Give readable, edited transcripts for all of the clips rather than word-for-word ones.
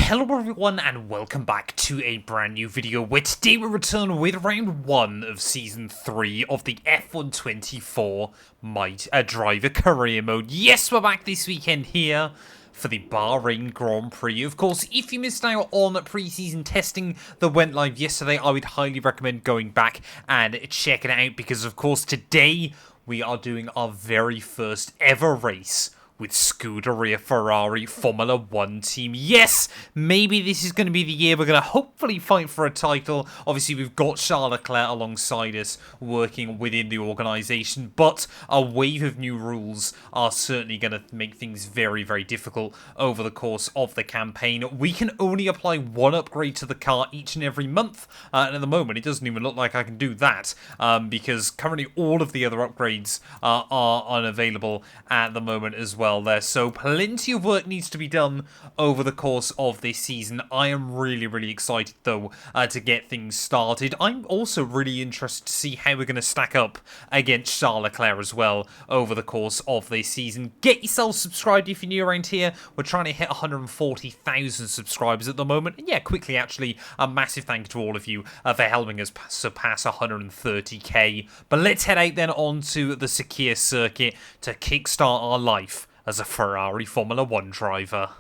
Hello everyone and welcome back to a brand new video where today we return with round 1 of season 3 of the F124 Driver Career Mode. Yes, we're back this weekend here for the Bahrain Grand Prix. Of course, if you missed out on pre-season testing that went live yesterday, I would highly recommend going back and checking it out because of course today we are doing our very first ever race with Scuderia Ferrari Formula 1 team. Yes, maybe this is going to be the year we're going to hopefully fight for a title. Obviously, we've got Charles Leclerc alongside us working within the organisation, but a wave of new rules are certainly going to make things very, very difficult over the course of the campaign. We can only apply one upgrade to the car each and every month, and at the moment, it doesn't even look like I can do that, because currently all of the other upgrades are unavailable at the moment as well. There, so plenty of work needs to be done over the course of this season. I am really excited though to get things started. I'm also really interested to see how we're going to stack up against Charles Leclerc as well over the course of this season. Get yourself subscribed if you're new around here. We're trying to hit 140,000 subscribers at the moment. And yeah, quickly actually, a massive thank you to all of you for helping us surpass 130k. But let's head out then onto the Sakir circuit to kickstart our life as a Ferrari Formula 1 driver.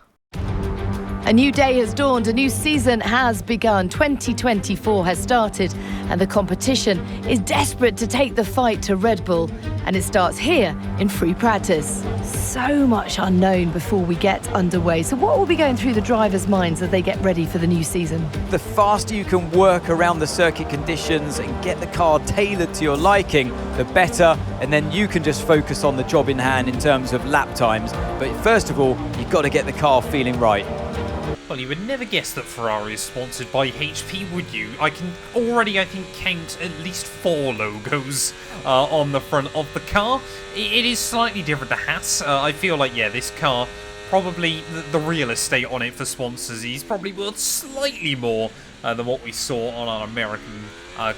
A new day has dawned, a new season has begun. 2024 has started and the competition is desperate to take the fight to Red Bull, and it starts here in free practice. So much unknown before we get underway. So what will be going through the drivers' minds as they get ready for the new season? The faster you can work around the circuit conditions and get the car tailored to your liking, the better, and then you can just focus on the job in hand in terms of lap times. But first of all, you've got to get the car feeling right. Well, you would never guess that Ferrari is sponsored by HP, would you? I can already, I think, count at least 4 logos on the front of the car. It is slightly different to Haas. I feel like, yeah, this car, probably the real estate on it for sponsors is probably worth slightly more than what we saw on our American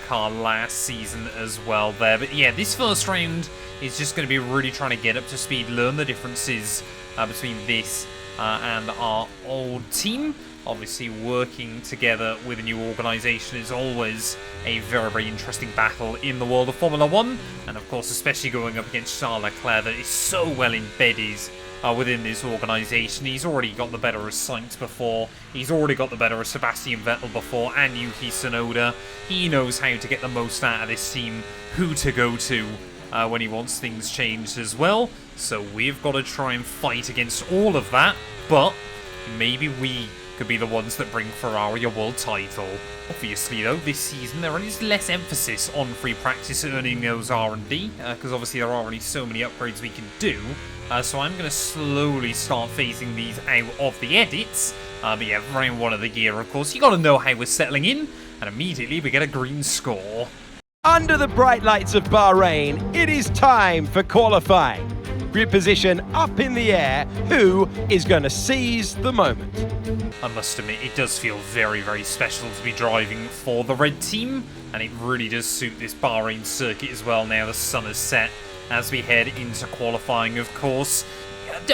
car last season as well there. But yeah, this first round is just going to be really trying to get up to speed, learn the differences between this and our old team. Obviously, working together with a new organisation is always a very interesting battle in the world of Formula 1. And of course, especially going up against Charles Leclerc that is so well embedded within this organisation. He's already got the better of Sainz before. He's already got the better of Sebastian Vettel before and Yuki Tsunoda. He knows how to get the most out of this team, who to go to when he wants things changed as well. So we've got to try and fight against all of that, but maybe we could be the ones that bring Ferrari a world title. Obviously though, this season there is less emphasis on free practice earning those R&D, because obviously there are only so many upgrades we can do, so I'm going to slowly start phasing these out of the edits. But yeah, round 1 of the year, of course, you got to know how we're settling in, and immediately we get a green score. Under the bright lights of Bahrain, it is time for qualifying. Grid position up in the air. Who is going to seize the moment? I must admit, it does feel very special to be driving for the red team, and it really does suit this Bahrain circuit as well now the sun has set as we head into qualifying, of course.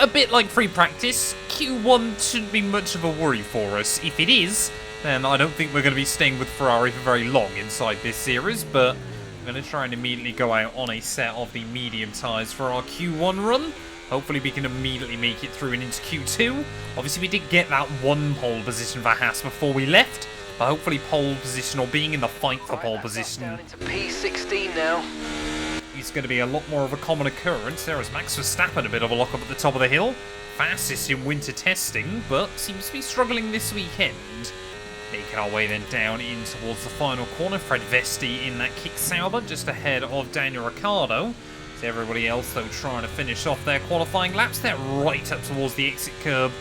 A bit like free practice, Q1 shouldn't be much of a worry for us. If it is, then I don't think we're going to be staying with Ferrari for very long inside this series, but I'm going to try and immediately go out on a set of the medium tyres for our Q1 run. Hopefully we can immediately make it through and into Q2. Obviously we did get that 1 pole position for Haas before we left, but hopefully pole position or being in the fight for pole position into P16 now. It's going to be a lot more of a common occurrence. There is Max Verstappen, a bit of a lock-up at the top of the hill. Fastest in winter testing, but seems to be struggling this weekend. Making our way then down in towards the final corner. Fred Vesti in that kick Sauber, just ahead of Daniel Ricciardo. So everybody else, though, trying to finish off their qualifying laps. They're right up towards the exit curb.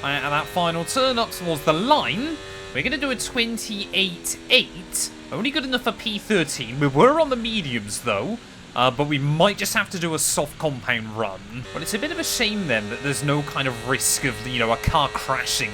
And that final turn up towards the line. We're going to do a 28.8. Only good enough for P13. We were on the mediums, though. But we might just have to do a soft compound run. But it's a bit of a shame, then, that there's no kind of risk of, you know, a car crashing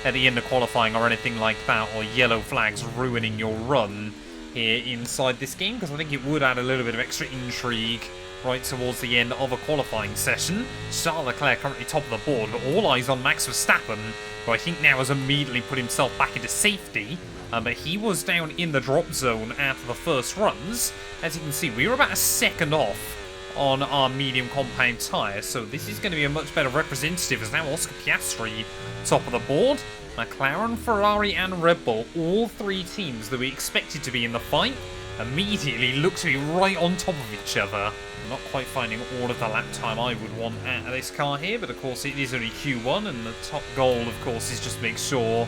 at the end of qualifying or anything like that, or yellow flags ruining your run here inside this game, because I think it would add a little bit of extra intrigue right towards the end of a qualifying session. Charles Leclerc currently top of the board, but all eyes on Max Verstappen, who I think now has immediately put himself back into safety. But he was down in the drop zone after the first runs. As you can see, we were about a second off on our medium compound tyre, so this is going to be a much better representative as now Oscar Piastri top of the board. McLaren, Ferrari and Red Bull, all three teams that we expected to be in the fight, immediately look to be right on top of each other. I'm not quite finding all of the lap time I would want out of this car here, but of course it is only Q1, and the top goal of course is just to make sure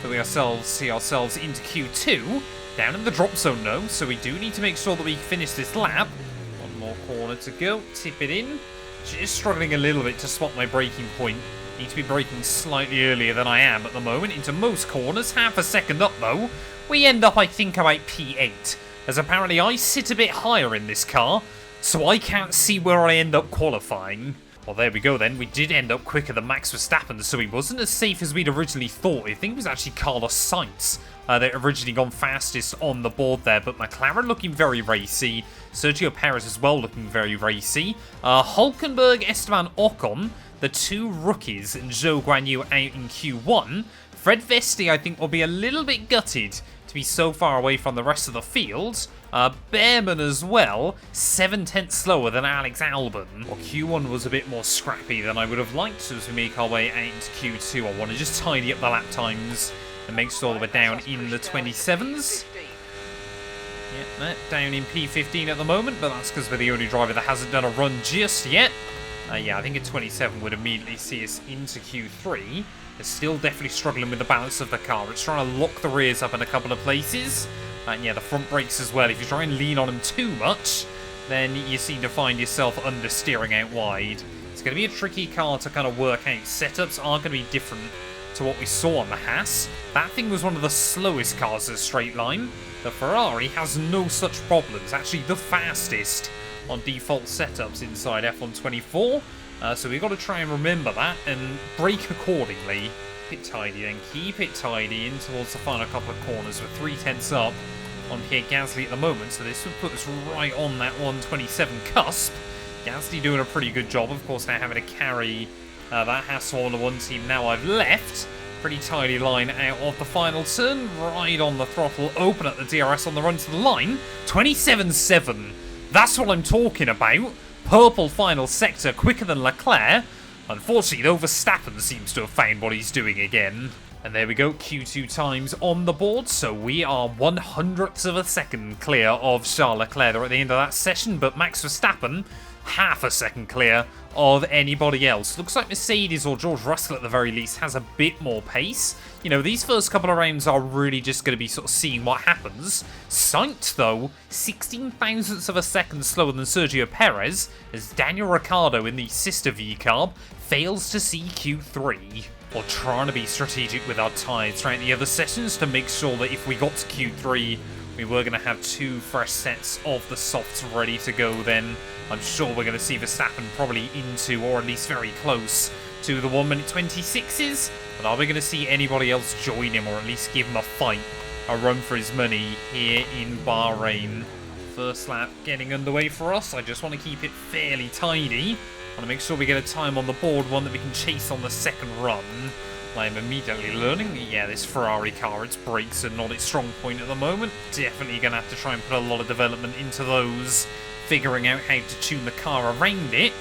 that we see ourselves into Q2. Down in the drop zone though, so we do need to make sure that we finish this lap. One more corner to go, tip it in. Just struggling a little bit to spot my braking point. Need to be braking slightly earlier than I am at the moment into most corners. Half a second up though. We end up I think about P8, as apparently I sit a bit higher in this car, so I can't see where I end up qualifying. Well, there we go then. We did end up quicker than Max Verstappen, so he wasn't as safe as we'd originally thought. I think it was actually Carlos Sainz that originally gone fastest on the board there, but McLaren looking very racy. Sergio Perez as well looking very racy. Hulkenberg, Esteban Ocon, the two rookies, and Zhou Guanyu out in Q1. Fred Vesti, I think, will be a little bit gutted to be so far away from the rest of the field. Behrman as well, 7/10 slower than Alex Albon. Well, Q1 was a bit more scrappy than I would have liked, so as we make our way out into Q2, I want to just tidy up the lap times and make sure that we're down in the 27s. Yeah, down in P15 at the moment, but that's because we're the only driver that hasn't done a run just yet. Yeah, I think a 27 would immediately see us into Q3. It's still definitely struggling with the balance of the car. It's trying to lock the rears up in a couple of places. And yeah, the front brakes as well. If you try and lean on them too much, then you seem to find yourself understeering out wide. It's going to be a tricky car to kind of work out. Setups are going to be different to what we saw on the Haas. That thing was one of the slowest cars in a straight line. The Ferrari has no such problems. Actually, the fastest on default setups inside F1 24. So we've got to try and remember that and brake accordingly. It tidy then, keep it tidy in towards the final couple of corners. With 3/10 up on Pierre Gasly at the moment, so this would put us right on that 127 cusp. Gasly doing a pretty good job, of course, now having to carry that hassle on the one team now I've left. Pretty tidy line out of the final turn, right on the throttle, open at the DRS on the run to the line. 27.7, that's what I'm talking about. Purple final sector, quicker than Leclerc. Unfortunately, though, Verstappen seems to have found what he's doing again. And there we go, Q2 times on the board. So we are 1/100th of a second clear of Charles Leclerc at the end of that session. But Max Verstappen, half a second clear of anybody else. Looks like Mercedes or George Russell at the very least has a bit more pace. You know, these first couple of rounds are really just going to be sort of seeing what happens. Sainz, though, 16 thousandths of a second slower than Sergio Perez, as Daniel Ricciardo in the sister V-Carb fails to see Q3. We're trying to be strategic with our tyres throughout the other sessions to make sure that if we got to Q3, we were going to have 2 fresh sets of the softs ready to go. Then I'm sure we're going to see Verstappen probably into, or at least very close to, the 1:26s. But are we going to see anybody else join him, or at least give him a fight, a run for his money here in Bahrain? First lap getting underway for us. I just want to keep it fairly tidy. I want to make sure we get a time on the board, one that we can chase on the second run. I'm immediately learning, yeah, this Ferrari car, its brakes are not its strong point at the moment. Definitely going to have to try and put a lot of development into those, figuring out how to tune the car around it.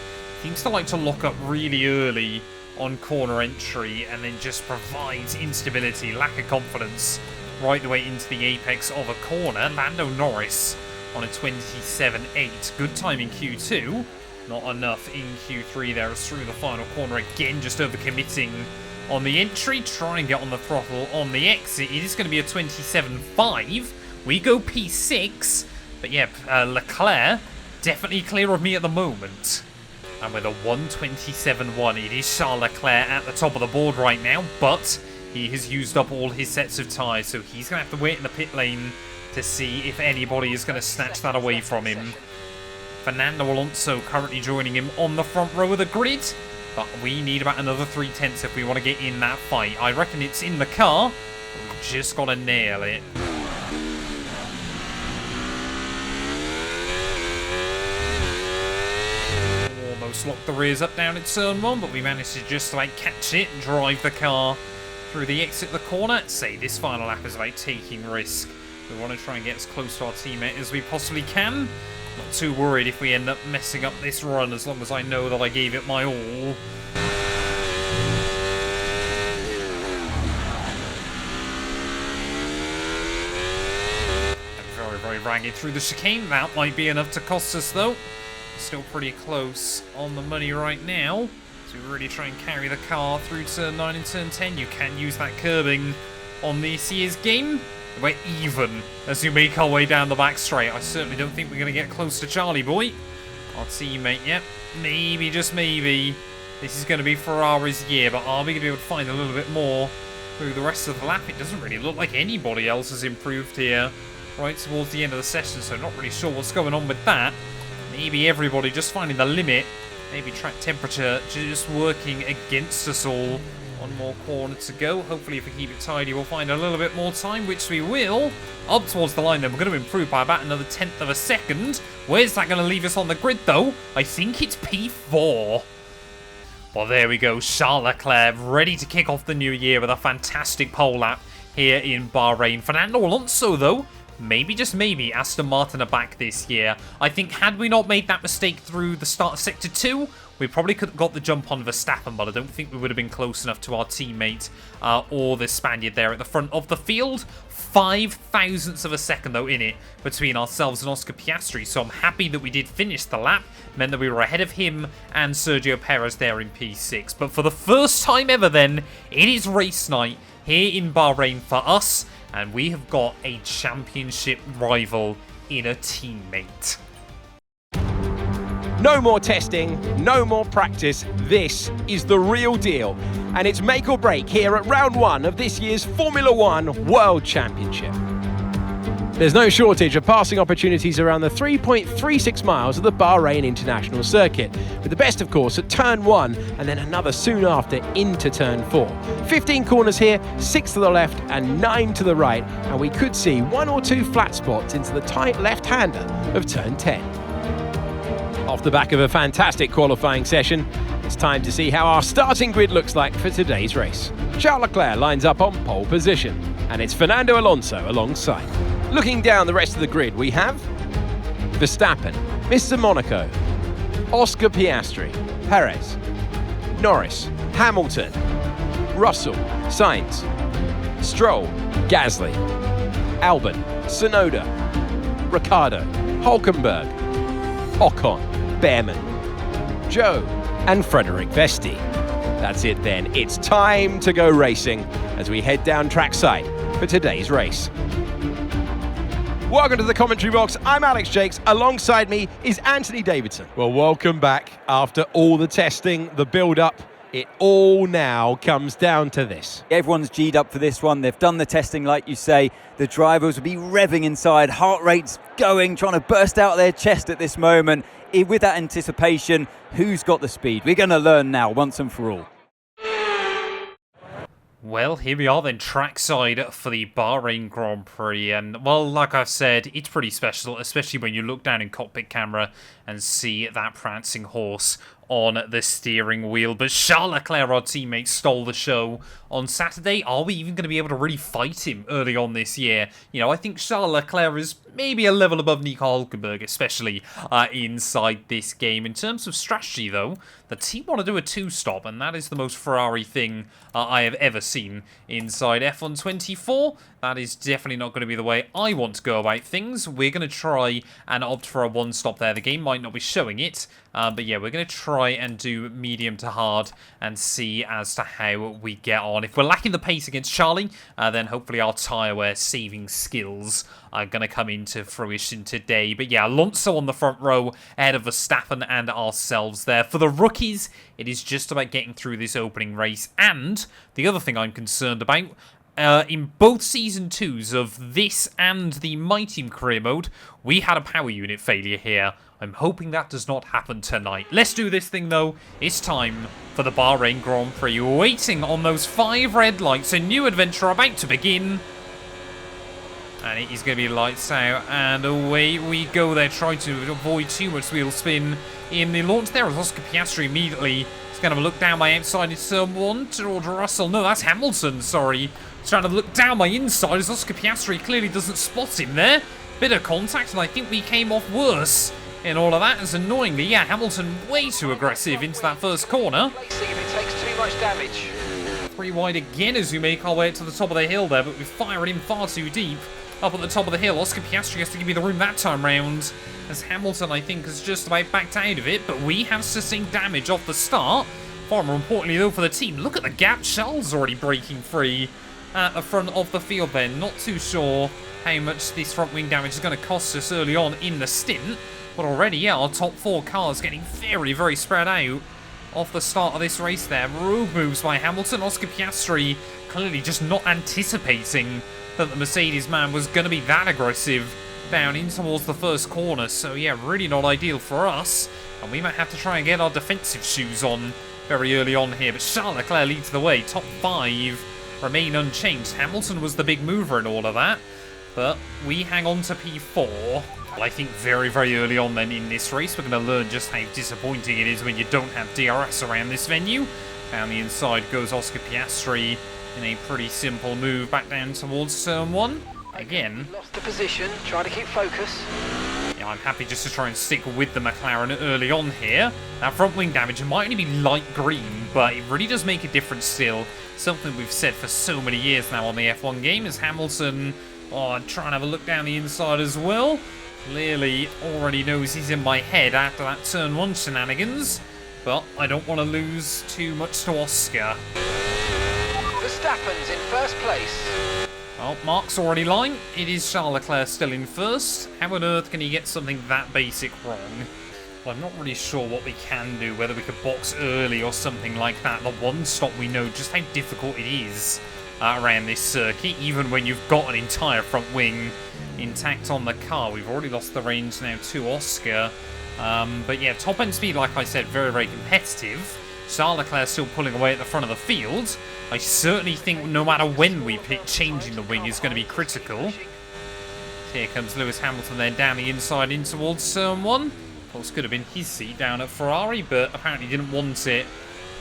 Seems to like to lock up really early on corner entry and then just provides instability, lack of confidence right the way into the apex of a corner. Lando Norris on a 27.8. Good time in Q2. Not enough in Q3 there, as through the final corner again, just overcommitting on the entry. Try and get on the throttle on the exit. It is going to be a 27.5. We go P6. But yeah, Leclerc definitely clear of me at the moment. And with a 127.1, it is Charles Leclerc at the top of the board right now. But he has used up all his sets of tyres, so he's going to have to wait in the pit lane to see if anybody is going to snatch that away from him. Fernando Alonso currently joining him on the front row of the grid. But we need about another 3/10 if we want to get in that fight. I reckon it's in the car, but we've just got to nail it. almost locked the rears up down at turn 1, but we managed to just like catch it and drive the car through the exit of the corner. Say this final lap is about taking risk. We want to try and get as close to our teammate as we possibly can. Not too worried if we end up messing up this run, as long as I know that I gave it my all. Very ragged through the chicane. That might be enough to cost us, though. Still pretty close on the money right now. So we really try and carry the car through turn 9 and turn 10. You can use that curbing on this year's game. We're even as we make our way down the back straight. I certainly don't think we're going to get close to Charlie Boy, our teammate. Yep, maybe, just maybe, this is going to be Ferrari's year. But are we going to be able to find a little bit more through the rest of the lap? It doesn't really look like anybody else has improved here right towards the end of the session, so not really sure what's going on with that. Maybe everybody just finding the limit. Maybe track temperature just working against us all. One more corner to go. Hopefully if we keep it tidy, we'll find a little bit more time, which we will. Up towards the line then, we're going to improve by about another 1/10 of a second. Where's that going to leave us on the grid though? I think it's P4. Well, there we go. Charles Leclerc ready to kick off the new year with a fantastic pole lap here in Bahrain. Fernando Alonso though, maybe, just maybe, Aston Martin are back this year. I think had we not made that mistake through the start of Sector 2, we probably could have got the jump on Verstappen, but I don't think we would have been close enough to our teammate or the Spaniard there at the front of the field. 5 thousandths of a second, though, in it between ourselves and Oscar Piastri, so I'm happy that we did finish the lap. Meant that we were ahead of him and Sergio Perez there in P6. But for the first time ever then, it is race night here in Bahrain for us, and we have got a championship rival in a teammate. No more testing, no more practice. This is the real deal. And it's make or break here at round 1 of this year's Formula One World Championship. There's no shortage of passing opportunities around the 3.36 miles of the Bahrain International Circuit, with the best, of course, at turn 1 and then another soon after into turn 4. 15 corners here, 6 to the left and 9 to the right, and we could see 1 or 2 flat spots into the tight left-hander of turn 10. Off the back of a fantastic qualifying session, it's time to see how our starting grid looks like for today's race. Charles Leclerc lines up on pole position, and it's Fernando Alonso alongside. Looking down the rest of the grid, we have Verstappen, Mr. Monaco, Oscar Piastri, Perez, Norris, Hamilton, Russell, Sainz, Stroll, Gasly, Albon, Tsunoda, Ricciardo, Hülkenberg, Ocon, Behrman, Joe, and Frederick Vesti. That's it then. It's time to go racing as we head down trackside for today's race. Welcome to the commentary box. I'm Alex Jakes. Alongside me is Anthony Davidson. Well, welcome back. After all the testing, the build-up, it all now comes down to this. Everyone's G'd up for this one. They've done the testing, like you say. The drivers will be revving inside, heart rates going, trying to burst out their chest at this moment. With that anticipation, who's got the speed? We're going to learn now, once and for all. Well, here we are then, trackside for the Bahrain Grand Prix, and, well, like I've said, it's pretty special, especially when you look down in cockpit camera and see that prancing horse on the steering wheel. But Charles Leclerc, our teammate, stole the show on Saturday. Are we even going to be able to really fight him early on this year? You know, I think Charles Leclerc is maybe a level above Nico Hülkenberg, especially inside this game. In terms of strategy, though, the team want to do a 2-stop, and that is the most Ferrari thing I have ever seen inside F1 24. That is definitely not going to be the way I want to go about things. We're going to try and opt for a 1-stop there. The game might not be showing it, but yeah, we're going to try and do medium to hard and see as to how we get on. If we're lacking the pace against Charlie, then hopefully our tyre wear saving skills are going to come into fruition today. But yeah, Alonso on the front row ahead of Verstappen and ourselves there. For the rookies, it is just about getting through this opening race. And the other thing I'm concerned about, in both Season 2s of this and the My Team Career Mode, we had a power unit failure here. I'm hoping that does not happen tonight. Let's do this thing, though. It's time for the Bahrain Grand Prix. Waiting on those 5 red lights. A new adventure about to begin. And it is going to be lights out, and away we go there, trying to avoid too much wheel spin in the launch there. As Oscar Piastri immediately is going to look down my outside in turn 1 towards Russell. No, that's Hamilton, sorry. He's trying to look down my inside as Oscar Piastri clearly doesn't spot him there. Bit of contact, and I think we came off worse in all of that, as annoyingly, yeah, Hamilton way too aggressive into that first corner. See if it takes too much damage. 3 wide again as we make our way to the top of the hill there, but we fire it in far too deep. Up at the top of the hill, Oscar Piastri has to give me the room that time round, as Hamilton, I think, has just about backed out of it, but we have sustained damage off the start. Far more importantly, though, for the team, look at the gap. Charles already breaking free at the front of the field there. Not too sure how much this front wing damage is going to cost us early on in the stint, but already, yeah, our top 4 cars getting very, very spread out off the start of this race there. Rogue moves by Hamilton. Oscar Piastri clearly just not anticipating that the Mercedes man was going to be that aggressive down in towards the first corner. So yeah, really not ideal for us. And we might have to try and get our defensive shoes on very early on here. But Charles Leclerc leads the way. Top 5 remain unchanged. Hamilton was the big mover in all of that. But we hang on to P4. Well, I think very, very early on then in this race, we're going to learn just how disappointing it is when you don't have DRS around this venue. Down the inside goes Oscar Piastri in a pretty simple move back down towards turn 1. Again, Lost the position, try to keep focus. yeah, I'm happy just to try and stick with the McLaren early on here. That front wing damage might only be light green, but it really does make a difference still. Something we've said for so many years now on the F1 game, is Hamilton, trying to have a look down the inside as well. Clearly already knows he's in my head after that turn 1 shenanigans, but I don't want to lose too much to Oscar. Verstappen's in first place. Well, Mark's already lying. It is Charles Leclerc still in first. How on earth can he get something that basic wrong? Well, I'm not really sure what we can do, whether we could box early or something like that. The one stop, we know just how difficult it is around this circuit, even when you've got an entire front wing intact on the car. We've already lost the range now to Oscar. But yeah, top end speed, like I said, very, very competitive. Charles Leclerc still pulling away at the front of the field. I certainly think no matter when we pick, changing the wing is going to be critical. Here comes Lewis Hamilton then down the inside in towards turn 1. Of course, could have been his seat down at Ferrari, but apparently didn't want it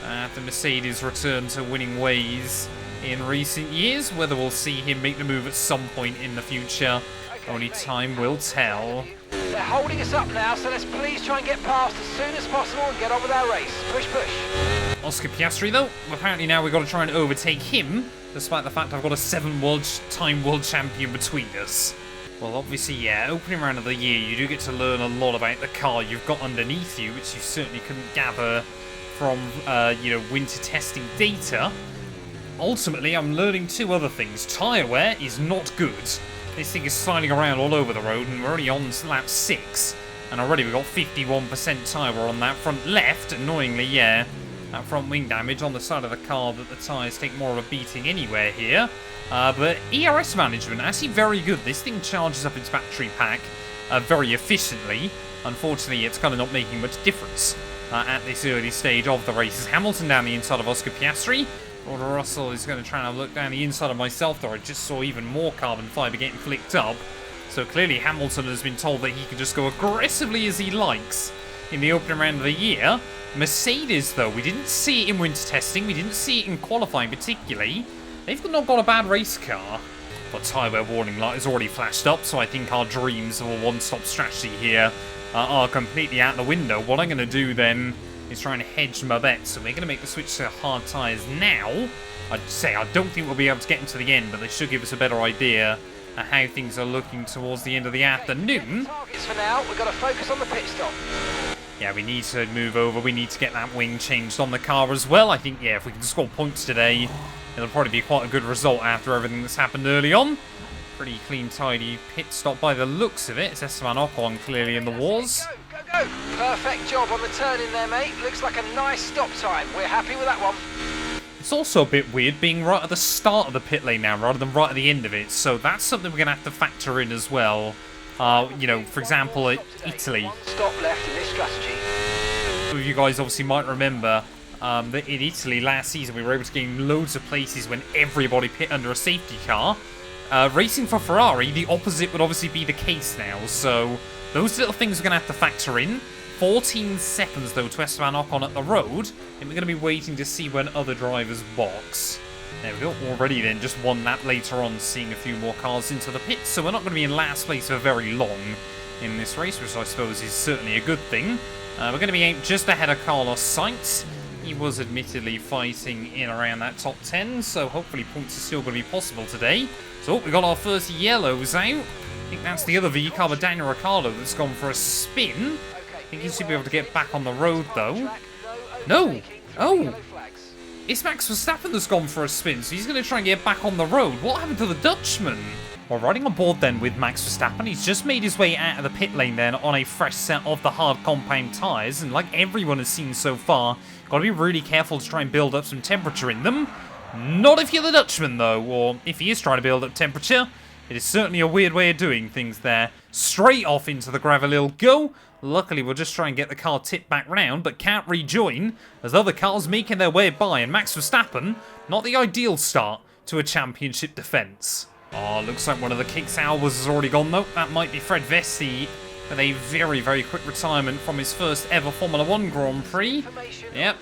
after Mercedes returned to winning ways in recent years. Whether we'll see him make the move at some point in the future, only time will tell. They're holding us up now, so let's please try and get past as soon as possible and get on with our race. Push, push. Oscar Piastri, though, apparently now we've got to try and overtake him, despite the fact I've got a 7-time world champion between us. Well, obviously, yeah, opening round of the year, you do get to learn a lot about the car you've got underneath you, which you certainly couldn't gather from, winter testing data. Ultimately, I'm learning 2 other things. Tyre wear is not good. This thing is sliding around all over the road, and we're already on lap 6. And already we've got 51% tyre wear on that front left. Annoyingly, yeah, that front wing damage on the side of the car that the tyres take more of a beating anywhere here. But ERS management, actually very good. This thing charges up its battery pack very efficiently. Unfortunately, it's kind of not making much difference at this early stage of the races. Hamilton down the inside of Oscar Piastri. George Russell is going to try and have a look down the inside of myself there. I just saw even more carbon fibre getting flicked up. So clearly Hamilton has been told that he can just go aggressively as he likes in the opening round of the year. Mercedes, though, we didn't see it in winter testing. We didn't see it in qualifying particularly. They've not got a bad race car. But tyre wear warning light has already flashed up, so I think our dreams of a one-stop strategy here are completely out the window. What I'm going to do then is trying to hedge my bets. So we're going to make the switch to hard tyres now. I'd say I don't think we'll be able to get into the end, but they should give us a better idea of how things are looking towards the end of the afternoon. Targets for now, we've got to focus on the pit stop. Yeah, we need to move over. We need to get that wing changed on the car as well. I think, yeah, if we can score points today, it'll probably be quite a good result after everything that's happened early on. Pretty clean, tidy pit stop by the looks of it. It's Esteban Ocon clearly in the wars. Go. Perfect job on the turn in there, mate. Looks like a nice stop time. We're happy with that one. It's also a bit weird being right at the start of the pit lane now rather than right at the end of it. So that's something we're going to have to factor in as well. For example, Italy. One stop left in this strategy. Some of you guys obviously might remember that in Italy last season we were able to gain loads of places when everybody pit under a safety car. Racing for Ferrari, the opposite would obviously be the case now, so those little things we're going to have to factor in. 14 seconds, though, to Esteban Ocon at the road, and we're going to be waiting to see when other drivers box. There we go, already then, just one lap later on, seeing a few more cars into the pits, so we're not going to be in last place for very long in this race, which I suppose is certainly a good thing. We're going to be just ahead of Carlos Sainz. He was admittedly fighting in around that top 10, so hopefully points are still going to be possible today. So we got our first yellows out. I think that's the other V car, but Daniel Ricciardo, that's gone for a spin. I think he should be able to get back on the road, though. No! Oh! It's Max Verstappen that's gone for a spin, so he's going to try and get back on the road. What happened to the Dutchman? Well, riding on board then with Max Verstappen, he's just made his way out of the pit lane then on a fresh set of the hard compound tyres, and like everyone has seen so far, got to be really careful to try and build up some temperature in them. Not if you're the Dutchman, though, or if he is trying to build up temperature. It is certainly a weird way of doing things there. Straight off into the gravel he'll go. Luckily, we'll just try and get the car tipped back round, but can't rejoin, as other cars making their way by, and Max Verstappen, not the ideal start to a championship defence. Oh, looks like one of the kicks hours has already gone, though. That might be Fred Vesti, with a very, very quick retirement from his first ever Formula 1 Grand Prix. Yep.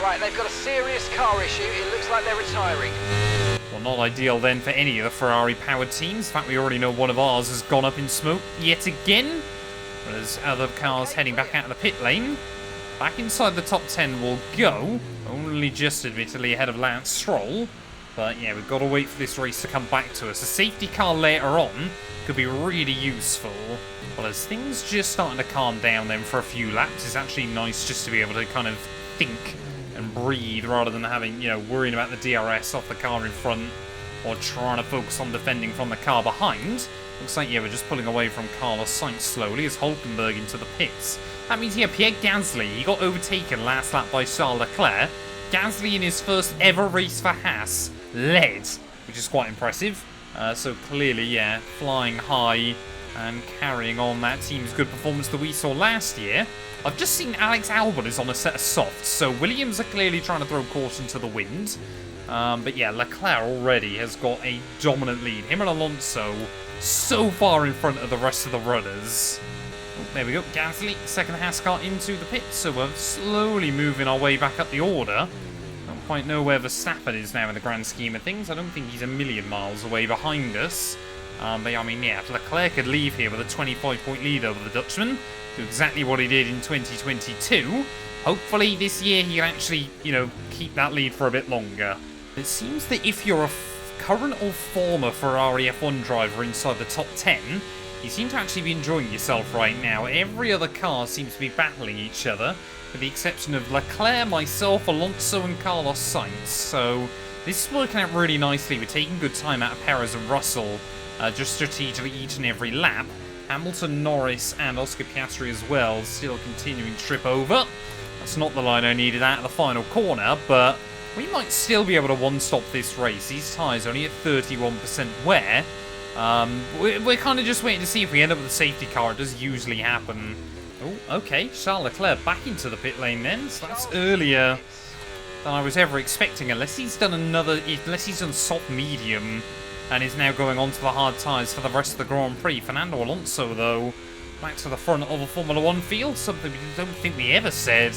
Right, they've got a serious car issue. It looks like they're retiring. Well, not ideal then for any of the Ferrari-powered teams. In fact, we already know one of ours has gone up in smoke yet again. Whereas other cars heading back out of the pit lane. Back inside the top 10 will go. Only just admittedly ahead of Lance Stroll. But yeah, we've got to wait for this race to come back to us. A safety car later on could be really useful. Well, as things just starting to calm down then for a few laps, it's actually nice just to be able to kind of think and breathe rather than having, worrying about the DRS off the car in front or trying to focus on defending from the car behind. Looks like, we're just pulling away from Carlos Sainz slowly as Hulkenberg into the pits. That means, Pierre Gasly, he got overtaken last lap by Charles Leclerc. Gasly in his first ever race for Haas led, which is quite impressive. So clearly, flying high and carrying on that team's good performance that we saw last year. I've just seen Alex Albon is on a set of softs, so Williams are clearly trying to throw caution to the wind. But yeah, Leclerc already has got a dominant lead. Him and Alonso so far in front of the rest of the runners. Oh, there we go, Gasly, second Haas car into the pits, so we're slowly moving our way back up the order. Don't quite know where Verstappen is now in the grand scheme of things. I don't think he's a million miles away behind us. But if Leclerc could leave here with a 25-point lead over the Dutchman, do exactly what he did in 2022, hopefully this year he can actually, keep that lead for a bit longer. It seems that if you're a current or former Ferrari F1 driver inside the top 10, you seem to actually be enjoying yourself right now. Every other car seems to be battling each other, with the exception of Leclerc, myself, Alonso and Carlos Sainz. So this is working out really nicely. We're taking good time out of Perez and Russell, just strategically each and every lap. Hamilton, Norris and Oscar Piastri as well, still continuing to trip over. That's not the line I needed out of the final corner, but we might still be able to one-stop this race. These tyres only at 31% wear. We're kind of just waiting to see if we end up with a safety car. It does usually happen. Oh, okay. Charles Leclerc back into the pit lane then. So that's earlier than I was ever expecting, unless he's done soft medium and is now going on to the hard tyres for the rest of the Grand Prix. Fernando Alonso, though, back to the front of a Formula 1 field, something we don't think we ever said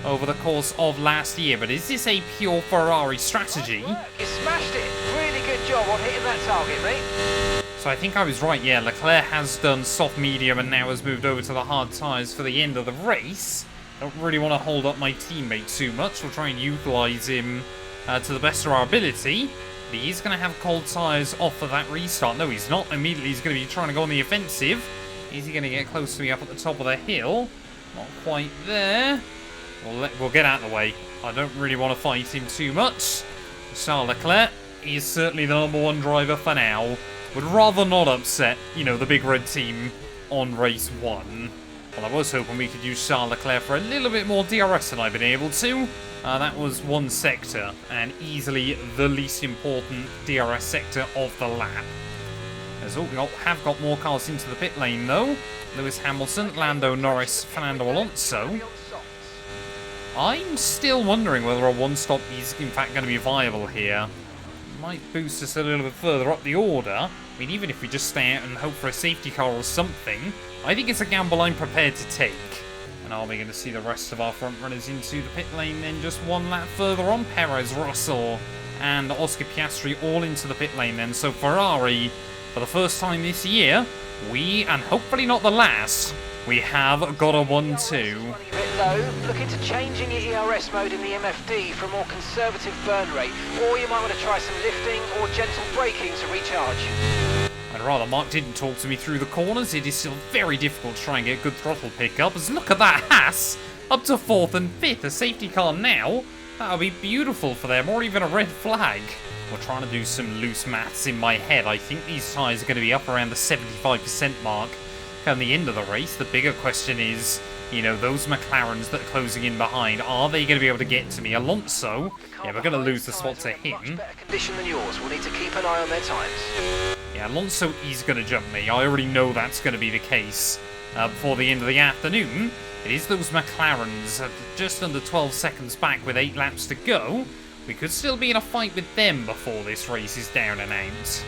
over the course of last year. But is this a pure Ferrari strategy? You smashed it. Really good job on hitting that target, mate. So I think I was right, Leclerc has done soft medium and now has moved over to the hard tyres for the end of the race. Don't really want to hold up my teammate too much. We'll try and utilise him to the best of our ability. But he's going to have cold tyres off for that restart. No, he's not. Immediately he's going to be trying to go on the offensive. Is he going to get close to me up at the top of the hill? Not quite there. We'll get out of the way. I don't really want to fight him too much. Charles Leclerc, he is certainly the #1 driver for now. Would rather not upset, the big red team on race 1. Well, I was hoping we could use Charles Leclerc for a little bit more DRS than I've been able to. That was one sector, and easily the least important DRS sector of the lap. We have got more cars into the pit lane, though. Lewis Hamilton, Lando Norris, Fernando Alonso. I'm still wondering whether a one-stop is in fact going to be viable here. might boost us a little bit further up the order. I mean, even if we just stay out and hope for a safety car or something, I think it's a gamble I'm prepared to take. And are we going to see the rest of our front runners into the pit lane then just one lap further on? Perez, Russell, and Oscar Piastri all into the pit lane then. So Ferrari, for the first time this year, and hopefully not the last, we have got a 1-2. A bit low. Look into changing your ERS mode in the MFD for a more conservative burn rate, or you might want to try some lifting or gentle braking to recharge. I'd rather Mark didn't talk to me through the corners. It is still very difficult to try and get good throttle pickup. As look at that Haas, up to 4th and 5th. A safety car now. That would be beautiful for them, or even a red flag. We're trying to do some loose maths in my head. I think these tyres are going to be up around the 75% mark come the end of the race. The bigger question is, you know, those McLarens that are closing in behind, are they going to be able to get to me? Alonso, yeah, we're going to lose the spot to him. Much better condition than yours. We'll need to keep an eye on their times. Yeah, Alonso is going to jump me. I already know that's going to be the case before the end of the afternoon. It is those McLarens just under 12 seconds back with 8 laps to go. We could still be in a fight with them before this race is down and out.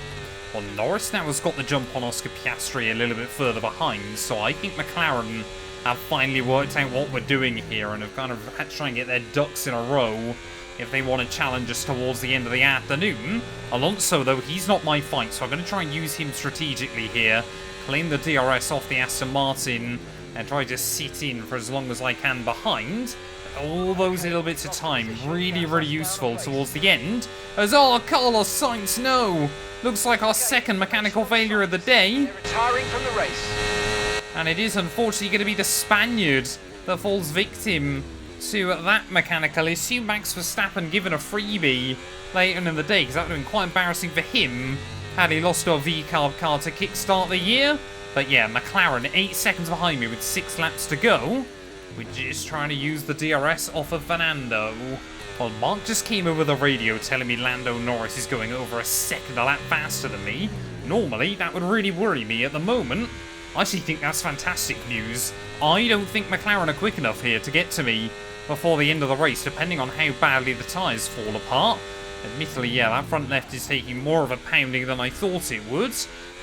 Well, Norris now has got the jump on Oscar Piastri a little bit further behind, so I think McLaren have finally worked out what we're doing here and have kind of had to try and get their ducks in a row if they want to challenge us towards the end of the afternoon. Alonso, though, he's not my fight, so I'm going to try and use him strategically here, claim the DRS off the Aston Martin, and try to sit in for as long as I can behind. All those little bits of time, really, really useful towards the end. As Carlos Sainz, no! Looks like our second mechanical failure of the day. They're retiring from the race. And it is unfortunately going to be the Spaniard that falls victim to that mechanical issue. Max Verstappen given a freebie later in the day, because that would have been quite embarrassing for him had he lost to a V-carb car to kickstart the year. But yeah, McLaren 8 seconds behind me with 6 laps to go. We're just trying to use the DRS off of Fernando. Well, Mark just came over the radio telling me Lando Norris is going over a second a lap faster than me. Normally, that would really worry me. At the moment, I actually think that's fantastic news. I don't think McLaren are quick enough here to get to me before the end of the race, depending on how badly the tyres fall apart. Admittedly, yeah, that front left is taking more of a pounding than I thought it would.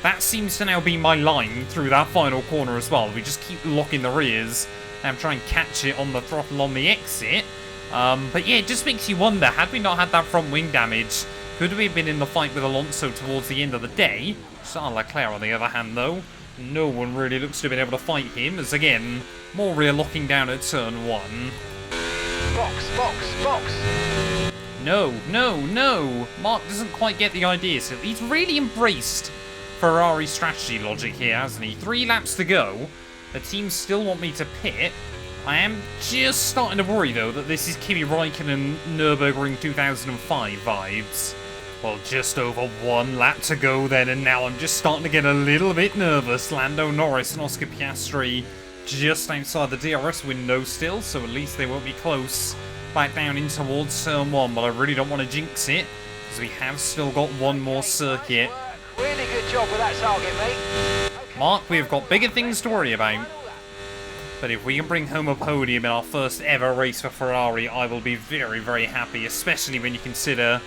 That seems to now be my line through that final corner as well. We just keep locking the rears and try and catch it on the throttle on the exit. But yeah, it just makes you wonder, had we not had that front wing damage, could we have been in the fight with Alonso towards the end of the day? Charles Leclerc, on the other hand, though, no one really looks to have been able to fight him, as again, more rear locking down at turn 1. Box. No. Mark doesn't quite get the idea, so he's really embraced Ferrari strategy logic here, hasn't he? 3 laps to go. The team still want me to pit. I am just starting to worry, though, that this is Kimi Räikkönen Nürburgring 2005 vibes. Well, just over 1 lap to go then, and now I'm just starting to get a little bit nervous. Lando Norris and Oscar Piastri just outside the DRS window still, so at least they won't be close back down in towards turn 1, but I really don't want to jinx it, because we have still got one more circuit. Really good job with that target, mate. Mark, we've got bigger things to worry about. But if we can bring home a podium in our first ever race for Ferrari, I will be very, very happy, especially when you consider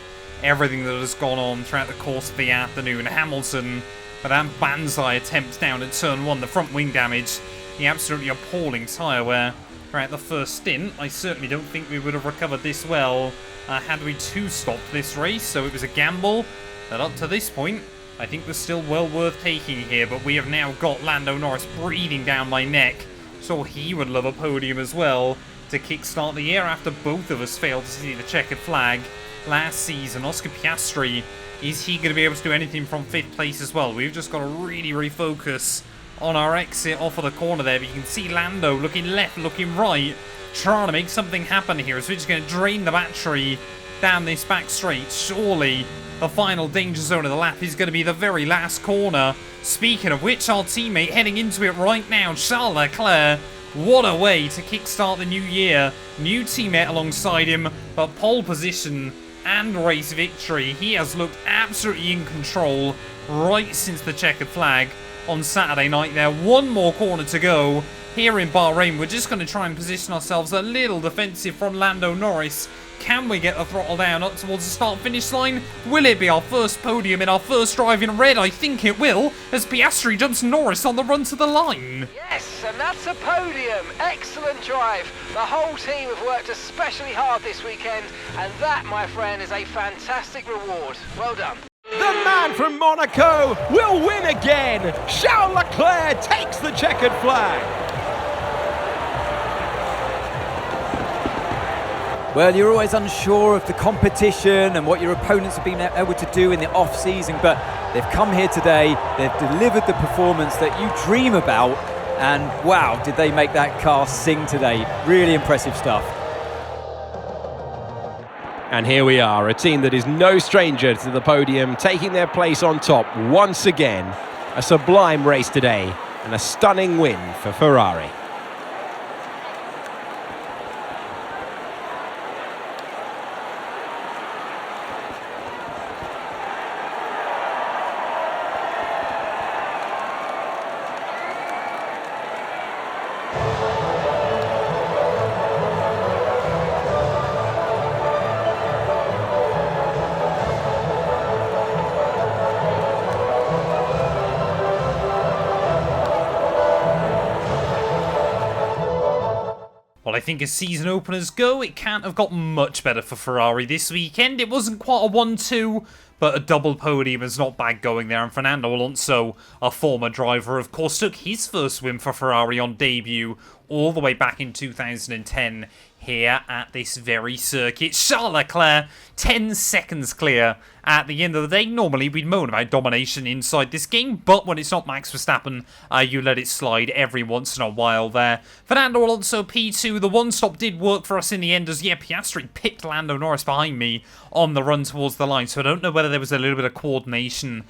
everything that has gone on throughout the course of the afternoon. Hamilton, with that banzai attempt down at turn 1, the front wing damage, the absolutely appalling tyre wear throughout the first stint. I certainly don't think we would have recovered this well had we stopped this race, so it was a gamble that up to this point I think was still well worth taking here, but we have now got Lando Norris breathing down my neck. So he would love a podium as well to kickstart the year after both of us failed to see the checkered flag last season. Oscar Piastri, is he going to be able to do anything from 5th place as well? We've just got to really refocus on our exit off of the corner there, but you can see Lando looking left, looking right, trying to make something happen here. So we're just going to drain the battery down this back straight. Surely the final danger zone of the lap is going to be the very last corner. Speaking of which, our teammate heading into it right now, Charles Leclerc. What a way to kickstart the new year. New teammate alongside him, but pole position and race victory. He has looked absolutely in control right since the checkered flag on Saturday night there. One more corner to go, here in Bahrain. We're just going to try and position ourselves a little defensive from Lando Norris. Can we get the throttle down up towards the start-finish line? Will it be our first podium in our first drive in red? I think it will, as Piastri jumps Norris on the run to the line. Yes, and that's a podium. Excellent drive. The whole team have worked especially hard this weekend, and that, my friend, is a fantastic reward. Well done. The man from Monaco will win again. Charles Leclerc takes the checkered flag. Well, you're always unsure of the competition and what your opponents have been able to do in the off-season, but they've come here today, they've delivered the performance that you dream about, and wow, did they make that car sing today. Really impressive stuff. And here we are, a team that is no stranger to the podium, taking their place on top once again. A sublime race today, and a stunning win for Ferrari. Well, I think as season openers go, it can't have got much better for Ferrari this weekend. It wasn't quite a 1-2, but a double podium is not bad going there. And Fernando Alonso, a former driver, of course, took his first win for Ferrari on debut all the way back in 2010 here at this very circuit. Charles Leclerc, 10 seconds clear at the end of the day. Normally, we'd moan about domination inside this game, but when it's not Max Verstappen, you let it slide every once in a while there. Fernando Alonso P2, the one-stop did work for us in the end, as Piastri pipped Lando Norris behind me on the run towards the line, so I don't know whether there was a little bit of coordination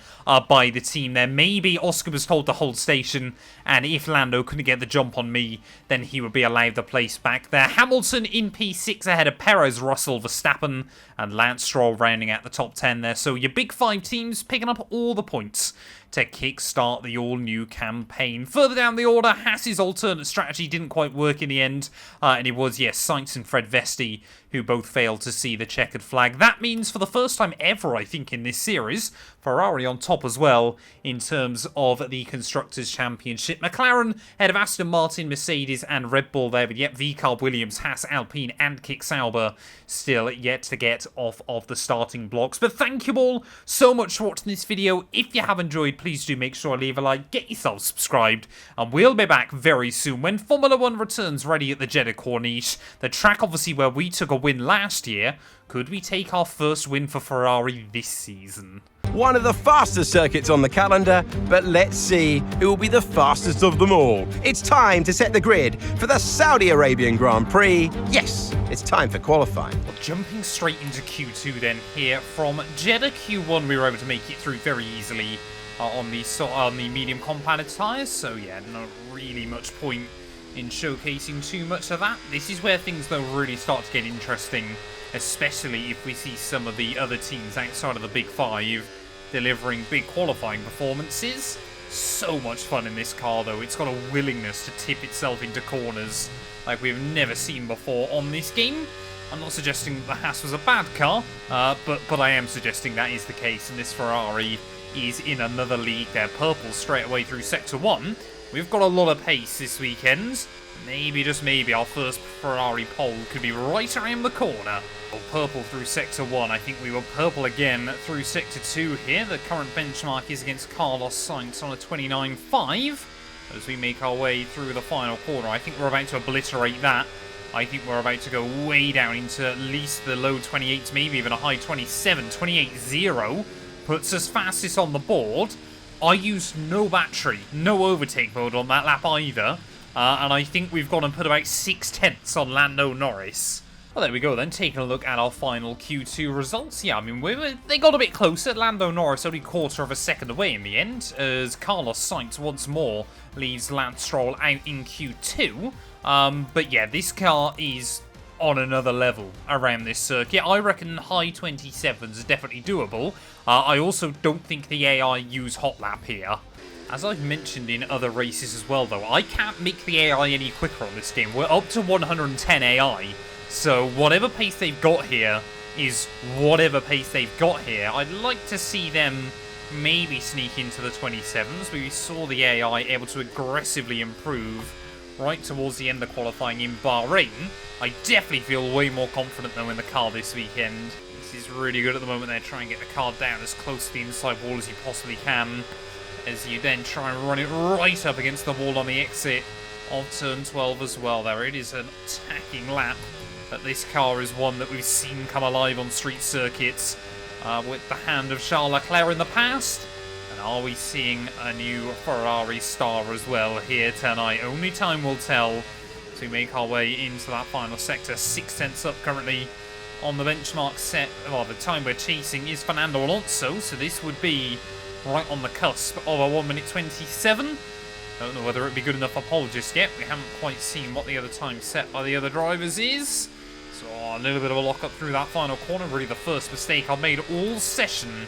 by the team there. Maybe Oscar was told to hold station, and if Lando couldn't get the jump on me, then he would be allowed the place back there. Hamilton in P6 ahead of Perez, Russell, Verstappen, and Lance Stroll rounding out the top 10 there. So your big five teams picking up all the points to kickstart the all-new campaign. Further down the order, Haas's alternate strategy didn't quite work in the end, and it was, yes, Sainz and Fred Vesti who both failed to see the checkered flag. That means for the first time ever, I think, in this series, Ferrari on top as well in terms of the Constructors' Championship. McLaren ahead of Aston Martin, Mercedes and Red Bull there, but yet VCARB, Williams, Haas, Alpine and Kick Sauber still yet to get off of the starting blocks. But thank you all so much for watching this video. If you have enjoyed, please do make sure to leave a like, get yourself subscribed, and we'll be back very soon when Formula 1 returns ready at the Jeddah Corniche, the track obviously where we took a win last year. Could we take our first win for Ferrari this season? One of the fastest circuits on the calendar, but let's see who will be the fastest of them all. It's time to set the grid for the Saudi Arabian Grand Prix. Yes, it's time for qualifying. Well, jumping straight into Q2 then here from Jeddah. Q1 we were able to make it through very easily on the medium compounded tyres, so yeah, not really much point in showcasing too much of that. This is where things though really start to get interesting, especially if we see some of the other teams outside of the Big Five delivering big qualifying performances. So much fun in this car though. It's got a willingness to tip itself into corners like we've never seen before on this game. I'm not suggesting that the Haas was a bad car, but I am suggesting that is the case, and this Ferrari is in another league. They're purple straight away through Sector 1. We've got a lot of pace this weekend. Maybe, just maybe, our first Ferrari pole could be right around the corner. Well, purple through Sector 1. I think we were purple again through Sector 2 here. The current benchmark is against Carlos Sainz on a 29.5. As we make our way through the final corner, I think we're about to obliterate that. I think we're about to go way down into at least the low 28s, maybe even a high 27. 28.0 puts us fastest on the board. I used no battery, no overtake mode on that lap either. And I think we've gone and put about 6/10 on Lando Norris. Well, there we go then, taking a look at our final Q2 results. Yeah, I mean, they got a bit closer. Lando Norris only quarter of a second away in the end, as Carlos Sainz once more leaves Lance Stroll out in Q2. But yeah, this car is on another level around this circuit. I reckon high 27s are definitely doable. I also don't think the AI use hot lap here. As I've mentioned in other races as well, though, I can't make the AI any quicker on this game. We're up to 110 AI, so whatever pace they've got here is whatever pace they've got here. I'd like to see them maybe sneak into the 27s. We saw the AI able to aggressively improve right towards the end of qualifying in Bahrain. I definitely feel way more confident, though, in the car this weekend. This is really good at the moment. They're trying to get the car down as close to the inside wall as you possibly can, as you then try and run it right up against the wall on the exit of turn 12 as well. There, it is an attacking lap, but this car is one that we've seen come alive on street circuits with the hand of Charles Leclerc in the past. And are we seeing a new Ferrari star as well here tonight? Only time will tell as we make our way into that final sector. 6 tenths up currently on the benchmark set. Well, the time we're chasing is Fernando Alonso, so this would be right on the cusp of a 1:27. Don't know whether it'd be good enough for pole just yet. We haven't quite seen what the other time set by the other drivers is. So a little bit of a lock up through that final corner. Really the first mistake I've made all session.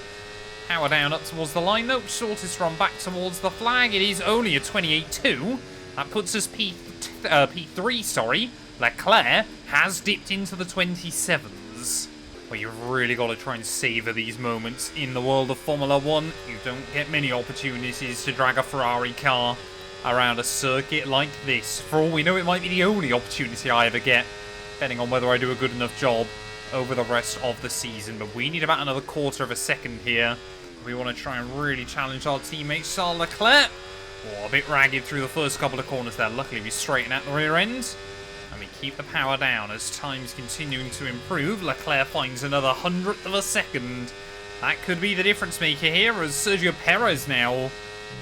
Power down up towards the line though. Shortest run back towards the flag. It is only a 28.2. That puts us P3, sorry. Leclerc has dipped into the 27s. Well, you've really got to try and savour these moments in the world of Formula 1. You don't get many opportunities to drag a Ferrari car around a circuit like this. For all we know, it might be the only opportunity I ever get, depending on whether I do a good enough job over the rest of the season. But we need about another quarter of a second here. We want to try and really challenge our teammate Charles Leclerc. Oh, a bit ragged through the first couple of corners there. Luckily, we straighten out the rear end. And we keep the power down as time's continuing to improve. Leclerc finds another 100th of a second. That could be the difference maker here, as Sergio Perez now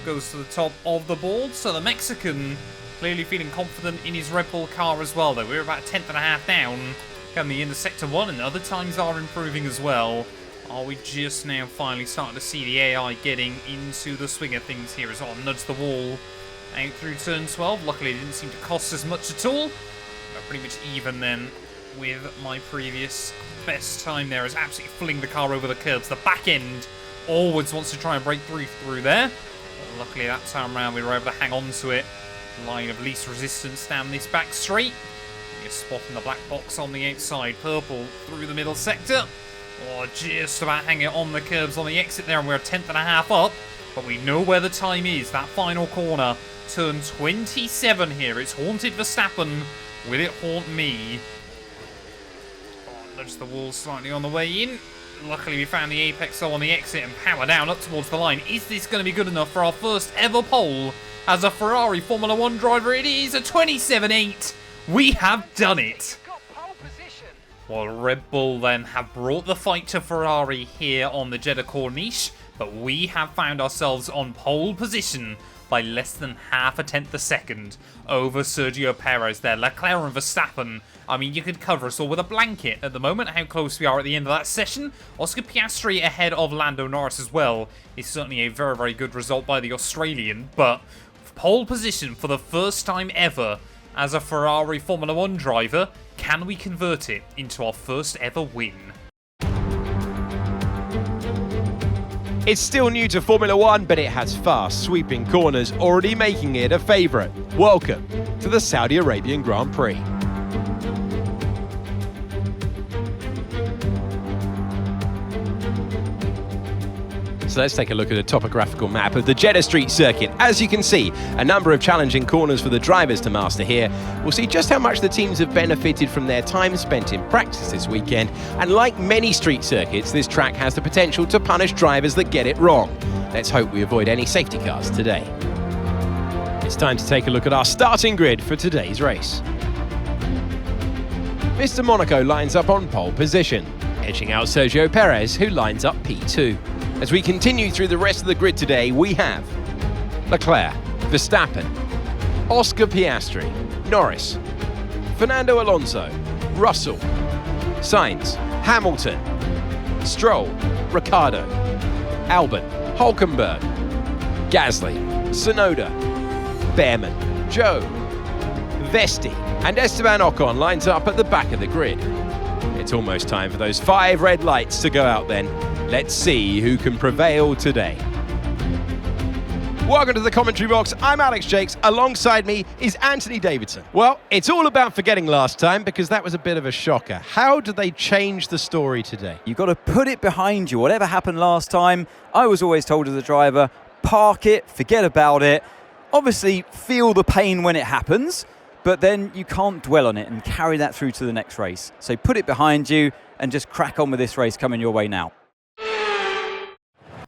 goes to the top of the board. So the Mexican clearly feeling confident in his Red Bull car as well, though. We're about a 10.5 down coming into sector 1, and other times are improving as well. Are we just now finally starting to see the AI getting into the swing of things here as well? Nudge the wall out through turn 12. Luckily, it didn't seem to cost us much at all. Pretty much even then with my previous best time there, is absolutely fling the car over the curbs. The back end always wants to try and break through there. But luckily that time around we were able to hang on to it. Line of least resistance down this back straight. You're spotting the black box on the outside. Purple through the middle sector. Oh, just about hanging on the curbs on the exit there, and we're a 10.5 up. But we know where the time is. That final corner. Turn 27 here. It's haunted Verstappen. Will it haunt me? Oh, nudge the wall slightly on the way in. Luckily we found the apex though on the exit and power down up towards the line. Is this going to be good enough for our first ever pole as a Ferrari Formula 1 driver? It is a 27.8. We have done it. Well, Red Bull then have brought the fight to Ferrari here on the Jeddah Corniche, but we have found ourselves on pole position by less than half a tenth a second over Sergio Perez there. Leclerc and Verstappen, I mean, you could cover us all with a blanket at the moment, how close we are at the end of that session. Oscar Piastri ahead of Lando Norris as well is certainly a very, very good result by the Australian, but pole position for the first time ever as a Ferrari Formula 1 driver. Can we convert it into our first ever win? It's still new to Formula 1, but it has fast, sweeping corners, already making it a favourite. Welcome to the Saudi Arabian Grand Prix. So let's take a look at a topographical map of the Jeddah Street circuit. As you can see, a number of challenging corners for the drivers to master here. We'll see just how much the teams have benefited from their time spent in practice this weekend. And like many street circuits, this track has the potential to punish drivers that get it wrong. Let's hope we avoid any safety cars today. It's time to take a look at our starting grid for today's race. Mr. Monaco lines up on pole position, edging out Sergio Perez, who lines up P2. As we continue through the rest of the grid today, we have Leclerc, Verstappen, Oscar Piastri, Norris, Fernando Alonso, Russell, Sainz, Hamilton, Stroll, Ricciardo, Albon, Hülkenberg, Gasly, Tsunoda, Behrman, Zhou, Vesti, and Esteban Ocon lines up at the back of the grid. It's almost time for those 5 red lights to go out then. Let's see who can prevail today. Welcome to the commentary box. I'm Alex Jakes. Alongside me is Anthony Davidson. Well, it's all about forgetting last time because that was a bit of a shocker. How do they change the story today? You've got to put it behind you. Whatever happened last time, I was always told as a driver, park it, forget about it. Obviously, feel the pain when it happens, but then you can't dwell on it and carry that through to the next race. So put it behind you and just crack on with this race coming your way now.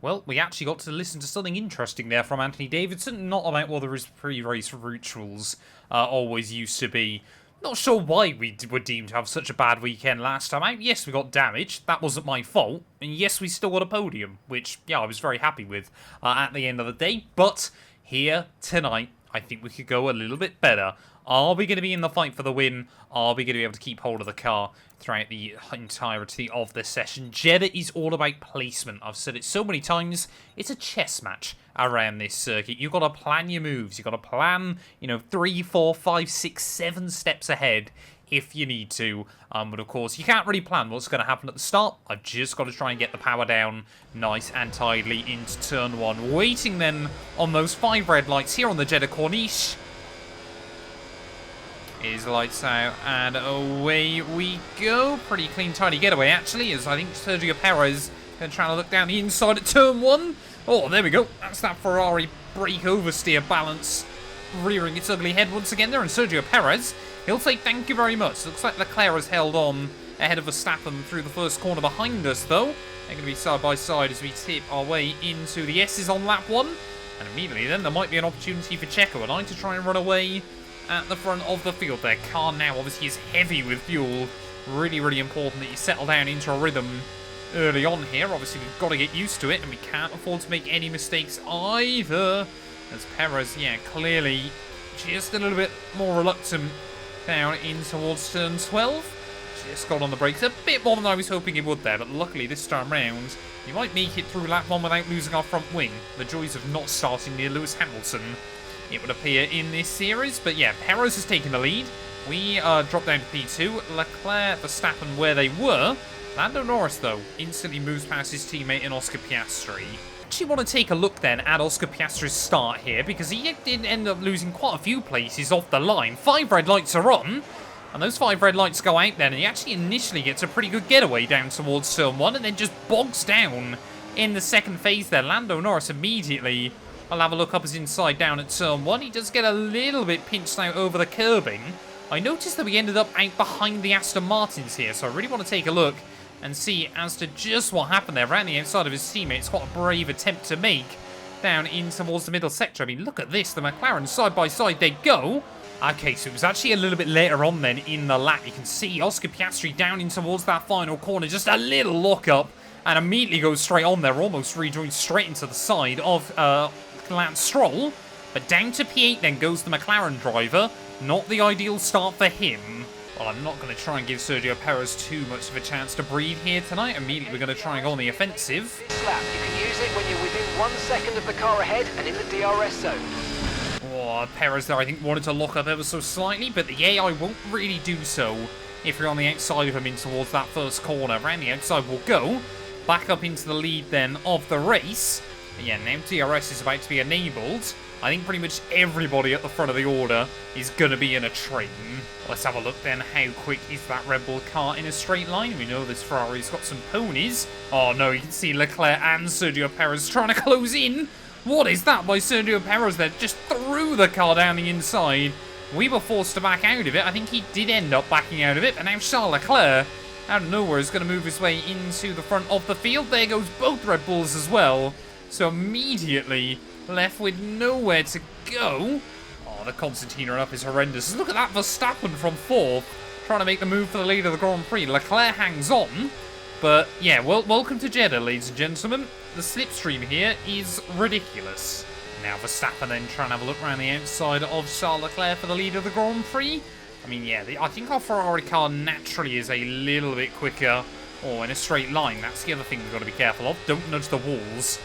Well, we actually got to listen to something interesting there from Anthony Davidson, not about what the pre-race rituals always used to be. Not sure why we were deemed to have such a bad weekend last time out. Yes, we got damaged. That wasn't my fault. And yes, we still got a podium, which, yeah, I was very happy with at the end of the day. But here, tonight, I think we could go a little bit better. Are we going to be in the fight for the win? Are we going to be able to keep hold of the car throughout the entirety of the session? Jeddah is all about placement. I've said it so many times. It's a chess match around this circuit. You've got to plan your moves. You've got to plan, 3, 4, 5, 6, 7 steps ahead if you need to. But of course, you can't really plan what's going to happen at the start. I've just got to try and get the power down nice and tidily into turn 1. Waiting then on those 5 red lights here on the Jeddah Corniche. Is lights out and away we go. Pretty clean, tidy getaway actually, as I think Sergio Perez going to try to look down the inside at turn 1. Oh, there we go. That's that Ferrari brake oversteer balance rearing its ugly head once again there. And Sergio Perez, he'll say thank you very much. Looks like Leclerc has held on ahead of Verstappen through the first corner behind us though. They're going to be side by side as we tip our way into the S's on lap 1. And immediately then there might be an opportunity for Checo and I to try and run away at the front of the field. Their car now obviously is heavy with fuel. Really, really important that you settle down into a rhythm early on here. Obviously, we've got to get used to it, and we can't afford to make any mistakes either. As Perez, yeah, clearly just a little bit more reluctant down in towards turn 12. Just got on the brakes a bit more than I was hoping it would there, but luckily this time round, you might make it through lap 1 without losing our front wing. The joys of not starting near Lewis Hamilton, it would appear in this series. But yeah, Perez has taken the lead. We drop down to P2. Leclerc, Verstappen where they were. Lando Norris, though, instantly moves past his teammate in Oscar Piastri. Actually want to take a look then at Oscar Piastri's start here, because he did end up losing quite a few places off the line. 5 red lights are on, and those 5 red lights go out then, and he actually initially gets a pretty good getaway down towards turn 1, and then just bogs down in the second phase there. Lando Norris immediately, I'll have a look up his inside down at turn 1. He does get a little bit pinched out over the curbing. I noticed that we ended up out behind the Aston Martins here, so I really want to take a look and see as to just what happened there around the outside of his teammates. Quite a brave attempt to make down in towards the middle sector. I mean, look at this. The McLaren side by side they go. Okay, so it was actually a little bit later on then in the lap. You can see Oscar Piastri down in towards that final corner. Just a little lock up and immediately goes straight on there. Almost rejoins straight into the side of Lance Stroll. But down to P8 then goes the McLaren driver. Not the ideal start for him. Well, I'm not going to try and give Sergio Perez too much of a chance to breathe here tonight. Immediately we're going to try and go on the offensive. Lap. You can use it when you're within 1 second of the car ahead and in the DRS zone. Oh, Perez there I think wanted to lock up ever so slightly, but the AI won't really do so if you're on the outside of him in towards that first corner. Around the outside we'll go. Back up into the lead then of the race. But yeah, now DRS is about to be enabled. I think pretty much everybody at the front of the order is going to be in a train. Let's have a look then. How quick is that Red Bull car in a straight line? We know this Ferrari's got some ponies. Oh no, you can see Leclerc and Sergio Perez trying to close in. What is that by Sergio Perez there? Just threw the car down the inside. We were forced to back out of it. I think he did end up backing out of it. But now Charles Leclerc, out of nowhere, is going to move his way into the front of the field. There goes both Red Bulls as well. So immediately left with nowhere to go. Oh, the concertina up is horrendous. Look at that Verstappen from 4th, trying to make the move for the lead of the Grand Prix. Leclerc hangs on. But yeah, welcome to Jeddah, ladies and gentlemen. The slipstream here is ridiculous. Now Verstappen then trying to have a look around the outside of Charles Leclerc for the lead of the Grand Prix. I mean, yeah, I think our Ferrari car naturally is a little bit quicker. Or in a straight line. That's the other thing we've got to be careful of. Don't nudge the walls,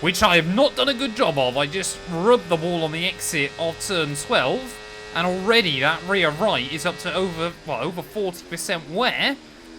which I have not done a good job of. I just rubbed the wall on the exit of turn 12, and already that rear right is up to over 40% wear.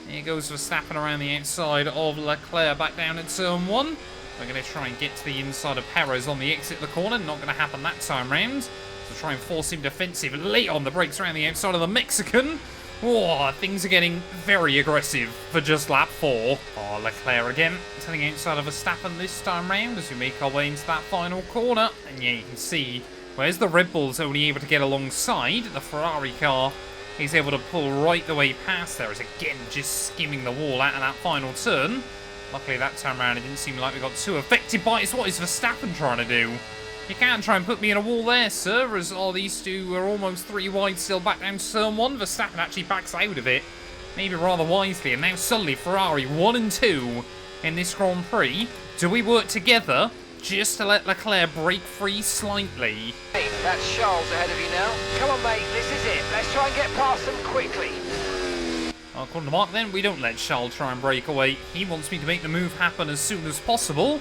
Here goes Verstappen around the outside of Leclerc back down at turn 1. We're going to try and get to the inside of Perez on the exit of the corner. Not going to happen that time round. So try and force him defensive. Late on the brakes around the outside of the Mexican. Oh, things are getting very aggressive for just lap 4. Oh, Leclerc again. To the outside of Verstappen this time round as we make our way into that final corner. And yeah, you can see whereas the Red Bull's only able to get alongside, the Ferrari car is able to pull right the way past there. As again, just skimming the wall out of that final turn. Luckily that time around it didn't seem like we got too affected by it. It's what is Verstappen trying to do? You can't try and put me in a wall there, sir, as all these two are almost 3 wide still back down to turn 1. Verstappen actually backs out of it, maybe rather wisely, and now suddenly Ferrari 1 and 2 in this Grand Prix. Do we work together just to let Leclerc break free slightly? Hey, that's Charles ahead of you now. Come on, mate, this is it. Let's try and get past them quickly. Well, according to Mark, then, we don't let Charles try and break away. He wants me to make the move happen as soon as possible.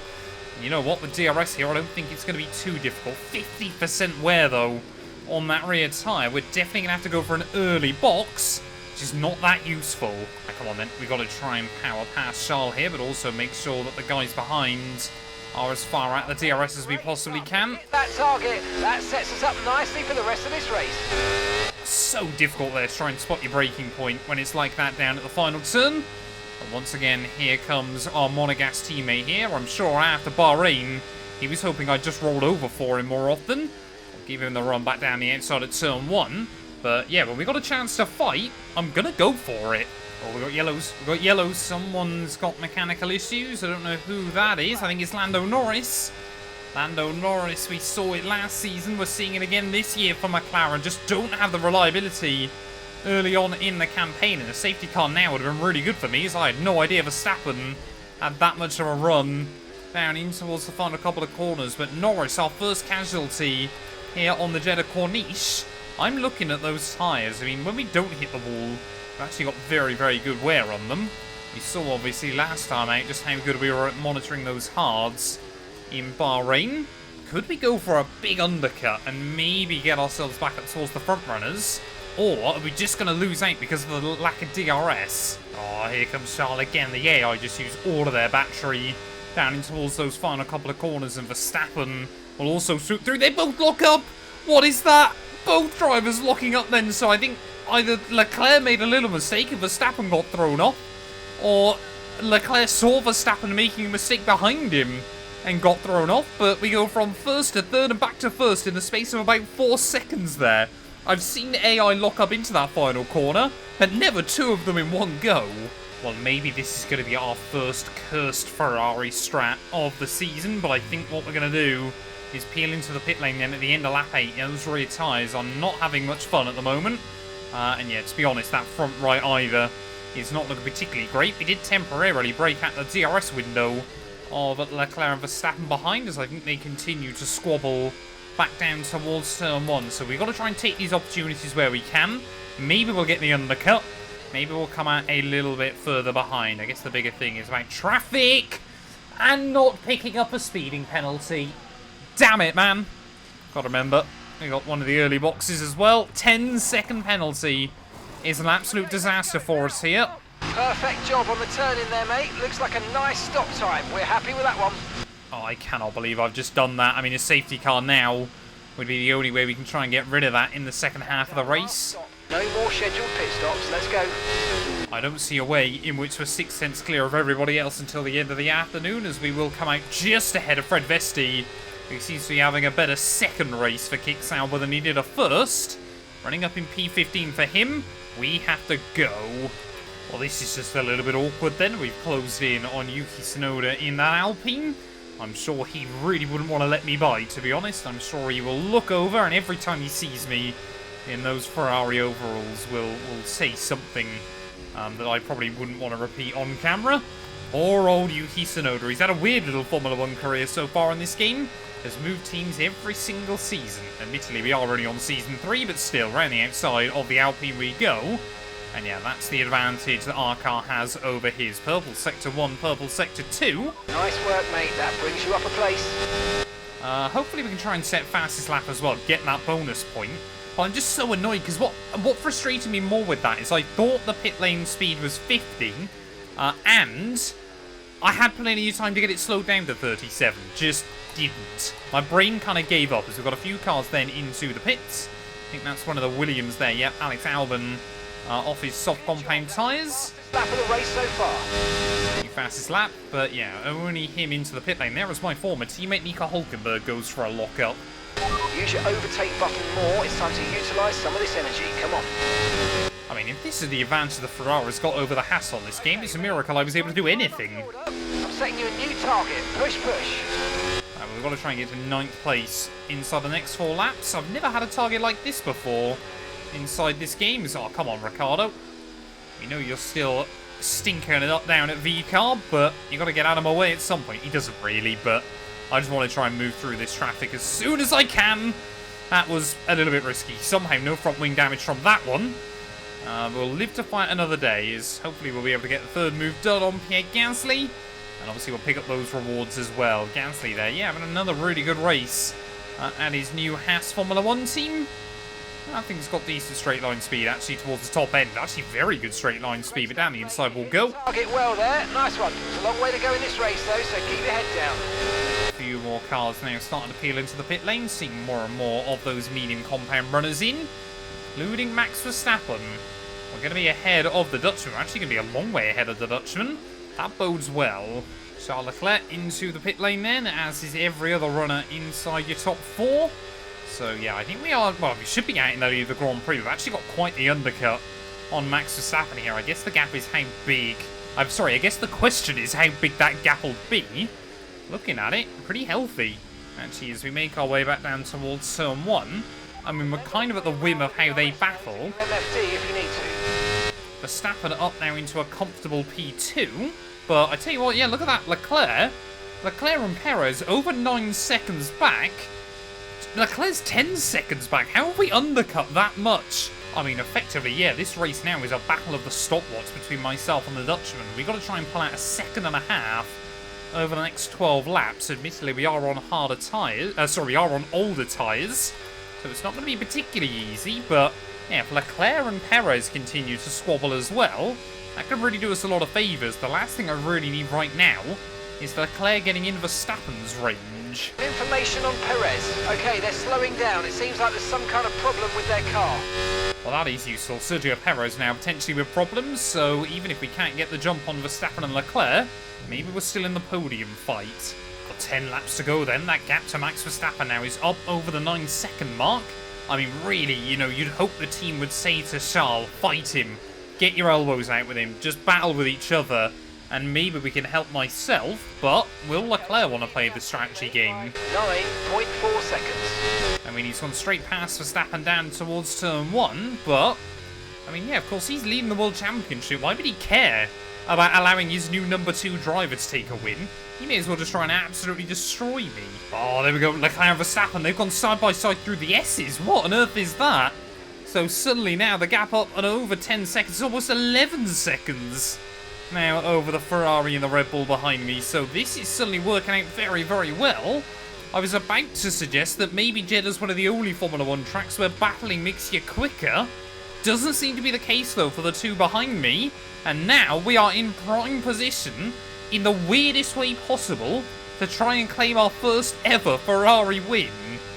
And you know what, with DRS here, I don't think it's going to be too difficult. 50% wear, though, on that rear tyre. We're definitely going to have to go for an early box, which is not that useful. Right, come on, then. We've got to try and power past Charles here, but also make sure that the guys behind are as far out the DRS as we possibly can. That target, that sets us up nicely for the rest of this race. So difficult there to try and spot your braking point when it's like that down at the final turn. But once again, here comes our Monegasque teammate here. I'm sure after Bahrain, he was hoping I'd just rolled over for him more often. I'll give him the run back down the outside at turn 1. But yeah, when we got a chance to fight, I'm going to go for it. Oh, we got yellows. We got yellows. Someone's got mechanical issues. I don't know who that is. I think it's Lando Norris. Lando Norris, we saw it last season. We're seeing it again this year for McLaren. Just don't have the reliability early on in the campaign. And a safety car now would have been really good for me, as I had no idea Verstappen had that much of a run down in towards the final couple of corners. But Norris, our first casualty here on the Jeddah Corniche. I'm looking at those tyres. I mean, when we don't hit the wall, we've actually got very, very good wear on them. We saw, obviously, last time out just how good we were at monitoring those hards in Bahrain. Could we go for a big undercut and maybe get ourselves back up towards the front runners? Or are we just going to lose out because of the lack of DRS? Oh, here comes Charles again. The AI just used all of their battery down in towards those final couple of corners, and Verstappen will also shoot through. They both lock up! What is that? Both drivers locking up then, so I think either Leclerc made a little mistake and Verstappen got thrown off, or Leclerc saw Verstappen making a mistake behind him and got thrown off. But we go from first to third and back to first in the space of about 4 seconds there. I've seen the AI lock up into that final corner, but never 2 of them in one go. Well, maybe this is going to be our first cursed Ferrari strat of the season, but I think what we're going to do is peel into the pit lane then at the end of lap 8. Those rear tyres are not having much fun at the moment. And yeah, to be honest, that front right either is not looking particularly great. We did temporarily break out the DRS window of Leclerc and Verstappen behind us. I think they continue to squabble back down towards turn 1. So we've got to try and take these opportunities where we can. Maybe we'll get the undercut. Maybe we'll come out a little bit further behind. I guess the bigger thing is about traffic and not picking up a speeding penalty. Damn it, man. Got to remember, we got one of the early boxes as well. 10-second penalty is an absolute disaster for us here. Perfect job on the turn in there, mate. Looks like a nice stop time. We're happy with that one. Oh, I cannot believe I've just done that. I mean, a safety car now would be the only way we can try and get rid of that in the second half of the race. No more scheduled pit stops. Let's go. I don't see a way in which we're 6 tenths clear of everybody else until the end of the afternoon, as we will come out just ahead of Fred Vesti, who seems to be having a better second race for Kick Sauber than he did a first. Running up in P15 for him. We have to go. Well, this is just a little bit awkward then. We've closed in on Yuki Tsunoda in that Alpine. I'm sure he really wouldn't want to let me by, to be honest. I'm sure he will look over, and every time he sees me in those Ferrari overalls will say something that I probably wouldn't want to repeat on camera. Poor old Yuki Tsunoda. He's had a weird little Formula 1 career so far in this game. Has moved teams every single season. Admittedly, we are only on season 3, but still, round the outside of the Alpine we go. And yeah, that's the advantage that our car has over his. Purple Sector 1, Purple Sector 2. Nice work, mate. That brings you up a place. Hopefully we can try and set fastest lap as well, get that bonus point. But I'm just so annoyed, because what frustrated me more with that is I thought the pit lane speed was 50, and I had plenty of time to get it slowed down to 37, just didn't. My brain kind of gave up as we've got a few cars then into the pits. I think that's one of the Williams there. Yep, Alex Albon off his soft compound tyres. Lap of the race so far. Fastest lap, but yeah, only him into the pit lane. There was my former teammate Nico Hulkenberg goes for a lock-up. Use your overtake button more. It's time to utilise some of this energy. Come on. I mean, if this is the advantage the Ferrari's got over the Haas on this game, it's a miracle I was able to do anything. I'm setting you a new target. Push, push. We've got to try and get to 9th place inside the next 4 laps. I've never had a target like this before inside this game. Oh, come on, Ricciardo. We know you're still stinking it up down at V-Car, but you got to get out of my way at some point. He doesn't really, but I just want to try and move through this traffic as soon as I can. That was a little bit risky. Somehow no front wing damage from that one. We'll live to fight another day, as hopefully we'll be able to get the 3rd move done on Pierre Gasly. And obviously we'll pick up those rewards as well. Gasly there, yeah, having another really good race at his new Haas Formula 1 team. I think it's got decent straight line speed actually towards the top end. Actually very good straight line speed, but down the inside we'll go. Target well there, nice one. It's a long way to go in this race though, so keep your head down. A few more cars now starting to peel into the pit lane, seeing more and more of those medium compound runners in, including Max Verstappen. We're going to be ahead of the Dutchman. We're actually going to be a long way ahead of the Dutchman. That bodes well. Charles Leclerc into the pit lane then, as is every other runner inside your top 4. So yeah, I think we are, well, we should be out in the Grand Prix. We've actually got quite the undercut on Max Verstappen here. I guess the gap is how big, I'm sorry, I guess the question is how big that gap will be. Looking at it, pretty healthy. Actually, as we make our way back down towards Turn 1, I mean, we're kind of at the whim of how they battle. MFD if you need to. Verstappen up now into a comfortable P2. But I tell you what, yeah, look at that. Leclerc and Perez over 9 seconds back. Leclerc's 10 seconds back. How have we undercut that much? I mean, effectively, yeah, this race now is a battle of the stopwatch between myself and the Dutchman. We've got to try and pull out a 1.5 seconds over the next 12 laps. Admittedly, we are on harder tyres. We are on older tyres. So it's not going to be particularly easy, but yeah, if Leclerc and Perez continue to squabble as well, that could really do us a lot of favours. The last thing I really need right now is Leclerc getting in Verstappen's range. Information on Perez. Okay, they're slowing down. It seems like there's some kind of problem with their car. Well, that is useful. Sergio Perez now potentially with problems, so even if we can't get the jump on Verstappen and Leclerc, maybe we're still in the podium fight. Got 10 laps to go then. That gap to Max Verstappen now is up over the 9-second mark. I mean, really, you know, you'd hope the team would say to Charles, fight him, get your elbows out with him, just battle with each other, and maybe we can help myself, but will Leclerc want to play the strategy game? 9.4 seconds. I mean, he's gone straight past Verstappen down towards Turn 1, but, I mean, yeah, of course, he's leading the World Championship. Why would he care about allowing his new number 2 driver to take a win? He may as well just try and absolutely destroy me. Oh, there we go, Leclerc and Verstappen, they've gone side by side through the S's. What on earth is that? So suddenly now the gap up and over 10 seconds, almost 11 seconds. Now over the Ferrari and the Red Bull behind me, so this is suddenly working out very, very well. I was about to suggest that maybe Jeddah's one of the only Formula 1 tracks where battling makes you quicker. Doesn't seem to be the case though for the 2 behind me, and now we are in prime position in the weirdest way possible to try and claim our first ever Ferrari win.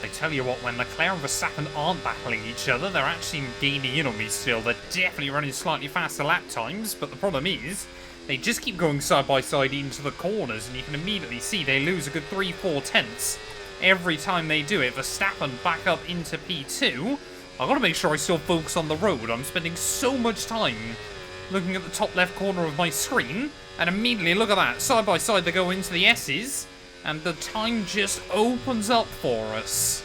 I tell you what, when Leclerc and Verstappen aren't battling each other, they're actually gaining in on me still. They're definitely running slightly faster lap times, but the problem is, they just keep going side by side into the corners, and you can immediately see they lose a good 3-4 tenths every time they do it. Verstappen back up into P2. I've got to make sure I still focus on the road. I'm spending so much time looking at the top left corner of my screen, and immediately, look at that, side by side they go into the S's, and the time just opens up for us.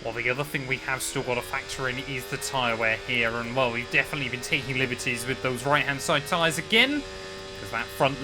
Well, the other thing we have still got to factor in is the tyre wear here, and well, we've definitely been taking liberties with those right-hand side tyres again, because that front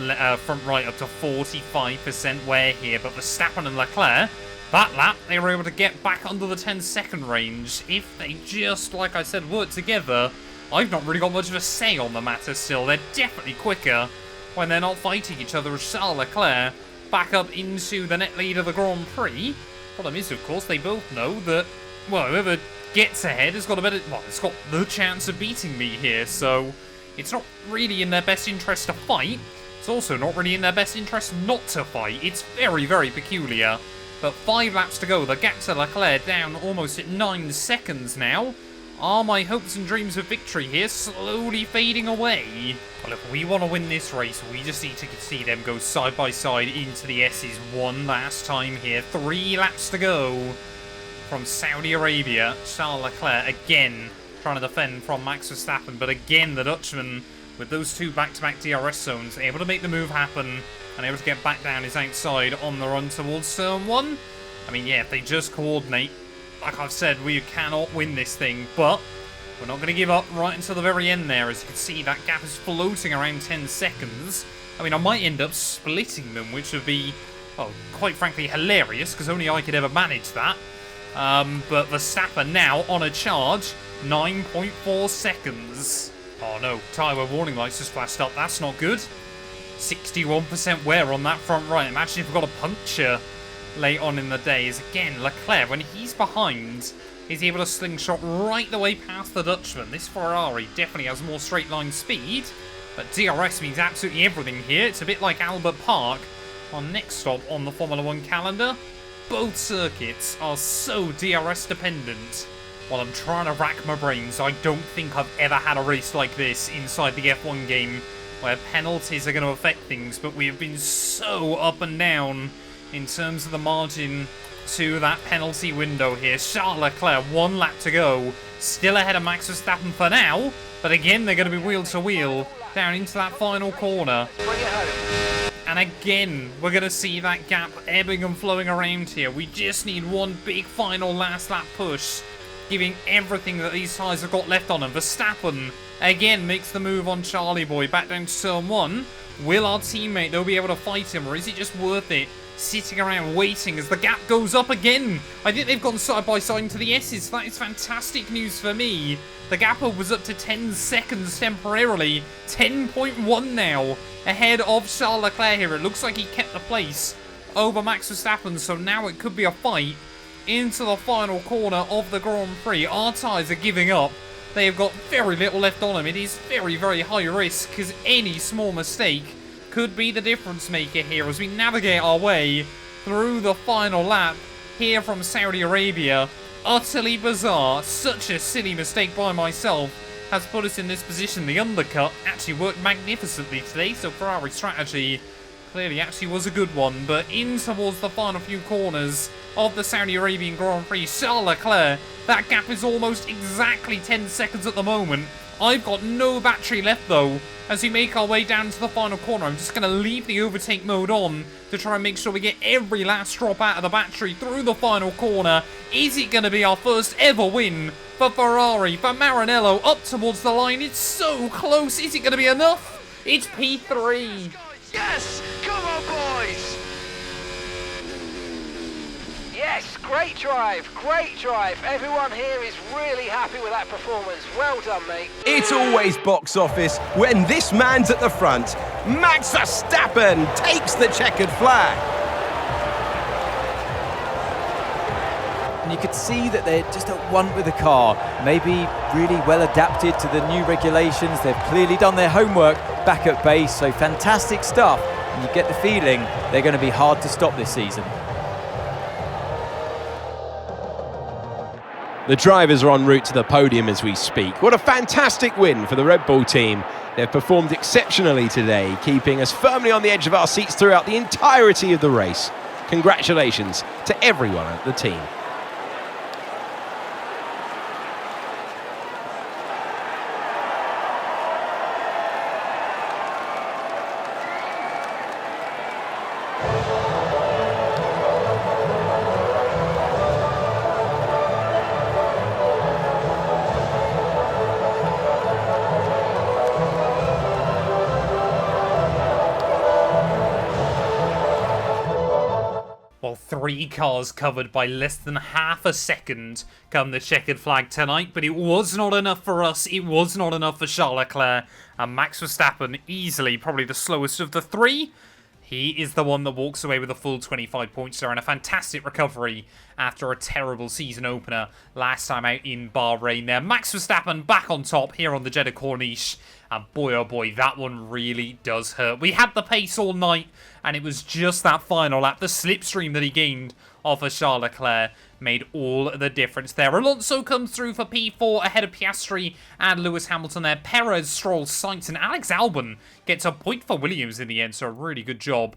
right up to 45% wear here, but Verstappen and Leclerc, that lap, they were able to get back under the 10-second range. If they just, like I said, work together, I've not really got much of a say on the matter still. They're definitely quicker when they're not fighting each other as Charles Leclerc back up into the net lead of the Grand Prix. Problem is, of course, they both know that, well, whoever gets ahead has got a better, well, it's got the chance of beating me here, so it's not really in their best interest to fight. It's also not really in their best interest not to fight. It's very, very peculiar. But 5 laps to go. The gap to Leclerc down almost at 9 seconds now. Are my hopes and dreams of victory here slowly fading away? Well, if we want to win this race, we just need to see them go side by side into the S's one last time here. 3 laps to go from Saudi Arabia. Charles Leclerc again trying to defend from Max Verstappen, but again the Dutchman with those 2 back-to-back DRS zones able to make the move happen and able to get back down his outside on the run towards turn 1. I mean, yeah, if they just coordinate, like I've said, we cannot win this thing, but we're not going to give up right until the very end there. As you can see, that gap is floating around 10 seconds. I mean, I might end up splitting them, which would be, well, quite frankly, hilarious, because only I could ever manage that. But Verstappen now on a charge, 9.4 seconds. Oh no, tyre warning lights just flashed up. That's not good. 61% wear on that front right. Imagine if we've got a puncture late on in the day. Is again, Leclerc, when he's behind, is able to slingshot right the way past the Dutchman. This Ferrari definitely has more straight line speed, but DRS means absolutely everything here. It's a bit like Albert Park, our next stop on the Formula 1 calendar. Both circuits are so DRS dependent. While I'm trying to rack my brains, I don't think I've ever had a race like this inside the F1 game where penalties are going to affect things, but we have been so up and down in terms of the margin to that penalty window here. Charles Leclerc, 1 lap to go, still ahead of Max Verstappen for now, but again they're going to be wheel to wheel down into that final corner. And again, we're going to see that gap ebbing and flowing around here. We just need one big final last lap push, giving everything that these tyres have got left on them. Verstappen again makes the move on Charlie Boy back down to turn 1. Will our teammate, though, be able to fight him, or is it just worth it sitting around waiting as the gap goes up again? I think they've gone side by side into the S's. That is fantastic news for me. The gap was up to 10 seconds temporarily. 10.1 now ahead of Charles Leclerc here. It looks like he kept the place over Max Verstappen, so now it could be a fight into the final corner of the Grand Prix. Our tyres are giving up. They have got very little left on them. It is very, very high risk, because any small mistake could be the difference maker here as we navigate our way through the final lap here from Saudi Arabia. Utterly bizarre. Such a silly mistake by myself has put us in this position. The undercut actually worked magnificently today, so Ferrari strategy clearly actually was a good one. But in towards the final few corners of the Saudi Arabian Grand Prix, Charles Leclerc, that gap is almost exactly 10 seconds at the moment. I've got no battery left though. As we make our way down to the final corner, I'm just going to leave the overtake mode on to try and make sure we get every last drop out of the battery through the final corner. Is it going to be our first ever win for Ferrari, for Maranello, up towards the line? It's so close. Is it going to be enough? It's P3. Yes! Come on, boys! Yes, great drive, great drive. Everyone here is really happy with that performance. Well done, mate. It's always box office when this man's at the front. Max Verstappen takes the checkered flag. And you could see that they're just at one with the car. Maybe really well adapted to the new regulations. They've clearly done their homework back at base, so fantastic stuff. And you get the feeling they're going to be hard to stop this season. The drivers are en route to the podium as we speak. What a fantastic win for the Red Bull team. They've performed exceptionally today, keeping us firmly on the edge of our seats throughout the entirety of the race. Congratulations to everyone at the team. Well, 3 cars covered by less than half a second come the checkered flag tonight, but it was not enough for us. It was not enough for Charles Leclerc, and Max Verstappen, easily probably the slowest of the 3. He is the one that walks away with a full 25 points there and a fantastic recovery after a terrible season opener last time out in Bahrain there. Max Verstappen back on top here on the Jeddah Corniche. And boy, oh boy, that one really does hurt. We had the pace all night, and it was just that final lap, the slipstream that he gained off of Charles Leclerc, made all the difference there. Alonso comes through for P4 ahead of Piastri and Lewis Hamilton there. Perez, Stroll, Sainz, and Alex Albon gets a point for Williams in the end, so a really good job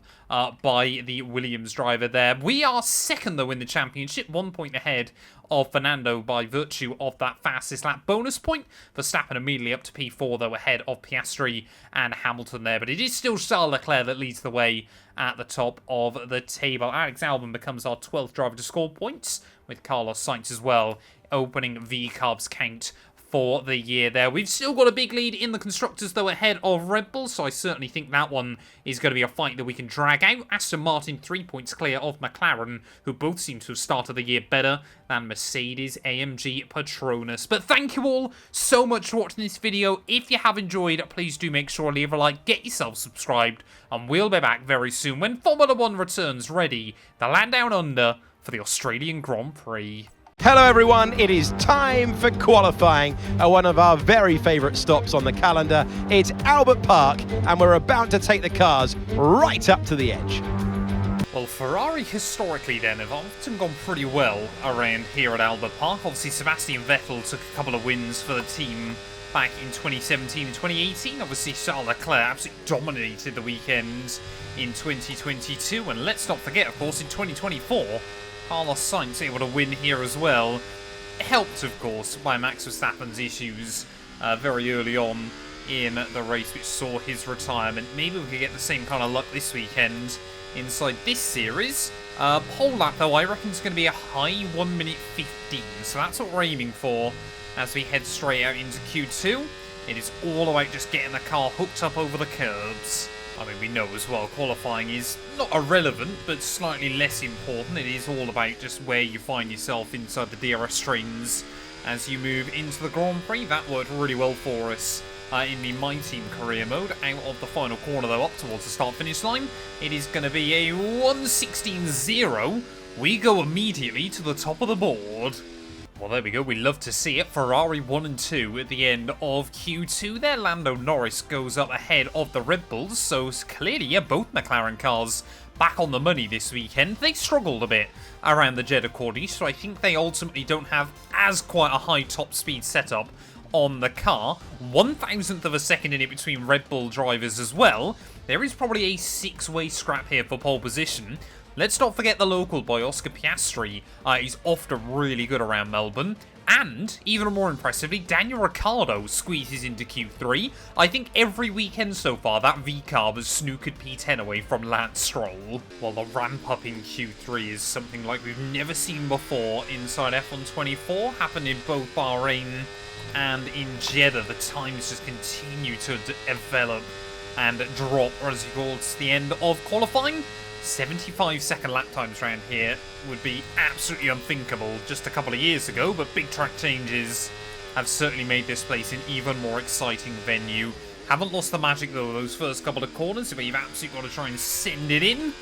by the Williams driver there. We are second, though, in the championship, 1 point ahead of Fernando by virtue of that fastest lap bonus point. Verstappen immediately up to P4, though, ahead of Piastri and Hamilton there. But it is still Charles Leclerc that leads the way at the top of the table. Alex Albon becomes our 12th driver to score points, with Carlos Sainz as well opening VCARB's count for the year there. We've still got a big lead in the Constructors, though, ahead of Red Bull, so I certainly think that one is going to be a fight that we can drag out. Aston Martin 3 points clear of McLaren, who both seem to have started the year better than Mercedes, AMG, Petronas. But thank you all so much for watching this video. If you have enjoyed, please do make sure to leave a like, get yourself subscribed, and we'll be back very soon when Formula 1 returns ready the land down under for the Australian Grand Prix. Hello everyone, it is time for qualifying at one of our very favourite stops on the calendar. It's Albert Park and we're about to take the cars right up to the edge. Well, Ferrari historically then have often gone pretty well around here at Albert Park. Obviously Sebastian Vettel took a couple of wins for the team back in 2017 and 2018. Obviously Charles Leclerc absolutely dominated the weekend in 2022, and let's not forget, of course, in 2024 Carlos Sainz able to win here as well, helped of course by Max Verstappen's issues very early on in the race, which saw his retirement. Maybe we could get the same kind of luck this weekend inside this series. Pole lap though, I reckon is going to be a high 1 minute 15, so that's what we're aiming for as we head straight out into Q2. It is all about just getting the car hooked up over the curbs. I mean, we know as well, qualifying is not irrelevant, but slightly less important. It is all about just where you find yourself inside the DRS strings as you move into the Grand Prix. That worked really well for us in the My Team career mode. Out of the final corner, though, up towards the start-finish line, it is going to be a 1:16.0. We go immediately to the top of the board. Well, there we go. We love to see it. Ferrari 1 and 2 at the end of Q2 there. Lando Norris goes up ahead of the Red Bulls. So clearly, yeah, both McLaren cars back on the money this weekend. They struggled a bit around the Jeddah Corniche, so I think they ultimately don't have as quite a high top speed setup on the car. 1,000th of a second in it between Red Bull drivers as well. There is probably a 6-way scrap here for pole position. Let's not forget the local boy, Oscar Piastri. He's often really good around Melbourne. And, even more impressively, Daniel Ricciardo squeezes into Q3. I think every weekend so far, that VCARB has snookered P10 away from Lance Stroll. While the ramp up in Q3 is something like we've never seen before inside F1 24. Happened in both Bahrain and in Jeddah. The times just continue to develop and drop as you go to the end of qualifying. 75-second lap times around here would be absolutely unthinkable just a couple of years ago, but big track changes have certainly made this place an even more exciting venue. Haven't lost the magic though, those first couple of corners, but you've absolutely got to try and send it in.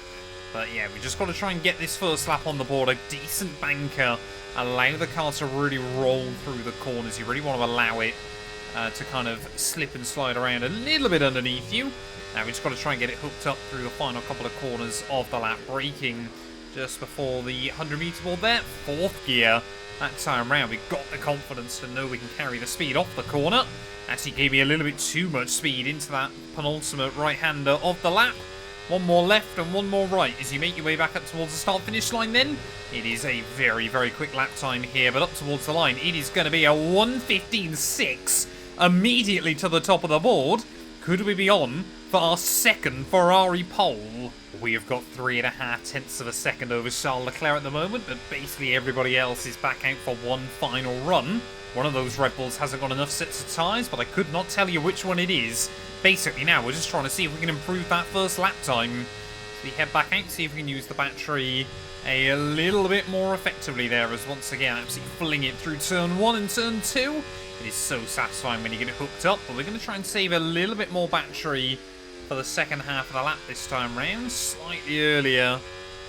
But yeah, we just got to try and get this first lap on the board, a decent banker, allow the car to really roll through the corners. You really want to allow it to kind of slip and slide around a little bit underneath you. Now we just got to try and get it hooked up through the final couple of corners of the lap, braking just before the 100-meter board there. 4th gear that time round. We got the confidence to know we can carry the speed off the corner. Actually gave me a little bit too much speed into that penultimate right-hander of the lap. One more left and one more right as you make your way back up towards the start-finish line then. It is a very, very quick lap time here, but up towards the line, it is going to be a 1:15.6 immediately to the top of the board. Could we be on for our second Ferrari pole? We have got 3.5 tenths of a second over Charles Leclerc at the moment, but basically everybody else is back out for one final run. One of those Red Bulls hasn't got enough sets of tyres, but I could not tell you which one it is. Basically now we're just trying to see if we can improve that first lap time. So we head back out, see if we can use the battery a little bit more effectively there, as once again absolutely fling it through turn 1 and turn 2. It is so satisfying when you get it hooked up, but we're going to try and save a little bit more battery for the second half of the lap this time round. Slightly earlier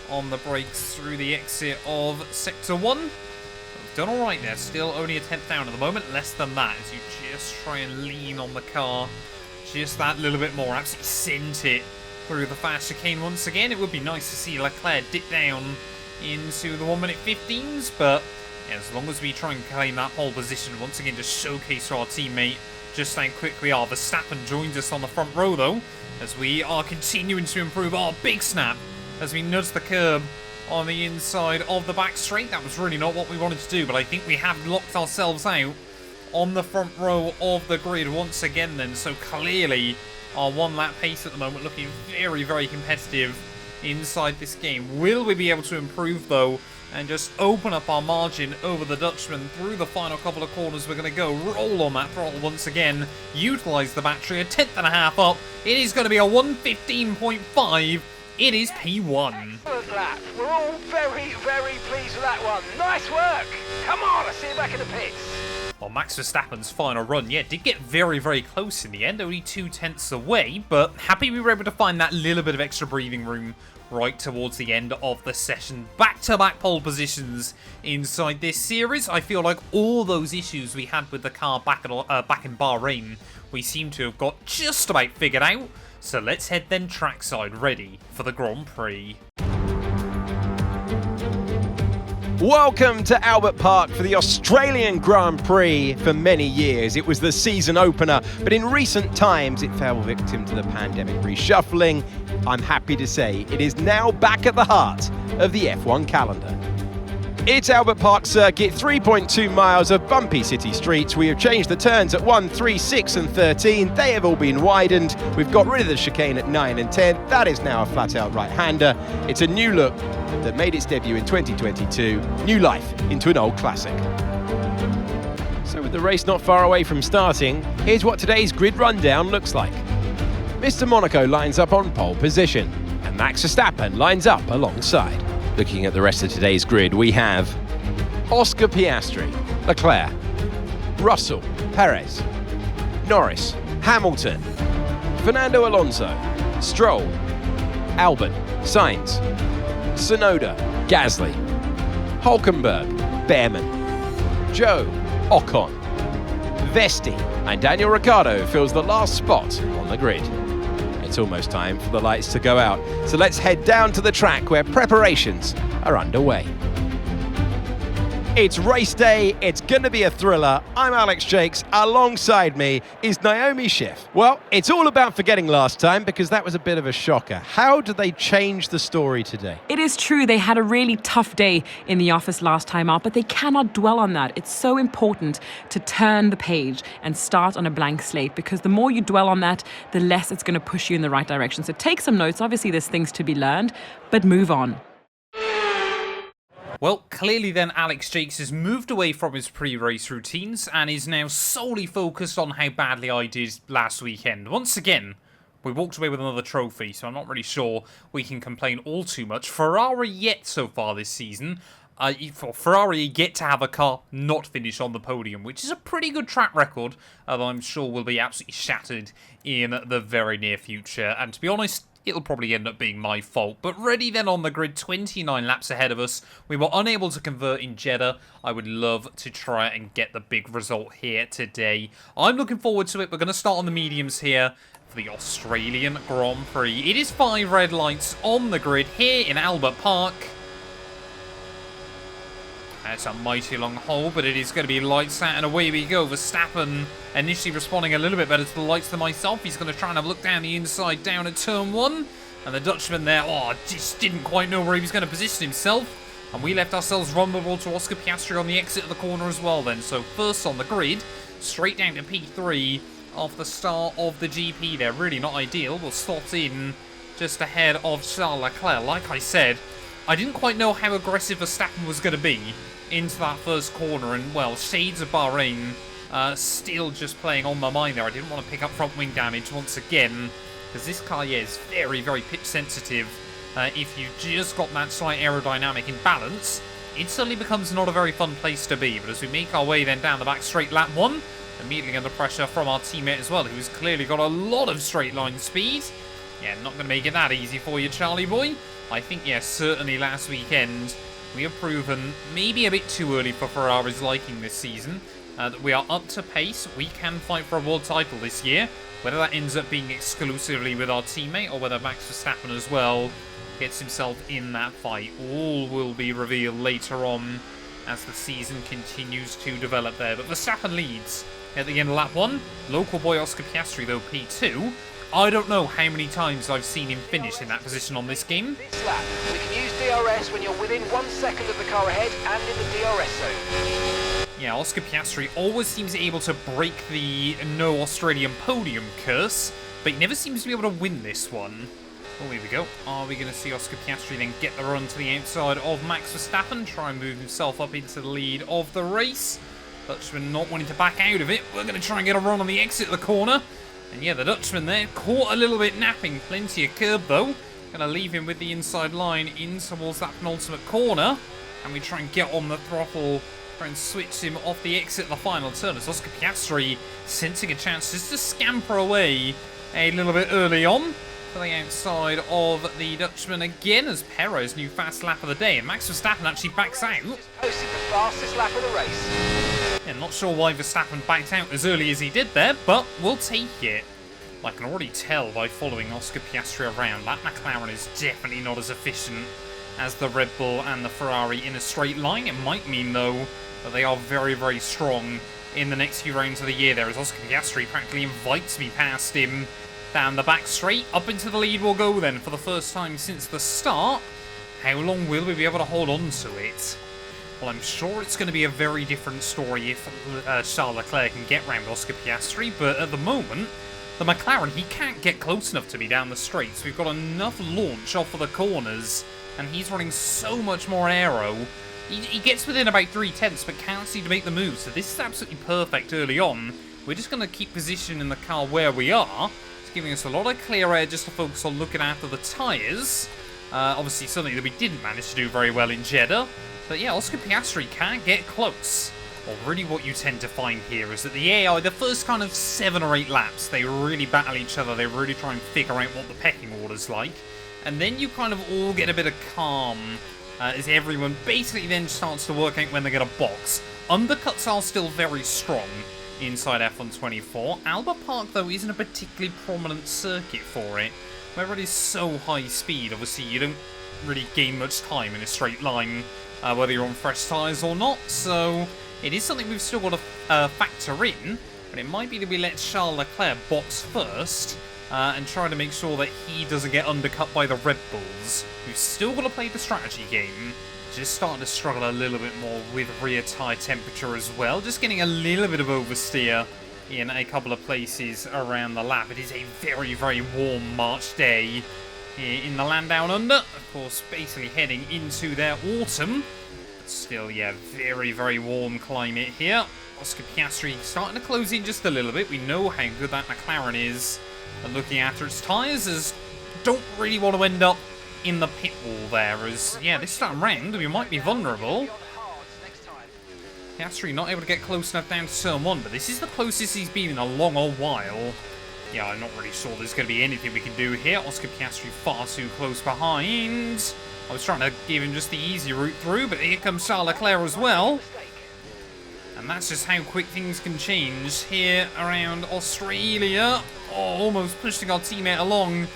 on the brakes through the exit of Sector 1. We've done alright there, still only a 10th down at the moment, less than that as you just try and lean on the car just that little bit more. Absolutely sent it through the fast chicane once again. It would be nice to see Leclerc dip down into the 1 minute 15s, but yeah, as long as we try and claim that pole position once again, just showcase to our teammate just how quick we are. Verstappen joins us on the front row though, as we are continuing to improve our big snap as we nudge the curb on the inside of the back straight. That was really not what we wanted to do, but I think we have locked ourselves out on the front row of the grid once again then. So clearly our 1 lap pace at the moment looking very, very competitive inside this game. Will we be able to improve though and just open up our margin over the Dutchman through the final couple of corners? We're going to go roll on that throttle once again, utilise the battery, a 10th up. It is going to be a 1:15.5. It is P1. Excellent lap. We're all very, very pleased with that one. Nice work. Come on, I'll see you back in the pits. Well, Max Verstappen's final run, yeah, did get very, very close in the end, only 2/10 away, but happy we were able to find that little bit of extra breathing room right towards the end of the session. Back-to-back pole positions inside this series. I feel like all those issues we had with the car back in Bahrain, we seem to have got just about figured out. So let's head then trackside, ready for the Grand Prix. Welcome to Albert Park for the Australian Grand Prix. For many years it was the season opener, but in recent times it fell victim to the pandemic reshuffling. I'm happy to say it is now back at the heart of the F1 calendar. It's Albert Park Circuit, 3.2 miles of bumpy city streets. We have changed the turns at 1, 3, 6 and 13. They have all been widened. We've got rid of the chicane at 9 and 10. That is now a flat-out right-hander. It's a new look that made its debut in 2022. New life into an old classic. So with the race not far away from starting, here's what today's grid rundown looks like. Mr. Monaco lines up on pole position, and Max Verstappen lines up alongside. Looking at the rest of today's grid, we have Oscar Piastri, Leclerc, Russell, Perez, Norris, Hamilton, Fernando Alonso, Stroll, Albon, Sainz, Tsunoda, Gasly, Hulkenberg, Behrman, Joe, Ocon, Vesti, and Daniel Ricciardo fills the last spot on the grid. It's almost time for the lights to go out, so let's head down to the track where preparations are underway. It's race day, it's gonna be a thriller. I'm Alex Jakes, alongside me is Naomi Schiff. Well, it's all about forgetting last time because that was a bit of a shocker. How did they change the story today? It is true, they had a really tough day in the office last time out, but they cannot dwell on that. It's so important to turn the page and start on a blank slate, because the more you dwell on that, the less it's going to push you in the right direction. So take some notes. Obviously, there's things to be learned, but move on. Well, clearly then Alex Jakes has moved away from his pre-race routines and is now solely focused on how badly I did last weekend. Once again, we walked away with another trophy, so I'm not really sure we can complain all too much. Ferrari yet so far this season. For Ferrari yet to have a car not finish on the podium, which is a pretty good track record, although I'm sure will be absolutely shattered in the very near future. And to be honest, it'll probably end up being my fault. But ready then on the grid, 29 laps ahead of us. We were unable to convert in Jeddah. I would love to try and get the big result here today. I'm looking forward to it. We're going to start on the mediums here for the Australian Grand Prix. It is 5 red lights on the grid here in Albert Park. That's a mighty long hole, but it is going to be lights out and away we go. Verstappen initially responding a little bit better to the lights than myself. He's going to try and have a look down the inside down at turn 1. And the Dutchman there, just didn't quite know where he was going to position himself. And we left ourselves vulnerable to Oscar Piastri on the exit of the corner as well then. So first on the grid, straight down to P3 off the start of the GP there. Really not ideal. We'll slot in just ahead of Charles Leclerc. Like I said, I didn't quite know how aggressive Verstappen was going to be into that first corner, and well, shades of Bahrain still just playing on my mind there. I didn't want to pick up front wing damage once again, because this car, yeah, is very, very pitch sensitive. If you just got that slight aerodynamic imbalance, it suddenly becomes not a very fun place to be. But as we make our way then down the back straight, lap 1, immediately under pressure from our teammate as well, who's clearly got a lot of straight line speed. Yeah, not going to make it that easy for you, Charlie boy. I think, yeah, certainly last weekend we have proven, maybe a bit too early for Ferrari's liking this season, that we are up to pace. We can fight for a world title this year. Whether that ends up being exclusively with our teammate or whether Max Verstappen as well gets himself in that fight, all will be revealed later on as the season continues to develop there. But Verstappen leads at the end of lap 1. Local boy Oscar Piastri, though, P2. I don't know how many times I've seen him finish in that position on this game. This lap, we can use DRS when you're within 1 second of the car ahead and in the DRS zone. Yeah, Oscar Piastri always seems able to break the no Australian podium curse, but he never seems to be able to win this one. Oh, here we go. Are we going to see Oscar Piastri then get the run to the outside of Max Verstappen, try and move himself up into the lead of the race? Dutchman not wanting to back out of it. We're going to try and get a run on the exit of the corner. And yeah, the Dutchman there caught a little bit napping. Plenty of curb though. Going to leave him with the inside line in towards that penultimate corner. And we try and get on the throttle, try and switch him off the exit of the final turn. As Oscar Piastri sensing a chance just to scamper away a little bit early on to the outside of the Dutchman again as Perez new fast lap of the day. And Max Verstappen actually backs out. Posted the fastest lap of the race. Yeah, not sure why Verstappen backed out as early as he did there, but we'll take it. I can already tell by following Oscar Piastri around that McLaren is definitely not as efficient as the Red Bull and the Ferrari in a straight line. It might mean, though, that they are very, very strong in the next few rounds of the year there, as Oscar Piastri practically invites me past him down the back straight. Up into the lead we'll go then for the first time since the start. How long will we be able to hold on to it? Well, I'm sure it's going to be a very different story if Charles Leclerc can get round Oscar Piastri, but at the moment, the McLaren, he can't get close enough to me down the straights. We've got enough launch off of the corners, and he's running so much more aero. He gets within about 3/10, but can't seem to make the move, so this is absolutely perfect early on. We're just going to keep position in the car where we are. It's giving us a lot of clear air just to focus on looking after the tyres. Obviously, something that we didn't manage to do very well in Jeddah. But yeah, Oscar Piastri can't get close. Well, really what you tend to find here is that the AI, the first kind of 7 or 8 laps, they really battle each other. They really try and figure out what the pecking order's like. And then you kind of all get a bit of calm as everyone basically then starts to work out when they get a box. Undercuts are still very strong inside F124. Albert Park, though, isn't a particularly prominent circuit for it. Where it is so high speed, obviously you don't really gain much time in a straight line, whether you're on fresh tyres or not, so it is something we've still got to factor in, but it might be that we let Charles Leclerc box first and try to make sure that he doesn't get undercut by the Red Bulls, who've still got to play the strategy game, just starting to struggle a little bit more with rear tyre temperature as well, just getting a little bit of oversteer in a couple of places around the lap. It is a very, very warm March day here in the land down under. Of course, basically heading into their autumn. But still, yeah, very, very warm climate here. Oscar Piastri starting to close in just a little bit. We know how good that McLaren is at looking after its tyres, as don't really want to end up in the pit wall there, as, yeah, this time round we might be vulnerable. Piastri not able to get close enough down to turn 1, but this is the closest he's been in a long old while. Yeah, I'm not really sure there's going to be anything we can do here. Oscar Piastri far too close behind. I was trying to give him just the easy route through, but here comes Charles Leclerc as well. And that's just how quick things can change here around Australia. Oh, almost pushing our teammate along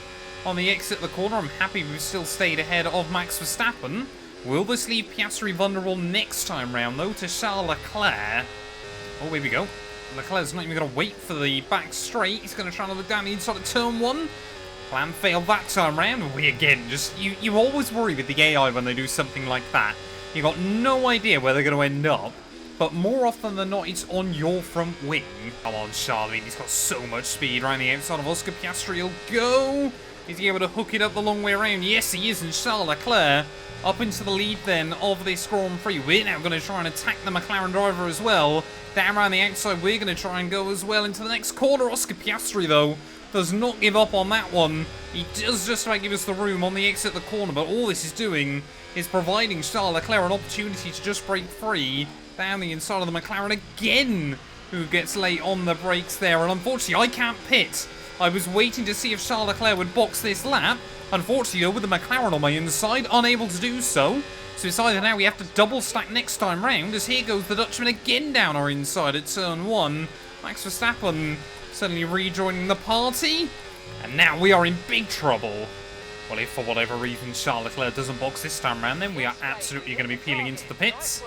on the exit of the corner. I'm happy we've still stayed ahead of Max Verstappen. Will this leave Piastri vulnerable next time round, though, to Charles Leclerc? Oh, here we go. Leclerc's not even going to wait for the back straight. He's going to try and look down the inside of turn 1. Plan failed that time round. We again, just, you always worry with the AI when they do something like that. You've got no idea where they're going to end up, but more often than not, it's on your front wing. Come on, Charles. He's got so much speed around the outside of Oscar Piastri. He'll go. Is he able to hook it up the long way around? Yes, he is, and Charles Leclerc up into the lead then of this Grand Prix. We're now going to try and attack the McLaren driver as well. Down around the outside, we're going to try and go as well into the next corner. Oscar Piastri, though, does not give up on that one. He does just about give us the room on the exit of the corner, but all this is doing is providing Charles Leclerc an opportunity to just break free down the inside of the McLaren again, who gets late on the brakes there. And unfortunately, I can't pit I was waiting to see if Charles Leclerc would box this lap. Unfortunately, though, with the McLaren on my inside, unable to do so. So it's either now we have to double stack next time round, as here goes the Dutchman again down our inside at turn 1. Max Verstappen suddenly rejoining the party. And now we are in big trouble. Well, if for whatever reason Charles Leclerc doesn't box this time round, then we are absolutely going to be peeling into the pits.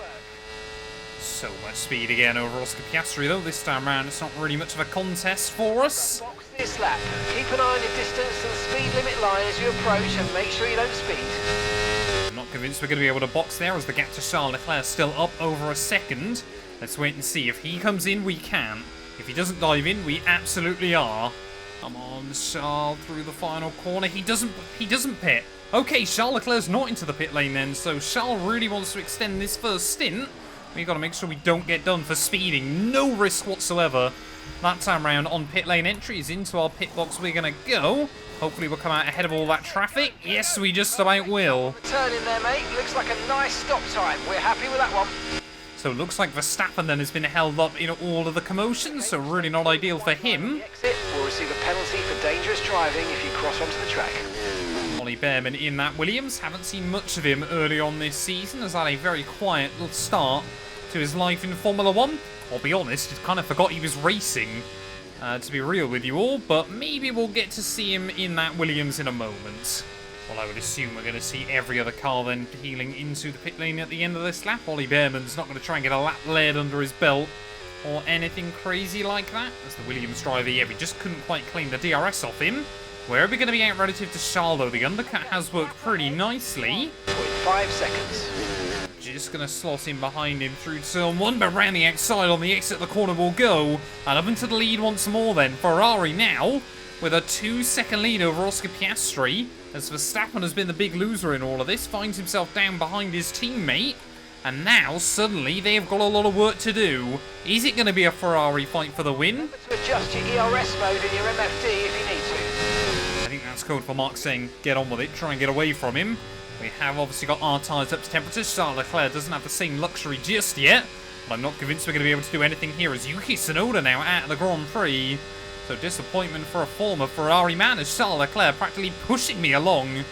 So much speed again over Oscar Piastri, though. This time round, it's not really much of a contest for us. Box this lap. Keep an eye on your distance and speed limit line as you approach and make sure you don't speed. I'm not convinced we're going to be able to box there, as the gap to Charles Leclerc is still up over a second. Let's wait and see. If he comes in, we can. If he doesn't dive in, we absolutely are. Come on, Charles, through the final corner. He doesn't pit. Okay, Charles Leclerc's not into the pit lane then, so Charles really wants to extend this first stint. We've got to make sure we don't get done for speeding. No risk whatsoever. That time round on pit lane entries into our pit box we're going to go. Hopefully we'll come out ahead of all that traffic. Yes, we just about will. Turn in there, mate. Looks like a nice stop time. We're happy with that one. So it looks like Verstappen then has been held up in all of the commotions, so really not ideal for him. Exit will receive a penalty for dangerous driving if you cross onto the track. Ollie Behrman in that Williams. Haven't seen much of him early on this season. Has had a very quiet little start to his life in Formula 1. I'll be honest, I kind of forgot he was racing, to be real with you all, but maybe we'll get to see him in that Williams in a moment. Well, I would assume we're going to see every other car then peeling into the pit lane at the end of this lap. Ollie Behrman's not going to try and get a lap lead under his belt or anything crazy like that. As the Williams driver, yeah, we just couldn't quite claim the DRS off him. Where are we going to be out relative to Charles, though? The undercut has worked pretty nicely. 0.5 seconds. Just going to slot in behind him through turn 1, but round the outside on the exit of the corner will go. And up into the lead once more then. Ferrari now with a 2-second lead over Oscar Piastri, as Verstappen has been the big loser in all of this, finds himself down behind his teammate. And now, suddenly, they've got a lot of work to do. Is it going to be a Ferrari fight for the win? To adjust your ERS mode in your MFD if you need to. I think that's code for Mark saying, get on with it, try and get away from him. We have obviously got our tyres up to temperature. Charles Leclerc doesn't have the same luxury just yet. But I'm not convinced we're going to be able to do anything here, as Yuki Tsunoda now out of the Grand Prix. So disappointment for a former Ferrari man, as Charles Leclerc practically pushing me along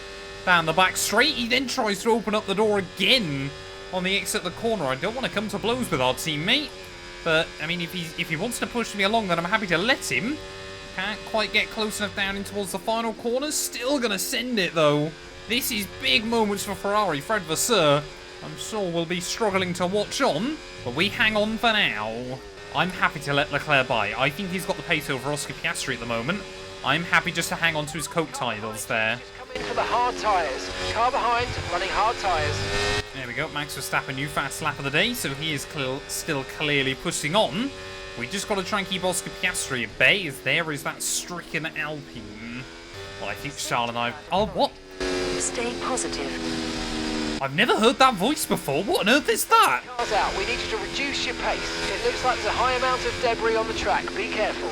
down the back straight. He then tries to open up the door again on the exit of the corner. I don't want to come to blows with our teammate, but I mean, if he wants to push me along, then I'm happy to let him. Can't quite get close enough down in towards the final corner. Still gonna send it though. This is big moments for Ferrari. Fred Vasseur, I'm sure, will be struggling to watch on, but we hang on for now. I'm happy to let Leclerc by. I think he's got the pace over Oscar Piastri at the moment. I'm happy just to hang on to his coat titles there. Come in for the hard tyres. Car behind, running hard tyres. There we go. Max Verstappen, new fast lap of the day, so he is still clearly pushing on. We just got to try and keep Oscar Piastri at bay, as there is that stricken Alpine. Well, I think Charles and I... Oh, what? Stay positive. I've never heard that voice before. What on earth is that? Cars out. We need you to reduce your pace. It looks like there's a high amount of debris on the track. Be careful.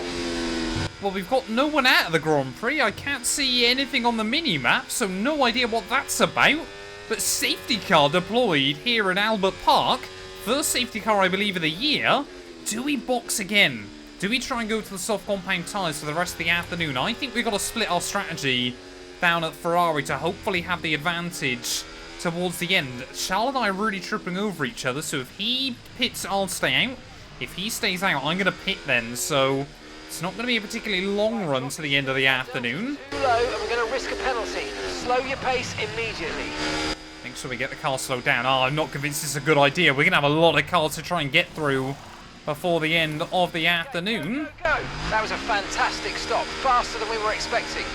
Well, we've got no one out of the Grand Prix. I can't see anything on the mini-map, so no idea what that's about. But safety car deployed here in Albert Park. First safety car, I believe, of the year. Do we box again? Do we try and go to the soft compound tyres for the rest of the afternoon? I think we've got to split our strategy down at Ferrari to hopefully have the advantage towards the end. Charles and I are really tripping over each other, so if he pits, I'll stay out. If he stays out, I'm going to pit then, so it's not going to be a particularly long run to the end of the afternoon. Too low, and we're going to risk a penalty. Slow your pace immediately. Make sure we get the car slowed down. Oh, I'm not convinced this is a good idea. We're going to have a lot of cars to try and get through before the end of the afternoon. Go! That was a fantastic stop, faster than we were expecting.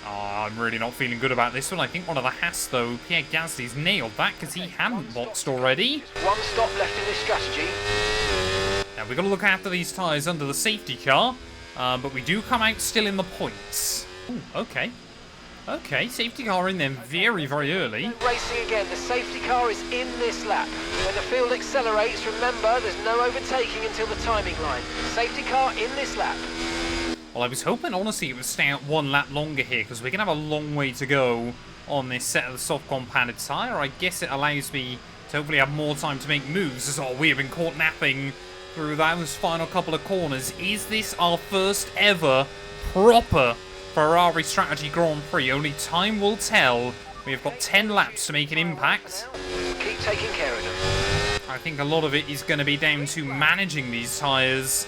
Oh, I'm really not feeling good about this one. I think one of the Haas, though, Pierre Gasly's nailed that because he hadn't boxed already. One stop left in this strategy. Now, we've got to look after these tyres under the safety car, but we do come out still in the points. Ooh, okay. Okay, safety car in then very, very early. Racing again, the safety car is in this lap. When the field accelerates, remember, there's no overtaking until the timing line. Safety car in this lap. Well, I was hoping, honestly, it would stay out one lap longer here, because we're going to have a long way to go on this set of the soft compounded tyre. I guess it allows me to hopefully have more time to make moves, as we have been caught napping through those final couple of corners. Is this our first ever proper Ferrari strategy Grand Prix? Only time will tell. We've got 10 laps to make an impact. Keep taking care of them. I think a lot of it is going to be down to managing these tyres,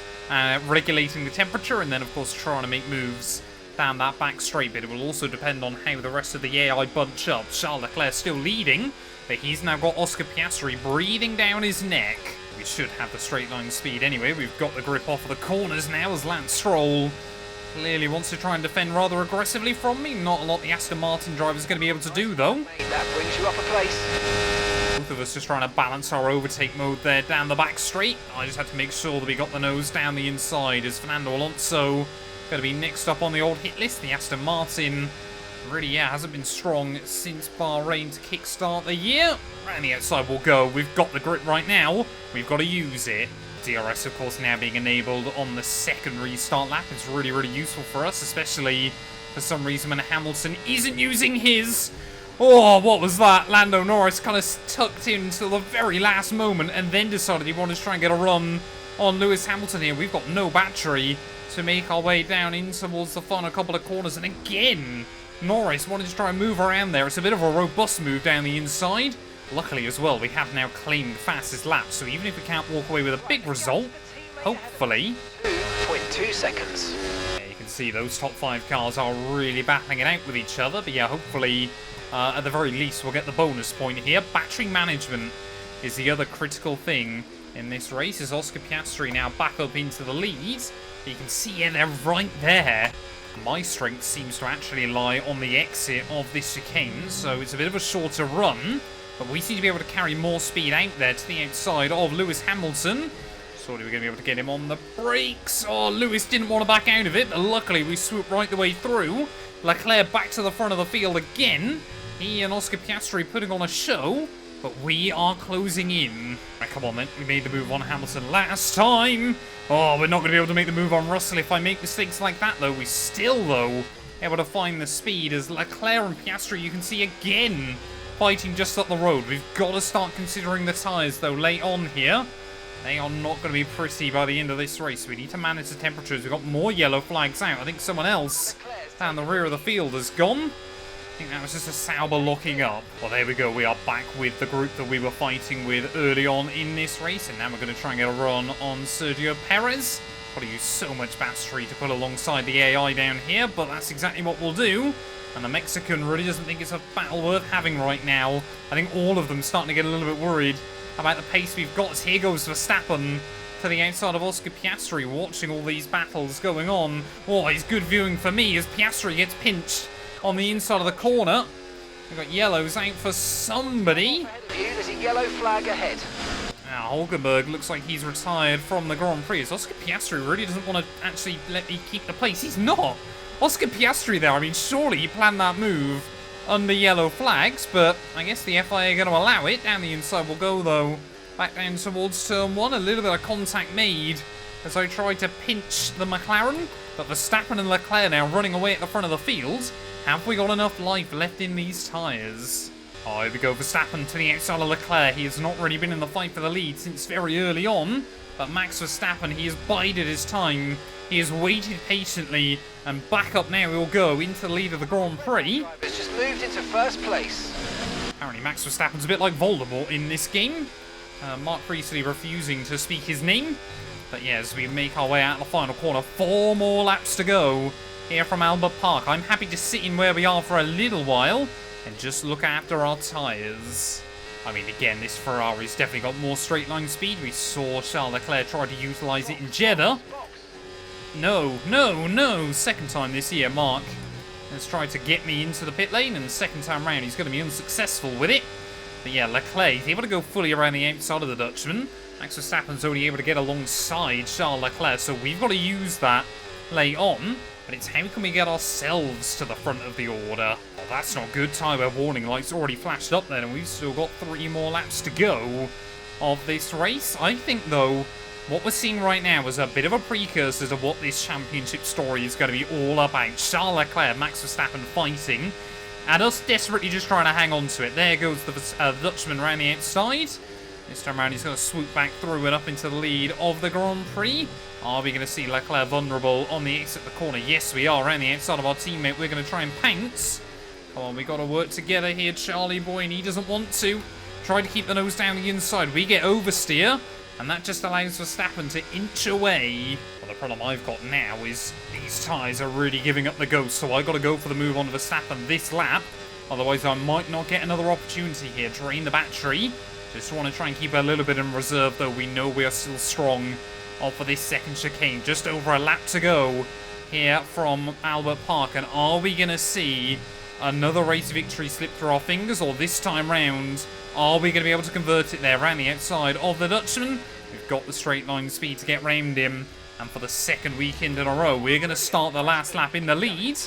regulating the temperature, and then of course trying to make moves down that back straight. But it will also depend on how the rest of the AI bunch up. Charles Leclerc still leading, but he's now got Oscar Piastri breathing down his neck. We should have the straight line speed anyway. We've got the grip off of the corners now as Lance Stroll clearly wants to try and defend rather aggressively from me. Not a lot the Aston Martin driver is going to be able to do though. That brings you up a place. Both of us just trying to balance our overtake mode there down the back straight. I just had to make sure that we got the nose down the inside as Fernando Alonso going to be next up on the old hit list. The Aston Martin really, hasn't been strong since Bahrain to kickstart the year. Around the outside we'll go. We've got the grip right now. We've got to use it. DRS, of course, now being enabled on the second restart lap. It's really, really useful for us, especially for some reason when Hamilton isn't using his. Oh, what was that? Lando Norris kind of tucked in until the very last moment and then decided he wanted to try and get a run on Lewis Hamilton here. We've got no battery to make our way down in towards the final couple of corners. And again, Norris wanted to try and move around there. It's a bit of a robust move down the inside. Luckily as well, we have now claimed fastest lap, so even if we can't walk away with a big result, hopefully... 2.2 seconds. Yeah, you can see those top 5 cars are really battling it out with each other, but yeah, hopefully, at the very least, we'll get the bonus point here. Battery management is the other critical thing in this race, as Oscar Piastri now back up into the lead. You can see, they're right there. My strength seems to actually lie on the exit of this chicane, so it's a bit of a shorter run. But we seem to be able to carry more speed out there to the outside of Lewis Hamilton. Thought we were going to be able to get him on the brakes. Oh, Lewis didn't want to back out of it, but luckily we swooped right the way through. Leclerc back to the front of the field again. He and Oscar Piastri putting on a show, but we are closing in. Right, come on then, we made the move on Hamilton last time. Oh, we're not going to be able to make the move on Russell if I make mistakes like that, though. We still, though, able to find the speed as Leclerc and Piastri, you can see again, fighting just up the road. We've got to start considering the tyres, though, late on here. They are not going to be pretty by the end of this race. We need to manage the temperatures. We've got more yellow flags out. I think someone else down the rear of the field has gone. I think that was just a Sauber locking up. Well, there we go. We are back with the group that we were fighting with early on in this race. And now we're going to try and get a run on Sergio Perez. Got to use so much battery to put alongside the AI down here, but that's exactly what we'll do. And the Mexican really doesn't think it's a battle worth having right now. I think all of them starting to get a little bit worried about the pace we've got. Here goes Verstappen to the outside of Oscar Piastri, watching all these battles going on. Oh, it's good viewing for me as Piastri gets pinched on the inside of the corner. We've got yellows out for somebody. There's a yellow flag ahead. Now, Hulkenberg looks like he's retired from the Grand Prix. As Oscar Piastri really doesn't want to actually let me keep the place. He's not. Oscar Piastri there, I mean, surely he planned that move under yellow flags, but I guess the FIA are going to allow it. Down the inside we'll go, though. Back down towards turn 1. A little bit of contact made as I tried to pinch the McLaren, but Verstappen and Leclerc now running away at the front of the field. Have we got enough life left in these tyres? Oh, here we go. Verstappen to the outside of Leclerc. He has not really been in the fight for the lead since very early on, but Max Verstappen, he has bided his time. He has waited patiently, and back up now he'll go into the lead of the Grand Prix. It's just moved into first place. Apparently Max Verstappen's a bit like Voldemort in this game. Mark Priestley refusing to speak his name. But yeah, as we make our way out of the final corner, 4 more laps to go here from Albert Park. I'm happy to sit in where we are for a little while and just look after our tyres. I mean, again, this Ferrari's definitely got more straight line speed. We saw Charles Leclerc try to utilise it in Jeddah. No. Second time this year, Mark has tried to get me into the pit lane, and the second time round he's going to be unsuccessful with it. But yeah, Leclerc is able to go fully around the outside of the Dutchman. Max Verstappen's only able to get alongside Charles Leclerc, so we've got to use that late on. But it's how can we get ourselves to the front of the order? Well, that's not good. Tyre warning lights already flashed up then, and we've still got 3 more laps to go of this race. I think, though, what we're seeing right now is a bit of a precursor to what this championship story is going to be all about. Charles Leclerc, Max Verstappen fighting, and us desperately just trying to hang on to it. There goes the Dutchman around the outside. This time around, he's going to swoop back through and up into the lead of the Grand Prix. Are we going to see Leclerc vulnerable on the exit of the corner? Yes, we are. Around the outside of our teammate, we're going to try and pounce. Come on, we got to work together here, Charlie boy, and he doesn't want to. Try to keep the nose down the inside. We get oversteer, and that just allows Verstappen to inch away. Well, the problem I've got now is these tyres are really giving up the ghost, so I got to go for the move on Verstappen this lap. Otherwise, I might not get another opportunity here. Drain the battery. Just want to try and keep a little bit in reserve, though we know we are still strong for this second chicane. Just over a lap to go here from Albert Park. And are we going to see another race victory slip through our fingers? Or this time round, are we going to be able to convert it there around the outside of the Dutchman? We've got the straight line speed to get round him. And for the second weekend in a row, we're going to start the last lap in the lead.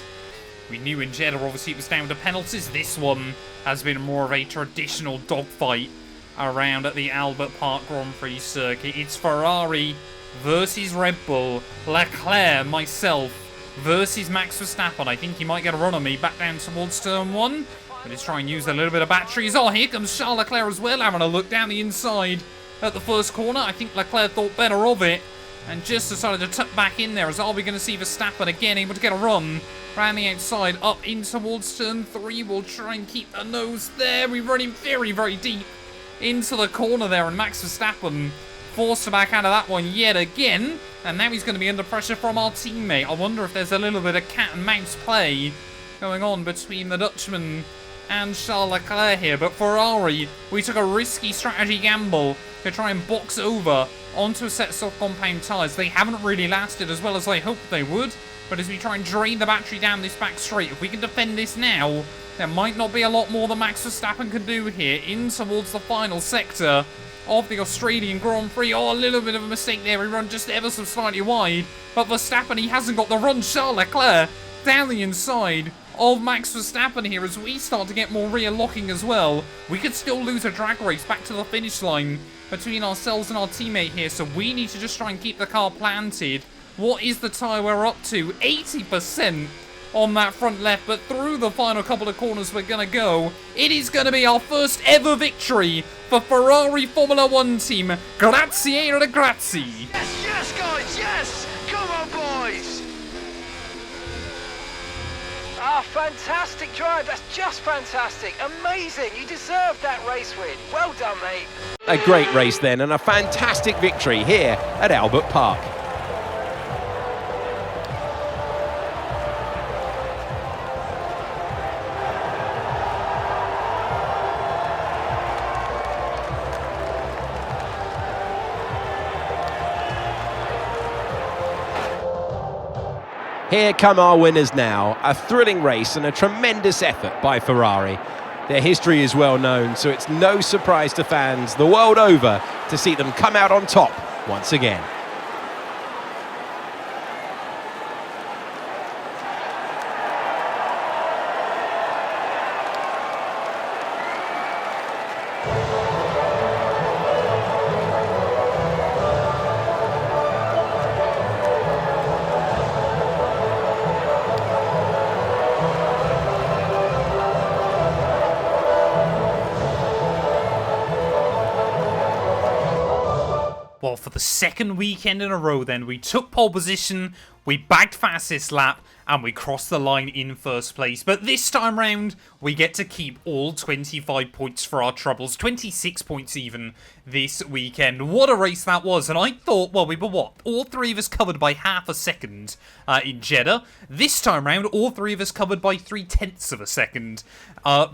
We knew in Jeddah, obviously, it was down to penalties. This one has been more of a traditional dogfight around at the Albert Park Grand Prix circuit. It's Ferrari versus Red Bull, Leclerc, myself, versus Max Verstappen. I think he might get a run on me back down towards turn 1. But let's try and use a little bit of batteries. Oh, here comes Charles Leclerc as well, having a look down the inside at the first corner. I think Leclerc thought better of it and just decided to tuck back in there. As are we going to see Verstappen again able to get a run around the outside up in towards turn 3. We'll try and keep the nose there. We run him very, very deep into the corner there, and Max Verstappen forced to back out of that one yet again. And now he's going to be under pressure from our teammate. I wonder if there's a little bit of cat and mouse play going on between the Dutchman and Charles Leclerc here. But Ferrari, we took a risky strategy gamble to try and box over onto a set of soft compound tyres. They haven't really lasted as well as I hoped they would. But as we try and drain the battery down this back straight, if we can defend this now, there might not be a lot more that Max Verstappen can do here in towards the final sector of the Australian Grand Prix. Oh, a little bit of a mistake there. We run just ever so slightly wide. But Verstappen, he hasn't got the run. Charles Leclerc down the inside of Max Verstappen here as we start to get more rear locking as well. We could still lose a drag race back to the finish line between ourselves and our teammate here. So we need to just try and keep the car planted. What is the tyre we're up to? 80% on that front left, but through the final couple of corners we're going to go. It is going to be our first ever victory for Ferrari Formula 1 team. Grazie ragazzi. Yes, yes, guys, yes! Come on, boys! Ah, fantastic drive. That's just fantastic. Amazing. You deserved that race win. Well done, mate. A great race then, and a fantastic victory here at Albert Park. Here come our winners now. A thrilling race and a tremendous effort by Ferrari. Their history is well known, so it's no surprise to fans the world over to see them come out on top once again. Well, for the second weekend in a row then, we took pole position, we bagged fastest lap, and we crossed the line in first place. But this time round, we get to keep all 25 points for our troubles. 26 points even this weekend. What a race that was. And I thought, well, we were what? All three of us covered by half a second in Jeddah. This time round, all three of us covered by 0.3 of a second.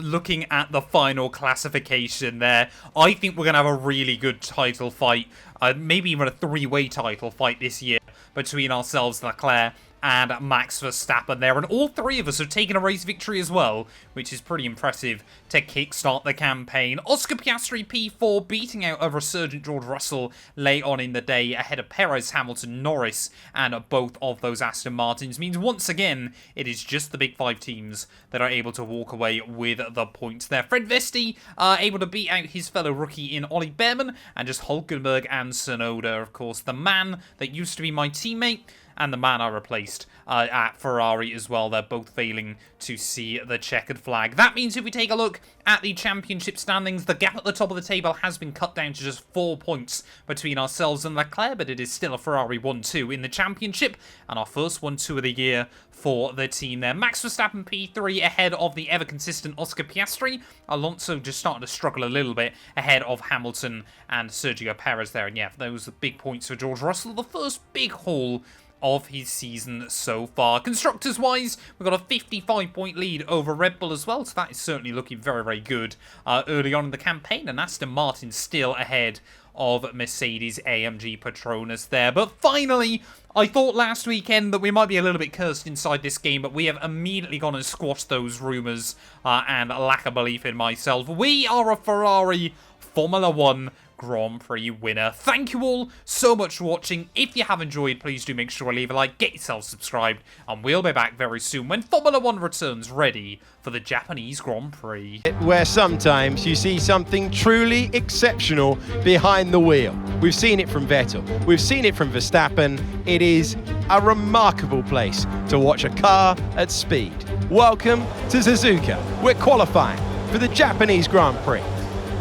Looking at the final classification there, I think we're going to have a really good title fight. Maybe even a three-way title fight this year between ourselves, Leclerc, and Max Verstappen there. And all three of us have taken a race victory as well, which is pretty impressive to kickstart the campaign. Oscar Piastri P4 beating out a resurgent George Russell late on in the day ahead of Perez, Hamilton, Norris, and both of those Aston Martins. Means once again, it is just the big five teams that are able to walk away with the points there. Fred Vesti able to beat out his fellow rookie in Ollie Behrman, and just Hulkenberg and Tsunoda, of course, the man that used to be my teammate, and the man I replaced at Ferrari as well. They're both failing to see the checkered flag. That means if we take a look at the championship standings, the gap at the top of the table has been cut down to just 4 points between ourselves and Leclerc, but it is still a Ferrari 1-2 in the championship, and our first 1-2 of the year for the team there. Max Verstappen P3 ahead of the ever-consistent Oscar Piastri. Alonso just starting to struggle a little bit ahead of Hamilton and Sergio Perez there. And yeah, those are big points for George Russell. The first big haul of his season so far. Constructors-wise, we've got a 55-point lead over Red Bull as well, so that is certainly looking very, very good early on in the campaign. And Aston Martin still ahead of Mercedes AMG Petronas there. But finally, I thought last weekend that we might be a little bit cursed inside this game, but we have immediately gone and squashed those rumours and lack of belief in myself. We are a Ferrari Formula 1 Grand Prix winner. Thank you all so much for watching. If you have enjoyed, please do make sure to leave a like, get yourself subscribed, and we'll be back very soon when Formula 1 returns ready for the Japanese Grand Prix. Where sometimes you see something truly exceptional behind the wheel. We've seen it from Vettel, we've seen it from Verstappen. It is a remarkable place to watch a car at speed. Welcome to Suzuka. We're qualifying for the Japanese Grand Prix.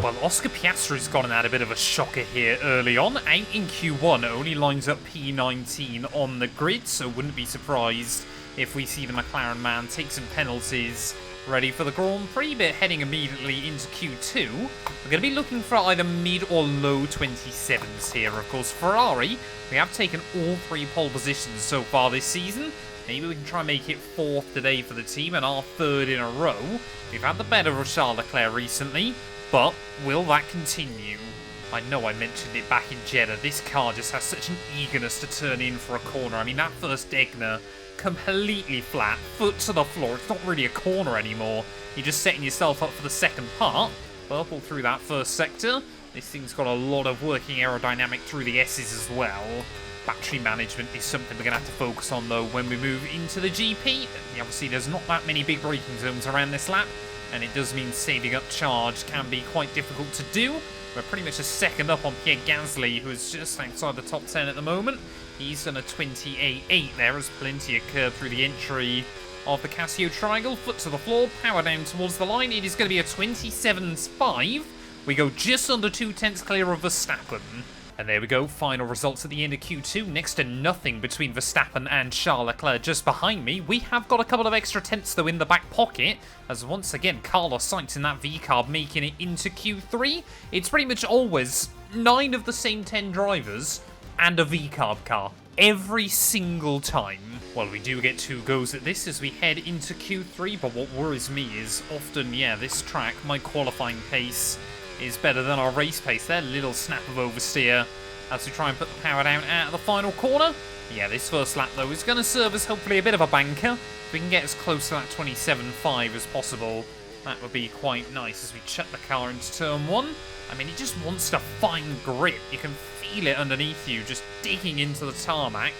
Well, Oscar Piastri's gotten out a bit of a shocker here early on. Out in Q1, only lines up P19 on the grid, so wouldn't be surprised if we see the McLaren man take some penalties ready for the Grand Prix, but heading immediately into Q2. We're going to be looking for either mid or low 27s here. Of course, Ferrari, we have taken all 3 pole positions so far this season. Maybe we can try and make it 4th today for the team and our 3rd in a row. We've had the better of Charles Leclerc recently, but will that continue? I know I mentioned it back in Jeddah. This car just has such an eagerness to turn in for a corner. I mean, that first Degner, completely flat, foot to the floor. It's not really a corner anymore. You're just setting yourself up for the second part. Purple through that first sector. This thing's got a lot of working aerodynamic through the S's as well. Battery management is something we're going to have to focus on, though, when we move into the GP. Obviously, there's not that many big braking zones around this lap, and it does mean saving up charge can be quite difficult to do. We're pretty much a second up on Pierre Gasly, who is just outside the top 10 at the moment. He's done a 28.8 there, as plenty occurred through the entry of the Casio Triangle. Foot to the floor, power down towards the line. It is going to be a 27.5. We go just under 0.2 clear of Verstappen. And there we go, final results at the end of Q2. Next to nothing between Verstappen and Charles Leclerc just behind me. We have got a couple of extra tenths, though, in the back pocket, as once again, Carlos Sainz in that V-carb making it into Q3. It's pretty much always 9 of the same 10 drivers and a V-carb car. Every single time. Well, we do get 2 goes at this as we head into Q3, but what worries me is often, yeah, this track, my qualifying pace is better than our race pace there. Little snap of oversteer as we try and put the power down at the final corner. Yeah, this first lap, though, is going to serve as hopefully a bit of a banker. If we can get as close to that 27.5 as possible, that would be quite nice as we chuck the car into turn 1. I mean, it just wants to find grip. You can feel it underneath you, just digging into the tarmac.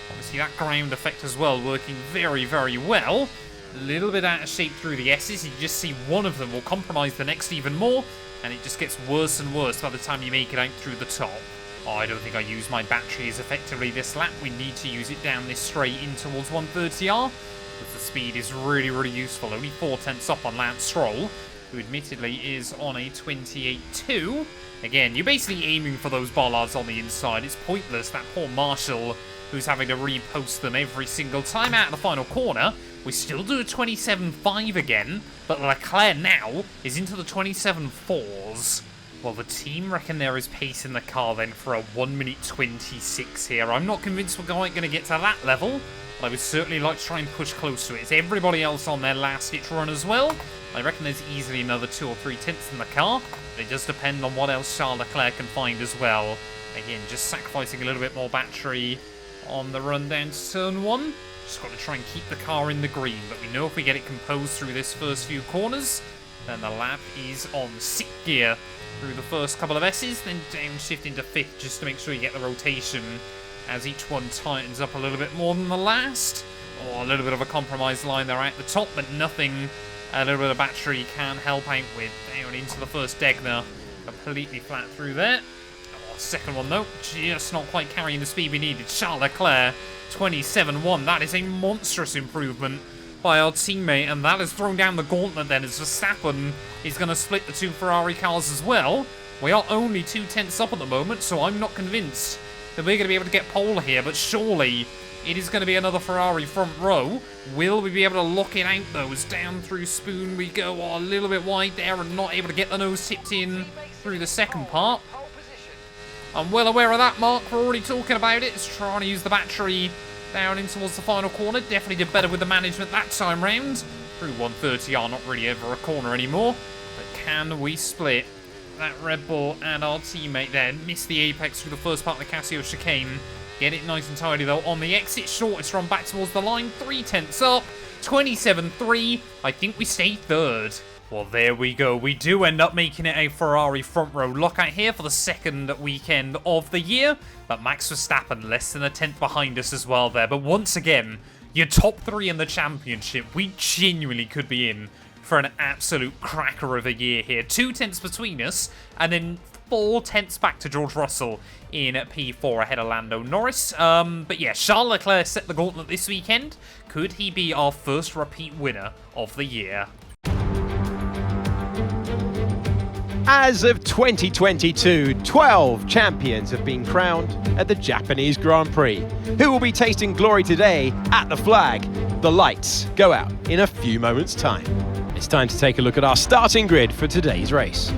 Obviously, that ground effect as well, working very, very well. A little bit out of shape through the S's. You just see one of them will compromise the next even more, and it just gets worse and worse by the time you make it out through the top. Oh, I don't think I used my battery as effectively this lap. We need to use it down this straight in towards 130R, because the speed is really, really useful. Only 4 tenths up on Lance Stroll, who admittedly is on a 28.2. Again, you're basically aiming for those bollards on the inside. It's pointless. That poor Marshall, who's having to repost them every single time out of the final corner. We still do a 27.5 again, but Leclerc now is into the 27.4s. Well, the team reckon there is pace in the car then for a 1 minute 26 here. I'm not convinced we're quite going to get to that level, but I would certainly like to try and push close to it. It's everybody else on their last ditch run as well. I reckon there's easily another 2 or 3 tenths in the car, but it does depend on what else Charles Leclerc can find as well. Again, just sacrificing a little bit more battery on the run down to turn 1. Just got to try and keep the car in the green, but we know if we get it composed through this first few corners, then the lap is on 6th gear through the first couple of S's, then downshift into 5th just to make sure you get the rotation as each one tightens up a little bit more than the last. Oh, a little bit of a compromise line there at the top, but nothing a little bit of battery can help out with. Down into the first Degner, completely flat through there. Oh, second one, though, just not quite carrying the speed we needed. Charles Leclerc, 27.1. That is a monstrous improvement by our teammate, and that has thrown down the gauntlet then, as Verstappen is going to split the two Ferrari cars as well. We are only 2 tenths up at the moment, so I'm not convinced that we're going to be able to get pole here, but surely it is going to be another Ferrari front row. Will we be able to lock it out, though, as down through Spoon we go? Oh, a little bit wide there and not able to get the nose tipped in through the second part. I'm well aware of that, Mark. We're already talking about it. It's trying to use the battery down in towards the final corner. Definitely did better with the management that time round. Through 130R, not really ever a corner anymore. But can we split that Red Bull and our teammate there? Missed the apex through the first part of the Casio chicane. Get it nice and tidy, though, on the exit. Shortest run back towards the line. 3 tenths up. 27.3. I think we stay third. Well, there we go. We do end up making it a Ferrari front row lockout here for the second weekend of the year. But Max Verstappen less than a tenth behind us as well there. But once again, your top 3 in the championship, we genuinely could be in for an absolute cracker of a year here. 2 tenths between us, and then 4 tenths back to George Russell in P4 ahead of Lando Norris. But yeah, Charles Leclerc set the gauntlet this weekend. Could he be our first repeat winner of the year? As of 2022, 12 champions have been crowned at the Japanese Grand Prix. Who will be tasting glory today at the flag? The lights go out in a few moments' time. It's time to take a look at our starting grid for today's race.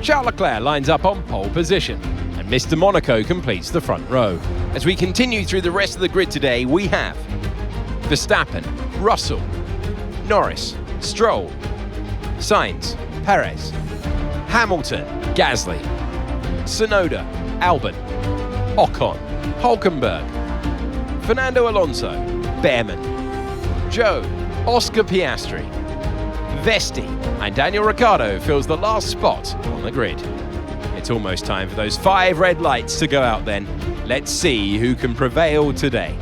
Charles Leclerc lines up on pole position, and Mr. Monaco completes the front row. As we continue through the rest of the grid today, we have Verstappen, Russell, Norris, Stroll, Sainz, Perez, Hamilton, Gasly, Tsunoda, Albon, Ocon, Hulkenberg, Fernando Alonso, Behrman, Joe, Oscar Piastri, Vesti, and Daniel Ricciardo fills the last spot on the grid. It's almost time for those 5 red lights to go out then. Let's see who can prevail today.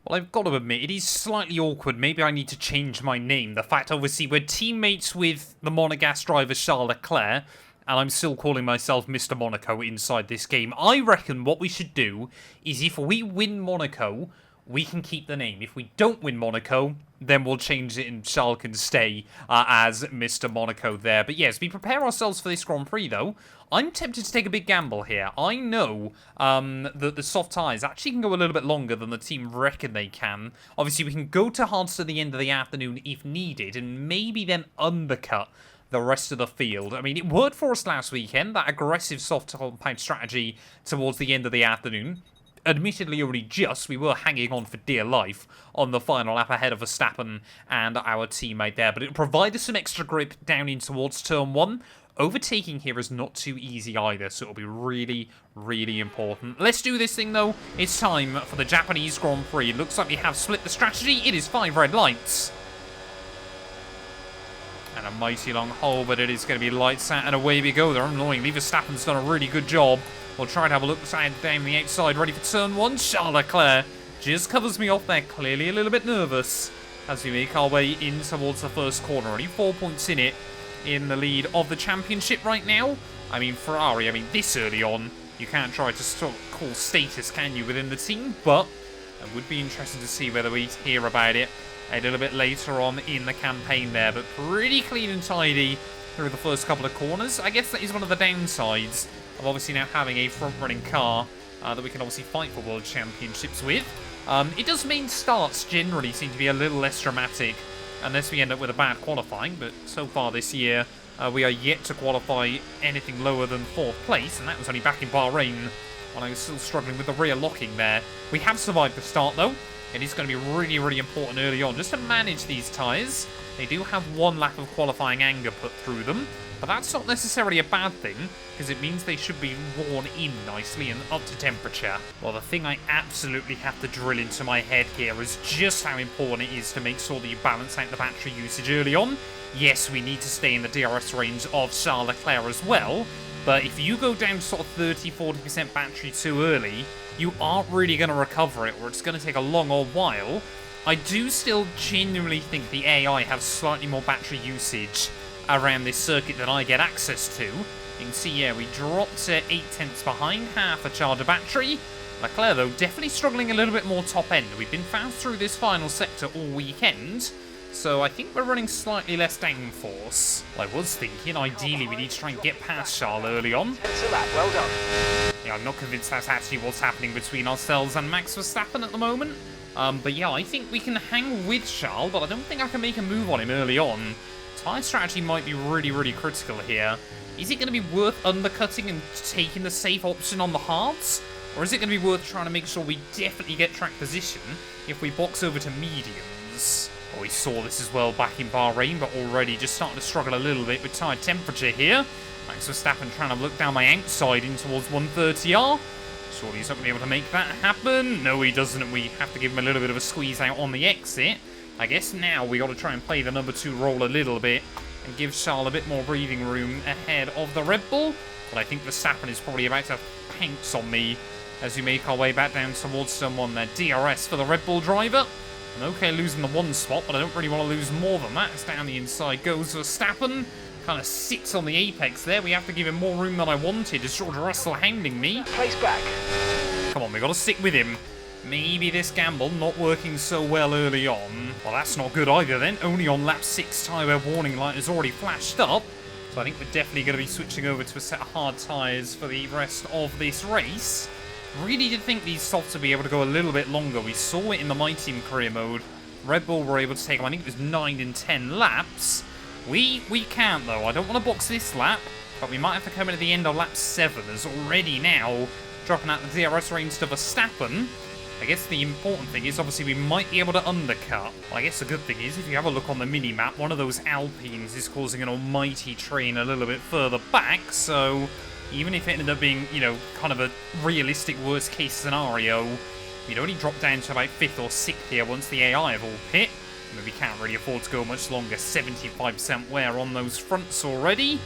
Well, I've got to admit, it is slightly awkward. Maybe I need to change my name. The fact, obviously, we're teammates with the Monegasque driver Charles Leclerc, and I'm still calling myself Mr. Monaco inside this game. I reckon what we should do is if we win Monaco, we can keep the name. If we don't win Monaco, then we'll change it and Charles can stay as Mr. Monaco there. But yes, we prepare ourselves for this Grand Prix, though. I'm tempted to take a big gamble here. I know that the soft tyres actually can go a little bit longer than the team reckon they can. Obviously, we can go to hards to the end of the afternoon if needed, and maybe then undercut the rest of the field. I mean, it worked for us last weekend, that aggressive soft compound strategy towards the end of the afternoon. Admittedly, only just. We were hanging on for dear life on the final lap ahead of Verstappen and our teammate there. But it provided some extra grip down in towards turn 1. Overtaking here is not too easy either, so it'll be really, really important. Let's do this thing, though. It's time for the Japanese Grand Prix. It looks like we have split the strategy. It is 5 red lights. And a mighty long hole, but it is going to be lights out, and away we go. They're annoyingly. Verstappen's done a really good job. We'll try to have a look down the outside, ready for turn 1. Charles Leclerc just covers me off there, clearly a little bit nervous as we make our way in towards the first corner. Only 4 points in it, in the lead of the championship right now. I mean, Ferrari, this early on, you can't try to call status, can you, within the team? But it would be interesting to see whether we hear about it a little bit later on in the campaign there. But pretty clean and tidy through the first couple of corners. I guess that is one of the downsides of obviously now having a front-running car that we can obviously fight for World Championships with. It does mean starts generally seem to be a little less dramatic unless we end up with a bad qualifying, but so far this year we are yet to qualify anything lower than 4th place, and that was only back in Bahrain when I was still struggling with the rear locking there. We have survived the start, though. It is going to be really, really important early on just to manage these tyres. They do have 1 lap of qualifying anger put through them, but that's not necessarily a bad thing, because it means they should be worn in nicely and up to temperature. Well, the thing I absolutely have to drill into my head here is just how important it is to make sure that you balance out the battery usage early on. Yes, we need to stay in the DRS range of Charles Leclerc as well, but if you go down to sort of 30-40% battery too early, you aren't really going to recover it, or it's going to take a long old while. I do still genuinely think the AI have slightly more battery usage around this circuit than I get access to, You can see, yeah, we dropped 8 tenths behind, half a charge of battery. Leclerc, though, definitely struggling a little bit more top end. We've been fast through this final sector all weekend, so I think we're running slightly less downforce. Well, I was thinking, ideally, we need to try and get past Charles early on. It's a lap, well done. Yeah, I'm not convinced that's actually what's happening between ourselves and Max Verstappen at the moment. But yeah, I think we can hang with Charles, but I don't think I can make a move on him early on. Tyre strategy might be really, really critical here. Is it going to be worth undercutting and taking the safe option on the hards? Or is it going to be worth trying to make sure we definitely get track position if we box over to mediums? Well, we saw this as well back in Bahrain, but already just starting to struggle a little bit with tyre temperature here. Max Verstappen trying to look down my outside in towards 130R. Surely he's not going to be able to make that happen. No, he doesn't, and we have to give him a little bit of a squeeze out on the exit. I guess now we got to try and play the number 2 role a little bit and give Charles a bit more breathing room ahead of the Red Bull. But I think Verstappen is probably about to pounce on me as we make our way back down towards turn 1 there. DRS for the Red Bull driver. And okay, losing the 1 spot, but I don't really want to lose more than that. As down the inside goes Verstappen. Kind of sits on the apex there. We have to give him more room than I wanted. Is George Russell hounding me? Place back. Come on, we got to stick with him. Maybe this gamble not working so well early on. Well, that's not good either then. Only on lap 6, tyre warning light has already flashed up. So I think we're definitely going to be switching over to a set of hard tyres for the rest of this race. Really did think these softs would be able to go a little bit longer. We saw it in the My Team career mode. Red Bull were able to take, I think it was 9 and 10 laps. We can't though. I don't want to box this lap, but we might have to come in at the end of lap 7 as already now dropping out the DRS range to Verstappen. I guess the important thing is obviously we might be able to undercut. Well, I guess the good thing is if you have a look on the mini-map, one of those Alpines is causing an almighty train a little bit further back, so even if it ended up being, you know, kind of a realistic worst case scenario, we'd only drop down to about 5th or 6th here once the AI have all pit. I mean, we can't really afford to go much longer. 75% wear on those fronts already.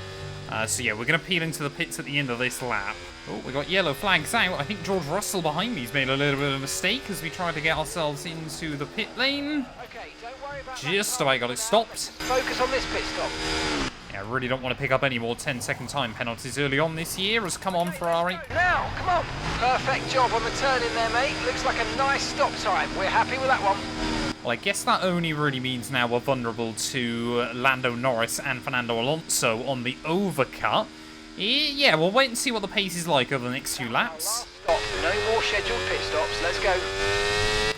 So yeah, we're going to peel into the pits at the end of this lap. Oh, we got yellow flags out. I think George Russell behind me's made a little bit of a mistake as we try to get ourselves into the pit lane. Okay, don't worry about Just about got it stopped. Focus on this pit stop. Yeah, I really don't want to pick up any more 10-second time penalties early on this year. As come on, Ferrari. Now, come on. Perfect job on the turn in there, mate. Looks like a nice stop time. We're happy with that one. Well, I guess that only really means now we're vulnerable to Lando, Norris and Fernando Alonso on the overcut. Yeah, we'll wait and see what the pace is like over the next few laps. Stop. No more scheduled pit stops. Let's go.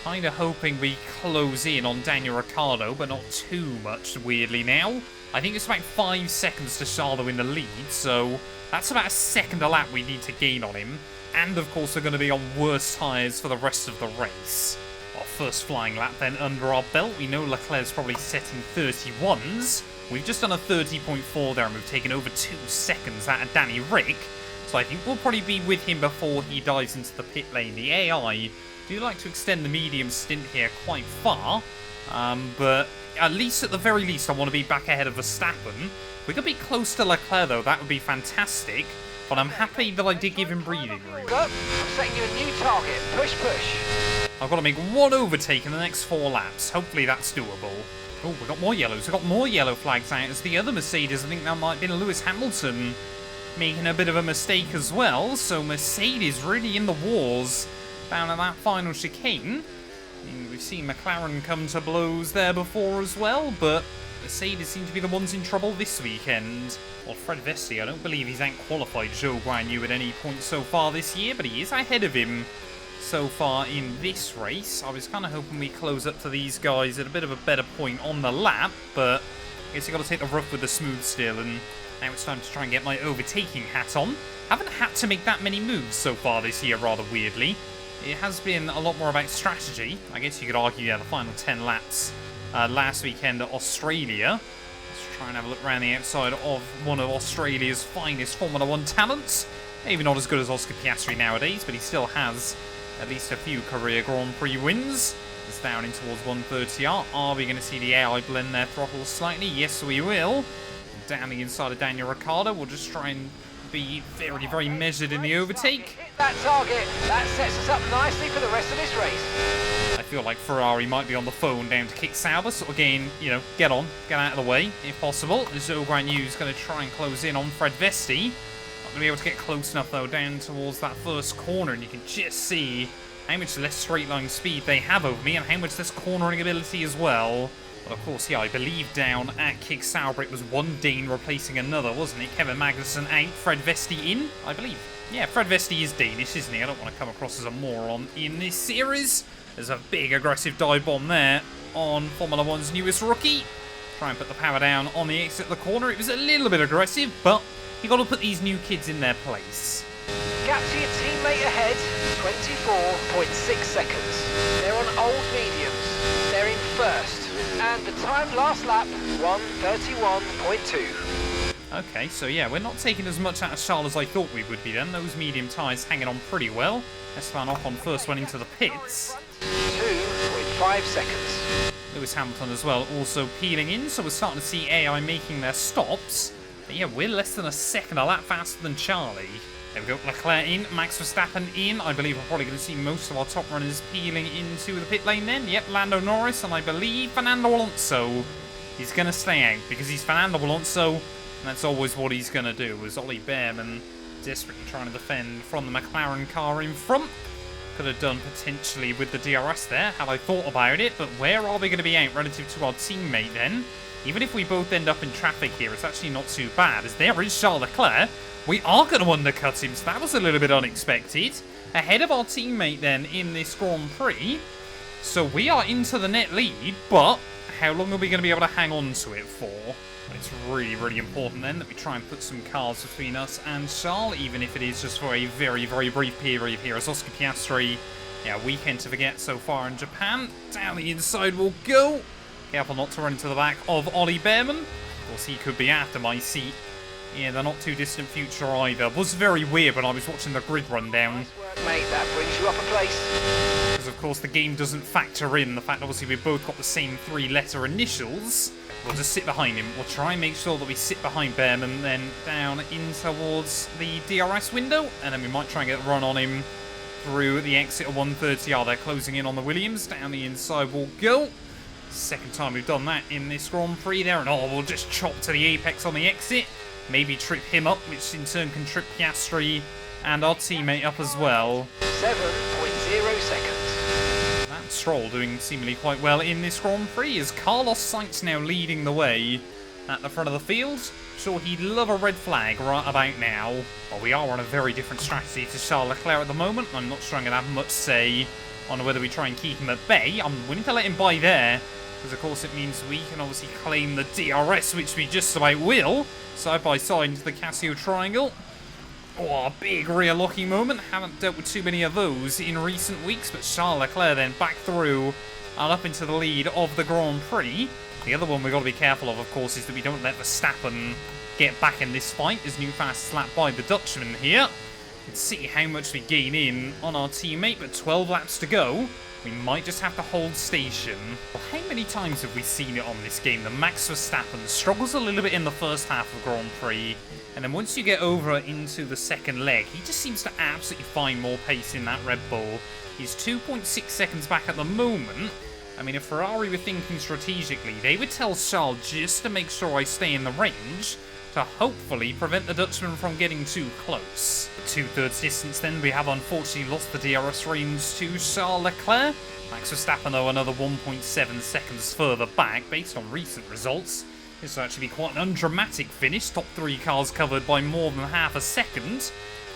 Kind of hoping we close in on Daniel Ricciardo, but not too much, weirdly now. I think it's about 5 seconds to Charles in the lead, so that's about a second a lap we need to gain on him. And, of course, we're going to be on worse tyres for the rest of the race. Our first flying lap then under our belt. We know Leclerc's probably setting 31s. We've just done a 30.4 there and we've taken over 2 seconds out of Danny Rick. So I think we'll probably be with him before he dives into the pit lane. The AI do like to extend the medium stint here quite far. But at least, at the very least, I want to be back ahead of Verstappen. If we could be close to Leclerc though, that would be fantastic. But I'm happy that I did give him breathing room. Go. I'm setting you a new target. Push, push. I've got to make 1 overtake in the next 4 laps. Hopefully that's doable. Oh, we got more yellows. We got more yellow flags out as the other Mercedes. I think that might have been Lewis Hamilton making a bit of a mistake as well. So Mercedes really in the wars down at that final chicane. I mean, we've seen McLaren come to blows there before as well, but Mercedes seem to be the ones in trouble this weekend. Well, Fred Vesti, I don't believe he's out-qualified Zhou Guanyu at any point so far this year, but he is ahead of him so far in this race. I was kind of hoping we close up to these guys at a bit of a better point on the lap, but I guess you got to take the rough with the smooth still, and now it's time to try and get my overtaking hat on. Haven't had to make that many moves so far this year, rather weirdly. It has been a lot more about strategy. I guess you could argue, yeah, the final 10 laps last weekend at Australia. Let's try and have a look around the outside of one of Australia's finest Formula 1 talents. Maybe not as good as Oscar Piastri nowadays, but he still has at least a few career Grand Prix wins. It's down in towards 130R. Are we going to see the AI blend their throttles slightly? Yes, we will. Down the inside of Daniel Ricciardo. We'll just try and be very, very measured in the overtake. Hit that target. That sets us up nicely for the rest of this race. I feel like Ferrari might be on the phone down to kick Sauber, sort of gain, you know, get out of the way if possible. Zhou Guanyu's going to try and close in on Fred Vesti. going to be able to get close enough, though, down towards that first corner, and you can just see how much less straight line speed they have over me and how much less cornering ability as well. But of course, yeah, I believe down at Kick Sauber it was one Dane replacing another, wasn't it? Kevin Magnussen out, Fred Vesti in, I believe. Yeah, Fred Vesti is Danish, isn't he? I don't want to come across as a moron in this series. There's a big aggressive dive bomb there on Formula One's newest rookie. Try and put the power down on the exit of the corner. It was a little bit aggressive, but you got to put these new kids in their place. Gap to your teammate ahead, 24.6 seconds. They're on old mediums. They're in first. And the time last lap, 1:31.2. Okay, so yeah, we're not taking as much out of Charles as I thought we would be then. Those medium tyres hanging on pretty well. Esteban Ocon first went into the pits. 2.5 seconds. Lewis Hamilton as well also peeling in, so we're starting to see AI making their stops. But yeah, we're less than a second a lap faster than Charlie. There we go, Leclerc in, Max Verstappen in. I believe we're probably going to see most of our top runners peeling into the pit lane then. Yep, Lando Norris, and I believe Fernando Alonso is going to stay out because he's Fernando Alonso, and that's always what he's going to do. Was Ollie Behrman desperately trying to defend from the McLaren car in front. Could have done potentially with the DRS there, had I thought about it, but where are we going to be out relative to our teammate then? Even if we both end up in traffic here, it's actually not too bad, as there is Charles Leclerc. We are going to undercut him, so that was a little bit unexpected. Ahead of our teammate then in this Grand Prix. So we are into the net lead, but how long are we going to be able to hang on to it for? It's really, really important then that we try and put some cars between us and Charles, even if it is just for a very, very brief period here. As Oscar Piastri, yeah, weekend to forget so far in Japan. Down the inside we'll go. Careful not to run into the back of Ollie Behrman. Of course, he could be after my seat. Yeah, they're not too distant future either. It was very weird when I was watching the grid rundown. Nice work, mate. That brings you up a place. Because, of course, the game doesn't factor in the fact that obviously we've both got the same three-letter initials. We'll just sit behind him. We'll try and make sure that we sit behind Behrman, then down in towards the DRS window, and then we might try and get a run on him through the exit of 130R. They're closing in on the Williams. Down the inside we'll go. Second time we've done that in this Grand Prix there, and we'll just chop to the apex on the exit. Maybe trip him up, which in turn can trip Piastri and our teammate up as well. 7.0 seconds. That's Stroll doing seemingly quite well in this Grand Prix, as Carlos Sainz now leading the way at the front of the field. Sure, he'd love a red flag right about now. But we are on a very different strategy to Charles Leclerc at the moment. I'm not sure I'm going to have much say on whether we try and keep him at bay. I'm willing to let him by there, because of course it means we can obviously claim the DRS, which we just about will. Side by side into the Casio triangle. Oh, a big rear locking moment. Haven't dealt with too many of those in recent weeks, but Charles Leclerc then back through and up into the lead of the Grand Prix. The other one we've got to be careful of course, is that we don't let Verstappen get back in this fight, as new fast lap by the Dutchman here. You can see how much we gain in on our teammate, but 12 laps to go. We might just have to hold station. Well, how many times have we seen it on this game? The Max Verstappen struggles a little bit in the first half of Grand Prix, and then once you get over into the second leg, he just seems to absolutely find more pace in that Red Bull. He's 2.6 seconds back at the moment. I mean, if Ferrari were thinking strategically, they would tell Charles just to make sure I stay in the range, to hopefully prevent the Dutchman from getting too close. The 2/3 distance then, we have unfortunately lost the DRS range to Charles Leclerc. Max Verstappen though another 1.7 seconds further back. Based on recent results, this will actually be quite an undramatic finish. Top 3 cars covered by more than half a second.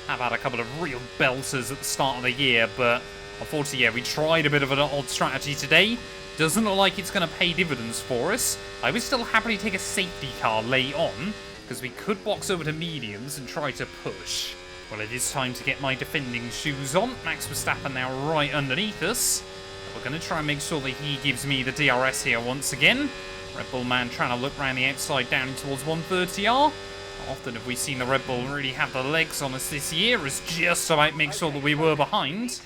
Have had a couple of real belters at the start of the year, but unfortunately, yeah, we tried a bit of an odd strategy today. Doesn't look like it's going to pay dividends for us. I would still happily take a safety car late on, because we could box over to mediums and try to push. Well, it is time to get my defending shoes on. Max Verstappen now right underneath us. We're going to try and make sure that he gives me the DRS here once again. Red Bull man trying to look around the outside down towards 130R. How often have we seen the Red Bull really have the legs on us this year, as just about make sure that we were behind.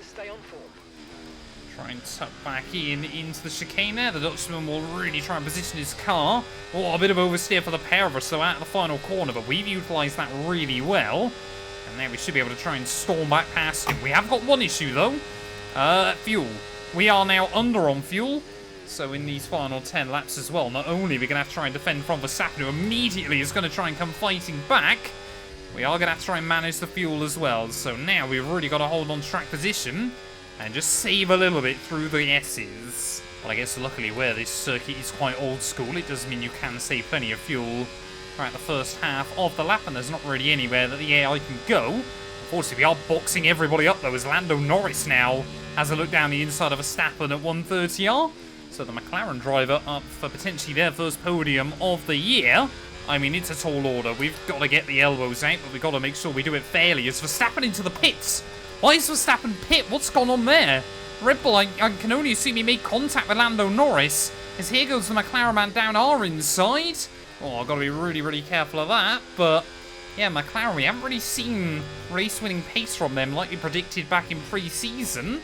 Try and tuck back into the chicane there. The Dutchman will really try and position his car. Oh, a bit of oversteer for the pair of us, so at the final corner, but we've utilised that really well. And now we should be able to try and storm back past him. We have got one issue, though. Fuel. We are now under on fuel. So in these final 10 laps as well, not only are we going to have to try and defend from Verstappen, who immediately is going to try and come fighting back, we are going to have to try and manage the fuel as well. So now we've really got to hold on to track position and just save a little bit through the S's. Well, I guess luckily where this circuit is quite old school, it does mean you can save plenty of fuel throughout the first half of the lap, and there's not really anywhere that the AI can go. Unfortunately, we are boxing everybody up though, as Lando Norris now has a look down the inside of Verstappen at 130R. So the McLaren driver up for potentially their first podium of the year. I mean, it's a tall order. We've got to get the elbows out, but we've got to make sure we do it fairly. As Verstappen into the pits. Why is Verstappen pit? What's gone on there? Red Bull, I can only assume he made contact with Lando Norris. As here goes the McLaren man down our inside. Oh, I've got to be really, really careful of that. But yeah, McLaren, we haven't really seen race-winning pace from them like we predicted back in pre-season.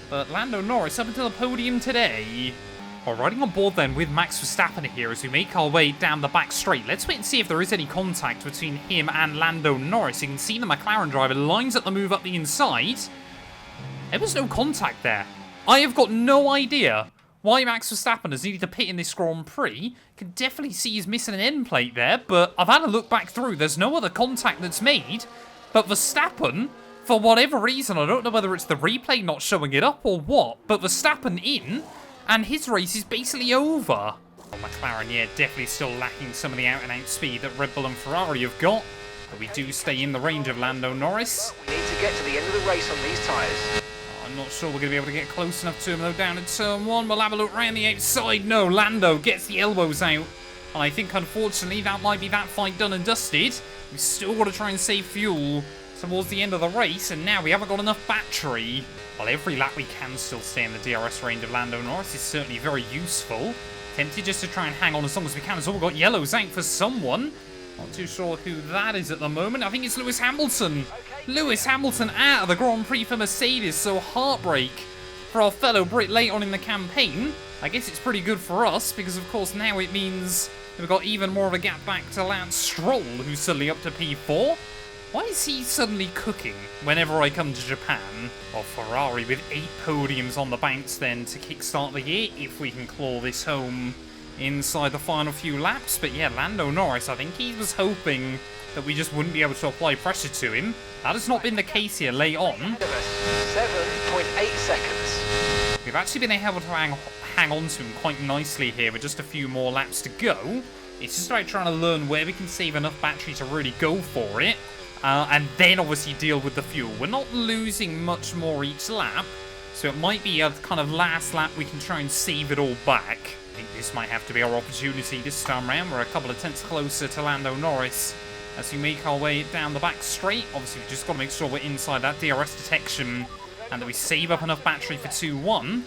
But Lando Norris up until the podium today. Well, riding on board then with Max Verstappen here as we make our way down the back straight. Let's wait and see if there is any contact between him and Lando Norris. You can see the McLaren driver lines up the move up the inside. There was no contact there. I have got no idea why Max Verstappen has needed to pit in this Grand Prix. Can definitely see he's missing an end plate there, but I've had a look back through. There's no other contact that's made. But Verstappen, for whatever reason, I don't know whether it's the replay not showing it up or what, but Verstappen in, and his race is basically over. Oh, McLaren, yeah, definitely still lacking some of the out-and-out speed that Red Bull and Ferrari have got. But we do stay in the range of Lando Norris. We need to get to the end of the race on these tyres. I'm not sure we're going to be able to get close enough to him, though, down at turn 1. We'll have a look round the outside. No, Lando gets the elbows out. And I think, unfortunately, that might be that fight done and dusted. We've still got to try and save fuel towards the end of the race, and now we haven't got enough battery. Well, every lap we can still stay in the DRS range of Lando Norris is certainly very useful. Tempted just to try and hang on as long as we can. As all, we've got yellows out for someone. Not too sure who that is at the moment. I think it's Lewis Hamilton. Lewis Hamilton out of the Grand Prix for Mercedes, so heartbreak for our fellow Brit late on in the campaign. I guess it's pretty good for us, because of course now it means we've got even more of a gap back to Lance Stroll, who's suddenly up to P4. Why is he suddenly cooking whenever I come to Japan? Well, Ferrari with 8 podiums on the bounce then to kickstart the year, if we can claw this home inside the final few laps. But yeah, Lando Norris, I think he was hoping that we just wouldn't be able to apply pressure to him. That has not been the case here late on. 7.8 seconds. We've actually been able to hang on to him quite nicely here with just a few more laps to go. It's just about trying to learn where we can save enough battery to really go for it. And then obviously deal with the fuel. We're not losing much more each lap, so it might be a kind of last lap we can try and save it all back. I think this might have to be our opportunity this time round. We're a couple of tenths closer to Lando Norris as we make our way down the back straight. Obviously, we've just got to make sure we're inside that DRS detection and that we save up enough battery for 2-1.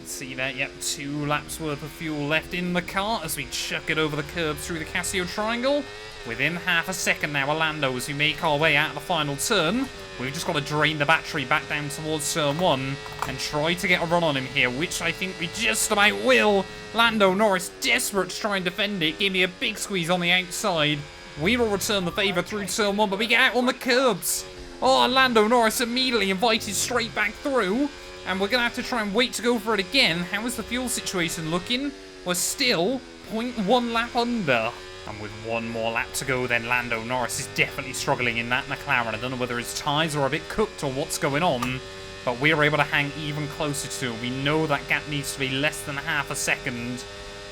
See there, yep, 2 laps worth of fuel left in the car as we chuck it over the curb through the Casio Triangle. Within half a second now, Lando, as we make our way out of the final turn. We've just got to drain the battery back down towards turn 1 and try to get a run on him here, which I think we just about will. Lando Norris desperate to try and defend it. Give me a big squeeze on the outside. We will return the favour through turn 1, but we get out on the curbs. Oh, Lando Norris immediately invited straight back through. And we're going to have to try and wait to go for it again. How is the fuel situation looking? We're still 0.1 lap under. And with one more lap to go, then Lando Norris is definitely struggling in that McLaren. I don't know whether his tyres are a bit cooked or what's going on. But we're able to hang even closer to him. We know that gap needs to be less than half a second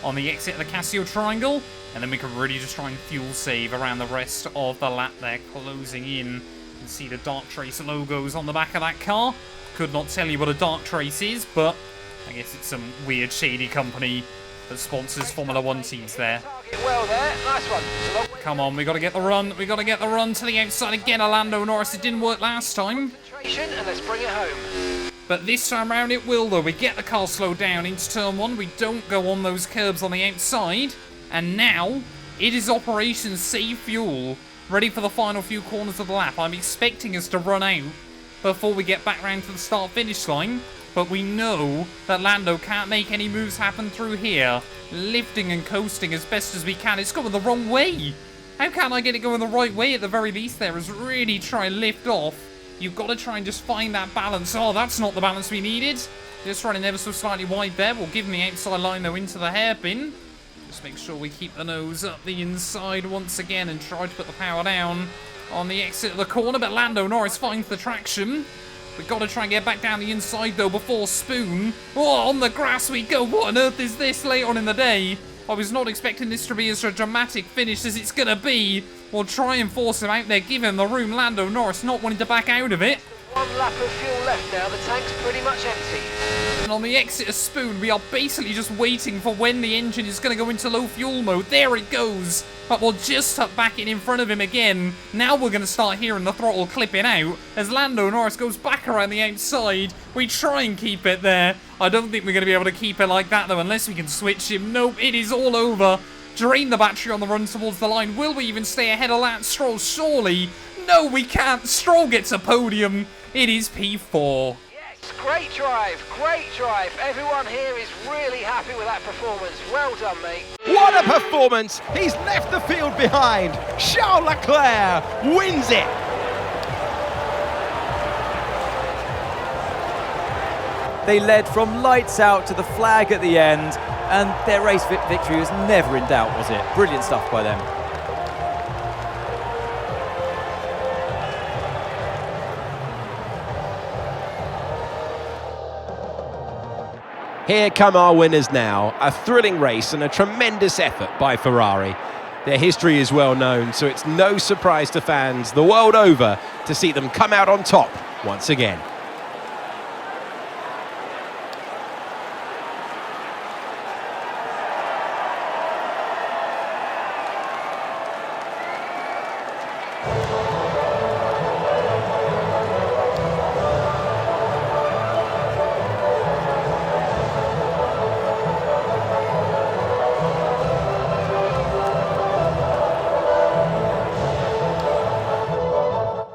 on the exit of the Casio Triangle. And then we can really just try and fuel save around the rest of the lap there, closing in. You can see the Darktrace logos on the back of that car. Could not tell you what a Darktrace is, but I guess it's some weird shady company that sponsors Formula 1 teams there. Well there, nice one. Come on, we got to get the run. We got to get the run to the outside again. Lando Norris, it didn't work last time. And let's bring it home. But this time around it will though. We get the car slowed down into turn 1. We don't go on those curbs on the outside. And now it is Operation Save Fuel. Ready for the final few corners of the lap. I'm expecting us to run out before we get back round to the start-finish line. But we know that Lando can't make any moves happen through here. Lifting and coasting as best as we can. It's going the wrong way. How can I get it going the right way at the very least there? Is really try and lift off. You've got to try and just find that balance. Oh, that's not the balance we needed. Just running ever so slightly wide there. We'll give him the outside line though into the hairpin. Just make sure we keep the nose up the inside once again and try to put the power down. on the exit of the corner, but Lando Norris finds the traction. We've got to try and get back down the inside, though, before Spoon. Oh, on the grass we go. What on earth is this late on in the day? I was not expecting this to be as a dramatic finish as it's going to be. We'll try and force him out there, give him the room. Lando Norris not wanting to back out of it. 1 lap of fuel left now, the tank's pretty much empty. And on the exit of Spoon, we are basically just waiting for when the engine is going to go into low fuel mode. There it goes. But we'll just tuck back in front of him again. Now we're going to start hearing the throttle clipping out as Lando Norris goes back around the outside. We try and keep it there. I don't think we're going to be able to keep it like that, though, unless we can switch him. Nope, it is all over. Drain the battery on the run towards the line. Will we even stay ahead of Lance Stroll? Surely. No, we can't. Stroll gets a podium. It is P4. Yes, great drive, great drive. Everyone here is really happy with that performance. Well done, mate. What a performance! He's left the field behind. Charles Leclerc wins it. They led from lights out to the flag at the end, and their race victory was never in doubt, was it? Brilliant stuff by them. Here come our winners now. A thrilling race and a tremendous effort by Ferrari. Their history is well known, so it's no surprise to fans the world over to see them come out on top once again.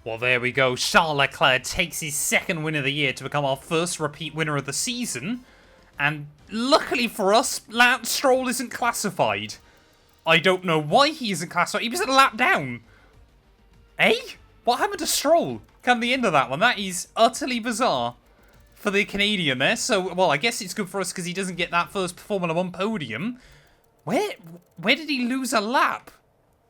Well, there we go. Charles Leclerc takes his second win of the year to become our first repeat winner of the season. And luckily for us, Lance Stroll isn't classified. I don't know why he isn't classified. He was a lap down. Eh? What happened to Stroll? Come the end of that one. That is utterly bizarre for the Canadian there. So, well, I guess it's good for us because he doesn't get that first Formula 1 podium. Where did he lose a lap?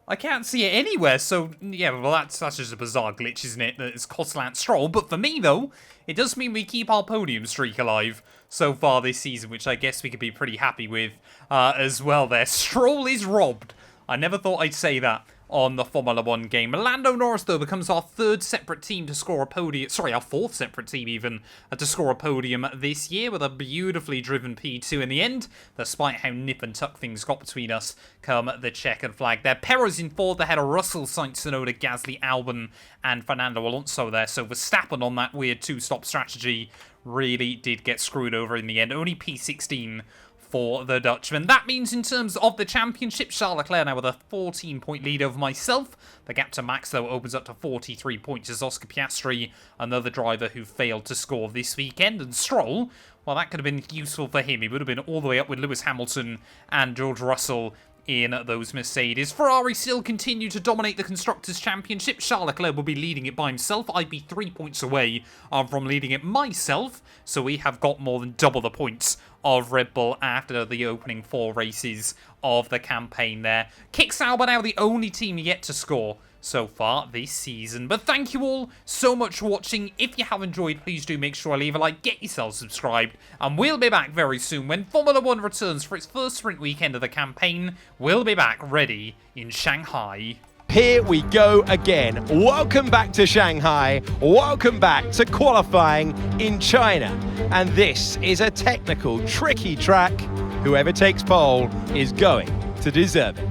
I can't see it anywhere, so, yeah, well, that's just a bizarre glitch, isn't it, that it's cost Lance Stroll. But for me, though, it does mean we keep our podium streak alive so far this season, which I guess we could be pretty happy with as well there. Stroll is robbed. I never thought I'd say that on the Formula 1 game. Lando Norris, though, becomes our third separate team to score a podium. Sorry, our fourth separate team, even, to score a podium this year with a beautifully driven P2 in the end, despite how nip and tuck things got between us come the checkered flag there. Perez in fourth ahead of Russell, Sainz, Tsunoda, Gasly, Albon, and Fernando Alonso there. So Verstappen on that weird two-stop strategy really did get screwed over in the end. Only P16 for the Dutchman. That means in terms of the championship, Charles Leclerc now with a 14-point lead over myself. The gap to Max, though, opens up to 43 points as Oscar Piastri, another driver who failed to score this weekend. And Stroll, well, that could have been useful for him. He would have been all the way up with Lewis Hamilton and George Russell in those Mercedes. Ferrari still continue to dominate the Constructors' Championship. Charles Leclerc will be leading it by himself. I'd be 3 points away from leading it myself, so we have got more than double the points of Red Bull after the opening 4 races of the campaign there. Kick Sauber now the only team yet to score so far this season. But thank you all so much for watching. If you have enjoyed, please do make sure to leave a like, get yourself subscribed, and we'll be back very soon when Formula 1 returns for its first sprint weekend of the campaign. We'll be back ready in Shanghai. Here we go again. Welcome back to Shanghai. Welcome back to qualifying in China. And this is a technical, tricky track. Whoever takes pole is going to deserve it.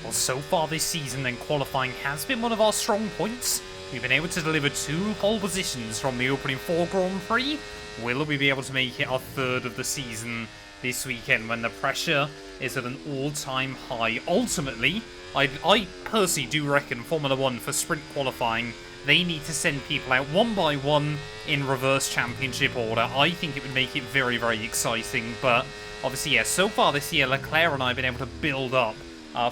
Well, so far this season, then, qualifying has been one of our strong points. We've been able to deliver 2 pole positions from the opening 4 Grand Prix. Will we be able to make it our 3rd of the season this weekend when the pressure is at an all-time high? Ultimately, I personally do reckon Formula 1 for sprint qualifying, they need to send people out one by one in reverse championship order. I think it would make it very, very exciting. But obviously, yeah, so far this year, Leclerc and I have been able to build up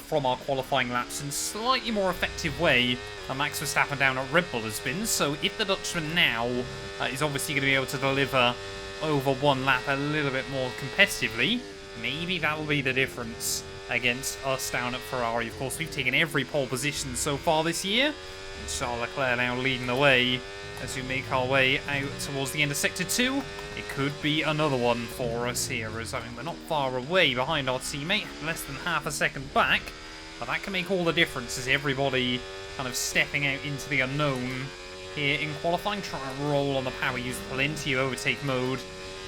from our qualifying laps in a slightly more effective way than Max Verstappen down at Red Bull has been. So if the Dutchman now is obviously going to be able to deliver over 1 lap a little bit more competitively, Maybe that'll be the difference against us down at Ferrari. Of course, we've taken every pole position so far this year. And Charles Leclerc now leading the way as we make our way out towards the end of Sector 2. It could be another one for us here, as I mean, we're not far away behind our teammate, less than half a second back. But that can make all the difference as everybody kind of stepping out into the unknown here in qualifying. Try and roll on the power, use plenty of overtake mode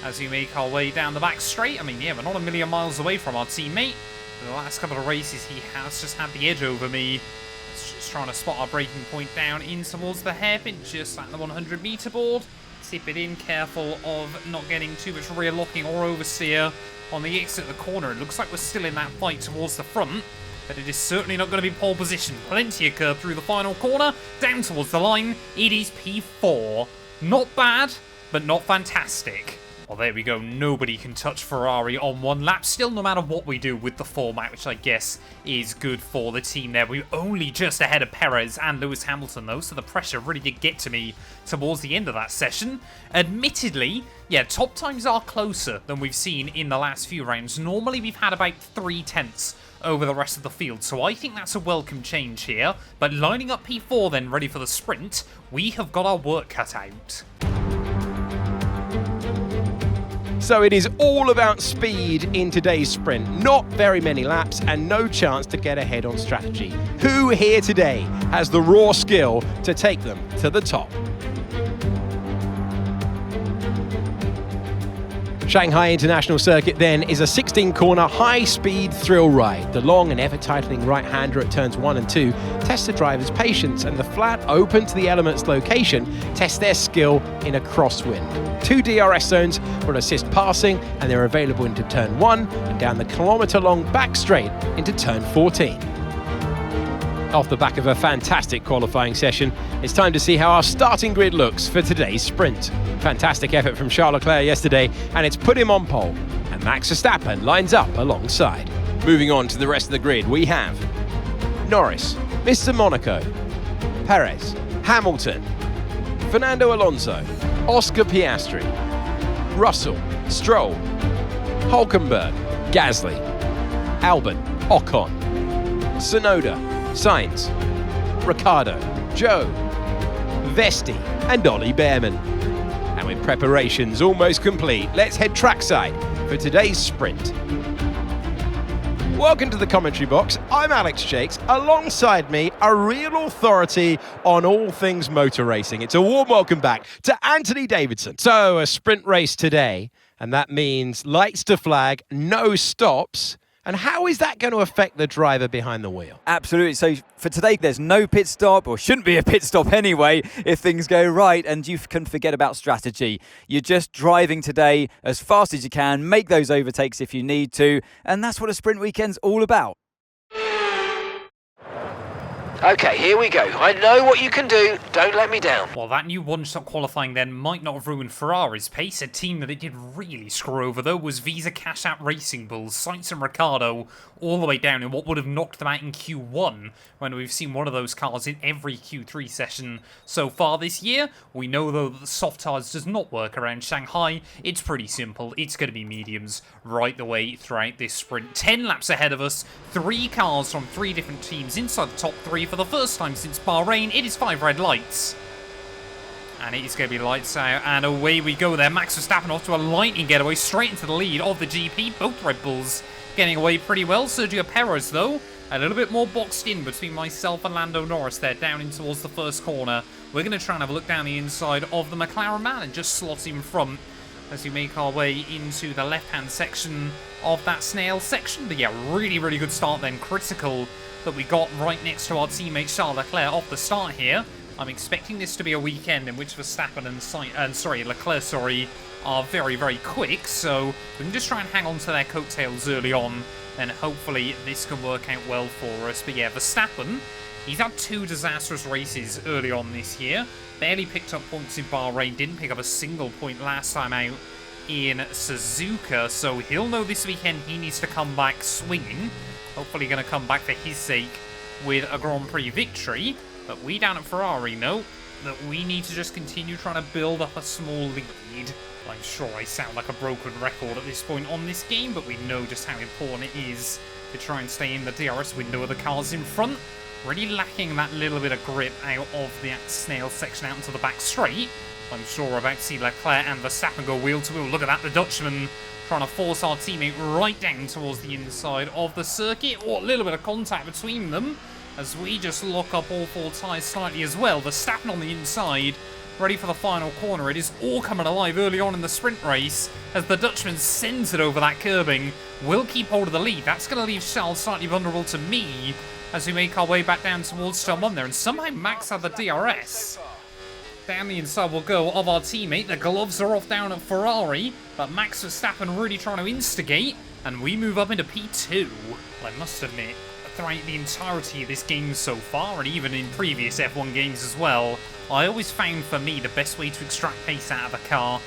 as we make our way down the back straight. I mean, yeah, we're not a million miles away from our teammate. In the last couple of races, he has just had the edge over me. Just trying to spot our braking point down in towards the hairpin, just at the 100 meter board. Tip it in, careful of not getting too much rear locking or oversteer on the exit of the corner. It looks like we're still in that fight towards the front, but it is certainly not going to be pole position. Plenty of curve through the final corner, down towards the line. It is P4. Not bad, but not fantastic. Well, there we go. Nobody can touch Ferrari on one lap still, no matter what we do with the format, which I guess is good for the team there. We're only just ahead of Perez and Lewis Hamilton, though, so the pressure really did get to me towards the end of that session. Admittedly, yeah, top times are closer than we've seen in the last few rounds. Normally, we've had about 3/10 over the rest of the field, so I think that's a welcome change here. But lining up P4 then, ready for the sprint, we have got our work cut out. So it is all about speed in today's sprint. Not very many laps and no chance to get ahead on strategy. Who here today has the raw skill to take them to the top? Shanghai International Circuit then is a 16-corner high-speed thrill ride. The long and ever-tightening right-hander at turns 1 and 2 tests the driver's patience, and the flat open to the elements location tests their skill in a crosswind. 2 DRS zones will assist passing, and they're available into turn 1 and down the kilometre-long back straight into turn 14. Off the back of a fantastic qualifying session, it's time to see how our starting grid looks for today's sprint. Fantastic effort from Charles Leclerc yesterday, and it's put him on pole, and Max Verstappen lines up alongside. Moving on to the rest of the grid, we have Norris, Mr. Monaco, Perez, Hamilton, Fernando Alonso, Oscar Piastri, Russell, Stroll, Hülkenberg, Gasly, Albon, Ocon, Tsunoda, Sainz, Ricciardo, Joe, Vesti and Ollie Behrman. And with preparations almost complete, let's head trackside for today's sprint. Welcome to the commentary box. I'm Alex Shakes. Alongside me, a real authority on all things motor racing. It's a warm welcome back to Anthony Davidson. So, a sprint race today, and that means lights to flag, no stops. And how is that going to affect the driver behind the wheel? Absolutely. So for today, there's no pit stop, or shouldn't be a pit stop anyway, if things go right, and you can forget about strategy. You're just driving today as fast as you can, make those overtakes if you need to, and that's what a sprint weekend's all about. Okay, here we go. I know what you can do. Don't let me down. Well, that new one-stop qualifying then might not have ruined Ferrari's pace. A team that it did really screw over, though, was Visa Cash App Racing Bulls, Sainz and Ricciardo, all the way down in what would have knocked them out in Q1, when we've seen one of those cars in every Q3 session so far this year. We know, though, that the soft tires does not work around Shanghai. It's pretty simple. It's going to be mediums right the way throughout this sprint. 10 laps ahead of us, 3 cars from 3 different teams inside the top 3 for the first time since Bahrain. It is 5 red lights. And it is going to be lights out, and away we go there. Max Verstappen off to a lightning getaway straight into the lead of the GP. Both Red Bulls getting away pretty well. Sergio Perez, though, a little bit more boxed in between myself and Lando Norris there, down in towards the first corner. We're going to try and have a look down the inside of the McLaren man and just slot in front as we make our way into the left-hand section of that snail section. But yeah, really, really good start then. Critical that we got right next to our teammate Charles Leclerc off the start here. I'm expecting this to be a weekend in which Verstappen and Leclerc are very, very quick, so we can just try and hang on to their coattails early on, and hopefully this can work out well for us. But yeah, Verstappen, he's had 2 disastrous races early on this year. Barely picked up points in Bahrain, didn't pick up a single point last time out in Suzuka, so he'll know this weekend he needs to come back swinging. Hopefully going to come back for his sake with a Grand Prix victory. But we down at Ferrari know that we need to just continue trying to build up a small lead. I'm sure I sound like a broken record at this point on this game, but we know just how important it is to try and stay in the DRS window of the cars in front. Really lacking that little bit of grip out of the snail section out into the back straight. I'm sure we're about to see Leclerc and Verstappen go wheel to wheel. Look at that, the Dutchman trying to force our teammate right down towards the inside of the circuit. Oh, a little bit of contact between them as we just lock up all four tyres slightly as well. Verstappen on the inside, ready for the final corner. It is all coming alive early on in the sprint race as the Dutchman sends it over that curbing. Will keep hold of the lead. That's going to leave Charles slightly vulnerable to me as we make our way back down towards turn 1 there. And somehow Max had the DRS. Down the inside will go of our teammate. The gloves are off down at Ferrari, but Max Verstappen really trying to instigate, and we move up into P2. Well, I must admit, throughout the entirety of this game so far, and even in previous F1 games as well, I always found for me the best way to extract pace out of a car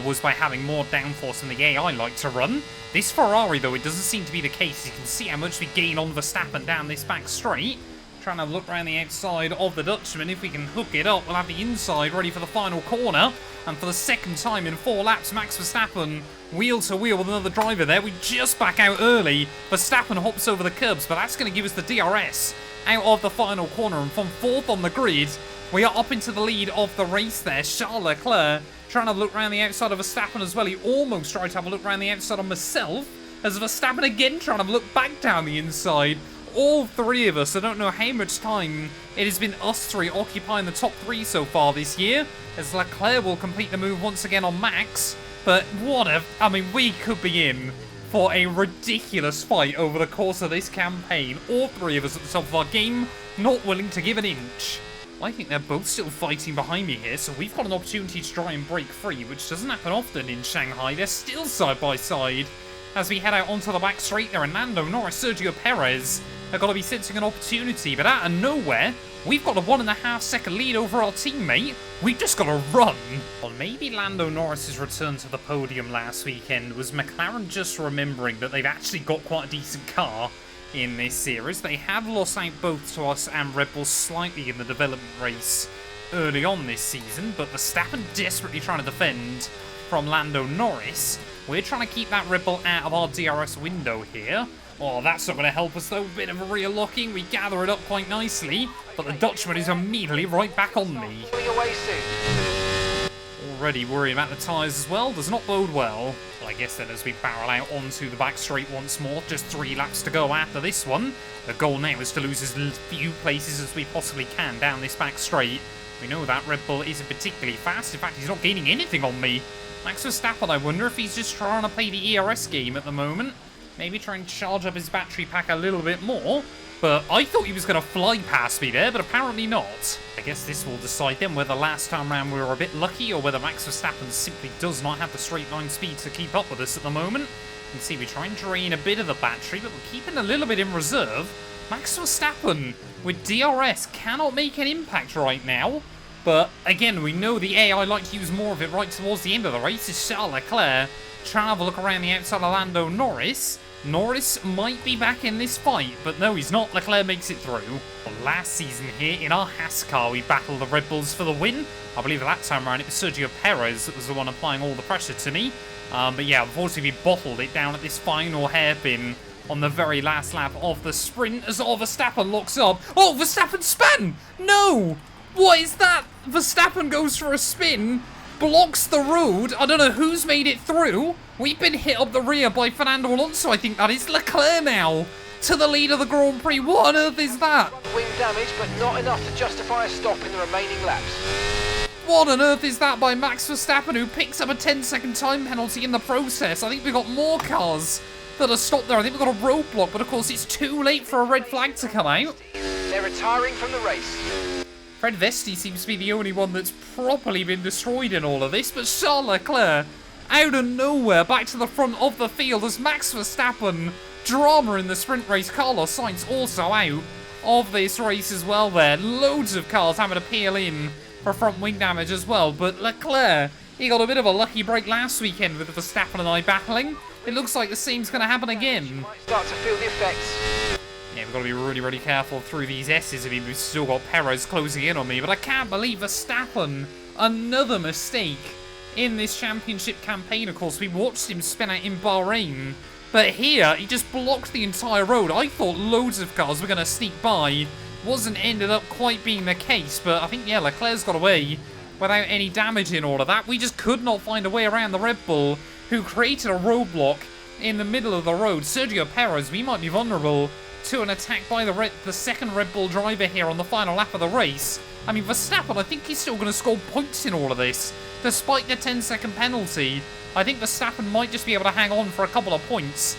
was by having more downforce than the AI like to run. This Ferrari, though, it doesn't seem to be the case. You can see how much we gain on Verstappen down this back straight. Trying to look around the outside of the Dutchman. If we can hook it up, we'll have the inside ready for the final corner. And for the second time in 4 laps, Max Verstappen wheel to wheel with another driver there. We just back out early. Verstappen hops over the curbs, but that's going to give us the DRS out of the final corner. And from 4th on the grid, we are up into the lead of the race there. Charles Leclerc trying to look around the outside of Verstappen as well. He almost tried to have a look around the outside of myself, as Verstappen again trying to look back down the inside. All three of us, I don't know how much time it has been us three occupying the top 3 so far this year, as Leclerc will complete the move once again on Max. But we could be in for a ridiculous fight over the course of this campaign. All three of us at the top of our game, not willing to give an inch. I think they're both still fighting behind me here, so we've got an opportunity to try and break free, which doesn't happen often in Shanghai. They're still side by side as we head out onto the back straight there, and Lando, Norris, Sergio Perez are going to be sensing an opportunity, but out of nowhere, we've got a 1.5 second lead over our teammate. We've just got to run. Well, maybe Lando Norris's return to the podium last weekend was McLaren just remembering that they've actually got quite a decent car in this series. They have lost out both to us and Red Bull slightly in the development race early on this season, but Verstappen desperately trying to defend from Lando Norris. We're trying to keep that Red Bull out of our DRS window here. Oh, that's not going to help us though. Bit of a rear locking. We gather it up quite nicely, but the Dutchman is immediately right back on me. Away soon. Already worrying about the tyres as well. Does not bode well. Well, I guess then as we barrel out onto the back straight once more, just 3 laps to go after this one. The goal now is to lose as few places as we possibly can down this back straight. We know that Red Bull isn't particularly fast. In fact, he's not gaining anything on me. Max Verstappen, I wonder if he's just trying to play the ERS game at the moment. Maybe try and charge up his battery pack a little bit more. But I thought he was going to fly past me there, but apparently not. I guess this will decide then whether last time round we were a bit lucky or whether Max Verstappen simply does not have the straight line speed to keep up with us at the moment. You can see we try and drain a bit of the battery, but we're keeping a little bit in reserve. Max Verstappen with DRS cannot make an impact right now. But again, we know the AI like to use more of it right towards the end of the race. It's Charles Leclerc trying to have a look around the outside of Lando Norris. Norris might be back in this fight, but no, he's not. Leclerc makes it through. Well, last season here, in our Haas car, we battled the Red Bulls for the win. I believe that time around it was Sergio Perez that was the one applying all the pressure to me. But yeah, unfortunately we bottled it down at this final hairpin on the very last lap of the sprint as Verstappen locks up. Oh, Verstappen spin! No! What is that? Verstappen goes for a spin, blocks the road. I don't know who's made it through. We've been hit up the rear by Fernando Alonso, I think that is. Leclerc now to the lead of the Grand Prix. What on earth is that? Wing damage, but not enough to justify a stop in the remaining laps. What on earth is that by Max Verstappen, who picks up a 10-second time penalty in the process? I think we've got more cars that are stopped there. I think we've got a roadblock, but of course it's too late for a red flag to come out. They're retiring from the race. Fred Vesti seems to be the only one that's properly been destroyed in all of this, but Charles Leclerc, out of nowhere, back to the front of the field as Max Verstappen, drama in the sprint race. Carlos Sainz also out of this race as well there. Loads of cars having to peel in for front wing damage as well, but Leclerc, he got a bit of a lucky break last weekend with Verstappen and I battling. It looks like the same's going to happen again. Start to feel the effects. Yeah, we've got to be really, really careful through these S's. I mean, we've still got Perez closing in on me, but I can't believe Verstappen. Another mistake in this championship campaign, of course. We watched him spin out in Bahrain, but here, he just blocked the entire road. I thought loads of cars were going to sneak by. Wasn't ended up quite being the case, but I think, yeah, Leclerc's got away without any damage in all of that. We just could not find a way around the Red Bull, who created a roadblock in the middle of the road. Sergio Perez, we might be vulnerable to an attack by the second Red Bull driver here on the final lap of the race. I mean, Verstappen, I think he's still going to score points in all of this. Despite the 10-second penalty, I think Verstappen might just be able to hang on for a couple of points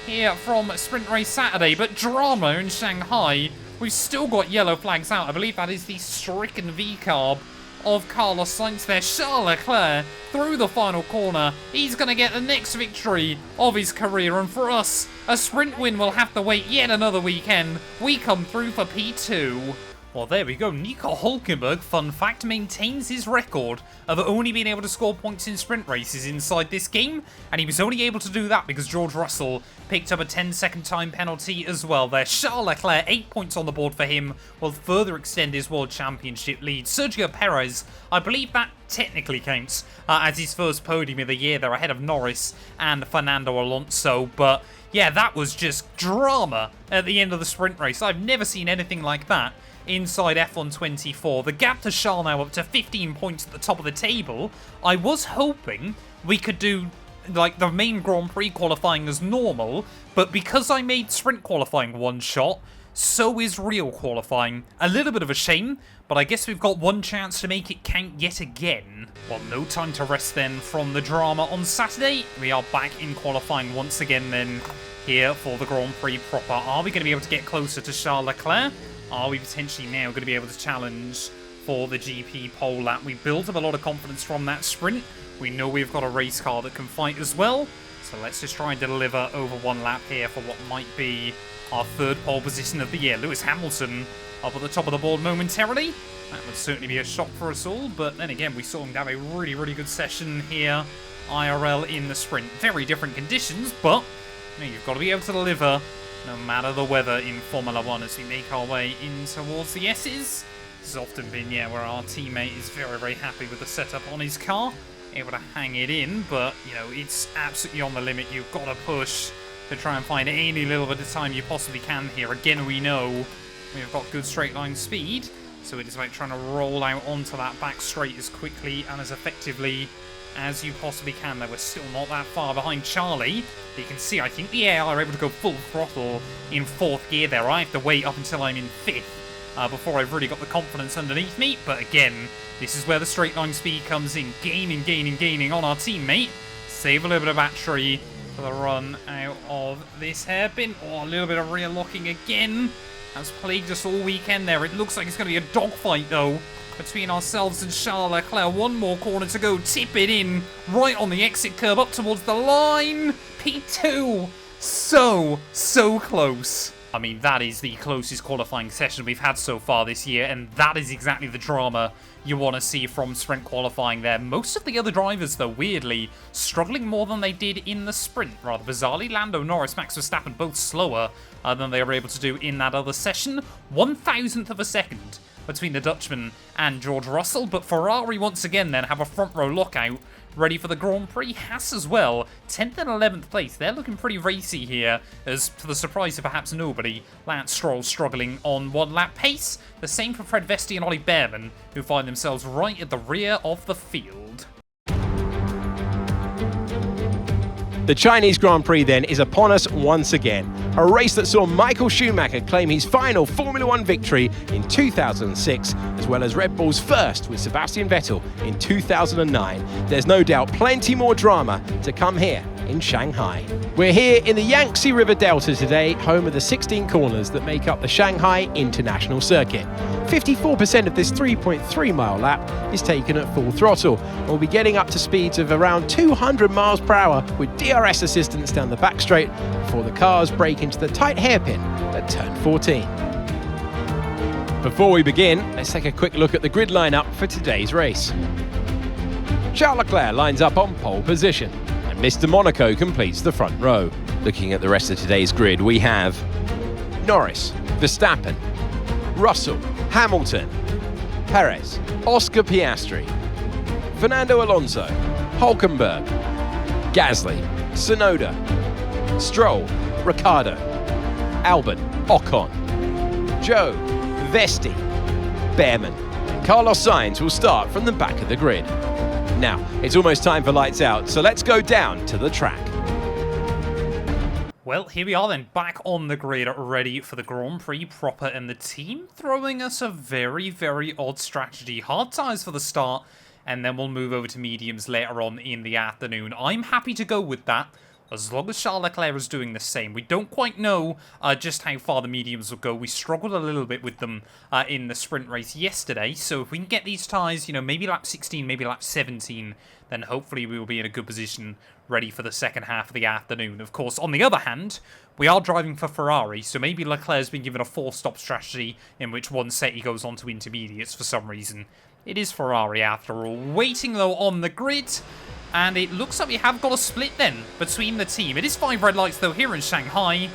here from Sprint Race Saturday. But drama in Shanghai. We've still got yellow flags out. I believe that is the stricken V-carb of Carlos Sainz there. Charles Leclerc through the final corner. He's going to get the next victory of his career. And for us, a sprint win will have to wait yet another weekend. We come through for P2. Well, there we go. Nico Hülkenberg, fun fact, maintains his record of only being able to score points in sprint races inside this game. And he was only able to do that because George Russell picked up a 10-second time penalty as well there. Charles Leclerc, 8 points on the board for him, will further extend his World Championship lead. Sergio Perez, I believe that technically counts as his first podium of the year. They're ahead of Norris and Fernando Alonso. But yeah, that was just drama at the end of the sprint race. I've never seen anything like that inside F1 24. The gap to Charles now up to 15 points at the top of the table. I was hoping we could do like the main Grand Prix qualifying as normal, but because I made sprint qualifying one shot, so is real qualifying. A little bit of a shame, but I guess we've got one chance to make it count yet again. Well, no time to rest then from the drama on Saturday. We are back in qualifying once again then here for the Grand Prix proper. Are we going to be able to get closer to Charles Leclerc? Are we potentially now going to be able to challenge for the GP pole lap? We built up a lot of confidence from that sprint. We know we've got a race car that can fight as well. So let's just try and deliver over one lap here for what might be our third pole position of the year. Lewis Hamilton up at the top of the board momentarily. That would certainly be a shock for us all. But then again, we saw him have a really, really good session here, IRL in the sprint. Very different conditions, but you know, you've got to be able to deliver no matter the weather in Formula 1 as we make our way in towards the S's. This has often been, yeah, where our teammate is very, very happy with the setup on his car, able to hang it in, but, you know, it's absolutely on the limit. You've got to push to try and find any little bit of time you possibly can here. Again, we know we've got good straight line speed, so it is about trying to roll out onto that back straight as quickly and as effectively as you possibly can. Though we're still not that far behind Charlie. You can see, I think the AI are able to go full throttle in 4th gear there. I have to wait up until I'm in 5th before I've really got the confidence underneath me. But again, this is where the straight line speed comes in. Gaining on our teammate. Save a little bit of battery for the run out of this hairpin. Oh, a little bit of rear locking again. That's plagued us all weekend there. It looks like it's going to be a dogfight though between ourselves and Charles Leclerc. One more corner to go. Tip it in right on the exit curve up towards the line. P2. So close. I mean, that is the closest qualifying session we've had so far this year, and that is exactly the drama you want to see from sprint qualifying there. Most of the other drivers, though, weirdly, struggling more than they did in the sprint. Rather bizarrely, Lando, Norris, Max Verstappen, both slower than they were able to do in that other session. 1,000th of a second between the Dutchman and George Russell, but Ferrari once again then have a front row lockout ready for the Grand Prix. Haas as well, 10th and 11th place. They're looking pretty racy here, as to the surprise of perhaps nobody, Lance Stroll struggling on one lap pace. The same for Fred Vesti and Ollie Behrman, who find themselves right at the rear of the field. The Chinese Grand Prix then is upon us once again. A race that saw Michael Schumacher claim his final Formula 1 victory in 2006, as well as Red Bull's first with Sebastian Vettel in 2009. There's no doubt plenty more drama to come here in Shanghai. We're here in the Yangtze River Delta today, home of the 16 corners that make up the Shanghai International Circuit. 54% of this 3.3-mile lap is taken at full throttle. We'll be getting up to speeds of around 200 miles per hour with DRS assistance down the back straight before the cars break into the tight hairpin at turn 14. Before we begin, let's take a quick look at the grid lineup for today's race. Charles Leclerc lines up on pole position, and Mr. Monaco completes the front row. Looking at the rest of today's grid, we have Norris, Verstappen, Russell, Hamilton, Perez, Oscar Piastri, Fernando Alonso, Hulkenberg, Gasly, Tsunoda, Stroll, Ricciardo, Albon, Ocon, Joe, Vesti, Behrman. Carlos Sainz will start from the back of the grid. Now, it's almost time for lights out, so let's go down to the track. Well, here we are then, back on the grid, ready for the Grand Prix proper, and the team throwing us a very, very odd strategy. Hard tyres for the start, and then we'll move over to mediums later on in the afternoon. I'm happy to go with that, as long as Charles Leclerc is doing the same. We don't quite know just how far the mediums will go. We struggled a little bit with them in the sprint race yesterday, so if we can get these tyres, you know, maybe lap 16, maybe lap 17, then hopefully we will be in a good position ready for the second half of the afternoon. Of course, on the other hand, we are driving for Ferrari, so maybe Leclerc's been given a 4-stop strategy in which one set he goes on to intermediates for some reason. It is Ferrari after all. Waiting though on the grid, and it looks like we have got a split then between the team. It is 5 red lights though here in Shanghai.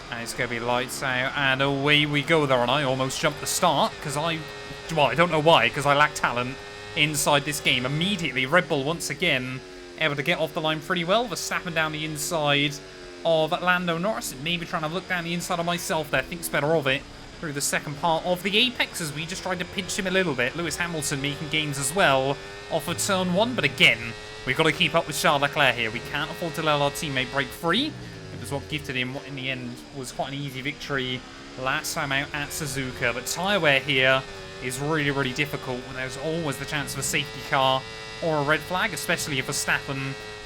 And it's going to be lights out, and away we go there, and I almost jumped the start, because I don't know why, because I lack talent inside this game. Immediately, Red Bull once again able to get off the line pretty well. Verstappen down the inside of Lando. Norris maybe trying to look down the inside of myself there, thinks better of it through the second part of the apex as we just tried to pinch him a little bit. Lewis Hamilton making gains as well off of turn 1, but again, we've got to keep up with Charles Leclerc here. We can't afford to let our teammate break free. It was what gifted him what in the end was quite an easy victory last time out at Suzuka, but tyre wear here is really, really difficult when there's always the chance of a safety car or a red flag, especially if Verstappen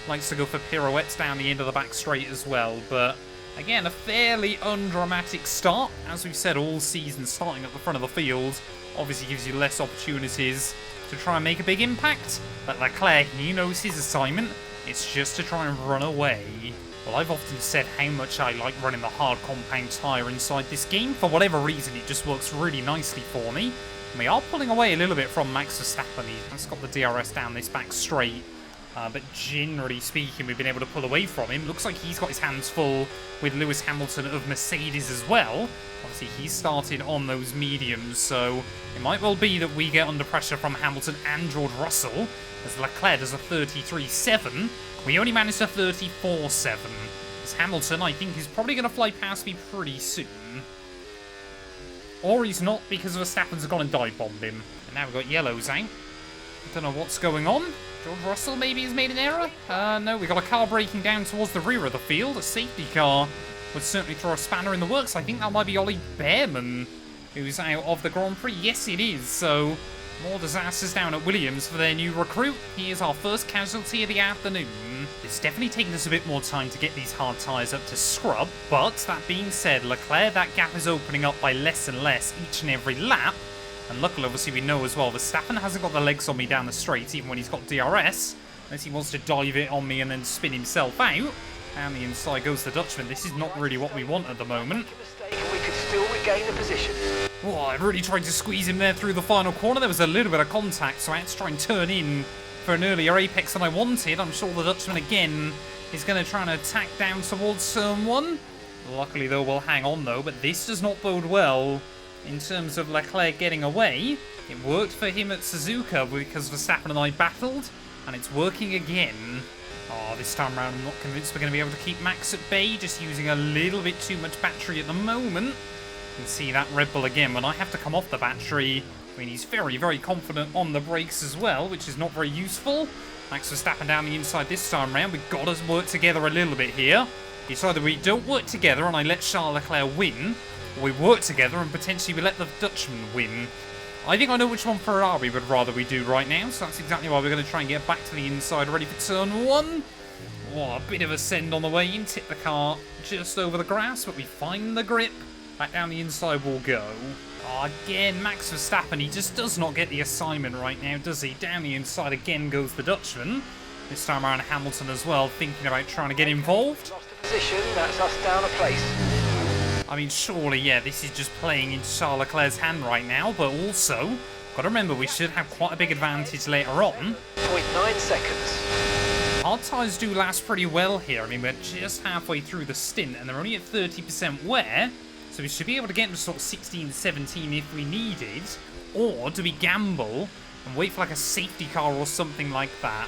likes to go for pirouettes down the end of the back straight as well. But again, a fairly undramatic start. As we've said all season, starting at the front of the field obviously gives you less opportunities to try and make a big impact. But Leclerc, he knows his assignment. It's just to try and run away. Well, I've often said how much I like running the hard compound tyre inside this game. For whatever reason, it just works really nicely for me. And we are pulling away a little bit from Max Verstappen. He's got the DRS down this back straight. But generally speaking, we've been able to pull away from him. Looks like he's got his hands full with Lewis Hamilton of Mercedes as well. Obviously, he started on those mediums, so it might well be that we get under pressure from Hamilton and George Russell, as Leclerc does a 33.7. We only managed a 34.7. As Hamilton, I think, is probably going to fly past me pretty soon. Or he's not, because Verstappen's gone and dive bombed him. And now we've got yellows out. I don't know what's going on. George Russell maybe has made an error? No, we've got a car breaking down towards the rear of the field. A safety car would certainly throw a spanner in the works. I think that might be Ollie Behrman, who's out of the Grand Prix. Yes, it is. So, more disasters down at Williams for their new recruit. He is our first casualty of the afternoon. It's definitely taken us a bit more time to get these hard tyres up to scrub, but that being said, Leclerc, that gap is opening up by less and less each and every lap. And luckily, obviously, we know as well, Verstappen hasn't got the legs on me down the straight, even when he's got DRS, unless he wants to dive it on me and then spin himself out. And the inside goes the Dutchman. This is not really what we want at the moment. We could still regain the position. Oh, I really tried to squeeze him there through the final corner. There was a little bit of contact, so I had to try and turn in for an earlier apex than I wanted. I'm sure the Dutchman again is going to try and attack down towards turn 1. Luckily, though, we'll hang on, though. But this does not bode well in terms of Leclerc getting away. It worked for him at Suzuka because Verstappen and I battled, and it's working again. Oh, this time around, I'm not convinced we're going to be able to keep Max at bay, just using a little bit too much battery at the moment. You can see that Red Bull again. When I have to come off the battery, I mean, he's very, very confident on the brakes as well, which is not very useful. Max Verstappen down the inside this time round. We've got to work together a little bit here. It's either we don't work together and I let Charles Leclerc win, or we work together and potentially we let the Dutchman win. I think I know which one Ferrari would rather we do right now, so that's exactly why we're going to try and get back to the inside, ready for turn 1. Oh, a bit of a send on the way in, tip the car just over the grass, but we find the grip. Back down the inside we'll go. Oh, again, Max Verstappen, he just does not get the assignment right now, does he? Down the inside again goes the Dutchman. This time around Hamilton as well, thinking about trying to get involved. Lost the position, that's us down a place. I mean, surely, yeah, this is just playing into Charles Leclerc's hand right now, but also, got to remember, we should have quite a big advantage later on. 0.9 seconds. Our tyres do last pretty well here. I mean, we're just halfway through the stint and they're only at 30% wear. So we should be able to get into sort of 16, 17 if we needed. Or do we gamble and wait for like a safety car or something like that?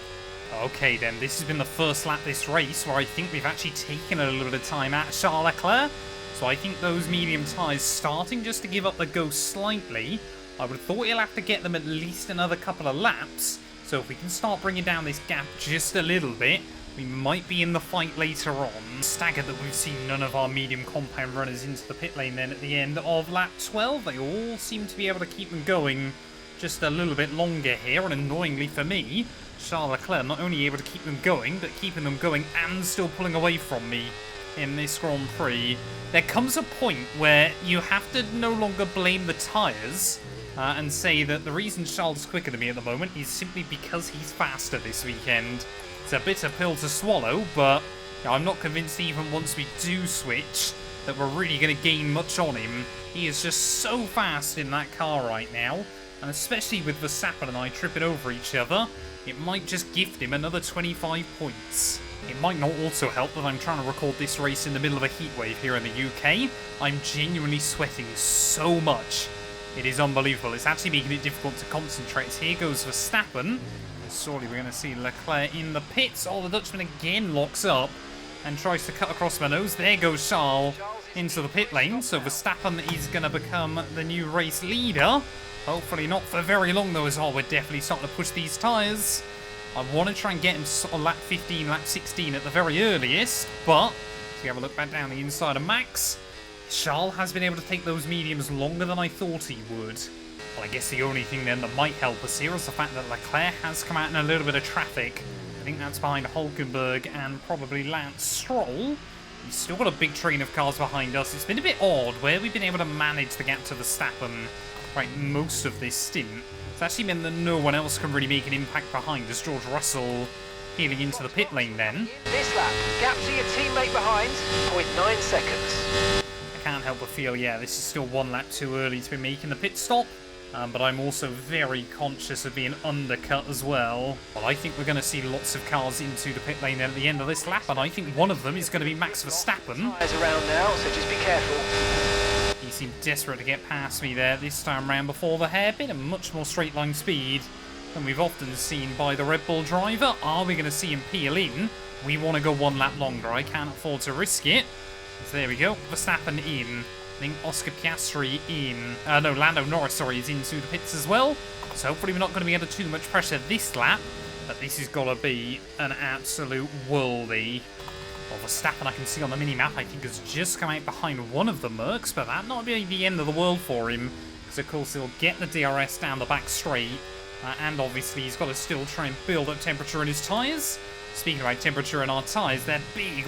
Okay then, this has been the first lap this race where I think we've actually taken a little bit of time at Charles Leclerc. So I think those medium tyres starting just to give up the ghost slightly. I would have thought he'll have to get them at least another couple of laps. So if we can start bringing down this gap just a little bit, we might be in the fight later on. Staggered that we've seen none of our medium compound runners into the pit lane then at the end of lap 12. They all seem to be able to keep them going just a little bit longer here. And annoyingly for me, Charles Leclerc not only able to keep them going, but keeping them going and still pulling away from me in this Grand Prix. There comes a point where you have to no longer blame the tyres and say that the reason Charles is quicker than me at the moment is simply because he's faster this weekend. It's a bitter pill to swallow, but I'm not convinced even once we do switch that we're really going to gain much on him. He is just so fast in that car right now, and especially with Verstappen and I tripping over each other, it might just gift him another 25 points. It might not also help that I'm trying to record this race in the middle of a heatwave here in the UK. I'm genuinely sweating so much. It is unbelievable. It's actually making it difficult to concentrate. Here goes Verstappen. Surely we're going to see Leclerc in the pits. Oh, the Dutchman again locks up and tries to cut across my nose. There goes Charles into the pit lane. So Verstappen is going to become the new race leader. Hopefully not for very long though, as well. We're definitely starting to push these tyres. I want to try and get him sort of lap 15, lap 16 at the very earliest. But, if we have a look back down the inside of Max, Charles has been able to take those mediums longer than I thought he would. Well, I guess the only thing then that might help us here is the fact that Leclerc has come out in a little bit of traffic. I think that's behind Hulkenberg and probably Lance Stroll. He's still got a big train of cars behind us. It's been a bit odd where we've been able to manage the gap to Verstappen right most of this stint. It's actually meant that no one else can really make an impact behind as George Russell healing into the pit lane then. This lap, gap to your teammate behind, 0.9 seconds. I can't help but feel, yeah, this is still one lap too early to be making the pit stop. But I'm also very conscious of being undercut as well. Well, I think we're going to see lots of cars into the pit lane at the end of this lap, and I think one of them is going to be Max Verstappen. Tyres around now, so just be careful. He seemed desperate to get past me there this time round before the hairpin, and much more straight line speed than we've often seen by the Red Bull driver. Are we going to see him peel in? We want to go one lap longer. I can't afford to risk it. So there we go. Verstappen in. I think Oscar Piastri in. No, Lando Norris, sorry, is into the pits as well. So hopefully we're not going to be under too much pressure this lap. But this has got to be an absolute worldie. Well, Verstappen, I can see on the mini-map, I think has just come out behind one of the Mercs. But that not be the end of the world for him. Because, of course, he'll get the DRS down the back straight. And obviously he's got to still try and build up temperature in his tyres. Speaking about temperature in our tyres, that big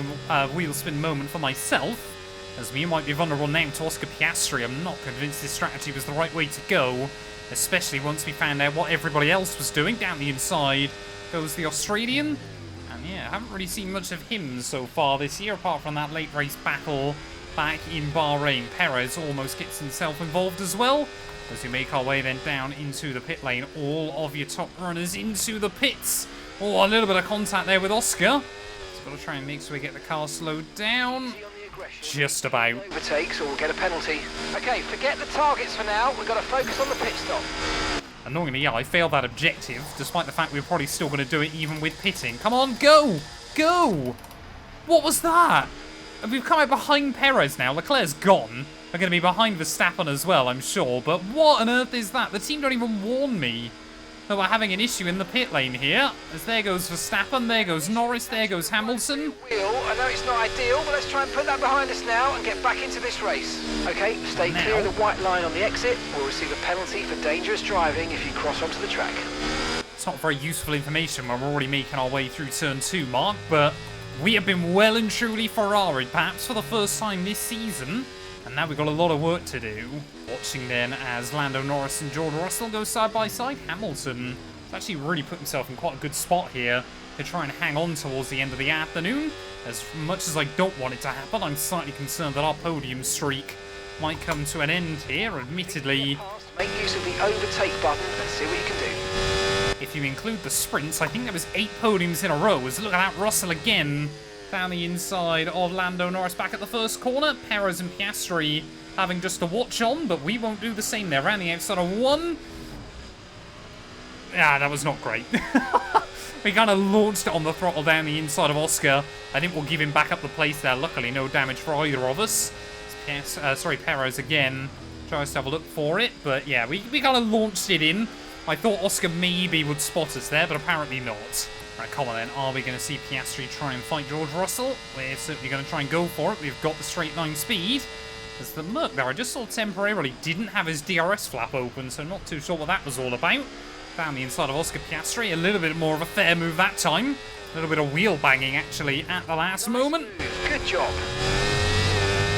wheel spin moment for myself. As we might be vulnerable now to Oscar Piastri, I'm not convinced this strategy was the right way to go. Especially once we found out what everybody else was doing. Down the inside goes the Australian. And yeah, I haven't really seen much of him so far this year, apart from that late race battle back in Bahrain. Perez almost gets himself involved as well. As we make our way then down into the pit lane. All of your top runners into the pits. Oh, a little bit of contact there with Oscar. Just got to try and make sure we get the car slowed down. Just about. Overtakes or we'll get a penalty. Okay, forget the targets for now. We've got to focus on the pit stop. Annoyingly, yeah, I failed that objective, despite the fact we're probably still going to do it even with pitting. Come on, go! Go! What was that? We've come out behind Perez now. Leclerc's gone. We're going to be behind Verstappen as well, I'm sure. But what on earth is that? The team don't even warn me that we're having an issue in the pit lane here. As there goes Verstappen, there goes Norris, there goes Hamilton. I know it's not ideal, but let's try and put that behind us now and get back into this race. Okay, stay clear of the white line on the exit. We'll receive a penalty for dangerous driving if you cross onto the track. It's not very useful information when we're already making our way through turn 2, Mark, but we have been well and truly Ferrari, perhaps for the first time this season. And now we've got a lot of work to do. Watching then as Lando Norris and George Russell go side by side. Hamilton has actually really put himself in quite a good spot here to try and hang on towards the end of the afternoon. As much as I don't want it to happen, I'm slightly concerned that our podium streak might come to an end here, admittedly. Make use of the overtake button and see what you can do. If you include the sprints, I think there was 8 podiums in a row. Look at that, Russell again down the inside of Lando. Norris back at the first corner. Perez and Piastri having just a watch on, but we won't do the same there. Around the outside of 1. Yeah, that was not great. We kind of launched it on the throttle down the inside of Oscar. I think we'll give him back up the place there. Luckily, no damage for either of us. Perez again tries to have a look for it, but yeah, we kind of launched it in. I thought Oscar maybe would spot us there, but apparently not. Right, come on then. Are we going to see Piastri try and fight George Russell? We're certainly going to try and go for it. We've got the straight line speed. There's the look there. I just saw temporarily didn't have his DRS flap open, so not too sure what that was all about. Down the inside of Oscar Piastri. A little bit more of a fair move that time. A little bit of wheel banging, actually, at the last moment. Good job.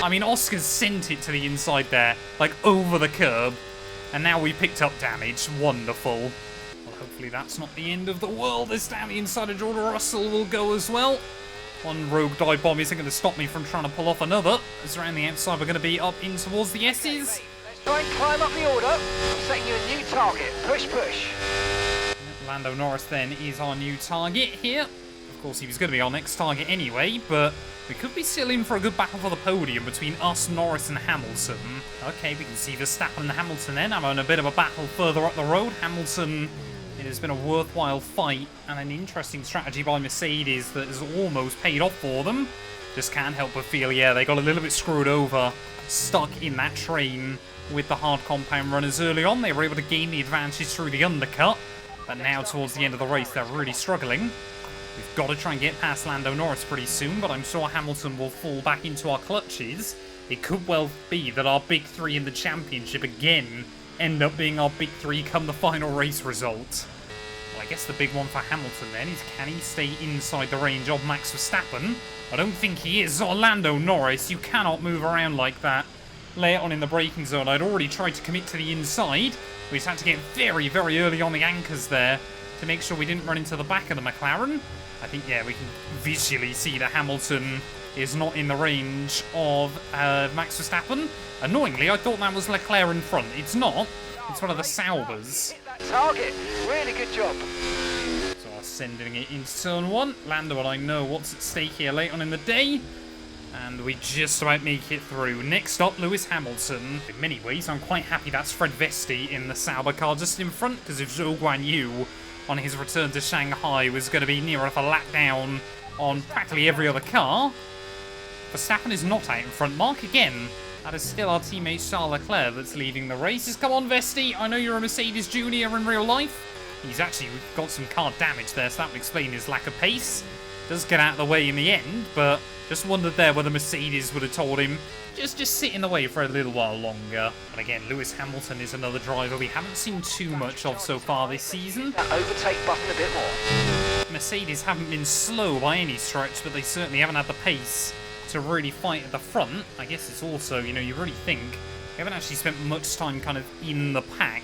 I mean, Oscar's sent it to the inside there, like over the curb. And now we picked up damage. Wonderful. Well, hopefully that's not the end of the world. This down the inside of George Russell will go as well. One rogue dive bomb isn't going to stop me from trying to pull off another. As around the outside, we're going to be up in towards the S's. Let's try and climb up the order. I'm setting you a new target. Push, push. Lando Norris then is our new target here. Of course, he was going to be our next target anyway, but we could be still in for a good battle for the podium between us, Norris and Hamilton. Okay, we can see Verstappen and Hamilton then having a bit of a battle further up the road. Hamilton, it has been a worthwhile fight and an interesting strategy by Mercedes that has almost paid off for them. Just can't help but feel, yeah, they got a little bit screwed over, stuck in that train with the hard compound runners early on. They were able to gain the advantage through the undercut, but now towards the end of the race, they're really struggling. We've got to try and get past Lando Norris pretty soon, but I'm sure Hamilton will fall back into our clutches. It could well be that our big 3 in the championship again end up being our big 3 come the final race result. Well, I guess the big one for Hamilton then is, can he stay inside the range of Max Verstappen? I don't think he is. Lando Norris, you cannot move around like that. Lay it on in the braking zone. I'd already tried to commit to the inside. We just had to get very, very early on the anchors there to make sure we didn't run into the back of the McLaren. I think, yeah, we can visually see that Hamilton is not in the range of Max Verstappen. Annoyingly, I thought that was Leclerc in front. It's not. It's one of the Saubers. Hit that target. Really good job. So I'm sending it into turn 1. Lando and I know what's at stake here late on in the day. And we just about make it through. Next up, Lewis Hamilton. In many ways, I'm quite happy that's Fred Vesti in the Sauber car just in front, because if Zhou Guanyu on his return to Shanghai was going to be near enough a lap down on practically every other car. Verstappen is not out in front. Mark again. That is still our teammate Charles Leclerc that's leading the race. Come on, Vesti. I know you're a Mercedes Junior in real life. He's actually got some car damage there, so that would explain his lack of pace. Does get out of the way in the end, but just wondered there whether Mercedes would have told him just sit in the way for a little while longer. And again, Lewis Hamilton is another driver we haven't seen too much of so far this season. That overtake button a bit more. Mercedes haven't been slow by any stretch, but they certainly haven't had the pace to really fight at the front. I guess it's also, you know, you really think we haven't actually spent much time kind of in the pack.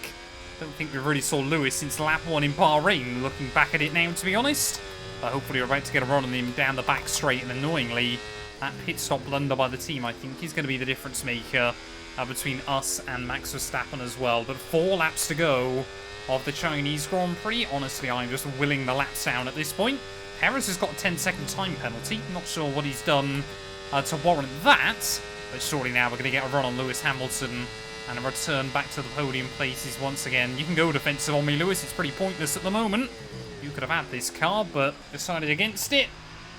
Don't think we really saw Lewis since lap 1 in Bahrain, looking back at it now, to be honest. But hopefully we're about to get a run on him down the back straight, and annoyingly, that pit stop blunder by the team, I think, is going to be the difference maker between us and Max Verstappen as well. But 4 laps to go of the Chinese Grand Prix. Honestly, I'm just willing the laps down at this point. Perez has got a 10-second time penalty. Not sure what he's done to warrant that. But surely now we're going to get a run on Lewis Hamilton and a return back to the podium places once again. You can go defensive on me, Lewis. It's pretty pointless at the moment. You could have had this car, but decided against it.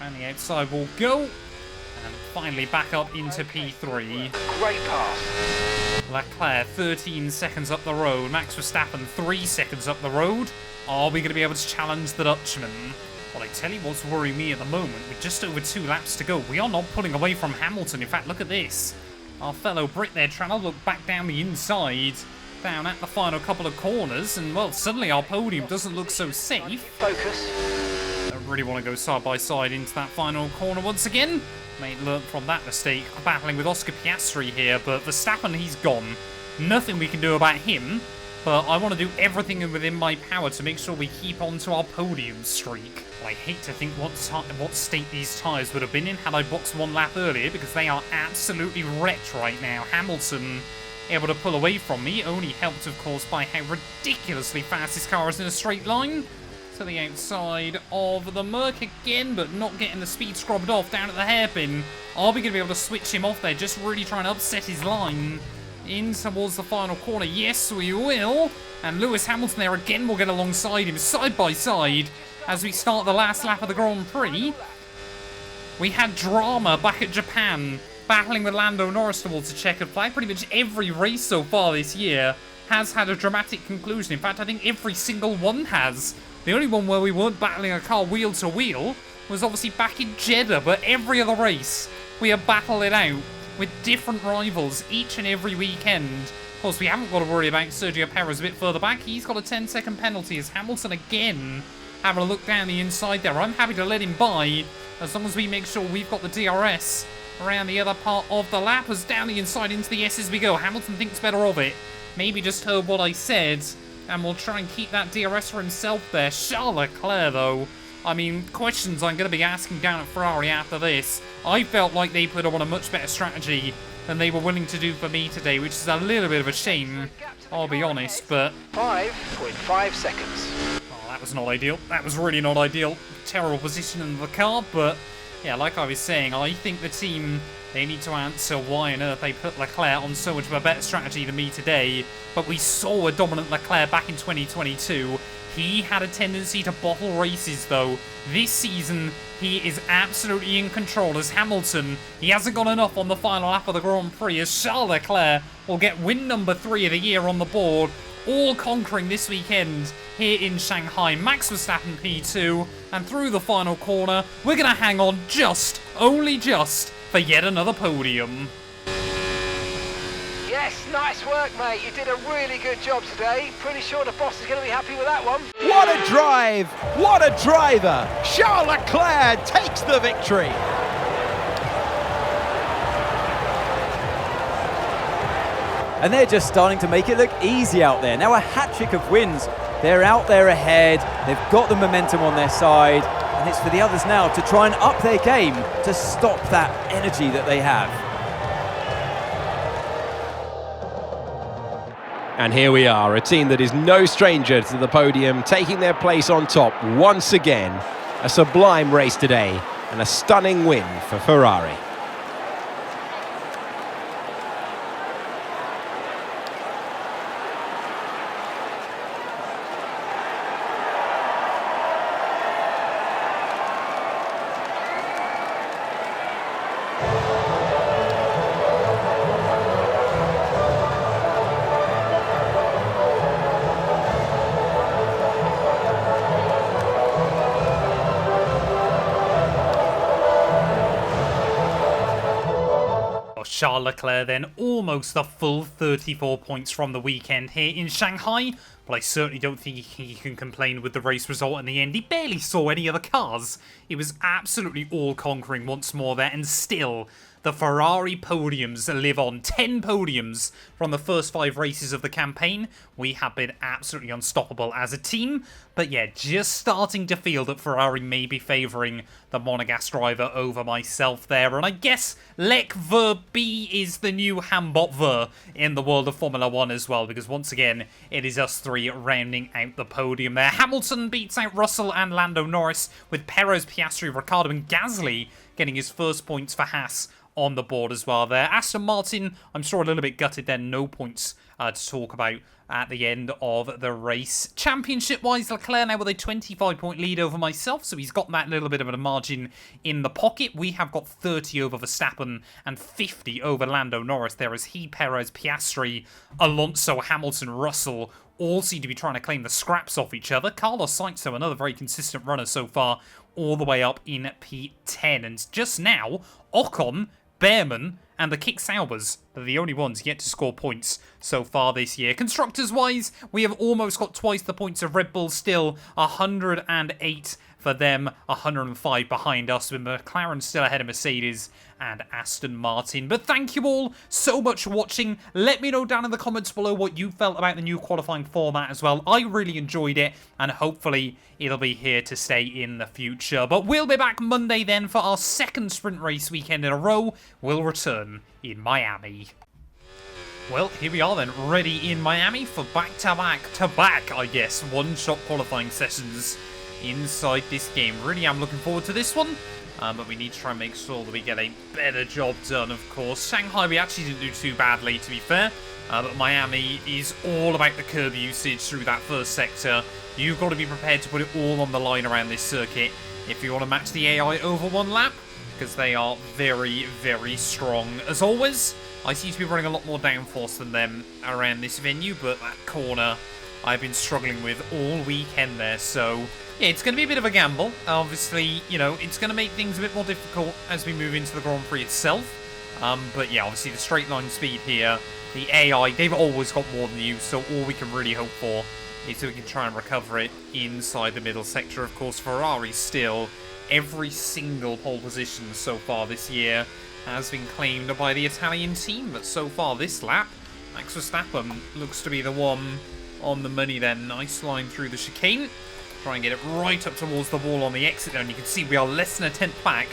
And the outside will go. And finally back up into P3. Great pass. Leclerc 13 seconds up the road. Max Verstappen 3 seconds up the road. Are we going to be able to challenge the Dutchman? Well, I tell you what's worrying me at the moment. With just over 2 laps to go, we are not pulling away from Hamilton. In fact, look at this. Our fellow Brit there trying to look back down the inside, down at the final couple of corners, and, well, suddenly our podium doesn't look so safe. Focus. I really want to go side by side into that final corner once again. May learn from that mistake, battling with Oscar Piastri here, but Verstappen, he's gone. Nothing we can do about him, but I want to do everything within my power to make sure we keep on to our podium streak. I hate to think what state these tyres would have been in had I boxed 1 lap earlier, because they are absolutely wrecked right now. Hamilton able to pull away from me. Only helped, of course, by how ridiculously fast this car is in a straight line. To the outside of the Merc again, but not getting the speed scrubbed off down at the hairpin. Are we going to be able to switch him off there? Just really trying to upset his line. In towards the final corner. Yes, we will. And Lewis Hamilton there again will get alongside him side by side as we start the last lap of the Grand Prix. We had drama back at Japan, battling with Lando Norris towards the checkered flag. Pretty much every race so far this year has had a dramatic conclusion. In fact, I think every single one has. The only one where we weren't battling a car wheel to wheel was obviously back in Jeddah, but every other race we have battled it out with different rivals each and every weekend. Of course, we haven't got to worry about Sergio Perez a bit further back. He's got a 10-second penalty as Hamilton again having a look down the inside there. I'm happy to let him by as long as we make sure we've got the DRS around the other part of the lap. As down the inside into the S as we go. Hamilton thinks better of it. Maybe just heard what I said, and we'll try and keep that DRS for himself there. Charles Leclerc, though. I mean, questions I'm going to be asking down at Ferrari after this. I felt like they put on a much better strategy than they were willing to do for me today, which is a little bit of a shame, I'll be honest, but 5.5 seconds. Oh, that was not ideal. That was really not ideal. Terrible position in the car, but yeah, like I was saying, I think the team, they need to answer why on earth they put Leclerc on so much of a better strategy than me today. But we saw a dominant Leclerc back in 2022. He had a tendency to bottle races, though. This season, he is absolutely in control as Hamilton. He hasn't got enough on the final lap of the Grand Prix as Charles Leclerc will get win number 3 of the year on the board, all conquering this weekend here in Shanghai. Max Verstappen P2, and through the final corner, we're going to hang on only just, for yet another podium. Yes, nice work, mate. You did a really good job today. Pretty sure the boss is going to be happy with that one. What a drive! What a driver! Charles Leclerc takes the victory. And they're just starting to make it look easy out there. Now a hat-trick of wins. They're out there ahead. They've got the momentum on their side. And it's for the others now to try and up their game to stop that energy that they have. And here we are, a team that is no stranger to the podium, taking their place on top once again. A sublime race today and a stunning win for Ferrari. Charles Leclerc then almost the full 34 points from the weekend here in Shanghai, but I certainly don't think he can complain with the race result in the end. He barely saw any other cars. It was absolutely all-conquering once more there, and still the Ferrari podiums live on. 10 podiums from the first 5 races of the campaign. We have been absolutely unstoppable as a team. But yeah, just starting to feel that Ferrari may be favouring the Monegasque driver over myself there. And I guess LECLERC B is the new Hambot Ver in the world of Formula 1 as well. Because once again, it is us 3 rounding out the podium there. Hamilton beats out Russell and Lando Norris, with Perez, Piastri, Ricciardo and Gasly getting his first points for Haas on the board as well there. Aston Martin, I'm sure a little bit gutted there. No points to talk about at the end of the race. Championship-wise, Leclerc now with a 25-point lead over myself, so he's got that little bit of a margin in the pocket. We have got 30 over Verstappen and 50 over Lando Norris there, as he, Perez, Piastri, Alonso, Hamilton, Russell all seem to be trying to claim the scraps off each other. Carlos Sainz, though, another very consistent runner so far, all the way up in P10. And just now, Ocon, Behrman and the Kick Saubers are the only ones yet to score points so far this year. Constructors-wise, we have almost got twice the points of Red Bull still, 108 for them, 105 behind us, with McLaren still ahead of Mercedes and Aston Martin. But thank you all so much for watching. Let me know down in the comments below what you felt about the new qualifying format as well. I really enjoyed it, and hopefully it'll be here to stay in the future. But we'll be back Monday then for our second sprint race weekend in a row. We'll return in Miami. Well, here we are then, ready in Miami for back-to-back, I guess, one-shot qualifying sessions inside this game. Really am looking forward to this one, but we need to try and make sure that we get a better job done, of course. Shanghai, we actually didn't do too badly, to be fair, but Miami is all about the curb usage through that first sector. You've got to be prepared to put it all on the line around this circuit if you want to match the AI over one lap, because they are very, very strong. As always, I seem to be running a lot more downforce than them around this venue, but that corner I've been struggling with all weekend there, so yeah, it's going to be a bit of a gamble. Obviously, you know, it's going to make things a bit more difficult as we move into the Grand Prix itself, but yeah, obviously the straight line speed here, the AI, they've always got more than you, so all we can really hope for is that we can try and recover it inside the middle sector. Of course, Ferrari still, every single pole position so far this year has been claimed by the Italian team, but so far this lap, Max Verstappen looks to be the one on the money there. Nice line through the chicane. Try and get it right up towards the wall on the exit there, and you can see we are less than a tenth back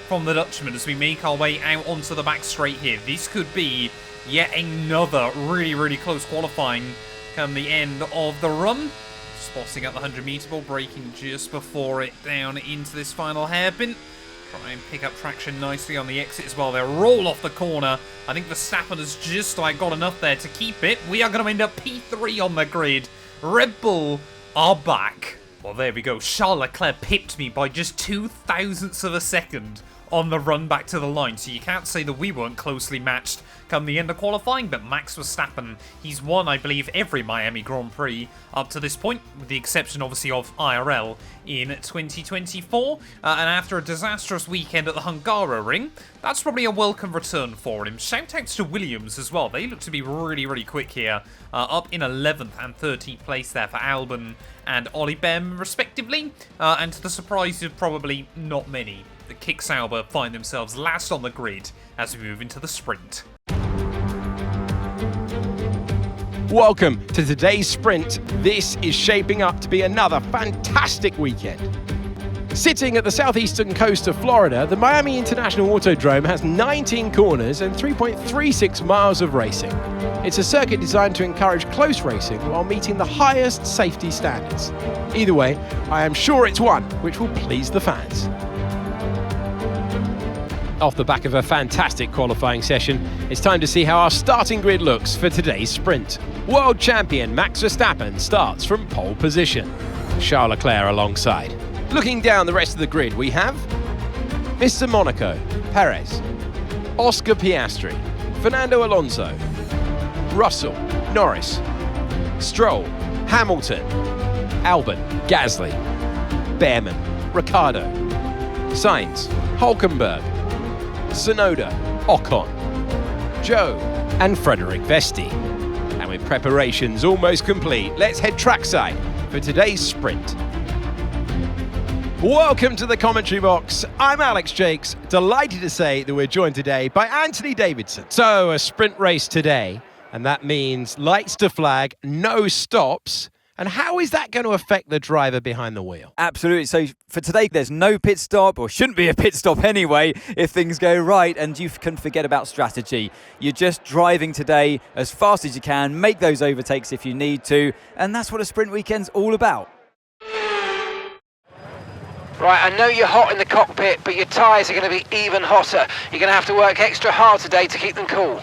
from the Dutchman as we make our way out onto the back straight here. This could be yet another really, really close qualifying come the end of the run. Spotting at the 100-meter ball, braking just before it down into this final hairpin. Try and pick up traction nicely on the exit as well. They'll roll off the corner. I think Verstappen has just got enough there to keep it. We are going to end up P3 on the grid. Red Bull are back. Well, there we go. Charles Leclerc pipped me by just 0.02 of a second on the run back to the line, so you can't say that we weren't closely matched come the end of qualifying, but Max Verstappen, he's won, I believe, every Miami Grand Prix up to this point, with the exception, obviously, of IRL in 2024, and after a disastrous weekend at the Hungaroring, that's probably a welcome return for him. Shoutouts to Williams as well. They look to be really, really quick here, up in 11th and 13th place there for Albon and Ollie Bem, respectively, and to the surprise of probably not many, the Kick Sauber find themselves last on the grid as we move into the sprint. Welcome to today's sprint. This is shaping up to be another fantastic weekend. Sitting at the southeastern coast of Florida, the Miami International Autodrome has 19 corners and 3.36 miles of racing. It's a circuit designed to encourage close racing while meeting the highest safety standards. Either way, I am sure it's one which will please the fans. Off the back of a fantastic qualifying session, it's time to see how our starting grid looks for today's sprint. World champion Max Verstappen starts from pole position. Charles Leclerc alongside. Looking down the rest of the grid, we have Mr. Monaco, Perez, Oscar Piastri, Fernando Alonso, Russell, Norris, Stroll, Hamilton, Albon, Gasly, Behrman, Ricciardo, Sainz, Hülkenberg, Tsunoda, Ocon, Joe, and Frederick Vesti. And with preparations almost complete, let's head trackside for today's sprint. Welcome to the commentary box. I'm Alex Jakes, delighted to say that we're joined today by Anthony Davidson. So, a sprint race today, and that means lights to flag, no stops. And how is that going to affect the driver behind the wheel? Absolutely. So for today, there's no pit stop, or shouldn't be a pit stop anyway, if things go right, and you can forget about strategy. You're just driving today as fast as you can, make those overtakes if you need to, and that's what a sprint weekend's all about. Right, I know you're hot in the cockpit, but your tyres are going to be even hotter. You're going to have to work extra hard today to keep them cool.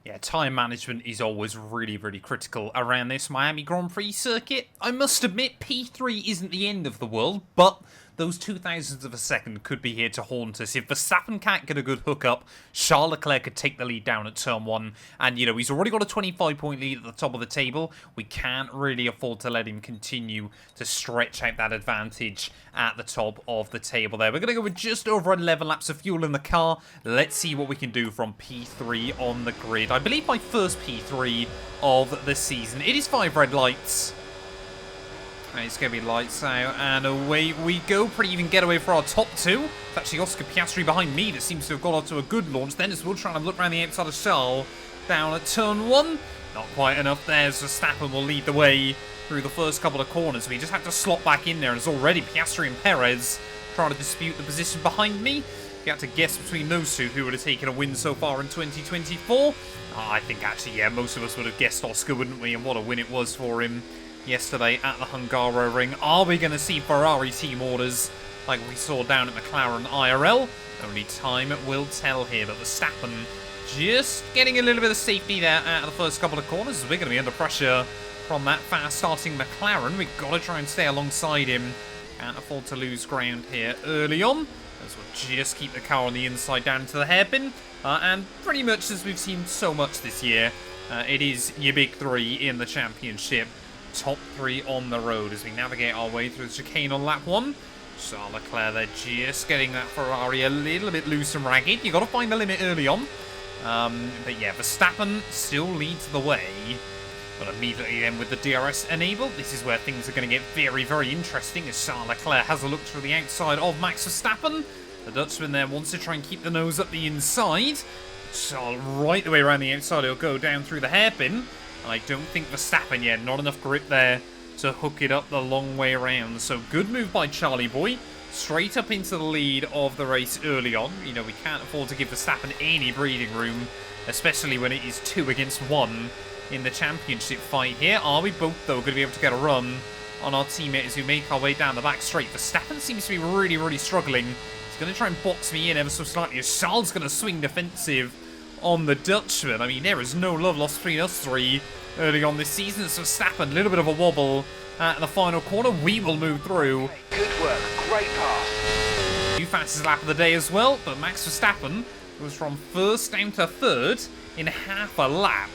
Yeah, tyre management is always really, really critical around this Miami Grand Prix circuit. I must admit, P3 isn't the end of the world, but those 0.02 of a second could be here to haunt us. If Verstappen can't get a good hookup, Charles Leclerc could take the lead down at turn 1. And, you know, he's already got a 25-point lead at the top of the table. We can't really afford to let him continue to stretch out that advantage at the top of the table there. We're going to go with just over 11 laps of fuel in the car. Let's see what we can do from P3 on the grid. I believe my first P3 of the season. It is 5 red lights. It's going to be lights out, and away we go. Pretty even getaway for our top 2. It's actually Oscar Piastri behind me that seems to have got off to a good launch. Then as we'll try and look around the outside of Charles, down at turn 1. Not quite enough there, so Verstappen will lead the way through the first couple of corners. We just have to slot back in there, and it's already Piastri and Perez trying to dispute the position behind me. If you had to guess between those two who would have taken a win so far in 2024, I think actually, yeah, most of us would have guessed Oscar, wouldn't we? And what a win it was for him yesterday at the Hungaroring. Are we going to see Ferrari team orders like we saw down at McLaren IRL? Only time will tell here, but Verstappen just getting a little bit of safety there out of the first couple of corners. We're going to be under pressure from that fast-starting McLaren. We've got to try and stay alongside him. Can't afford to lose ground here early on, as we'll just keep the car on the inside down to the hairpin. And pretty much as we've seen so much this year, it is your big three in the championship. Top three on the road as we navigate our way through the chicane on lap 1. Charles Leclerc, they're just getting that Ferrari a little bit loose and ragged. You've got to find the limit early on. But yeah, Verstappen still leads the way. But immediately then with the DRS enabled, this is where things are going to get very, very interesting as Charles Leclerc has a look through the outside of Max Verstappen. The Dutchman there wants to try and keep the nose up the inside. Charles right the way around the outside, he'll go down through the hairpin. I don't think Verstappen yet, not enough grip there to hook it up the long way around. So good move by Charlie Boy. Straight up into the lead of the race early on. You know, we can't afford to give Verstappen any breathing room, especially when it is 2 against 1 in the championship fight here. Are we both, though, going to be able to get a run on our teammate as we make our way down the back straight? Verstappen seems to be really, really struggling. He's going to try and box me in ever so slightly as Charles is going to swing defensive on the Dutchman. I mean, there is no love lost between us three early on this season. So Verstappen, a little bit of a wobble at the final corner. We will move through. Good work, great pass. New fastest lap of the day as well, but Max Verstappen was from first down to third in half a lap.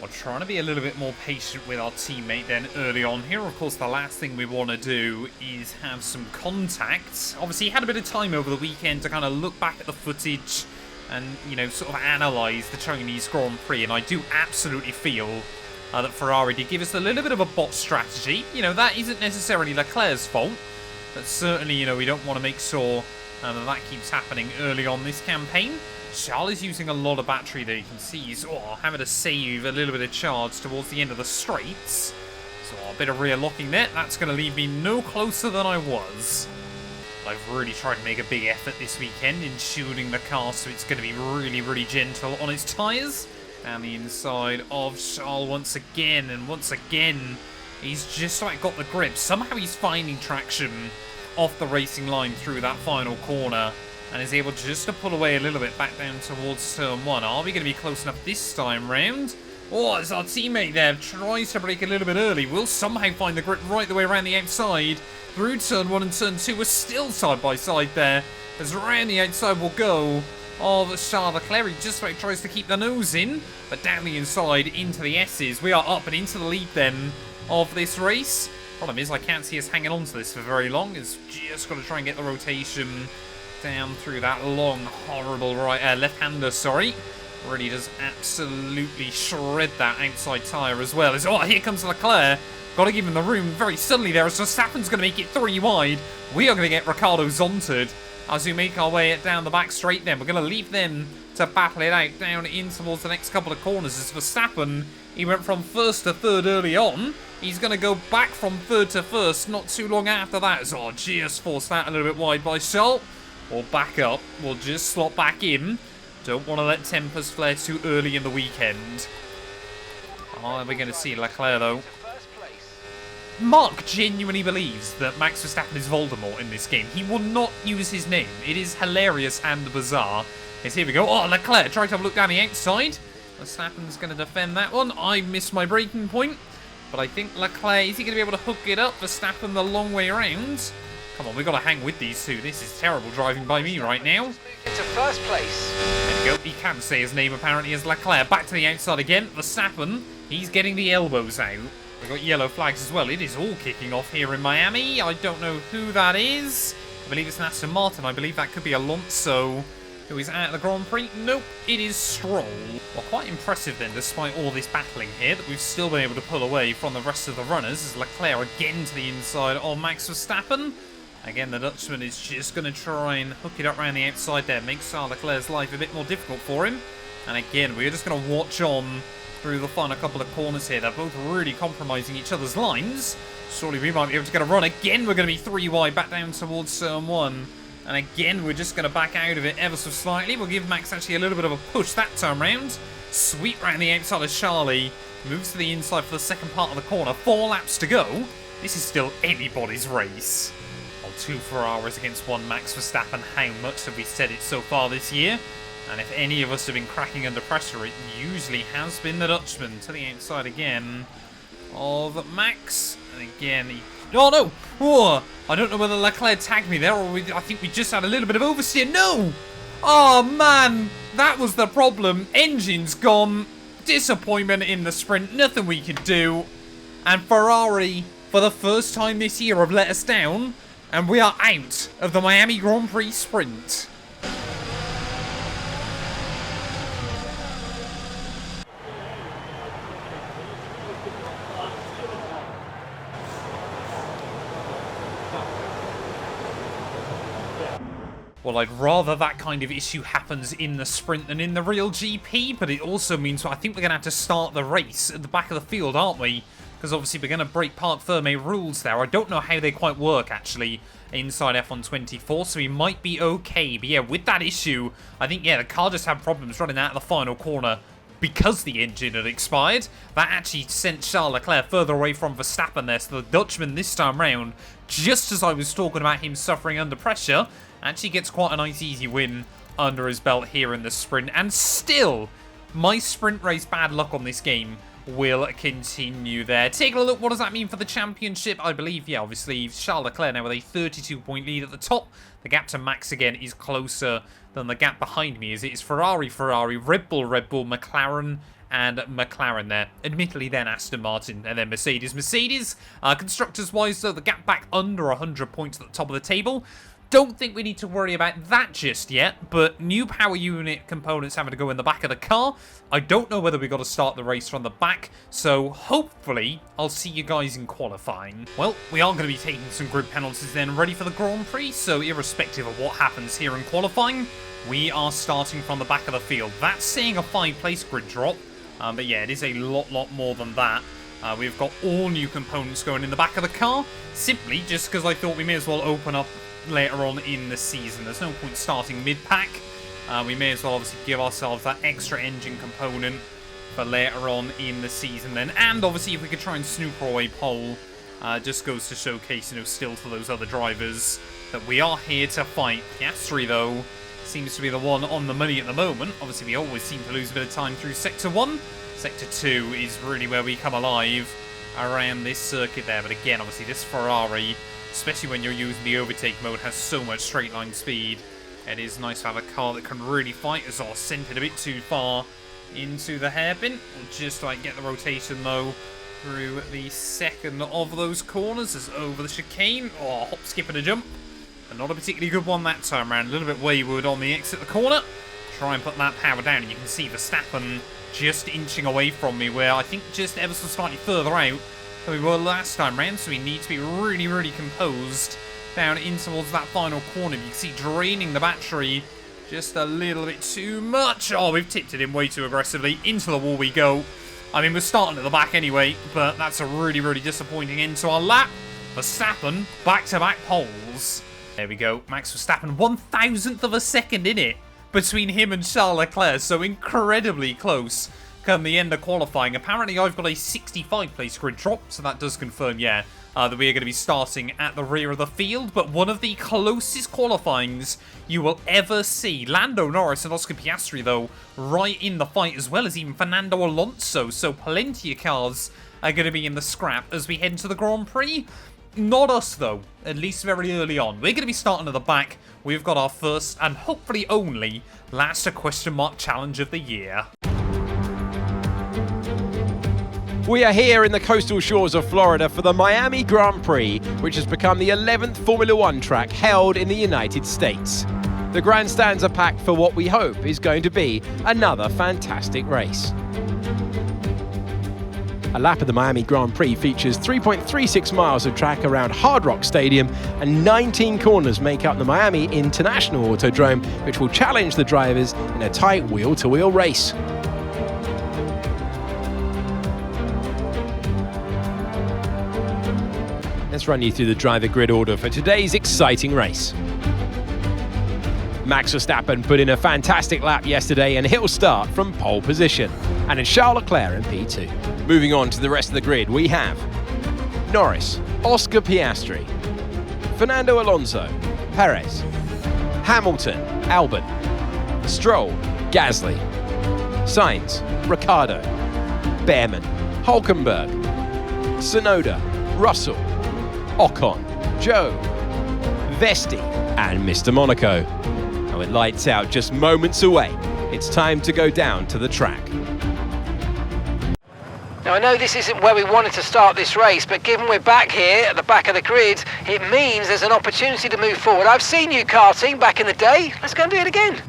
We're trying to be a little bit more patient with our teammate then early on here. Of course, the last thing we want to do is have some contact. Obviously, he had a bit of time over the weekend to kind of look back at the footage and, you know, sort of analyse the Chinese Grand Prix. And I do absolutely feel that Ferrari did give us a little bit of a bot strategy. You know, that isn't necessarily Leclerc's fault. But certainly, you know, we don't want to make sure that keeps happening early on this campaign. Charles is using a lot of battery there. You can see he's having to save a little bit of charge towards the end of the straights. So a bit of rear locking there. That's going to leave me no closer than I was. I've really tried to make a big effort this weekend in shielding the car, so it's going to be really, really gentle on its tyres. Down the inside of Charles once again, and once again, he's just like got the grip. Somehow he's finding traction off the racing line through that final corner and is able just to pull away a little bit back down towards turn 1. Are we going to be close enough this time round? As our teammate there tries to brake a little bit early, we'll somehow find the grip right the way around the outside through turn 1 and turn 2. We're still side by side there, as around the outside will go of Charles Leclerc. He just about tries to keep the nose in, but down the inside into the S's. We are up and into the lead then of this race. Problem is, I can't see us hanging on to this for very long. It's just got to try and get the rotation down through that long, horrible left-hander, Really does absolutely shred that outside tyre as well. Here comes Leclerc. Got to give him the room very suddenly there as Verstappen's going to make it 3 wide. We are going to get Ricciardo zonted as we make our way down the back straight then. We're going to leave them to battle it out down in towards the next couple of corners. As Verstappen, he went from first to third early on. He's going to go back from third to first not too long after that. Just forced that a little bit wide by Charles. We'll back up. We'll just slot back in. Don't want to let tempers flare too early in the weekend. We're going to see Leclerc though. Mark genuinely believes that Max Verstappen is Voldemort in this game. He will not use his name. It is hilarious and bizarre. Here we go. Leclerc tried to have a look down the outside. Verstappen's going to defend that one. I missed my braking point. But I think Leclerc, is he going to be able to hook it up? Verstappen the long way around. Come on, we've got to hang with these two. This is terrible driving by me right now. Into first place. There we go. He can say his name apparently as Leclerc. Back to the outside again. Verstappen, he's getting the elbows out. We've got yellow flags as well. It is all kicking off here in Miami. I don't know who that is. I believe it's an Aston Martin. I believe that could be Alonso, who is at the Grand Prix. Nope, it is Stroll. Well, quite impressive then, despite all this battling here, that we've still been able to pull away from the rest of the runners, as Leclerc again to the inside of Max Verstappen. Again, the Dutchman is just going to try and hook it up around the outside there, make Charles Leclerc's life a bit more difficult for him. And again, we're just going to watch on through the final couple of corners here. They're both really compromising each other's lines. Surely we might be able to get a run. Again, we're going to be 3 wide back down towards turn 1. And again, we're just going to back out of it ever so slightly. We'll give Max actually a little bit of a push that time round. Sweep round the outside of Charlie. Moves to the inside for the second part of the corner. 4 laps to go. This is still anybody's race. Well, 2 Ferraris against 1 Max Verstappen. How much have we said it so far this year? And if any of us have been cracking under pressure, it usually has been the Dutchman. To the outside again of Max. And again, he... Oh, no! Oh, I don't know whether Leclerc tagged me there, or I think we just had a little bit of oversteer. No! Oh, man! That was the problem. Engine's gone. Disappointment in the sprint. Nothing we could do. And Ferrari, for the first time this year, have let us down. And we are out of the Miami Grand Prix sprint. Well, I'd rather that kind of issue happens in the sprint than in the real GP, but it also means I think we're going to have to start the race at the back of the field, aren't we? Because obviously we're going to break Parc Fermé rules there. I don't know how they quite work, actually, inside F1 24, so we might be okay. But yeah, with that issue, I think, yeah, the car just had problems running out of the final corner because the engine had expired. That actually sent Charles Leclerc further away from Verstappen there, so the Dutchman this time round, just as I was talking about him suffering under pressure, actually gets quite a nice easy win under his belt here in the sprint. And still, my sprint race bad luck on this game will continue there. Taking a look, what does that mean for the championship? I believe, yeah, obviously, Charles Leclerc now with a 32-point lead at the top. The gap to Max again is closer than the gap behind me as it is Ferrari, Red Bull, McLaren, and McLaren there. Admittedly, then Aston Martin, and then Mercedes. Constructors-wise, though, the gap back under 100 points at the top of the table. Don't think we need to worry about that just yet, but new power unit components having to go in the back of the car. I don't know whether we've got to start the race from the back, so hopefully I'll see you guys in qualifying. Well, we are going to be taking some grid penalties then, ready for the Grand Prix, so irrespective of what happens here in qualifying, we are starting from the back of the field. That's saying a 5-place grid drop, but yeah, it is a lot more than that. We've got all new components going in the back of the car, simply just because I thought we may as well open up later on in the season. There's no point starting mid-pack. We may as well obviously give ourselves that extra engine component for later on in the season then. And obviously if we could try and snooper away pole, just goes to showcase, you know, still to those other drivers that we are here to fight. Piastri, though, seems to be the one on the money at the moment. Obviously we always seem to lose a bit of time through Sector 1. Sector 2 is really where we come alive around this circuit there. But again, obviously this Ferrari, especially when you're using the overtake mode, has so much straight line speed. It is nice to have a car that can really fight us. Or sent it a bit too far into the hairpin. We'll just like get the rotation though through the second of those corners as over the chicane. Oh, hop, skip and a jump. And not a particularly good one that time around. A little bit wayward on the exit of the corner. Try and put that power down, and you can see Verstappen just inching away from me, where I think just ever so slightly further out than we were last time round, so we need to be really composed down in towards that final corner. You can see draining the battery just a little bit too much. Oh, we've tipped it in way too aggressively. Into the wall we go. I mean, we're starting at the back anyway, but that's a really disappointing end to our lap. Verstappen, back-to-back poles. There we go. Max Verstappen, 1,000th of a second in it between him and Charles Leclerc, so incredibly close come the end of qualifying. Apparently I've got a 65-place grid drop, so that does confirm, yeah, that we are going to be starting at the rear of the field, but one of the closest qualifyings you will ever see. Lando, Norris and Oscar Piastri, though, right in the fight, as well as even Fernando Alonso, so plenty of cars are going to be in the scrap as we head into the Grand Prix. Not us, though, at least very early on. We're going to be starting at the back. We've got our first, and hopefully only, last question mark challenge of the year. We are here in the coastal shores of Florida for the Miami Grand Prix, which has become the 11th Formula One track held in the United States. The grandstands are packed for what we hope is going to be another fantastic race. A lap of the Miami Grand Prix features 3.36 miles of track around Hard Rock Stadium, and 19 corners make up the Miami International Autodrome, which will challenge the drivers in a tight wheel-to-wheel race. Let's run you through the driver grid order for today's exciting race. Max Verstappen put in a fantastic lap yesterday and he'll start from pole position. And it's Charles Leclerc in P2. Moving on to the rest of the grid, we have Norris, Oscar Piastri, Fernando Alonso, Perez, Hamilton, Albon, Stroll, Gasly, Sainz, Ricciardo, Behrman, Hulkenberg, Tsunoda, Russell, Ocon, Joe, Vesti, and Mr. Monaco. And with lights out just moments away, it's time to go down to the track. Now I know this isn't where we wanted to start this race, but given we're back here at the back of the grid, it means there's an opportunity to move forward. I've seen you karting back in the day. Let's go and do it again.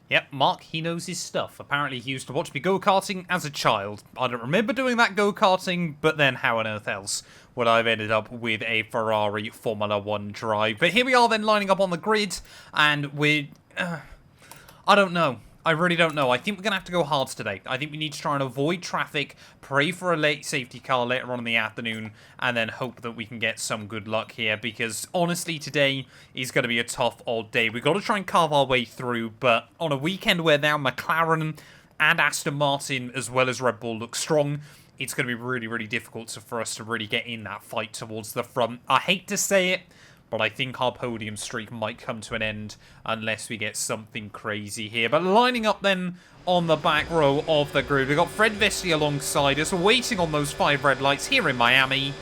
Yep, Mark, he knows his stuff. Apparently he used to watch me go-karting as a child. I don't remember doing that go-karting, but then how on earth else would I have ended up with a Ferrari Formula 1 drive? But here we are then lining up on the grid, and we're... I don't know. I really don't know. I think we're going to have to go hard today. I think we need to try and avoid traffic, pray for a late safety car later on in the afternoon, and then hope that we can get some good luck here, because honestly today is going to be a tough old day. We've got to try and carve our way through, but on a weekend where now McLaren and Aston Martin as well as Red Bull look strong, it's going to be really, really difficult for us to really get in that fight towards the front. I hate to say it, but I think our podium streak might come to an end unless we get something crazy here. But lining up then on the back row of the grid, we've got Fred Vesti alongside us, waiting on those 5 red lights here in Miami.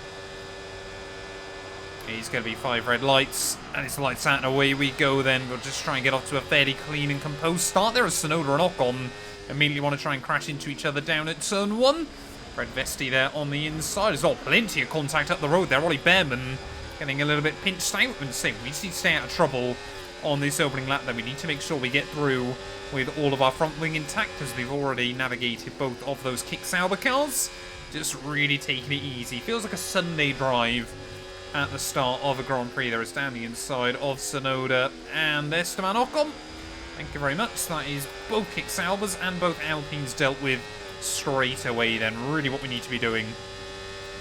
He's going to be 5 red lights, and it's lights out and away we go then. We'll just try and get off to a fairly clean and composed start. There is Tsunoda and Ocon. Immediately want to try and crash into each other down at turn 1. Fred Vesti there on the inside. There's all plenty of contact up the road there. Ollie Behrman getting a little bit pinched out. And say we just need to stay out of trouble on this opening lap then. We need to make sure we get through with all of our front wing intact, as we've already navigated both of those kick Sauber cars. Just really taking it easy. Feels like a Sunday drive at the start of a Grand Prix. There is down the inside of Tsunoda and Esteban Ocon. Thank you very much. That is both kick Saubers and both Alpines dealt with straight away then. Really what we need to be doing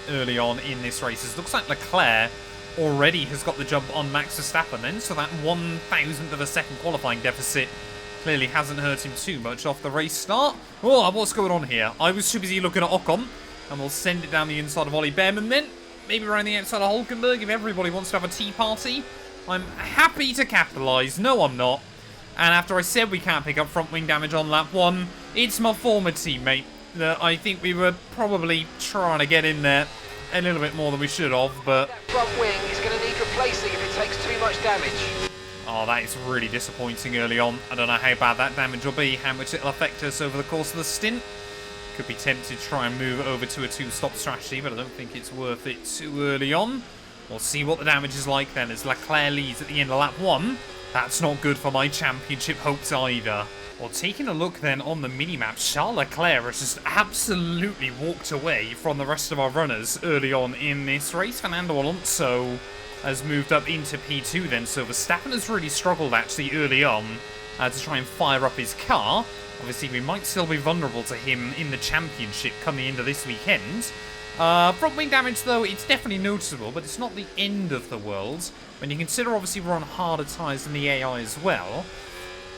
early on in this race is, looks like Leclerc already has got the jump on Max Verstappen then, so that 1,000th of a second qualifying deficit clearly hasn't hurt him too much off the race start. Oh, what's going on here? I was too busy looking at Ocon, and we'll send it down the inside of Ollie Behrman then. Maybe around the outside of Hulkenberg if everybody wants to have a tea party. I'm happy to capitalise. No, I'm not. And after I said we can't pick up front wing damage on lap 1, it's my former teammate that I think we were probably trying to get in there a little bit more than we should have, but... That front wing is going to need replacing if it takes too much damage. Oh, that is really disappointing early on. I don't know how bad that damage will be, how much it'll affect us over the course of the stint. Could be tempted to try and move over to a 2-stop strategy, but I don't think it's worth it too early on. We'll see what the damage is like then, as Leclerc leads at the end of lap 1. That's not good for my championship hopes either. Well, taking a look then on the minimap, Charles Leclerc has just absolutely walked away from the rest of our runners early on in this race. Fernando Alonso has moved up into P2 then, so Verstappen has really struggled actually early on to try and fire up his car. Obviously, we might still be vulnerable to him in the championship coming into this weekend. Front wing damage, though, it's definitely noticeable, but it's not the end of the world. When you consider, obviously, we're on harder tyres than the AI as well.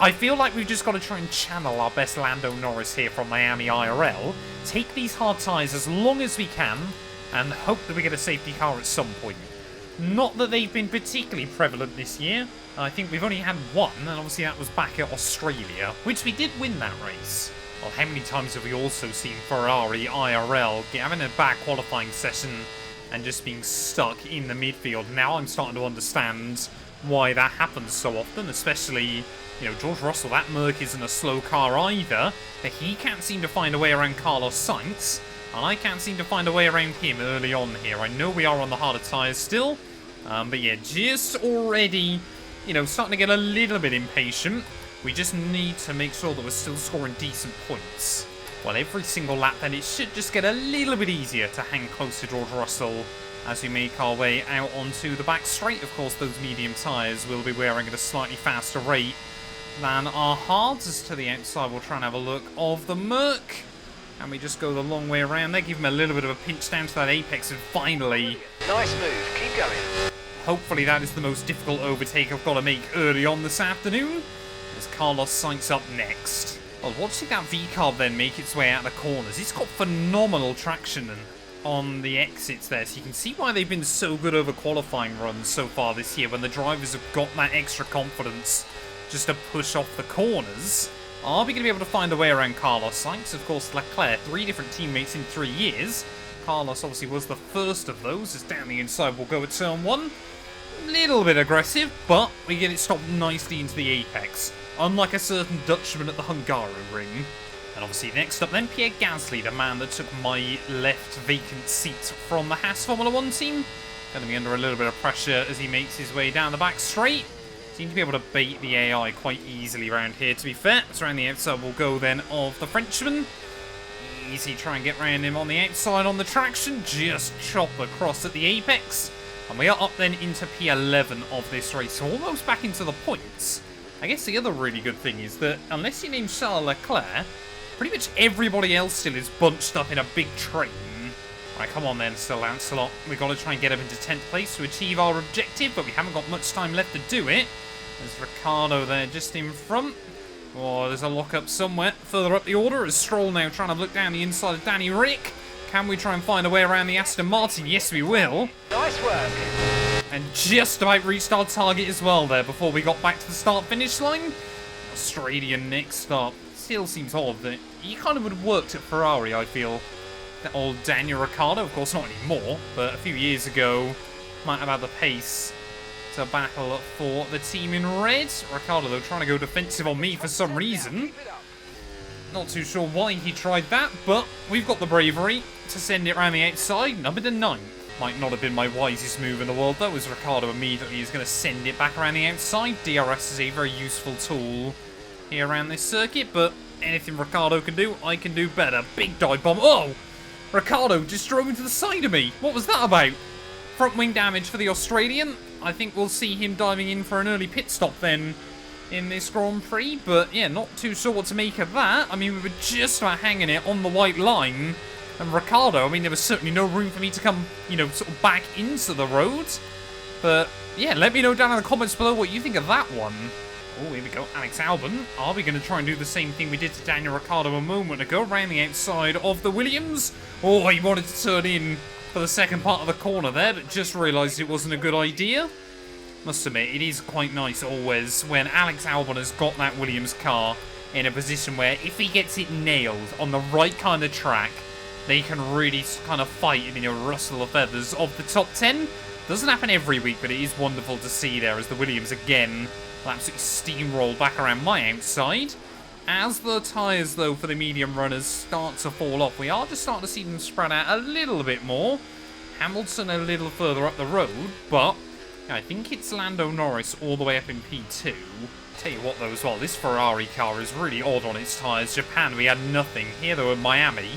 I feel like we've just got to try and channel our best Lando Norris here from Miami IRL, take these hard tyres as long as we can, and hope that we get a safety car at some point. Not that they've been particularly prevalent this year. I think we've only had one, and obviously that was back at Australia, which we did win that race. Well, how many times have we also seen Ferrari IRL having a bad qualifying session and just being stuck in the midfield? Now I'm starting to understand why that happens so often, especially, you know, George Russell. That Merc isn't a slow car either, but he can't seem to find a way around Carlos Sainz, and I can't seem to find a way around him early on here. I know we are on the harder tyres still, but yeah, just already, you know, starting to get a little bit impatient. We just need to make sure that we're still scoring decent points. Well, every single lap then, it should just get a little bit easier to hang close to George Russell as we make our way out onto the back straight. Of course, those medium tyres will be wearing at a slightly faster rate than our hards. As to the outside, we'll try and have a look of the Merc. And we just go the long way around. They give him a little bit of a pinch down to that apex, and finally... Nice move, keep going. Hopefully that is the most difficult overtake I've got to make early on this afternoon, as Carlos Sainz up next. Well, watching that V-carb then make its way out of the corners, it's got phenomenal traction on the exits there, so you can see why they've been so good over qualifying runs so far this year, when the drivers have got that extra confidence just to push off the corners. Are we going to be able to find a way around Carlos Sainz? Of course, Leclerc, 3 different teammates in 3 years. Carlos obviously was the first of those, as down the inside we'll go at turn 1. Little bit aggressive, but we get it stopped nicely into the apex, unlike a certain Dutchman at the Hungaroring. And obviously next up then, Pierre Gasly, the man that took my left vacant seat from the Haas Formula 1 team. Going to be under a little bit of pressure as he makes his way down the back straight. Seems to be able to bait the AI quite easily around here, to be fair. So around the outside we'll go then of the Frenchman. Easy, try and get around him on the outside on the traction. Just chop across at the apex. And we are up then into P11 of this race, so almost back into the points. I guess the other really good thing is that unless you name Charles Leclerc, pretty much everybody else still is bunched up in a big train. Right, come on then, Sir Lancelot. We've got to try and get up into 10th place to achieve our objective, but we haven't got much time left to do it. There's Ricciardo there just in front. Oh, there's a lock-up somewhere further up the order, as Stroll now trying to look down the inside of Danny Rick. Can we try and find a way around the Aston Martin? Yes, we will. Nice work. And just about reached our target as well there before we got back to the start-finish line. Australian next up. Still seems odd that he kind of would have worked at Ferrari, I feel. That old Daniel Ricciardo, of course not anymore, but a few years ago might have had the pace to battle for the team in red. Ricciardo, though, trying to go defensive on me for some reason. Not too sure why he tried that, but we've got the bravery to send it around the outside. Number 9. Might not have been my wisest move in the world, though, as Ricciardo immediately is going to send it back around the outside. DRS is a very useful tool here around this circuit, but anything Ricciardo can do, I can do better. Big dive bomb. Oh! Ricciardo just drove into the side of me. What was that about? Front wing damage for the Australian. I think we'll see him diving in for an early pit stop then in this Grand Prix, but yeah, not too sure what to make of that. I mean, we were just about hanging it on the white line, and Ricciardo, I mean, there was certainly no room for me to come, you know, sort of back into the road. But yeah, let me know down in the comments below what you think of that one. Oh, here we go, Alex Albon. Are we going to try and do the same thing we did to Daniel Ricciardo a moment ago, around the outside of the Williams? Oh, he wanted to turn in for the second part of the corner there, but just realised it wasn't a good idea. Must admit, it is quite nice always when Alex Albon has got that Williams car in a position where if he gets it nailed on the right kind of track, they can really kind of fight in a rustle of feathers of the top 10. Doesn't happen every week, but it is wonderful to see there as the Williams again will absolutely steamroll back around my outside. As the tyres, though, for the medium runners start to fall off, we are just starting to see them spread out a little bit more. Hamilton a little further up the road, but I think it's Lando Norris all the way up in P2. Tell you what, though, as well, this Ferrari car is really odd on its tyres. Japan, we had nothing. Here, though, in Miami,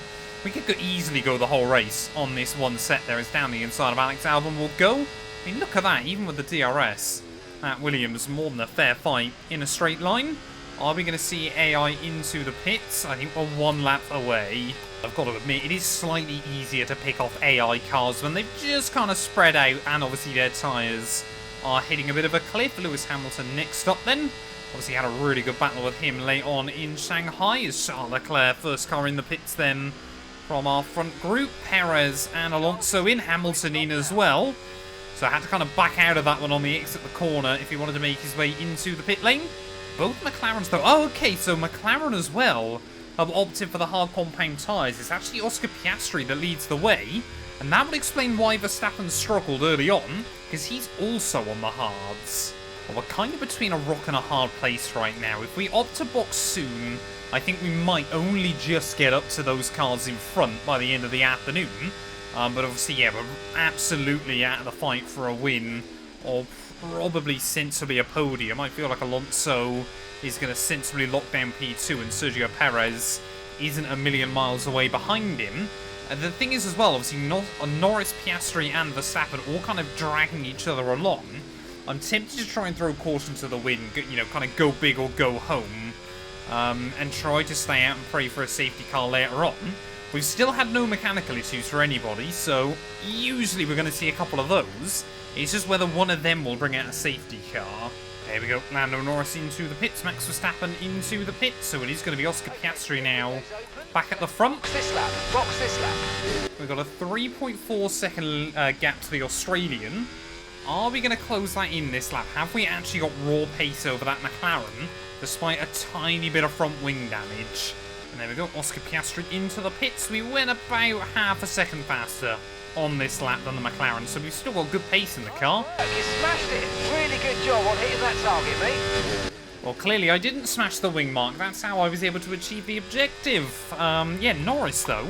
we could easily go the whole race on this one set there. It's down the inside of Alex Albon will go. I mean, look at that, even with the DRS. That Williams, more than a fair fight in a straight line. Are we going to see AI into the pits? I think we're 1 lap away. I've got to admit, it is slightly easier to pick off AI cars when they've just kind of spread out and obviously their tyres are hitting a bit of a cliff. Lewis Hamilton next up then. Obviously had a really good battle with him late on in Shanghai as Charles Leclerc, first car in the pits then from our front group. Perez and Alonso in, Hamilton in as well. So I had to kind of back out of that one on the exit of the corner if he wanted to make his way into the pit lane. Both McLarens though. Oh, okay, so McLaren as well have opted for the hard compound tyres. It's actually Oscar Piastri that leads the way, and that would explain why Verstappen struggled early on, because he's also on the hards. Well, we're kind of between a rock and a hard place right now. If we opt to box soon, I think we might only just get up to those cars in front by the end of the afternoon. But obviously, yeah, we're absolutely out of the fight for a win, or probably sensibly a podium. I feel like Alonso is going to sensibly lock down P2, and Sergio Perez isn't a million miles away behind him. And the thing is as well, obviously, Norris, Piastri and Verstappen all kind of dragging each other along. I'm tempted to try and throw caution to the wind, you know, kind of go big or go home, and try to stay out and pray for a safety car later on. We've still had no mechanical issues for anybody, so usually we're going to see a couple of those. It's just whether one of them will bring out a safety car. There we go, Lando Norris into the pits, Max Verstappen into the pits, so it is going to be Oscar Piastri now back at the front. Box this lap. We've got a 3.4 second gap to the Australian. Are we going to close that in this lap? Have we actually got raw pace over that McLaren, despite a tiny bit of front wing damage? And there we go, Oscar Piastri into the pits. We went about half a second faster on this lap than the McLaren, so we've still got good pace in the car. You smashed it. Really good job on hitting that target, mate. Well, clearly I didn't smash the wing mark. That's how I was able to achieve the objective. Yeah, Norris, though,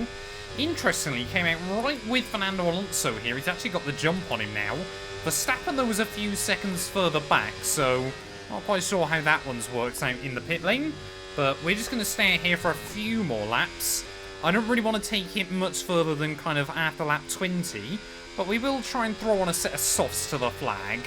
interestingly, came out right with Fernando Alonso here. He's actually got the jump on him now. Verstappen, though, was a few seconds further back, so not quite sure how that one's worked out in the pit lane. But we're just going to stay here for a few more laps. I don't really want to take it much further than kind of after lap 20, but we will try and throw on a set of softs to the flag.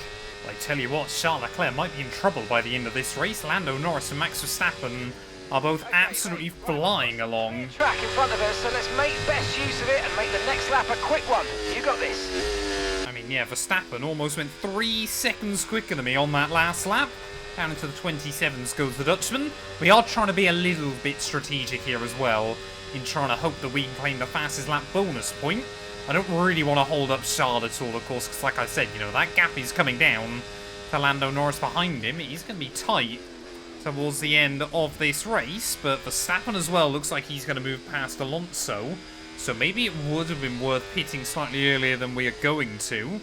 I tell you what, Charles Leclerc might be in trouble by the end of this race. Lando Norris and Max Verstappen are both absolutely flying along. Track in front of us, so let's make best use of it and make the next lap a quick one. You got this. I mean, yeah, Verstappen almost went 3 seconds quicker than me on that last lap. Down into the 27s goes the Dutchman. We are trying to be a little bit strategic here as well, in trying to hope that we can claim the fastest lap bonus point. I don't really want to hold up Charles at all, of course, because like I said, you know, that gap is coming down to Lando Norris behind him. He's going to be tight towards the end of this race, but Verstappen as well looks like he's going to move past Alonso, so maybe it would have been worth pitting slightly earlier than we are going to,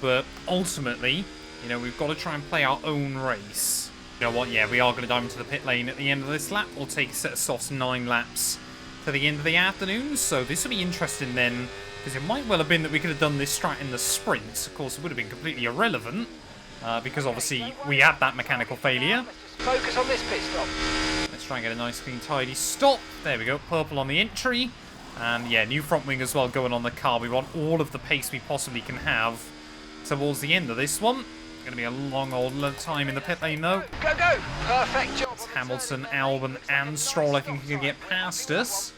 but ultimately, you know, we've got to try and play our own race. You know what, yeah, we are going to dive into the pit lane at the end of this lap. We'll take a set of softs 9 laps to the end of the afternoon, so this will be interesting then, because it might well have been that we could have done this strat in the sprint. Of course, it would have been completely irrelevant, because obviously we had that mechanical failure. Focus on this pit stop. Let's try and get a nice, clean, tidy stop. There we go, purple on the entry. And yeah, new front wing as well going on the car. We want all of the pace we possibly can have towards the end of this one. Going to be a long old time in the pit lane though. Go, go! Perfect job. It's Hamilton, Albon and Stroll I think can get past us.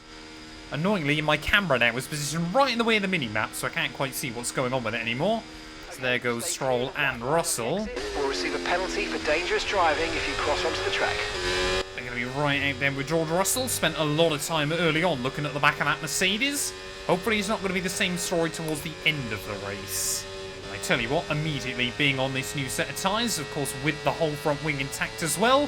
Annoyingly, my camera now is positioned right in the way of the mini-map, so I can't quite see what's going on with it anymore. So there goes Stroll and Russell. We'll receive a penalty for dangerous driving if you cross onto the track. They're going to be right out there with George Russell. Spent a lot of time early on looking at the back of that Mercedes. Hopefully it's not going to be the same story towards the end of the race. I tell you what, immediately being on this new set of tyres, of course with the whole front wing intact as well,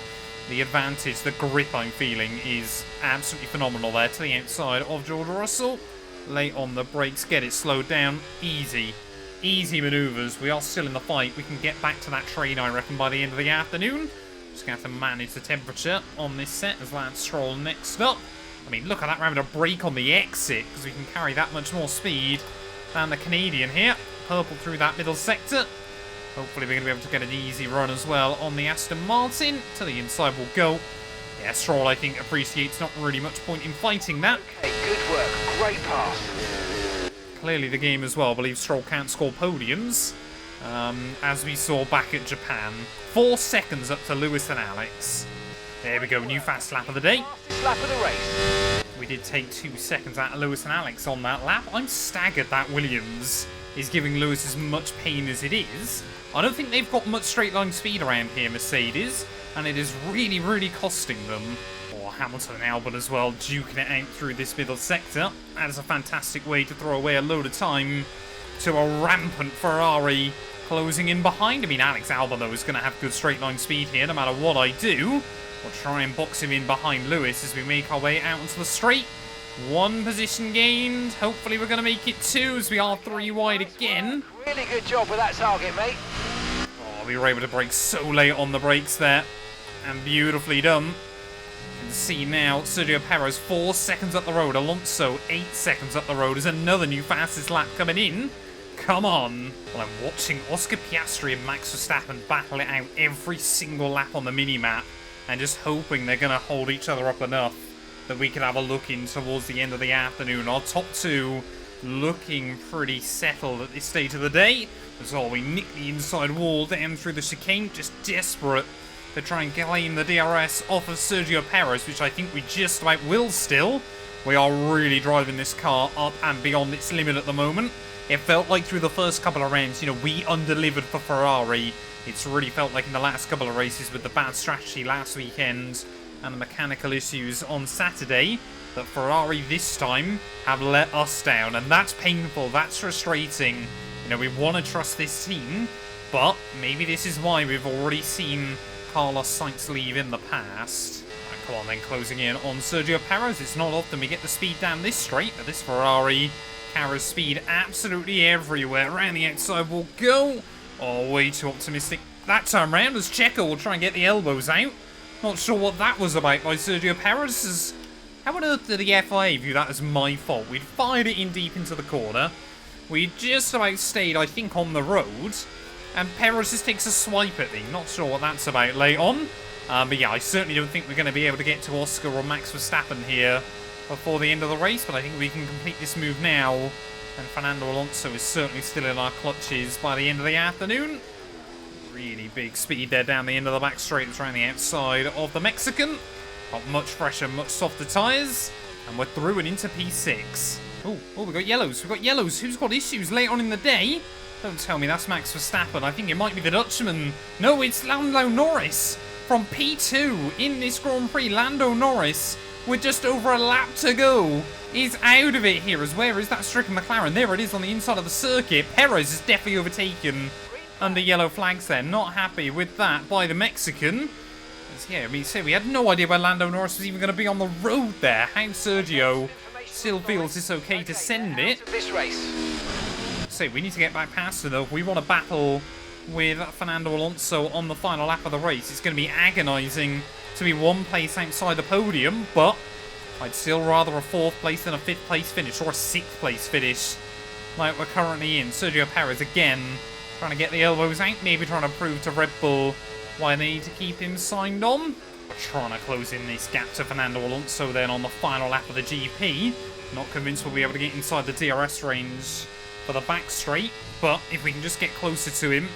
the advantage, the grip I'm feeling is absolutely phenomenal there to the outside of George Russell. Late on the brakes, get it slowed down, easy. Easy manoeuvres, we are still in the fight. We can get back to that train, I reckon, by the end of the afternoon. Just going to have to manage the temperature on this set as Lance Stroll next up. I mean, look at that, we're having a brake on the exit because we can carry that much more speed than the Canadian here. Purple through that middle sector. Hopefully we're going to be able to get an easy run as well on the Aston Martin. To the inside we'll go. Yeah, Stroll, I think, appreciates not really much point in fighting that. Hey, good work. Great pass. Clearly the game as well. I believe Stroll can't score podiums, as we saw back at Japan. 4 seconds up to Lewis and Alex. There we go, new fast lap of the day. Fastest lap of the race. We did take 2 seconds out of Lewis and Alex on that lap. I'm staggered that Williams is giving Lewis as much pain as it is. I don't think they've got much straight line speed around here, Mercedes, and it is really, really costing them. Or Hamilton and Albon as well, duking it out through this middle sector. That is a fantastic way to throw away a load of time to a rampant Ferrari closing in behind. I mean, Alex Albon, though, is going to have good straight line speed here, no matter what I do. We'll try and box him in behind Lewis as we make our way out onto the straight. 1 position gained. Hopefully we're going to make it 2 as we are 3 wide again. Really good job with that target, mate. Oh, we were able to brake so late on the brakes there. And beautifully done. You can see now Sergio Perez 4 seconds up the road. Alonso 8 seconds up the road. There's another new fastest lap coming in. Come on. Well, I'm watching Oscar Piastri and Max Verstappen battle it out every single lap on the mini-map. And just hoping they're going to hold each other up enough that we could have a look in towards the end of the afternoon. Our top 2 looking pretty settled at this stage of the day. As well, we nick the inside wall down through the chicane, just desperate to try and claim the DRS off of Sergio Perez, which I think we just about will still. We are really driving this car up and beyond its limit at the moment. It felt like through the first couple of rounds, we under-delivered for Ferrari. It's really felt like in the last couple of races with the bad strategy last weekend and the mechanical issues on Saturday that Ferrari this time have let us down. And that's painful, that's frustrating. We want to trust this team, but maybe this is why we've already seen Carlos Sainz leave in the past. Right, come on then, closing in on Sergio Perez. It's not often we get the speed down this straight, but this Ferrari carries speed absolutely everywhere. Around the outside we'll go. Oh, way too optimistic that time round as Checo will try and get the elbows out. Not sure what that was about by Sergio Perez. How on earth did the FIA view that as my fault? We'd fired it in deep into the corner. We just about stayed, I think, on the road. And Perez just takes a swipe at me. Not sure what that's about late on. But yeah, I certainly don't think we're going to be able to get to Oscar or Max Verstappen here before the end of the race. But I think we can complete this move now. And Fernando Alonso is certainly still in our clutches by the end of the afternoon. Really big speed there down the end of the back straight. It's around the outside of the Mexican. Got much fresher, much softer tyres. And we're through and into P6. Oh, we've got yellows. We've got yellows. Who's got issues late on in the day? Don't tell me that's Max Verstappen. I think it might be the Dutchman. No, it's Lando Norris from P2 in this Grand Prix. Lando Norris, with just over a lap to go, is out of it here. As where is that stricken McLaren? There it is on the inside of the circuit. Perez is definitely overtaken under yellow flags there. Not happy with that by the Mexican. Yeah, we had no idea where Lando Norris was even going to be on the road there. How Sergio still feels it's okay to send it. This race. So we need to get back past it though. If we want to battle with Fernando Alonso on the final lap of the race, it's going to be agonising to be one place outside the podium, but I'd still rather a 4th place than a 5th place finish, or a 6th place finish like we're currently in. Sergio Perez again trying to get the elbows out, maybe trying to prove to Red Bull why they need to keep him signed on. Trying to close in this gap to Fernando Alonso then on the final lap of the GP. Not convinced we'll be able to get inside the DRS range for the back straight, but if we can just get closer to him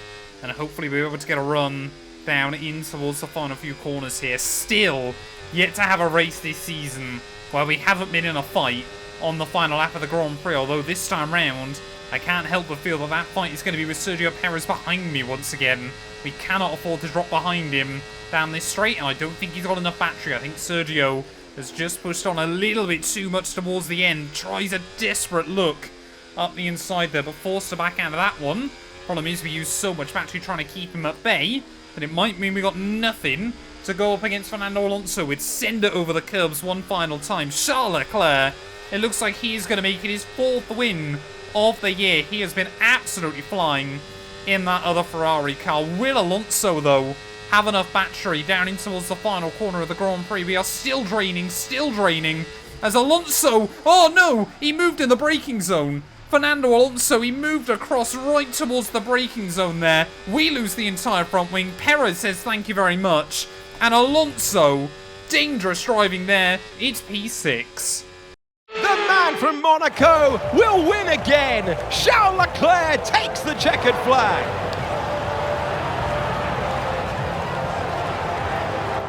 and hopefully we're able to get a run down in towards the final few corners here. Still yet to have a race this season where we haven't been in a fight on the final lap of the Grand Prix, although this time round I can't help but feel that that fight is going to be with Sergio Perez behind me once again. We cannot afford to drop behind him down this straight, and I don't think he's got enough battery. I think Sergio has just pushed on a little bit too much towards the end. Tries a desperate look up the inside there, but forced to back out of that one. Problem is we use so much battery trying to keep him at bay that it might mean we got nothing to go up against Fernando Alonso with. Send it over the curbs one final time. Charles Leclerc, it looks like he is going to make it his 4th win of the year. He has been absolutely flying in that other Ferrari car. Will Alonso, though, have enough battery down in towards the final corner of the Grand Prix? We are still draining, as Alonso, oh no, he moved in the braking zone. Fernando Alonso, he moved across right towards the braking zone there. We lose the entire front wing. Perez says thank you very much. And Alonso, dangerous driving there. It's P6. The man from Monaco will win again. Charles Leclerc takes the checkered flag.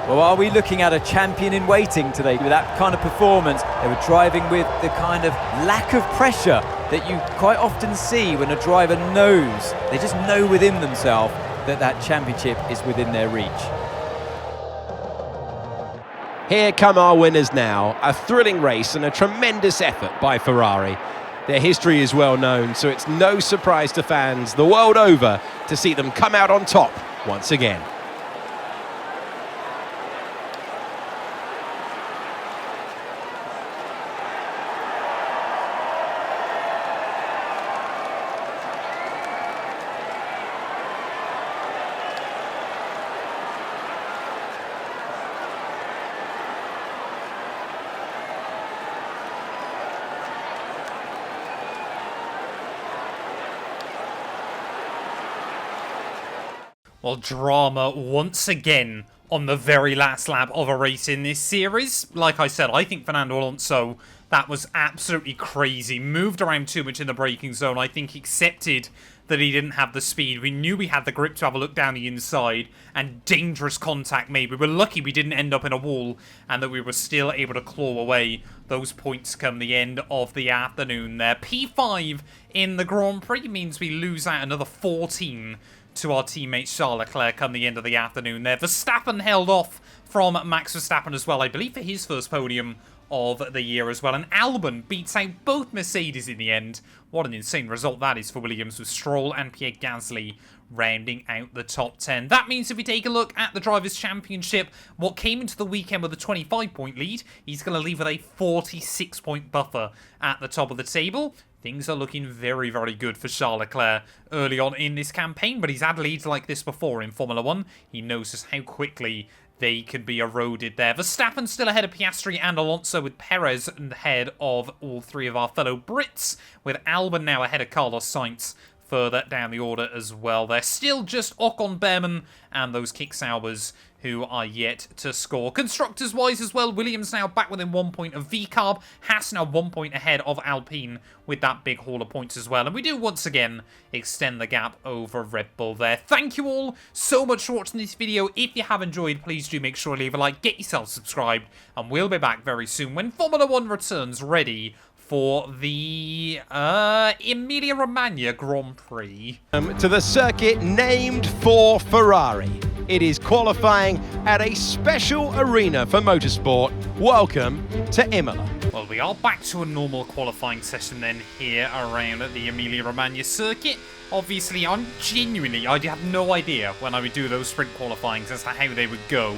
Well, are we looking at a champion in waiting today with that kind of performance? They were driving with the kind of lack of pressure that you quite often see when a driver knows, they just know within themselves that that championship is within their reach. Here come our winners now. A thrilling race and a tremendous effort by Ferrari. Their history is well known, so it's no surprise to fans the world over to see them come out on top once again. Well, drama once again on the very last lap of a race in this series. Like I said, I think Fernando Alonso, That was absolutely crazy. Moved around too much in the braking zone. I think accepted that he didn't have the speed. We knew we had the grip to have a look down the inside, and dangerous contact made. We were lucky we didn't end up in a wall and that we were still able to claw away those points come the end of the afternoon there. P5 in the Grand Prix means we lose out another 14 to our teammate Charles Leclerc come the end of the afternoon there. Verstappen held off from Max Verstappen as well, I believe, for his first podium of the year as well. And Albon beats out both Mercedes in the end. What an insane result that is for Williams, with Stroll and Pierre Gasly rounding out the top 10. That means if we take a look at the Drivers' Championship, what came into the weekend with a 25-point lead, he's going to leave with a 46-point buffer at the top of the table. Things are looking very, very good for Charles Leclerc early on in this campaign, but he's had leads like this before in Formula 1. He knows just how quickly they can be eroded there. Verstappen still ahead of Piastri and Alonso, with Perez ahead of all three of our fellow Brits, with Albon now ahead of Carlos Sainz further down the order as well. They're still just Ocon, Behrman and those Kick Saubers who are yet to score. Constructors-wise as well, Williams now back within 1 point of VCarb. Haas now 1 point ahead of Alpine with that big haul of points as well. And we do once again extend the gap over Red Bull there. Thank you all so much for watching this video. If you have enjoyed, please do make sure to leave a like, get yourself subscribed, and we'll be back very soon when Formula 1 returns ready for the Emilia-Romagna Grand Prix. To the circuit named for Ferrari. It is qualifying at a special arena for motorsport. Welcome to Imola. Well, we are back to a normal qualifying session then here around the Emilia-Romagna circuit. Obviously, I have no idea when I would do those sprint qualifyings as to how they would go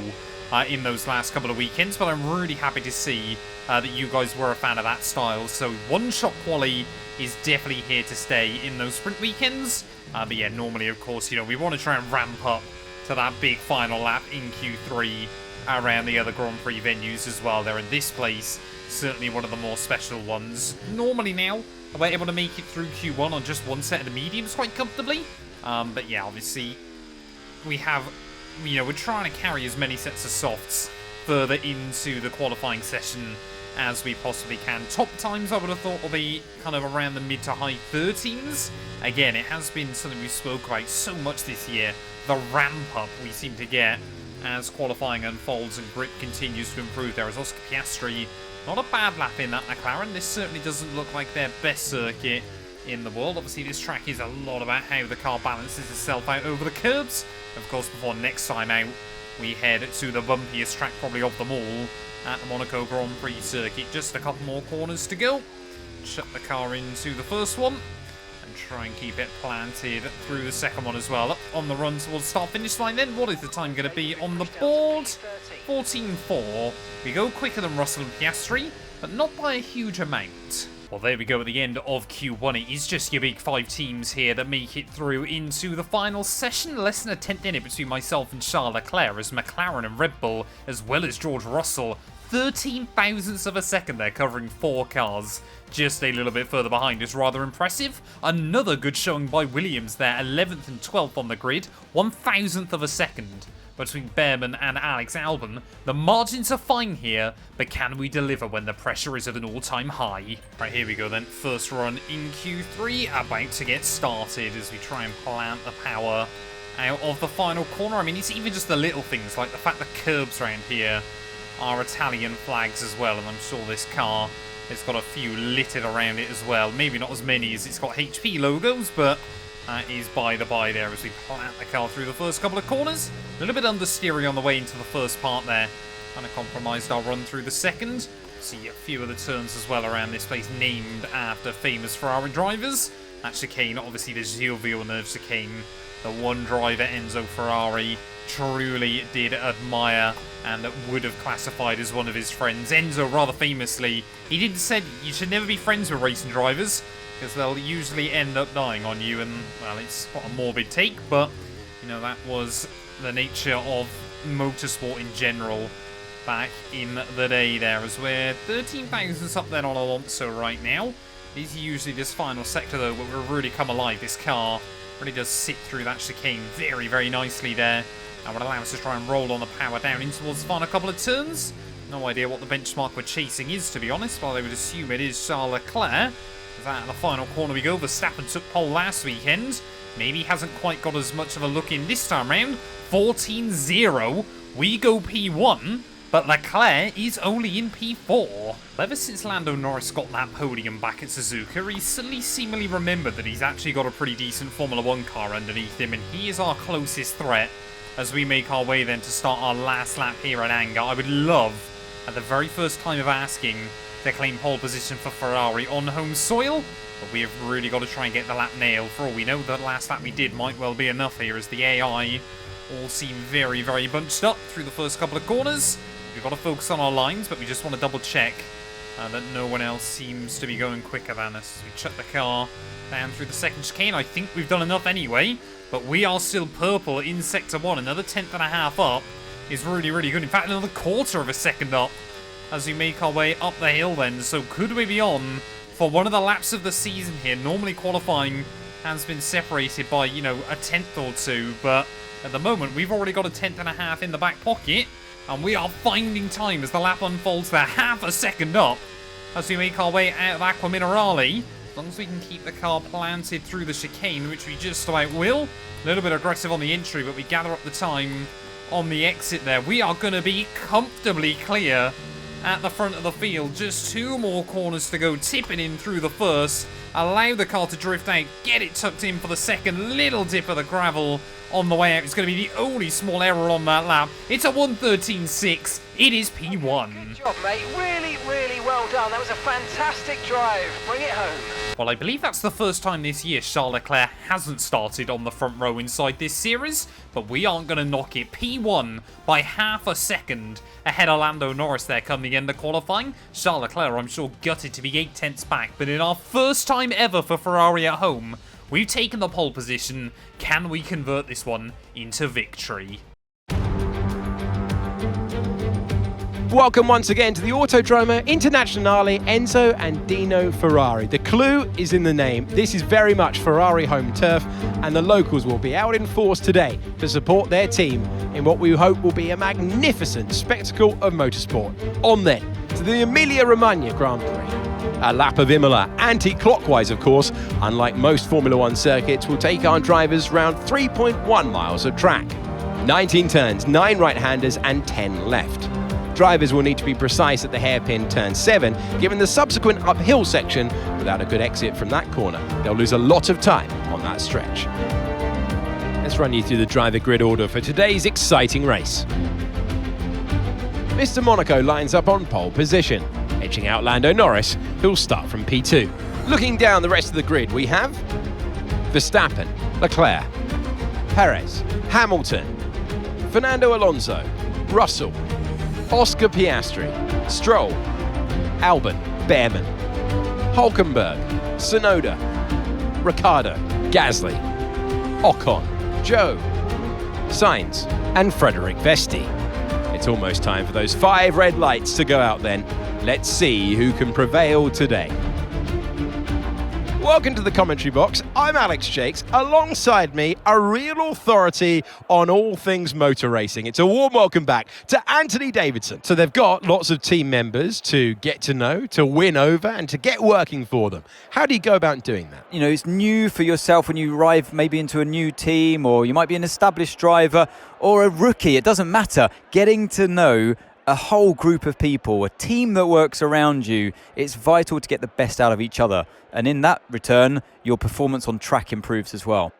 in those last couple of weekends, but I'm really happy to see that you guys were a fan of that style. So one-shot quali is definitely here to stay in those sprint weekends. But yeah, normally, of course, we want to try and ramp up to that big final lap in Q3 around the other Grand Prix venues as well. They're in this place, certainly one of the more special ones. Normally now, we're able to make it through Q1 on just one set of the mediums quite comfortably. But yeah, obviously, we're trying to carry as many sets of softs further into the qualifying session as we possibly can. Top times, I would have thought, will be kind of around the mid to high 13s. Again, it has been something we spoke about so much this year. The ramp up we seem to get as qualifying unfolds and grip continues to improve. There is Oscar Piastri. Not a bad lap in that McLaren. This certainly doesn't look like their best circuit in the world. Obviously, this track is a lot about how the car balances itself out over the curbs. Of course, before next time out, we head to the bumpiest track probably of them all at the Monaco Grand Prix circuit. Just a couple more corners to go. Shut the car into the first one and try and keep it planted through the second one as well. Up on the run towards start-finish line then. What is the time going to be on the board? 14.4. We go quicker than Russell and Piastri, but not by a huge amount. Well, there we go at the end of Q1. It is just your big 5 teams here that make it through into the final session. Less than a tenth in it between myself and Charles Leclerc, as McLaren and Red Bull, as well as George Russell, 13 thousandths of a second there, covering 4 cars. Just a little bit further behind is rather impressive. Another good showing by Williams there, 11th and 12th on the grid, 1,000th of a second between Behrman and Alex Albon. The margins are fine here, but can we deliver when the pressure is at an all-time high? Right, here we go then. First run in Q3, about to get started as we try and plant the power out of the final corner. I mean, it's even just the little things, like the fact that curbs around here are Italian flags as well, and I'm sure this car has got a few littered around it as well. Maybe not as many as it's got HP logos, but that is by the by there as we plant the car through the first couple of corners. A little bit understeery on the way into the first part there. Kind of compromised our run through the second. See a few of the turns as well around this place named after famous Ferrari drivers. That chicane, obviously the Gilles Villeneuve chicane. The one driver, Enzo Ferrari, truly did admire and would have classified as one of his friends. Enzo, rather famously, he did say you should never be friends with racing drivers because they'll usually end up dying on you, and, well, it's quite a morbid take, but, that was the nature of motorsport in general back in the day there, as we're 13 thousandths up then on Alonso right now. This is usually this final sector, though, where we'll really come alive. This car really does sit through that chicane very, very nicely there. And would allow us to try and roll on the power down in towards the final couple of turns. No idea what the benchmark we're chasing is, to be honest, but I would assume it is Charles Leclerc. That in the final corner we go. Verstappen took pole last weekend. Maybe hasn't quite got as much of a look in this time round. 14-0. We go P1, but Leclerc is only in P4. Ever since Lando Norris got that podium back at Suzuka, he's suddenly seemingly remembered that he's actually got a pretty decent Formula 1 car underneath him, and he is our closest threat as we make our way then to start our last lap here at Anger. I would love, at the very first time of asking, to claim pole position for Ferrari on home soil, but we have really got to try and get the lap nailed. For all we know, the last lap we did might well be enough here, as the AI all seem very, very bunched up through the first couple of corners. We've got to focus on our lines, but we just want to double check that no one else seems to be going quicker than us. We chuck the car down through the second chicane. I think we've done enough anyway, but we are still purple in Sector 1. Another 10th up is really, really good. In fact, another quarter of a second up as we make our way up the hill then. So could we be on for one of the laps of the season here? Normally qualifying has been separated by, you know, a 10th or two, but at the moment we've already got a 10th in the back pocket, and we are finding time as the lap unfolds. They're half a second up as we make our way out of Aqua Minerale. As long as we can keep the car planted through the chicane, which we just about will. A little bit aggressive on the entry, but we gather up the time on the exit there. We are going to be comfortably clear at the front of the field. Just 2 more corners to go, tipping in through the first. Allow the car to drift out, get it tucked in for the second. Little dip of the gravel on the way out. It's going to be the only small error on that lap. It's a 1:13.6. It is P1. Good job, mate. Really, really well done. That was a fantastic drive. Bring it home. Well, I believe that's the first time this year Charles Leclerc hasn't started on the front row inside this series, but we aren't going to knock it. P1 by half a second ahead of Lando Norris there come the end of qualifying. Charles Leclerc, I'm sure, gutted to be 8/10 back, but in our first time ever for Ferrari at home, we've taken the pole position. Can we convert this one into victory? Welcome once again to the Autodromo Internazionale Enzo and Dino Ferrari. The clue is in the name. This is very much Ferrari home turf, and the locals will be out in force today to support their team in what we hope will be a magnificent spectacle of motorsport. On then to the Emilia-Romagna Grand Prix. A lap of Imola, anti-clockwise of course, unlike most Formula 1 circuits, will take our drivers round 3.1 miles of track. 19 turns, 9 right-handers and 10 left. Drivers will need to be precise at the hairpin turn 7, given the subsequent uphill section. Without a good exit from that corner, they'll lose a lot of time on that stretch. Let's run you through the driver grid order for today's exciting race. Mr. Monaco lines up on pole position, edging out Lando Norris, who'll start from P2. Looking down the rest of the grid, we have Verstappen, Leclerc, Perez, Hamilton, Fernando Alonso, Russell, Oscar Piastri, Stroll, Albon, Behrman, Hulkenberg, Tsunoda, Ricciardo, Gasly, Ocon, Zhou, Sainz and Frederic Vesti. It's almost time for those 5 red lights to go out then. Let's see who can prevail today. Welcome to the commentary box. I'm Alex Shakes. Alongside me, a real authority on all things motor racing. It's a warm welcome back to Anthony Davidson. So they've got lots of team members to get to know, to win over, and to get working for them. How do you go about doing that? You know, it's new for yourself when you arrive maybe into a new team, or you might be an established driver or a rookie. It doesn't matter. Getting to know a whole group of people, a team that works around you, it's vital to get the best out of each other. And in that return, your performance on track improves as well.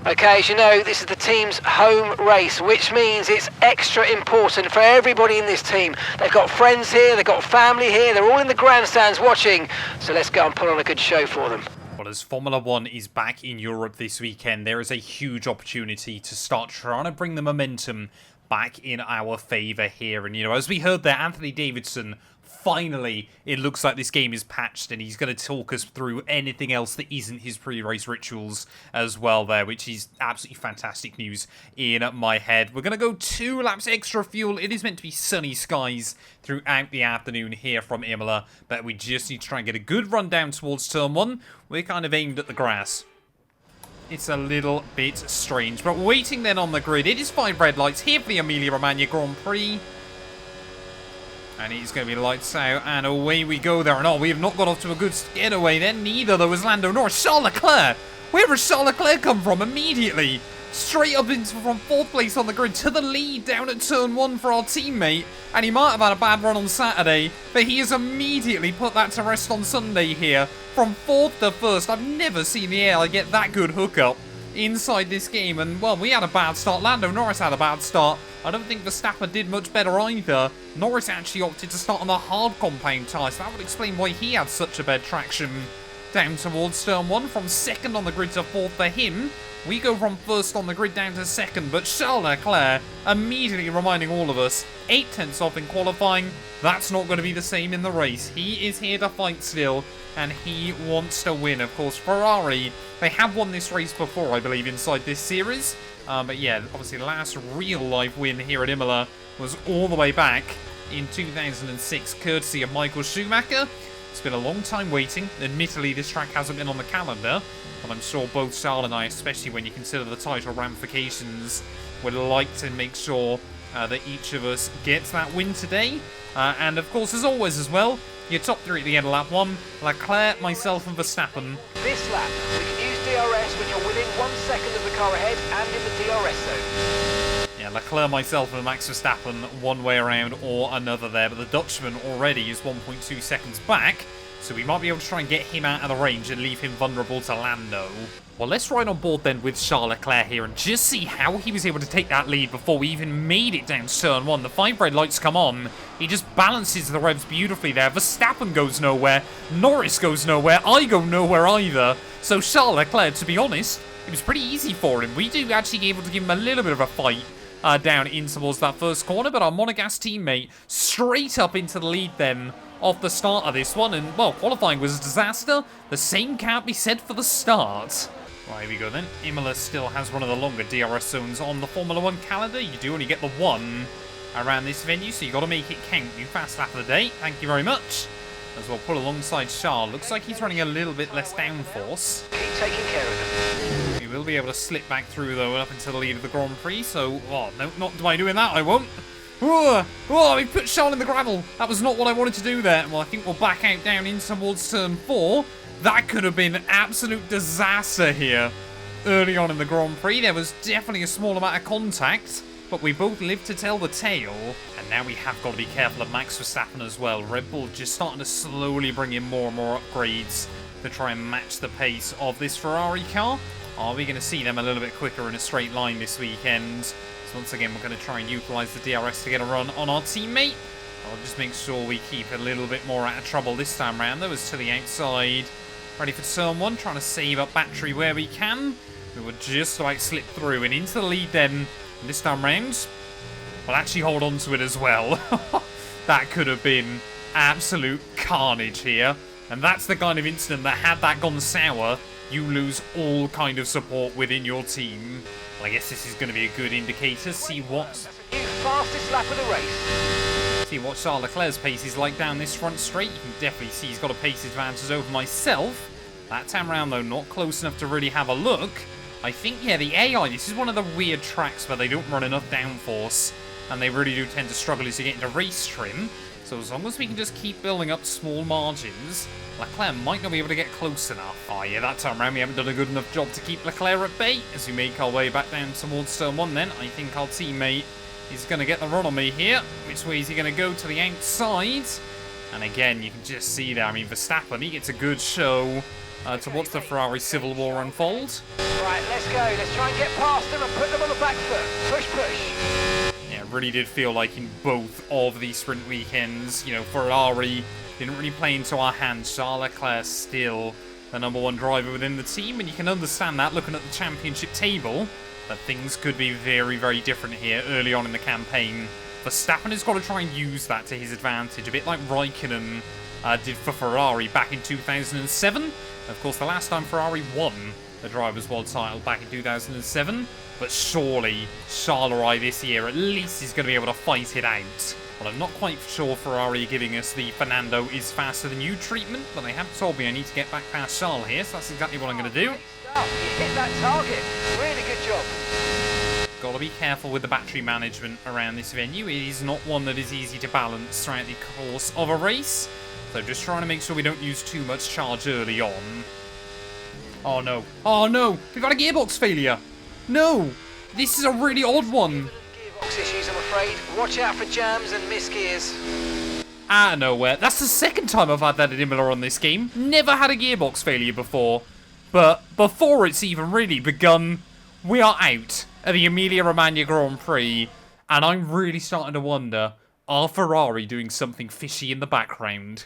Okay, as you know, this is the team's home race, which means it's extra important for everybody in this team. They've got friends here, they've got family here, they're all in the grandstands watching. So let's go and put on a good show for them. Well, as Formula 1 is back in Europe this weekend, there is a huge opportunity to start trying to bring the momentum back in our favour here. And, you know, as we heard there, Anthony Davidson, finally, it looks like this game is patched, and he's going to talk us through anything else that isn't his pre-race rituals as well there, which is absolutely fantastic news in my head. We're going to go 2 laps extra fuel. It is meant to be sunny skies throughout the afternoon here from Imola, but we just need to try and get a good run down towards turn 1. We're kind of aimed at the grass. It's a little bit strange, but waiting then on the grid, it is 5 red lights here for the Emilia-Romagna Grand Prix. And he's going to be lights out, and away we go there. And oh, we have not got off to a good getaway then. Neither, though, was Lando Norris. Charles Leclerc! Where has Charles Leclerc come from immediately? Straight up from 4th place on the grid to the lead down at turn 1 for our teammate. And he might have had a bad run on Saturday, but he has immediately put that to rest on Sunday here. From 4th to 1st, I've never seen the air get that good hookup inside this game. And, well, we had a bad start. Lando Norris had a bad start. I don't think Verstappen did much better either. Norris actually opted to start on the hard compound tyres, so that would explain why he had such a bad traction down towards turn 1. From 2nd on the grid to 4th for him. We go from 1st on the grid down to 2nd, but Charles Leclerc immediately reminding all of us, 8 tenths off in qualifying. That's not going to be the same in the race. He is here to fight still, and he wants to win. Of course, Ferrari, they have won this race before, I believe, inside this series. But yeah, obviously the last real-life win here at Imola was all the way back in 2006, courtesy of Michael Schumacher. It's been a long time waiting. Admittedly, this track hasn't been on the calendar, but I'm sure both Charles and I, especially when you consider the title ramifications, would like to make sure that each of us gets that win today. And of course, as always as well, your top 3 at the end of lap 1, Leclerc, myself and Verstappen. This lap, we can use DRS when you're within 1 second of the car ahead and in the DRS zone. Yeah, Leclerc, myself and Max Verstappen one way around or another there, but the Dutchman already is 1.2 seconds back, so we might be able to try and get him out of the range and leave him vulnerable to Lando. Well, let's ride on board then with Charles Leclerc here and just see how he was able to take that lead before we even made it down turn 1. The 5 red lights come on. He just balances the revs beautifully there. Verstappen goes nowhere. Norris goes nowhere. I go nowhere either. So Charles Leclerc, to be honest, it was pretty easy for him. We do actually able to give him a little bit of a fight down in towards that first corner, but our Monegasque teammate straight up into the lead then off the start of this one. And, well, qualifying was a disaster. The same can't be said for the start. Right, here we go then. Imola still has one of the longer DRS zones on the Formula 1 calendar. You do only get the one around this venue, so you got to make it count. New fast lap of the day. Thank you very much. As well, pull alongside Charles. Looks like he's running a little bit less downforce. Keep taking care of them. He will be able to slip back through, though, up until the lead of the Grand Prix. So, oh, no, not by doing that, I won't. Oh, he put Charles in the gravel. That was not what I wanted to do there. Well, I think we'll back out down in towards turn 4. That could have been an absolute disaster here early on in the Grand Prix. There was definitely a small amount of contact, but we both lived to tell the tale. And now we have got to be careful of Max Verstappen as well. Red Bull just starting to slowly bring in more and more upgrades to try and match the pace of this Ferrari car. Are we going to see them a little bit quicker in a straight line this weekend? So once again, we're going to try and utilise the DRS to get a run on our teammate. I'll just make sure we keep a little bit more out of trouble this time round, though, as to the outside. Ready for turn 1, trying to save up battery where we can. We will just about slip through and into the lead then. And this time round, we'll actually hold on to it as well. That could have been absolute carnage here. And that's the kind of incident that, had that gone sour, you lose all kind of support within your team. Well, I guess this is going to be a good indicator. See what... New fastest lap of the race. See what Charles Leclerc's pace is like down this front straight. You can definitely see he's got a pace advantage over myself. That time around, though, not close enough to really have a look. I think, yeah, the AI, this is one of the weird tracks where they don't run enough downforce, and they really do tend to struggle as you get into race trim. So as long as we can just keep building up small margins, Leclerc might not be able to get close enough. Oh yeah, that time around we haven't done a good enough job to keep Leclerc at bay. As we make our way back down towards turn 1 then, I think our teammate is going to get the run on me here. Which way is he going to go? To the outside. And again, you can just see there, I mean, Verstappen, he gets a good show to watch the Ferrari Civil War unfold. Right, let's go. Let's try and get past them and put them on the back foot. Push, push. Yeah, it really did feel like in both of these sprint weekends, you know, Ferrari didn't really play into our hands. Charles Leclerc still the #1 driver within the team, and you can understand that looking at the championship table, that things could be very, very different here early on in the campaign. Verstappen has got to try and use that to his advantage, a bit like Raikkonen did for Ferrari back in 2007. Of course, the last time Ferrari won the Drivers' World title back in 2007. But surely, Charleroi this year at least is going to be able to fight it out. Well, I'm not quite sure Ferrari are giving us the Fernando is faster than you treatment, but they have told me I need to get back past Charles here, so that's exactly what I'm going to do. You hit that target. Really good job. Got to be careful with the battery management around this venue. It is not one that is easy to balance throughout the course of a race. So just trying to make sure we don't use too much charge early on. Oh no. Oh no! We've got a gearbox failure! No! This is a really odd one. Gearbox issues, I'm afraid. Watch out for jams and misgears. Out of nowhere. That's the second time I've had that at Imola on this game. Never had a gearbox failure before. But before it's even really begun, we are out at the Emilia-Romagna Grand Prix. And I'm really starting to wonder, are Ferrari doing something fishy in the background?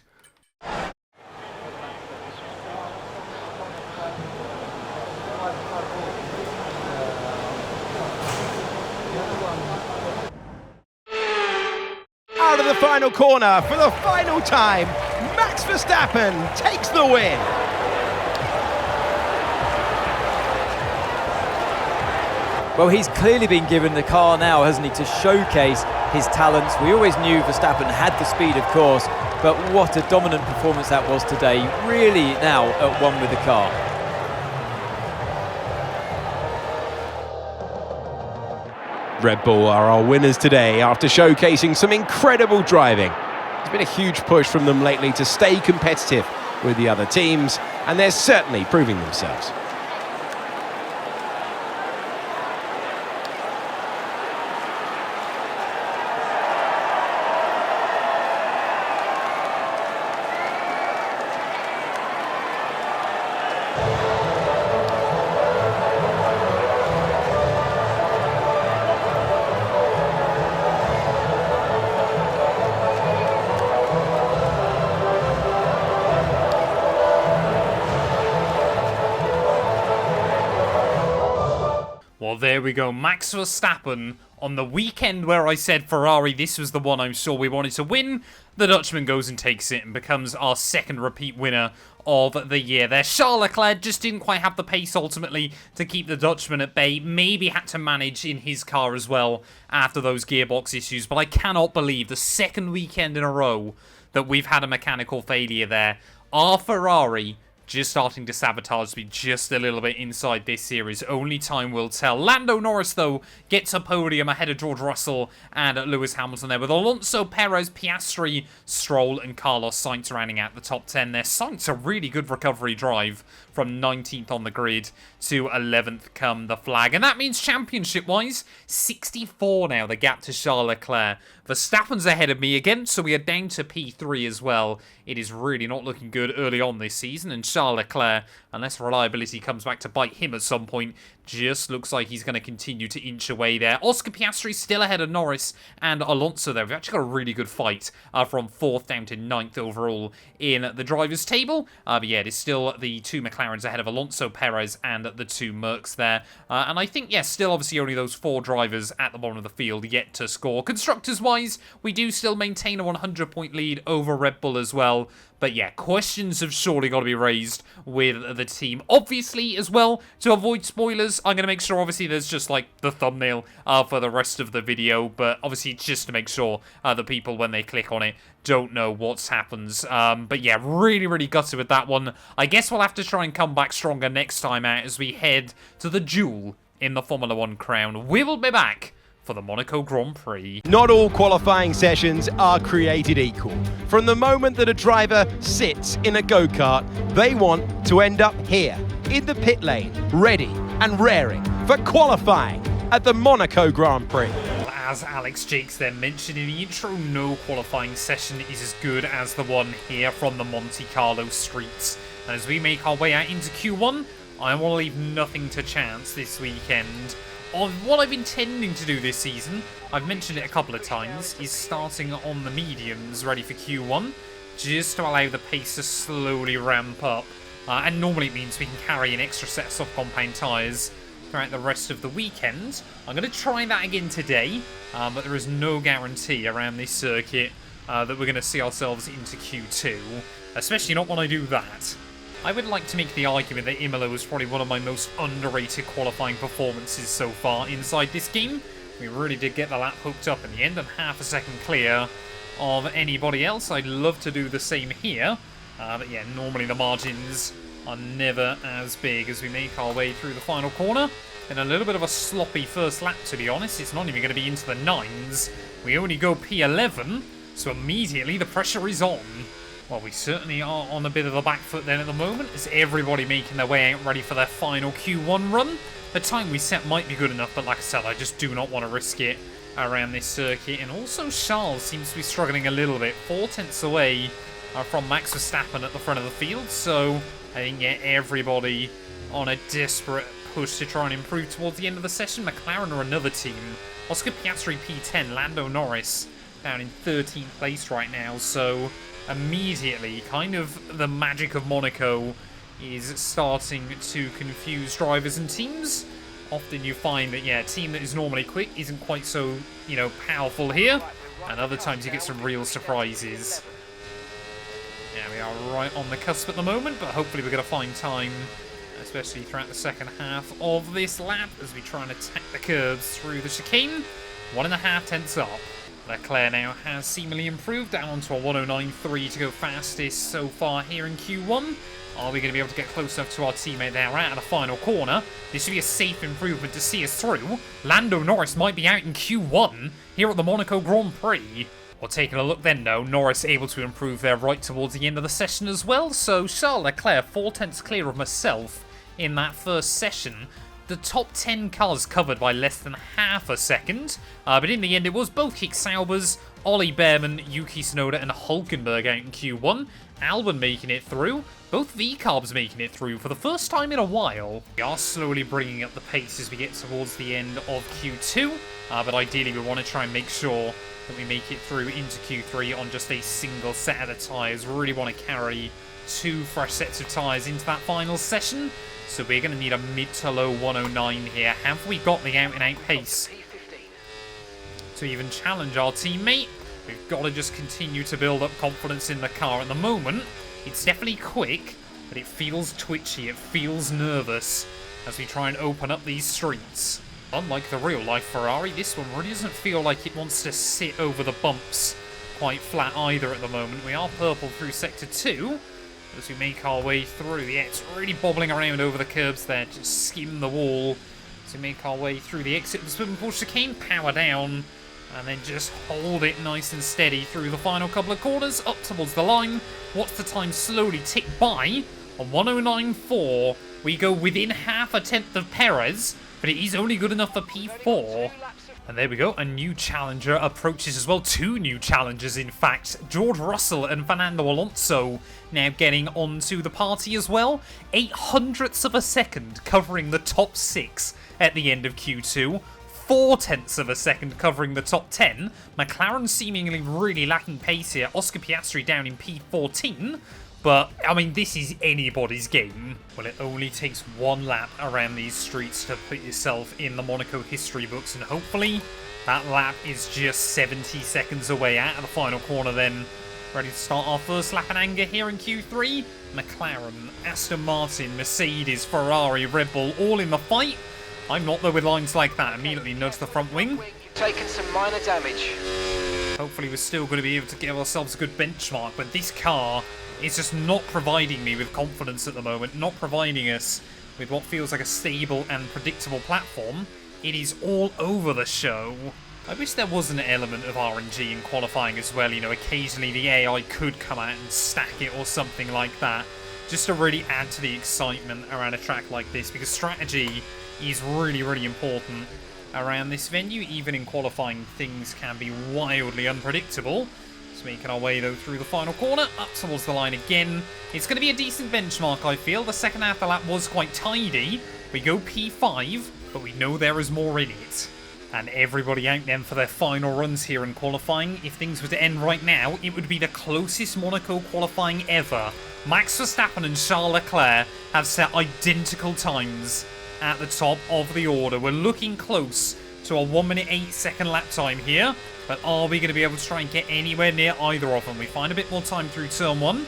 Out of the final corner for the final time, Max Verstappen takes the win. Well, he's clearly been given the car now, hasn't he, to showcase his talents. We always knew Verstappen had the speed, of course, but what a dominant performance that was today. Really now at one with the car. Red Bull are our winners today after showcasing some incredible driving. It's been a huge push from them lately to stay competitive with the other teams, and they're certainly proving themselves. Well, there we go. Max Verstappen on the weekend where I said Ferrari, this was the one I'm sure we wanted to win. The Dutchman goes and takes it and becomes our second repeat winner of the year there. Charles Leclerc just didn't quite have the pace ultimately to keep the Dutchman at bay. Maybe had to manage in his car as well after those gearbox issues. But I cannot believe the second weekend in a row that we've had a mechanical failure there. Our Ferrari just starting to sabotage me just a little bit inside this series. Only time will tell. Lando Norris, though, gets a podium ahead of George Russell and Lewis Hamilton there, with Alonso, Perez, Piastri, Stroll, and Carlos Sainz rounding out the top 10 there. Sainz, a really good recovery drive from 19th on the grid to 11th come the flag. And that means championship-wise, 64 now, the gap to Charles Leclerc. Verstappen's ahead of me again, so we are down to P3 as well. It is really not looking good early on this season, and Charles Leclerc, unless reliability comes back to bite him at some point, just looks like he's going to continue to inch away there. Oscar Piastri still ahead of Norris and Alonso there. We've actually got a really good fight from 4th down to 9th overall in the drivers' table. But yeah, it is still the two McLarens ahead of Alonso, Perez, and the two Mercs there. And I think, yes, still obviously only those 4 drivers at the bottom of the field yet to score. Constructors-wise, we do still maintain a 100-point lead over Red Bull as well. But yeah, questions have surely got to be raised with the team. Obviously, as well, to avoid spoilers, I'm going to make sure, obviously, there's just, like, the thumbnail for the rest of the video. But obviously, it's just to make sure the people, when they click on it, don't know what's happened. But yeah, really, really gutted with that one. I guess we'll have to try and come back stronger next time out as we head to the duel in the Formula 1 crown. We will be back for the Monaco Grand Prix. Not all qualifying sessions are created equal. From the moment that a driver sits in a go-kart, they want to end up here, in the pit lane, ready and raring for qualifying at the Monaco Grand Prix. As Alex Jakes then mentioned in the intro, no qualifying session is as good as the one here from the Monte Carlo streets. And as we make our way out into Q1, I want to leave nothing to chance this weekend. On what I've been intending to do this season, I've mentioned it a couple of times, is starting on the mediums ready for Q1, just to allow the pace to slowly ramp up. And normally it means we can carry an extra set of soft compound tyres throughout the rest of the weekend. I'm going to try that again today, but there is no guarantee around this circuit that we're going to see ourselves into Q2, especially not when I do that. I would like to make the argument that Imola was probably one of my most underrated qualifying performances so far inside this game. We really did get the lap hooked up in the end and half a second clear of anybody else. I'd love to do the same here, but yeah, normally the margins are never as big as we make our way through the final corner. Been a little bit of a sloppy first lap, to be honest. It's not even going to be into the 9s. We only go P11, so immediately the pressure is on. Well, we certainly are on a bit of a back foot then at the moment. Is everybody making their way out ready for their final Q1 run? The time we set might be good enough, but like I said, I just do not want to risk it around this circuit. And also Charles seems to be struggling a little bit. 4 tenths away from Max Verstappen at the front of the field. So I think, yeah, everybody on a desperate push to try and improve towards the end of the session. McLaren are another team. Oscar Piastri P10, Lando Norris down in 13th place right now. So immediately, kind of the magic of Monaco is starting to confuse drivers and teams. Often you find that, yeah, a team that is normally quick isn't quite so, you know, powerful here. And other times you get some real surprises. Yeah, we are right on the cusp at the moment, but hopefully we're going to find time, especially throughout the second half of this lap, as we try and attack the curves through the chicane. 1.5 tenths up. Leclerc now has seemingly improved down onto a 109.3 to go fastest so far here in Q1. Are we going to be able to get close enough to our teammate there? We're out of the final corner. This should be a safe improvement to see us through. Lando Norris might be out in Q1 here at the Monaco Grand Prix. Well, taking a look then, though, Norris able to improve there right towards the end of the session as well. So Charles Leclerc 4 tenths clear of myself in that first session. The top 10 cars covered by less than half a second. But in the end, it was both Kick Saubers, Ollie Behrman, Yuki Tsunoda and Hulkenberg out in Q1. Albon making it through. Both V-Carbs making it through for the first time in a while. We are slowly bringing up the pace as we get towards the end of Q2. But ideally, we want to try and make sure that we make it through into Q3 on just a single set of the tyres. Really want to carry 2 fresh sets of tyres into that final session. So we're going to need a mid to low 109 here. Have we got the out-and-out pace to even challenge our teammate? We've got to just continue to build up confidence in the car. At the moment, it's definitely quick, but it feels twitchy, it feels nervous as we try and open up these streets. Unlike the real-life Ferrari, this one really doesn't feel like it wants to sit over the bumps quite flat either at the moment. We are purple through Sector 2 as we make our way through. Yeah, it's really bobbling around over the curbs there, just skim the wall as we make our way through the exit of the swimming pool chicane, power down, and then just hold it nice and steady through the final couple of corners, up towards the line. Watch the time slowly tick by. On 109.4, we go within half a tenth of Perez, but it is only good enough for P4. And there we go, a new challenger approaches as well. 2 new challengers, in fact. George Russell and Fernando Alonso now getting onto the party as well. 0.08 of a second covering the top 6 at the end of Q2. 0.4 of a second covering the top 10. McLaren seemingly really lacking pace here. Oscar Piastri down in P14. But, I mean, this is anybody's game. Well, it only takes 1 lap around these streets to put yourself in the Monaco history books. And hopefully, that lap is just 70 seconds away out of the final corner then. Ready to start our first lap in anger here in Q3. McLaren, Aston Martin, Mercedes, Ferrari, Red Bull, all in the fight. I'm not, though, with lines like that. Immediately nudge the front wing. Taken some minor damage. Hopefully we're still going to be able to give ourselves a good benchmark, but this car is just not providing me with confidence at the moment, not providing us with what feels like a stable and predictable platform. It is all over the show. I wish there was an element of RNG in qualifying as well. You know, occasionally the AI could come out and stack it or something like that, just to really add to the excitement around a track like this, because strategy is really, really important around this venue. Even in qualifying, things can be wildly unpredictable. Just making our way, though, through the final corner, up towards the line again. It's going to be a decent benchmark, I feel. The second half of the lap was quite tidy. We go P5, but we know there is more in it. And everybody out then for their final runs here in qualifying. If things were to end right now, it would be the closest Monaco qualifying ever. Max Verstappen and Charles Leclerc have set identical times at the top of the order. We're looking close to a 1 minute 8 second lap time here, but are we going to be able to try and get anywhere near either of them? We find a bit more time through turn 1. We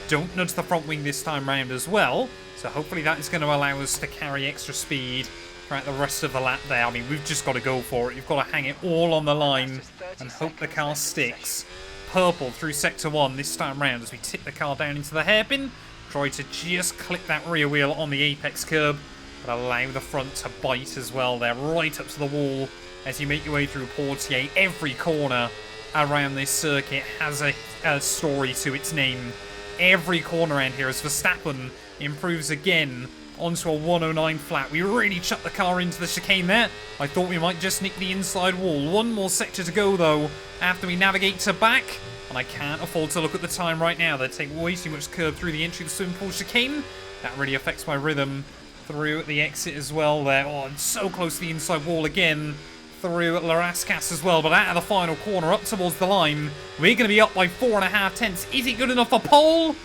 don't nudge the front wing this time round as well, so hopefully that is going to allow us to carry extra speed throughout the rest of the lap there. I mean, we've just got to go for it. You've got to hang it all on the line and hope the car sticks. Purple through sector 1 this time round as we tip the car down into the hairpin. Try to just clip that rear wheel on the apex curb but allow the front to bite as well. They're right up to the wall as you make your way through Portier. Every corner around this circuit has a story to its name. Every corner around here as Verstappen improves again onto a 109 flat. We really chucked the car into the chicane there. I thought we might just nick the inside wall. One more sector to go though after we navigate to back. And I can't afford to look at the time right now. They take way too much curb through the entry of the swimming pool chicane. That really affects my rhythm through the exit as well there. Oh, and so close to the inside wall again through LECLERC as well. But out of the final corner, up towards the line, we're going to be up by 4.5 tenths. Is it good enough for pole?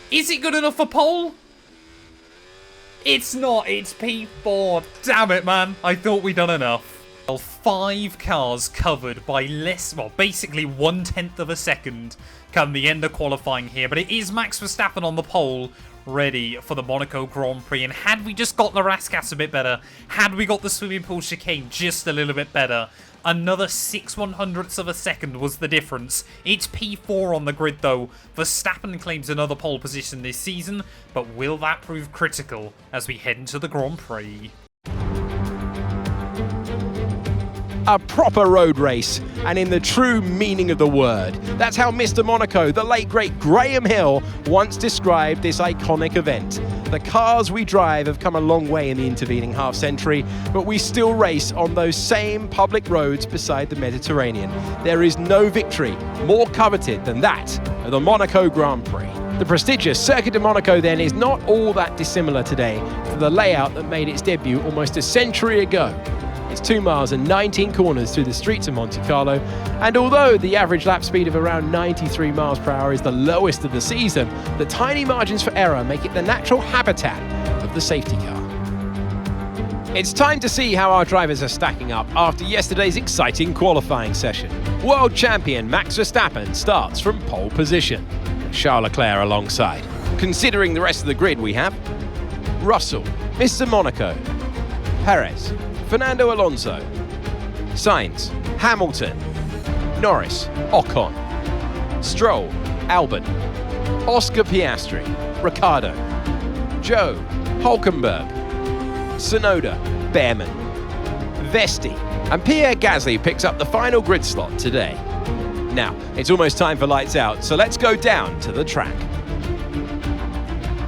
Is it good enough for pole? It's not. It's P4. Damn it, man. I thought we'd done enough. Well, 5 cars covered by less, well, basically 1/10 of a second come the end of qualifying here. But it is Max Verstappen on the pole, ready for the Monaco Grand Prix. And had we just got LECLERC a bit better, had we got the swimming pool chicane just a little bit better, another 6/100ths of a second was the difference. It's P4 on the grid though. Verstappen claims another pole position this season, but will that prove critical as we head into the Grand Prix? A proper road race, and in the true meaning of the word. That's how Mr. Monaco, the late great Graham Hill, once described this iconic event. The cars we drive have come a long way in the intervening half-century, but we still race on those same public roads beside the Mediterranean. There is no victory more coveted than that of the Monaco Grand Prix. The prestigious Circuit de Monaco then is not all that dissimilar today to the layout that made its debut almost a century ago. It's 2 miles and 19 corners through the streets of Monte Carlo, and although the average lap speed of around 93 miles per hour is the lowest of the season, the tiny margins for error make it the natural habitat of the safety car. It's time to see how our drivers are stacking up after yesterday's exciting qualifying session. World champion Max Verstappen starts from pole position, Charles Leclerc alongside. Considering the rest of the grid, we have Russell, Mr. Monaco, Perez, Fernando Alonso, Sainz, Hamilton, Norris, Ocon, Stroll, Albon, Oscar Piastri, Ricciardo, Joe, Hulkenberg, Tsunoda, Behrman, Vesti, and Pierre Gasly picks up the final grid slot today. Now, it's almost time for lights out, so let's go down to the track.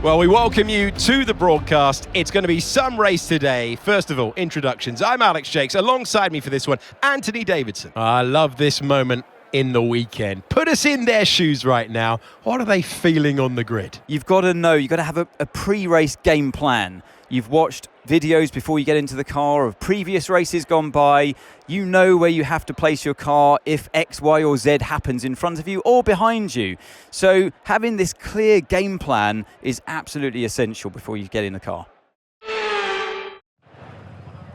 Well, we welcome you to the broadcast. It's going to be some race today. First of all, introductions. I'm Alex Jakes. Alongside me for this one, Anthony Davidson. I love this moment in the weekend. Put us in their shoes right now. What are they feeling on the grid? You've got to know, you've got to have a pre-race game plan. You've watched videos before you get into the car of previous races gone by. You know where you have to place your car if X, Y or Z happens in front of you or behind you. So having this clear game plan is absolutely essential before you get in the car.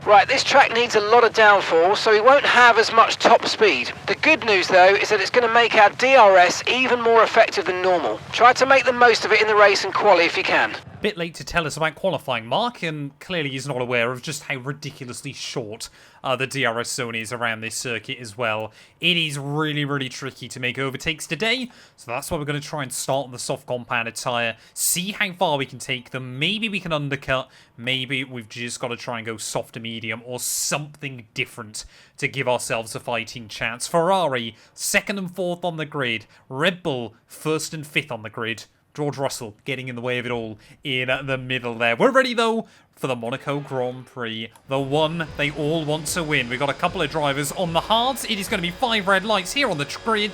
Right, this track needs a lot of downforce, so we won't have as much top speed. The good news though is that it's going to make our DRS even more effective than normal. Try to make the most of it in the race and quali if you can. Bit late to tell us about qualifying, Mark, and clearly he's not aware of just how ridiculously short the DRS zone is around this circuit as well. It is really, really tricky to make overtakes today, so that's why we're going to try and start on the soft compounded tyre, see how far we can take them. Maybe we can undercut, maybe we've just got to try and go soft to medium or something different to give ourselves a fighting chance. Ferrari, 2nd and 4th on the grid. Red Bull, 1st and 5th on the grid. George Russell getting in the way of it all in the middle there. We're ready, though, for the Monaco Grand Prix. The one they all want to win. We've got a couple of drivers on the hards. It is going to be 5 red lights here on the grid.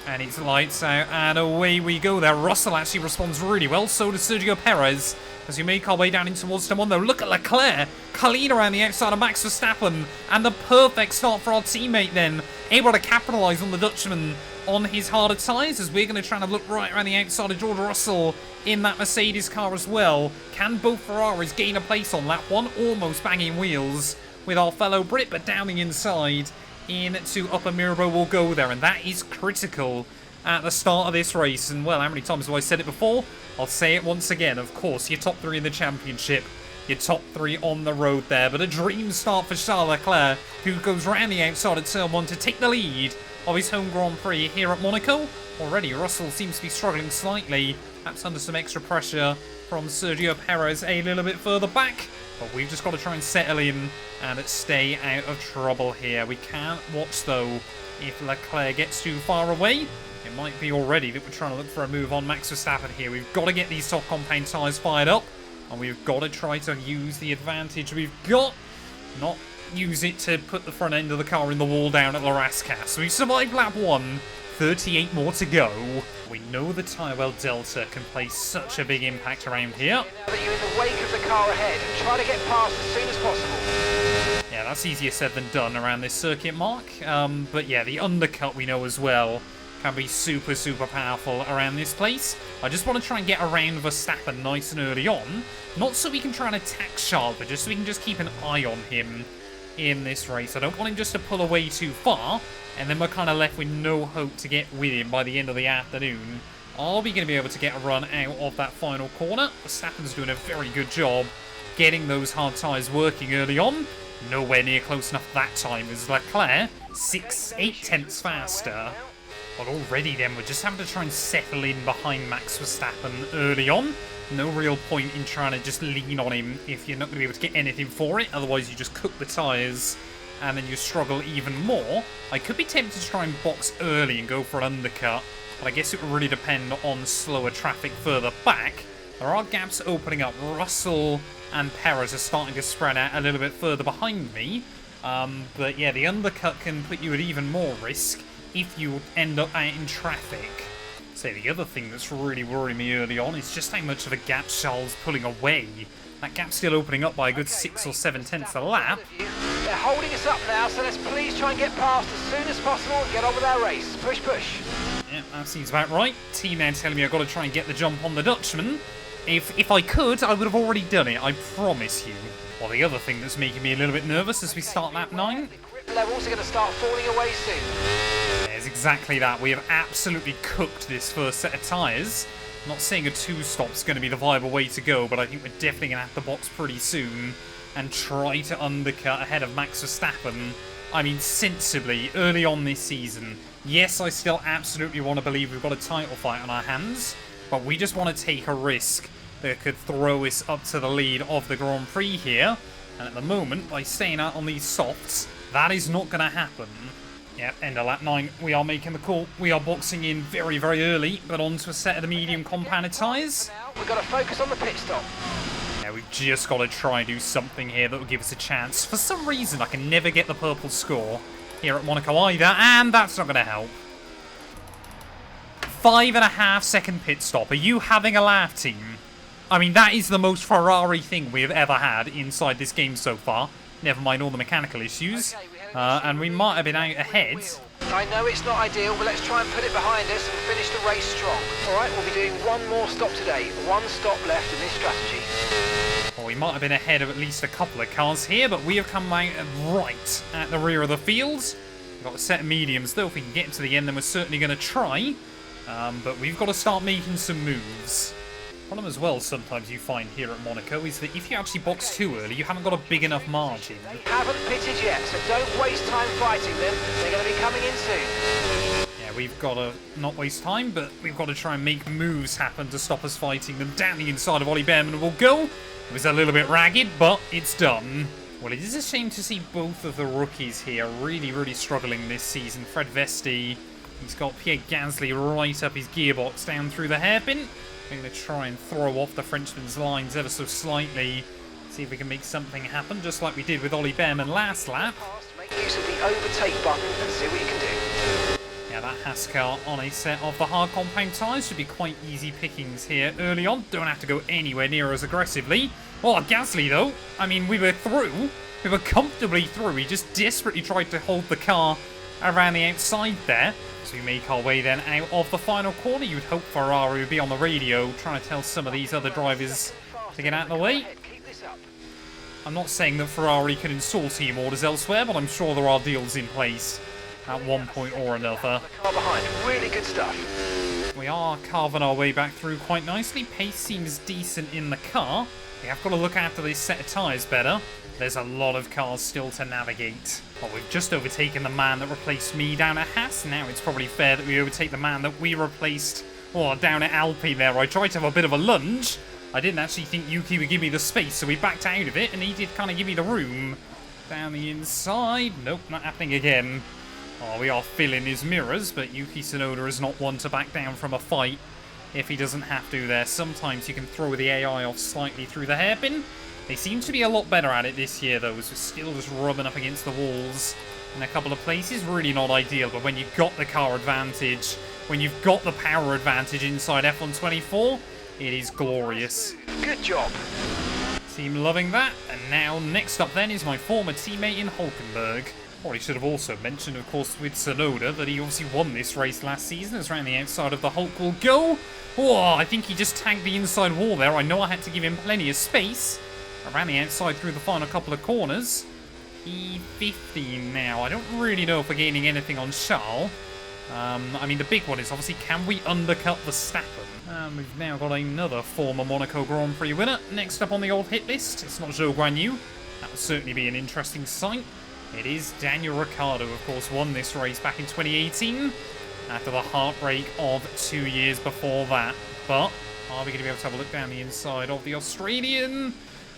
And it's lights out, and away we go there. Russell actually responds really well. So does Sergio Perez. As we make our way down in towards turn 1, though, look at Leclerc. Clean around the outside of Max Verstappen. And the perfect start for our teammate then. Able to capitalise on the Dutchman on his harder tyres, as we're going to try and look right around the outside of George Russell in that Mercedes car as well. Can both Ferraris gain a place on lap 1? Almost banging wheels with our fellow Brit, but down the inside into Upper Mirabo will go there, and that is critical at the start of this race. And well, how many times have I said it before? I'll say it once again. Of course, your top 3 in the championship, your top 3 on the road there, but a dream start for Charles Leclerc, who goes round the outside of turn 1 to take the lead of his home Grand Prix here at Monaco. Already, Russell seems to be struggling slightly, perhaps under some extra pressure from Sergio Perez a little bit further back. But we've just got to try and settle in and stay out of trouble here. We can't watch, though, if Leclerc gets too far away. It might be already that we're trying to look for a move on Max Verstappen here. We've got to get these top compound tyres fired up, and we've got to try to use the advantage we've got, not use it to put the front end of the car in the wall down at La Rascasse. So we've survived lap 1, 38 more to go. We know the tyre well delta can play such a big impact around here. Now that you're in the wake of the car ahead, try to get past as soon as possible. Yeah, that's easier said than done around this circuit, Mark. But yeah, the undercut we know as well can be super, super powerful around this place. I just want to try and get around Verstappen nice and early on. Not so we can try and attack Charles, but just so we can just keep an eye on him in this race. I don't want him just to pull away too far, and then we're kind of left with no hope to get with him by the end of the afternoon. Are we going to be able to get a run out of that final corner? Verstappen's doing a very good job getting those hard tyres working early on. Nowhere near close enough that time as Leclerc, 8 tenths faster. But already then, we're just having to try and settle in behind Max Verstappen early on. No real point in trying to just lean on him if you're not going to be able to get anything for it. Otherwise, you just cook the tyres and then you struggle even more. I could be tempted to try and box early and go for an undercut, but I guess it would really depend on slower traffic further back. There are gaps opening up. Russell and Perez are starting to spread out a little bit further behind me. But yeah, the undercut can put you at even more risk if you end up out in traffic. So the other thing that's really worrying me early on is just how much of a gap Charles pulling away. That gap's still opening up by a good 6 or 7 tenths a lap. They're holding us up now, so let's please try and get past as soon as possible and get on with our race. Push, push. Yeah, that seems about right. Team now telling me I've got to try and get the jump on the Dutchman. If I could, I would have already done it, I promise you. Well, the other thing that's making me a little bit nervous as we start lap 9. The grip levels are going to start falling away soon. There's exactly that. We have absolutely cooked this first set of tyres. I'm not saying a 2-stop's going to be the viable way to go, but I think we're definitely going to have to box pretty soon and try to undercut ahead of Max Verstappen. I mean, sensibly, early on this season. Yes, I still absolutely want to believe we've got a title fight on our hands, but we just want to take a risk that could throw us up to the lead of the Grand Prix here. And at the moment, by staying out on these softs, that is not going to happen. Yep, end of lap 9, we are making the call. We are boxing in very, very early, but onto a set of the medium compounded tyres. We've got to focus on the pit stop. Yeah, we've just got to try and do something here that will give us a chance. For some reason, I can never get the purple score here at Monaco either, and that's not going to help. 5.5 second pit stop. Are you having a laugh, team? I mean, that is the most Ferrari thing we have ever had inside this game so far. Never mind all the mechanical issues. And we might have been out ahead. I know it's not ideal, but let's try and put it behind us and finish the race strong. Alright, we'll be doing one more stop today. One stop left in this strategy. Well, we might have been ahead of at least a couple of cars here, but we have come out right at the rear of the field. We've got a set of mediums, though. If we can get to the end, then we're certainly going to try. But we've got to start making some moves. Problem as well sometimes you find here at Monaco is that if you actually box too early, you haven't got a big enough margin. They haven't pitted yet, so don't waste time fighting them. They're going to be coming in soon. Yeah, we've got to not waste time, but we've got to try and make moves happen to stop us fighting them. Down the inside of Ollie Behrman will go. It was a little bit ragged, but it's done. Well, it is a shame to see both of the rookies here really, really struggling this season. Fred Vesti, he's got Pierre Gasly right up his gearbox down through the hairpin. We're going to try and throw off the Frenchman's lines ever so slightly. See if we can make something happen, just like we did with Ollie Behrman last lap. Make use of the overtake button and see what you can do. Yeah, that Haas car on a set of the hard compound tyres should be quite easy pickings here early on. Don't have to go anywhere near as aggressively. Well, Gasly, though, I mean, we were through. We were comfortably through. He just desperately tried to hold the car around the outside there. As we make our way then out of the final corner, you would hope Ferrari would be on the radio trying to tell some of these other drivers to get out of the way. I'm not saying that Ferrari can install team orders elsewhere, but I'm sure there are deals in place at one point or another. Behind, really good stuff. we are carving our way back through quite nicely. Pace seems decent in the car. We have got to look after this set of tyres better. There's a lot of cars still to navigate. Well, we've just overtaken the man that replaced me down at Haas. Now it's probably fair that we overtake the man that we replaced down at Alpine there. I tried to have a bit of a lunge. I didn't actually think Yuki would give me the space, so we backed out of it, and he did kind of give me the room. Down the inside. Nope, not happening again. Oh, we are filling his mirrors, but Yuki Tsunoda is not one to back down from a fight if he doesn't have to there. Sometimes you can throw the AI off slightly through the hairpin. They seem to be a lot better at it this year, though, as we're still just rubbing up against the walls in a couple of places. Really not ideal, but when you've got the car advantage, when you've got the power advantage inside F124, it is glorious. Good job. Team loving that. And now, next up then, is my former teammate in Hulkenberg. Probably should have also mentioned, of course, with Tsunoda, that he obviously won this race last season, as around the outside of the Hulk will go. Oh, I think he just tanked the inside wall there. I know I had to give him plenty of space. Around the outside through the final couple of corners. E15 now. I don't really know if we're gaining anything on Charles. I mean, the big one is obviously, can we undercut Verstappen? We've now got another former Monaco Grand Prix winner. Next up on the old hit list, it's not Zhou Guanyu. That would certainly be an interesting sight. It is Daniel Ricciardo, of course, won this race back in 2018 after the heartbreak of 2 years before that. But are we going to be able to have a look down the inside of the Australian?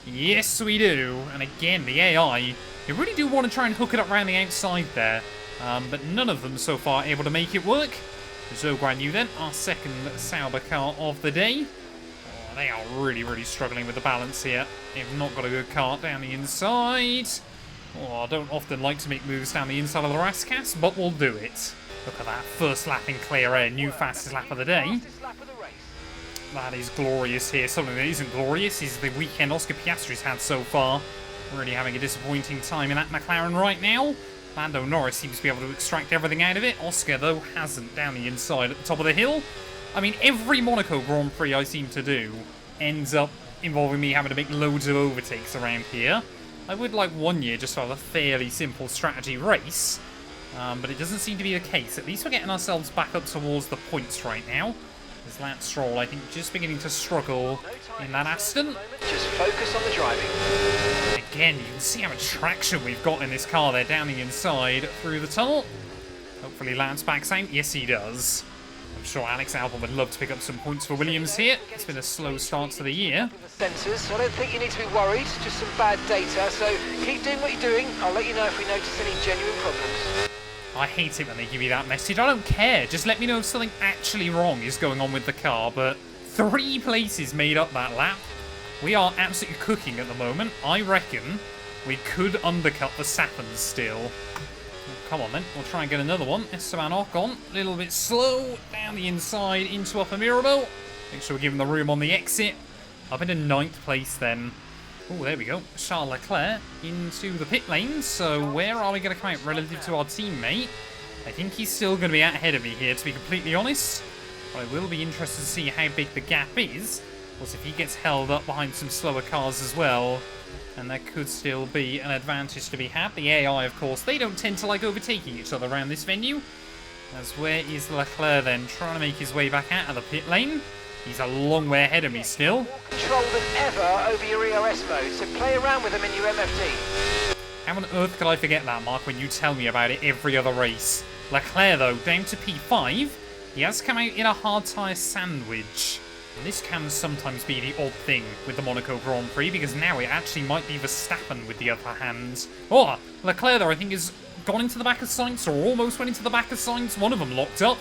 Yes, we do. And again, the AI, they really do want to try and hook it up around the outside there. But none of them so far able to make it work. Zhou Guanyu then, our second Sauber car of the day. Oh, they are really, really struggling with the balance here. They've not got a good car down the inside. Oh, I don't often like to make moves down the inside of the Rascas, but we'll do it. Look at that, first lap in clear air, new fastest lap of the day. That is glorious here. Something that isn't glorious is the weekend Oscar Piastri's had so far. Really having a disappointing time in that McLaren right now. Lando Norris seems to be able to extract everything out of it. Oscar, though, hasn't down the inside at the top of the hill. I mean, every Monaco Grand Prix I seem to do ends up involving me having to make loads of overtakes around here. I would like one year just to have a fairly simple strategy race, but it doesn't seem to be the case. At least we're getting ourselves back up towards the points right now. There's Lance Stroll, I think, just beginning to struggle in that Aston. Just focus on the driving. Again, you can see how much traction we've got in this car there down the inside through the tunnel. Hopefully Lance backs out. Yes, he does. I'm sure Alex Albon would love to pick up some points for Williams here. It's been a slow start to the year. Sensors, so I don't think you need to be worried, just some bad data, so keep doing what you're doing. I'll let you know if we notice any genuine problems. I hate it when they give you that message. I don't care. Just let me know if something actually wrong is going on with the car. But 3 places made up that lap. We are absolutely cooking at the moment. I reckon we could undercut the Verstappen still. Come on then, we'll try and get another one. Esteban Ocon, a little bit slow, down the inside into Upper Mirabel. Make sure we're giving the room on the exit. Up into 9th place then. Oh, there we go. Charles Leclerc into the pit lane. So where are we going to come out relative to our teammate? I think he's still going to be out ahead of me here, to be completely honest. But I will be interested to see how big the gap is. Of course, if he gets held up behind some slower cars as well, and there could still be an advantage to be had. The AI, of course, they don't tend to like overtaking each other around this venue. As where is Leclerc then? Trying to make his way back out of the pit lane. He's a long way ahead of me still. More control than ever over your ERS mode, so play around with them in your MFD. How on earth could I forget that, Mark, when you tell me about it every other race? Leclerc, though, down to P5. He has come out in a hard tyre sandwich. And this can sometimes be the odd thing with the Monaco Grand Prix, because now it actually might be Verstappen with the upper hand. Oh, Leclerc, though, I think has gone into the back of Sainz, or almost went into the back of Sainz. One of them locked up.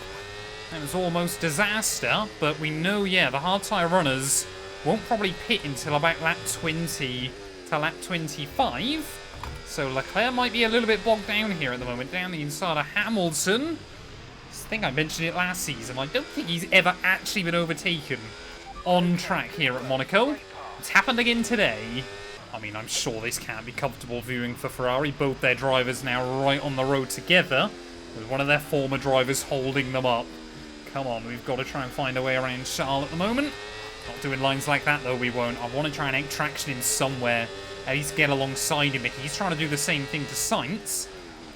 That was almost disaster, but we know, yeah, the hard tyre runners won't probably pit until about lap 20 to lap 25. So Leclerc might be a little bit bogged down here at the moment, down the inside of Hamilton. I think I mentioned it last season. I don't think he's ever actually been overtaken on track here at Monaco. It's happened again today. I mean, I'm sure this can't be comfortable viewing for Ferrari. Both their drivers now right on the road together, with one of their former drivers holding them up. Come on, we've got to try and find a way around Charles at the moment. Not doing lines like that, though, we won't. I want to try and out-traction him somewhere. At least get alongside him. He's trying to do the same thing to Sainz.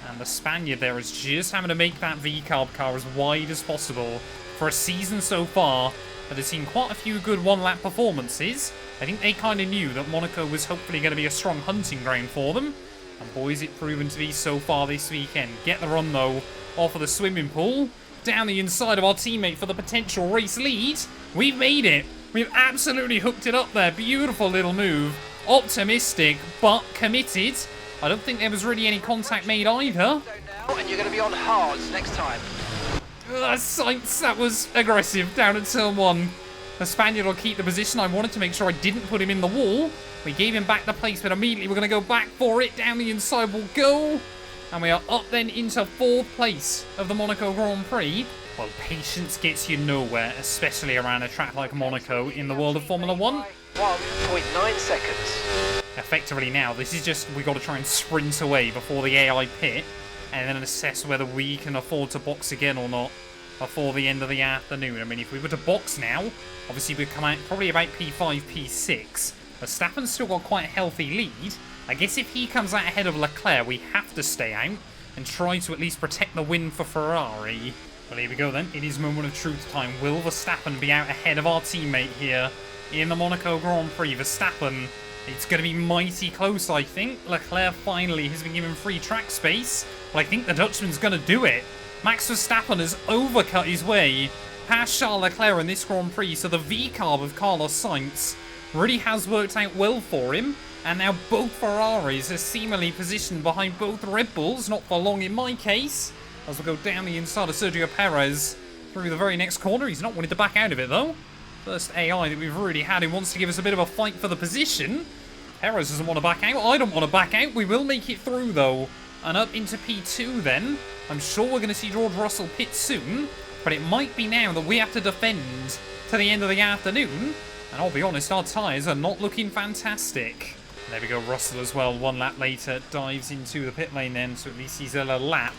And the Spaniard there is just having to make that V-carb car as wide as possible for a season so far that has seen quite a few good one-lap performances. I think they kind of knew that Monaco was hopefully going to be a strong hunting ground for them. And boys, it's proven to be so far this weekend. Get the run, though, off of the swimming pool. Down the inside of our teammate for the potential race lead. We've made it. We've absolutely hooked it up there. Beautiful little move. Optimistic, but committed. I don't think there was really any contact made either. And you're going to be on hards next time. Sainz, that was aggressive down at turn 1. The Spaniard will keep the position. I wanted to make sure I didn't put him in the wall. We gave him back the place, but immediately we're going to go back for it. Down the inside we'll go. And we are up then into 4th place of the Monaco Grand Prix. Well, patience gets you nowhere, especially around a track like Monaco in the world of Formula 1. 1.9 seconds. Effectively now, this is just, we got to try and sprint away before the AI pit, and then assess whether we can afford to box again or not before the end of the afternoon. I mean, if we were to box now, obviously we'd come out probably about P5, P6. Verstappen's still got quite a healthy lead. I guess if he comes out ahead of Leclerc, we have to stay out and try to at least protect the win for Ferrari. Well, here we go then. It is moment of truth time. Will Verstappen be out ahead of our teammate here in the Monaco Grand Prix? Verstappen, it's going to be mighty close, I think. Leclerc finally has been given free track space. But I think the Dutchman's going to do it. Max Verstappen has overcut his way past Charles Leclerc in this Grand Prix, so the V-carb of Carlos Sainz really has worked out well for him. And now both Ferraris are seemingly positioned behind both Red Bulls, not for long in my case. As we go down the inside of Sergio Perez through the very next corner. He's not wanting to back out of it, though. First AI that we've really had who wants to give us a bit of a fight for the position. Perez doesn't want to back out. I don't want to back out. We will make it through, though. And up into P2, then. I'm sure we're going to see George Russell pit soon. But it might be now that we have to defend to the end of the afternoon. And I'll be honest, our tyres are not looking fantastic. There we go, Russell as well. 1 lap later, dives into the pit lane then. So at least he's at a lap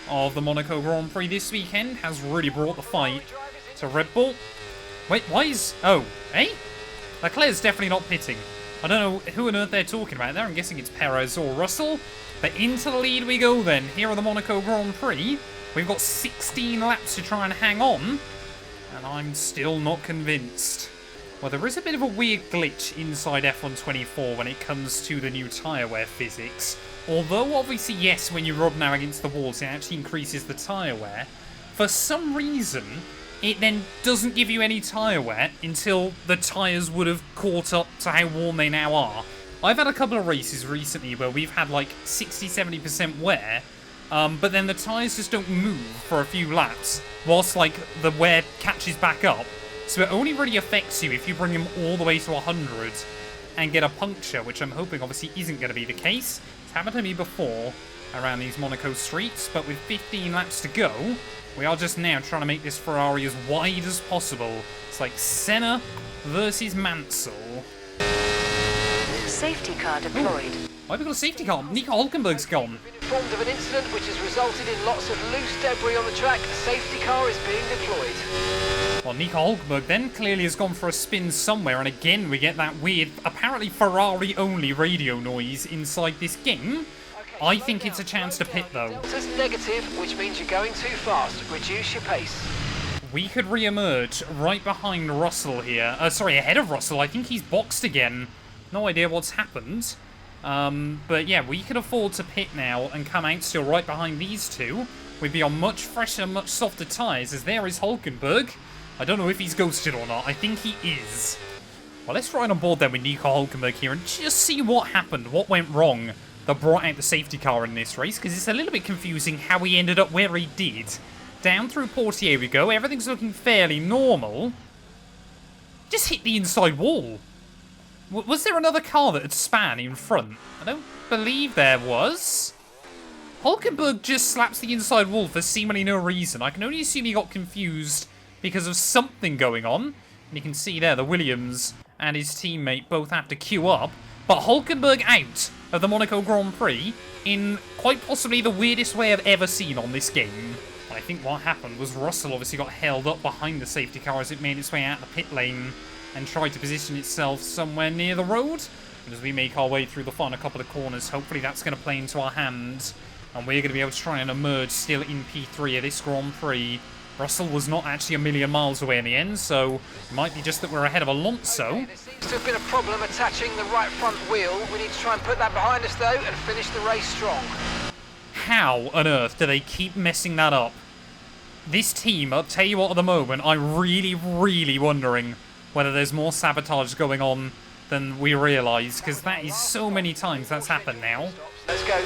of the Monaco Grand Prix this weekend. Has really brought the fight to Red Bull. Wait, why is... Oh, eh? Leclerc's definitely not pitting. I don't know who on earth they're talking about there. I'm guessing it's Perez or Russell. But into the lead we go then. Here are the Monaco Grand Prix. We've got 16 laps to try and hang on. And I'm still not convinced. Well, there is a bit of a weird glitch inside F124 when it comes to the new tyre wear physics. Although, obviously, yes, when you rub now against the walls, it actually increases the tyre wear. For some reason, it then doesn't give you any tyre wear until the tyres would have caught up to how warm they now are. I've had a couple of races recently where we've had like 60-70% wear, but then the tyres just don't move for a few laps, whilst like the wear catches back up. So it only really affects you if you bring them all the way to 100 and get a puncture, which I'm hoping obviously isn't going to be the case. It's happened to me before around these Monaco streets, but with 15 laps to go, we are just now trying to make this Ferrari as wide as possible. It's like Senna versus Mansell. Safety car deployed. Why have we got a safety car? Nico Hülkenberg's gone. Informed of an incident which has resulted in lots of loose debris on the track. A safety car is being deployed. Well, Nico Hülkenberg then clearly has gone for a spin somewhere, and again we get that weird, apparently Ferrari-only radio noise inside this game. I think it's a chance to pit, though. Delta's negative, which means you're going too fast. Reduce your pace. We could re-emerge right behind Russell here. Sorry, ahead of Russell. I think he's boxed again. No idea what's happened. But yeah, we could afford to pit now and come out still right behind these two. We'd be on much fresher, much softer tyres, as there is Hülkenberg. I don't know if he's ghosted or not. I think he is. Well, let's ride on board then with Nico Hülkenberg here and just see what happened, what went wrong that brought out the safety car in this race, because it's a little bit confusing how he ended up where he did. Down through Portier we go. Everything's looking fairly normal. Just hit the inside wall. Was there another car that had span in front? I don't believe there was. Hülkenberg just slaps the inside wall for seemingly no reason. I can only assume he got confused because of something going on. And you can see there the Williams and his teammate both have to queue up. But Hülkenberg out of the Monaco Grand Prix in quite possibly the weirdest way I've ever seen on this game. I think what happened was Russell obviously got held up behind the safety car as it made its way out the pit lane and tried to position itself somewhere near the road. And as we make our way through the final couple of corners, hopefully that's going to play into our hands. And we're going to be able to try and emerge still in P3 of this Grand Prix Russell was not actually a million miles away in the end, so it might be just that we're ahead of Alonso. Okay, there seems to have been a problem attaching the right front wheel. We need to try and put that behind us though and finish the race strong. How on earth do they keep messing that up? This team, I'll tell you what, at the moment, I'm really wondering whether there's more sabotage going on than we realise, because that is so many times that's happened now. Let's go.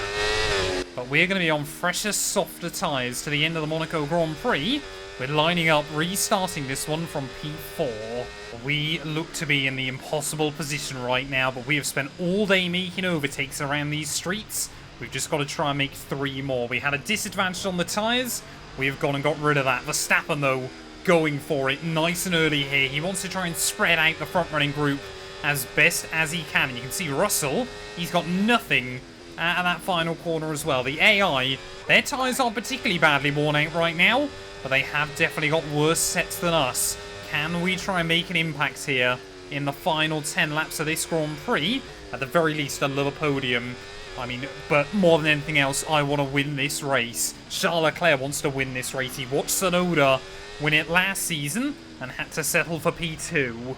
But we're going to be on fresher, softer tyres to the end of the Monaco Grand Prix. We're lining up, restarting this one from P4. We look to be in the impossible position right now, but we have spent all day making overtakes around these streets. We've just got to try and make 3 more. We had a disadvantage on the tyres. We've gone and got rid of that. Verstappen, though, going for it nice and early here. He wants to try and spread out the front-running group as best as he can. And you can see Russell, he's got nothing at that final corner as well. The AI, their tyres aren't particularly badly worn out right now, but they have definitely got worse sets than us. Can we try and make an impact here in the final 10 laps of this Grand Prix? At the very least, another podium. I mean, but more than anything else, I want to win this race. Charles Leclerc wants to win this race. He watched Tsunoda win it last season and had to settle for P2.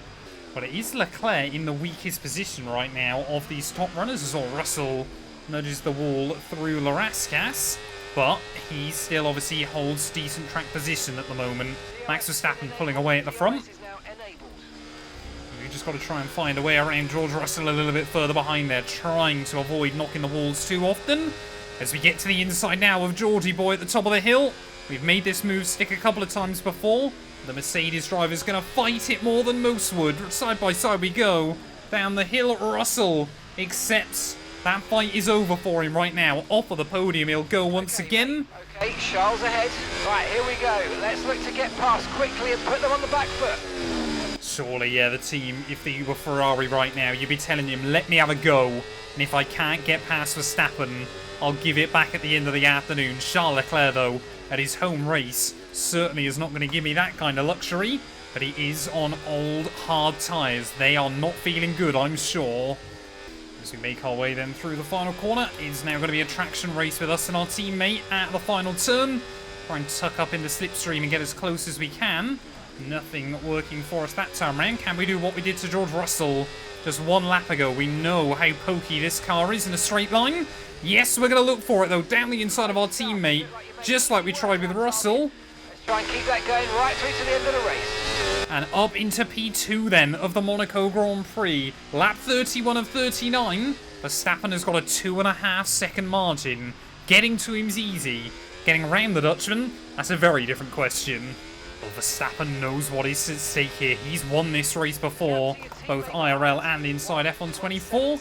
But it is Leclerc in the weakest position right now of these top runners, as well. Russell nudges the wall through Larascas, but he still obviously holds decent track position at the moment. Max Verstappen pulling away at the front. We've just got to try and find a way around George Russell a little bit further behind there, trying to avoid knocking the walls too often. As we get to the inside now of Georgie Boy at the top of the hill. We've made this move stick a couple of times before. The Mercedes driver's going to fight it more than most would. Side by side we go. Down the hill, Russell accepts that fight is over for him right now. Off of the podium he'll go once again. Okay, Charles ahead. Right, here we go. Let's look to get past quickly and put them on the back foot. Surely, yeah, the team, if you were Ferrari right now, you'd be telling him, let me have a go. And if I can't get past Verstappen, I'll give it back at the end of the afternoon. Charles Leclerc, though, at his home race, certainly is not going to give me that kind of luxury. But he is on old, hard tyres. They are not feeling good, I'm sure. As we make our way then through the final corner, it's now going to be a traction race with us and our teammate at the final turn. Try and tuck up in the slipstream and get as close as we can. Nothing working for us that time round. Can we do what we did to George Russell just 1 lap ago? We know how pokey this car is in a straight line. Yes, we're going to look for it though, down the inside of our teammate, just like we tried with Russell. Let's try and keep that going right through to the end of the race. And up into P2 then of the Monaco Grand Prix. Lap 31 of 39. Verstappen has got a 2.5 second margin. Getting to him's easy. Getting around the Dutchman, that's a very different question. Well, Verstappen knows what is at stake here. He's won this race before, both IRL and inside F1 24.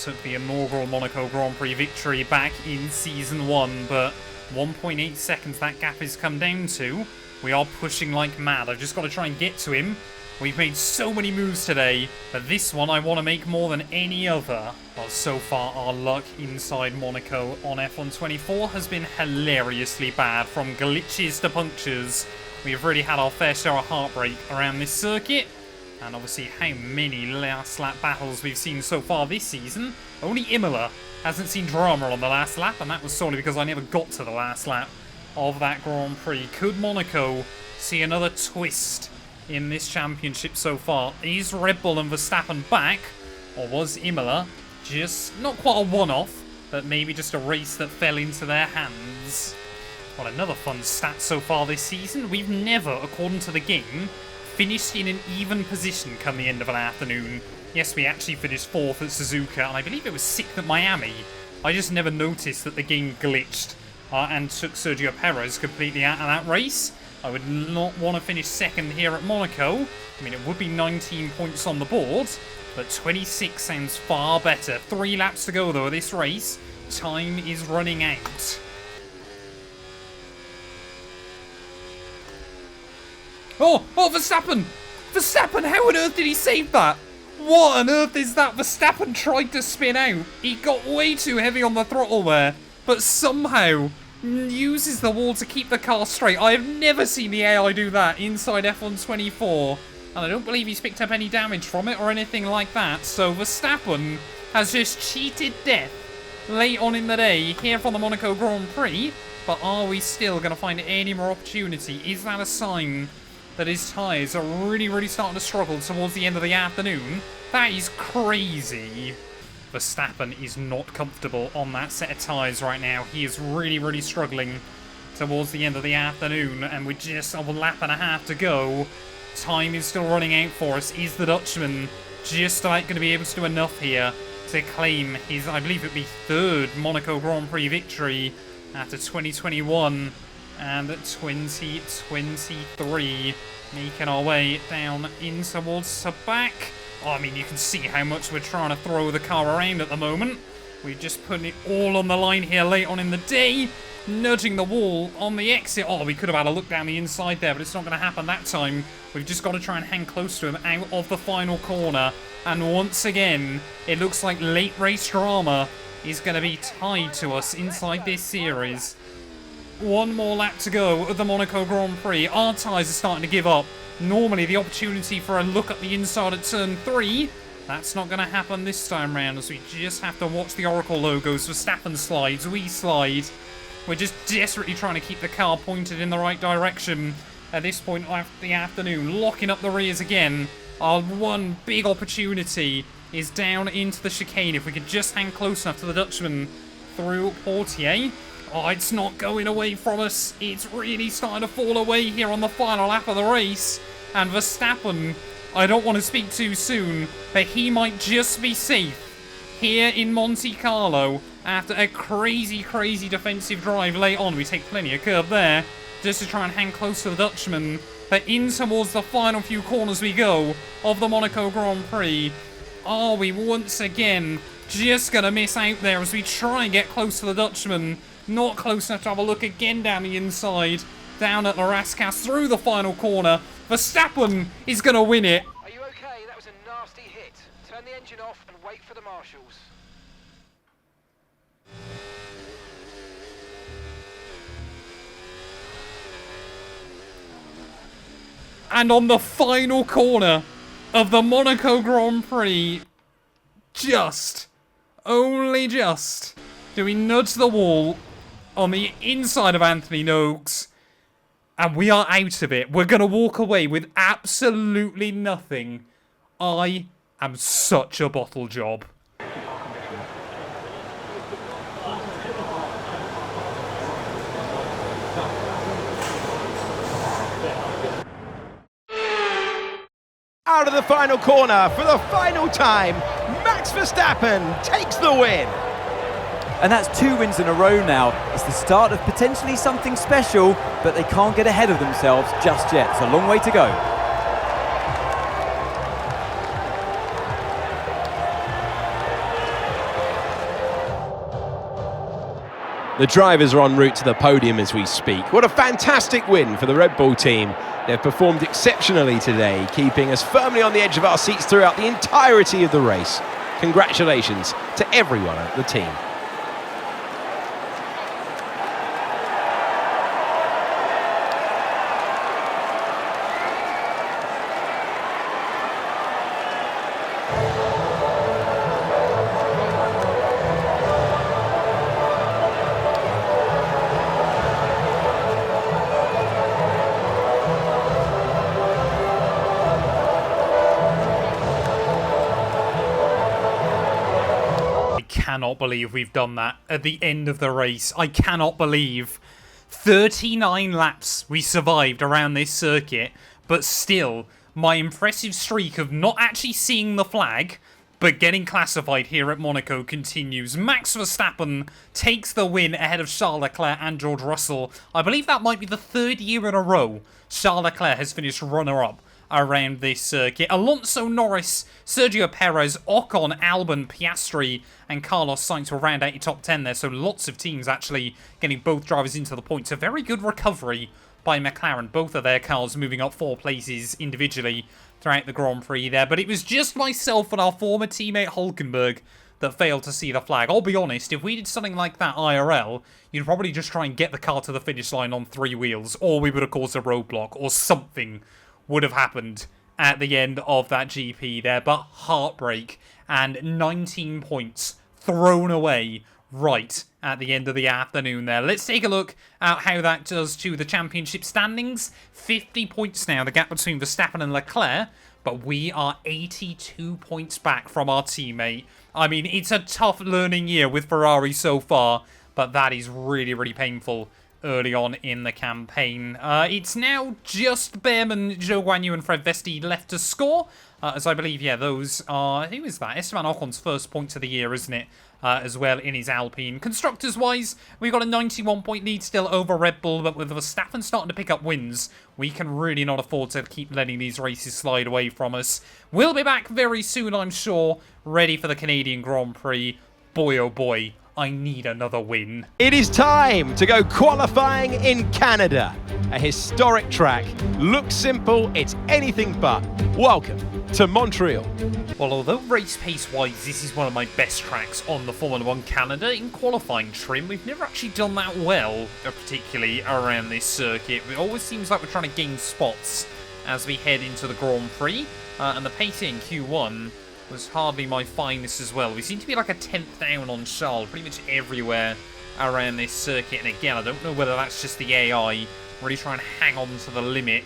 Took the inaugural Monaco Grand Prix victory back in Season 1, but 1.8 seconds that gap has come down to. We are pushing like mad. I've just got to try and get to him. We've made so many moves today, but this one I want to make more than any other. Well, so far our luck inside Monaco on F1 24 has been hilariously bad. From glitches to punctures, we've really had our fair share of heartbreak around this circuit. And obviously how many last lap battles we've seen so far this season. Only Imola hasn't seen drama on the last lap, and that was solely because I never got to the last lap of that Grand Prix. Could Monaco see another twist in this championship so far? Is Red Bull and Verstappen back, or was Imola just not quite a one-off, but maybe just a race that fell into their hands? Well, another fun stat so far this season. We've never, according to the game, finished in an even position come the end of an afternoon. Yes, we actually finished 4th at Suzuka, and I believe it was 6th at Miami. I just never noticed that the game glitched and took Sergio Perez completely out of that race. I would not want to finish 2nd here at Monaco. I mean, it would be 19 points on the board, but 26 sounds far better. 3 laps to go, though, of this race. Time is running out. Oh, Verstappen! Verstappen, how on earth did he save that? What on earth is that? Verstappen tried to spin out. He got way too heavy on the throttle there, but somehow uses the wall to keep the car straight. I have never seen the AI do that inside F1 24, and I don't believe he's picked up any damage from it or anything like that. So Verstappen has just cheated death late on in the day here for the Monaco Grand Prix. But are we still going to find any more opportunity? Is that a sign that his tyres are really, really starting to struggle towards the end of the afternoon? That is crazy. Verstappen is not comfortable on that set of tyres right now. He is really, really struggling towards the end of the afternoon, and we're just a lap and a half to go. Time is still running out for us. Is the Dutchman just about going to be able to do enough here to claim his, I believe it would be, third Monaco Grand Prix victory after 2021 and 2023. Making our way down in towards the back. Oh, I mean, you can see how much we're trying to throw the car around at the moment. We're just putting it all on the line here late on in the day. Nudging the wall on the exit. Oh, we could have had a look down the inside there, but it's not going to happen that time. We've just got to try and hang close to him out of the final corner. And once again, it looks like late race drama is going to be tied to us inside this series. One more lap to go of the Monaco Grand Prix. Our tyres are starting to give up. Normally, the opportunity for a look at the inside at turn 3, that's not going to happen this time round, as we just have to watch the Oracle logos. Verstappen slides, we slide. We're just desperately trying to keep the car pointed in the right direction at this point of the afternoon. Locking up the rears again. Our one big opportunity is down into the chicane. If we could just hang close enough to the Dutchman through Portier. Oh, it's not going away from us. It's really starting to fall away here on the final lap of the race. And Verstappen, I don't want to speak too soon, but he might just be safe here in Monte Carlo after a crazy, crazy defensive drive late on. We take plenty of curb there just to try and hang close to the Dutchman. But in towards the final few corners we go of the Monaco Grand Prix. Are we once again just going to miss out there as we try and get close to the Dutchman? Not close enough to have a look again down the inside. Down at La Rascasse through the final corner. Verstappen is going to win it. Are you okay? That was a nasty hit. Turn the engine off and wait for the marshals. And on the final corner of the Monaco Grand Prix, only just, do we nudge the wall on the inside of Anthony Noakes, and we are out of it. We're going to walk away with absolutely nothing. I am such a bottle job. Out of the final corner for the final time, Max Verstappen takes the win. And that's 2 wins in a row now. It's the start of potentially something special, but they can't get ahead of themselves just yet. It's a long way to go. The drivers are en route to the podium as we speak. What a fantastic win for the Red Bull team. They've performed exceptionally today, keeping us firmly on the edge of our seats throughout the entirety of the race. Congratulations to everyone at the team. I cannot believe we've done that at the end of the race. I cannot believe 39 laps we survived around this circuit, but still my impressive streak of not actually seeing the flag but getting classified here at Monaco continues. Max Verstappen takes the win ahead of Charles Leclerc and George Russell. I believe that might be the 3rd year in a row Charles Leclerc has finished runner-up around this circuit. Alonso, Norris, Sergio Perez, Ocon, Albon, Piastri and Carlos Sainz will round out your top 10 there, so lots of teams actually getting both drivers into the points. A very good recovery by McLaren, both of their cars moving up 4 places individually throughout the Grand Prix there, but it was just myself and our former teammate Hulkenberg that failed to see the flag. I'll be honest, if we did something like that IRL, you'd probably just try and get the car to the finish line on 3 wheels, or we would have caused a roadblock, or something would have happened at the end of that GP there. But heartbreak and 19 points thrown away right at the end of the afternoon there. Let's take a look at how that does to the championship standings. 50 points now, the gap between Verstappen and Leclerc, but we are 82 points back from our teammate. I mean, it's a tough learning year with Ferrari so far, but that is really, really painful early on in the campaign. It's now just Behrman, Zhou Guanyu and Fred Vesti left to score, as I believe, yeah, those are, who is that? Esteban Ocon's first points of the year, isn't it? As well in his Alpine. Constructors-wise, we've got a 91-point lead still over Red Bull, but with Verstappen starting to pick up wins, we can really not afford to keep letting these races slide away from us. We'll be back very soon, I'm sure, ready for the Canadian Grand Prix. Boy, oh boy, I need another win. It is time to go qualifying in Canada. A historic track. Looks simple, it's anything but. Welcome to Montreal. Well, although race pace-wise, this is one of my best tracks on the Formula 1 Canada, in qualifying trim, we've never actually done that well, particularly around this circuit. It always seems like we're trying to gain spots as we head into the Grand Prix, and the pace in Q1 was hardly my finest as well. We seem to be like a 10th down on Charles pretty much everywhere around this circuit, and again, I don't know whether that's just the AI really trying to hang on to the limit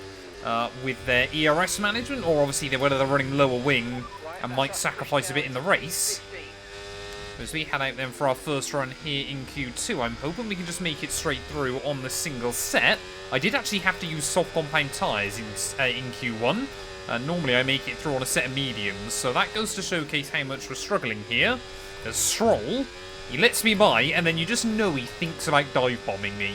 with their ERS management, or obviously whether they're running lower wing and might sacrifice a bit in the race. As we head out then for our first run here in Q2, I'm hoping we can just make it straight through on the single set. I did actually have to use soft compound tyres in Q1. Normally I make it through on a set of mediums, so that goes to showcase how much we're struggling here. As Stroll, he lets me by, and then you just know he thinks about dive bombing me.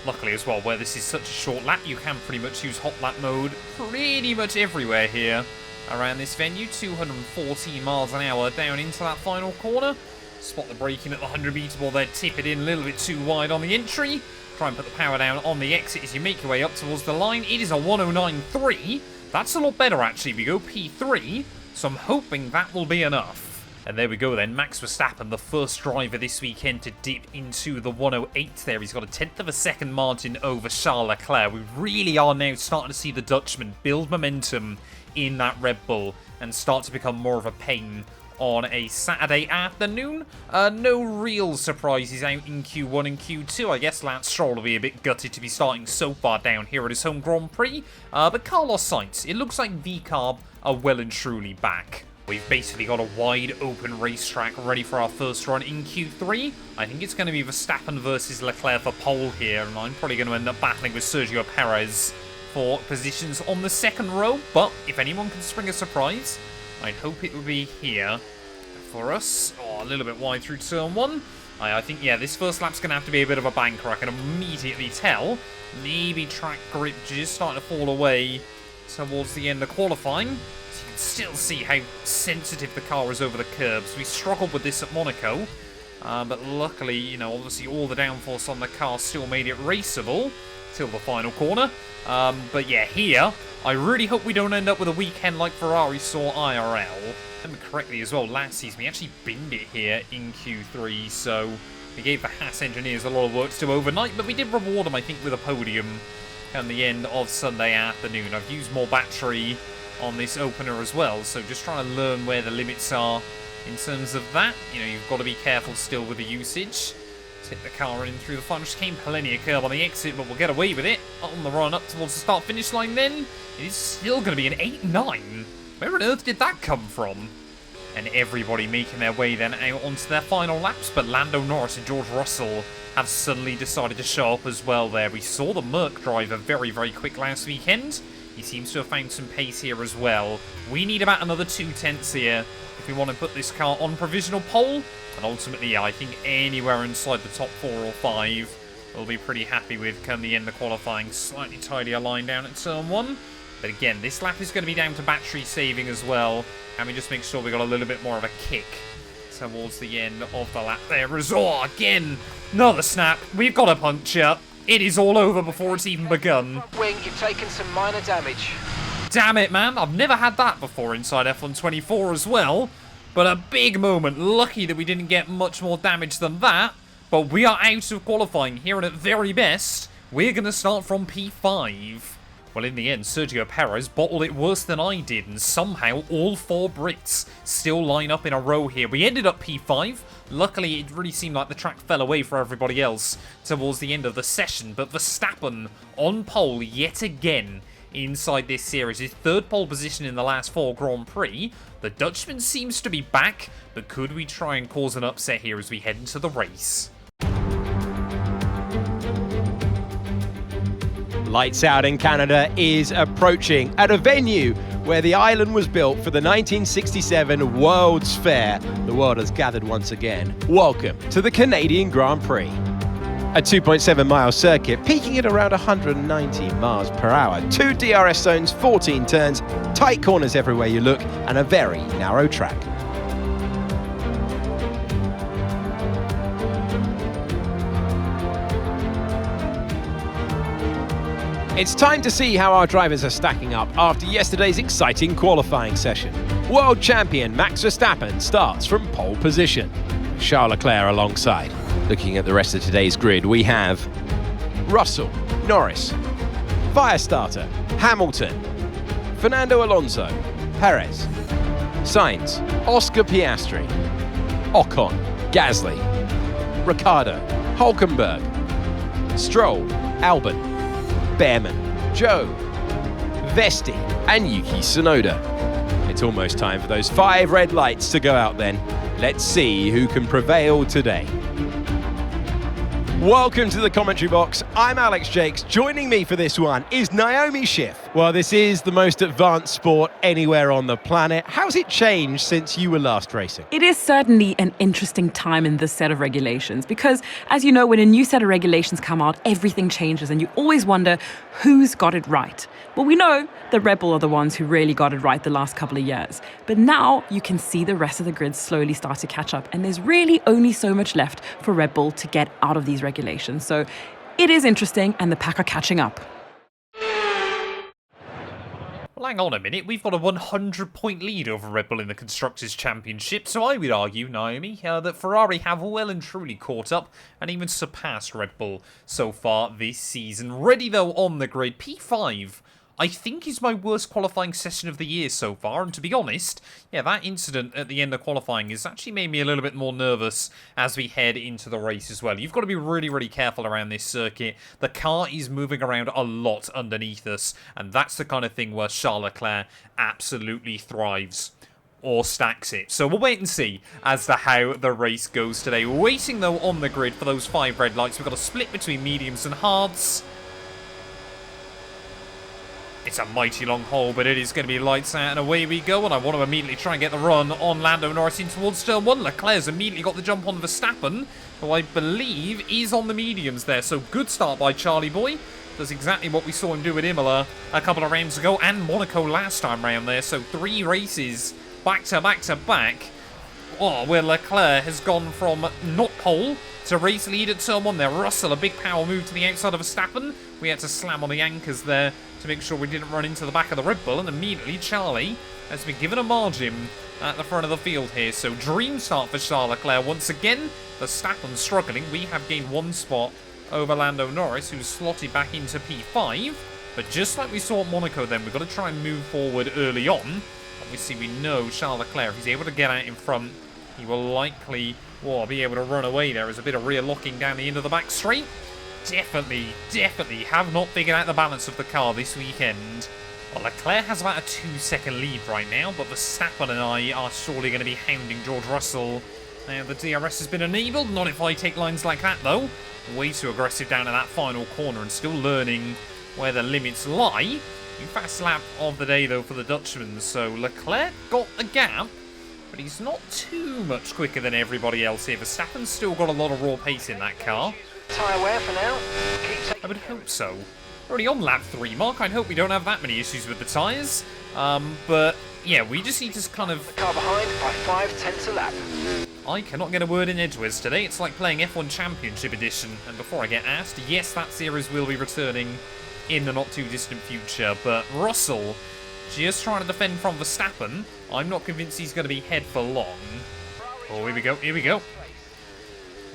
Luckily as well, where this is such a short lap, you can pretty much use hot lap mode pretty much everywhere here around this venue. 214 miles an hour down into that final corner. Spot the braking at the 100-meter ball there, tip it in a little bit too wide on the entry. Try and put the power down on the exit as you make your way up towards the line. It is a 109.3. That's a lot better, actually. We go P3, so I'm hoping that will be enough. And there we go then, Max Verstappen, the first driver this weekend to dip into the 108 there. He's got a 10th of a second margin over Charles Leclerc. We really are now starting to see the Dutchman build momentum in that Red Bull and start to become more of a pain on a Saturday afternoon. No real surprises out in Q1 and Q2. I guess Lance Stroll will be a bit gutted to be starting so far down here at his home Grand Prix. But Carlos Sainz, it looks like V-Carb are well and truly back. We've basically got a wide open racetrack ready for our first run in Q3. I think it's going to be Verstappen versus Leclerc for pole here, and I'm probably going to end up battling with Sergio Perez for positions on the second row. But if anyone can spring a surprise, I'd hope it would be here for us. Oh, a little bit wide through turn one. I think, yeah, this first lap's going to have to be a bit of a banker. I can immediately tell. Maybe track grip just starting to fall away towards the end of qualifying. So you can still see how sensitive the car is over the curbs. We struggled with this at Monaco. But luckily, you know, obviously all the downforce on the car still made it raceable till the final corner. But yeah, here, I really hope we don't end up with a weekend like Ferrari saw IRL. Remember correctly as well, last season we actually binned it here in Q3, so we gave the Haas engineers a lot of work to do overnight, but we did reward them, I think, with a podium at the end of Sunday afternoon. I've used more battery on this opener as well, so just trying to learn where the limits are in terms of that. You know, you've got to be careful still with the usage. Hit the car in through the final chicane, plenty of curb on the exit, but we'll get away with it. On the run up towards the start-finish line then, it is still going to be an 8-9. Where on earth did that come from? And everybody making their way then out onto their final laps, but Lando, Norris and George Russell have suddenly decided to show up as well there. We saw the Merc driver very, very quick last weekend. He seems to have found some pace here as well. We need about another 2/10 here if we want to put this car on provisional pole. And ultimately, yeah, I think anywhere inside the top 4 or 5 we'll be pretty happy with come the end of qualifying. Slightly tidier line down at turn 1. But again, this lap is going to be down to battery saving as well. And we just make sure we got a little bit more of a kick towards the end of the lap there. Resort again, another snap. We've got a puncture. It is all over before it's even begun. Wing, you've taken some minor damage. Damn it, man. I've never had that before inside F1 24 as well. But a big moment. Lucky that we didn't get much more damage than that. But we are out of qualifying here, and at very best, we're going to start from P5. Well, in the end, Sergio Perez bottled it worse than I did, and somehow all 4 Brits still line up in a row here. We ended up P5. Luckily, it really seemed like the track fell away for everybody else towards the end of the session, but Verstappen on pole yet again inside this series. His 3rd pole position in the last 4 Grand Prix. The Dutchman seems to be back, but could we try and cause an upset here as we head into the race? Lights Out in Canada is approaching at a venue where the island was built for the 1967 World's Fair. The world has gathered once again. Welcome to the Canadian Grand Prix. A 2.7-mile circuit peaking at around 190 miles per hour. 2 DRS zones, 14 turns, tight corners everywhere you look, and a very narrow track. It's time to see how our drivers are stacking up after yesterday's exciting qualifying session. World champion Max Verstappen starts from pole position. Charles Leclerc alongside. Looking at the rest of today's grid, we have Russell, Norris, Firestarter, Hamilton, Fernando Alonso, Perez, Sainz, Oscar Piastri, Ocon, Gasly, Ricciardo, Hulkenberg, Stroll, Albon, Behrman, Joe, Vesti, and Yuki Tsunoda. It's almost time for those 5 red lights to go out then. Let's see who can prevail today. Welcome to the commentary box. I'm Alex Jakes. Joining me for this one is Naomi Schiff. Well, this is the most advanced sport anywhere on the planet. How's it changed since you were last racing? It is certainly an interesting time in this set of regulations because, as you know, when a new set of regulations come out, everything changes and you always wonder who's got it right. Well, we know the Red Bull are the ones who really got it right the last couple of years. But now you can see the rest of the grid slowly start to catch up, and there's really only so much left for Red Bull to get out of these regulations. So it is interesting, and the pack are catching up. Well, hang on a minute. We've got a 100-point lead over Red Bull in the Constructors' Championship, so I would argue, Naomi, that Ferrari have well and truly caught up and even surpassed Red Bull so far this season. Ready, though, on the grid. P5, I think, is my worst qualifying session of the year so far, and to be honest, yeah, that incident at the end of qualifying has actually made me a little bit more nervous as we head into the race as well. You've got to be really, really careful around this circuit. The car is moving around a lot underneath us, and that's the kind of thing where Charles Leclerc absolutely thrives. Or stacks it. So we'll wait and see as to how the race goes today. We're waiting, though, on the grid for those 5 red lights. We've got a split between mediums and hards. It's a mighty long hole, but it is going to be lights out, and away we go. And I want to immediately try and get the run on Lando Norris in towards turn 1. Leclerc's immediately got the jump on Verstappen, who I believe is on the mediums there. So good start by Charlie Boy. Does exactly what we saw him do at Imola a couple of rounds ago, and Monaco last time round there. So 3 races back to back to back. Oh, where Leclerc has gone from not pole to race lead at turn 1 there. Russell, a big power move to the outside of Verstappen. We had to slam on the anchors there to make sure we didn't run into the back of the Red Bull, and immediately Charlie has been given a margin at the front of the field here. So dream start for Charles Leclerc once again. Verstappen struggling. We have gained 1 spot over Lando Norris, who's slotted back into P5. But just like we saw at Monaco then, we've got to try and move forward early on. Obviously we know Charles Leclerc, if he's able to get out in front, he will likely be able to run away. There is a bit of rear locking down the end of the back straight. Definitely have not figured out the balance of the car this weekend. Well, Leclerc has about a 2-second lead right now, but Verstappen and I are surely going to be hounding George Russell. Now, the DRS has been enabled. Not if I take lines like that, though. Way too aggressive down in that final corner and still learning where the limits lie. New fast lap of the day, though, for the Dutchman. So Leclerc got a gap, but he's not too much quicker than everybody else here. Verstappen's still got a lot of raw pace in that car. Tyre wear for now. I would hope so. Already on lap 3, Mark. I'd hope we don't have that many issues with the tyres. But yeah, we just need to kind of... The car behind by 5/10 a lap. I cannot get a word in edgeways today. It's like playing F1 Championship Edition. And before I get asked, yes, that series will be returning in the not too distant future. But Russell just trying to defend from Verstappen. I'm not convinced he's going to be head for long. Oh, here we go. Here we go.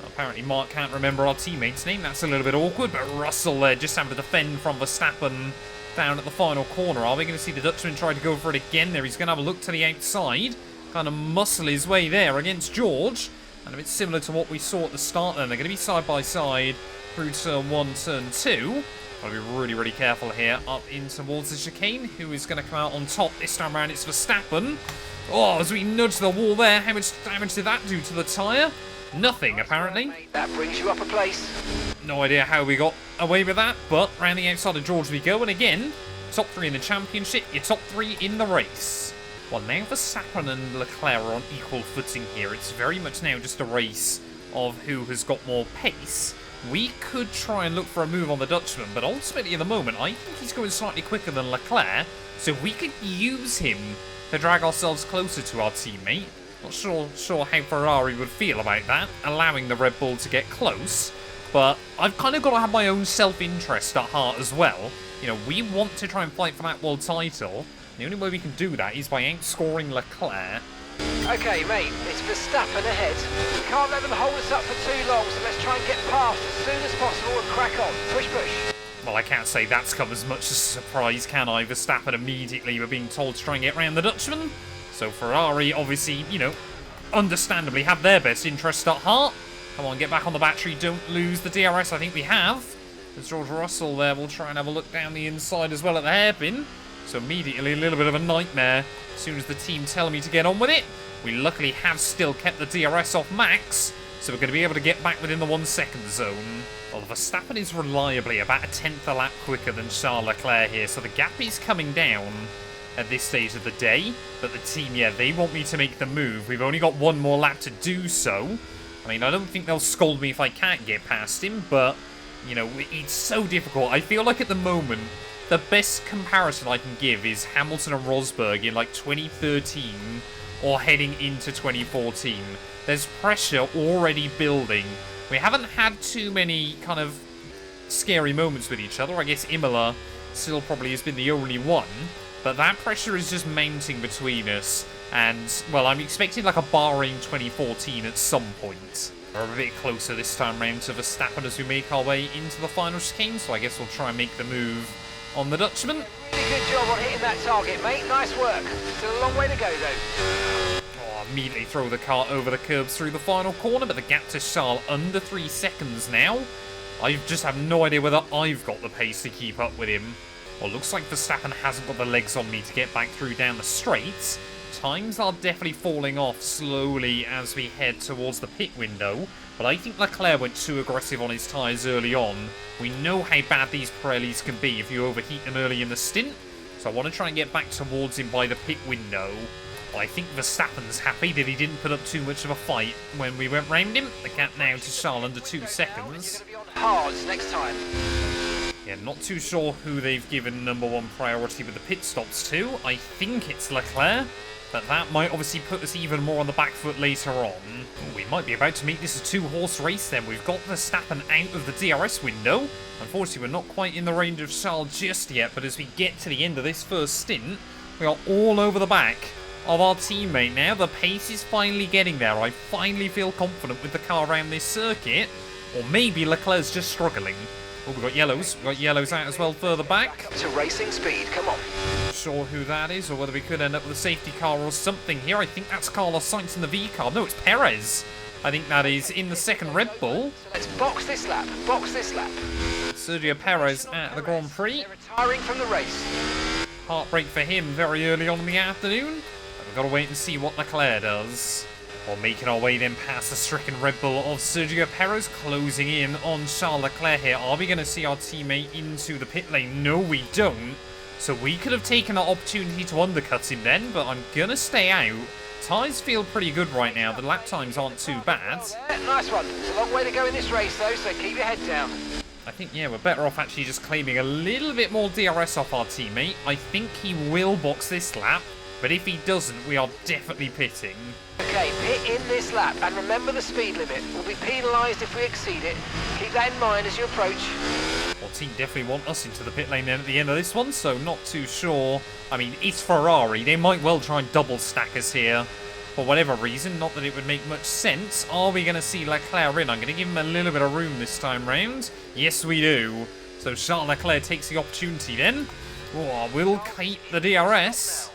Apparently Mark can't remember our teammate's name. That's a little bit awkward, but Russell there just having to defend from Verstappen down at the final corner. Are we going to see the Dutchman try to go for it again there? He's going to have a look to the outside. Kind of muscle his way there against George. And a bit similar to what we saw at the start then. They're going to be side by side through turn 1, turn 2. Got to be really, really careful here. Up in towards the chicane. Who is going to come out on top? This time around it's Verstappen. Oh, as we nudge the wall there. How much damage did that do to the tyre? Nothing, apparently. That brings you up a place. No idea how we got away with that, but round the outside of George we go. And again, top 3 in the championship, your top 3 in the race. Well, now Verstappen and Leclerc are on equal footing here. It's very much now just a race of who has got more pace. We could try and look for a move on the Dutchman, but ultimately at the moment, I think he's going slightly quicker than Leclerc, so we could use him to drag ourselves closer to our teammate. Not sure how Ferrari would feel about that, allowing the Red Bull to get close, but I've kind of got to have my own self-interest at heart as well. You know, we want to try and fight for that world title. The only way we can do that is by outscoring Leclerc. Okay, mate, it's Verstappen ahead. We can't let them hold us up for too long, so let's try and get past as soon as possible and crack on. Push, push. Well, I can't say that's come as much as a surprise, can I? Verstappen immediately were being told to try and get round the Dutchman. So Ferrari, obviously, you know, understandably have their best interest at heart. Come on, get back on the battery, don't lose the DRS. I think we have. There's George Russell there. We'll try and have a look down the inside as well at the hairpin. So immediately a little bit of a nightmare as soon as the team tell me to get on with it. We luckily have still kept the DRS off max, so we're going to be able to get back within the 1 second zone. Well, Verstappen is reliably about a tenth a lap quicker than Charles Leclerc here, so the gap is coming down at this stage of the day. But the team, yeah, they want me to make the move. We've only got 1 more lap to do so. I mean, I don't think they'll scold me if I can't get past him, but, you know, it's so difficult. I feel like at the moment, the best comparison I can give is Hamilton and Rosberg in like 2013 or heading into 2014. There's pressure already building. We haven't had too many kind of scary moments with each other. I guess Imola still probably has been the only one, but that pressure is just mounting between us. And, well, I'm expecting like a barring 2014 at some point. We're a bit closer this time round to Verstappen as we make our way into the final chicane, so I guess we'll try and make the move on the Dutchman. Really good job on hitting that target, mate. Nice work. Still a long way to go, though. Oh, immediately throw the car over the curbs through the final corner, but the gap to Charles under 3 seconds now. I just have no idea whether I've got the pace to keep up with him. Well, looks like Verstappen hasn't got the legs on me to get back through down the straights. Times are definitely falling off slowly as we head towards the pit window, but I think Leclerc went too aggressive on his tyres early on. We know how bad these Pirellis can be if you overheat them early in the stint, so I want to try and get back towards him by the pit window. Well, I think Verstappen's happy that he didn't put up too much of a fight when we went round him. The gap now to Charles under 2 seconds. Hards next time. Yeah, not too sure who they've given #1 priority with the pit stops to. I think it's Leclerc, but that might obviously put us even more on the back foot later on. Ooh, we might be about to make this a 2-horse race then. We've got Verstappen out of the DRS window. Unfortunately, we're not quite in the range of Charles just yet, but as we get to the end of this first stint, we are all over the back of our teammate now. The pace is finally getting there. I finally feel confident with the car around this circuit. Or maybe Leclerc's just struggling. Oh, we've got yellows. We've got yellows out as well further back. To racing speed, come on. Not sure who that is, or whether we could end up with a safety car or something here. I think that's Carlos Sainz in the V car. No, it's Perez. I think that is in the second Red Bull. Let's box this lap. Box this lap. Sergio Perez at the Grand Prix. They're retiring from the race. Heartbreak for him very early on in the afternoon. But we've got to wait and see what Leclerc does. While making our way then past the stricken Red Bull of Sergio Perez, closing in on Charles Leclerc here. Are we going to see our teammate into the pit lane? No, we don't. So we could have taken an opportunity to undercut him then, but I'm going to stay out. Tyres feel pretty good right now. The lap times aren't too bad. Yeah, nice one. It's a long way to go in this race, though, so keep your head down. I think, yeah, we're better off actually just claiming a little bit more DRS off our teammate. I think he will box this lap, but if he doesn't, we are definitely pitting. Okay, pit in this lap, and remember the speed limit. We'll be penalised if we exceed it. Keep that in mind as you approach. Well, team definitely want us into the pit lane then at the end of this one, so not too sure. I mean, it's Ferrari. They might well try and double stack us here for whatever reason. Not that it would make much sense. Are we going to see Leclerc in? I'm going to give him a little bit of room this time round. Yes, we do. So Charles Leclerc takes the opportunity then. Oh, we'll keep the DRS.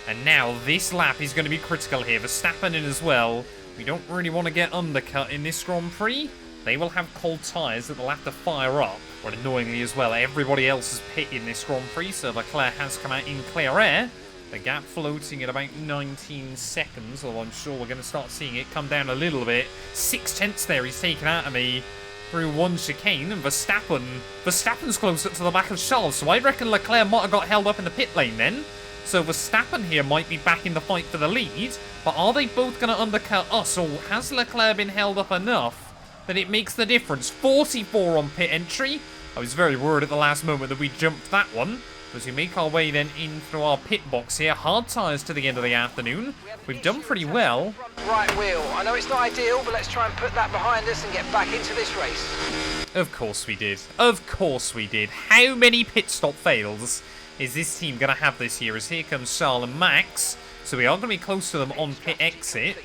And now this lap is going to be critical here. Verstappen in as well. We don't really want to get undercut in this Grand Prix. They will have cold tyres that they'll have to fire up. But annoyingly as well, everybody else is pit in this Grand Prix, so Leclerc has come out in clear air. The gap floating at about 19 seconds, although I'm sure we're going to start seeing it come down a little bit. 6/10 there he's taken out of me through one chicane, and Verstappen's closer to the back of Charles, so I reckon Leclerc might have got held up in the pit lane then. So Verstappen here might be back in the fight for the lead, but are they both going to undercut us, or has Leclerc been held up enough that it makes the difference? 44 on pit entry. I was very worried at the last moment that we jumped that one. As we make our way then in through our pit box here, hard tyres to the end of the afternoon. We've done pretty well. Right wheel. I know it's not ideal, but let's try and put that behind us and get back into this race. Of course we did. Of course we did. How many pit stop fails is this team going to have this year? As here comes Charles and Max. So we are going to be close to them on pit exit.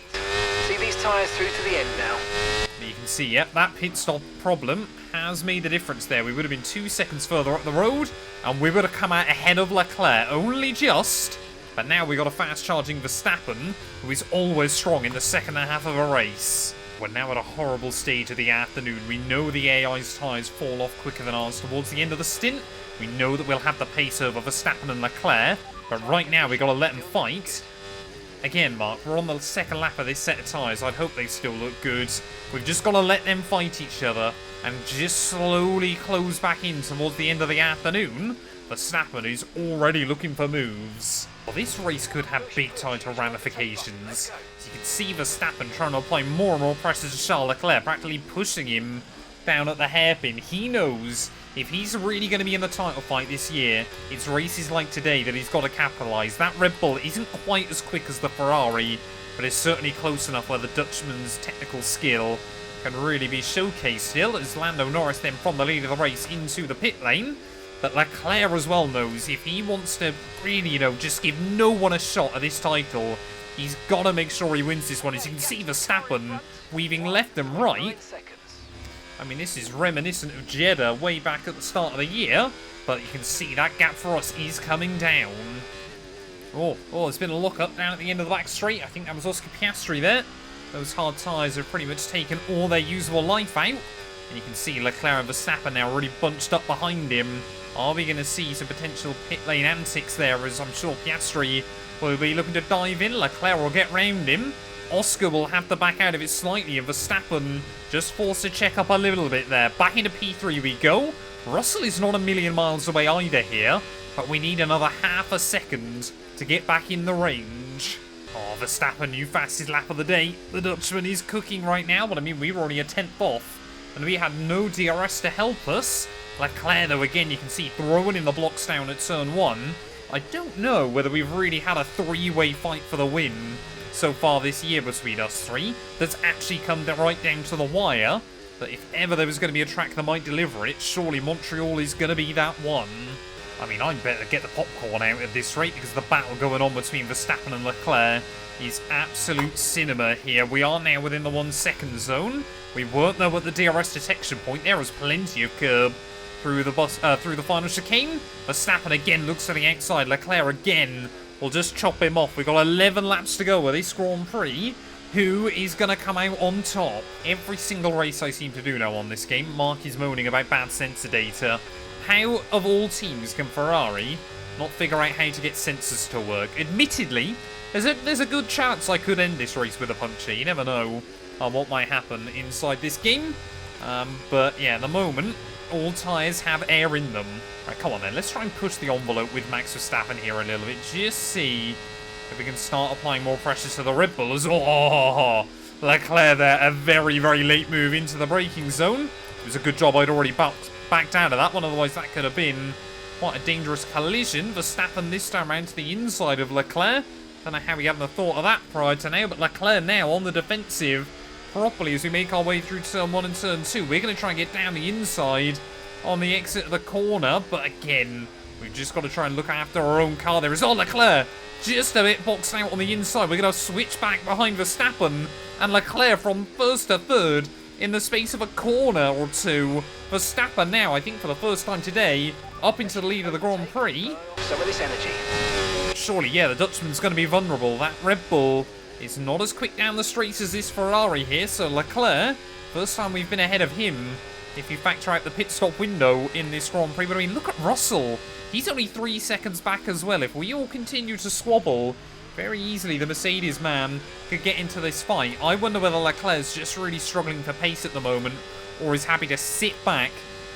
See these tyres through to the end now. You can see, yep, that pit stop problem has made the difference there. We would have been 2 seconds further up the road, and we would have come out ahead of Leclerc, only just. But now we've got a fast-charging Verstappen, who is always strong in the second half of a race. We're now at a horrible stage of the afternoon. We know the AI's tyres fall off quicker than ours towards the end of the stint. We know that we'll have the pace over Verstappen and Leclerc, but right now we've got to let them fight. Again, Mark, we're on the second lap of this set of tyres. I'd hope they still look good. We've just got to let them fight each other and just slowly close back in towards the end of the afternoon. Verstappen is already looking for moves. Well, this race could have big title ramifications. As you can see Verstappen trying to apply more and more pressure to Charles Leclerc, practically pushing him down at the hairpin. He knows if he's really going to be in the title fight this year, it's races like today that he's got to capitalise. That Red Bull isn't quite as quick as the Ferrari, but it's certainly close enough where the Dutchman's technical skill can really be showcased still, as Lando Norris then from the lead of the race into the pit lane. But Leclerc as well knows if he wants to really, just give no one a shot at this title, he's got to make sure he wins this one. As you can see Verstappen weaving left and right. I mean, this is reminiscent of Jeddah way back at the start of the year, but you can see that gap for us is coming down. Oh, there's been a lock-up down at the end of the back straight. I think that was Oscar Piastri there. Those hard tyres have pretty much taken all their usable life out. And you can see Leclerc and Verstappen now really bunched up behind him. Are we going to see some potential pit lane antics there, as I'm sure Piastri will be looking to dive in. Leclerc will get round him. Oscar will have to back out of it slightly, and Verstappen just forced to check up a little bit there. Back into P3 we go. Russell is not a million miles away either here, but we need another half a second to get back in the range. Oh, Verstappen, new fastest lap of the day. The Dutchman is cooking right now, but I mean, we were only a 10th off, and we had no DRS to help us. Leclerc, though, again, you can see throwing in the blocks down at turn 1. I don't know whether we've really had a three-way fight for the win so far this year between us three that's actually come right down to the wire. But if ever there was going to be a track that might deliver it, surely Montreal is going to be that one. I mean, I'd better get the popcorn out at this rate, because the battle going on between Verstappen and Leclerc is absolute cinema here. We are now within the 1 second zone. We weren't though at the DRS detection point. There was plenty of curb through the final chicane. Verstappen again looks to the outside. Leclerc again will just chop him off. We've got 11 laps to go with this Grand Prix. Who is going to come out on top? Every single race I seem to do now on this game, Mark is moaning about bad sensor data. How, of all teams, can Ferrari not figure out how to get sensors to work? Admittedly, there's a good chance I could end this race with a puncture. You never know what might happen inside this game. But yeah, at the moment, all tyres have air in them. Right, come on then, let's try and push the envelope with Max Verstappen here a little bit. Just see if we can start applying more pressure to the Red Bulls. Oh, Leclerc there, a very, very late move into the braking zone. It was a good job I'd already backed out of that one, otherwise that could have been quite a dangerous collision. Verstappen this time around to the inside of Leclerc. Don't know how we hadn't thought of that prior to now, but Leclerc now on the defensive properly as we make our way through turn 1 and turn 2. We're going to try and get down the inside on the exit of the corner, but again, we've just got to try and look after our own car. There is Leclerc just a bit boxed out on the inside. We're going to switch back behind Verstappen, and Leclerc from first to third in the space of a corner or two. Verstappen now, I think for the first time today, up into the lead of the Grand Prix. Some of this energy. Surely, yeah, the Dutchman's going to be vulnerable. That Red Bull is not as quick down the straights as this Ferrari here, so Leclerc, first time we've been ahead of him, if you factor out the pit stop window in this Grand Prix. But I mean, look at Russell. He's only 3 seconds back as well. If we all continue to squabble, very easily the Mercedes man could get into this fight. I wonder whether Leclerc's just really struggling for pace at the moment, or is happy to sit back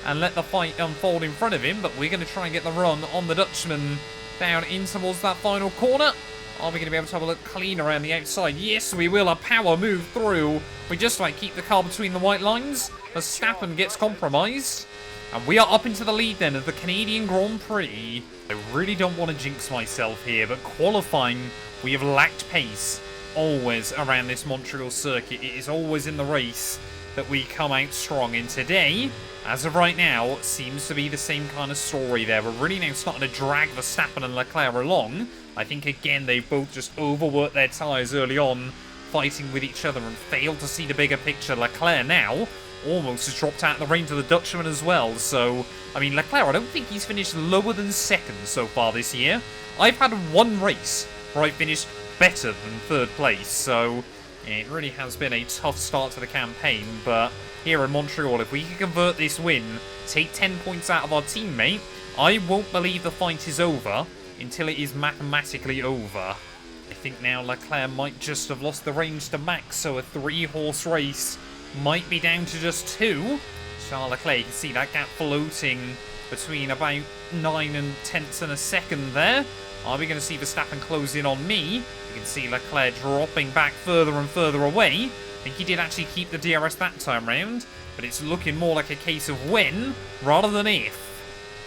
and let the fight unfold in front of him. But we're going to try and get the run on the Dutchman down in towards that final corner. Are we going to be able to have a look clean around the outside? Yes, we will. A power move through. We just like keep the car between the white lines. Verstappen gets compromised. And we are up into the lead then of the Canadian Grand Prix. I really don't want to jinx myself here, but qualifying, we have lacked pace always around this Montreal circuit. It is always in the race that we come out strong. And today, as of right now, seems to be the same kind of story there. We're really now starting to drag Verstappen and Leclerc along. I think, again, they've both just overworked their tyres early on, fighting with each other and failed to see the bigger picture. Leclerc now almost has dropped out of the range of the Dutchman as well. So, I mean, Leclerc, I don't think he's finished lower than second so far this year. I've had one race where I finished better than third place, so it really has been a tough start to the campaign. But here in Montreal, if we can convert this win, take 10 points out of our teammate, I won't believe the fight is over until it is mathematically over. I think now Leclerc might just have lost the range to Max, so a 3-horse race might be down to just 2. Charles Leclerc, you can see that gap floating between about 9 tenths and a second there. Are we going to see Verstappen close in on me? You can see Leclerc dropping back further and further away. I think he did actually keep the DRS that time round, but it's looking more like a case of when rather than if.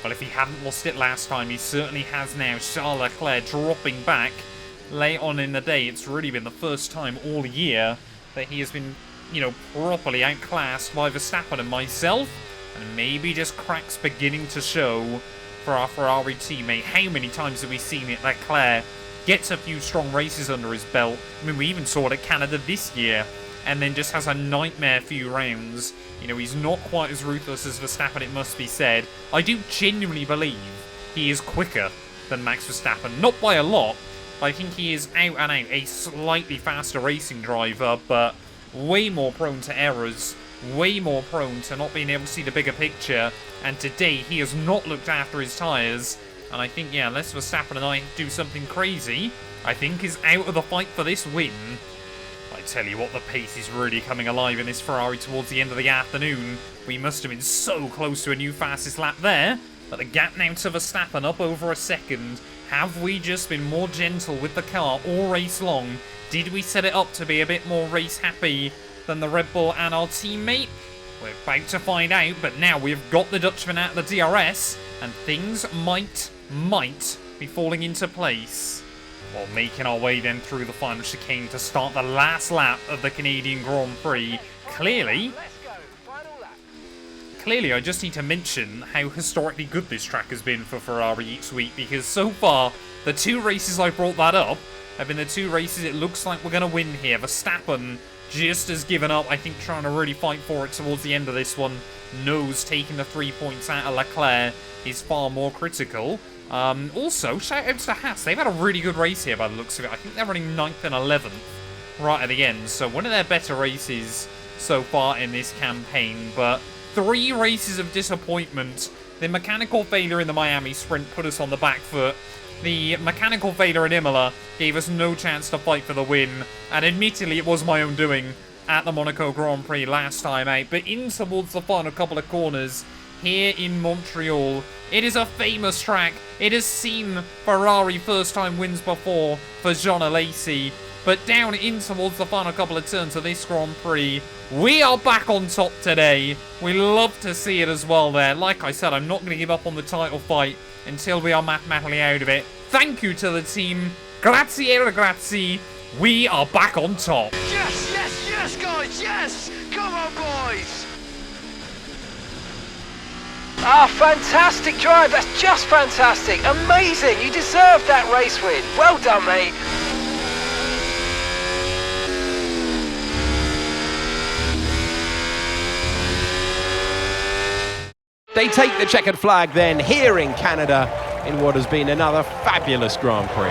Well, if he hadn't lost it last time, he certainly has now. Charles Leclerc dropping back late on in the day. It's really been the first time all year that he has been, you know, properly outclassed by Verstappen and myself. And maybe just cracks beginning to show for our Ferrari teammate. How many times have we seen it? Leclerc gets a few strong races under his belt. I mean, we even saw it at Canada this year, and then just has a nightmare few rounds. You know, he's not quite as ruthless as Verstappen, it must be said. I do genuinely believe he is quicker than Max Verstappen. Not by a lot, but I think he is out and out a slightly faster racing driver, but way more prone to errors, way more prone to not being able to see the bigger picture. And today, he has not looked after his tyres. And I think, yeah, unless Verstappen and I do something crazy, I think is out of the fight for this win. I tell you what, the pace is really coming alive in this Ferrari towards the end of the afternoon. We must have been so close to a new fastest lap there, but the gap now to Verstappen up over a second. Have we just been more gentle with the car all race long? Did we set it up to be a bit more race happy than the Red Bull and our teammate? We're about to find out, but now we've got the Dutchman out of the DRS, and things might be falling into place. Well, making our way then through the final chicane to start the last lap of the Canadian Grand Prix. Clearly, I just need to mention how historically good this track has been for Ferrari each week, because so far, the 2 races I brought that up have been the 2 races it looks like we're going to win here. Verstappen just has given up, I think, trying to really fight for it towards the end of this one. Knows taking the 3 points out of Leclerc is far more critical. Also, shout out to Haas. They've had a really good race here by the looks of it. I think they're running 9th and 11th right at the end. So one of their better races so far in this campaign. But 3 races of disappointment. The mechanical failure in the Miami sprint put us on the back foot. The mechanical failure in Imola gave us no chance to fight for the win. And admittedly, it was my own doing at the Monaco Grand Prix last time out. But in towards the final couple of corners here in Montreal, it is a famous track. It has seen Ferrari first-time wins before for Jean Alesi. But down in towards the final couple of turns of this Grand Prix, we are back on top today. We love to see it as well there. Like I said, I'm not going to give up on the title fight until we are mathematically out of it. Thank you to the team. Grazie, ragazzi. We are back on top. Yes, yes, yes, guys, yes! Come on, boys! Ah, fantastic drive. That's just fantastic. Amazing. You deserved that race win. Well done, mate. They take the checkered flag then here in Canada in what has been another fabulous Grand Prix.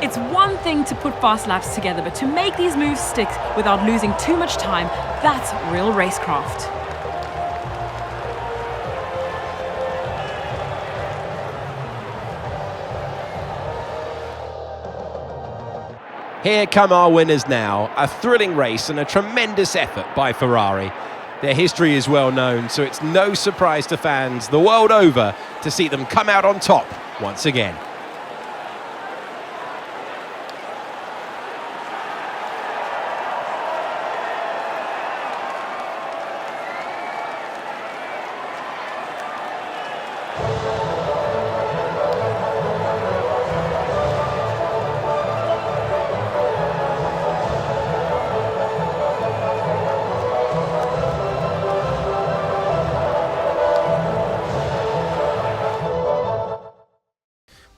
It's one thing to put fast laps together, but to make these moves stick without losing too much time, that's real racecraft. Here come our winners now. A thrilling race and a tremendous effort by Ferrari. Their history is well known, so it's no surprise to fans the world over to see them come out on top once again.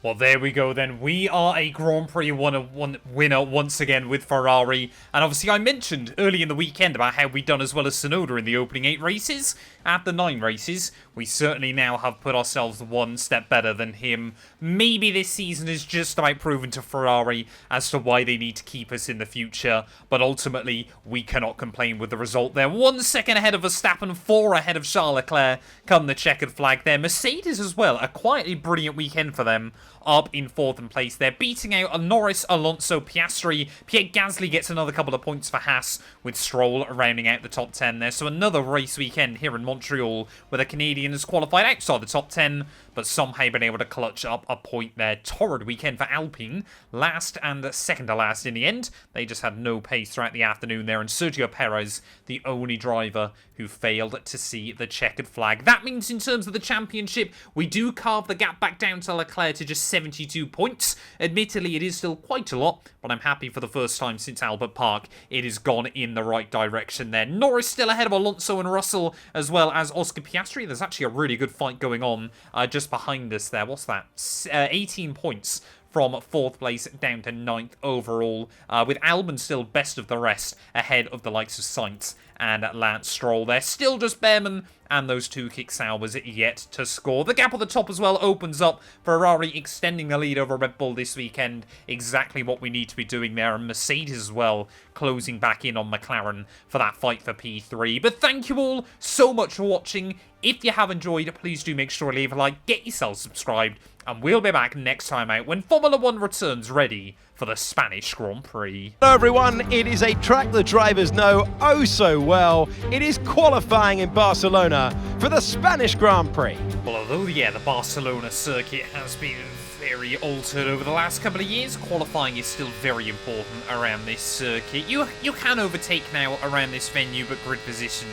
Well, there we go then. We are a Grand Prix winner once again with Ferrari. And obviously I mentioned early in the weekend about how we'd done as well as Tsunoda in the opening 8 races. At the 9 races, we certainly now have put ourselves one step better than him. Maybe this season is just about proven to Ferrari as to why they need to keep us in the future. But ultimately, we cannot complain with the result there. 1 second ahead of Verstappen, 4 ahead of Charles Leclerc. Come the checkered flag there. Mercedes as well, a quietly brilliant weekend for them. Up in 4th place. They're beating out Norris, Alonso, Piastri. Pierre Gasly gets another couple of points for Haas, with Stroll rounding out the top 10 there. So another race weekend here in Montreal, where the Canadians qualified outside the top 10, but somehow been able to clutch up a point there. Torrid weekend for Alpine, last and second to last in the end. They just had no pace throughout the afternoon there, and Sergio Perez, the only driver who failed to see the checkered flag. That means in terms of the championship, we do carve the gap back down to Leclerc to just 72 points. Admittedly, it is still quite a lot, but I'm happy for the first time since Albert Park, it has gone in the right direction there. Norris still ahead of Alonso and Russell, as well as Oscar Piastri. There's actually a really good fight going on just behind us there. What's that? 18 points from 4th place down to 9th overall, with Albon still best of the rest, ahead of the likes of Sainz and Lance Stroll. They're still just Behrman and those 2 kick Saubers yet to score. The gap at the top as well opens up. Ferrari extending the lead over Red Bull this weekend. Exactly what we need to be doing there. And Mercedes as well closing back in on McLaren for that fight for P3. But thank you all so much for watching. If you have enjoyed, please do make sure to leave a like, get yourself subscribed, and we'll be back next time out when Formula 1 returns ready for the Spanish Grand Prix. Hello everyone, it is a track the drivers know oh so well. It is qualifying in Barcelona for the Spanish Grand Prix. Well, although, yeah, the Barcelona circuit has been very altered over the last couple of years, qualifying is still very important around this circuit. You can overtake now around this venue, but grid position,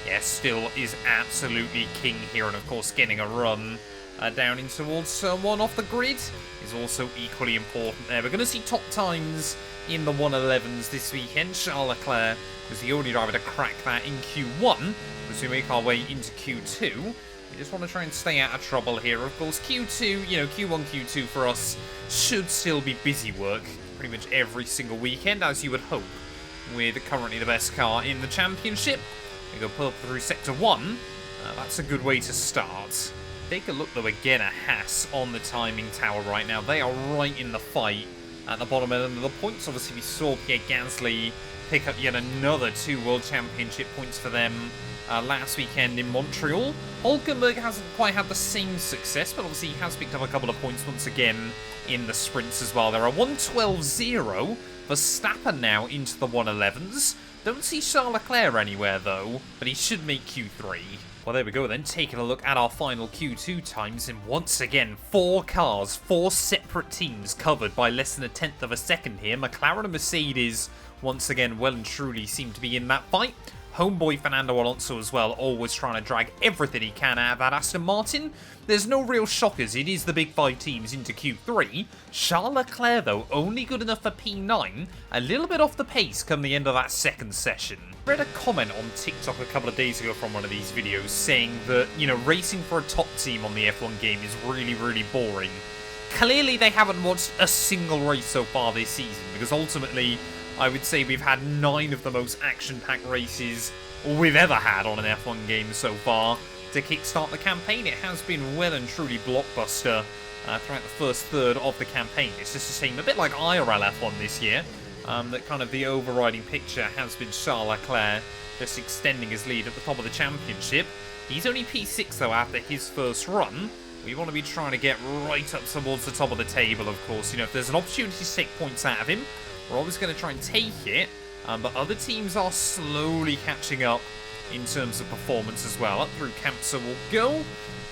yeah, still is absolutely king here. And of course, getting a run down in towards turn 1 off the grid is also equally important there. We're going to see top times in the 111s this weekend. Charles Leclerc was the only driver to crack that in Q1 as we make our way into Q2. We just want to try and stay out of trouble here. Of course, Q2, you know, Q1, Q2 for us should still be busy work pretty much every single weekend, as you would hope, with currently the best car in the championship. We go pull up through Sector 1. That's a good way to start. Take a look, though, again at Haas on the timing tower right now. They are right in the fight at the bottom end of the points. Obviously, we saw Pierre Gasly pick up yet another 2 World Championship points for them last weekend in Montreal. Hulkenberg hasn't quite had the same success, but obviously he has picked up a couple of points once again in the sprints as well. There are 112.0 for Verstappen now into the 111s. Don't see Charles Leclerc anywhere, though, but he should make Q3. Well, there we go then, taking a look at our final Q2 times, and once again, 4 cars, 4 separate teams covered by less than 1/10 of a second here. McLaren and Mercedes, once again, well and truly seem to be in that fight. Homeboy Fernando Alonso as well, always trying to drag everything he can out of that Aston Martin. There's no real shockers, it is the big 5 teams into Q3. Charles Leclerc, though, only good enough for P9, a little bit off the pace come the end of that second session. I read a comment on TikTok a couple of days ago from one of these videos saying that, you know, racing for a top team on the F1 game is really, really boring. Clearly they haven't watched a single race so far this season, because ultimately I would say we've had 9 of the most action-packed races we've ever had on an F1 game so far. To kickstart the campaign, it has been well and truly blockbuster throughout the first third of the campaign. It's just the same, a bit like IRL F1 this year, that kind of the overriding picture has been Charles Leclerc just extending his lead at the top of the championship. He's only P6 though after his first run. We want to be trying to get right up towards the top of the table, of course. You know, if there's an opportunity to take points out of him, we're always going to try and take it. But other teams are slowly catching up in terms of performance as well. Up through Campsa will go.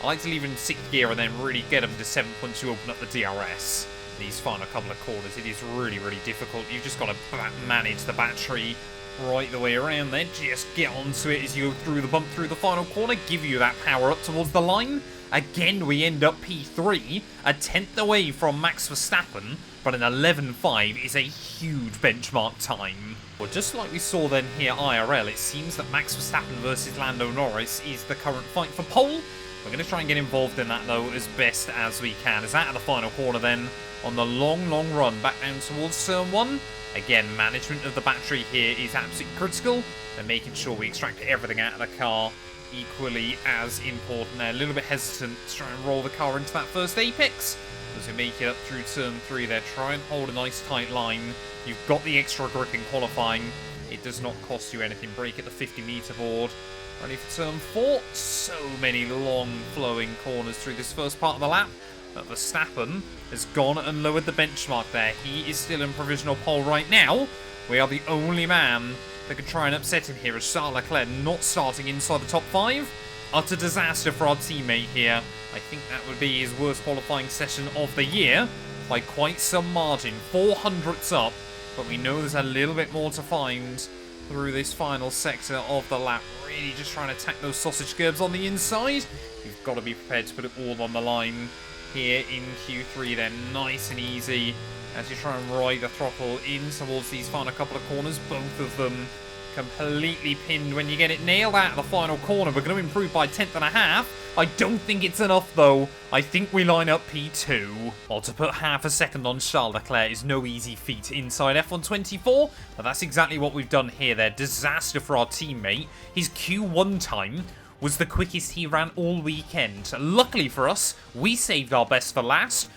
I like to leave him in 6th gear and then really get him to 7th once you open up the DRS. These final couple of corners, it is really, really difficult. You've just got to manage the battery right the way around there. Just get onto it as you go through the bump through the final corner. Give you that power up towards the line. Again, we end up P3, a 10th away from Max Verstappen, but an 11.5 is a huge benchmark time. Well, just like we saw then here IRL, it seems that Max Verstappen versus Lando Norris is the current fight for pole. We're going to try and get involved in that, though, as best as we can. As out of the final corner, then, on the long, long run back down towards Turn 1. Again, management of the battery here is absolutely critical. And making sure we extract everything out of the car equally as important. They're a little bit hesitant to try and roll the car into that first apex. As we make it up through Turn 3 there, try and hold a nice tight line. You've got the extra grip in qualifying. It does not cost you anything. Brake at the 50-meter board. Ready for Turn 4. So many long flowing corners through this first part of the lap. But Verstappen has gone and lowered the benchmark there. He is still in provisional pole right now. We are the only man that could try and upset him here as Charles Leclerc not starting inside the top 5. Utter disaster for our teammate here. I think that would be his worst qualifying session of the year by quite some margin. 400ths up, but we know there's a little bit more to find through this final sector of the lap. Really just trying to attack those sausage curbs on the inside. You've got to be prepared to put it all on the line here in Q3 then. Nice and easy as you try and ride the throttle in towards these final couple of corners. Both of them completely pinned when you get it nailed out of the final corner. We're going to improve by 1/10.5. I don't think it's enough though. I think we line up P2. Well, to put half a second on Charles Leclerc is no easy feat inside F1 24, but that's exactly what we've done here there. Disaster for our teammate. His Q1 time was the quickest he ran all weekend. Luckily for us, we saved our best for last.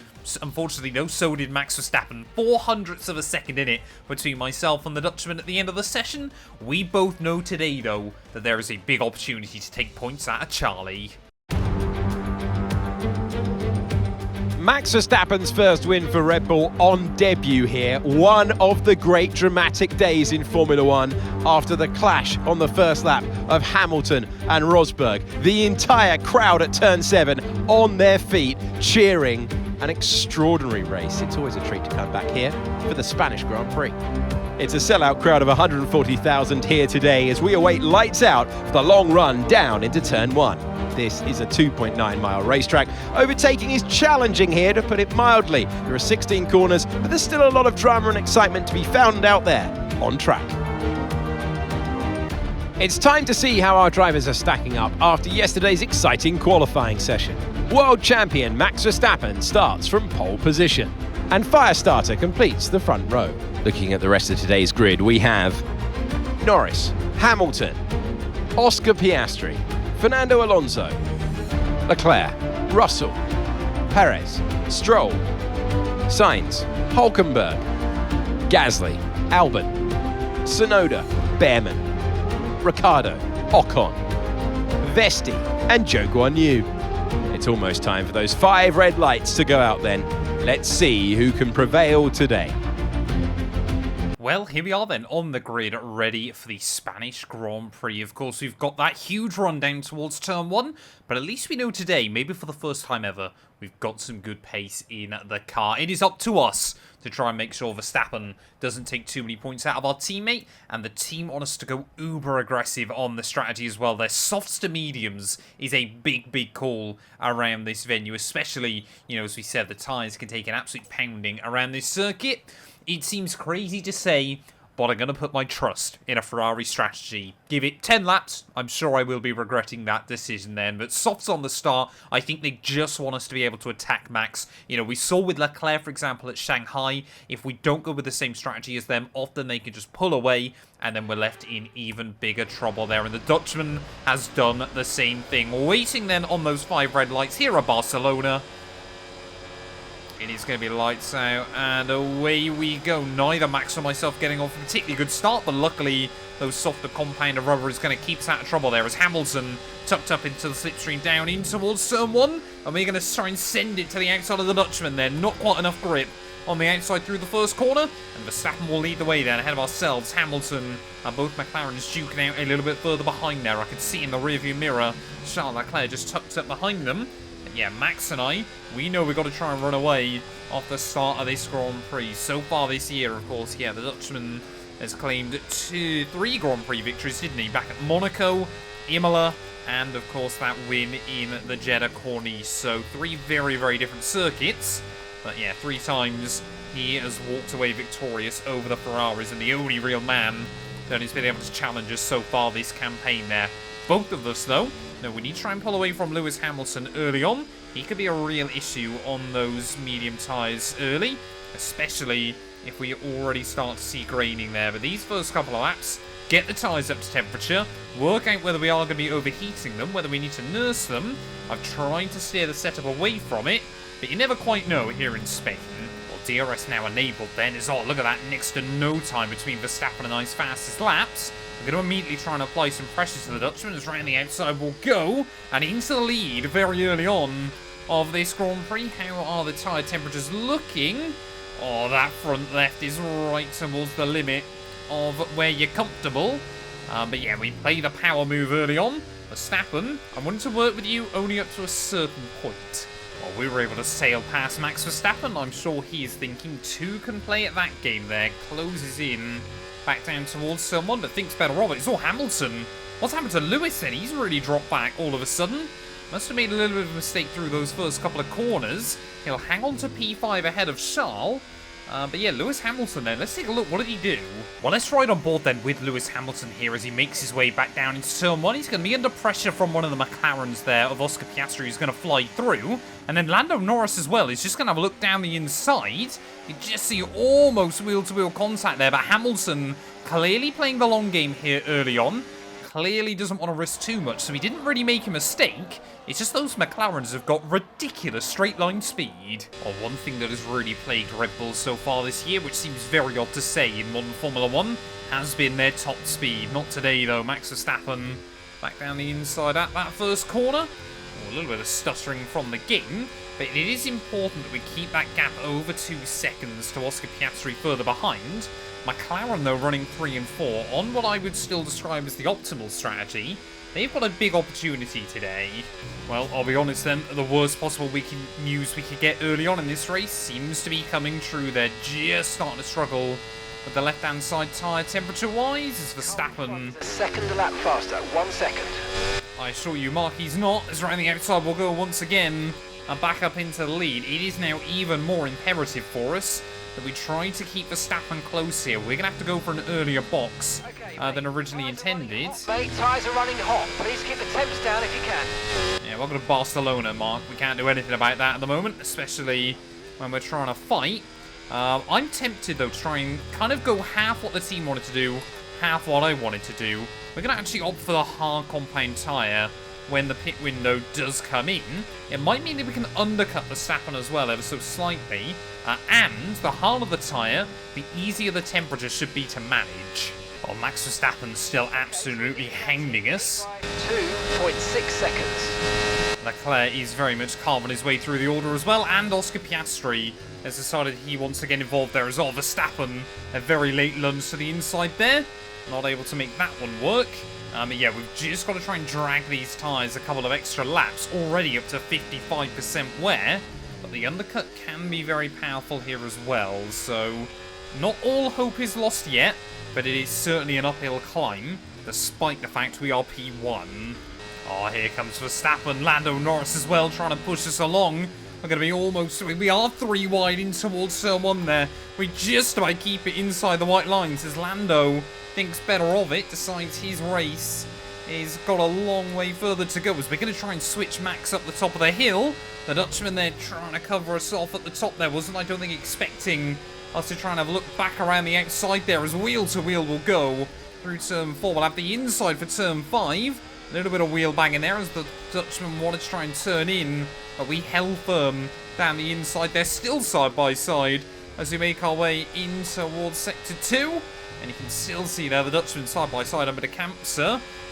Unfortunately, though, so did Max Verstappen. 400ths of a second in it between myself and the Dutchman at the end of the session. We both know today, though, that there is a big opportunity to take points out of Charlie. Max Verstappen's first win for Red Bull on debut here. One of the great dramatic days in Formula One after the clash on the first lap of Hamilton and Rosberg. The entire crowd at Turn 7 on their feet, cheering. An extraordinary race. It's always a treat to come back here for the Spanish Grand Prix. It's a sellout crowd of 140,000 here today as we await lights out for the long run down into Turn 1. This is a 2.9-mile racetrack. Overtaking is challenging here, to put it mildly. There are 16 corners, but there's still a lot of drama and excitement to be found out there on track. It's time to see how our drivers are stacking up after yesterday's exciting qualifying session. World champion Max Verstappen starts from pole position, and Firestarter completes the front row. Looking at the rest of today's grid, we have Norris, Hamilton, Oscar Piastri, Fernando Alonso, Leclerc, Russell, Perez, Stroll, Sainz, Hulkenberg, Gasly, Albon, Tsunoda, Behrman, Ricciardo, Ocon, Vesti, and Zhou Guanyu. It's almost time for those 5 red lights to go out then. Let's see who can prevail today. Well, here we are then on the grid, ready for the Spanish Grand Prix. Of course, we've got that huge run down towards Turn 1, but at least we know today, maybe for the first time ever, we've got some good pace in the car. It is up to us to try and make sure Verstappen doesn't take too many points out of our teammate, and the team want us to go uber aggressive on the strategy as well. Their softs to mediums is a big, big call around this venue, especially, you know, as we said, the tyres can take an absolute pounding around this circuit. It seems crazy to say, but I'm going to put my trust in a Ferrari strategy. Give it 10 laps. I'm sure I will be regretting that decision then. But softs on the start. I think they just want us to be able to attack Max. You know, we saw with LECLERC, for example, at Shanghai, if we don't go with the same strategy as them, often they can just pull away, and then we're left in even bigger trouble there. And the Dutchman has done the same thing. Waiting then on those 5 red lights here at Barcelona. It is going to be lights out, and away we go. Neither Max or myself getting off a particularly good start, but luckily those softer compound of rubber is going to keep us out of trouble there as Hamilton tucked up into the slipstream down in towards turn 1, and we're going to try and send it to the outside of the Dutchman there. Not quite enough grip on the outside through the first corner, and Verstappen will lead the way then ahead of ourselves. Hamilton and both McLarens duking out a little bit further behind there. I can see in the rearview mirror Charles Leclerc just tucked up behind them. Yeah, Max and I, we know we've got to try and run away off the start of this Grand Prix. So far this year, of course, yeah, the Dutchman has claimed 3 Grand Prix victories, didn't he? Back at Monaco, Imola, and, of course, that win in the Jeddah Corniche. So 3 very, very different circuits. But, yeah, 3 times he has walked away victorious over the Ferraris, and the only real man that has been able to challenge us so far this campaign there. Both of us, though, no, we need to try and pull away from Lewis Hamilton early on. He could be a real issue on those medium tyres early, especially if we already start to see graining there. But these first couple of laps, get the tyres up to temperature, work out whether we are going to be overheating them, whether we need to nurse them. I've tried to steer the setup away from it, but you never quite know here in Spain. Well, DRS now enabled then is, oh, look at that, next to no time between Verstappen and I's fastest laps. We're going to immediately try and apply some pressure to the Dutchman as round the outside will go, and into the lead very early on of this Grand Prix. How are the tyre temperatures looking? Oh, that front left is right towards the limit of where you're comfortable. But yeah, we play the power move early on. Verstappen, I wanted to work with you only up to a certain point. Well, we were able to sail past Max Verstappen. I'm sure he is thinking 2 can play at that game there. Closes in back down towards someone, but thinks better of it. It's all Hamilton. What's happened to Lewis then? He's really dropped back all of a sudden. Must have made a little bit of a mistake through those first couple of corners. He'll hang on to P5 ahead of Charles. But yeah, Lewis Hamilton then. Let's take a look. What did he do? Well, let's ride on board then with Lewis Hamilton here as he makes his way back down into turn 1. He's going to be under pressure from one of the McLarens there of Oscar Piastri, who's going to fly through. And then Lando Norris as well is just going to have a look down the inside. You just see almost wheel-to-wheel contact there, but Hamilton clearly playing the long game here early on. Clearly doesn't want to risk too much, so he didn't really make a mistake. It's just those McLarens have got ridiculous straight-line speed. Well, one thing that has really plagued Red Bull so far this year, which seems very odd to say in modern Formula 1, has been their top speed. Not today, though. Max Verstappen back down the inside at that first corner. Oh, a little bit of stuttering from the game, but it is important that we keep that gap over 2 seconds to Oscar Piastri further behind. McLaren, though, running 3 and 4 on what I would still describe as the optimal strategy. They've got a big opportunity today. Well, I'll be honest then, the worst possible news we could get early on in this race seems to be coming true. They're just starting to struggle with the left-hand side tyre temperature-wise as Verstappen. A second a lap faster, 1 second. I assure you, Mark, he's not. As round the outside will go once again and back up into the lead. It is now even more imperative for us that we try to keep Verstappen close here. We're going to have to go for an earlier box than originally intended. Mate, tyres are running hot. Please keep the temps down if you can. Yeah, welcome to Barcelona, Mark. We can't do anything about that at the moment, especially when we're trying to fight. I'm tempted, though, to try and kind of go half what the team wanted to do, half what I wanted to do. We're going to actually opt for the hard compound tyre when the pit window does come in. It might mean that we can undercut Verstappen as well, ever so slightly. And the harder the tyre, the easier the temperature should be to manage. Well, Max Verstappen's still absolutely hounding us. 2.6 seconds. Leclerc is very much carving his way through the order as well, and Oscar Piastri has decided he wants to get involved there as well. Verstappen, a very late lunge to the inside there. Not able to make that one work. But yeah, we've just got to try and drag these tyres a couple of extra laps, already up to 55% wear. But the undercut can be very powerful here as well, so not all hope is lost yet, but it is certainly an uphill climb, despite the fact we are P1. Oh, here comes Verstappen, Lando Norris as well, trying to push us along. We're going to be almost... We are 3 wide in towards turn 1 there. We just about keep it inside the white lines as Lando thinks better of it. Decides his race is got a long way further to go as we're going to try and switch Max up the top of the hill. The Dutchman there trying to cover us off at the top there. Wasn't, I don't think, expecting us to try and have a look back around the outside there as wheel to wheel will go through turn 4. We'll have the inside for turn 5. A little bit of wheel banging there as the Dutchman wanted to try and turn in, but we held firm down the inside. They're still side by side as we make our way in towards sector 2. And you can still see there the Dutchman side by side under the camper.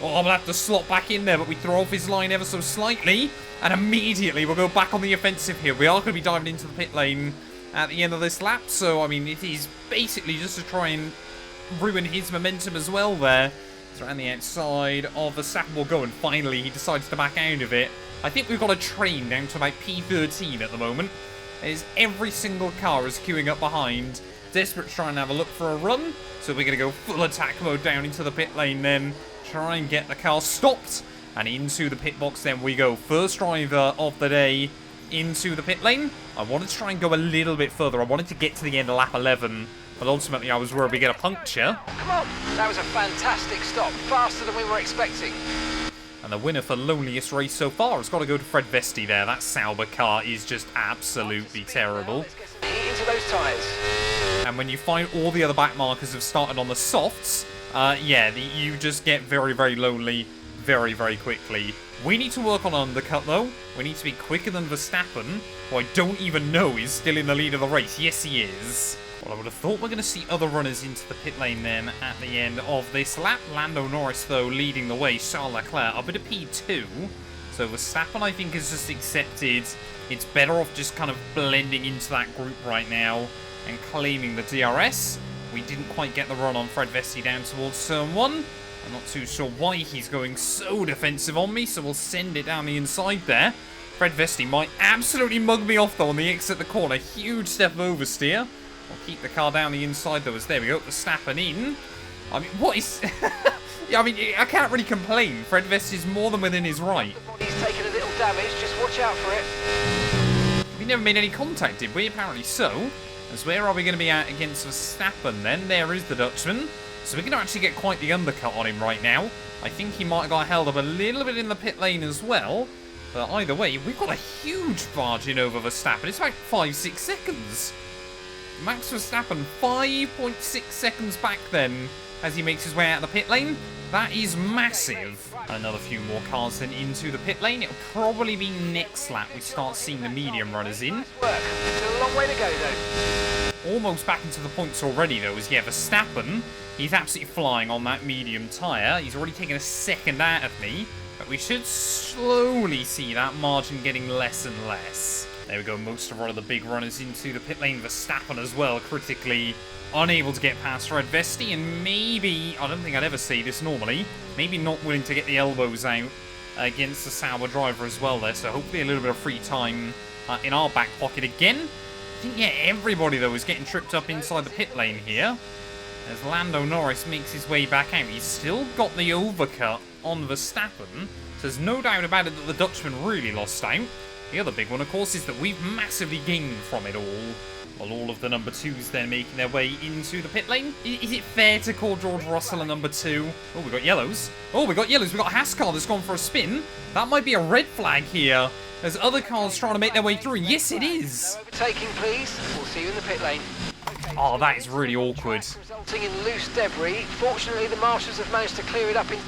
Oh, we'll have to slot back in there, but we throw off his line ever so slightly. And immediately we'll go back on the offensive here. We are going to be diving into the pit lane at the end of this lap. So, I mean, it is basically just to try and ruin his momentum as well there. So around the outside of the Verstappen will go, and finally he decides to back out of it. I think we've got a train down to about P13 at the moment. As every single car is queuing up behind, desperate to try and have a look for a run. So we're going to go full attack mode down into the pit lane then, try and get the car stopped, and into the pit box then we go. First driver of the day into the pit lane. I wanted to try and go a little bit further. I wanted to get to the end of lap 11. But ultimately, I was worried we get a puncture. Come on! That was a fantastic stop. Faster than we were expecting. And the winner for loneliest race so far has got to go to Fred Vesti there. That Sauber car is just absolutely terrible. Let's get some heat into those tyres. And when you find all the other back markers have started on the softs, yeah, you just get very, very lonely very, very quickly. We need to work on undercut, though. We need to be quicker than Verstappen, who I don't even know is still in the lead of the race. Yes, he is. Well, I would have thought we're going to see other runners into the pit lane then at the end of this lap. Lando Norris, though, leading the way. Charles Leclerc up at a P2. So Verstappen, I think, has just accepted it's better off just kind of blending into that group right now and claiming the DRS. We didn't quite get the run on Fred Vesti down towards turn 1. I'm not too sure why he's going so defensive on me, so we'll send it down the inside there. Fred Vesti might absolutely mug me off, though, on the exit of the corner. Huge step of oversteer. We'll keep the car down the inside, though, as there we go. Verstappen in. I mean, what is... yeah, I mean, I can't really complain. Fred Vesti is more than within his right. The body's taken a little damage. Just watch out for it. We never made any contact, did we? Apparently so. As where are we going to be at against Verstappen, then? There is the Dutchman. So we're going to actually get quite the undercut on him right now. I think he might have got held up a little bit in the pit lane as well. But either way, we've got a huge margin over Verstappen. It's like 5-6 seconds. Max Verstappen 5.6 seconds back then as he makes his way out of the pit lane. That is massive. Another few more cars then into the pit lane. It'll probably be next lap we start seeing the medium runners in. Work. Still a long way to go, though. Almost back into the points already, though, as yeah, Verstappen, he's absolutely flying on that medium tyre. He's already taken a second out of me, but we should slowly see that margin getting less and less. There we go, most of one of the big runners into the pit lane. Verstappen as well, critically unable to get past Fred Vesti, and maybe, I don't think I'd ever see this normally, maybe not willing to get the elbows out against the Sauber driver as well there, so hopefully a little bit of free time in our back pocket again. I think, yeah, everybody, though, is getting tripped up inside the pit lane here. As Lando Norris makes his way back out. He's still got the overcut on Verstappen. So there's no doubt about it that the Dutchman really lost out. The other big one, of course, is that we've massively gained from it all. Well, all of the number 2s then making their way into the pit lane. Is it fair to call George Russell a number 2? Oh, we got yellows. Oh, we got yellows. We got a Haas car that's gone for a spin. That might be a red flag here. There's other cars trying to make their way through. Yes, it is. No overtaking, please. We'll see you in the pit lane. Okay, oh, that is really awkward. Resulting in loose debris. Fortunately, the marshals have managed to clear it up in...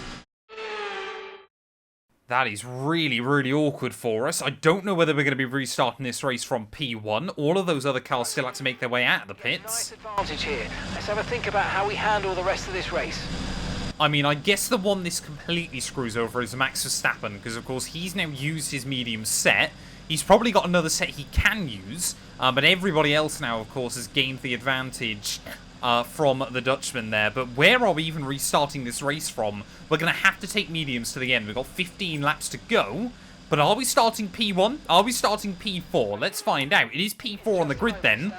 That is really, really awkward for us. I don't know whether we're going to be restarting this race from P1. All of those other cars still have to make their way out of the pits. Nice advantage here. Let's have a think about how we handle the rest of this race. I mean, I guess the one this completely screws over is Max Verstappen, because, of course, he's now used his medium set. He's probably got another set he can use, but everybody else now, of course, has gained the advantage from the Dutchman there. But where are we even restarting this race from? We're going to have to take mediums to the end. We've got 15 laps to go. But are we starting P1? Are we starting P4? Let's find out. It is P4 on the grid then.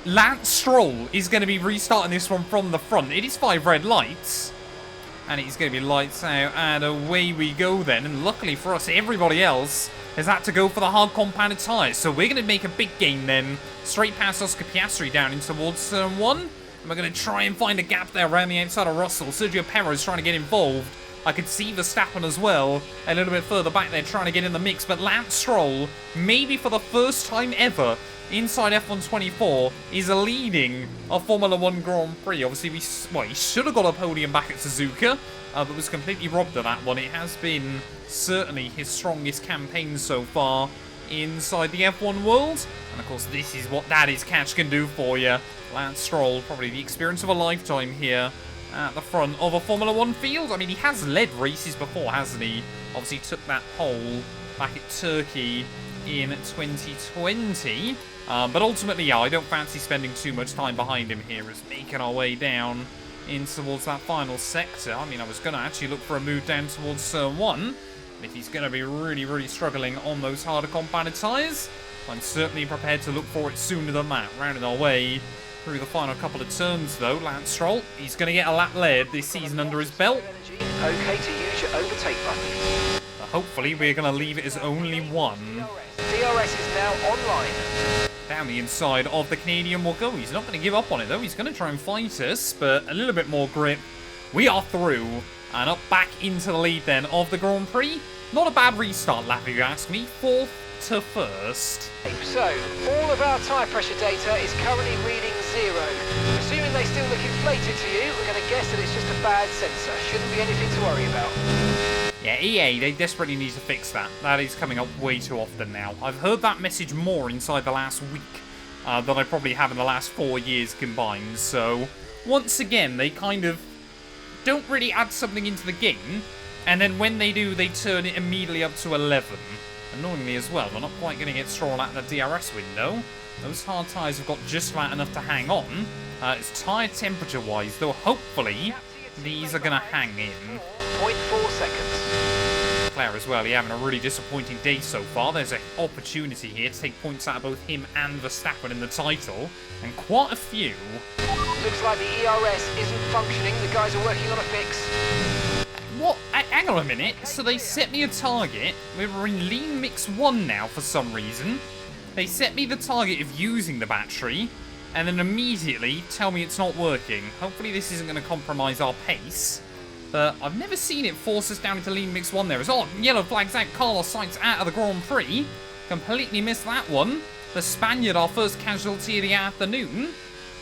Lance Stroll is going to be restarting this one from the front. It is 5 red lights. And he's going to be lights out, and away we go then. And luckily for us, everybody else has had to go for the hard compounded tyres. So we're going to make a big gain then, straight past Oscar Piastri down in towards turn 1. And we're going to try and find a gap there around the outside of Russell. Sergio Perez trying to get involved. I could see Verstappen as well, a little bit further back there trying to get in the mix. But Lance Stroll, maybe for the first time ever inside F1 24, is leading a Formula 1 Grand Prix. Obviously, he should have got a podium back at Suzuka, but was completely robbed of that one. It has been certainly his strongest campaign so far inside the F1 world. And of course, this is what Daddy's catch can do for you. Lance Stroll, probably the experience of a lifetime here at the front of a Formula 1 field. I mean, he has led races before, hasn't he? Obviously, took that pole back at Turkey in 2020. But ultimately, yeah, I don't fancy spending too much time behind him here as making our way down in towards that final sector. I mean, I was going to actually look for a move down towards turn 1. And if he's going to be really, really struggling on those harder compounded tyres, I'm certainly prepared to look for it sooner than that. Rounding our way through the final couple of turns, though, Lance Stroll, he's going to get a lap led this season under his belt. Okay to use your overtake button. Hopefully, we're going to leave it as only one. DRS is now online. Down the inside of the Canadian will go. He's not going to give up on it, though. He's going to try and fight us, but a little bit more grip. We are through, and up back into the lead, then, of the Grand Prix. Not a bad restart lap, if you ask me. 4th to 1st. So, all of our tyre pressure data is currently reading 0. Assuming they still look inflated to you, we're going to guess that it's just a bad sensor. Shouldn't be anything to worry about. Yeah, EA, they desperately need to fix that. That is coming up way too often now. I've heard that message more inside the last week than I probably have in the last 4 years combined. So, once again, they kind of don't really add something into the game, and then when they do, they turn it immediately up to 11. Annoyingly as well, they're not quite going to get Stroll out of the DRS window. Those hard tyres have got just about enough to hang on. It's tyre temperature-wise, though hopefully these are going to hang in. 0.4 seconds. Leclerc as well, having a really disappointing day so far. There's an opportunity here to take points out of both him and Verstappen in the title, and quite a few. Looks like the ERS isn't functioning. The guys are working on a fix. What? Hang on a minute. So they set me a target. We're in lean mix 1 now for some reason. They set me the target of using the battery, and then immediately tell me it's not working. Hopefully this isn't going to compromise our pace. But I've never seen it force us down into lean mix 1 there. Oh, yellow flags out. Carlos Sainz out of the Grand Prix. Completely missed that one. The Spaniard, our first casualty of the afternoon.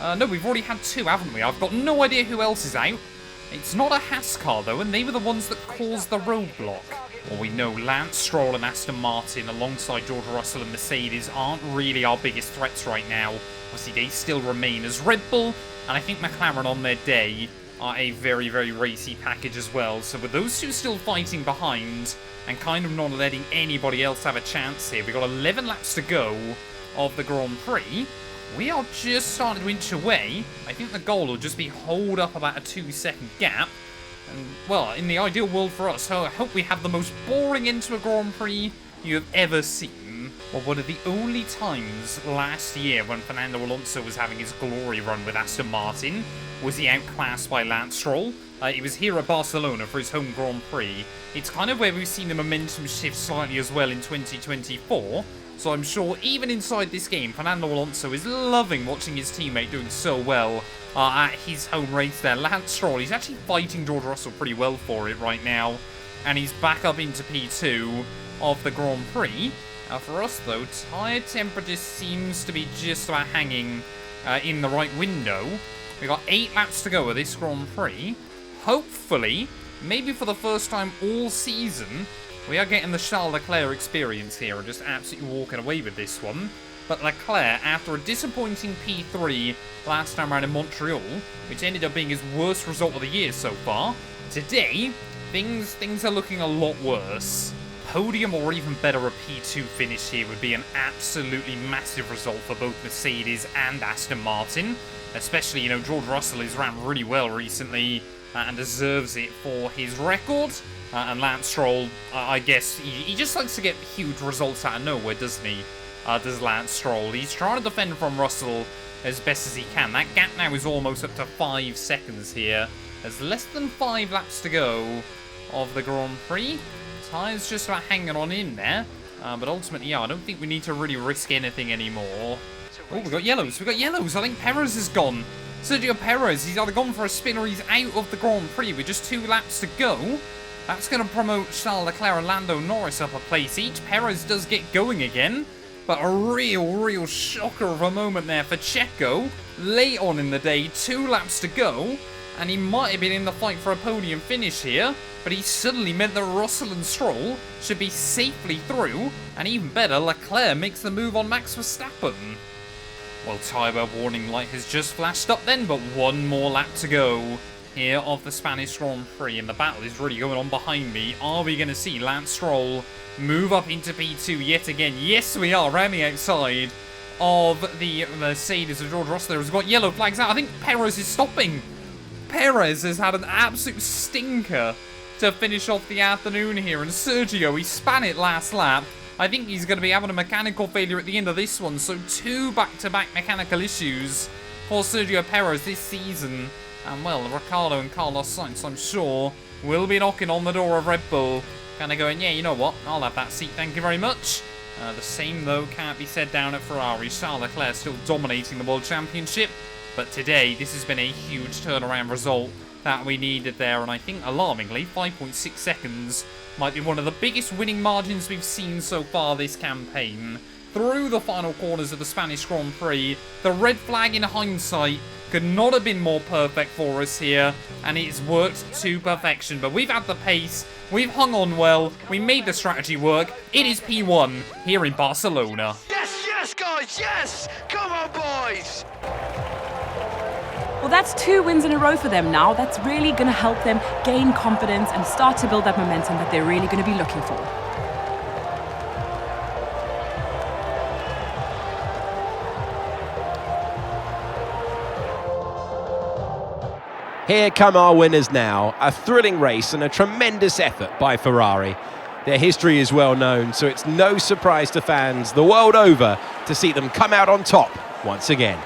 No, we've already had 2, haven't we? I've got no idea who else is out. It's not a Haas car, though, and they were the ones that caused the roadblock. Well, we know Lance Stroll and Aston Martin, alongside George Russell and Mercedes, aren't really our biggest threats right now. Obviously, they still remain as Red Bull, and I think McLaren on their day are a very, very racy package as well. So with those two still fighting behind, and kind of not letting anybody else have a chance here, we've got 11 laps to go of the Grand Prix. We are just starting to inch away. I think the goal will just be hold up about a 2-second gap. And, well, in the ideal world for us, I hope we have the most boring end to a Grand Prix you have ever seen. Well, one of the only times last year when Fernando Alonso was having his glory run with Aston Martin was he outclassed by Lance Stroll. It was here at Barcelona for his home Grand Prix. It's kind of where we've seen the momentum shift slightly as well in 2024. So I'm sure even inside this game, Fernando Alonso is loving watching his teammate doing so well at his home race there. Lance Stroll, he's actually fighting George Russell pretty well for it right now. And he's back up into P2 of the Grand Prix. For us, though, tyre temperature seems to be just about hanging in the right window. We've got 8 laps to go of this Grand Prix. Hopefully, maybe for the first time all season, we are getting the Charles Leclerc experience here and just absolutely walking away with this one. But Leclerc, after a disappointing P3 last time around in Montreal, which ended up being his worst result of the year so far, today, things are looking a lot worse. Podium or even better a P2 finish here would be an absolutely massive result for both Mercedes and Aston Martin. Especially, you know, George Russell has ran really well recently and deserves it for his record. And Lance Stroll, I guess, he just likes to get huge results out of nowhere, doesn't he? Does Lance Stroll. He's trying to defend from Russell as best as he can. That gap now is almost up to 5 seconds here There's less than 5 laps to go of the Grand Prix. Tyres just about hanging on in there. But ultimately, yeah, I don't think we need to really risk anything anymore. Oh, we got yellows. We got yellows. I think Perez is gone. Sergio Perez, he's either gone for a spin or he's out of the Grand Prix with just 2 laps to go. That's going to promote Charles Leclerc and Lando Norris up a place each. Perez does get going again. But a real shocker of a moment there for Checo. Late on in the day, 2 laps to go. And he might have been in the fight for a podium finish here. But he suddenly meant that Russell and Stroll should be safely through. And even better, Leclerc makes the move on Max Verstappen. Well, tyre warning light has just flashed up then, but 1 more lap to go here of the Spanish Grand Prix. And the battle is really going on behind me. Are we going to see Lance Stroll move up into P2 yet again? Yes, we are, around the outside of the Mercedes of George Russell. Has got yellow flags out. I think Perez is stopping. Perez has had an absolute stinker to finish off the afternoon here. And Sergio, he span it last lap. I think he's going to be having a mechanical failure at the end of this one. So 2 back-to-back mechanical issues for Sergio Perez this season. And, well, Ricciardo and Carlos Sainz, I'm sure, will be knocking on the door of Red Bull. Kind of going, yeah, you know what? I'll have that seat, thank you very much. The same, though, can't be said down at Ferrari. Charles Leclerc still dominating the World Championship. But today, this has been a huge turnaround result that we needed there. And I think, alarmingly, 5.6 seconds might be one of the biggest winning margins we've seen so far this campaign. Through the final corners of the Spanish Grand Prix, the red flag in hindsight could not have been more perfect for us here, and it's worked to perfection. But we've had the pace, we've hung on well, we made the strategy work. It is P1 here in Barcelona. Yes, guys, yes! Come on, boys! Well, that's 2 wins in a row for them now. That's really going to help them gain confidence and start to build that momentum that they're really going to be looking for. Here come our winners now. A thrilling race and a tremendous effort by Ferrari. Their history is well known, so it's no surprise to fans the world over to see them come out on top once again.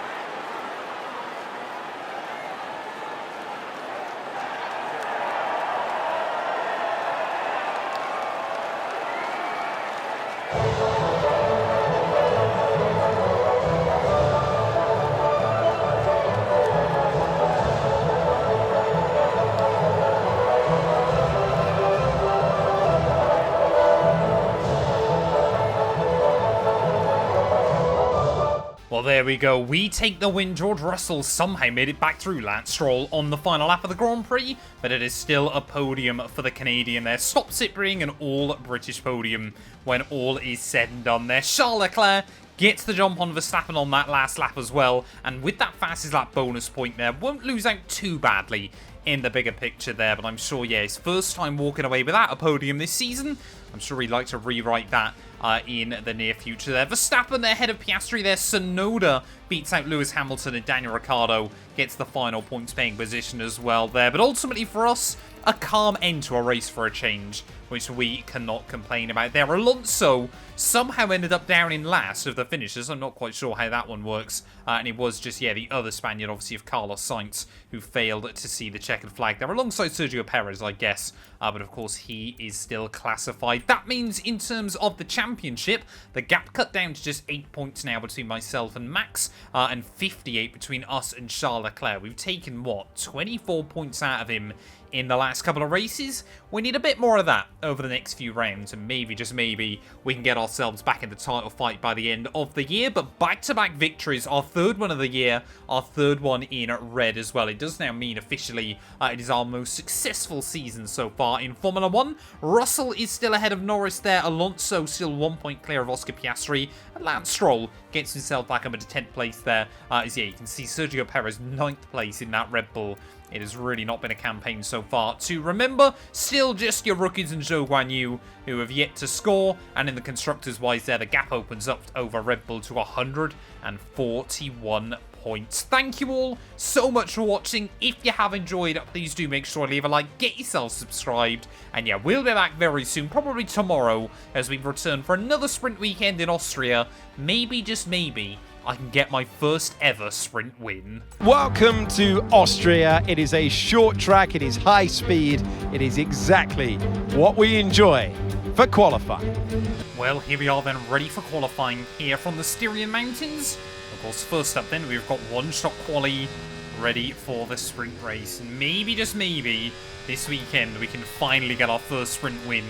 Well, there we go. We take the win. George Russell somehow made it back through Lance Stroll on the final lap of the Grand Prix, but it is still a podium for the Canadian there. Stops it being an all-British podium when all is said and done there. Charles Leclerc gets the jump on Verstappen on that last lap as well, and with that fastest lap bonus point there, won't lose out too badly in the bigger picture there, but I'm sure, yeah, his first time walking away without a podium this season. I'm sure he'd like to rewrite that in the near future there. Verstappen, their head of Piastri there. Tsunoda beats out Lewis Hamilton, and Daniel Ricciardo gets the final points-paying position as well there. But ultimately for us, a calm end to a race for a change, which we cannot complain about there. Alonso somehow ended up down in last of the finishers. I'm not quite sure how that one works. And it was just, yeah, the other Spaniard, obviously, of Carlos Sainz, who failed to see the checkered flag there, alongside Sergio Perez, I guess. But, of course, he is still classified. That means, in terms of the championship, the gap cut down to just 8 points now between myself and Max, and 58 between us and Charles Leclerc. We've taken, what, 24 points out of him in the last couple of races. We need a bit more of that over the next few rounds, and maybe, just maybe, we can get ourselves back in the title fight by the end of the year. But back-to-back victories, our third one of the year, our third one in red as well. It does now mean officially it is our most successful season so far in Formula 1. Russell is still ahead of Norris there. Alonso still 1 point clear of Oscar Piastri. And Lance Stroll gets himself back up into 10th place there. Yeah, you can see Sergio Perez 9th place in that Red Bull. It has really not been a campaign so far to remember. Still just your rookies and Zhou Guanyu who have yet to score. And in the constructors-wise there, the gap opens up over Red Bull to 141 points. Thank you all so much for watching. If you have enjoyed, please do make sure to leave a like, get yourself subscribed. And yeah, we'll be back very soon, probably tomorrow, as we return for another sprint weekend in Austria. Maybe, just maybe, I can get my first ever sprint win. Welcome to Austria. It is a short track, it is high speed, it is exactly what we enjoy for qualifying. Well, here we are then, ready for qualifying here from the Styrian Mountains. Of course, first up then, we've got one-shot quali ready for the sprint race. And maybe, just maybe, this weekend we can finally get our first sprint win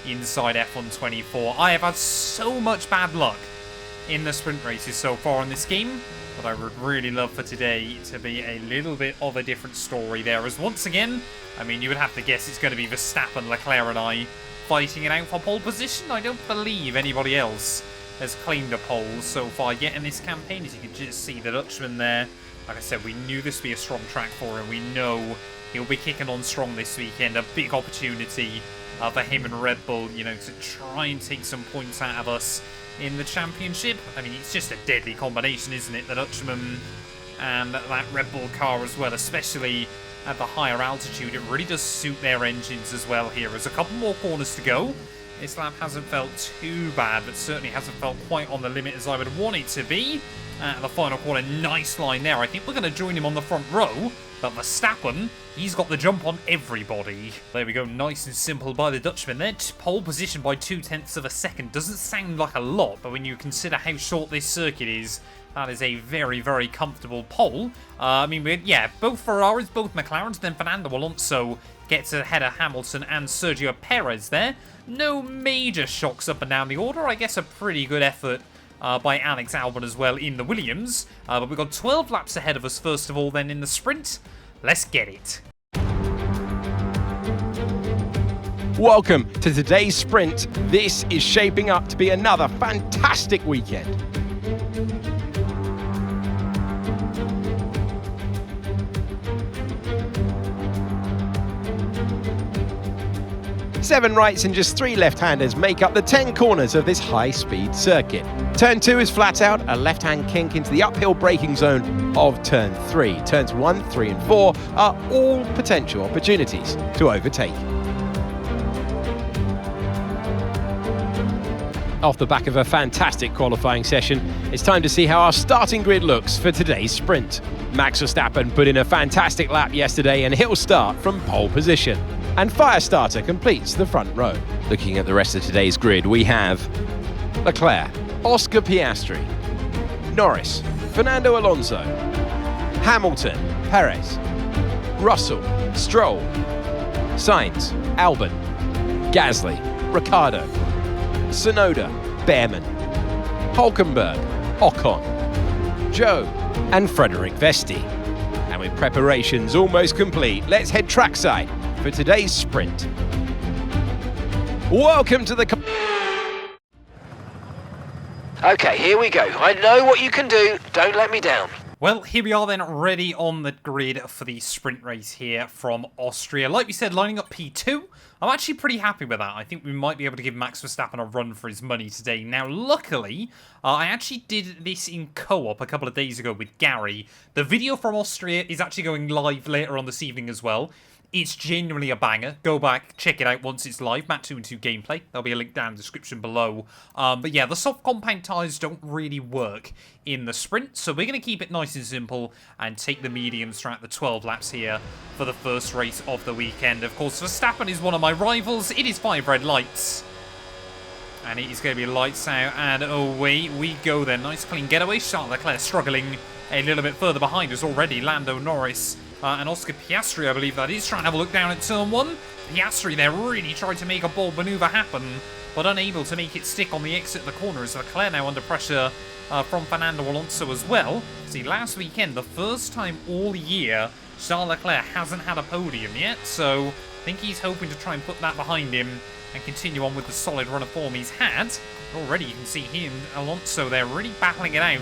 inside F1 24. I have had so much bad luck in the sprint races so far in this game, but I would really love for today to be a little bit of a different story there, as once again, I mean, you would have to guess it's going to be Verstappen, Leclerc and I fighting it out for pole position. I don't believe anybody else has claimed a pole so far yet in this campaign. As you can just see the Dutchman there. Like I said, we knew this would be a strong track for him. We know he'll be kicking on strong this weekend. A big opportunity for him and Red Bull, you know, to try and take some points out of us in the championship. I mean, it's just a deadly combination, isn't it? The Dutchman and that Red Bull car as well, especially at the higher altitude. It really does suit their engines as well here. There's a couple more corners to go. This lap hasn't felt too bad, but certainly hasn't felt quite on the limit as I would want it to be. The final corner, nice line there. I think we're going to join him on the front row, but Verstappen, he's got the jump on everybody. There we go, nice and simple by the Dutchman there. Pole position by 0.2 of a second. Doesn't sound like a lot, but when you consider how short this circuit is, that is a very, very comfortable pole. I mean, yeah, both Ferraris, both McLarens, then Fernando Alonso gets ahead of Hamilton and Sergio Perez there. No major shocks up and down the order. I guess a pretty good effort by Alex Albon as well in the Williams. But we've got 12 laps ahead of us first of all then in the sprint. Let's get it. Welcome to today's sprint. This is shaping up to be another fantastic weekend. Seven rights and just 3 left-handers make up the 10 corners of this high-speed circuit. Turn 2 is flat out, a left-hand kink into the uphill braking zone of turn 3. Turns 1, 3 and 4 are all potential opportunities to overtake. Off the back of a fantastic qualifying session, it's time to see how our starting grid looks for today's sprint. Max Verstappen put in a fantastic lap yesterday and he'll start from pole position. And Firestarter completes the front row. Looking at the rest of today's grid, we have Leclerc, Oscar Piastri, Norris, Fernando Alonso, Hamilton, Perez, Russell, Stroll, Sainz, Albon, Gasly, Ricciardo, Tsunoda, Behrman, Hulkenberg, Ocon, Joe, and Frederick Vesti. And with preparations almost complete, let's head trackside for today's sprint. Welcome to the... Okay, here we go. I know what you can do. Don't let me down. Well, here we are then, ready on the grid for the sprint race here from Austria. Like we said, lining up P2. I'm actually pretty happy with that. I think we might be able to give Max Verstappen a run for his money today. Now, luckily, I actually did this in co-op a couple of days ago with Gary. The video from Austria is actually going live later on this evening as well. It's genuinely a banger. Go back, check it out once it's live. Matt 2 and 2 gameplay. There'll be a link down in the description below. But yeah, the soft compound tyres don't really work in the sprint, so we're going to keep it nice and simple and take the mediums throughout the 12 laps here for the first race of the weekend. Of course, Verstappen is one of my rivals. It is 5 red lights. And it is going to be lights out, and away we go then. Nice clean getaway. Charles Leclerc struggling a little bit further behind us already. Lando, Norris, and Oscar Piastri, I believe that is, trying to have a look down at turn 1. Piastri there really tried to make a bold manoeuvre happen, but unable to make it stick on the exit of the corner, as Leclerc now under pressure from Fernando Alonso as well. See, last weekend, the first time all year, Charles Leclerc hasn't had a podium yet, so I think he's hoping to try and put that behind him and continue on with the solid run of form he's had. Already you can see him, Alonso there, really battling it out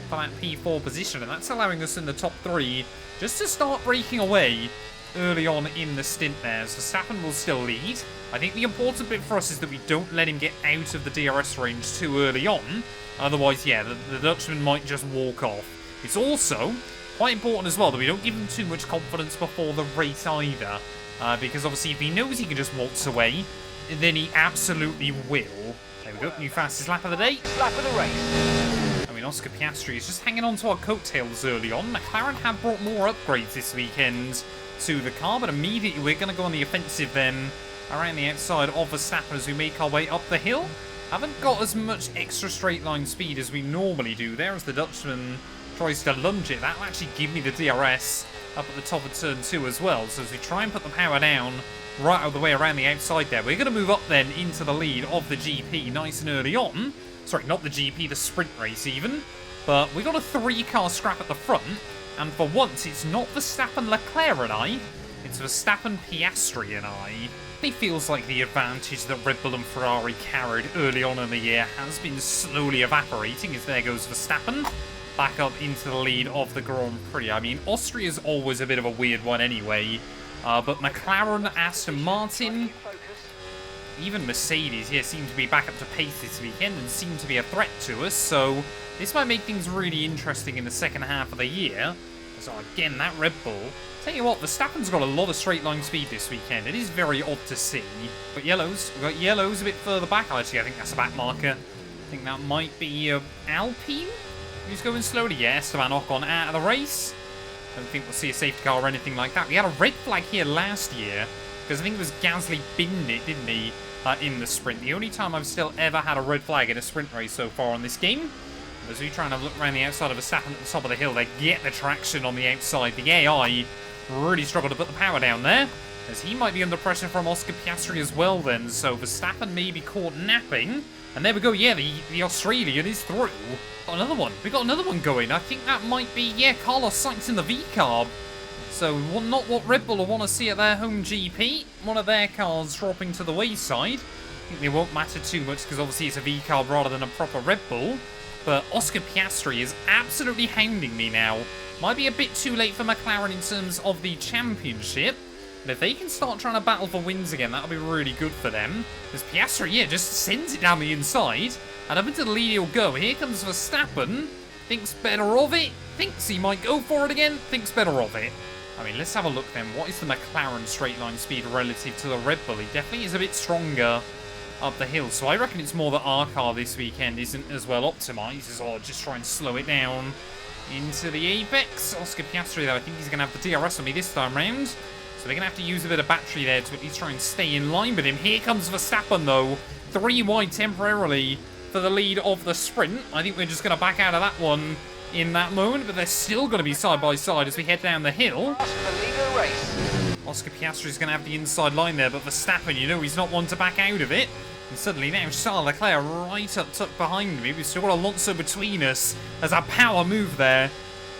for that P4 position, and that's allowing us in the top 3 just to start breaking away early on in the stint there. So Verstappen will still lead. I think the important bit for us is that we don't let him get out of the DRS range too early on. Otherwise, yeah, the Dutchman might just walk off. It's also quite important as well that we don't give him too much confidence before the race either. Because obviously if he knows he can just waltz away, then he absolutely will. There we go, new fastest lap of the day. Lap of the race. And we mean, Oscar Piastri is just hanging on to our coattails early on. McLaren have brought more upgrades this weekend to the car, but immediately we're going to go on the offensive then around the outside of Verstappen as we make our way up the hill. Haven't got as much extra straight line speed as we normally do there as the Dutchman tries to lunge it. That'll actually give me the DRS up at the top of turn 2 as well. So as we try and put the power down right out of the way around the outside there, we're going to move up then into the lead of the GP nice and early on. Sorry, not the GP, the sprint race even. But we got a 3-car scrap at the front. And for once, it's not Verstappen, Leclerc and I. It's Verstappen, Piastri and I. It feels like the advantage that Red Bull and Ferrari carried early on in the year has been slowly evaporating as there goes Verstappen back up into the lead of the Grand Prix. I mean, Austria's always a bit of a weird one anyway, but McLaren, Aston Martin, even Mercedes here seem to be back up to pace this weekend and seem to be a threat to us, so this might make things really interesting in the second half of the year. So again, that Red Bull, tell you what, Verstappen's got a lot of straight line speed this weekend. It is very odd to see. But yellows, we've got yellows a bit further back. Actually, I think that's a back marker. I think that might be Alpine, who's going slowly. Yeah, Esteban Ocon out of the race. Don't think we'll see a safety car or anything like that. We had a red flag here last year, because I think it was Gasly binned it, didn't he, in the sprint. The only time I've still ever had a red flag in a sprint race so far on this game. As we try and have a look around the outside of Verstappen at the top of the hill, they get the traction on the outside. The AI really struggled to put the power down there, as he might be under pressure from Oscar Piastri as well then. So Verstappen may be caught napping. And there we go, yeah, the Australian is through. Got another one. We got another one going. I think that might be, yeah, Carlos Sainz in the V-carb. So not what Red Bull will want to see at their home GP. One of their cars dropping to the wayside. I think they won't matter too much because obviously it's a V-carb rather than a proper Red Bull. But Oscar Piastri is absolutely hounding me now. Might be a bit too late for McLaren in terms of the championship. But if they can start trying to battle for wins again, that'll be really good for them. Because Piastri, yeah, just sends it down the inside. And up into the lead he'll go. Here comes Verstappen. Thinks better of it. Thinks he might go for it again. Thinks better of it. I mean, let's have a look then. What is the McLaren straight line speed relative to the Red Bull? He definitely is a bit stronger up the hill. So I reckon it's more that our car this weekend isn't as well optimised as I'll just try and slow it down into the apex. Oscar Piastri, though, I think he's going to have the DRS on me this time round. So we're going to have to use a bit of battery there to at least try and stay in line with him. Here comes Verstappen, though. 3 wide temporarily for the lead of the sprint. I think we're just going to back out of that one in that moment, but they're still going to be side by side as we head down the hill. Oscar Piastri is going to have the inside line there, but Verstappen, you know, he's not one to back out of it. And suddenly now Charles Leclerc right up tucked behind me. We've still got Alonso between us. There's a power move there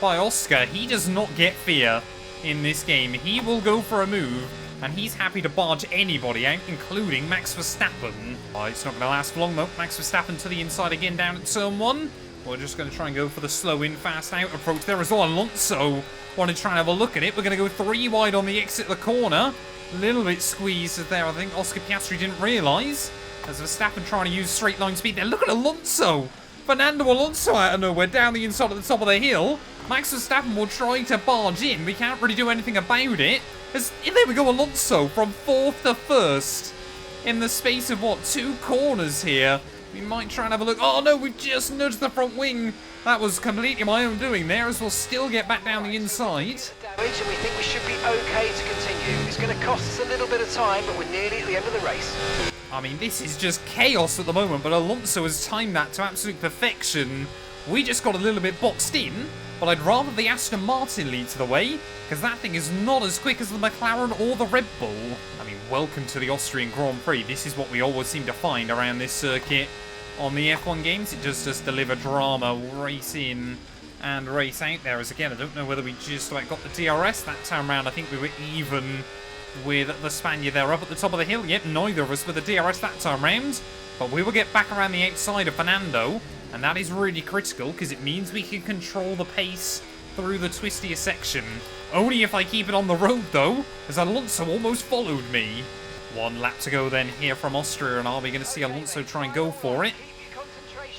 by Oscar. He does not get fear in this game. He will go for a move, and he's happy to barge anybody out, including Max Verstappen. Oh, it's not going to last long, though. Max Verstappen to the inside again down at turn 1. We're just going to try and go for the slow in, fast out approach there as well. Alonso wanted to try and have a look at it. We're going to go 3 wide on the exit of the corner. A little bit squeezed there. I think Oscar Piastri didn't realise. As Verstappen trying to use straight line speed there. Look at Alonso. Fernando Alonso out of nowhere down the inside at the top of the hill. Max Verstappen will try to barge in. We can't really do anything about it. There we go, Alonso from 4th to 1st. In the space of, what, 2 corners here. We might try and have a look. Oh no, we've just nudged the front wing. That was completely my own doing there, as we'll still get back down the inside. And we think we should be okay to continue. It's going to cost us a little bit of time, but we're nearly at the end of the race. I mean, this is just chaos at the moment, but Alonso has timed that to absolute perfection. We just got a little bit boxed in, but I'd rather the Aston Martin lead to the way, because that thing is not as quick as the McLaren or the Red Bull. I mean, welcome to the Austrian Grand Prix. This is what we always seem to find around this circuit on the F1 games. It just deliver drama, race in and race out there. As again, I don't know whether we just got the DRS that time round. I think we were even with the Spaniard there up at the top of the hill. Yet neither of us with the DRS that time round, but we will get back around the outside of Fernando, and that is really critical because it means we can control the pace through the twistier section. Only if I keep it on the road though, as Alonso almost followed me. 1 lap to go then here from Austria, and are we going to see Alonso try and go for it?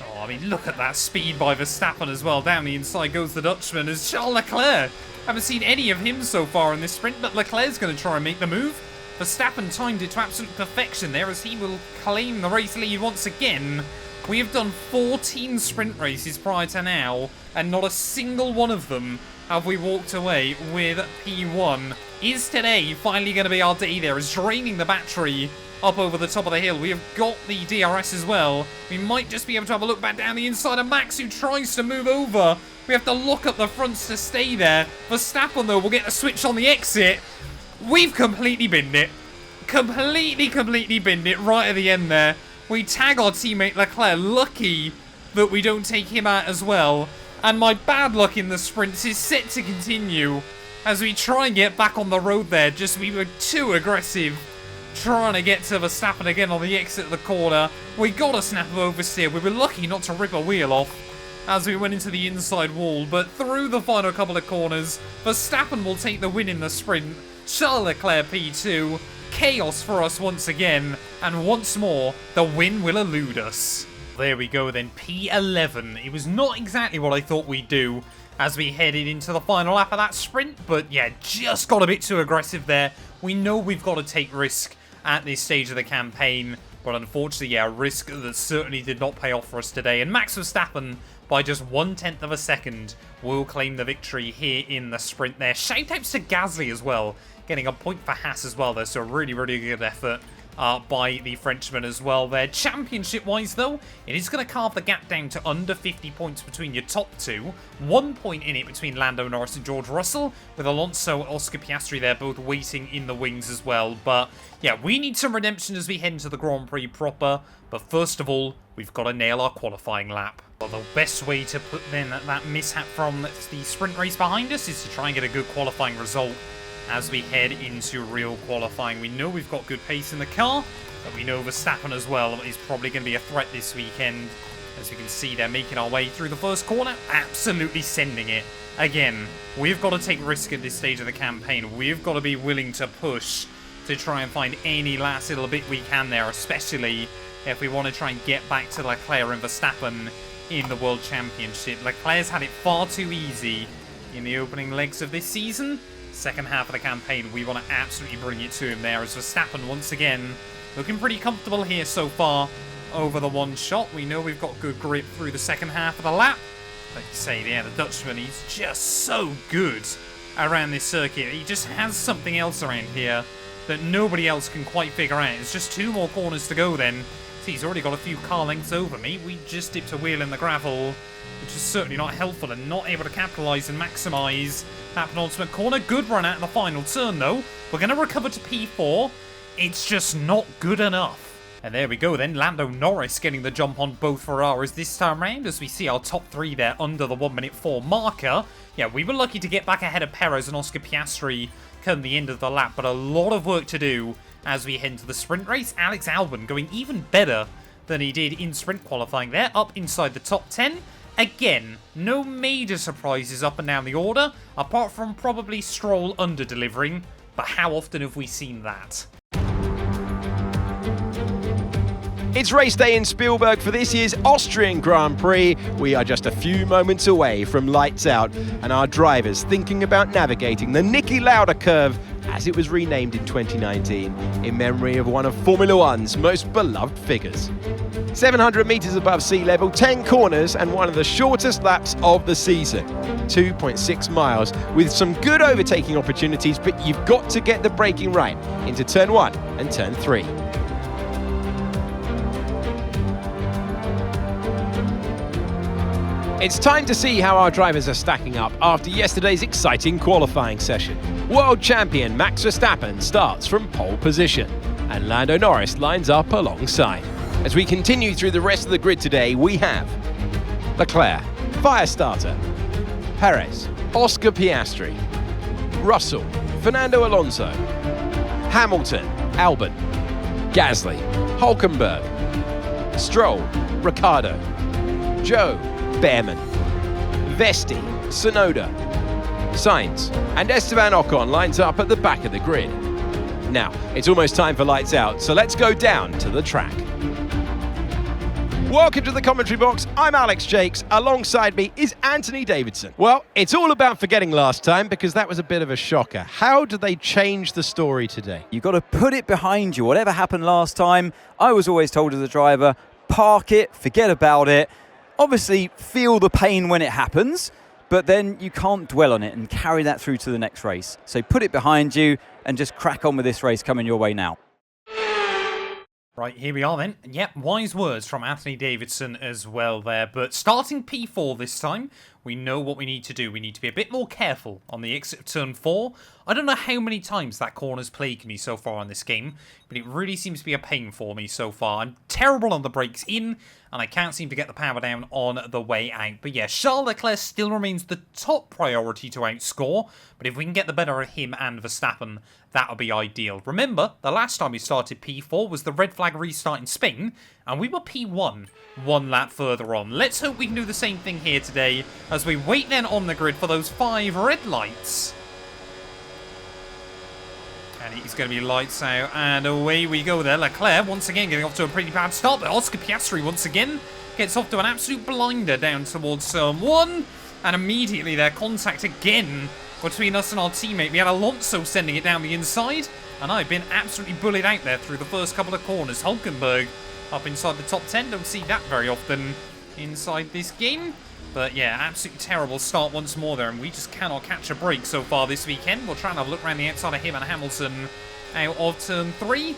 Oh, I mean, look at that speed by Verstappen as well. Down the inside goes the Dutchman as Charles Leclerc. Haven't seen any of him so far in this sprint, but Leclerc's going to try and make the move. Verstappen timed it to absolute perfection there as he will claim the race lead once again. We have done 14 sprint races prior to now, and not a single one of them have we walked away with P1. Is today finally going to be our day there? Is draining the battery up over the top of the hill. We have got the DRS as well. We might just be able to have a look back down the inside of Max, who tries to move over. We have to lock up the fronts to stay there. Verstappen, though, will get a switch on the exit. We've completely binned it. Completely binned it right at the end there. We tag our teammate Leclerc. Lucky that we don't take him out as well. And my bad luck in the sprints is set to continue as we try and get back on the road there. Just we were too aggressive trying to get to Verstappen again on the exit of the corner. We got a snap of oversteer. We were lucky not to rip a wheel off as we went into the inside wall. But through the final couple of corners, Verstappen will take the win in the sprint. Charles Leclerc P2. Chaos for us once again. And once more, the win will elude us. There we go then, P11. It was not exactly what I thought we'd do as we headed into the final lap of that sprint. But yeah, just got a bit too aggressive there. We know we've got to take risk at this stage of the campaign, but unfortunately, yeah, a risk that certainly did not pay off for us today. And Max Verstappen, by just 1/10 of a second, will claim the victory here in the sprint there. Shout outs to Gasly as well, getting a point for Haas as well there, so really good effort by the Frenchman as well there. Championship-wise, though, it is going to carve the gap down to under 50 points between your top two. 1 point in it between Lando Norris and George Russell, with Alonso and Oscar Piastri there both waiting in the wings as well. But yeah, we need some redemption as we head into the Grand Prix proper. But first of all, we've got to nail our qualifying lap. Well, the best way to put then that mishap from the sprint race behind us is to try and get a good qualifying result as we head into real qualifying. We know we've got good pace in the car, but we know Verstappen as well is probably going to be a threat this weekend. As we can see, they're making our way through the first corner, absolutely sending it. Again, we've got to take risk at this stage of the campaign. We've got to be willing to push to try and find any last little bit we can there, especially if we want to try and get back to Leclerc and Verstappen in the World Championship. Leclerc's had it far too easy in the opening legs of this season. Second half of the campaign, we want to absolutely bring it to him there, as Verstappen once again looking pretty comfortable here so far over the one shot. We know we've got good grip through the second half of the lap. Like you say, yeah, the Dutchman, he's just so good around this circuit. He just has something else around here that nobody else can quite figure out. It's just 2 more corners to go then. See, he's already got a few car lengths over me. We just dipped a wheel in the gravel, which is certainly not helpful and not able to capitalise and maximise that penultimate corner. Good run out in the final turn, though. We're going to recover to P4. It's just not good enough. And there we go then, Lando Norris getting the jump on both Ferraris this time round, as we see our top 3 there under the 1:04 marker. Yeah, we were lucky to get back ahead of Perez and Oscar Piastri come the end of the lap, but a lot of work to do as we head into the sprint race. Alex Albon going even better than he did in sprint qualifying there, up inside the top 10. Again, no major surprises up and down the order, apart from probably Stroll under-delivering, but how often have we seen that? It's race day in Spielberg for this year's Austrian Grand Prix. We are just a few moments away from lights out, and our drivers thinking about navigating the Niki Lauda curve, as it was renamed in 2019, in memory of one of Formula One's most beloved figures. 700 metres above sea level, 10 corners, and one of the shortest laps of the season. 2.6 miles, with some good overtaking opportunities, but you've got to get the braking right into turn 1 and turn 3. It's time to see how our drivers are stacking up after yesterday's exciting qualifying session. World champion Max Verstappen starts from pole position, and Lando Norris lines up alongside. As we continue through the rest of the grid today, we have Leclerc, Firestarter, Perez, Oscar Piastri, Russell, Fernando Alonso, Hamilton, Albon, Gasly, Hülkenberg, Stroll, Ricciardo, Joe, Behrman, Vesti, Tsunoda, Sainz, and Esteban Ocon lines up at the back of the grid. Now, it's almost time for lights out, so let's go down to the track. Welcome to the commentary box. I'm Alex Jakes. Alongside me is Anthony Davidson. Well, it's all about forgetting last time, because that was a bit of a shocker. How do they change the story today? You've got to put it behind you. Whatever happened last time, I was always told as a driver, park it, forget about it. Obviously, feel the pain when it happens, but then you can't dwell on it and carry that through to the next race. So put it behind you and just crack on with this race coming your way now. Right, here we are then. Yep, wise words from Anthony Davidson as well there. But starting P4 this time, we know what we need to do. We need to be a bit more careful on the exit of turn 4. I don't know how many times that corner's plagued me so far in this game, but it really seems to be a pain for me so far. I'm terrible on the brakes in, and I can't seem to get the power down on the way out. But yeah, Charles Leclerc still remains the top priority to outscore, but if we can get the better of him and Verstappen, that would be ideal. Remember, the last time we started P4 was the red flag restart in Spain, and we were P1 one lap further on. Let's hope we can do the same thing here today as we wait then on the grid for those 5 red lights. And he's going to be lights out, and away we go there. Leclerc once again getting off to a pretty bad start, but Oscar Piastri once again gets off to an absolute blinder down towards turn 1, and immediately their contact again between us and our teammate. We had Alonso sending it down the inside, and I've been absolutely bullied out there through the first couple of corners. Hulkenberg up inside the top 10, don't see that very often inside this game. But yeah, absolutely terrible start once more there, and we just cannot catch a break so far this weekend. We'll try and have a look around the outside of him and Hamilton out of turn 3. And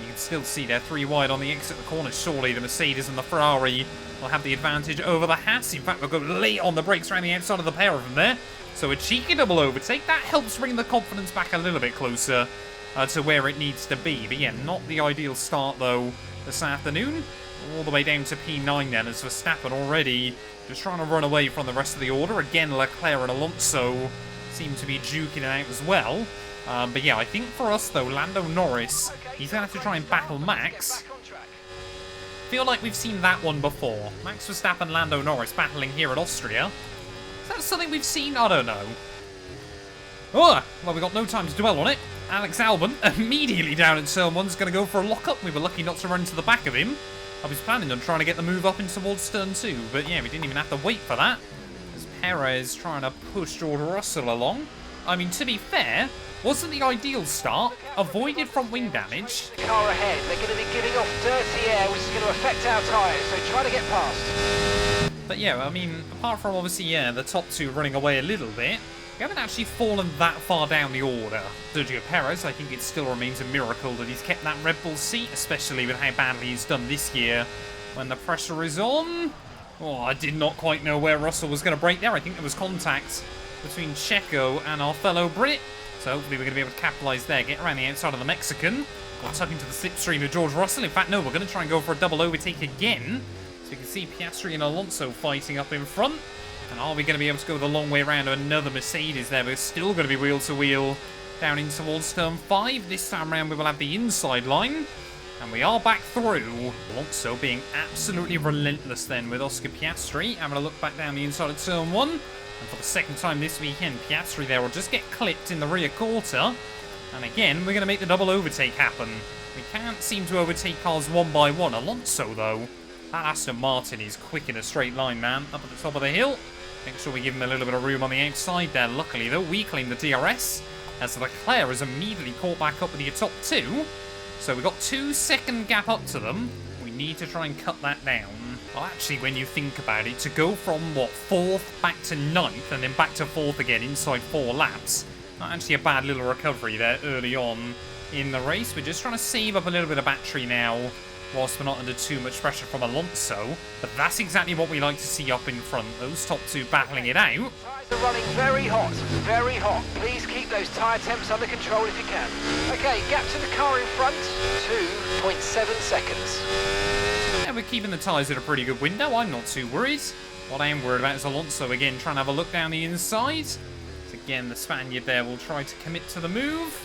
you can still see they're 3 wide on the exit of the corner. Surely the Mercedes and the Ferrari will have the advantage over the Haas. In fact, we'll go late on the brakes around the outside of the pair of them there. So a cheeky double overtake. That helps bring the confidence back a little bit closer to where it needs to be. But yeah, not the ideal start though this afternoon. All the way down to P9 then, as Verstappen already just trying to run away from the rest of the order. Again, Leclerc and Alonso seem to be duking it out as well. But yeah, I think for us though, Lando Norris, he's going to have to try and battle Max. Feel like we've seen that one before. Max Verstappen, Lando Norris battling here at Austria. Is that something we've seen? I don't know. Oh, well, we've got no time to dwell on it. Alex Albon, immediately down at turn 1, is going to go for a lock-up. We were lucky not to run into the back of him. I was planning on trying to get the move up in towards turn 2, but yeah, we didn't even have to wait for that. As Perez trying to push George Russell along. I mean, to be fair, wasn't the ideal start. Avoided front wing damage. The car ahead, they're going to be giving off dirty air, which is going to affect our tyres, so try to get past. But yeah, I mean, apart from obviously, yeah, the top 2 running away a little bit, we haven't actually fallen that far down the order. Sergio Perez, I think it still remains a miracle that he's kept that Red Bull seat, especially with how badly he's done this year when the pressure is on. Oh, I did not quite know where Russell was going to break there. I think there was contact between Checo and our fellow Brit. So hopefully we're going to be able to capitalise there, get around the outside of the Mexican. Got tucked into the slipstream of George Russell. In fact, no, we're going to try and go for a double overtake again. So you can see Piastri and Alonso fighting up in front. And are we going to be able to go the long way around another Mercedes there? We're still going to be wheel to wheel down in towards turn 5. This time around we will have the inside line. And we are back through. Alonso being absolutely relentless then with Oscar Piastri. Having a look back down the inside of turn 1. And for the second time this weekend, Piastri there will just get clipped in the rear quarter. And again, we're going to make the double overtake happen. We can't seem to overtake cars one by one. Alonso though, that Aston Martin is quick in a straight line, man. Up at the top of the hill. Make sure we give him a little bit of room on the outside there. Luckily, though, we claim the DRS as Leclerc is immediately caught back up with the top 2. So we've got 2-second gap up to them. We need to try and cut that down. Well, actually, when you think about it, to go from, what, 4th back to 9th and then back to 4th again inside 4 laps, not actually a bad little recovery there early on in the race. We're just trying to save up a little bit of battery now, whilst we're not under too much pressure from Alonso. But that's exactly what we like to see up in front. Those top 2 battling it out. Tyres are running very hot, very hot. Please keep those tyre temps under control if you can. Okay, gap to the car in front, 2.7 seconds. Yeah, we're keeping the tyres at a pretty good window. I'm not too worried. What I am worried about is Alonso again trying to have a look down the inside. So again, the Spaniard there will try to commit to the move.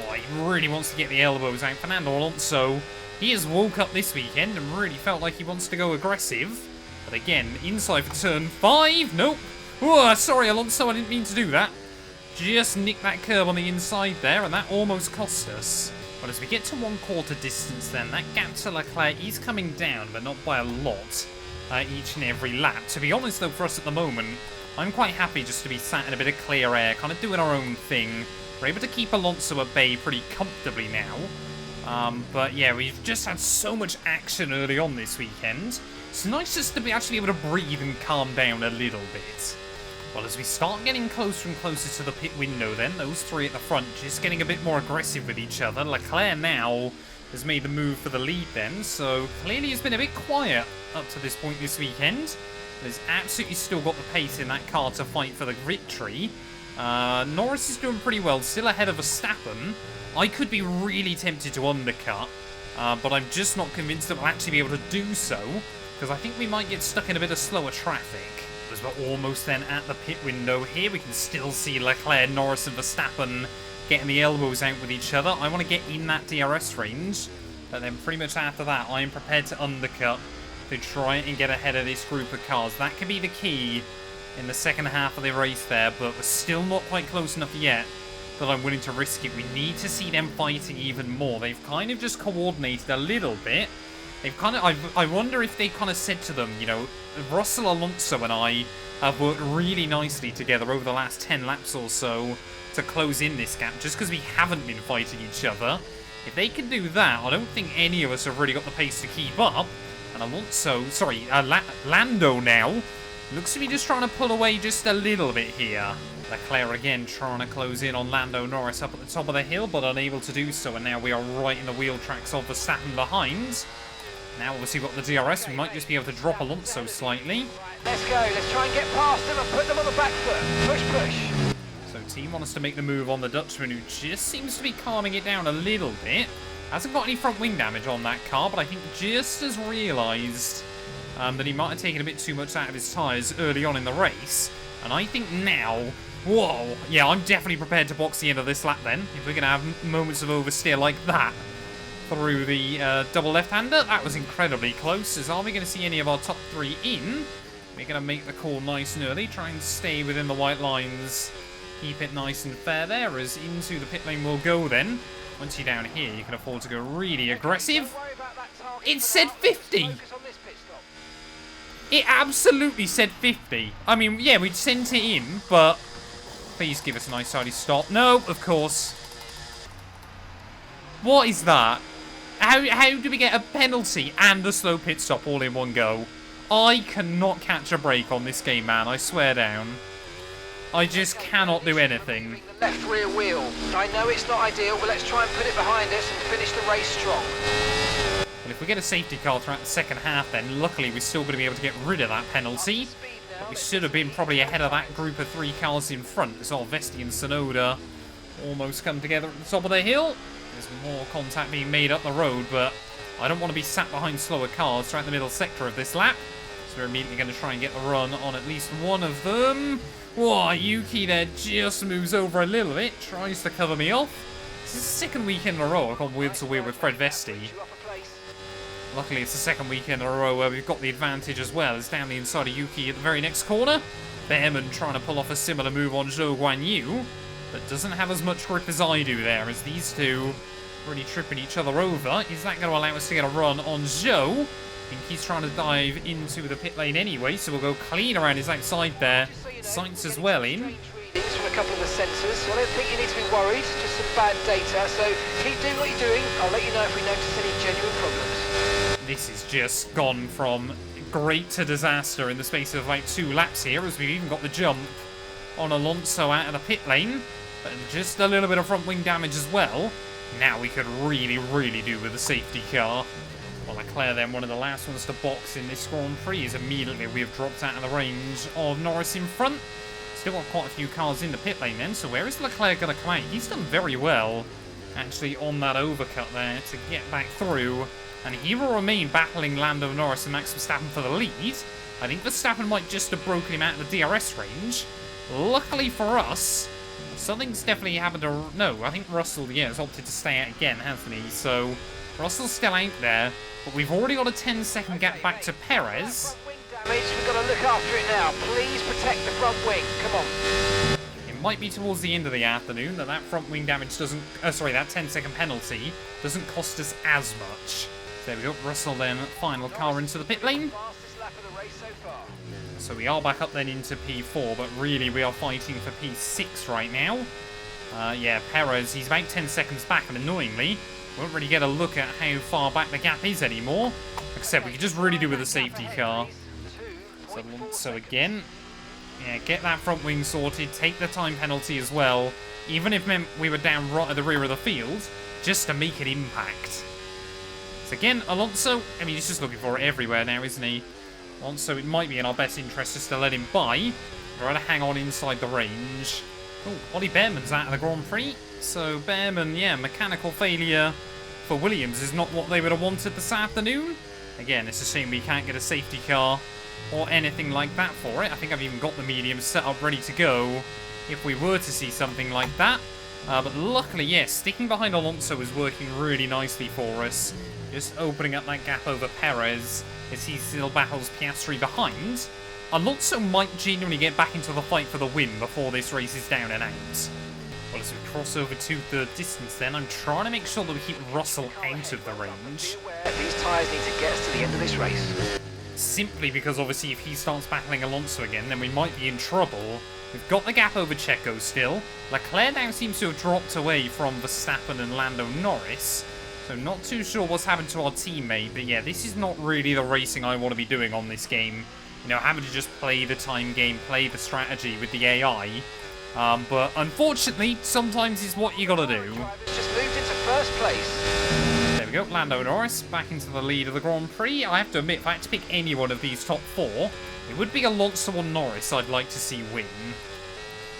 Boy, he really wants to get the elbows out. Fernando Alonso, he has woke up this weekend and really felt like he wants to go aggressive. But again, inside for turn 5. Nope. Oh, sorry, Alonso, I didn't mean to do that. Just nicked that curb on the inside there, and that almost cost us. But as we get to 1/4 distance then, that gap to Leclerc is coming down, but not by a lot, each and every lap. To be honest, though, for us at the moment, I'm quite happy just to be sat in a bit of clear air, kind of doing our own thing. We're able to keep Alonso at bay pretty comfortably now. But yeah, we've just had so much action early on this weekend. It's nice just to be actually able to breathe and calm down a little bit. Well, as we start getting closer and closer to the pit window then, those three at the front just getting a bit more aggressive with each other. Leclerc now has made the move for the lead then, so clearly he's been a bit quiet up to this point this weekend. But he's absolutely still got the pace in that car to fight for the victory. Norris is doing pretty well, still ahead of Verstappen. I could be really tempted to undercut, but I'm just not convinced that we'll actually be able to do so, because I think we might get stuck in a bit of slower traffic. As we're almost then at the pit window here, we can still see Leclerc, Norris and Verstappen getting the elbows out with each other. I want to get in that DRS range, but then pretty much after that, I am prepared to undercut to try and get ahead of this group of cars. That could be the key in the second half of the race there, but we're still not quite close enough yet that I'm willing to risk it. We need to see them fighting even more. They've kind of just coordinated a little bit. They've kind of, I wonder if they kind of said to them, you know, Russell, Alonso and I have worked really nicely together over the last 10 laps or so to close in this gap, just because we haven't been fighting each other. If they can do that, I don't think any of us have really got the pace to keep up. And Alonso, sorry, Lando now looks to be just trying to pull away just a little bit here. Leclerc again trying to close in on Lando Norris up at the top of the hill, but unable to do so. And now we are right in the wheel tracks of Verstappen behind. Now obviously we've got the DRS, we might just be able to drop Alonso slightly. Let's go, let's try and get past them and put them on the back foot. Push, push. So team wants to make the move on the Dutchman, who just seems to be calming it down a little bit. Hasn't got any front wing damage on that car, but I think just has realised that he might have taken a bit too much out of his tyres early on in the race. And I think now, whoa, yeah, I'm definitely prepared to box the end of this lap then. If we're going to have moments of oversteer like that through the double left-hander, that was incredibly close. As are we going to see any of our top three in? We're going to make the call nice and early, try and stay within the white lines. Keep it nice and fair there, as into the pit lane we'll go then. Once you're down here, you can afford to go really aggressive. It said 50! It absolutely said 50. I mean, yeah, we'd sent it in, but please give us a nice tidy stop. No, of course. What is that? How do we get a penalty and a slow pit stop all in one go? I cannot catch a break on this game, man. I swear down. I just cannot do anything. The left rear wheel. I know it's not ideal, but let's try and put it behind us and finish the race strong. Well, if we get a safety car throughout the second half, then luckily we're still going to be able to get rid of that penalty. But we should have been probably ahead of that group of three cars in front, as all Vesti and Sonoda almost come together at the top of the hill. There's more contact being made up the road, but I don't want to be sat behind slower cars throughout the middle sector of this lap. So we're immediately going to try and get the run on at least one of them. Whoa, Yuki there just moves over a little bit, tries to cover me off. This is the second weekend in a row I've gone wheel to wheel with Fred Vesti. Luckily it's the second weekend in a row where we've got the advantage as well. It's down the inside of Yuki at the very next corner. Behrman trying to pull off a similar move on Zhou Guanyu, but doesn't have as much grip as I do there, as these two really tripping each other over. Is that going to allow us to get a run on Zhou? I think he's trying to dive into the pit lane anyway, so we'll go clean around his outside there. Sights as well in. From a couple of the sensors, so I don't think you need to be worried, just some bad data, so keep doing what you're doing. I'll let you know if we notice any genuine problems. This has just gone from great to disaster in the space of like 2 laps here, as we've even got the jump on Alonso out of the pit lane, but just a little bit of front wing damage as well. Now we could really do with a safety car. Well, Leclerc then, one of the last ones to box in this Grand Prix, as immediately we have dropped out of the range of Norris in front. Still got quite a few cars in the pit lane then, so where is Leclerc going to come out? He's done very well, actually, on that overcut there to get back through. And he will remain battling Lando Norris and Max Verstappen for the lead. I think Verstappen might just have broken him out of the DRS range. Luckily for us, something's definitely happened to... No, I think Russell, yeah, has opted to stay out again, hasn't he? So Russell's still out there, but we've already got a 10-second gap back to Perez. We've got to look after it now. Please protect the front wing. Come on. It might be towards the end of the afternoon that front wing damage doesn't... sorry, that 10-second penalty doesn't cost us as much. There we go. Russell then, final car into the pit lane. So we are back up then into P4, but really we are fighting for P6 right now. Yeah, Perez, he's about 10 seconds back, and annoyingly, Won't really get a look at how far back the gap is anymore. Like I said, we could just really do with a safety car. So again, yeah, get that front wing sorted, take the time penalty as well, even if meant we were down right at the rear of the field, just to make an impact. So again, Alonso, I mean, he's just looking for it everywhere now, isn't he? Alonso, it might be in our best interest just to let him by, try to hang on inside the range. Oh, Ollie Behrman's out of the Grand Prix. So Behrman, yeah, mechanical failure for Williams is not what they would have wanted this afternoon. Again, it's a shame we can't get a safety car or anything like that for it. I think I've even got the medium set up ready to go if we were to see something like that. But luckily, yes, sticking behind Alonso is working really nicely for us. Just opening up that gap over Perez as he still battles Piastri behind. Alonso might genuinely get back into the fight for the win before this race is down and out. Well, as we cross over to the distance then, I'm trying to make sure that we keep Russell out of the range. These tyres need to get us to the end of this race. Simply because obviously if he starts battling Alonso again, then we might be in trouble. We've got the gap over Checo still. Leclerc now seems to have dropped away from Verstappen and Lando Norris. So not too sure what's happened to our teammate, but yeah, this is not really the racing I want to be doing on this game. You know, having to just play the time game, play the strategy with the AI. But unfortunately, sometimes it's what you gotta do. Just moved into first place. There we go, Lando Norris back into the lead of the Grand Prix. I have to admit, if I had to pick any one of these top four, it would be Alonso or Norris I'd like to see win.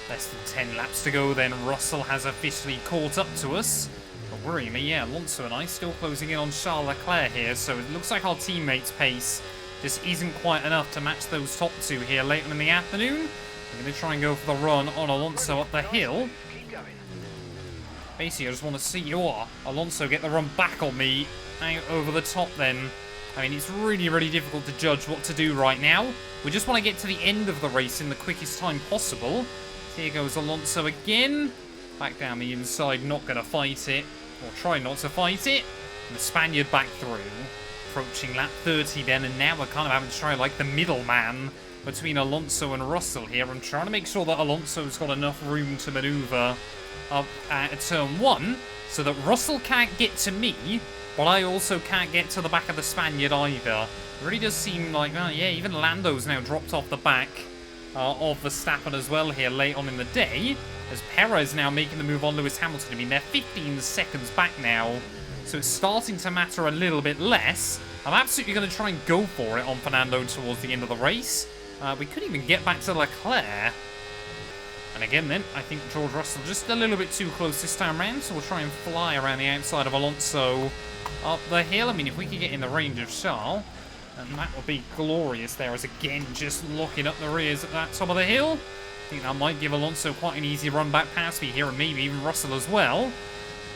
Less than 10 laps to go, then Russell has officially caught up to us. But worryingly, yeah, Alonso and I still closing in on Charles Leclerc here, so it looks like our teammate's pace just isn't quite enough to match those top two here later in the afternoon. We're going to try and go for the run on Alonso up the hill. Basically, I just want to see, Alonso get the run back on me out over the top then. I mean, it's really, really difficult to judge what to do right now. We just want to get to the end of the race in the quickest time possible. Here goes Alonso again. Back down the inside, not going to fight it. Or try not to fight it. And the Spaniard back through. Approaching lap 30 then, and now we're kind of having to try like the middleman between Alonso and Russell here. I'm trying to make sure that Alonso's got enough room to maneuver up at turn 1 so that Russell can't get to me, but I also can't get to the back of the Spaniard either. It really does seem like, yeah, even Lando's now dropped off the back of Verstappen as well here late on in the day, as Perez now making the move on Lewis Hamilton. I mean, they're 15 seconds back now, so it's starting to matter a little bit less. I'm absolutely going to try and go for it on Fernando towards the end of the race. We could even get back to Leclerc. And again then, I think George Russell just a little bit too close this time around, so we'll try and fly around the outside of Alonso up the hill. I mean, if we could get in the range of Charles, then that would be glorious there, as again, just locking up the rears at that top of the hill. I think that might give Alonso quite an easy run back past me here, and maybe even Russell as well.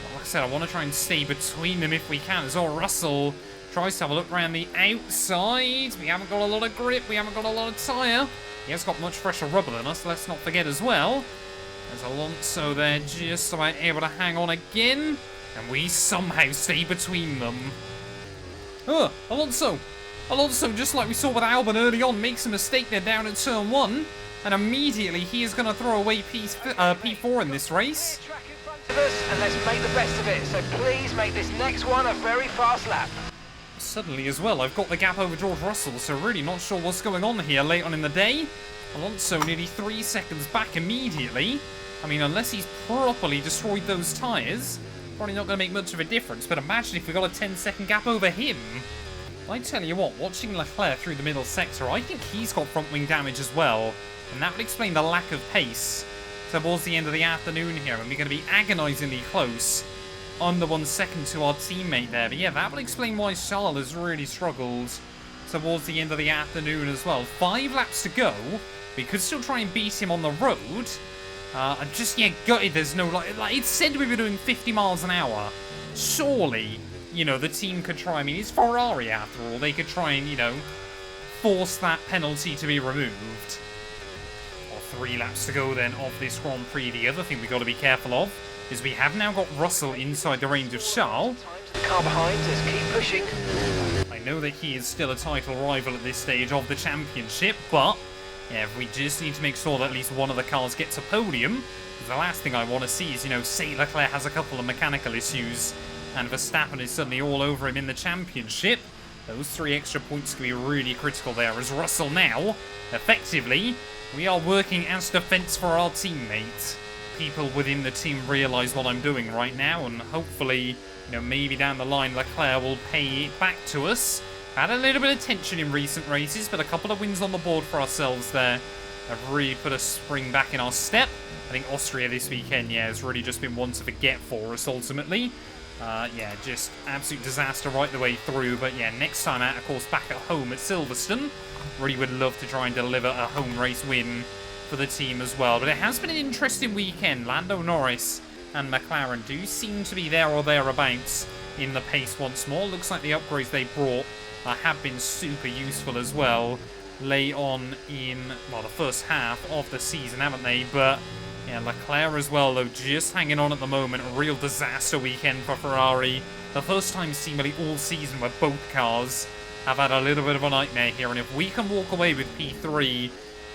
But like I said, I want to try and stay between them if we can, as Russell tries to have a look around the outside. We haven't got a lot of grip, we haven't got a lot of tyre. He has got much fresher rubber than us, let's not forget as well. There's Alonso there just about able to hang on again. And we somehow stay between them. Oh, Alonso! Alonso, just like we saw with Albon early on, makes a mistake there down at turn 1. And immediately he is going to throw away P4 in this race. And let's make the best of it. So please make this next one a very fast lap. Suddenly as well, I've got the gap over George Russell, so really not sure what's going on here late on in the day. Alonso nearly 3 seconds back immediately. I mean, unless he's properly destroyed those tyres, probably not going to make much of a difference. But imagine if we got a 10-second gap over him. I tell you what, watching Leclerc through the middle sector, I think he's got front wing damage as well. And that would explain the lack of pace towards the end of the afternoon here. And we're going to be agonisingly close, under 1 second to our teammate there. But yeah, that will explain why Charles has really struggled towards the end of the afternoon as well. 5 laps to go. We could still try and beat him on the road. I'm just, yeah, gutted there's no, like it said we were doing 50 miles an hour. Surely, you know, the team could try. I mean, it's Ferrari after all. They could try and, you know, force that penalty to be removed. 3 laps to go then of this Grand Prix. The other thing we've got to be careful of is we have now got Russell inside the range of Charles. The car behind us, keep pushing. I know that he is still a title rival at this stage of the championship, but yeah, we just need to make sure that at least one of the cars gets a podium. The last thing I want to see is, you know, say Leclerc has a couple of mechanical issues and Verstappen is suddenly all over him in the championship. Those 3 extra points can be really critical there, as Russell now, effectively, we are working as defence for our teammates. People within the team realise what I'm doing right now, and hopefully, maybe down the line Leclerc will pay it back to us. Had a little bit of tension in recent races, but a couple of wins on the board for ourselves there have really put a spring back in our step. I think Austria this weekend, has really just been one to forget for us ultimately. Just absolute disaster right the way through. But next time out, of course, back at home at Silverstone. Really would love to try and deliver a home race win for the team as well. But it has been an interesting weekend. Lando, Norris and McLaren do seem to be there or thereabouts in the pace once more. Looks like the upgrades they brought have been super useful as well. Late on in, the first half of the season, haven't they? But Leclerc as well, though, just hanging on at the moment. A real disaster weekend for Ferrari. The first time seemingly all season where both cars have had a little bit of a nightmare here. And if we can walk away with P3,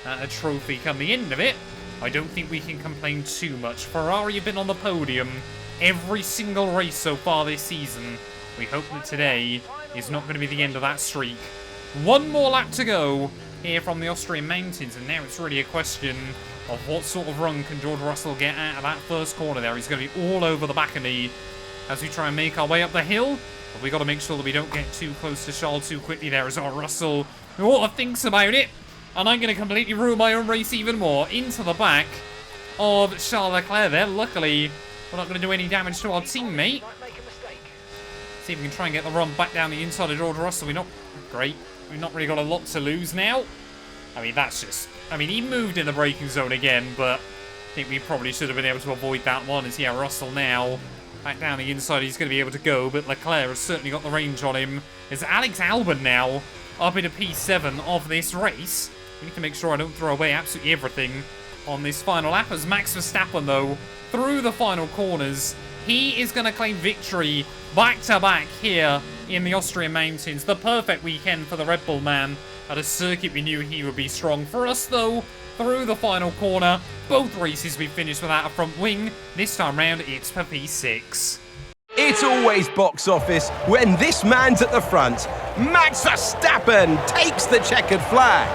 a trophy come the end of it, I don't think we can complain too much. Ferrari have been on the podium every single race so far this season. We hope that today is not going to be the end of that streak. One more lap to go here from the Austrian mountains, and now it's really a question of what sort of run can George Russell get out of that first corner there. He's going to be all over the back of me as we try and make our way up the hill, but we got to make sure that we don't get too close to Charles too quickly there as our Russell thinks about it, and I'm going to completely ruin my own race even more into the back of Charles Leclerc there. Luckily, we're not going to do any damage to our teammate. See if we can try and get the run back down the inside of George Russell. We're not great. We've not really got a lot to lose now. I mean, that's just... he moved in the braking zone again, but I think we probably should have been able to avoid that one. As, Russell now back down the inside. He's going to be able to go, but Leclerc has certainly got the range on him. There's Alex Albon now up into P7 of this race. We need to make sure I don't throw away absolutely everything on this final lap. As Max Verstappen, though, through the final corners, he is going to claim victory back-to-back here in the Austrian mountains. The perfect weekend for the Red Bull man at a circuit we knew he would be strong. For us, though, through the final corner, both races we finished without a front wing. This time round, it's for P6. It's always box office when this man's at the front. Max Verstappen takes the checkered flag.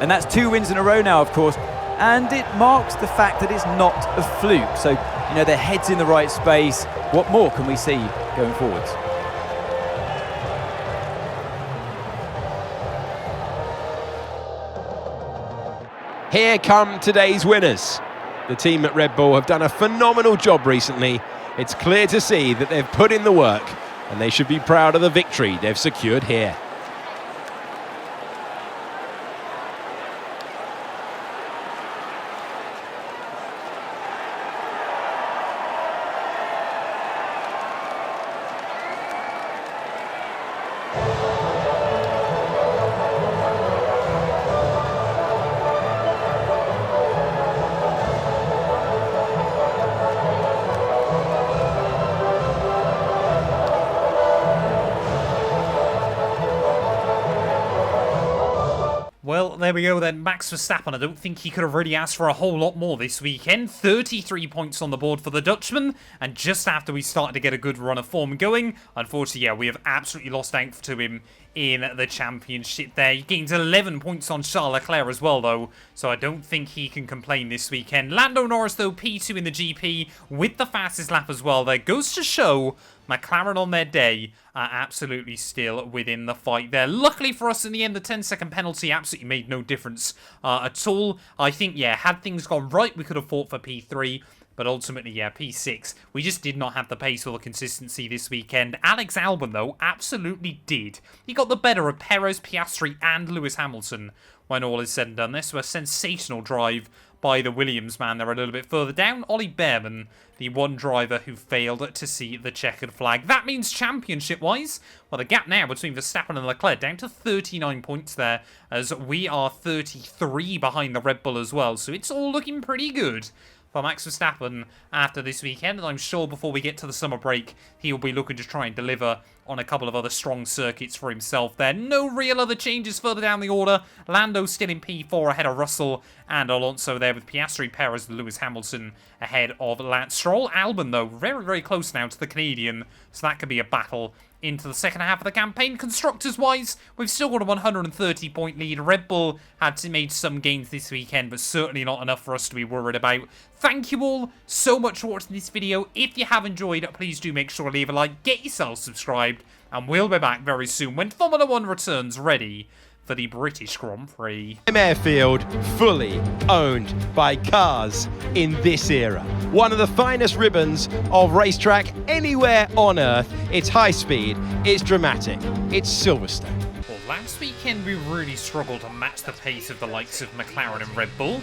And that's 2 wins in a row now, of course. And it marks the fact that it's not a fluke. So, their head's in the right space. What more can we see going forwards? Here come today's winners. The team at Red Bull have done a phenomenal job recently. It's clear to see that they've put in the work, and they should be proud of the victory they've secured here. Well, there we go then. Max Verstappen, I don't think he could have really asked for a whole lot more this weekend. 33 points on the board for the Dutchman, and just after we started to get a good run of form going, unfortunately, we have absolutely lost out to him in the championship there. He gains 11 points on Charles Leclerc as well, though, so I don't think he can complain this weekend. Lando Norris, though, P2 in the GP with the fastest lap as well there. Goes to show McLaren on their day are absolutely still within the fight there. Luckily for us in the end, the 10-second penalty absolutely made no difference at all. I think, had things gone right, we could have fought for P3. But ultimately, P6. We just did not have the pace or the consistency this weekend. Alex Albon, though, absolutely did. He got the better of Perez, Piastri, and Lewis Hamilton when all is said and done. This was a sensational drive by the Williams man. They're a little bit further down. Ollie Behrman, the one driver who failed to see the checkered flag. That means championship-wise, well, the gap now between Verstappen and Leclerc down to 39 points there, as we are 33 behind the Red Bull as well. So it's all looking pretty good for Max Verstappen after this weekend, and I'm sure before we get to the summer break, he'll be looking to try and deliver on a couple of other strong circuits for himself there. No real other changes further down the order. Lando still in P4 ahead of Russell and Alonso there, with Piastri, Perez, Lewis Hamilton ahead of Lance Stroll. Albon, though, very, very close now to the Canadian, so that could be a battle into the second half of the campaign. Constructors-wise, we've still got a 130-point lead. Red Bull had made some gains this weekend, but certainly not enough for us to be worried about. Thank you all so much for watching this video. If you have enjoyed it, please do make sure to leave a like, get yourself subscribed, and we'll be back very soon when Formula 1 returns ready for the British Grand Prix. Airfield fully owned by cars in this era. One of the finest ribbons of racetrack anywhere on Earth. It's high speed, it's dramatic, it's Silverstone. Well, last weekend we really struggled to match the pace of the likes of McLaren and Red Bull.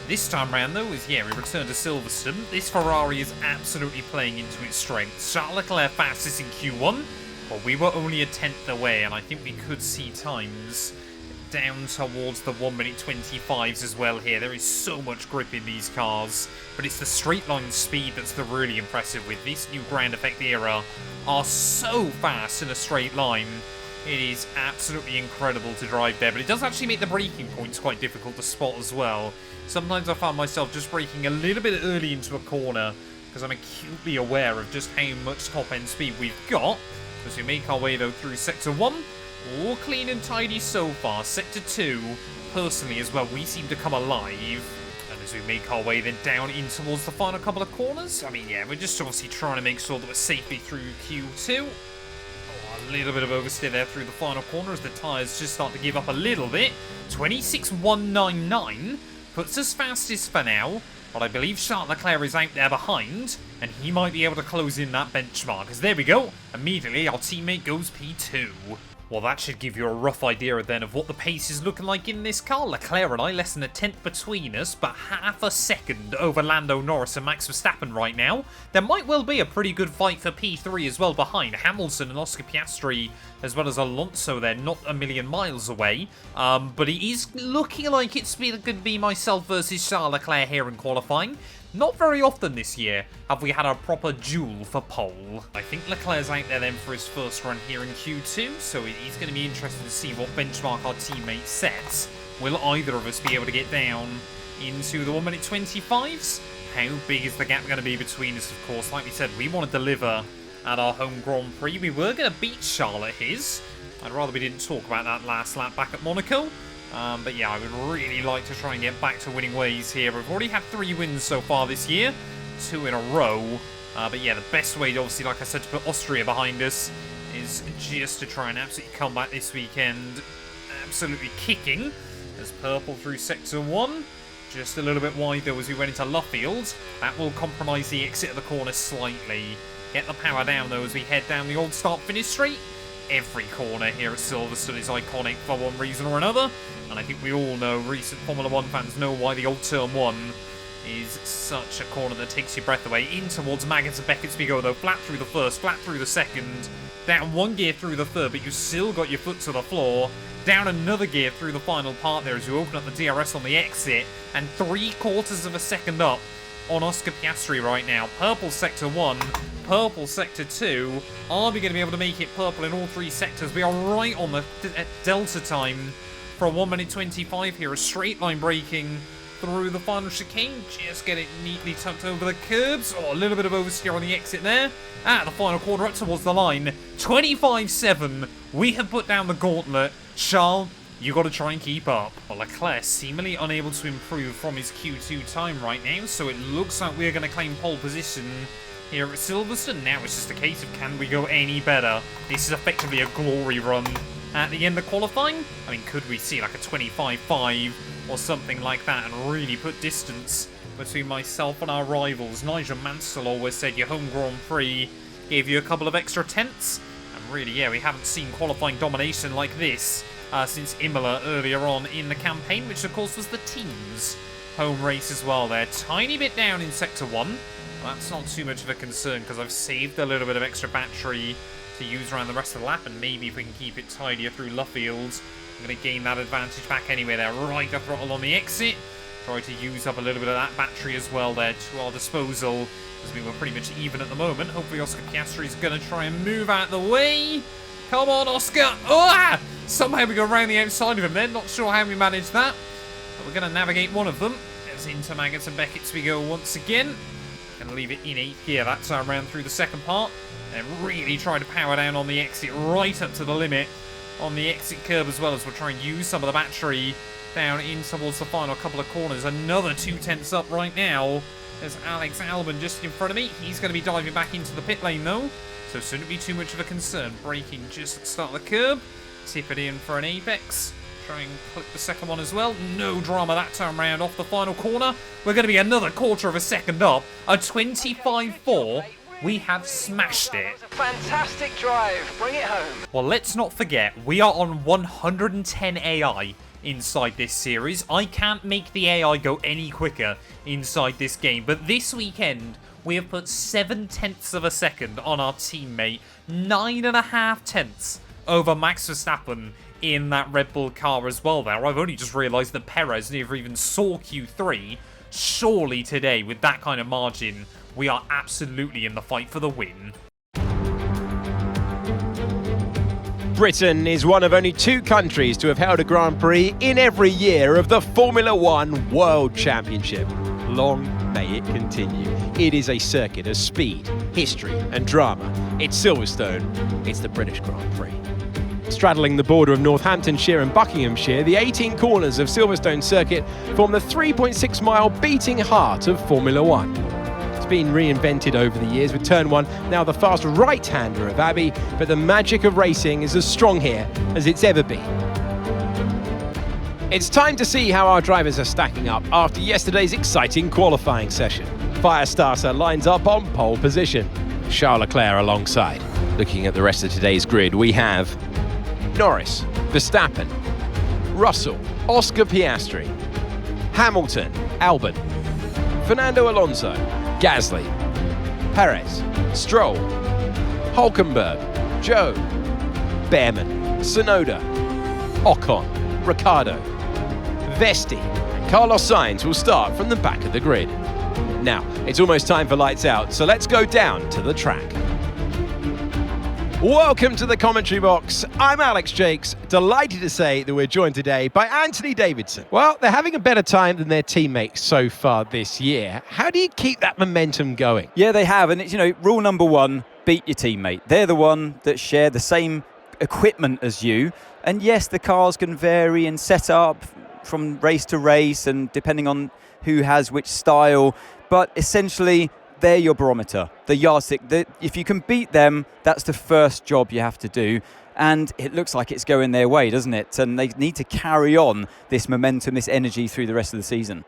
This time round, though, we returned to Silverstone. This Ferrari is absolutely playing into its strengths. Charles Leclerc fastest in Q1, but we were only a tenth away, and I think we could see times down towards the 1:25 as well here. There is so much grip in these cars, but it's the straight line speed that's the really impressive with this new ground effect era. Are so fast in a straight line. It is absolutely incredible to drive there, but it does actually make the braking points quite difficult to spot as well. Sometimes I find myself just braking a little bit early into a corner because I'm acutely aware of just how much top end speed we've got. As we make our way though through Sector 1, all clean and tidy so far. Sector 2, personally as well, we seem to come alive. And as we make our way then down in towards the final couple of corners, I mean, yeah, we're just obviously trying to make sure that we're safely through Q2. Oh, a little bit of oversteer there through the final corner as the tyres just start to give up a little bit. 26.199 puts us fastest for now. But I believe Charles Leclerc is out there behind, and he might be able to close in that benchmark. Because there we go, immediately our teammate goes P2. Well, that should give you a rough idea then of what the pace is looking like in this car. Leclerc and I, less than a tenth between us, but half a second over Lando, Norris and Max Verstappen right now. There might well be a pretty good fight for P3 as well behind Hamilton and Oscar Piastri, as well as Alonso there, not a million miles away. But it is looking like it's going to be myself versus Charles Leclerc here in qualifying. Not very often this year have we had a proper duel for pole. I think Leclerc's out there then for his first run here in Q2, so it is going to be interesting to see what benchmark our teammate sets. Will either of us be able to get down into the 1:25s? How big is the gap going to be between us, of course? Like we said, we want to deliver at our home Grand Prix. We were going to beat Charles at his. I'd rather we didn't talk about that last lap back at Monaco. But yeah, I would really like to try and get back to winning ways here. We've already had 3 wins so far this year, 2 in a row. But yeah, the best way, obviously, like I said, to put Austria behind us is just to try and absolutely come back this weekend. Absolutely kicking. There's purple through Sector 1. Just a little bit wide, though, as we went into Luffield. That will compromise the exit of the corner slightly. Get the power down, though, as we head down the old start-finish straight. Every corner here at Silverstone is iconic for one reason or another, and I think we all know, recent Formula 1 fans know why the old Turn 1 is such a corner that takes your breath away. In towards Maggotts and Beckett's we go, though, flat through the first, flat through the second, down 1 gear through the third, but you still got your foot to the floor, down another gear through the final part there as you open up the DRS on the exit, and 3/4 of a second up on Oscar Piastri right now. Purple Sector 1, purple Sector 2. Are we going to be able to make it purple in all 3 sectors? We are right on the delta time for a 1:25 here. A straight line braking through the final chicane. Just get it neatly tucked over the curbs. Oh, a little bit of oversteer on the exit there. At the final corner up towards the line. 25.7. We have put down the gauntlet. Charles, you got to try and keep up. Well, Leclerc seemingly unable to improve from his Q2 time right now, so it looks like we're going to claim pole position here at Silverstone. Now it's just a case of, can we go any better? This is effectively a glory run at the end of qualifying. I mean, could we see like a 25.5 or something like that and really put distance between myself and our rivals? Nigel Mansell always said your home Grand Prix gave you a couple of extra tenths. And really, yeah, we haven't seen qualifying domination like this since Imola earlier on in the campaign, which of course was the team's home race as well there. Tiny bit down in Sector 1. That's not too much of a concern because I've saved a little bit of extra battery to use around the rest of the lap, and maybe if we can keep it tidier through Luffield, I'm going to gain that advantage back anyway there. Right, the throttle on the exit. Try to use up a little bit of that battery as well there to our disposal, as we were pretty much even at the moment. Hopefully Oscar Piastri is going to try and move out of the way. Come on, Oscar. Oh, somehow we go around the outside of him then. Not sure how we managed that, but we're going to navigate one of them. As into Maggots and Beckett's we go once again. Going to leave it in 8th gear that time round through the second part. And really try to power down on the exit right up to the limit on the exit curb, as well as we'll try and use some of the battery down in towards the final couple of corners. Another 2/10 up right now. There's Alex Albon just in front of me. He's going to be diving back into the pit lane though, so shouldn't be too much of a concern. Braking just at the start of the curb. Tip it in for an apex. Try and clip the second one as well. No drama that time round off the final corner. We're going to be another quarter of a second up. A 25.4. We have smashed it. That was a fantastic drive. Bring it home. Well, let's not forget, we are on 110 AI inside this series. I can't make the AI go any quicker inside this game, but this weekend we have put 0.7 of a second on our teammate, 9.5 tenths over Max Verstappen in that Red Bull car as well there. I've only just realised that Perez never even saw Q3. Surely today, with that kind of margin, we are absolutely in the fight for the win. Britain is one of only 2 countries to have held a Grand Prix in every year of the Formula One World Championship. Long may it continue. It is a circuit of speed, history and drama. It's Silverstone, it's the British Grand Prix. Straddling the border of Northamptonshire and Buckinghamshire, the 18 corners of Silverstone Circuit form the 3.6-mile beating heart of Formula One. It's been reinvented over the years, with Turn 1 now the fast right-hander of Abbey, but the magic of racing is as strong here as it's ever been. It's time to see how our drivers are stacking up after yesterday's exciting qualifying session. Firestarter lines up on pole position, Charles Leclerc alongside. Looking at the rest of today's grid, we have Norris, Verstappen, Russell, Oscar Piastri, Hamilton, Albon, Fernando Alonso, Gasly, Perez, Stroll, Hulkenberg, Joe, Behrman, Tsunoda, Ocon, Ricciardo, Vesti, and Carlos Sainz will start from the back of the grid. Now, it's almost time for lights out, so let's go down to the track. Welcome to the commentary box. I'm Alex Jakes, delighted to say that we're joined today by Anthony Davidson. Well, they're having a better time than their teammates so far this year. How do you keep that momentum going? Yeah, they have, and it's, rule number 1, beat your teammate. They're the one that share the same equipment as you, and yes, the cars can vary in setup from race to race and depending on who has which style, but essentially they're your barometer, the yardstick. If you can beat them, that's the first job you have to do. And it looks like it's going their way, doesn't it? And they need to carry on this momentum, this energy through the rest of the season.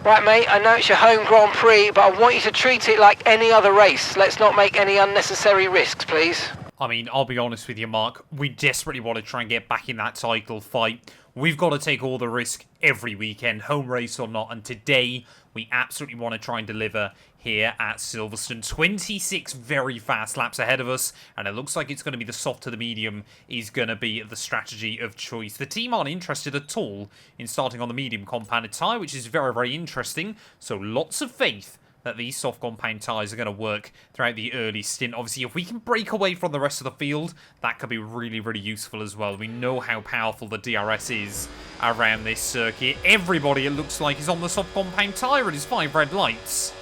Right, mate, I know it's your home Grand Prix, but I want you to treat it like any other race. Let's not make any unnecessary risks, please. I mean, I'll be honest with you, Mark. We desperately want to try and get back in that title fight. We've got to take all the risk every weekend, home race or not. And today, we absolutely want to try and deliver here at Silverstone. 26 very fast laps ahead of us. And it looks like it's going to be the soft to the medium is going to be the strategy of choice. The team aren't interested at all in starting on the medium compounded tyre, which is very, very interesting. So lots of faith that these soft compound tyres are going to work throughout the early stint. Obviously, if we can break away from the rest of the field, that could be really, really useful as well. We know how powerful the DRS is around this circuit. Everybody, it looks like, is on the soft compound tyre. It is 5 red lights.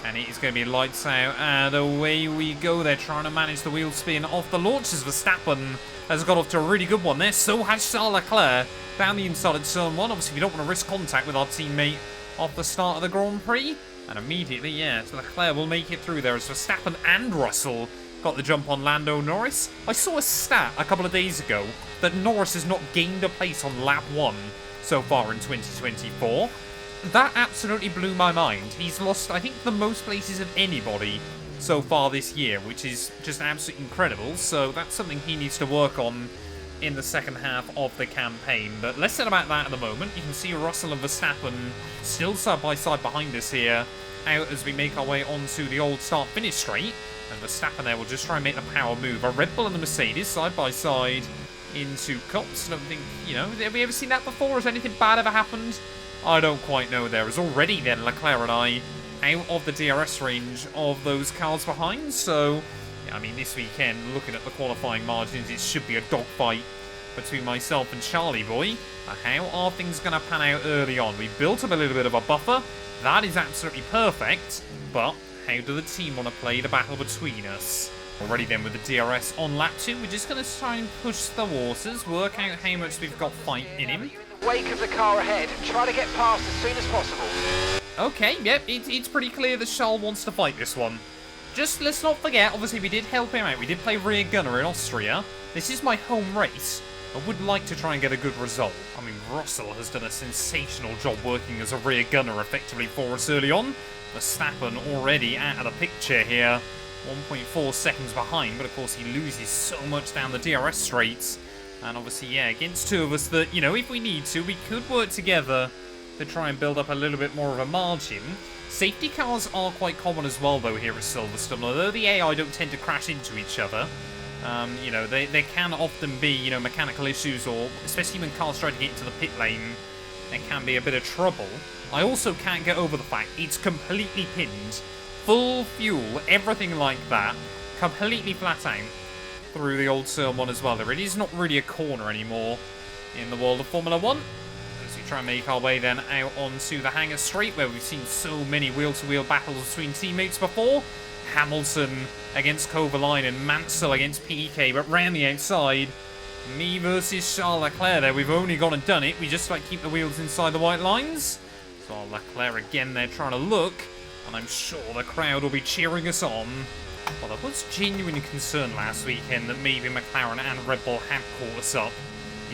And it is going to be lights out, and away we go. They're trying to manage the wheel spin off the launch as Verstappen has got off to a really good one there. So has Charles Leclerc down the inside at turn 1. Obviously, we don't want to risk contact with our teammate off the start of the Grand Prix, and immediately, yeah, so Leclerc will make it through there as Verstappen and Russell got the jump on Lando Norris. I saw a stat a couple of days ago that Norris has not gained a place on lap 1 so far in 2024. That absolutely blew my mind. He's lost, I think, the most places of anybody so far this year, which is just absolutely incredible, so that's something he needs to work on in the second half of the campaign. But less said about that at the moment. You can see Russell and Verstappen still side by side behind us here, out as we make our way onto the old start-finish straight. And Verstappen there will just try and make the power move. A Red Bull and the Mercedes side by side into cups. I don't think, you know, have we ever seen that before? Has anything bad ever happened? I don't quite know. There is already then Leclerc and I out of the DRS range of those cars behind. So, yeah, I mean, this weekend, looking at the qualifying margins, it should be a dogfight between myself and Charlie Boy. How are things going to pan out early on? We built up a little bit of a buffer. That is absolutely perfect. But how do the team want to play the battle between us? Already then with the DRS on lap 2, we're just going to try and push the waters, work out how much we've got fight in him. Wake of the car ahead. Try to get past as soon as possible. Okay, yep, it's pretty clear that Charles wants to fight this one. Just let's not forget, obviously we did help him out. We did play rear gunner in Austria. This is my home race. I would like to try and get a good result. I mean, Russell has done a sensational job working as a rear gunner effectively for us early on. Verstappen already out of the picture here. 1.4 seconds behind, but of course he loses so much down the DRS straights. And obviously, yeah, against two of us that, you know, if we need to, we could work together to try and build up a little bit more of a margin. Safety cars are quite common as well, though, here at Silverstone. Although the AI don't tend to crash into each other, you know, there can often be, you know, mechanical issues, or especially when cars try to get into the pit lane, there can be a bit of trouble. I also can't get over the fact it's completely pinned. Full fuel, everything like that, completely flat out through the old turn 1 as well. There, it is not really a corner anymore in the world of Formula 1. As we try and make our way then out onto the hangar straight, where we've seen so many wheel-to-wheel battles between teammates before. Hamilton against Kovalainen, Mansell against PK, but round the outside, me versus Charles Leclerc there. We've only gone and done it. We just like keep the wheels inside the white lines. So Leclerc again there trying to look, and I'm sure the crowd will be cheering us on. Well, there was genuine concern last weekend that maybe McLaren and Red Bull had caught us up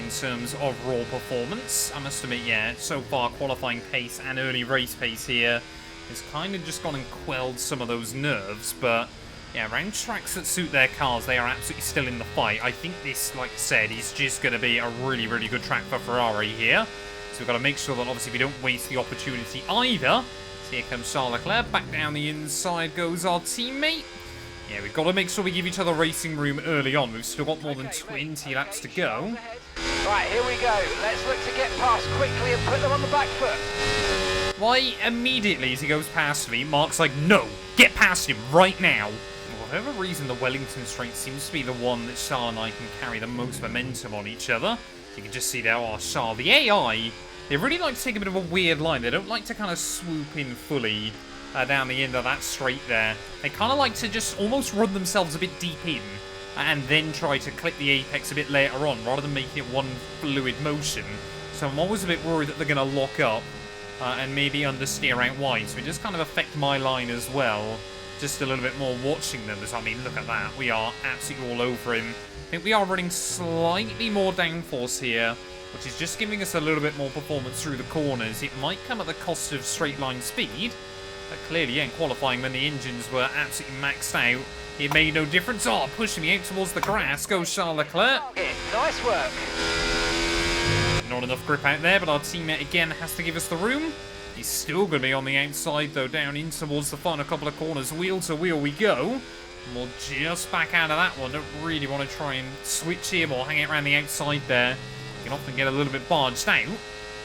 in terms of raw performance. I must admit, yeah, so far qualifying pace and early race pace here has kind of just gone and quelled some of those nerves. But yeah, around tracks that suit their cars, they are absolutely still in the fight. I think this, like I said, is just going to be a really, really good track for Ferrari here. So we've got to make sure that obviously we don't waste the opportunity either. So here comes Charles Leclerc. Back down the inside goes our teammate. Yeah, we've got to make sure we give each other racing room early on. We've still got more than 20 laps to go. Right, here we go. Let's look to get past quickly and put them on the back foot. Why, immediately as he goes past me, Mark's like, no, get past him right now. For whatever reason, the Wellington straight seems to be the one that Charles and I can carry the most momentum on each other. You can just see there, oh, Charles, the AI, they really like to take a bit of a weird line. They don't like to kind of swoop in fully down the end of that straight there. They kind of like to just almost run themselves a bit deep in and then try to clip the apex a bit later on, rather than making it one fluid motion. So I'm always a bit worried that they're going to lock up and maybe understeer out wide. So it just kind of affect my line as well. Just a little bit more watching them. As I mean, look at that. We are absolutely all over him. I think we are running slightly more downforce here, which is just giving us a little bit more performance through the corners. It might come at the cost of straight line speed. But clearly, yeah, in qualifying, when the engines were absolutely maxed out, it made no difference. Oh, pushing me out towards the grass goes Charles Leclerc. Nice work. Not enough grip out there, but our teammate again has to give us the room. He's still going to be on the outside, though, down in towards the final couple of corners. Wheel to wheel we go. And we'll just back out of that one. Don't really want to try and switch him or hang out around the outside there. You can often get a little bit barged out.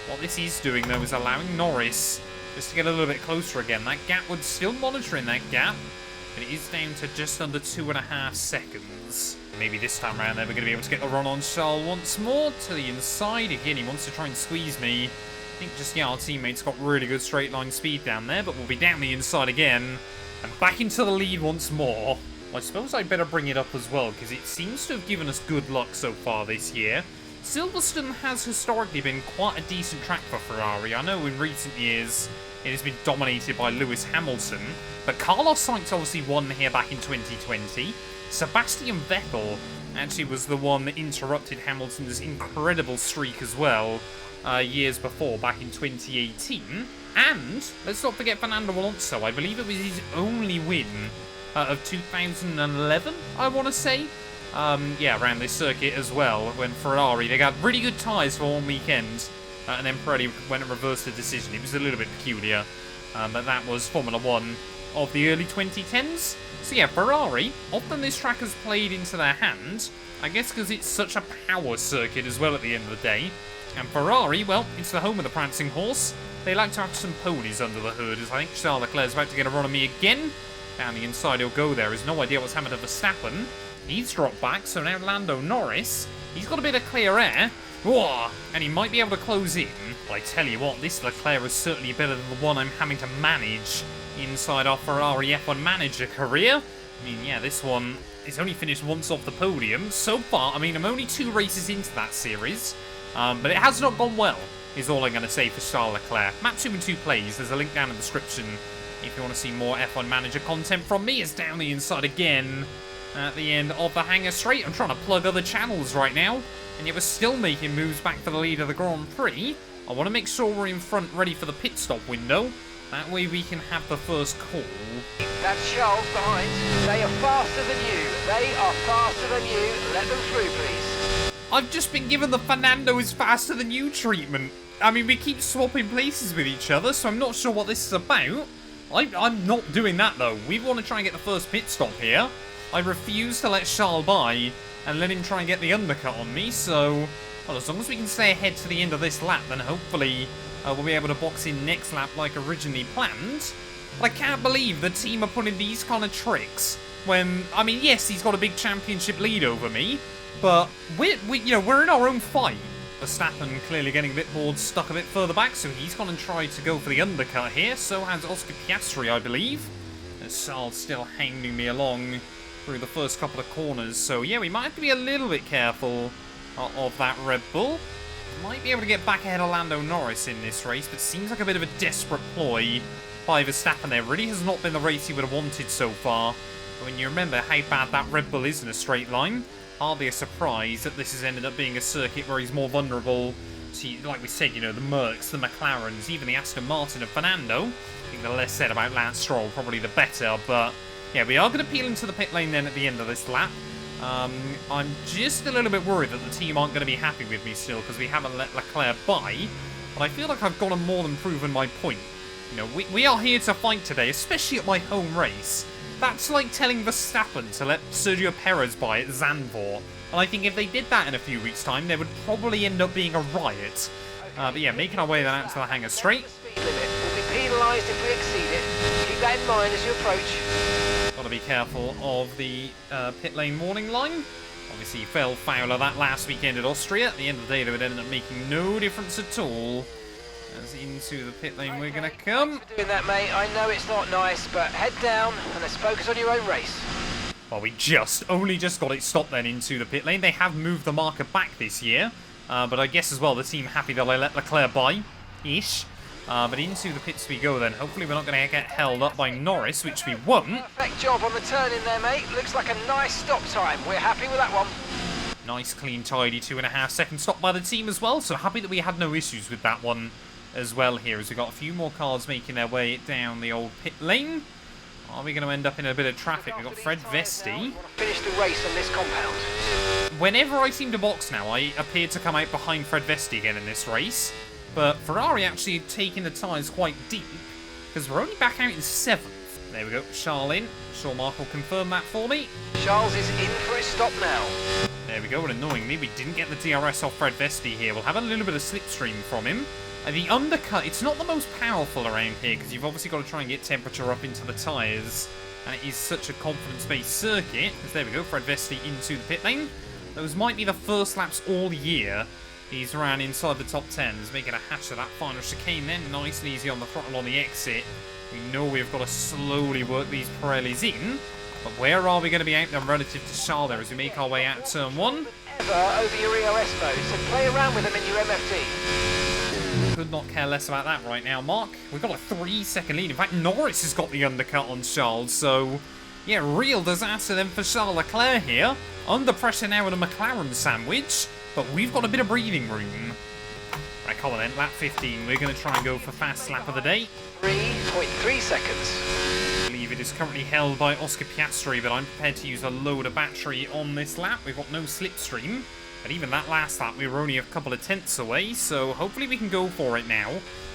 What this is doing, though, is allowing Norris just to get a little bit closer again. That gap would still monitoring that gap, but it is down to just under 2.5 seconds. Maybe this time around, then we're going to be able to get the run on Charles once more to the inside. Again, he wants to try and squeeze me. I think just, yeah, our teammate's got really good straight line speed down there, but we'll be down the inside again and back into the lead once more. I suppose I'd better bring it up as well, because it seems to have given us good luck so far this year. Silverstone has historically been quite a decent track for Ferrari. I know in recent years it has been dominated by Lewis Hamilton, but Carlos Sainz obviously won here back in 2020. Sebastian Vettel actually was the one that interrupted Hamilton's incredible streak as well years before, back in 2018. And let's not forget Fernando Alonso. I believe it was his only win of 2011, I want to say. Yeah, around this circuit as well, when Ferrari, they got really good tyres for one weekend, and then Pirelli went and reversed the decision. It was a little bit peculiar, but that was Formula 1 of the early 2010s. So yeah, Ferrari, often this track has played into their hand, I guess because it's such a power circuit as well at the end of the day. And Ferrari, well, it's the home of the prancing horse. They like to have some ponies under the hood, as I think Charles Leclerc's about to get a run on me again. Down the inside he'll go there. Has no idea what's happened to Verstappen. He's dropped back, so now Lando Norris. He's got a bit of clear air. Whoa, and he might be able to close in. But I tell you what, this Leclerc is certainly better than the one I'm having to manage inside our Ferrari F1 manager career. I mean, yeah, this one is only finished once off the podium. So far, I mean, I'm only 2 races into that series. But it has not gone well, is all I'm going to say for Charles Leclerc. Map 2 and 2 plays. There's a link down in the description if you want to see more F1 Manager content from me. It's down the inside again at the end of the hangar straight. I'm trying to plug other channels right now, and yet we're still making moves back for the lead of the Grand Prix. I want to make sure we're in front ready for the pit stop window. That way we can have the first call. That's Charles behind. They are faster than you. They are faster than you. Let them through, please. I've just been given the Fernando is faster than you treatment. I mean, we keep swapping places with each other, so I'm not sure what this is about. I'm not doing that, though. We want to try and get the first pit stop here. I refuse to let Charles by and let him try and get the undercut on me, so... Well, as long as we can stay ahead to the end of this lap, then hopefully we'll be able to box in next lap like originally planned. But I can't believe the team are putting these kind of tricks when... I mean, yes, he's got a big championship lead over me, but we're in our own fight. Verstappen clearly getting a bit bored, stuck a bit further back, so he's gone and tried to go for the undercut here. So has Oscar Piastri, I believe. As Charles still hounding me along through the first couple of corners. So yeah, we might have to be a little bit careful of that Red Bull. Might be able to get back ahead of Lando Norris in this race, but seems like a bit of a desperate ploy by Verstappen there. Really has not been the race he would have wanted so far. But when you remember how bad that Red Bull is in a straight line, hardly a surprise that this has ended up being a circuit where he's more vulnerable to, like we said, the Mercs, the McLarens, even the Aston Martin and Fernando. I think the less said about Lance Stroll, probably the better. But yeah, we are going to peel into the pit lane then at the end of this lap. I'm just a little bit worried that the team aren't going to be happy with me still because we haven't let Leclerc by. But I feel like I've gone and more than proven my point. We are here to fight today, especially at my home race. That's like telling Verstappen to let Sergio Perez by at Zandvoort. And I think if they did that in a few weeks' time, there would probably end up being a riot. But yeah, making our way then out to the hangar straight. The speed limit will be penalised if we exceed it. Keep that in mind as you approach. Got to be careful of the pit lane warning line. Obviously, fell foul of that last weekend at Austria. At the end of the day, they would end up making no difference at all. As into the pit lane we're going to come. Thanks for doing that, mate. I know it's not nice, but head down and let's focus on your own race. Well, we only just got it stopped then into the pit lane. They have moved the marker back this year. But I guess as well, the team happy that I let Leclerc by-ish. But into the pits we go then. Hopefully we're not going to get held up by Norris, which we won't. Perfect job on the turn in there, mate. Looks like a nice stop time. We're happy with that one. Nice, clean, tidy 2.5 second stop by the team as well. So happy that we had no issues with that one as well here, as we've got a few more cars making their way down the old pit lane. Are we going to end up in a bit of traffic? We've got Fred Vesti. Finish the race on this compound. Whenever I seem to box now, I appear to come out behind Fred Vesti again in this race. But Ferrari actually taking the tyres quite deep, because we're only back out in 7th. There we go, Charles in. Sure, Mark will confirm that for me. Charles is in for his stop now. There we go, and annoyingly, we didn't get the DRS off Fred Vesti here. We'll have a little bit of slipstream from him. The undercut, it's not the most powerful around here, because you've obviously got to try and get temperature up into the tyres. And it is such a confidence-based circuit. Because there we go, Fred Vesti into the pit lane. Those might be the first laps all year he's ran inside the top 10s, making a hatch of that final chicane then. Nice and easy on the throttle on the exit. We know we've got to slowly work these Pirellis in. But where are we going to be out there relative to Charles there as we make our way out to turn 1? Over your EOS mode, so play around with them in your MFD. Could not care less about that right now, Mark. We've got a 3-second lead. In fact, Norris has got the undercut on Charles, so yeah, real disaster then for Charles Leclerc here. Under pressure now in a McLaren sandwich, but we've got a bit of breathing room. Right, come on then, lap 15. We're going to try and go for fast lap of the day. 3.3 seconds. I believe it is currently held by Oscar Piastri, but I'm prepared to use a load of battery on this lap. We've got no slipstream. But even that last lap, we were only a couple of tenths away, so hopefully we can go for it now.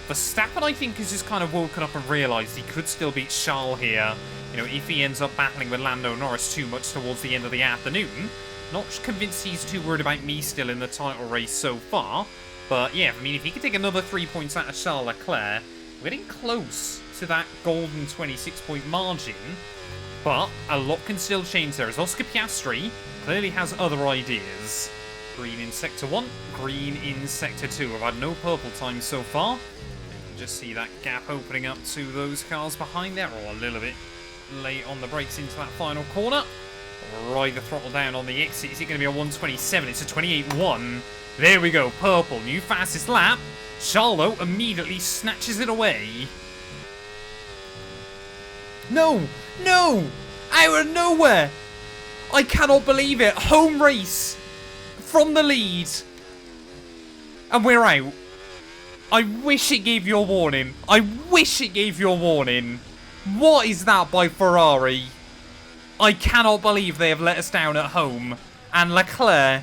Verstappen, I think, has just kind of woken up and realised he could still beat Charles here. You know, if he ends up battling with Lando Norris too much towards the end of the afternoon. Not convinced he's too worried about me still in the title race so far. But yeah, I mean, if he could take another 3 points out of Charles Leclerc, we're getting close to that golden 26-point margin. But a lot can still change there, as Oscar Piastri clearly has other ideas. Green in Sector 1, green in Sector 2. I've had no purple time so far. You can just see that gap opening up to those cars behind there, or a little bit late on the brakes into that final corner. Ride the throttle down on the exit. Is it going to be a 127? It's a 28.1. There we go, purple, new fastest lap. Charles immediately snatches it away. No! No! Out of nowhere! I cannot believe it. Home race from the lead. And we're out. I wish it gave you a warning. I wish it gave you a warning. What is that by Ferrari? I cannot believe they have let us down at home. And Leclerc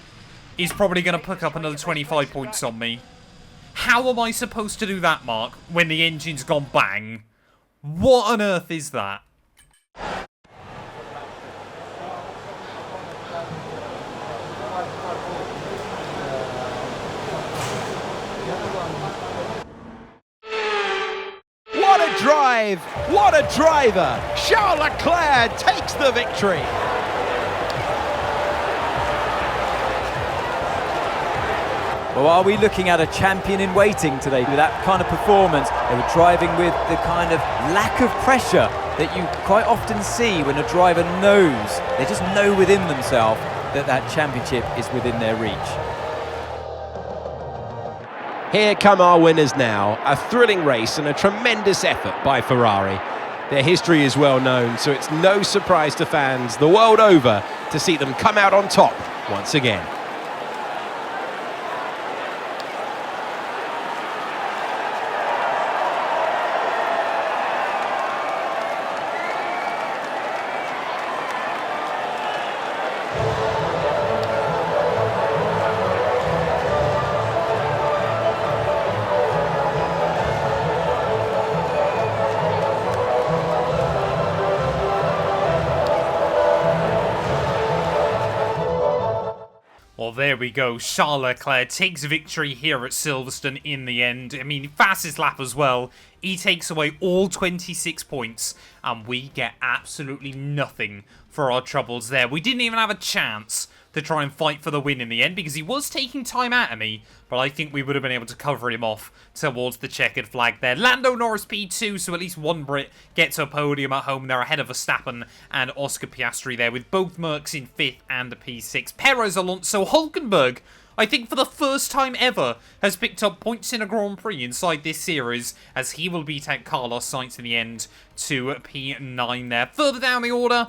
is probably going to pick up another 25 points on me. How am I supposed to do that, Mark, when the engine's gone bang? What on earth is that? What a drive! What a driver! Charles Leclerc takes the victory! Well, are we looking at a champion in waiting today with that kind of performance? They were driving with the kind of lack of pressure that you quite often see when a driver knows, they just know within themselves that that championship is within their reach. Here come our winners now. A thrilling race and a tremendous effort by Ferrari. Their history is well known, so it's no surprise to fans the world over to see them come out on top once again. Well, there we go. Charles Leclerc takes victory here at Silverstone in the end. I mean, fastest lap as well. He takes away all 26 points, and we get absolutely nothing for our troubles there. We didn't even have a chance to try and fight for the win in the end, because he was taking time out of me, but I think we would have been able to cover him off towards the checkered flag there. Lando Norris P2, so at least one Brit gets a podium at home. They're ahead of Verstappen and Oscar Piastri there, with both Mercs in 5th and the P6. Perez, Alonso, Hulkenberg, I think for the first time ever, has picked up points in a Grand Prix inside this series, as he will beat out Carlos Sainz in the end to P9 there. Further down the order,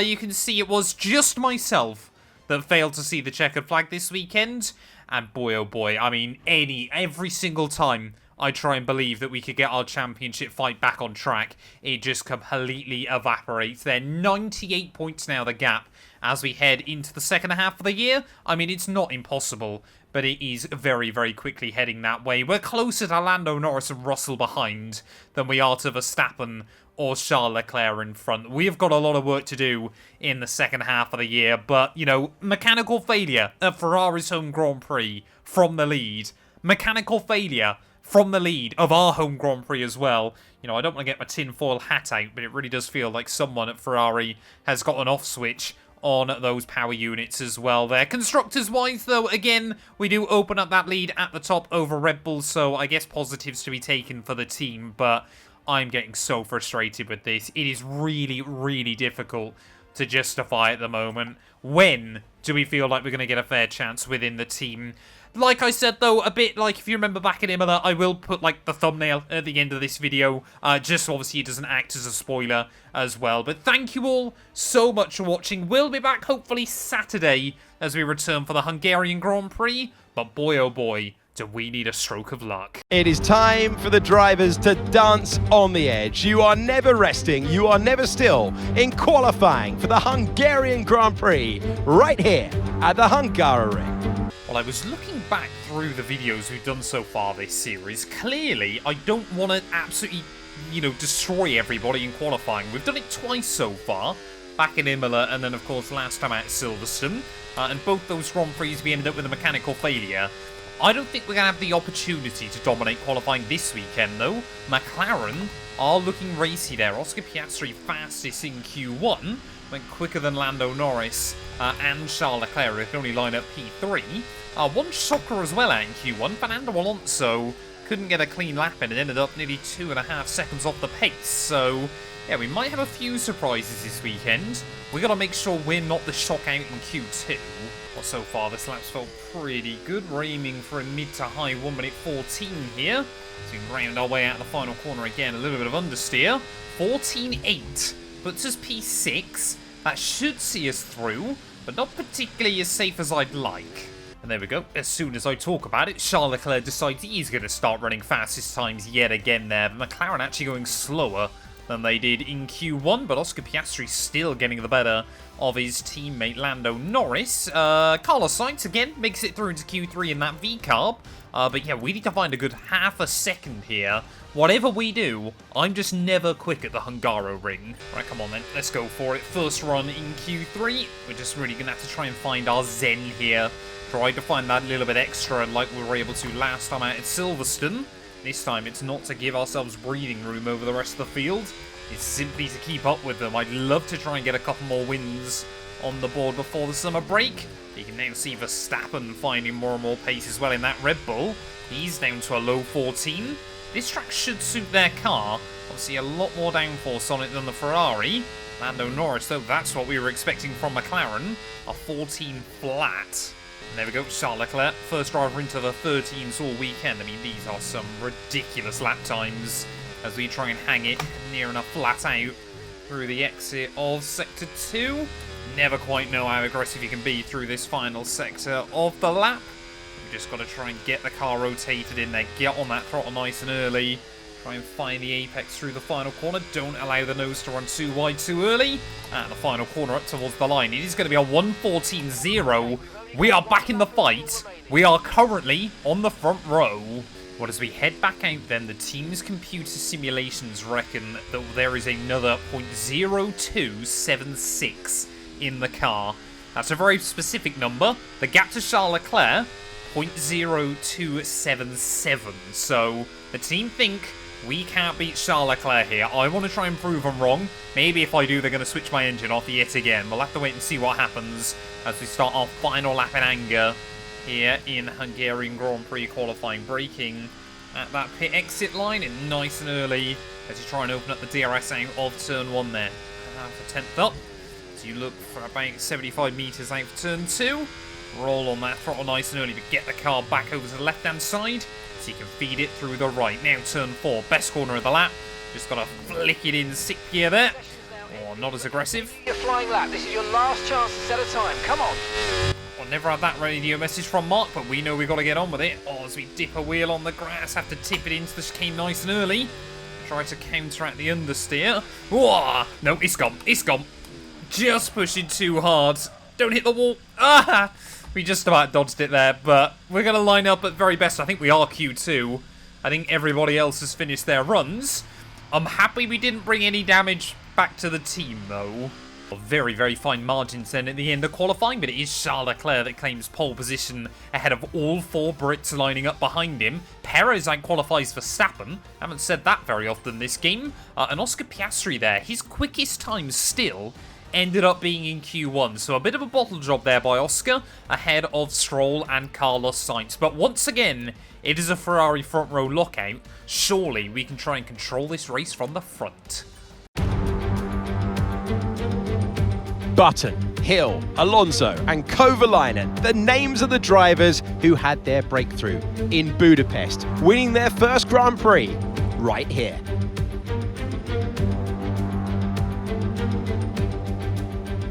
you can see it was just myself that failed to see the checkered flag this weekend. And boy, oh boy, I mean, every single time I try and believe that we could get our championship fight back on track, it just completely evaporates. They're 98 points now, the gap, as we head into the second half of the year. I mean, it's not impossible, but it is very, very quickly heading that way. We're closer to Lando Norris and Russell behind than we are to Verstappen or Charles Leclerc in front. We have got a lot of work to do in the second half of the year, but, you know, mechanical failure at Ferrari's home Grand Prix from the lead. Mechanical failure from the lead of our home Grand Prix as well. You know, I don't want to get my tinfoil hat out, but it really does feel like someone at Ferrari has got an off switch on those power units as well there. Constructors-wise, though, again, we do open up that lead at the top over Red Bull, so I guess positives to be taken for the team, but I'm getting so frustrated with this. It is really, really difficult to justify at the moment. When do we feel like we're going to get a fair chance within the team? Like I said, though, a bit like if you remember back in Imola, I will put like the thumbnail at the end of this video, just so obviously it doesn't act as a spoiler as well. But thank you all so much for watching. We'll be back hopefully Saturday as we return for the Hungarian Grand Prix. But boy, oh boy, do we need a stroke of luck. It is time for the drivers to dance on the edge. You are never resting, you are never still in qualifying for the Hungarian Grand Prix right here at the Hungaroring. Well, I was looking back through the videos we've done so far this series. Clearly, I don't want to absolutely, destroy everybody in qualifying. We've done it twice so far, back in Imola, and then, of course, last time at Silverstone. And both those Grand Prix, we ended up with a mechanical failure. I don't think we're going to have the opportunity to dominate qualifying this weekend, though. McLaren are looking racy there. Oscar Piastri fastest in Q1. Went quicker than Lando, Norris, and Charles Leclerc, who can only line up P3. One shocker as well in Q1. Fernando Alonso couldn't get a clean lap in and ended up nearly 2.5 seconds off the pace. So, yeah, we might have a few surprises this weekend. We got to make sure we're not the shock out in Q2. Well, so far, this lap's felt pretty good. We're aiming for a mid to high 1 minute 14 here. So we can round our way out of the final corner again. A little bit of understeer. 14.8. Puts us P6. That should see us through, but not particularly as safe as I'd like. And there we go. As soon as I talk about it, Charles Leclerc decides he's going to start running fastest times yet again there. McLaren actually going slower than they did in Q1, but Oscar Piastri still getting the better of his teammate Lando Norris. Carlos Sainz again makes it through into Q3 in that V-carb. But yeah, we need to find a good half a second here. Whatever we do, I'm just never quick at the Hungaroring. Right, come on then, let's go for it. First run in Q3. We're just really going to have to try and find our zen here. Try to find that little bit extra like we were able to last time out at Silverstone. This time it's not to give ourselves breathing room over the rest of the field. It's simply to keep up with them. I'd love to try and get a couple more wins on the board before the summer break. You can now see Verstappen finding more and more pace as well in that Red Bull. He's down to a low 14. This track should suit their car. Obviously a lot more downforce on it than the Ferrari. Lando Norris, though, that's what we were expecting from McLaren. A 14 flat. And there we go, Charles Leclerc, first driver into the 13s all weekend. I mean, these are some ridiculous lap times as we try and hang it near enough flat out through the exit of Sector 2. Never quite know how aggressive you can be through this final sector of the lap. We've just got to try and get the car rotated in there, get on that throttle nice and early, try and find the apex through the final corner. Don't allow the nose to run too wide too early. And the final corner up towards the line. It is going to be a 1:14.0. We are back in the fight. We are currently on the front row. Well, as we head back out then, the team's computer simulations reckon that there is another 0.0276 in the car. That's a very specific number. The gap to Charles Leclerc, 0.0277. So the team think we can't beat Charles Leclerc here. I want to try and prove them wrong. Maybe if I do, they're going to switch my engine off yet again. We'll have to wait and see what happens as we start our final lap in anger here in Hungarian Grand Prix qualifying. Braking at that pit exit line and nice and early as you try and open up the DRS out of turn 1 there. Half a tenth up. So you look for about 75 metres out for turn 2. Roll on that throttle nice and early to get the car back over to the left-hand side so you can feed it through the right. Now turn 4, best corner of the lap. Just got to flick it in 6th gear there. Oh, not as aggressive. Your flying lap. This is your last chance to set a time. Come on. Well, never had that radio message from Mark, but we know we've got to get on with it. Oh, as we dip a wheel on the grass, have to tip it into the chicane nice and early. Try to counteract the understeer. Whoa! No, it's gone. It's gone. Just pushing too hard. Don't hit the wall. Ah! We just about dodged it there, but we're going to line up at very best. I think we are Q2. I think everybody else has finished their runs. I'm happy we didn't bring any damage back to the team, though. Very, very fine margins then at the end of qualifying, but it is Charles Leclerc that claims pole position ahead of all 4 Brits lining up behind him. Perez qualifies for Verstappen. Haven't said that very often this game. And Oscar Piastri there, his quickest time still ended up being in Q1. So a bit of a bottle job there by Oscar ahead of Stroll and Carlos Sainz. But once again, it is a Ferrari front row lockout. Surely we can try and control this race from the front. Button, Hill, Alonso and Kovalainen, the names of the drivers who had their breakthrough in Budapest, winning their first Grand Prix right here.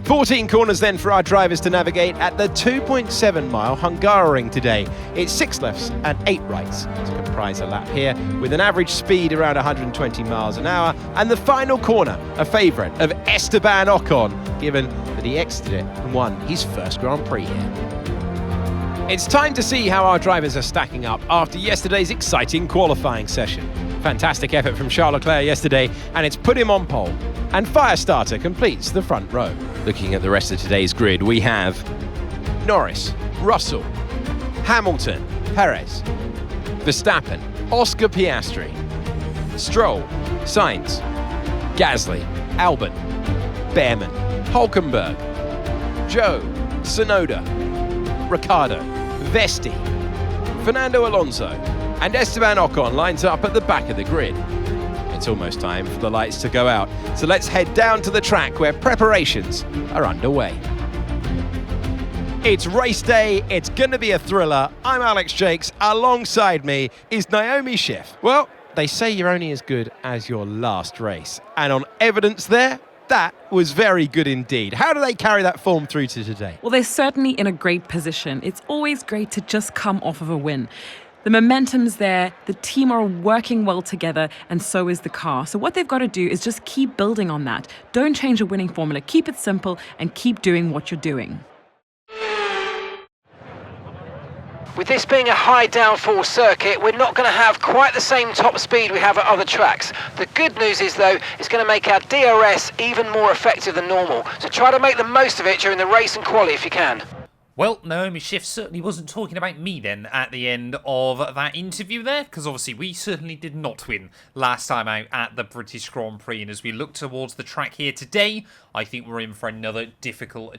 14 corners then for our drivers to navigate at the 2.7 mile Hungaroring today. It's 6 lefts and 8 rights to comprise a lap here, with an average speed around 120 miles an hour, and the final corner, a favourite of Esteban Ocon, given that he exited it and won his first Grand Prix here. It's time to see how our drivers are stacking up after yesterday's exciting qualifying session. Fantastic effort from Charles Leclerc yesterday, and it's put him on pole. And Firestarter completes the front row. Looking at the rest of today's grid, we have Norris, Russell, Hamilton, Perez, Verstappen, Oscar Piastri, Stroll, Sainz, Gasly, Albon, Behrman, Hulkenberg, Joe, Tsunoda, Ricciardo, Vesti, Fernando Alonso, and Esteban Ocon lines up at the back of the grid. It's almost time for the lights to go out, so let's head down to the track where preparations are underway. It's race day, it's gonna be a thriller. I'm Alex Jakes, alongside me is Naomi Schiff. Well, they say you're only as good as your last race, and on evidence there, that was very good indeed. How do they carry that form through to today? Well, they're certainly in a great position. It's always great to just come off of a win. The momentum's there, the team are working well together, and so is the car. So what they've got to do is just keep building on that. Don't change a winning formula. Keep it simple and keep doing what you're doing. With this being a high downforce circuit, we're not going to have quite the same top speed we have at other tracks. The good news is, though, it's going to make our DRS even more effective than normal. So try to make the most of it during the race and quali if you can. Well, Naomi Schiff certainly wasn't talking about me then at the end of that interview there, because obviously we certainly did not win last time out at the British Grand Prix, and as we look towards the track here today, I think we're in for another difficult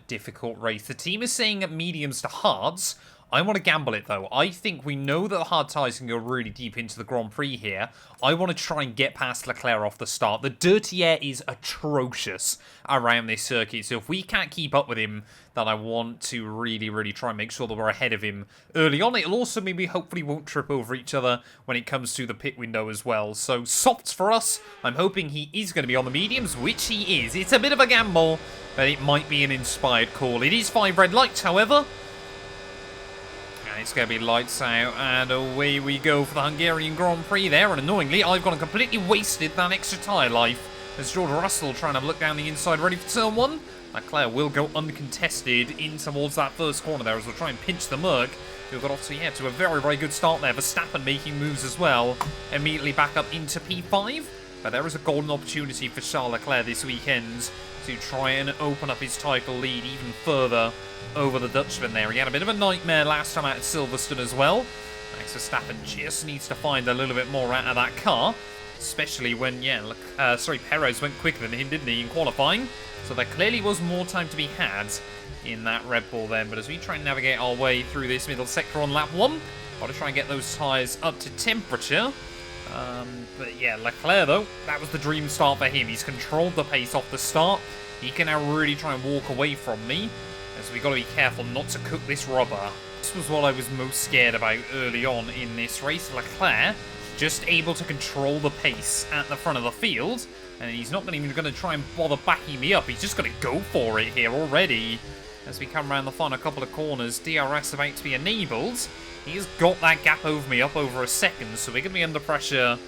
race. The team is saying mediums to hards. I want to gamble it though. I think we know that the hard tyres can go really deep into the Grand Prix here. I want to try and get past Leclerc off the start. The dirty air is atrocious around this circuit, so if we can't keep up with him, then I want to really try and make sure that we're ahead of him early on. It'll also mean we hopefully won't trip over each other when it comes to the pit window as well. So softs for us. I'm hoping he is going to be on the mediums, which he is. It's a bit of a gamble, but it might be an inspired call. It is 5 red lights, however. It's going to be lights out, and away we go for the Hungarian Grand Prix there. And annoyingly, I've gone and completely wasted that extra tyre life as George Russell trying to look down the inside, ready for turn 1. Leclerc will go uncontested in towards that first corner there as we'll try and pinch the Merc, who got off to a very good start there. Verstappen making moves as well, immediately back up into P5. But there is a golden opportunity for Charles Leclerc this weekend to try and open up his title lead even further over the Dutchman there. He had a bit of a nightmare last time out at Silverstone as well. Max Verstappen just needs to find a little bit more out of that car, especially when, Perez went quicker than him, didn't he, in qualifying? So there clearly was more time to be had in that Red Bull then. But as we try and navigate our way through this middle sector on lap 1, got to try and get those tyres up to temperature. But yeah, Leclerc though, that was the dream start for him. He's controlled the pace off the start. He can now really try and walk away from me, as we got to be careful not to cook this rubber. This was what I was most scared about early on in this race. Leclerc just able to control the pace at the front of the field, and he's not even going to try and bother backing me up. He's just going to go for it here already. As we come around the final couple of corners, DRS about to be enabled. He's got that gap over me up over a second, so we're going to be under pressure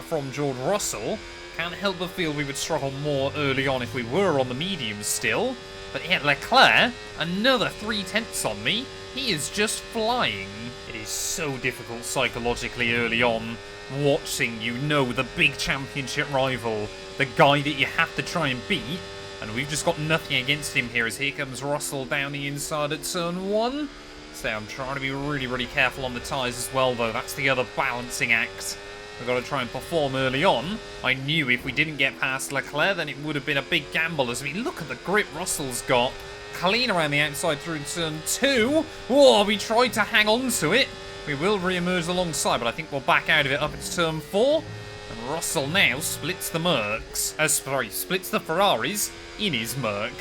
from George Russell. Can't help but feel we would struggle more early on if we were on the mediums still. But yeah, Leclerc, another 3/10 on me. He is just flying. It is so difficult psychologically early on, watching, the big championship rival, the guy that you have to try and beat. And we've just got nothing against him here, as here comes Russell down the inside at turn 1. So I'm trying to be really careful on the tyres as well, though. That's the other balancing act we've got to try and perform early on. I knew if we didn't get past Leclerc, then it would have been a big gamble. As we look at the grip Russell's got, clean around the outside through turn 2. Whoa, we tried to hang on to it. We will re-emerge alongside, but I think we'll back out of it up into turn 4. And Russell now splits the splits the Ferraris in his Merc.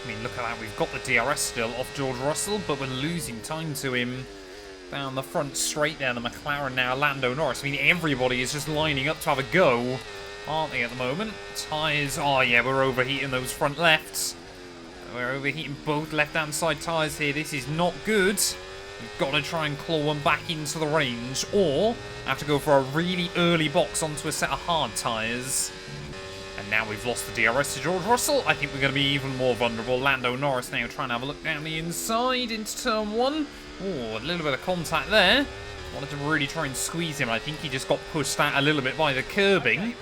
I mean, look at that. We've got the DRS still off George Russell, but we're losing time to him down the front straight there. The McLaren now, Lando, Norris. I mean, everybody is just lining up to have a go, aren't they, at the moment? Tyres, oh yeah, we're overheating those front lefts. We're overheating both left-hand side tyres here. This is not good. We've got to try and claw one back into the range, or have to go for a really early box onto a set of hard tyres. And now we've lost the DRS to George Russell. I think we're going to be even more vulnerable. Lando Norris now trying to have a look down the inside into turn 1. Oh, a little bit of contact there. Wanted to really try and squeeze him. I think he just got pushed out a little bit by the curbing.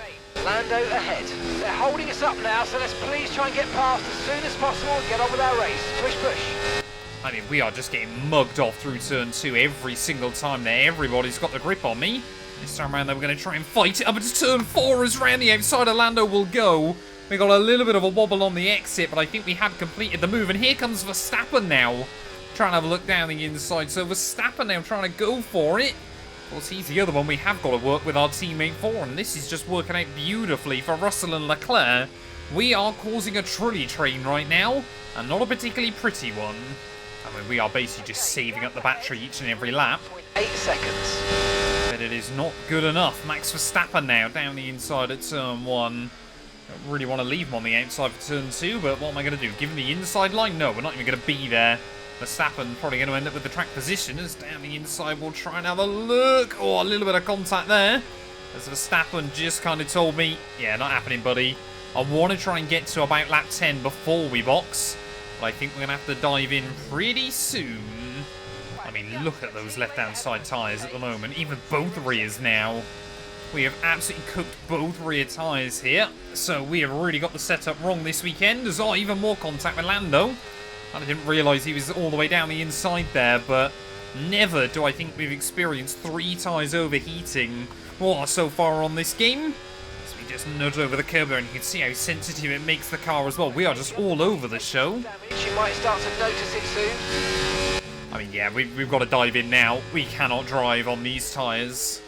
Lando ahead. They're holding us up now, so let's please try and get past as soon as possible and get on with our race. Push, push. I mean, we are just getting mugged off through turn 2 every single time there. Everybody's got the grip on me. This time around, though, we're going to try and fight it up into turn 4 as round the outside of Lando will go. We got a little bit of a wobble on the exit, but I think we had completed the move. And here comes Verstappen now, trying to have a look down the inside. So Verstappen now trying to go for it. Of course, he's the other one we have got to work with our teammate for, and this is just working out beautifully for Russell and Leclerc. We are causing a trolley train right now, and not a particularly pretty one. I mean, we are basically just saving up the battery each and every lap. 8 seconds. But it is not good enough. Max Verstappen now down the inside at turn 1. Don't really want to leave him on the outside for turn 2, but what am I going to do? Give him the inside line? No, we're not even going to be there. Verstappen probably going to end up with the track position as down the inside we'll try and have a look. Oh, a little bit of contact there. As Verstappen just kind of told me, yeah, not happening, buddy. I want to try and get to about lap 10 before we box. But I think we're going to have to dive in pretty soon. I mean, look at those left-hand side tyres at the moment. Even both rears now. We have absolutely cooked both rear tyres here. So we have really got the setup wrong this weekend. There's even more contact with Lando. I didn't realise he was all the way down the inside there, but never do I think we've experienced 3 tyres overheating so far on this game. So we just nudge over the curb there, and you can see how sensitive it makes the car as well. We are just all over the show. You might start to notice it soon. I mean, yeah, we've got to dive in now. We cannot drive on these tyres.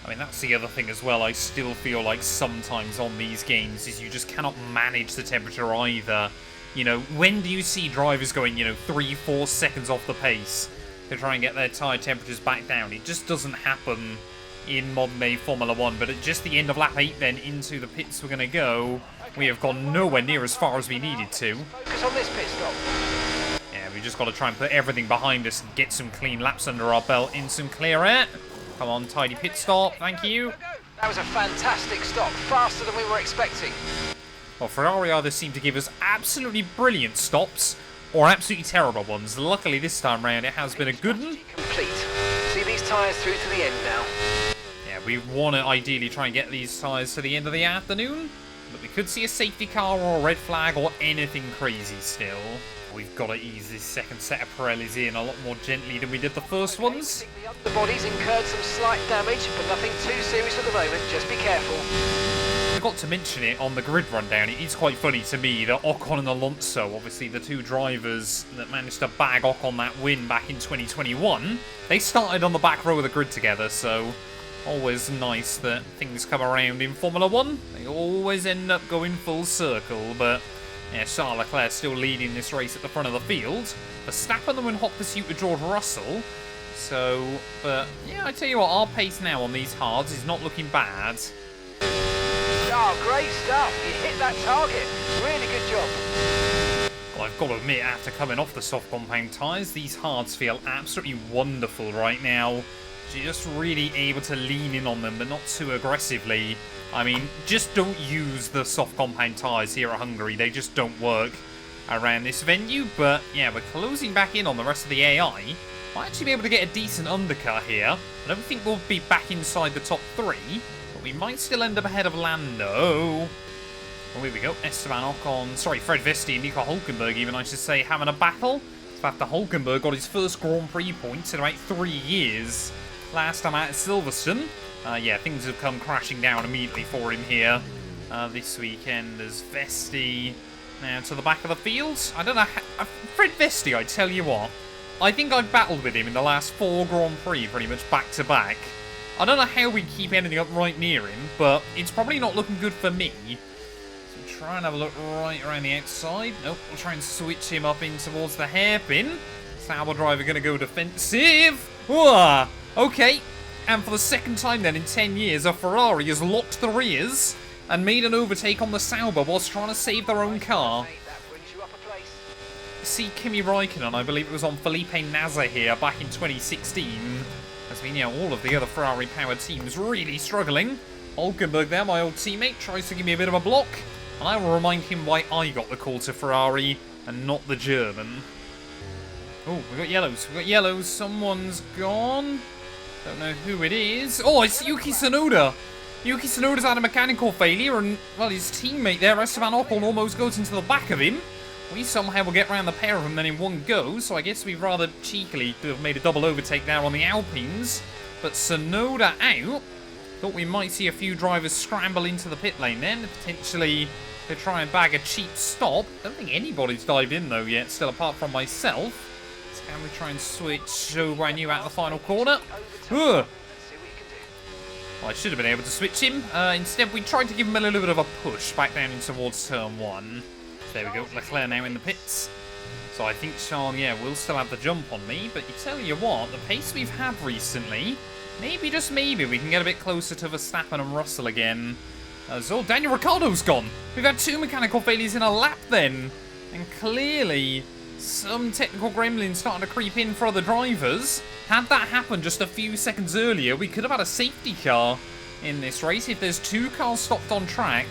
I mean, that's the other thing as well. I still feel like sometimes on these games is you just cannot manage the temperature either. You know, when do you see drivers going, 3-4 seconds off the pace to try and get their tyre temperatures back down? It just doesn't happen in modern day Formula 1. But at just the end of lap 8 then, into the pits we're going to go. We have gone nowhere near as far as we needed to. Focus on this pit stop. Yeah, we just got to try and put everything behind us and get some clean laps under our belt in some clear air. Come on, tidy pit stop, thank you. That was a fantastic stop, faster than we were expecting. Well, Ferrari either seem to give us absolutely brilliant stops or absolutely terrible ones. Luckily, this time round, it has been a good one. Complete. See these tyres through to the end now. Yeah, we want to ideally try and get these tyres to the end of the afternoon, but we could see a safety car or a red flag or anything crazy still. We've got to ease this second set of Pirellis in a lot more gently than we did the first ones. The body's incurred some slight damage, but nothing too serious at the moment. Just be careful. I forgot to mention it on the grid rundown. It is quite funny to me that Ocon and Alonso, obviously the 2 drivers that managed to bag Ocon that win back in 2021, they started on the back row of the grid together, so always nice that things come around in Formula 1. They always end up going full circle, but yeah, Charles Leclerc still leading this race at the front of the field. Verstappen them in hot pursuit with George Russell. So, but yeah, I tell you what, our pace now on these hards is not looking bad. Oh, great stuff. You hit that target. Really good job. Well, I've got to admit, after coming off the soft compound tyres, these hards feel absolutely wonderful right now. Just really able to lean in on them, but not too aggressively. I mean, just don't use the soft compound tyres here at Hungary. They just don't work around this venue. But yeah, we're closing back in on the rest of the AI. Might actually be able to get a decent undercut here. I don't think we'll be back inside the top 3. We might still end up ahead of Lando. Oh, here we go. Esteban Ocon, Fred Vesti and Nico Hulkenberg, even I should say, having a battle. So after Hulkenberg got his first Grand Prix points in about 3 years. Last time out at Silverstone. Yeah, things have come crashing down immediately for him here. This weekend as Vesti now to the back of the field. I don't know how, Fred Vesti, I tell you what. I think I've battled with him in the last 4 Grand Prix pretty much back to back. I don't know how we keep ending up right near him, but it's probably not looking good for me. So try and have a look right around the outside. Nope, we'll try and switch him up in towards the hairpin. Sauber driver going to go defensive. Whoa, okay. And for the second time then in 10 years, a Ferrari has locked the rears and made an overtake on the Sauber whilst trying to save their own car. See Kimi Raikkonen, I believe it was on Felipe Nasr here back in 2016. As we know, all of the other Ferrari-powered teams really struggling. Hulkenberg there, my old teammate, tries to give me a bit of a block. And I will remind him why I got the call to Ferrari and not the German. Oh, we've got yellows. We've got yellows. Someone's gone. Don't know who it is. Oh, it's Yuki Tsunoda. Yuki Tsunoda's had a mechanical failure, and, well, his teammate there, Esteban Ocon, almost goes into the back of him. We somehow will get around the pair of them then in one go, so I guess we've rather cheekily to have made a double overtake there on the Alpines. But Tsunoda out. Thought we might see a few drivers scramble into the pit lane then, potentially to try and bag a cheap stop. Don't think anybody's dived in though yet, still apart from myself. So can we try and switch Guan Yu out of the final corner? Ugh. Well, I should have been able to switch him. Instead, we tried to give him a little bit of a push back down in towards turn 1. There we go, Leclerc now in the pits. So I think Sean, yeah, will still have the jump on me. But you tell you what, the pace we've had recently, maybe, just maybe, we can get a bit closer to Verstappen and Russell again. Oh, Daniel Ricciardo's gone. We've had 2 mechanical failures in a lap then. And clearly, some technical gremlins starting to creep in for other drivers. Had that happened just a few seconds earlier, we could have had a safety car in this race. If there's 2 cars stopped on track,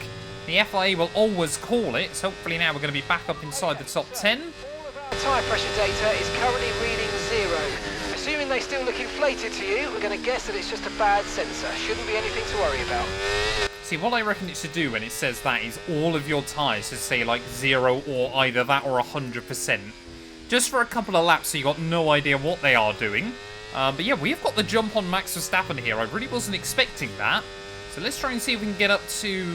the FIA will always call it. So hopefully now we're going to be back up inside the top 10. Tyre pressure data is currently reading 0. Assuming they still look inflated to you, we're going to guess that it's just a bad sensor. Shouldn't be anything to worry about. See, what I reckon it should do when it says that is all of your tyres should say like 0 or either that or 100%. Just for a couple of laps so you got no idea what they are doing. But yeah, we've got the jump on Max Verstappen here. I really wasn't expecting that. So let's try and see if we can get up to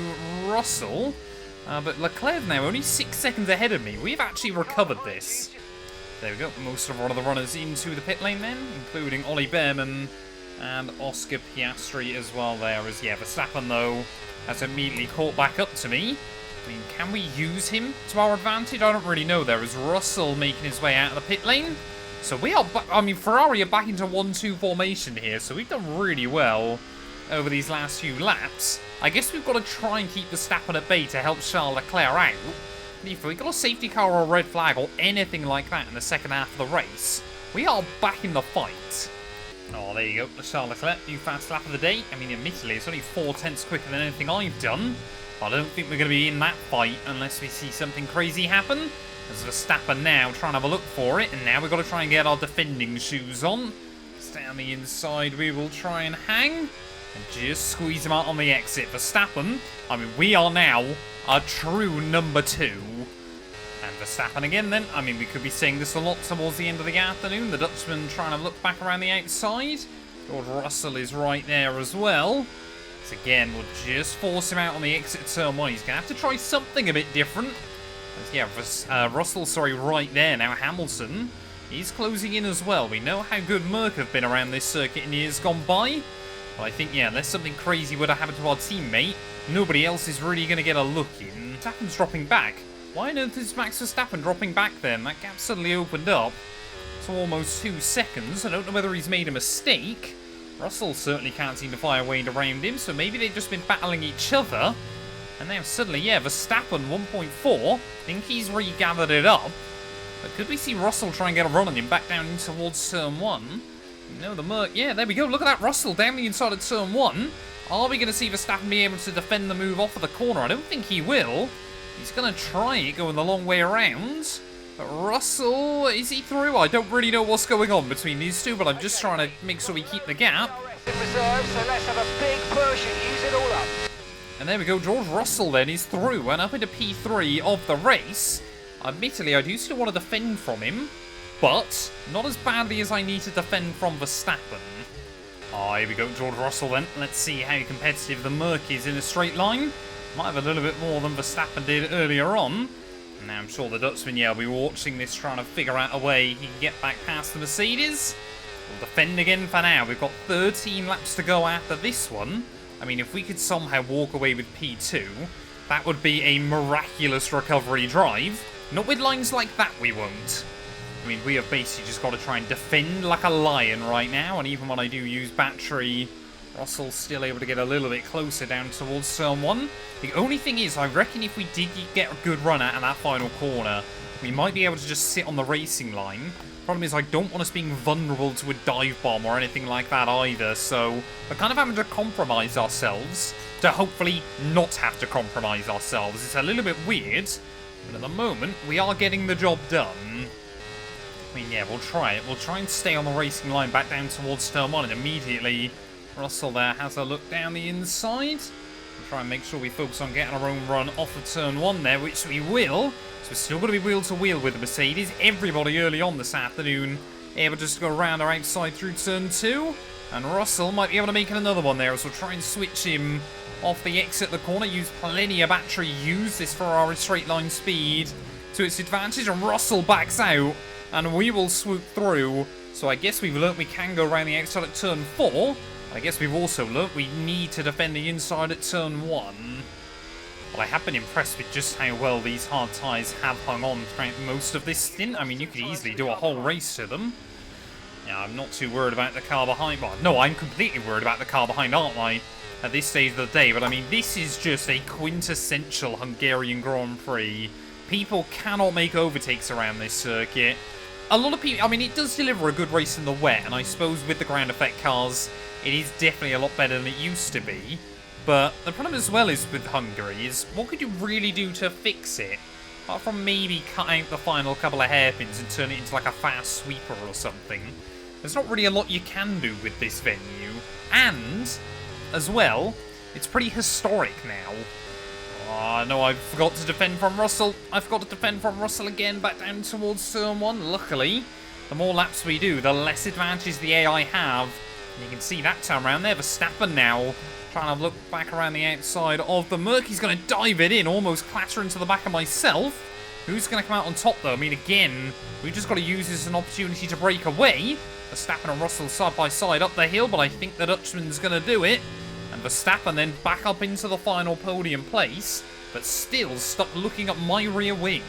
Russell. But Leclerc now only 6 seconds ahead of me. We've actually recovered this. There we go. Most of one of the runners into the pit lane then, including Ollie Behrman and Oscar Piastri as well there. As yeah, Verstappen though has immediately caught back up to me. I mean, can we use him to our advantage? I don't really know. There is Russell making his way out of the pit lane. So we are, I mean, Ferrari are back into 1-2 formation here. So we've done really well over these last few laps. I guess we've got to try and keep Verstappen at bay to help Charles Leclerc out. If we got a safety car or a red flag or anything like that in the second half of the race, we are back in the fight. Oh, there you go. Charles Leclerc, new fast lap of the day. I mean, admittedly, it's only 4/10 quicker than anything I've done. I don't think we're going to be in that fight unless we see something crazy happen. As Verstappen now trying to have a look for it, and now we've got to try and get our defending shoes on. Stay on the inside, we will try and hang. And just squeeze him out on the exit. Verstappen, I mean, we are now a true number 2. And Verstappen again then. I mean, we could be seeing this a lot towards the end of the afternoon. The Dutchman trying to look back around the outside. George Russell is right there as well. So again, we'll just force him out on the exit turn 1. He's going to have to try something a bit different. Yeah, Russell, sorry, right there. Now Hamilton, he's closing in as well. We know how good Merck have been around this circuit in years gone by. But I think, yeah, unless something crazy would have happened to our teammate, nobody else is really going to get a look in. Verstappen's dropping back. Why on earth is Max Verstappen dropping back then? That gap suddenly opened up to almost 2 seconds. I don't know whether he's made a mistake. Russell certainly can't seem to find a way around him, so maybe they've just been battling each other. And now suddenly, yeah, Verstappen 1.4. I think he's regathered it up. But could we see Russell try and get a run on him back down towards turn 1? No, the Merc. Yeah, there we go. Look at that Russell down the inside of turn 1. Are we going to see Verstappen be able to defend the move off of the corner? I don't think he will. He's going to try it going the long way around. But Russell, is he through? I don't really know what's going on between these two, but I'm just trying to make sure we keep the gap. In reserve, so let's have a big push and use it all up. And there we go. George Russell then is through and up into P3 of the race. Admittedly, I do still want to defend from him, but not as badly as I need to defend from Verstappen. Oh, here we go, George Russell then. Let's see how competitive the Merc is in a straight line. Might have a little bit more than Verstappen did earlier on. Now I'm sure the Dutchman, yeah, will be watching this, trying to figure out a way he can get back past the Mercedes. We'll defend again for now. We've got 13 laps to go after this one. I mean, if we could somehow walk away with P2, that would be a miraculous recovery drive. Not with lines like that, we won't. I mean, we have basically just got to try and defend like a lion right now. And even when I do use battery, Russell's still able to get a little bit closer down towards turn 1. The only thing is, I reckon if we did get a good run out of that final corner, we might be able to just sit on the racing line. Problem is, I don't want us being vulnerable to a dive bomb or anything like that either, so we're kind of having to compromise ourselves. to hopefully not have to compromise ourselves. It's a little bit weird, but at the moment, we are getting the job done. I mean, yeah, we'll try it. We'll try and stay on the racing line back down towards turn 1, and immediately Russell there has a look down the inside. We'll try and make sure we focus on getting our own run off of turn 1 there, which we will. So we're still going to be wheel to wheel with the Mercedes. Everybody early on this afternoon able just to go around our outside through turn 2. And Russell might be able to make another one there, so we'll try and switch him off the exit the corner. Use plenty of battery. Use this Ferrari straight line speed to its advantage. And Russell backs out. And we will swoop through. So I guess we've learnt we can go around the outside at turn 4. I guess we've also learnt we need to defend the inside at turn 1. Well, I have been impressed with just how well these hard tyres have hung on throughout most of this stint. I mean, you could easily do a whole race to them. Yeah, I'm not too worried about the car behind. Well, no, I'm completely worried about the car behind, aren't I? At this stage of the day. But I mean, this is just a quintessential Hungarian Grand Prix. People cannot make overtakes around this circuit. A lot of people, I mean, it does deliver a good race in the wet, and I suppose with the ground effect cars, it is definitely a lot better than it used to be. But the problem as well is with Hungary is, what could you really do to fix it? Apart from maybe cut out the final couple of hairpins and turn it into like a fast sweeper or something. There's not really a lot you can do with this venue. And, as well, it's pretty historic now. Oh, no, I forgot to defend from Russell. I forgot to defend from Russell again, back down towards turn 1. Luckily, the more laps we do, the less advantage the AI have. And you can see that turn around there. Verstappen now trying to look back around the outside of the Merc. He's going to dive it in, almost clatter into the back of myself. Who's going to come out on top, though? I mean, again, we've just got to use this as an opportunity to break away. Verstappen and Russell side by side up the hill, but I think the Dutchman's going to do it. And Verstappen then back up into the final podium place, but still stuck looking at my rear wing.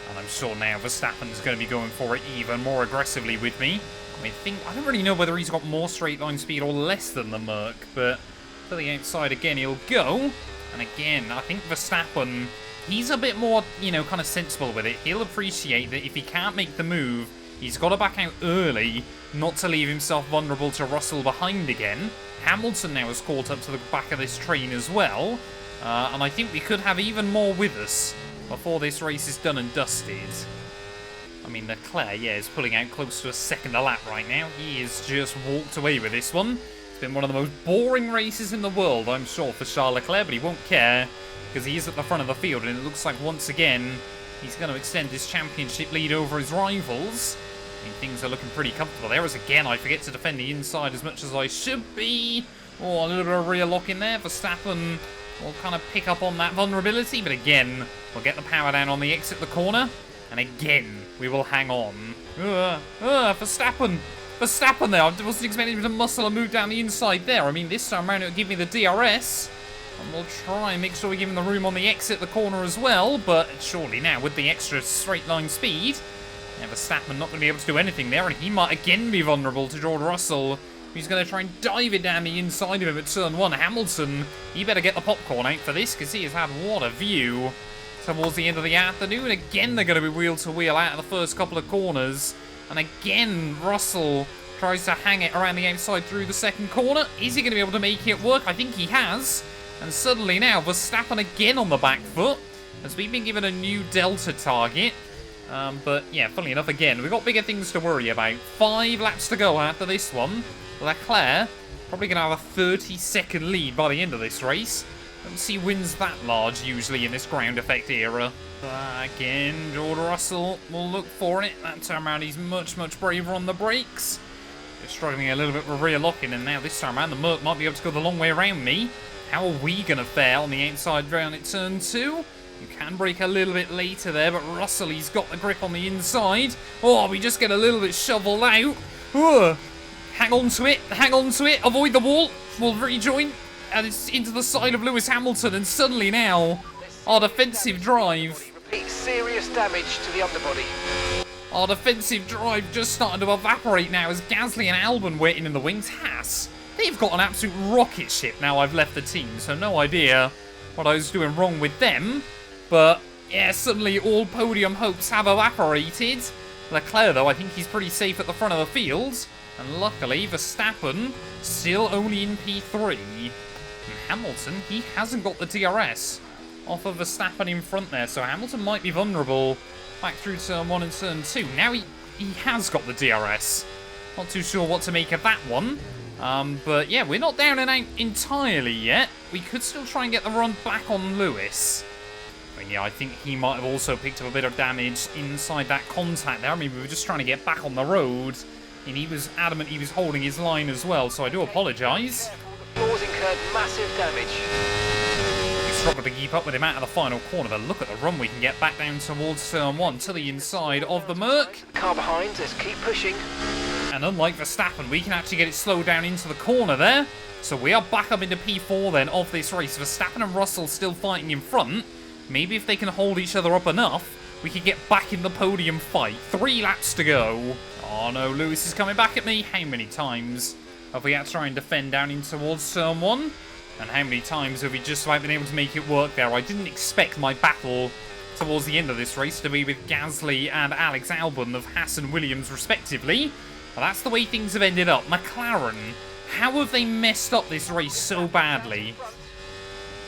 And I'm sure now Verstappen's going to be going for it even more aggressively with me. I don't really know whether he's got more straight line speed or less than the Merc, but to the outside again he'll go. And again, I think Verstappen, he's a bit more, you know, kind of sensible with it. He'll appreciate that if he can't make the move, he's got to back out early, not to leave himself vulnerable to Russell behind again. Hamilton now has caught up to the back of this train as well. And I think we could have even more with us before this race is done and dusted. I mean, LeClerc, yeah, is pulling out close to a second a lap right now. He has just walked away with this one. It's been one of the most boring races in the world, I'm sure, for Charles Leclerc, but he won't care because he is at the front of the field, and it looks like once again he's going to extend his championship lead over his rivals. I mean, things are looking pretty comfortable there, as again I forget to defend the inside as much as I should be. Oh, a little bit of rear lock in there. Verstappen will kind of pick up on that vulnerability, but again, we'll get the power down on the exit the corner, and again, we will hang on. Verstappen there. I wasn't expecting him to muscle and move down the inside there. I mean, this time around it'll give me the DRS, and we'll try and make sure we give him the room on the exit the corner as well, but surely now with the extra straight line speed, yeah, Verstappen not going to be able to do anything there, and he might again be vulnerable to George Russell, who's going to try and dive it down the inside of him at turn 1. Hamilton, he better get the popcorn out for this, because he has had what a view towards the end of the afternoon. Again, they're going to be wheel to wheel out of the first couple of corners, and again, Russell tries to hang it around the outside through the second corner. Is he going to be able to make it work? I think he has, and suddenly now Verstappen again on the back foot, as we've been given a new Delta target. But yeah, funnily enough, again, we've got bigger things to worry about. 5 laps to go after this one. Leclerc probably going to have a 30-second lead by the end of this race. Don't see wins that large usually in this ground effect era. Again, George Russell will look for it. That time around he's much, much braver on the brakes. Just struggling a little bit with rear locking, and now this time around the Merc might be able to go the long way around me. How are we going to fare on the outside round at turn 2? You can brake a little bit later there, but Russell, he's got the grip on the inside. Oh, we just get a little bit shoveled out. Hang on to it, avoid the wall. We'll rejoin, and it's into the side of Lewis Hamilton, and suddenly now, our defensive drive. Serious damage to the underbody. Our defensive drive just starting to evaporate now as Gasly and Albon waiting in the wings. Haas, they've got an absolute rocket ship now I've left the team, so no idea what I was doing wrong with them. But, yeah, suddenly all podium hopes have evaporated. Leclerc, though, I think he's pretty safe at the front of the field. And luckily, Verstappen still only in P3. And Hamilton, he hasn't got the DRS off of Verstappen in front there, so Hamilton might be vulnerable back through turn 1 and turn 2. Now he has got the DRS. Not too sure what to make of that one. But yeah, we're not down and out entirely yet. We could still try and get the run back on Lewis. But yeah, I think he might have also picked up a bit of damage inside that contact there. I mean, we were just trying to get back on the road, and he was adamant he was holding his line as well, so I do apologise. Floors incurred massive damage. We struggled to keep up with him out of the final corner, but look at the run we can get back down towards turn 1 to the inside of the Merc. Car behind, let's keep pushing. And unlike Verstappen, we can actually get it slowed down into the corner there. So we are back up into P4 then of this race. Verstappen and Russell still fighting in front. Maybe if they can hold each other up enough, we could get back in the podium fight. 3 laps to go. Oh no, Lewis is coming back at me. How many times have we had to try and defend down in towards turn 1? And how many times have we just about been able to make it work there? I didn't expect my battle towards the end of this race to be with Gasly and Alex Albon of Haas and Williams respectively. But that's the way things have ended up. McLaren, how have they messed up this race so badly?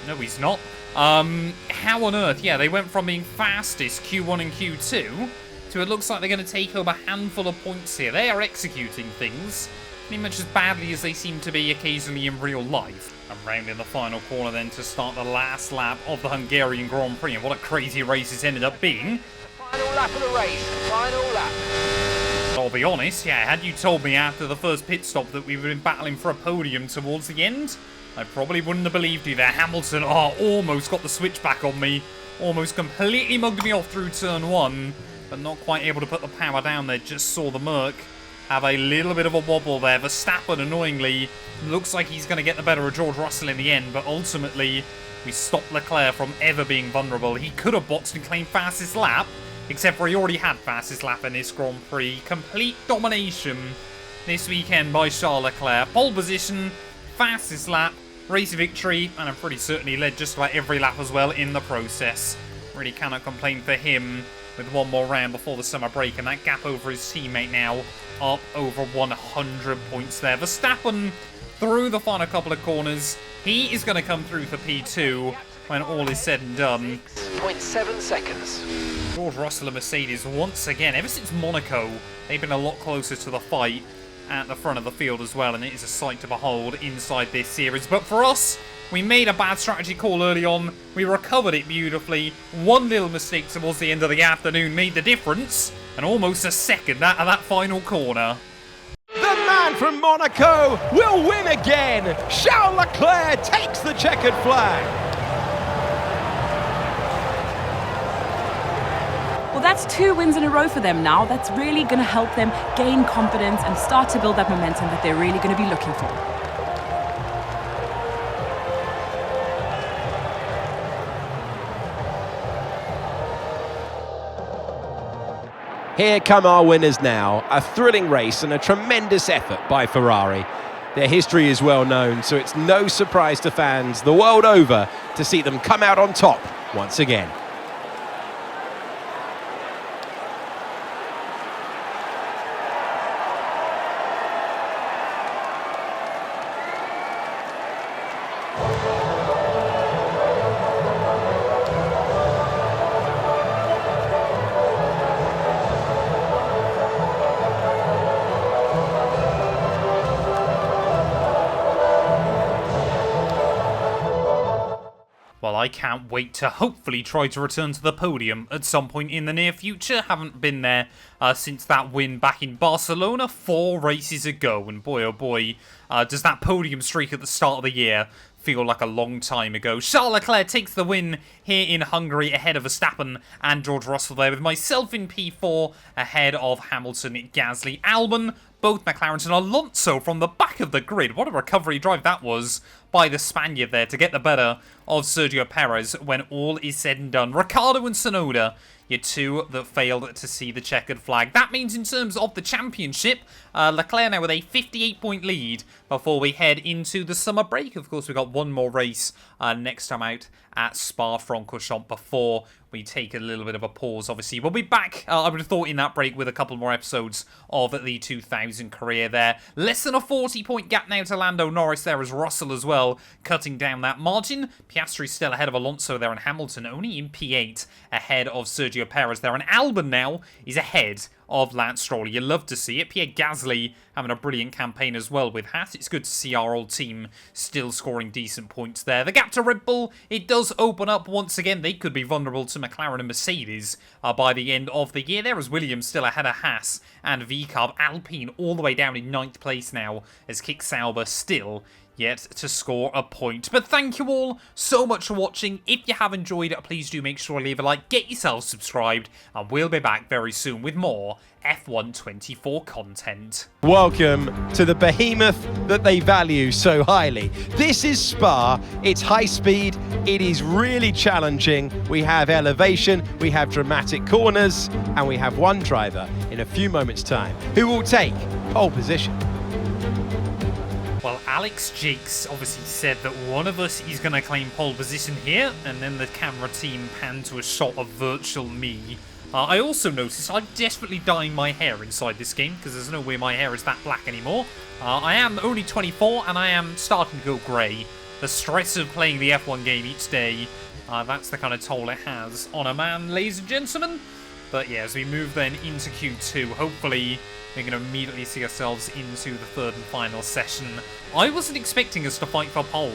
No, he's not. How on earth? Yeah, they went from being fastest Q1 and Q2 to it looks like they're going to take home a handful of points here. They are executing things pretty much as badly as they seem to be occasionally in real life. And round in the final corner then to start the last lap of the Hungarian Grand Prix. And what a crazy race it's ended up being. Final lap of the race, final lap. I'll be honest, yeah, had you told me after the first pit stop that we were battling for a podium towards the end, I probably wouldn't have believed you there. Hamilton, almost got the switch back on me. Almost completely mugged me off through turn 1, but not quite able to put the power down there. Just saw the Merc have a little bit of a wobble there. Verstappen, annoyingly, looks like he's going to get the better of George Russell in the end, but ultimately, we stopped Leclerc from ever being vulnerable. He could have boxed and claimed fastest lap, except for he already had fastest lap in this Grand Prix. Complete domination this weekend by Charles Leclerc. Pole position, fastest lap, race victory, and I'm pretty certain he led just about every lap as well in the process. Really cannot complain for him with one more round before the summer break, and that gap over his teammate now up over 100 points there. Verstappen through the final couple of corners. He is going to come through for P2 when all is said and done. 0.7 seconds. George Russell and Mercedes once again, ever since Monaco, they've been a lot closer to the fight at the front of the field as well, and it is a sight to behold inside this series. But for us, we made a bad strategy call early on. We recovered it beautifully. One little mistake towards the end of the afternoon made the difference, and almost a second out of that final corner. The man from Monaco will win again. Charles Leclerc takes the checkered flag. Well, that's 2 wins in a row for them now. That's really going to help them gain confidence and start to build that momentum that they're really going to be looking for. Here come our winners now. A thrilling race and a tremendous effort by Ferrari. Their history is well known, so it's no surprise to fans the world over to see them come out on top once again. Well, I can't wait to hopefully try to return to the podium at some point in the near future. Haven't been there since that win back in Barcelona 4 races ago. And boy, oh boy, does that podium streak at the start of the year feel like a long time ago. Charles Leclerc takes the win here in Hungary ahead of Verstappen and George Russell there, with myself in P4 ahead of Hamilton, Gasly, Albon, both McLaren, and Alonso from the back of the grid. What a recovery drive that was by the Spaniard there to get the better of Sergio Perez when all is said and done. Ricciardo and Tsunoda, your 2 that failed to see the checkered flag. That means in terms of the championship, Leclerc now with a 58-point lead before we head into the summer break. Of course, we've got one more race next time out at Spa-Francorchamps before we take a little bit of a pause, obviously. We'll be back, I would have thought, in that break with a couple more episodes of the 2000 career there. Less than a 40-point gap now to Lando. Norris there as Russell as well, cutting down that margin. Piastri still ahead of Alonso there, and Hamilton only in P8 ahead of Sergio Perez there. And Albon now is ahead of Lance Stroll. You love to see it. Pierre Gasly having a brilliant campaign as well with Haas. It's good to see our old team still scoring decent points there. The gap to Red Bull, it does open up once again. They could be vulnerable to McLaren and Mercedes by the end of the year. There is Williams still ahead of Haas and VCARB. Alpine all the way down in 9th place now as Kick Sauber still yet to score a point. But thank you all so much for watching. If you have enjoyed it, please do make sure to leave a like, get yourself subscribed, and we'll be back very soon with more F1 24 content. Welcome to the behemoth that they value so highly. This is Spa. It's high speed. It is really challenging. We have elevation, we have dramatic corners, and we have one driver in a few moments' time who will take pole position. Well, Alex Jakes obviously said that one of us is going to claim pole position here, and then the camera team panned to a shot of virtual me. I also noticed I'm desperately dyeing my hair inside this game, because there's no way my hair is that black anymore. I am only 24, and I am starting to go grey. The stress of playing the F1 game each day, that's the kind of toll it has on a man, ladies and gentlemen. But yeah, as we move then into Q2, hopefully we're going to immediately see ourselves into the third and final session. I wasn't expecting us to fight for pole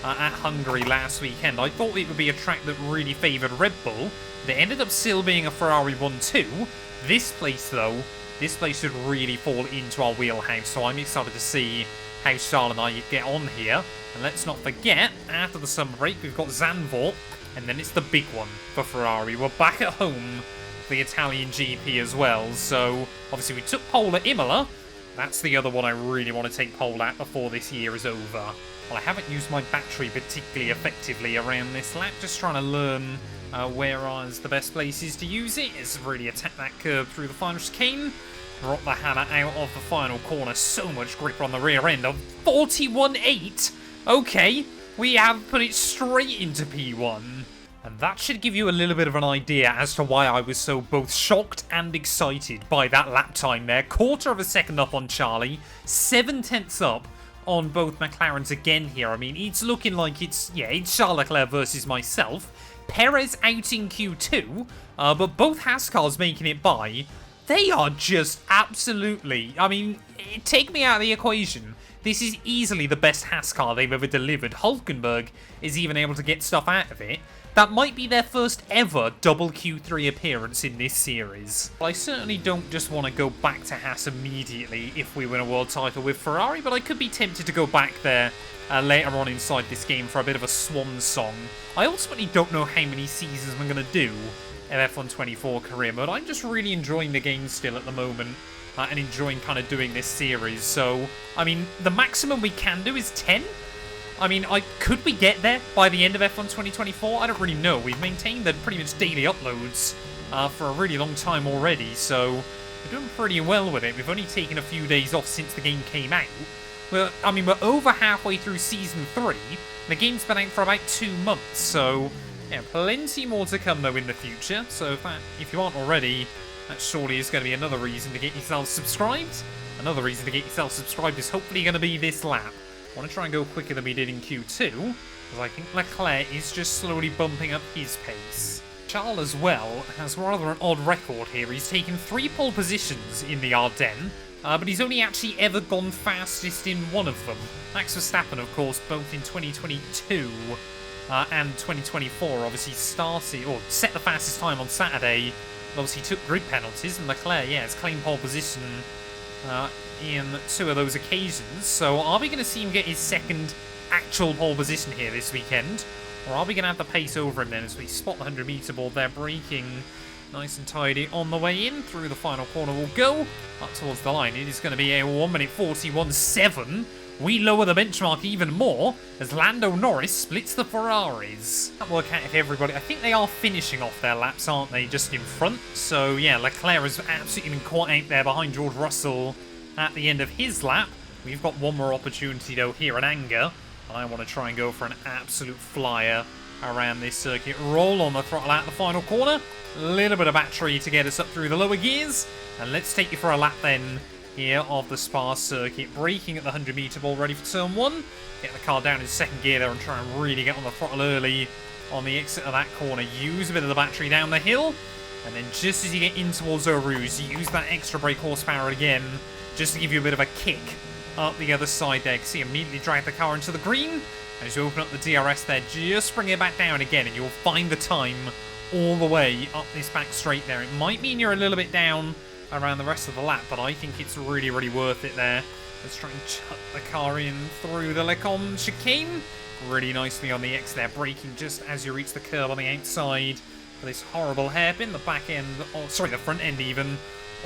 at Hungary last weekend. I thought it would be a track that really favoured Red Bull. They ended up still being a Ferrari 1-2. This place, though, this place should really fall into our wheelhouse, so I'm excited to see how Charles and I get on here. And let's not forget, after the summer break, we've got Zandvoort, and then it's the big one for Ferrari. We're back at home, the Italian GP as well, so obviously we took pole at Imola. That's the other one I really want to take pole at before this year is over. Well, I haven't used my battery particularly effectively around this lap, just trying to learn where is the best places to use it. Is really attack that curb through the final chicane, drop the hammer out of the final corner. So much grip on the rear end of 41.8. Okay, we have put it straight into P1. And that should give you a little bit of an idea as to why I was so both shocked and excited by that lap time there. Quarter of a second up on Charlie, 7/10 up on both McLarens again here. I mean, it's looking like it's Charles Leclerc versus myself. Perez out in Q2, but both Haas cars making it by. They are just absolutely, I mean, take me out of the equation. This is easily the best Haas car they've ever delivered. Hulkenberg is even able to get stuff out of it. That might be their first ever double Q3 appearance in this series. Well, I certainly don't just want to go back to Haas immediately if we win a world title with Ferrari, but I could be tempted to go back there later on inside this game for a bit of a swan song. I ultimately don't know how many seasons I'm going to do in F1 24 career mode. I'm just really enjoying the game still at the moment and enjoying kind of doing this series. So, I mean, the maximum we can do is 10. I mean, could we get there by the end of F1 2024? I don't really know. We've maintained the pretty much daily uploads for a really long time already, so we're doing pretty well with it. We've only taken a few days off since the game came out. We're over halfway through Season 3. The game's been out for about 2 months, so yeah, plenty more to come, though, in the future. So if you aren't already, that surely is going to be another reason to get yourself subscribed. Another reason to get yourself subscribed is hopefully going to be this lap. I want to try and go quicker than we did in Q2, because I think Leclerc is just slowly bumping up his pace. Charles as well has rather an odd record here. He's taken 3 pole positions in the Ardennes, but he's only actually ever gone fastest in one of them. Max Verstappen, of course, both in 2022 and 2024, obviously started, or set the fastest time on Saturday, but obviously took grid penalties, and Leclerc, has claimed pole position in 2 of those occasions. So are we going to see him get his second actual pole position here this weekend? Or are we going to have the pace over him then as we spot the 100-meter board there, braking nice and tidy on the way in. Through the final corner we'll go, up towards the line. It is going to be a 1:41.7. We lower the benchmark even more as Lando Norris splits the Ferraris. That work out if everybody, I think they are finishing off their laps, aren't they, just in front? So yeah, Leclerc has absolutely been caught out there behind George Russell at the end of his lap. We've got one more opportunity though here in Anger, and I want to try and go for an absolute flyer around this circuit. Roll on the throttle at the final corner. A little bit of battery to get us up through the lower gears. And let's take you for a lap then here of the Spa circuit. Braking at the 100-meter ball, ready for turn 1. Get the car down in second gear there and try and really get on the throttle early on the exit of that corner. Use a bit of the battery down the hill. And then just as you get in towards Eau Rouge, use that extra brake horsepower again just to give you a bit of a kick up the other side there. See, immediately drag the car into the green. As you open up the DRS there, just bring it back down again and you'll find the time all the way up this back straight there. It might mean you're a little bit down around the rest of the lap, but I think it's really, really worth it there. Let's try and chuck the car in through the LECLERC chicane. Really nicely on the X there, braking just as you reach the curb on the outside for this horrible hairpin. The back end, oh, sorry, the front end even,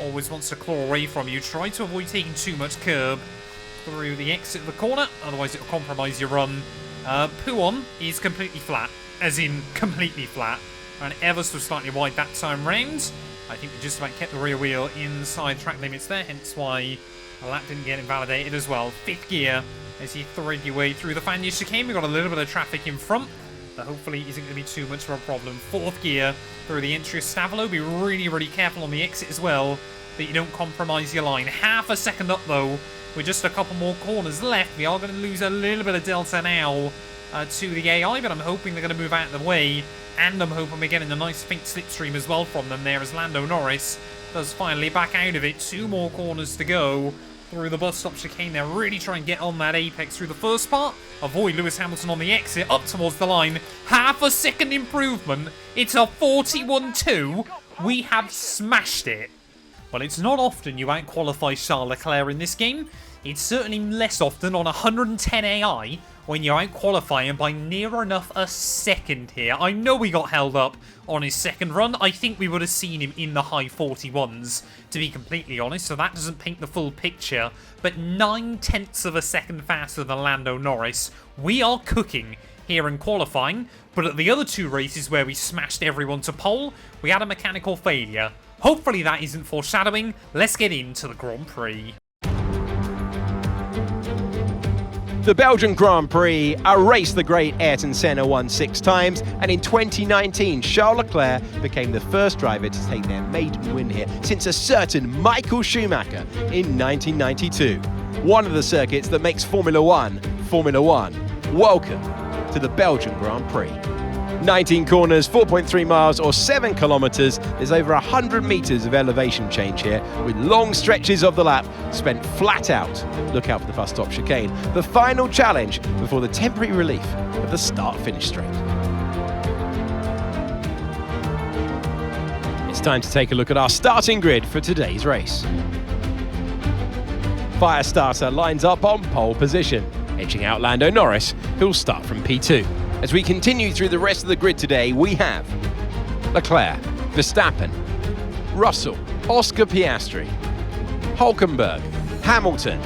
always wants to claw away from you. Try to avoid taking too much curb through the exit of the corner, otherwise it will compromise your run. Pouon is completely flat, as in completely flat, and ever so slightly wide that time round. I think we just about kept the rear wheel inside track limits there, hence why the lap didn't get invalidated as well. Fifth gear as you thread your way through the Fagnes chicane. We've got a little bit of traffic in front that hopefully isn't going to be too much of a problem. Fourth gear through the entry of Stavolo. Be really, really careful on the exit as well that you don't compromise your line. Half a second up though, with just a couple more corners left. We are going to lose a little bit of delta now to the AI, but I'm hoping they're going to move out of the way, and I'm hoping we're getting a nice faint slipstream as well from them there as Lando Norris does finally back out of it. 2 more corners to go through the bus stop chicane. They're really trying to get on that apex through the first part, avoid Lewis Hamilton on the exit, up towards the line. Half a second improvement. It's a 41.2. We have smashed it. Well, it's not often you out-qualify Charles Leclerc in this game. It's certainly less often on 110 AI when you out-qualify him by near enough a second here. I know we got held up on his second run. I think we would have seen him in the high 41s, to be completely honest, so that doesn't paint the full picture. But 9/10 of a second faster than Lando Norris. We are cooking here in qualifying, but at the other 2 races where we smashed everyone to pole, we had a mechanical failure. Hopefully that isn't foreshadowing. Let's get into the Grand Prix. The Belgian Grand Prix, a race the great Ayrton Senna won 6 times, and in 2019, Charles Leclerc became the first driver to take their maiden win here since a certain Michael Schumacher in 1992. One of the circuits that makes Formula One, Formula One. Welcome to the Belgian Grand Prix. 19 corners, 4.3 miles or 7 kilometres. There's over 100 metres of elevation change here, with long stretches of the lap spent flat out. Look out for the bus stop chicane. The final challenge before the temporary relief of the start-finish straight. It's time to take a look at our starting grid for today's race. Firestarter lines up on pole position, edging out Lando Norris, who'll start from P2. As we continue through the rest of the grid today, we have Leclerc, Verstappen, Russell, Oscar Piastri, Hülkenberg, Hamilton,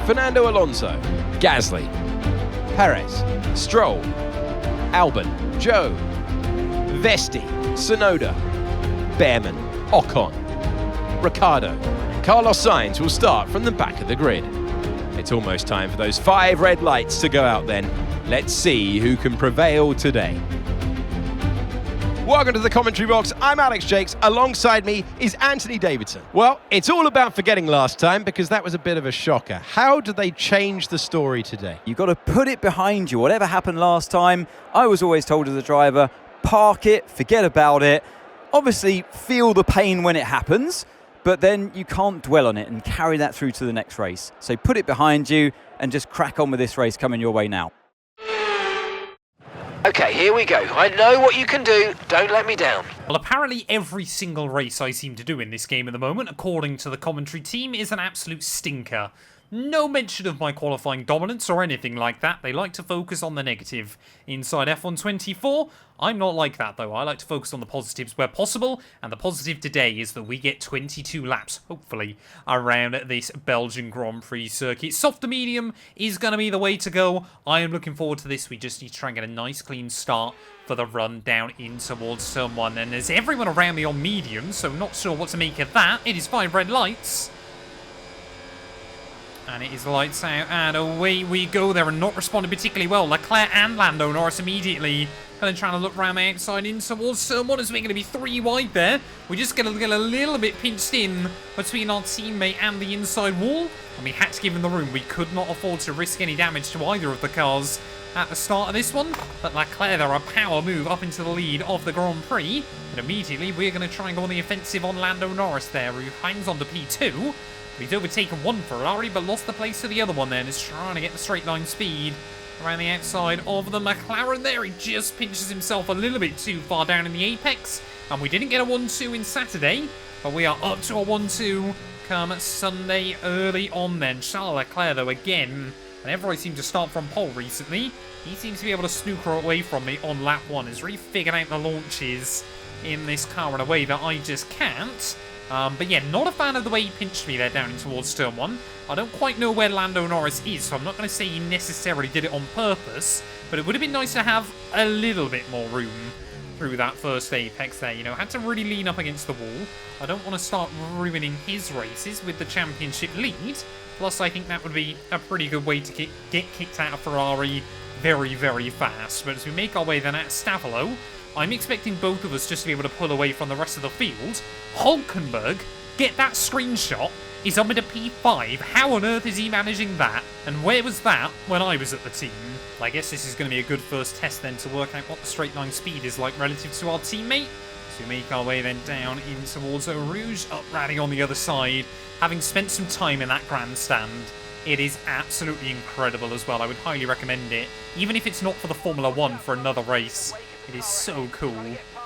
Fernando Alonso, Gasly, Perez, Stroll, Albon, Zhou, Vesti, Tsunoda, Behrman, Ocon, Ricciardo. Carlos Sainz will start from the back of the grid. It's almost time for those 5 red lights to go out then. Let's see who can prevail today. Welcome to the commentary box. I'm Alex Jakes. Alongside me is Anthony Davidson. Well, it's all about forgetting last time because that was a bit of a shocker. How did they change the story today? You've got to put it behind you. Whatever happened last time, I was always told as a driver, park it, forget about it. Obviously, feel the pain when it happens, but then you can't dwell on it and carry that through to the next race. So put it behind you and just crack on with this race coming your way now. Okay, here we go. I know what you can do. Don't let me down. Well, apparently every single race I seem to do in this game at the moment, according to the commentary team, is an absolute stinker. No mention of my qualifying dominance or anything like that. They like to focus on the negative. Inside F1 24, I'm not like that though. I like to focus on the positives where possible, and the positive today is that we get 22 laps, hopefully, around this Belgian Grand Prix circuit. Soft to medium is going to be the way to go. I am looking forward to this. We just need to try and get a nice clean start for the run down in towards turn 1. And there's everyone around me on medium, so not sure what to make of that. It is 5 red lights. And it is lights out, and away we go there, and not responding particularly well. Leclerc and Lando Norris immediately Kind of trying to look around the outside in towards turn 1 as we're going to be 3 wide there. We're just going to get a little bit pinched in between our teammate and the inside wall. And we had to give him the room. We could not afford to risk any damage to either of the cars at the start of this one. But Leclerc there, a power move up into the lead of the Grand Prix. And immediately we're going to try and go on the offensive on Lando Norris there, who hangs on to P2. He's overtaken one Ferrari, but lost the place to the other one then. Is trying to get the straight line speed around the outside of the McLaren there. He just pinches himself a little bit too far down in the apex. And we didn't get a 1-2 in Saturday, but we are up to a 1-2 come Sunday early on then. Charles Leclerc, though, again, whenever I seem to start from pole recently, he seems to be able to snooker away from me on lap 1. He's really figured out the launches in this car in a way that I just can't. But yeah, not a fan of the way he pinched me there down in towards turn 1. I don't quite know where Lando Norris is, so I'm not going to say he necessarily did it on purpose, but it would have been nice to have a little bit more room through that first apex there. You know, had to really lean up against the wall. I don't want to start ruining his races with the championship lead. Plus, I think that would be a pretty good way to get kicked out of Ferrari very, very fast. But as we make our way then at Stavolo, I'm expecting both of us just to be able to pull away from the rest of the field. Hulkenberg, get that screenshot, is up into P5. How on earth is he managing that? And where was that when I was at the team? Well, I guess this is going to be a good first test then to work out what the straight line speed is like relative to our teammate. So we make our way then down in towards Eau Rouge, up Raddy on the other side. Having spent some time in that grandstand, it is absolutely incredible as well. I would highly recommend it, even if it's not for the Formula 1, for another race. It is so cool.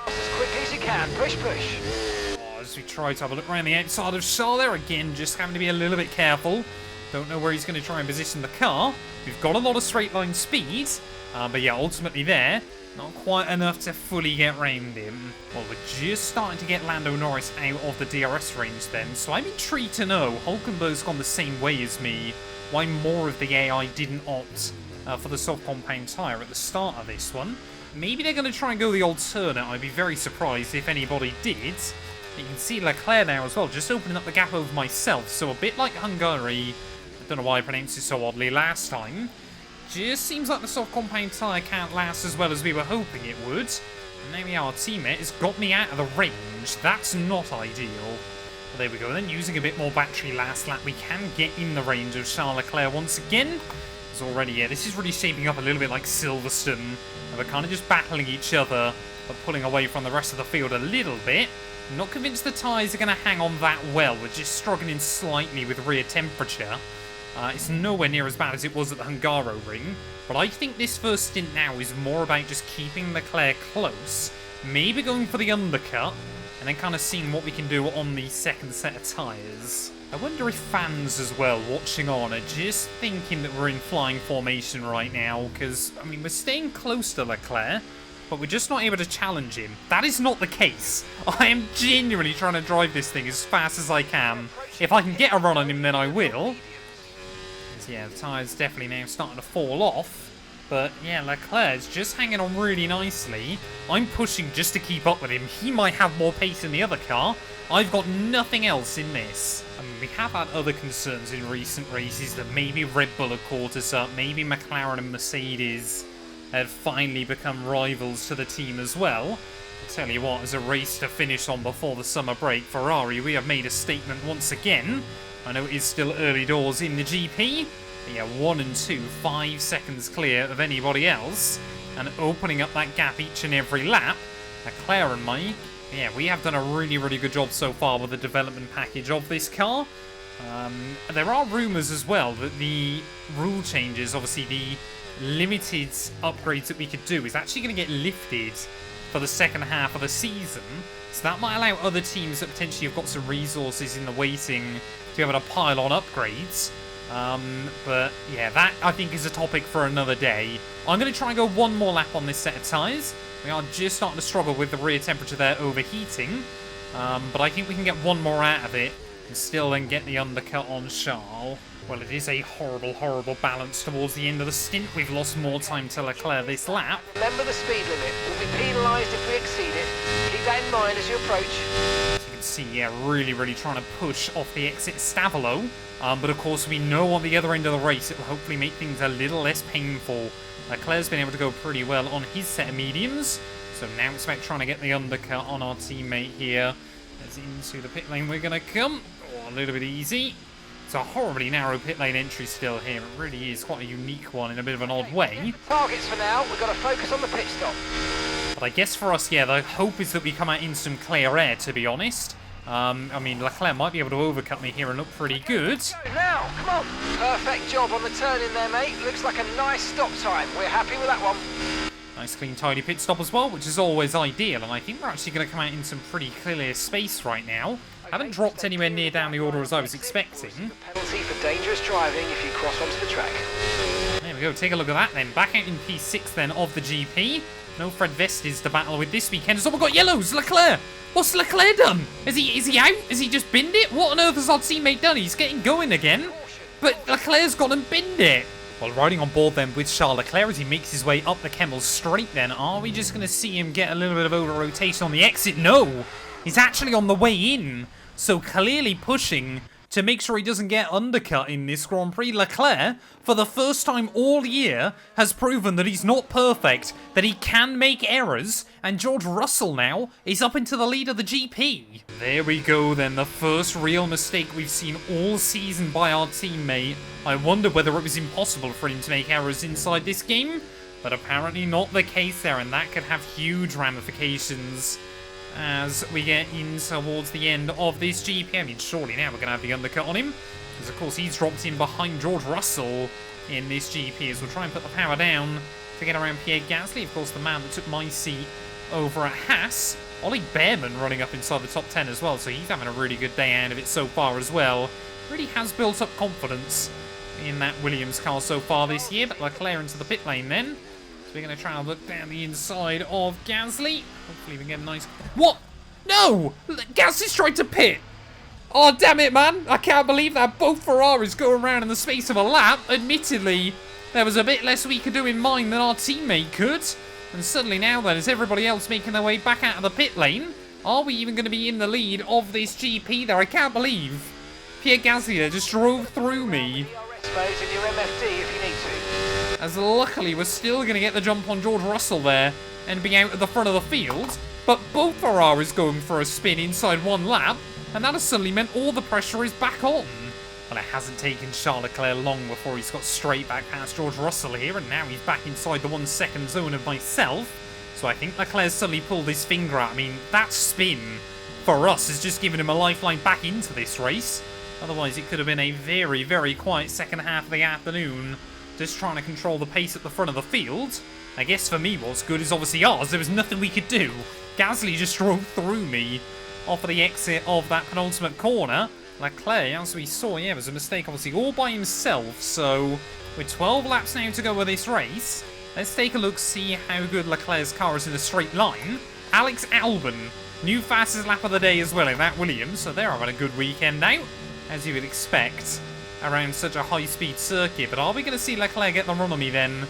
As quickly as you can. Push, push. As we try to have a look around the outside of Charles there, again, just having to be a little bit careful. Don't know where he's going to try and position the car. We've got a lot of straight line speed, but yeah, ultimately there, not quite enough to fully get round him. Well, we're just starting to get Lando Norris out of the DRS range then, so I'm intrigued to know, Hulkenberg's gone the same way as me, why more of the AI didn't opt for the soft compound tyre at the start of this one. Maybe they're going to try and go the alternate. I'd be very surprised if anybody did. You can see Leclerc now as well, just opening up the gap over myself. So a bit like Hungary, I don't know why I pronounced it so oddly last time. Just seems like the soft compound tyre can't last as well as we were hoping it would. And maybe our teammate has got me out of the range. That's not ideal. Well, there we go. Then using a bit more battery last lap, we can get in the range of Charles Leclerc once again. It's already, yeah, this is really shaping up a little bit like Silverstone. And we're kind of just battling each other, but pulling away from the rest of the field a little bit. I'm not convinced the tyres are going to hang on that well. We're just struggling slightly with rear temperature. It's nowhere near as bad as it was at the Hungaro ring. But I think this first stint now is more about just keeping Leclerc close. Maybe going for the undercut. And then kind of seeing what we can do on the second set of tyres. I wonder if fans as well, watching on, are just thinking that we're in flying formation right now. Because, I mean, we're staying close to Leclerc, but we're just not able to challenge him. That is not the case. I am genuinely trying to drive this thing as fast as I can. If I can get a run on him, then I will. So yeah, the tyre's definitely now starting to fall off. But yeah, Leclerc's just hanging on really nicely. I'm pushing just to keep up with him. He might have more pace in the other car. I've got nothing else in this. I mean, we have had other concerns in recent races that maybe Red Bull have caught us up. Maybe McLaren and Mercedes have finally become rivals to the team as well. I'll tell you what, as a race to finish on before the summer break, Ferrari, we have made a statement once again. I know it is still early doors in the GP. But yeah, 1 and 2, 5 seconds clear of anybody else. And opening up that gap each and every lap. Leclerc and Mike, yeah, we have done a really, really good job so far with the development package of this car. There are rumours as well that the rule changes, obviously the limited upgrades that we could do, is actually going to get lifted for the second half of the season. So that might allow other teams that potentially have got some resources in the waiting to be able to pile on upgrades. But yeah, that I think is a topic for another day. I'm going to try and go one more lap on this set of tyres. We are just starting to struggle with the rear temperature there overheating. But I think we can get one more out of it and still then get the undercut on Charles. Well, it is a horrible, horrible balance towards the end of the stint. We've lost more time to Leclerc this lap. Remember the speed limit. We'll be penalised if we exceed it. Keep that in mind as you approach. As you can see, yeah, really, really trying to push off the exit Stavolo. But of course, we know on the other end of the race, it will hopefully make things a little less painful. Leclerc's been able to go pretty well on his set of mediums. So now it's about trying to get the undercut on our teammate here. As into the pit lane we're going to come. Oh, a little bit easy. It's a horribly narrow pit lane entry still here. It really is quite a unique one in a bit of an odd way. Targets for now. We've got to focus on the pit stop. But I guess for us, yeah, the hope is that we come out in some clear air, to be honest. I mean, Leclerc might be able to overcut me here and look pretty good. Now, come on. Perfect job on the turn in there, mate. Looks like a nice stop time. We're happy with that one. Nice, clean, tidy pit stop as well, which is always ideal. And I think we're actually going to come out in some pretty clear space right now. Haven't dropped anywhere near down the order as I was expecting. Penalty for dangerous driving if you cross onto the track. There we go, take a look at that then. Back out in P6 then of the GP. No Fred Vestes to battle with this weekend. It's all got yellows, Leclerc! What's Leclerc done? Is he out? Has he just binned it? What on earth has our teammate done? He's getting going again. But Leclerc's gone and binned it. Well, riding on board then with Charles Leclerc as he makes his way up the Kemmel Straight then. Are we just going to see him get a little bit of over-rotation on the exit? No! He's actually on the way in. So clearly pushing to make sure he doesn't get undercut in this Grand Prix. Leclerc, for the first time all year, has proven that he's not perfect, that he can make errors, and George Russell now is up into the lead of the GP. There we go then, the first real mistake we've seen all season by our teammate. I wonder whether it was impossible for him to make errors inside this game, but apparently not the case there, and that could have huge ramifications as we get in towards the end of this GP. I mean, surely now we're going to have the undercut on him, because of course he's dropped in behind George Russell in this GP, as we'll try and put the power down to get around Pierre Gasly, of course the man that took my seat over at Haas. Ollie Behrman running up inside the top 10 as well, so he's having a really good day out of it so far as well. Really has built up confidence in that Williams car so far this year. But Leclerc into the pit lane then. So we're going to try and look down the inside of Gasly. Hopefully we can get a nice... What? No! Gasly's tried to pit! Oh, damn it, man! I can't believe that. Both Ferraris go around in the space of a lap. Admittedly, there was a bit less we could do in mind than our teammate could. And suddenly now then, is everybody else making their way back out of the pit lane? Are we even going to be in the lead of this GP there? I can't believe Pierre Gasly there just drove through me. As luckily we're still going to get the jump on George Russell there and be out at the front of the field. But both Ferraris going for a spin inside one lap, and that has suddenly meant all the pressure is back on. Well, it hasn't taken Charles Leclerc long before he's got straight back past George Russell here, and now he's back inside the 1 second zone of myself. So I think Leclerc's suddenly pulled his finger out. I mean, that spin for us has just given him a lifeline back into this race. Otherwise, it could have been a very, very quiet second half of the afternoon, just trying to control the pace at the front of the field. I guess for me, what's good is obviously ours. There was nothing we could do. Gasly just drove through me off of the exit of that penultimate corner. Leclerc, as we saw, yeah, was a mistake obviously all by himself. So with 12 laps now to go with this race, let's take a look, see how good Leclerc's car is in a straight line. Alex Albon, new fastest lap of the day as well in that Williams. So they're having a good weekend now, as you would expect, around such a high-speed circuit. But are we going to see Leclerc get the run on me then,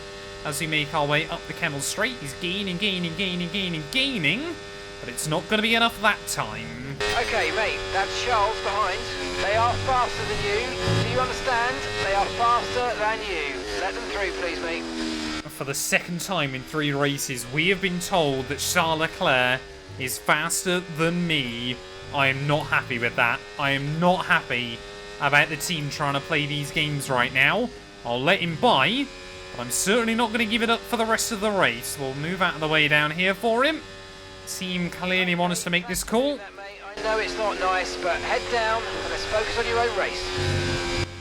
as we make our way up the Kemmel Straight? He's gaining, but it's not going to be enough that time. Okay, mate, that's Charles behind. They are faster than you. Do you understand? They are faster than you. Let them through, please, mate. For the second time in 3 races, we have been told that Charles Leclerc is faster than me. I am not happy with that. I am not happy about the team trying to play these games right now. I'll let him by, but I'm certainly not going to give it up for the rest of the race. We'll move out of the way down here for him. Team clearly want us to make this call. I know it's not nice, but head down and let's focus on your own race.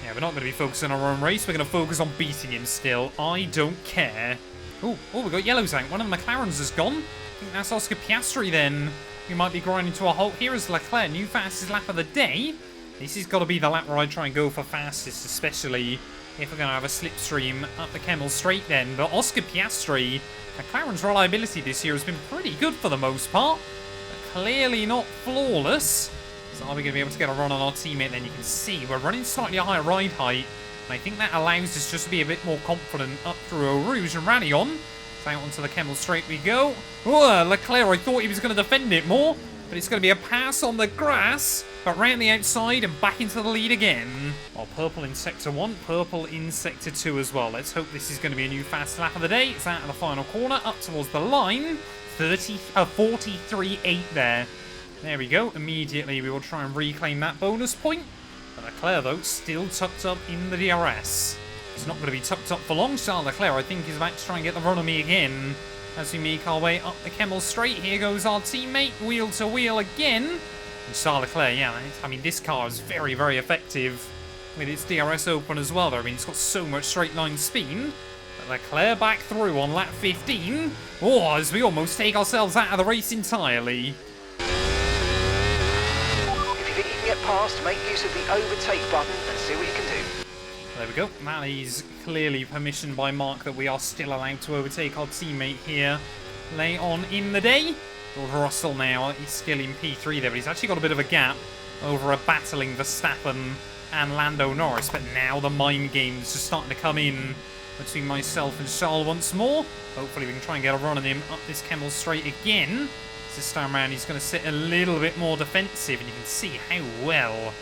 Yeah, we're not going to be focusing on our own race. We're going to focus on beating him still. I don't care. Oh, we got yellows out. One of the McLarens has gone. I think that's Oscar Piastri then. We might be grinding to a halt. Here is Leclerc, new fastest lap of the day. This has got to be the lap where I try and go for fastest, especially if we're going to have a slipstream up the Kemmel Straight then. But Oscar Piastri, McLaren's reliability this year has been pretty good for the most part, but clearly not flawless. So are we going to be able to get a run on our teammate then? You can see we're running slightly higher ride height And I think that allows us just to be a bit more confident up through Eau Rouge and rally on. So out onto the Kemmel Straight we go. Oh, Leclerc, I thought he was going to defend it more. But it's going to be a pass on the grass. But round the outside and back into the lead again. Well, purple in Sector 1, purple in Sector 2 as well. Let's hope this is going to be a new fast lap of the day. It's out of the final corner, up towards the line. 43.8 there. There we go. Immediately we will try and reclaim that bonus point. But Leclerc, though, still tucked up in the DRS. It's not going to be tucked up for long. Charles Leclerc, I think, is about to try and get the run on me again. As we make our way up the Kemmel Straight, here goes our teammate, wheel to wheel again. And Charles Leclerc, yeah, I mean, this car is very, very effective with its DRS open as well. I mean, it's got so much straight line speed. But Leclerc back through on lap 15. Oh, as we almost take ourselves out of the race entirely. If you think you can get past, make use of the overtake button and see what you can do. There we go. That is clearly permission by Mark that we are still allowed to overtake our teammate here late on in the day. George Russell now is still in P3 there, but he's actually got a bit of a gap over a battling Verstappen and Lando Norris. But now the mind game's just starting to come in between myself and Charles once more. Hopefully we can try and get a run on him up this Kemmel Straight again. This time around he's going to sit a little bit more defensive, and you can see how well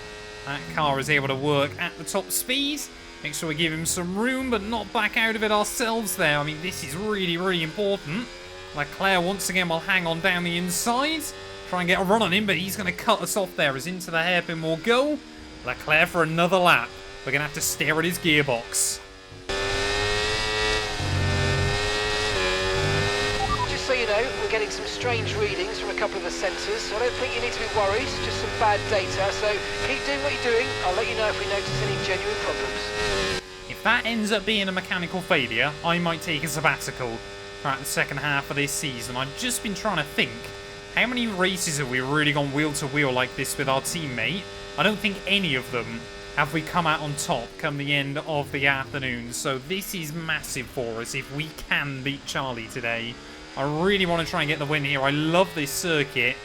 that car is able to work at the top speed. Make sure we give him some room, but not back out of it ourselves there. I mean, this is really, really important. Leclerc once again will hang on down the inside. Try and get a run on him, but he's going to cut us off there as into the hairpin we'll go. Leclerc for another lap. We're going to have to stare at his gearbox. Just so you know, we're getting some strange readings from a couple of the sensors. I don't think you need to be worried, just some bad data. So keep doing what you're doing. I'll let you know if we notice any genuine problems. If that ends up being a mechanical failure, I might take a sabbatical throughout the second half of this season. I've just been trying to think, how many races have we really gone wheel to wheel like this with our teammate? I don't think any of them have we come out on top come the end of the afternoon. So this is massive for us if we can beat Charlie today. I really want to try and get the win here. I love this circuit,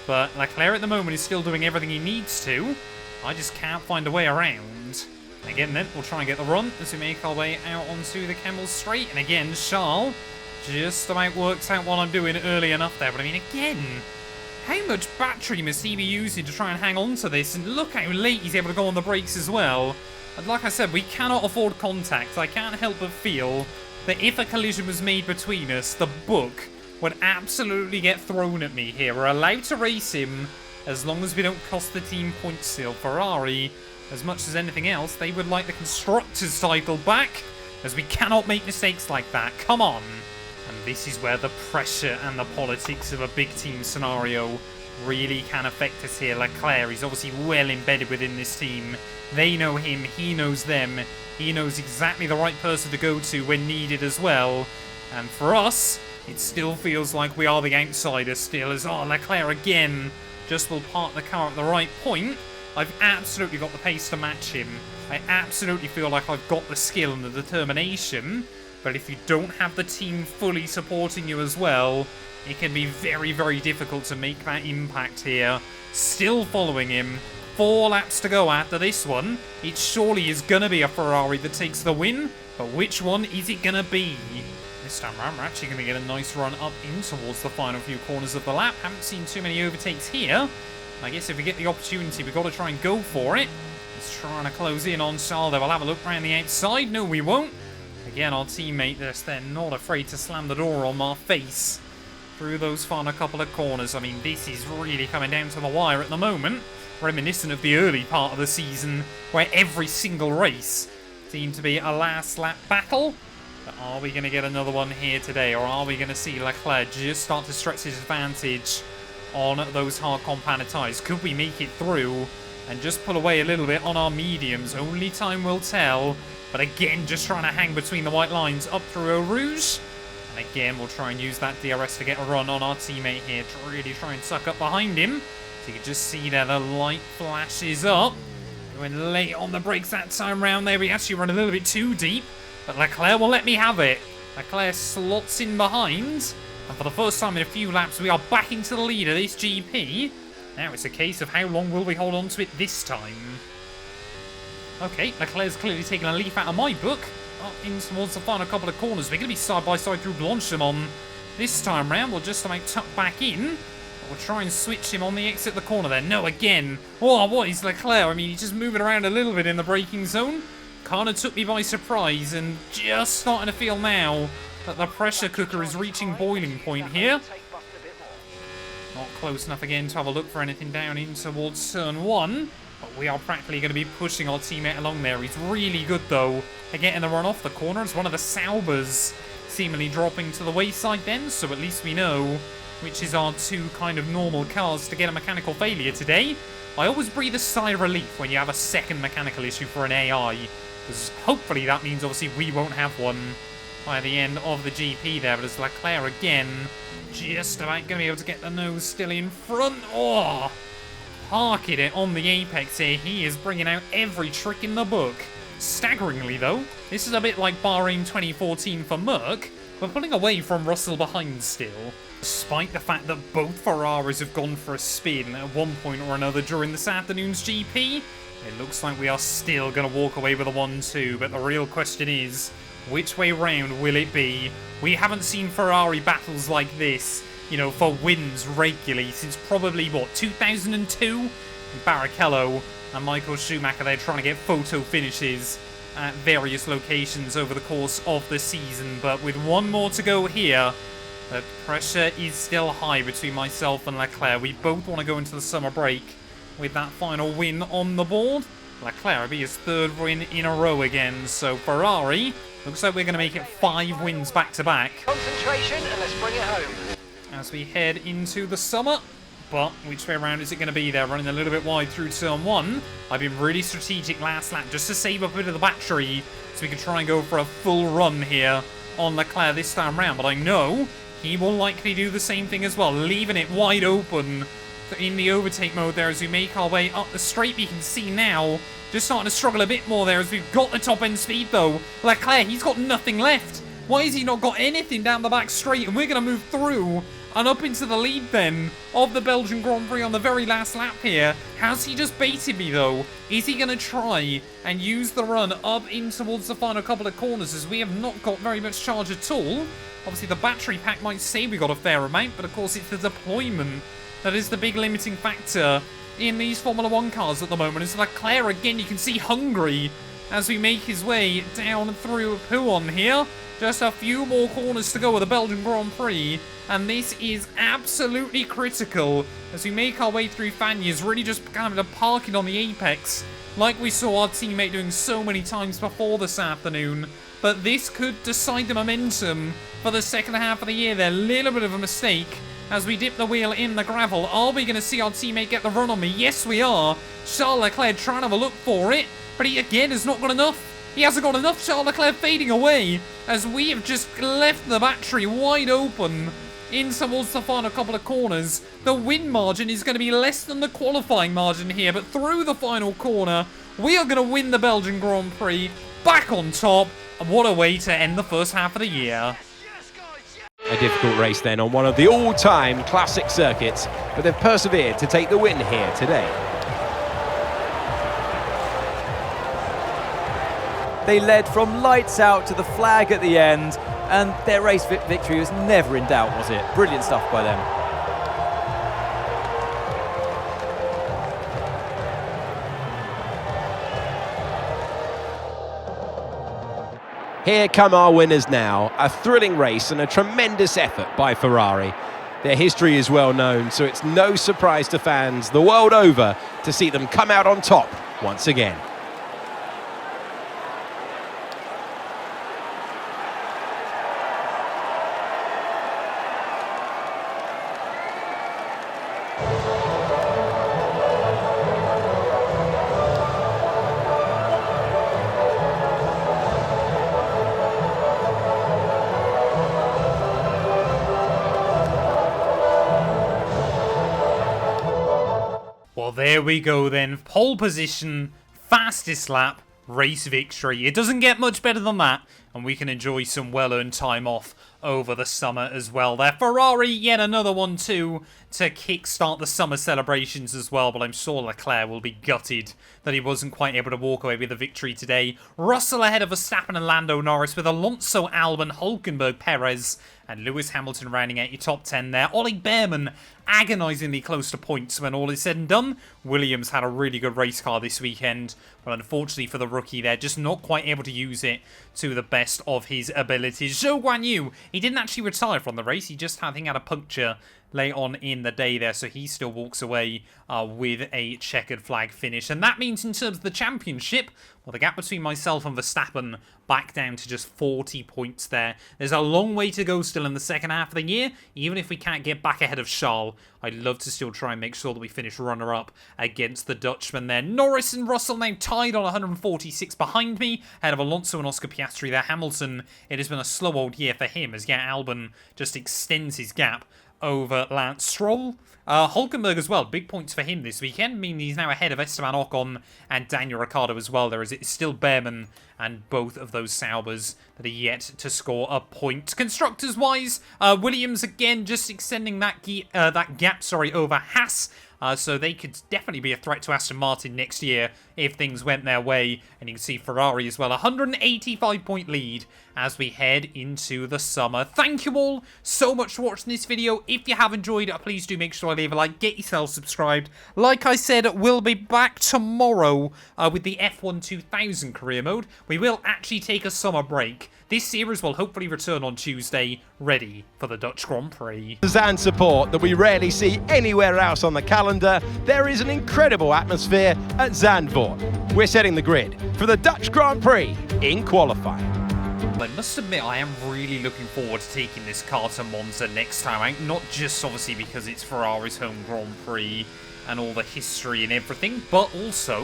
but Leclerc at the moment is still doing everything he needs to. I just can't find a way around. Again then, we'll try and get the run as we make our way out onto the Kemmel Straight. And again, Charles just about works out what I'm doing early enough there. But I mean, again, how much battery must he be using to try and hang on to this? And look how late he's able to go on the brakes as well. And like I said, we cannot afford contact. I can't help but feel that if a collision was made between us, the book would absolutely get thrown at me here. We're allowed to race him as long as we don't cost the team points still. Ferrari, as much as anything else, they would like the Constructors' title back, as we cannot make mistakes like that. Come on. And this is where the pressure and the politics of a big team scenario really can affect us here. Leclerc is obviously well embedded within this team. They know him, he knows them. He knows exactly the right person to go to when needed as well. And for us, it still feels like we are the outsiders still, as Leclerc again just will park the car at the right point. I've absolutely got the pace to match him. I absolutely feel like I've got the skill and the determination. But if you don't have the team fully supporting you as well, it can be very, very difficult to make that impact here. Still following him. 4 laps to go after this one. It surely is going to be a Ferrari that takes the win. But which one is it going to be? This time around, we're actually going to get a nice run up in towards the final few corners of the lap. Haven't seen too many overtakes here. I guess if we get the opportunity, we've got to try and go for it. He's trying to close in on Saldo. We'll have a look around the outside. No, we won't. Again, our teammate, they're not afraid to slam the door on our face through those final couple of corners. I mean, this is really coming down to the wire at the moment. Reminiscent of the early part of the season, where every single race seemed to be a last lap battle. But are we going to get another one here today, or are we going to see Leclerc just start to stretch his advantage on those hard compounded tyres? Could we make it through and just pull away a little bit on our mediums? Only time will tell. But again, just trying to hang between the white lines up through Eau Rouge. And again, we'll try and use that DRS to get a run on our teammate here to really try and suck up behind him. So you can just see there the light flashes up. Going late on the brakes that time round there. We actually run a little bit too deep. But Leclerc will let me have it. Leclerc slots in behind. And for the first time in a few laps, we are back into the lead of this GP. Now it's a case of how long will we hold on to it this time. Okay, Leclerc's clearly taking a leaf out of my book. Up in towards the final couple of corners. We're going to be side by side through Blanchimont. This time round, we'll just about tuck back in. We'll try and switch him on the exit of the corner there. No, again. Oh, what is Leclerc? I mean, he's just moving around a little bit in the braking zone. Kind of took me by surprise, and just starting to feel now that the pressure cooker is reaching boiling point here. Not close enough again to have a look for anything down in towards turn 1. But we are practically going to be pushing our teammate along there. He's really good, though, at getting the run off the corner. It's one of the Saubers seemingly dropping to the wayside then, so at least we know which is our two kind of normal cars to get a mechanical failure today. I always breathe a sigh of relief when you have a second mechanical issue for an AI, because hopefully that means obviously we won't have one by the end of the GP there. But as Leclerc again, just about going to be able to get the nose still in front. Oh, parking it on the apex here. He is bringing out every trick in the book. Staggeringly though, this is a bit like Bahrain 2014 for Merc. We're pulling away from Russell behind still, despite the fact that both Ferraris have gone for a spin at one point or another during this afternoon's GP. It looks like we are still going to walk away with a 1-2, but the real question is, which way round will it be? We haven't seen Ferrari battles like this, you know, for wins regularly since probably, what, 2002? Barrichello and Michael Schumacher, they're trying to get photo finishes at various locations over the course of the season. But with one more to go here, the pressure is still high between myself and Leclerc. We both want to go into the summer break with that final win on the board. Leclerc will be his third win in a row again. So Ferrari, looks like we're going to make it 5 wins back to back. Concentration and let's bring it home. As we head into the summer. But which way around is it going to be there? Running a little bit wide through turn 1. I've been really strategic last lap just to save up a bit of the battery so we can try and go for a full run here on Leclerc this time round. But I know he will likely do the same thing as well, leaving it wide open in the overtake mode there as we make our way up the straight. You can see now just starting to struggle a bit more there as we've got the top end speed though. Leclerc, he's got nothing left. Why has he not got anything down the back straight? And we're going to move through and up into the lead then of the Belgian Grand Prix on the very last lap here. Has he just baited me though? Is he going to try and use the run up in towards the final couple of corners, as we have not got very much charge at all? Obviously the battery pack might say we got a fair amount, but of course it's the deployment that is the big limiting factor in these Formula 1 cars at the moment. It's Leclerc again, you can see hungry as we make his way down through Pouhon here. Just a few more corners to go with the Belgian Grand Prix, and this is absolutely critical as we make our way through Fanyas, really just kind of parking on the apex like we saw our teammate doing so many times before this afternoon. But this could decide the momentum for the second half of the year there. Little bit of a mistake as we dip the wheel in the gravel. Are we going to see our teammate get the run on me? Yes, we are. Charles Leclerc trying to have a look for it, but he again has not got enough. He hasn't got enough. Charles Leclerc fading away as we have just left the battery wide open in towards the final couple of corners. The win margin is going to be less than the qualifying margin here, but through the final corner, we are going to win the Belgian Grand Prix back on top. And what a way to end the first half of the year. A difficult race then on one of the all-time classic circuits, but they've persevered to take the win here today. They led from lights out to the flag at the end, and their race victory was never in doubt, was it? Brilliant stuff by them. Here come our winners now. A thrilling race and a tremendous effort by Ferrari. Their history is well known, so it's no surprise to fans the world over to see them come out on top once again. Well, there we go then. Pole position, fastest lap, race victory. It doesn't get much better than that, and we can enjoy some well-earned time off over the summer as well there. Ferrari, yet another one too, to kickstart the summer celebrations as well, but I'm sure Leclerc will be gutted that he wasn't quite able to walk away with a victory today. Russell ahead of Verstappen and Lando Norris, with Alonso, Albon, Hülkenberg, Perez, and Lewis Hamilton rounding out your top 10 there. Ollie Behrman agonisingly close to points when all is said and done. Williams had a really good race car this weekend, but unfortunately for the rookie there, just not quite able to use it to the best of his abilities. Zhou Guanyu, he didn't actually retire from the race, he just had a puncture late on in the day there, so he still walks away with a checkered flag finish. And that means in terms of the championship, well, the gap between myself and Verstappen back down to just 40 points there. There's a long way to go still in the second half of the year. Even if we can't get back ahead of Charles, I'd love to still try and make sure that we finish runner-up against the Dutchman there. Norris and Russell now tied on 146 behind me, ahead of Alonso and Oscar Piastri there. Hamilton, it has been a slow old year for him as Albon just extends his gap over Lance Stroll. Hülkenberg as well, big points for him this weekend, meaning he's now ahead of Esteban Ocon and Daniel Ricciardo as well. There is it's still Behrman and both of those Saubers that are yet to score a point. Constructors-wise, Williams again just extending that gap over Haas. So they could definitely be a threat to Aston Martin next year if things went their way. And you can see Ferrari as well, 185-point lead as we head into the summer. Thank you all so much for watching this video. If you have enjoyed it, please do make sure to leave a like, get yourself subscribed. Like I said, we'll be back tomorrow with the F1 2000 career mode. We will actually take a summer break. This series will hopefully return on Tuesday, ready for the Dutch Grand Prix. And support that we rarely see anywhere else on the calendar, there is an incredible atmosphere at Zandvoort. We're setting the grid for the Dutch Grand Prix in qualifying. I must admit, I am really looking forward to taking this car to Monza next time. Not just obviously because it's Ferrari's home Grand Prix and all the history and everything, but also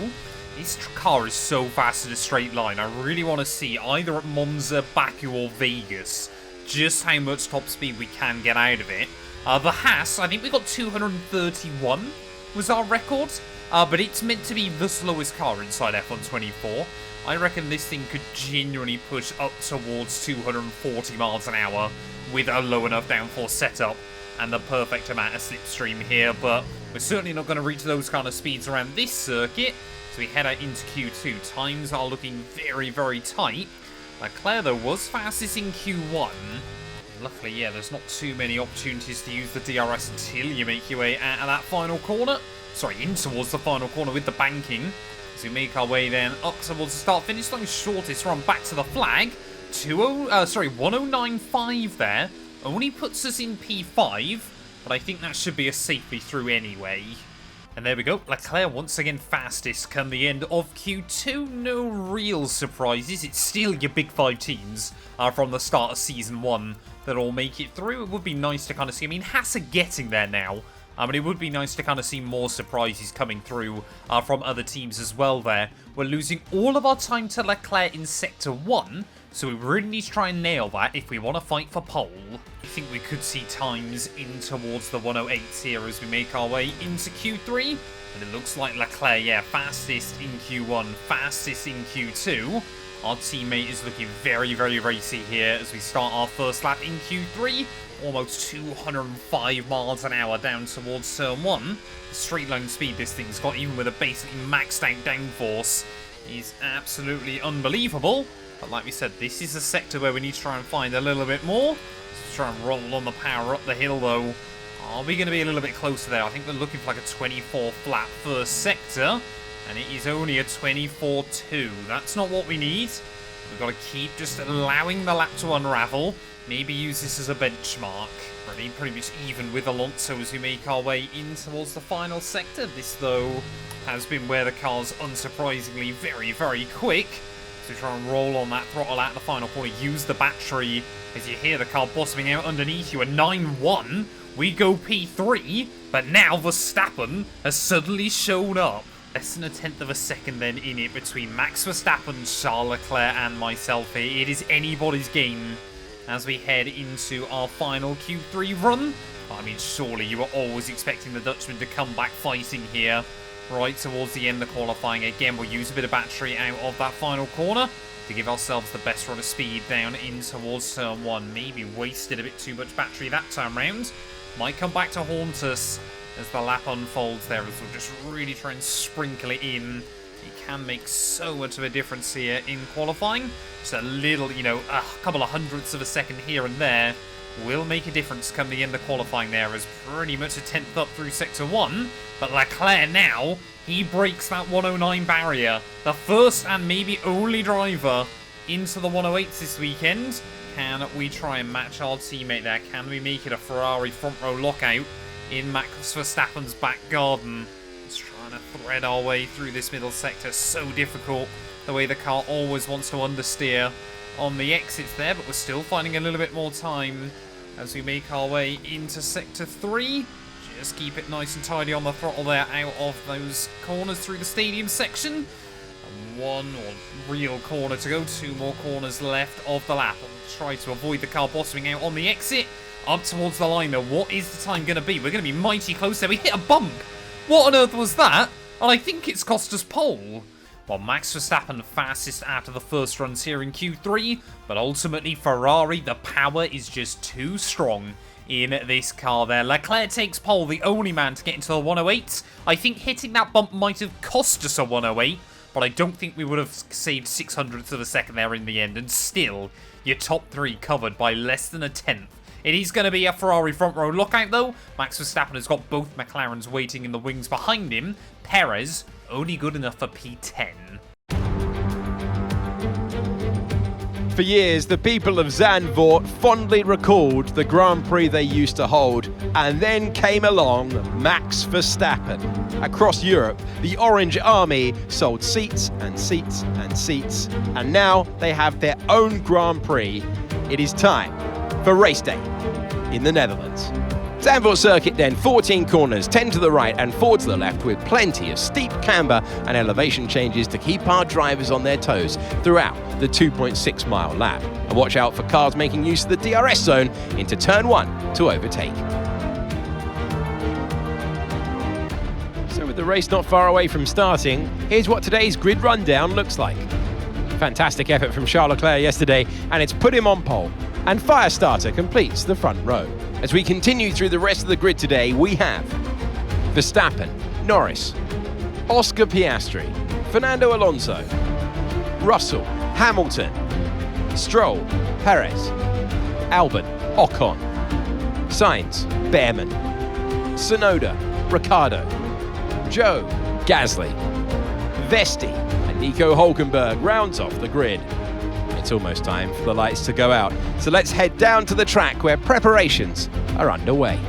this car is so fast in a straight line. I really want to see either at Monza, Baku or Vegas just how much top speed we can get out of it. The Haas, I think we got 231 was our record, but it's meant to be the slowest car inside F1 24. I reckon this thing could genuinely push up towards 240 miles an hour with a low enough downforce setup and the perfect amount of slipstream here, but we're certainly not going to reach those kind of speeds around this circuit. So we head out into Q2. Times are looking very, very tight. Leclerc, though, was fastest in Q1. Luckily, yeah, there's not too many opportunities to use the DRS until you make your way out of that final corner. Sorry, in towards the final corner with the banking. As we make our way then up towards the start-finish line. Shortest run back to the flag. 1095 there. Only puts us in P5, but I think that should be a safely through anyway. And there we go, Leclerc once again fastest come the end of Q2. No real surprises, it's still your big five teams from the start of Season 1 that all make it through. It would be nice to kind of see, I mean, Haas are getting there now. But it would be nice to kind of see more surprises coming through from other teams as well there. We're losing all of our time to Leclerc in Sector 1, so we really need to try and nail that if we want to fight for pole. I think we could see times in towards the 108s here as we make our way into Q3. And it looks like Leclerc, yeah, fastest in Q1, fastest in Q2. Our teammate is looking very, very racy here as we start our first lap in Q3. Almost 205 miles an hour down towards Turn 1. The straight line speed this thing's got, even with a basically maxed out downforce, is absolutely unbelievable. But like we said, this is a sector where we need to try and find a little bit more. Let's try and roll on the power up the hill though. Are we going to be a little bit closer there? I think we're looking for like a 24 flat first sector. And it is only a 24.2. That's not what we need. We've got to keep just allowing the lap to unravel. Maybe use this as a benchmark. Pretty much even with Alonso as we make our way in towards the final sector. This, though, has been where the car's unsurprisingly very, very quick. So try and roll on that throttle out the final corner. Use the battery as you hear the car bottoming out underneath you. A 9.1. We go P3. But now Verstappen has suddenly shown up. Less than a tenth of a second then in it between Max Verstappen, Charles Leclerc and myself here. It is anybody's game as we head into our final Q3 run. I mean, surely you were always expecting the Dutchman to come back fighting here right towards the end of qualifying. Again, we'll use a bit of battery out of that final corner. to give ourselves the best run of speed down in towards turn 1. Maybe wasted a bit too much battery that time round. Might come back to haunt us as the lap unfolds there, as we'll just really try and sprinkle it in. It can make so much of a difference here in qualifying. Just a little, you know, a couple of hundredths of a second here and there will make a difference come the end of qualifying there, as pretty much a 10th up through Sector 1. But Leclerc now, he breaks that 109 barrier. The first and maybe only driver into the 108s this weekend. Can we try and match our teammate there? Can we make it a Ferrari front row lockout in Max Verstappen's back garden? Just trying to thread our way through this middle sector. So difficult, the way the car always wants to understeer on the exits there, but we're still finding a little bit more time as we make our way into Sector 3. Just keep it nice and tidy on the throttle there, out of those corners through the stadium section. And one real corner to go, 2 more corners left of the lap. And try to avoid the car bottoming out on the exit. Up towards the line though, what is the time going to be? We're going to be mighty close there. We hit a bump. What on earth was that? And I think it's cost us pole. Well, Max Verstappen fastest out of the first runs here in Q3, but ultimately Ferrari, the power is just too strong in this car there. Leclerc takes pole, the only man to get into the 108s. I think hitting that bump might have cost us a 108, but I don't think we would have saved 600ths of a second there in the end, and still, your top 3 covered by less than a 10th. It is going to be a Ferrari front row lockout though. Max Verstappen has got both McLarens waiting in the wings behind him. Perez only good enough for P10. For years, the people of Zandvoort fondly recalled the Grand Prix they used to hold, and then came along Max Verstappen. Across Europe, the Orange Army sold seats and seats and seats, and now they have their own Grand Prix. It is time for race day in the Netherlands. Zandvoort circuit then, 14 corners, 10 to the right and 4 to the left, with plenty of steep camber and elevation changes to keep our drivers on their toes throughout the 2.6 mile lap. And watch out for cars making use of the DRS zone into turn 1 to overtake. So with the race not far away from starting, here's what today's grid rundown looks like. Fantastic effort from Charles Leclerc yesterday, and it's put him on pole. And Firestarter completes the front row. As we continue through the rest of the grid today, we have Verstappen, Norris, Oscar Piastri, Fernando Alonso, Russell, Hamilton, Stroll, Perez, Albon, Ocon, Sainz, Behrman, Tsunoda, Ricciardo, Joe, Gasly, Vesti, and Nico Hulkenberg rounds off the grid. It's almost time for the lights to go out, so let's head down to the track where preparations are underway.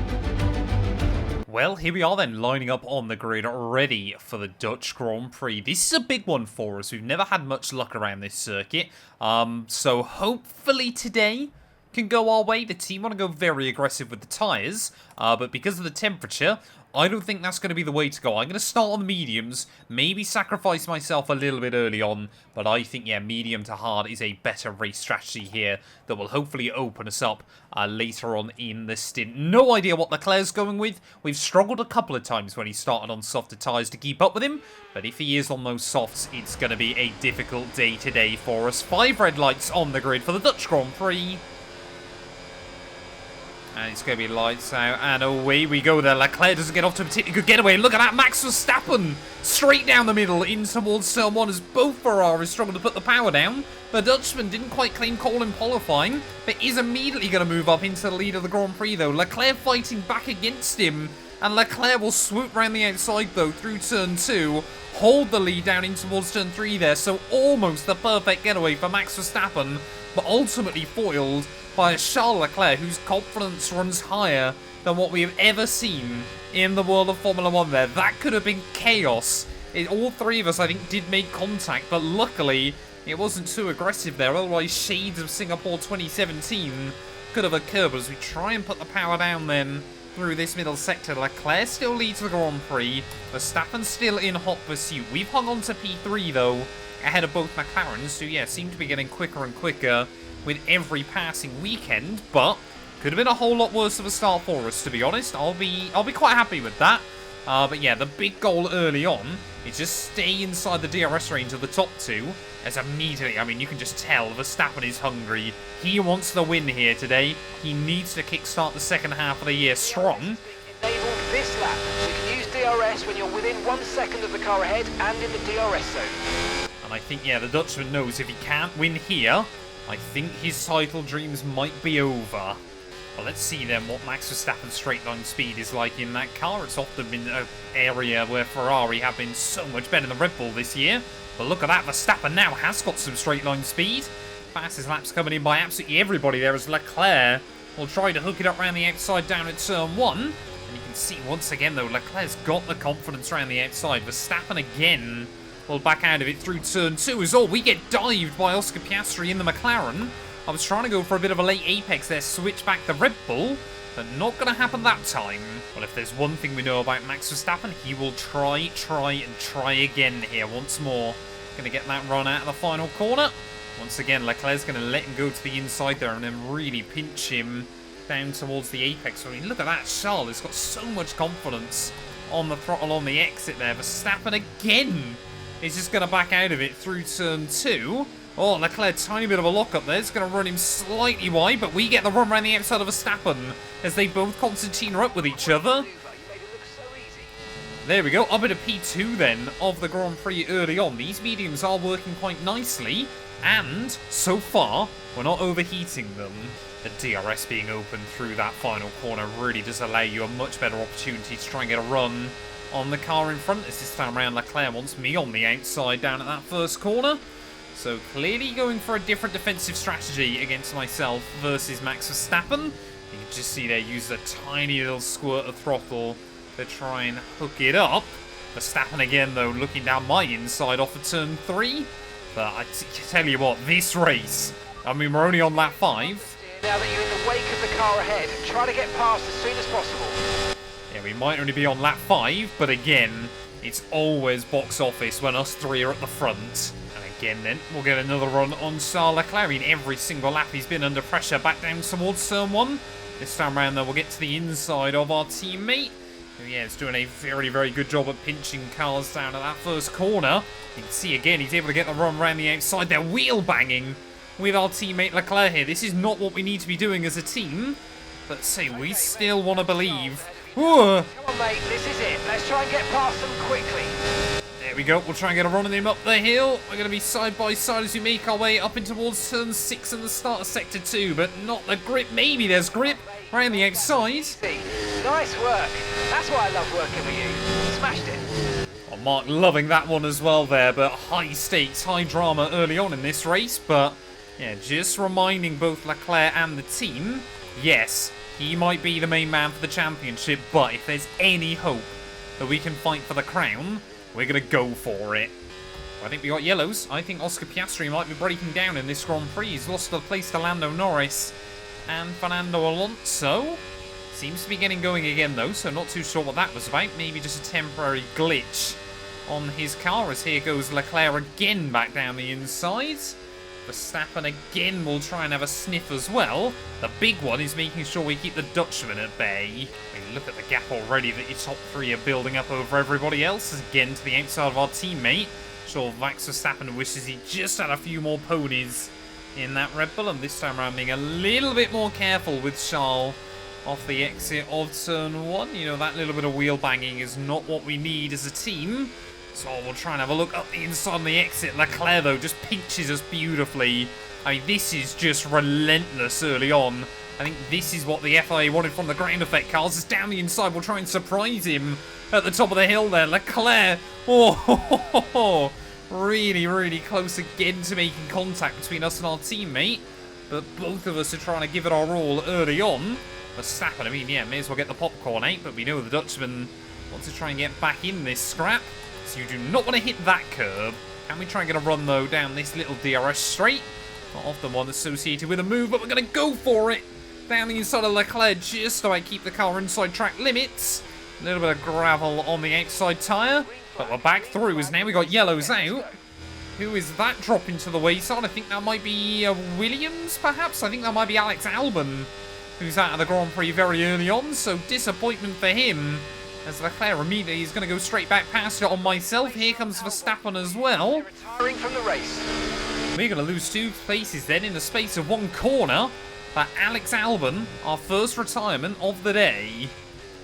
Well, here we are then, lining up on the grid, ready for the Dutch Grand Prix. This is a big one for us. We've never had much luck around this circuit, so hopefully today can go our way. The team want to go very aggressive with the tyres, but because of the temperature, I don't think that's going to be the way to go. I'm going to start on the mediums, maybe sacrifice myself a little bit early on, but I think, yeah, medium to hard is a better race strategy here that will hopefully open us up later on in the stint. No idea what Leclerc's going with. We've struggled a couple of times when he started on softer tyres to keep up with him, but if he is on those softs, it's going to be a difficult day today for us. 5 red lights on the grid for the Dutch Grand Prix. And it's going to be lights out, and away we go there. Leclerc doesn't get off to a particularly good getaway. Look at that, Max Verstappen straight down the middle in towards turn 1 as both Ferraris struggle to put the power down. The Dutchman didn't quite claim pole in qualifying, but is immediately going to move up into the lead of the Grand Prix though. Leclerc fighting back against him, and Leclerc will swoop round the outside though through turn 2, hold the lead down in towards turn 3 there, so almost the perfect getaway for Max Verstappen, but ultimately foiled by Charles Leclerc, whose confidence runs higher than what we have ever seen in the world of Formula 1 there. That could have been chaos. All 3 of us, I think, did make contact, but luckily it wasn't too aggressive there. Otherwise, shades of Singapore 2017 could have occurred. But as we try and put the power down then through this middle sector, Leclerc still leads the Grand Prix. Verstappen still in hot pursuit. We've hung on to P3 though, ahead of both McLarens, who, yeah, seem to be getting quicker and quicker with every passing weekend, but could have been a whole lot worse of a start for us, to be honest. I'll be quite happy with that. But yeah, the big goal early on is just stay inside the DRS range of the top two. As immediately, I mean, you can just tell Verstappen is hungry. He wants the win here today. He needs to kickstart the second half of the year strong. Enabled this lap, so you can use DRS when you're within 1 second of the car ahead and in the DRS zone. And I think, yeah, the Dutchman knows if he can't win here, I think his title dreams might be over. Well, let's see then what Max Verstappen's straight line speed is like in that car. It's often been an area where Ferrari have been so much better than Red Bull this year. But look at that, Verstappen now has got some straight line speed. Fastest laps coming in by absolutely everybody there as Leclerc will try to hook it up around the outside down at turn 1. And you can see once again though, Leclerc's got the confidence around the outside. Verstappen again will back out of it through turn 2 as all. We get dived by Oscar Piastri in the McLaren. I was trying to go for a bit of a late apex there, switch back the Red Bull, but not going to happen that time. Well, if there's one thing we know about Max Verstappen, he will try again here once more. Going to get that run out of the final corner. Once again, Leclerc's going to let him go to the inside there and then really pinch him down towards the apex. I mean, look at that, Charles has got so much confidence on the throttle on the exit there. Verstappen again is just going to back out of it through turn 2. Oh, Leclerc, tiny bit of a lock-up there. It's going to run him slightly wide, but we get the run around the outside of Verstappen as they both concertina up with each other. There we go, up into P2 then of the Grand Prix early on. These mediums are working quite nicely, and so far, we're not overheating them. The DRS being open through that final corner really does allow you a much better opportunity to try and get a run on the car in front. As this time around, Leclerc wants me on the outside down at that first corner. So clearly going for a different defensive strategy against myself versus Max Verstappen. You can just see there use a tiny little squirt of throttle to try and hook it up. Verstappen again though looking down my inside off of turn 3. But I tell you what, this race, I mean we're only on lap 5. Now that you're in the wake of the car ahead, try to get past as soon as possible. Yeah, we might only be on lap 5, but again, it's always box office when us three are at the front. Again then, we'll get another run on Charles Leclerc. In every single lap he's been under pressure back down towards turn 1. This time around though, we'll get to the inside of our teammate, who yeah, is doing a very good job at pinching cars down at that first corner. You can see again, he's able to get the run around the outside. They're wheel banging with our teammate Leclerc here. This is not what we need to be doing as a team, but say we still want to believe. Whoa. Come on mate, this is it. Let's try and get past them quickly. There we go, we'll try and get a run on him up the hill. We're going to be side by side as we make our way up in towards turn 6 and the start of sector 2, but not the grip. Maybe there's grip around the outside. Nice work. That's why I love working with you. Smashed it. Well, Mark loving that one as well there, but high stakes, high drama early on in this race. But yeah, just reminding both Leclerc and the team, yes, he might be the main man for the championship, but if there's any hope that we can fight for the crown, we're going to go for it. I think we got yellows. I think Oscar Piastri might be breaking down in this Grand Prix. He's lost the place to Lando Norris and Fernando Alonso. Seems to be getting going again though, so not too sure what that was about. Maybe just a temporary glitch on his car as here goes Leclerc again back down the inside. Verstappen again will try and have a sniff as well. The big one is making sure we keep the Dutchman at bay. I mean, look at the gap already that your top 3 are building up over everybody else. Again to the outside of our teammate. Sure, Max Verstappen wishes he just had a few more ponies in that Red Bull, and this time around being a little bit more careful with Charles off the exit of turn 1. You know, that little bit of wheel banging is not what we need as a team. So we'll try and have a look up the inside on the exit. Leclerc, though, just pinches us beautifully. I mean, this is just relentless early on. I think this is what the FIA wanted from the ground effect cars. Just down the inside, we'll try and surprise him at the top of the hill there. Leclerc, oh, really close again to making contact between us and our teammate. But both of us are trying to give it our all early on. Verstappen, I mean, yeah, may as well get the popcorn out, but we know the Dutchman wants to try and get back in this scrap. So you do not want to hit that curb. Can we try and get a run, though, down this little DRS straight? Not often one associated with a move, but we're going to go for it. Down the inside of Leclerc, just so I keep the car inside track limits. A little bit of gravel on the outside tyre. But we're back through, as now we got yellows out. Who is that dropping to the wayside? I think that might be Williams, perhaps? I think that might be Alex Albon, who's out of the Grand Prix very early on. So disappointment for him. As Leclerc immediately is going to go straight back past it on myself. Here comes Verstappen as well. Retiring from the race. We're going to lose 2 places then in the space of 1 corner. For Alex Albon, our first retirement of the day.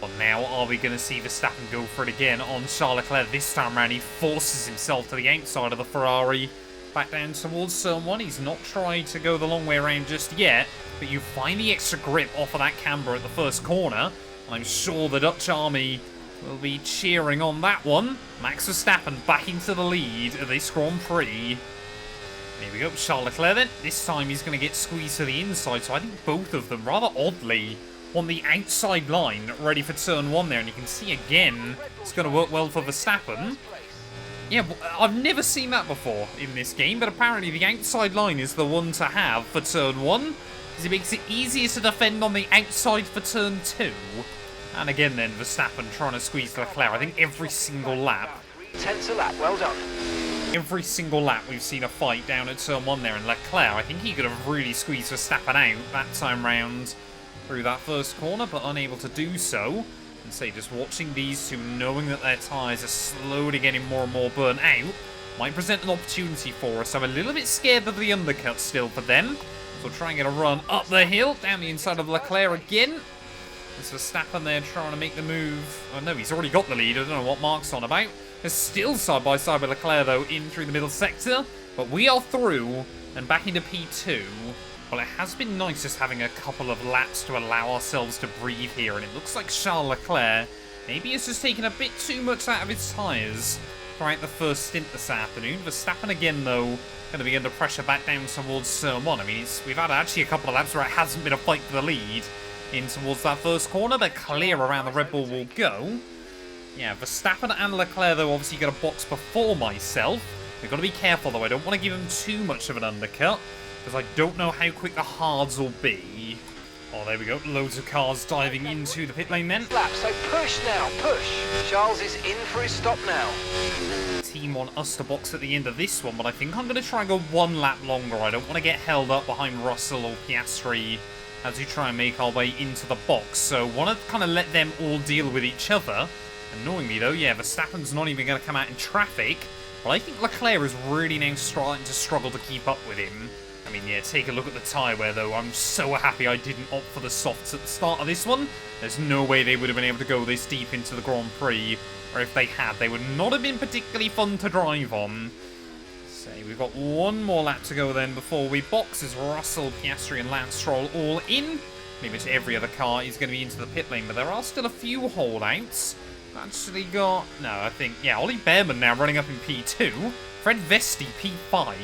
Well, now are we going to see Verstappen go for it again on Charles Leclerc? This time around, he forces himself to the outside of the Ferrari. Back down towards turn 1. He's not tried to go the long way around just yet. But you find the extra grip off of that camber at the first corner. I'm sure the Dutch army will be cheering on that one. Max Verstappen back into the lead of this Grand Prix. Here we go, Charles Leclerc then. This time he's going to get squeezed to the inside, so I think both of them, rather oddly, on the outside line, ready for turn 1 there. And you can see again, it's going to work well for Verstappen. Yeah, I've never seen that before in this game, but apparently the outside line is the one to have for turn 1, because it makes it easier to defend on the outside for turn 2. And again then, Verstappen trying to squeeze Leclerc, I think every single lap. 10th a lap, well done. Every single lap we've seen a fight down at turn 1 there, and Leclerc, I think he could have really squeezed Verstappen out that time round through that first corner, but unable to do so. And say, just watching these two, knowing that their tyres are slowly getting more and more burnt out, might present an opportunity for us. I'm a little bit scared of the undercut still for them. So we'll try and get a run up the hill, down the inside of Leclerc again. There's Verstappen there trying to make the move. Oh no, he's already got the lead. I don't know what Mark's on about. They're still side by side with Leclerc though, in through the middle sector. But we are through and back into P2. Well, it has been nice just having a couple of laps to allow ourselves to breathe here. And it looks like Charles Leclerc maybe has just taken a bit too much out of his tyres throughout the first stint this afternoon. Verstappen again though, going to be under pressure back down towards turn 1. I mean, we've had actually a couple of laps where it hasn't been a fight for the lead in towards that first corner, but clear around the Red Bull will go. Yeah, Verstappen and Leclerc though obviously got a box before myself. We've got to be careful though, I don't want to give him too much of an undercut, because I don't know how quick the hards will be. Oh, there we go, loads of cars diving into the pit lane then. Lap, so push now, push. Charles is in for his stop now. Team want us to box at the end of this one, but I think I'm going to try and go 1 lap longer. I don't want to get held up behind Russell or Piastri as we try and make our way into the box. So want to kind of let them all deal with each other. Annoyingly though, yeah, Verstappen's not even going to come out in traffic. But I think Leclerc is really now starting to struggle to keep up with him. I mean, yeah, take a look at the tyre wear though. I'm so happy I didn't opt for the softs at the start of this one. There's no way they would have been able to go this deep into the Grand Prix. Or if they had, they would not have been particularly fun to drive on. So we've got 1 more lap to go then before we box, as Russell, Piastri and Lance Stroll all in. Pretty much every other car is going to be into the pit lane, but there are still a few holdouts. Actually got... no, I think... yeah, Ollie Behrman now running up in P2. Fred Vesti, P5.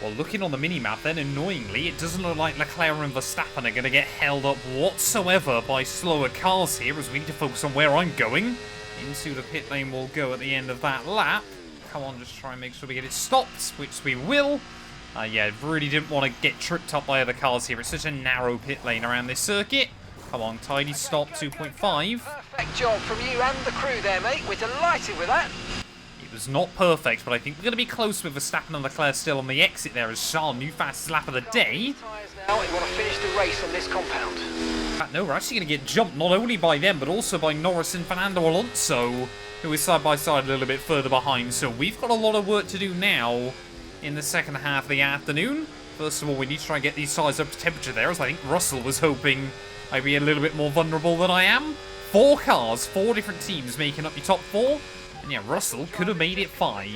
Well, looking on the mini-map then, annoyingly, it doesn't look like Leclerc and Verstappen are going to get held up whatsoever by slower cars here, as we need to focus on where I'm going. Into the pit lane we'll go at the end of that lap. Come on, just try and make sure we get it stopped, which we will. Yeah, really didn't want to get tripped up by other cars here. It's such a narrow pit lane around this circuit. Come on, tidy stop, 2.5. Perfect job from you and the crew there, mate. We're delighted with that. It was not perfect, but I think we're going to be close with Verstappen and Leclerc still on the exit there, as Charles, new fastest lap of the day. Now we want to finish the race on this compound. No, we're actually going to get jumped not only by them, but also by Norris and Fernando Alonso, who is side by side a little bit further behind. So we've got a lot of work to do now in the second half of the afternoon. First of all, we need to try and get these tyres up to temperature there, as I think Russell was hoping I'd be a little bit more vulnerable than I am. 4 cars, 4 different teams making up your top 4. And yeah, Russell could have made it 5.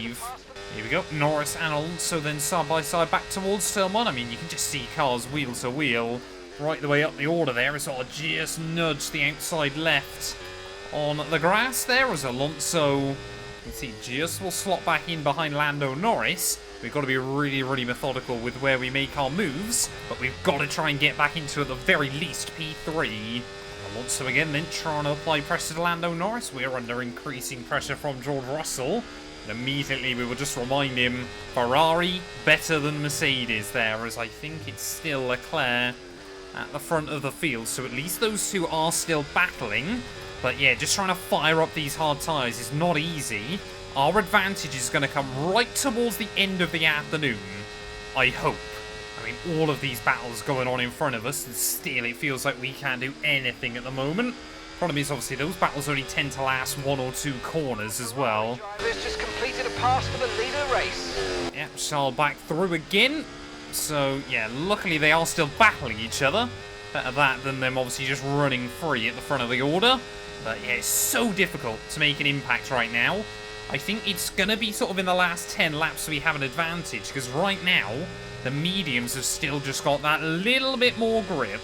Here we go, Norris and Alonso then side by side back towards turn 1. I mean, you can just see cars wheel to wheel right the way up the order there. It's sort of just nudged the outside left on the grass there, as Alonso, you can see, just will slot back in behind Lando Norris. We've got to be really, really methodical with where we make our moves, but we've got to try and get back into, at the very least, P3. Alonso again then trying to apply pressure to Lando Norris. We're under increasing pressure from George Russell. And immediately we will just remind him, Ferrari better than Mercedes there, as I think it's still Leclerc at the front of the field. So at least those two are still battling. But yeah, just trying to fire up these hard tyres is not easy. Our advantage is going to come right towards the end of the afternoon, I hope. I mean, all of these battles going on in front of us, and still it feels like we can't do anything at the moment. Problem is, obviously, those battles only tend to last 1 or 2 corners as well. Drivers just completed a pass for the leader of the race. Yep, Charles back through again. So, yeah, luckily they are still battling each other. Better that than them obviously just running free at the front of the order. But, yeah, it's so difficult to make an impact right now. I think it's going to be sort of in the last 10 laps we have an advantage. Because right now, the mediums have still just got that little bit more grip.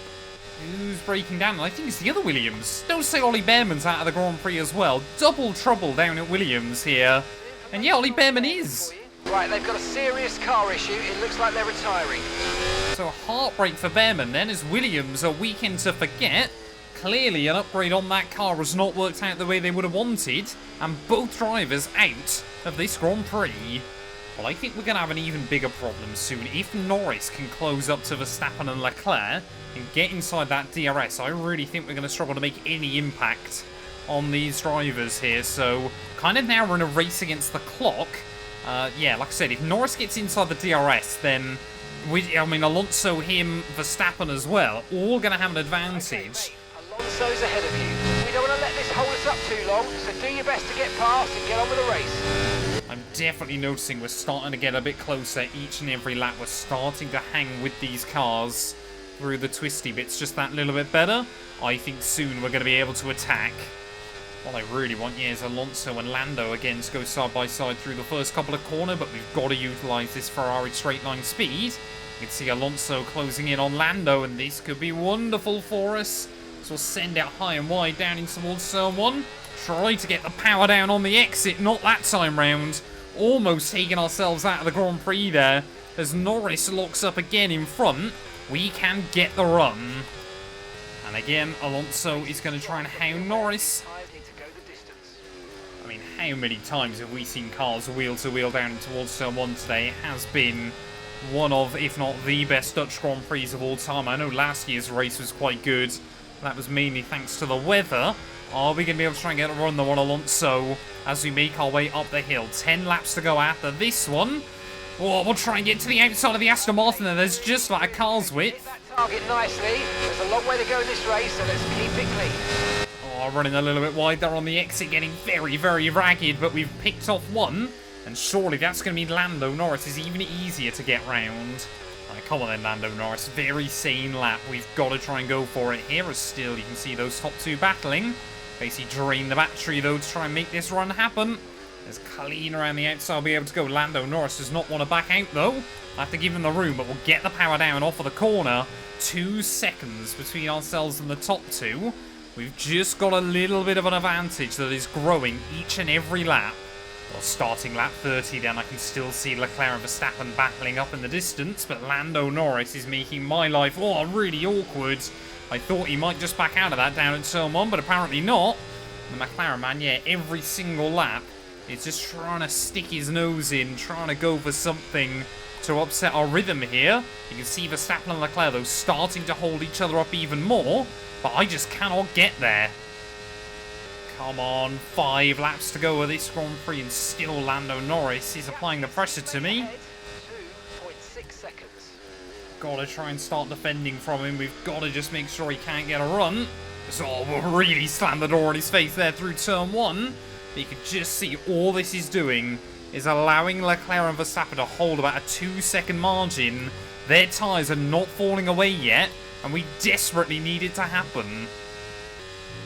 Who's breaking down? I think it's the other Williams. Don't say Ollie Behrman's out of the Grand Prix as well. Double trouble down at Williams here. And yeah, Ollie Behrman is. Right, they've got a serious car issue. It looks like they're retiring. So a heartbreak for Behrman then, as Williams are weekend to forget. Clearly an upgrade on that car has not worked out the way they would have wanted. And both drivers out of this Grand Prix. Well, I think we're going to have an even bigger problem soon. If Norris can close up to Verstappen and Leclerc and get inside that DRS, I really think we're going to struggle to make any impact on these drivers here. So, kind of now we're in a race against the clock. Yeah, like I said, if Norris gets inside the DRS, then, Alonso, him, Verstappen as well, all going to have an advantage. Alonso's ahead of you. We don't want to let this hold us up too long, so do your best to get past and get on with the race. I'm definitely noticing we're starting to get a bit closer each and every lap. We're starting to hang with these cars through the twisty bits just that little bit better. I think soon we're going to be able to attack. What I really want, yeah, is Alonso and Lando again to go side by side through the first couple of corners, but we've got to utilise this Ferrari straight line speed. You can see Alonso closing in on Lando, and this could be wonderful for us. So we'll send out high and wide down in towards turn 1. Try to get the power down on the exit, not that time round. Almost taking ourselves out of the Grand Prix there. As Norris locks up again in front, we can get the run. And again, Alonso is going to try and hound Norris. I mean, how many times have we seen cars wheel to wheel down towards turn 1 today? It has been one of, if not the best Dutch Grand Prix of all time. I know last year's race was quite good. That was mainly thanks to the weather. Are we going to be able to try and get a run though on Alonso as we make our way up the hill? 10 laps to go after this one. Oh, we'll try and get to the outside of the Aston Martin and there's just like a car's width. That target nicely. There's a long way to go in this race, so let's keep it clean. Oh, running a little bit wide there on the exit, getting very, very ragged, but we've picked off one. And surely that's going to mean Lando Norris is even easier to get round. Right, come on then, Lando Norris. Very sane lap. We've got to try and go for it here. As still, you can see those top two battling. Basically drain the battery, though, to try and make this run happen. There's clean around the outside. I'll be able to go. Lando Norris does not want to back out, though. I have to give him the room, but we'll get the power down off of the corner. 2 seconds between ourselves and the top two. We've just got a little bit of an advantage that is growing each and every lap. Well, starting lap 30, then I can still see Leclerc and Verstappen battling up in the distance, but Lando Norris is making my life, really awkward. I thought he might just back out of that down at turn 1, but apparently not. The McLaren man, yeah, every single lap is just trying to stick his nose in, trying to go for something to upset our rhythm here. You can see Verstappen and Leclerc, though, starting to hold each other up even more, but I just cannot get there. Come on, 5 laps to go of this Grand Prix, and still Lando Norris is applying the pressure to me. 2.6 seconds. Gotta try and start defending from him. We've got to just make sure he can't get a run. So we'll really slam the door in his face there through turn 1. But you can just see all this is doing is allowing Leclerc and Verstappen to hold about a 2-second margin. Their tyres are not falling away yet, and we desperately need it to happen.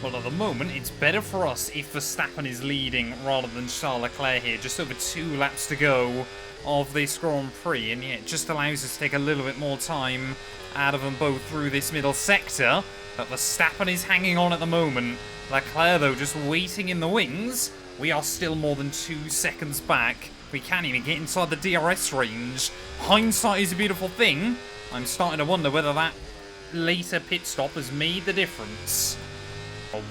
Well, at the moment, it's better for us if Verstappen is leading rather than Charles Leclerc here. Just over 2 laps to go of this Grand Prix, and yeah, it just allows us to take a little bit more time out of them both through this middle sector. But Verstappen is hanging on at the moment. Leclerc, though, just waiting in the wings. We are still more than 2 seconds back. We can't even get inside the DRS range. Hindsight is a beautiful thing. I'm starting to wonder whether that later pit stop has made the difference.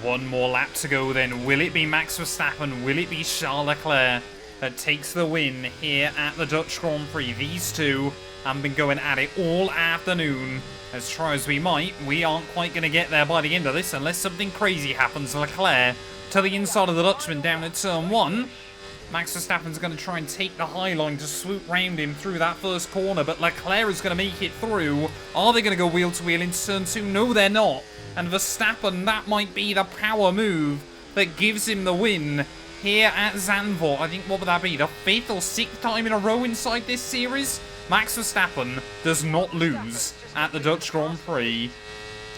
One more lap to go then. Will it be Max Verstappen? Will it be Charles Leclerc that takes the win here at the Dutch Grand Prix? These two have been going at it all afternoon. As try as we might, we aren't quite going to get there by the end of this unless something crazy happens. Leclerc to the inside of the Dutchman down at turn 1. Max Verstappen's going to try and take the high line to swoop round him through that first corner, but Leclerc is going to make it through. Are they going to go wheel to wheel into turn 2? No, they're not. And Verstappen, that might be the power move that gives him the win here at Zandvoort. I think, what would that be? The 5th or 6th time in a row inside this series? Max Verstappen does not lose at the Dutch Grand Prix.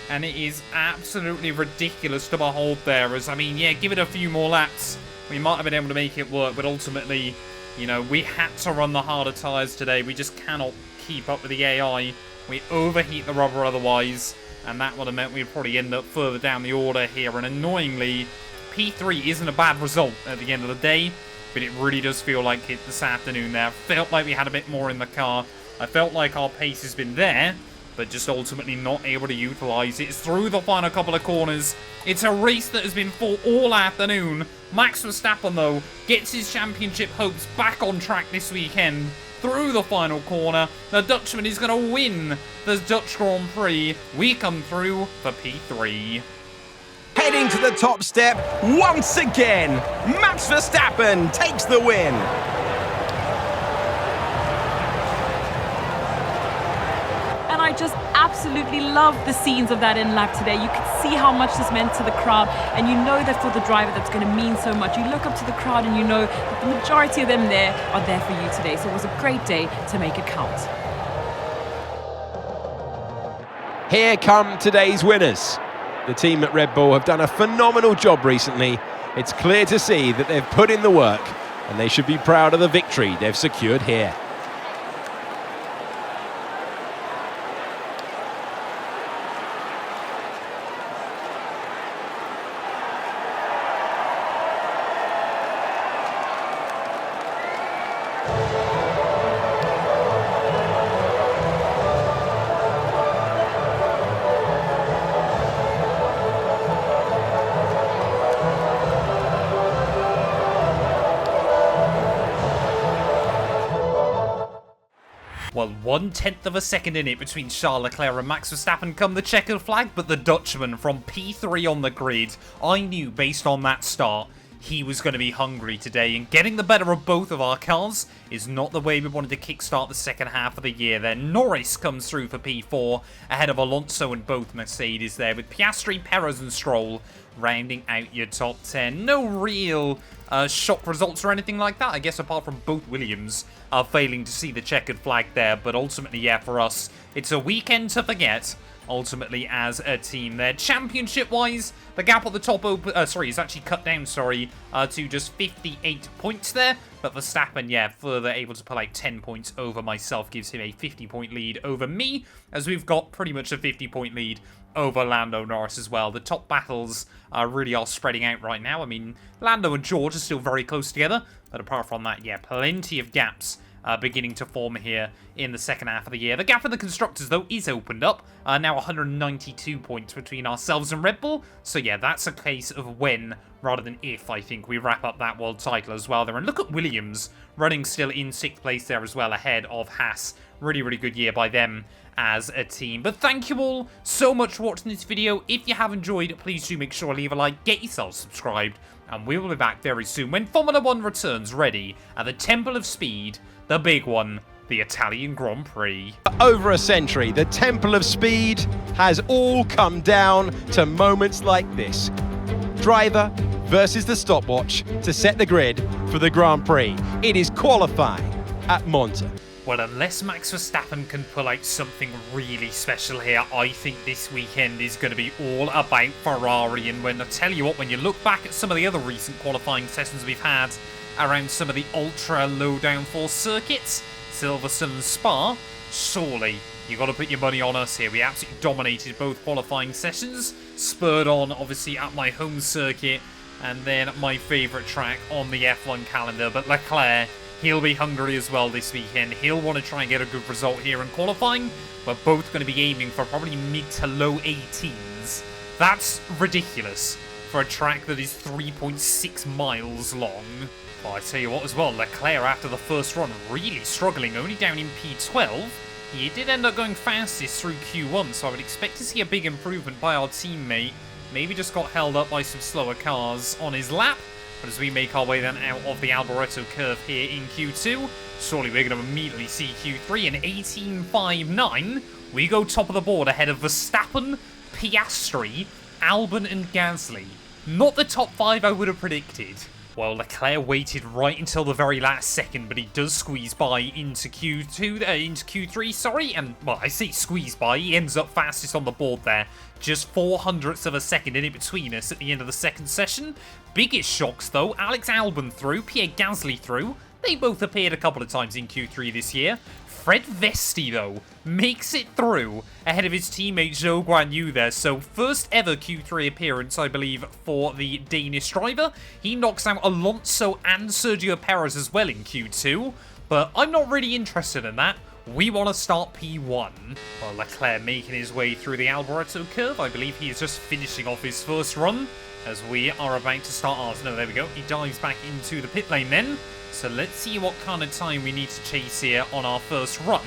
And it is absolutely ridiculous to behold there. As, I mean, yeah, give it a few more laps. We might have been able to make it work, but ultimately, you know, we had to run the harder tyres today. We just cannot keep up with the AI. We overheat the rubber otherwise. And that would have meant we'd probably end up further down the order here. And annoyingly, P3 isn't a bad result at the end of the day, but it really does feel like it this afternoon there. Felt like we had a bit more in the car. I felt like our pace has been there, but just ultimately not able to utilise it. It's through the final couple of corners. It's a race that has been fought all afternoon. Max Verstappen, though, gets his championship hopes back on track this weekend. Through the final corner, the Dutchman is going to win the Dutch Grand Prix. We come through for P3. Heading to the top step once again. Max Verstappen takes the win. And I just absolutely love the scenes of that in-lap today. You could see how much this meant to the crowd, and you know that for the driver that's going to mean so much. You look up to the crowd and you know that the majority of them there are there for you today. So it was a great day to make it count. Here come today's winners. The team at Red Bull have done a phenomenal job recently. It's clear to see that they've put in the work, and they should be proud of the victory they've secured here. Well, 1/10 of a second in it between Charles Leclerc and Max Verstappen come the checkered flag, but the Dutchman from P3 on the grid, I knew based on that start, he was going to be hungry today, and getting the better of both of our cars is not the way we wanted to kickstart the second half of the year. Then Norris comes through for P4 ahead of Alonso and both Mercedes there, with Piastri, Perez and Stroll rounding out your top 10. No real shock results or anything like that, I guess, apart from both Williams failing to see the checkered flag there. But ultimately, yeah, for us, it's a weekend to forget, ultimately, as a team there. Championship-wise, the gap at the top is actually cut down, to just 58 points there. But Verstappen, yeah, further able to pull out 10 points over myself, gives him a 50-point lead over me, as we've got pretty much a 50-point lead over Lando Norris as well. The top battles really are spreading out right now. I mean, Lando and George are still very close together, but apart from that, yeah, plenty of gaps beginning to form here in the second half of the year. The gap in the constructors, though, is opened up. Now 192 points between ourselves and Red Bull. So, yeah, that's a case of when rather than if, I think, we wrap up that world title as well there. And look at Williams running still in 6th place there as well, ahead of Haas. Really, really good year by them as a team. But thank you all so much for watching this video. If you have enjoyed, please do make sure to leave a like, get yourself subscribed, and we will be back very soon when Formula 1 returns ready at the Temple of Speed, the big one, the Italian Grand Prix. Over a century, the Temple of Speed has all come down to moments like this. Driver versus the stopwatch to set the grid for the Grand Prix. It is qualifying at Monza. Well, unless Max Verstappen can pull out something really special here, I think this weekend is going to be all about Ferrari. And when I tell you what, when you look back at some of the other recent qualifying sessions we've had around some of the ultra low downforce circuits, Silverstone and Spa, surely you got to put your money on us here. We absolutely dominated both qualifying sessions, spurred on obviously at my home circuit and then my favourite track on the F1 calendar. But Leclerc, he'll be hungry as well this weekend. He'll want to try and get a good result here in qualifying. We're both going to be aiming for probably mid to low 18s. That's ridiculous for a track that is 3.6 miles long. Well, I tell you what as well, Leclerc after the first run really struggling, only down in P12. He did end up going fastest through Q1, so I would expect to see a big improvement by our teammate. Maybe just got held up by some slower cars on his lap. But as we make our way then out of the Alboreto curve here in Q2, surely we're going to immediately see Q3 in 18.59. We go top of the board ahead of Verstappen, Piastri, Albon and Gasly. Not the top 5 I would have predicted. Well, Leclerc waited right until the very last second, but he does squeeze by into Q3, sorry, and, well, I say squeeze by, he ends up fastest on the board there. Just 0.04 of a second in between us at the end of the second session. Biggest shocks, though, Alex Albon through, Pierre Gasly through. They both appeared a couple of times in Q3 this year. Fred Vesti, though, makes it through ahead of his teammate Zhou Guanyu there. So first ever Q3 appearance, I believe, for the Danish driver. He knocks out Alonso and Sergio Perez as well in Q2. But I'm not really interested in that. We want to start P1. Well, Leclerc making his way through the Alboreto curve. I believe he is just finishing off his first run as we are about to start ours. No, there we go. He dives back into the pit lane then. So let's see what kind of time we need to chase here on our first run.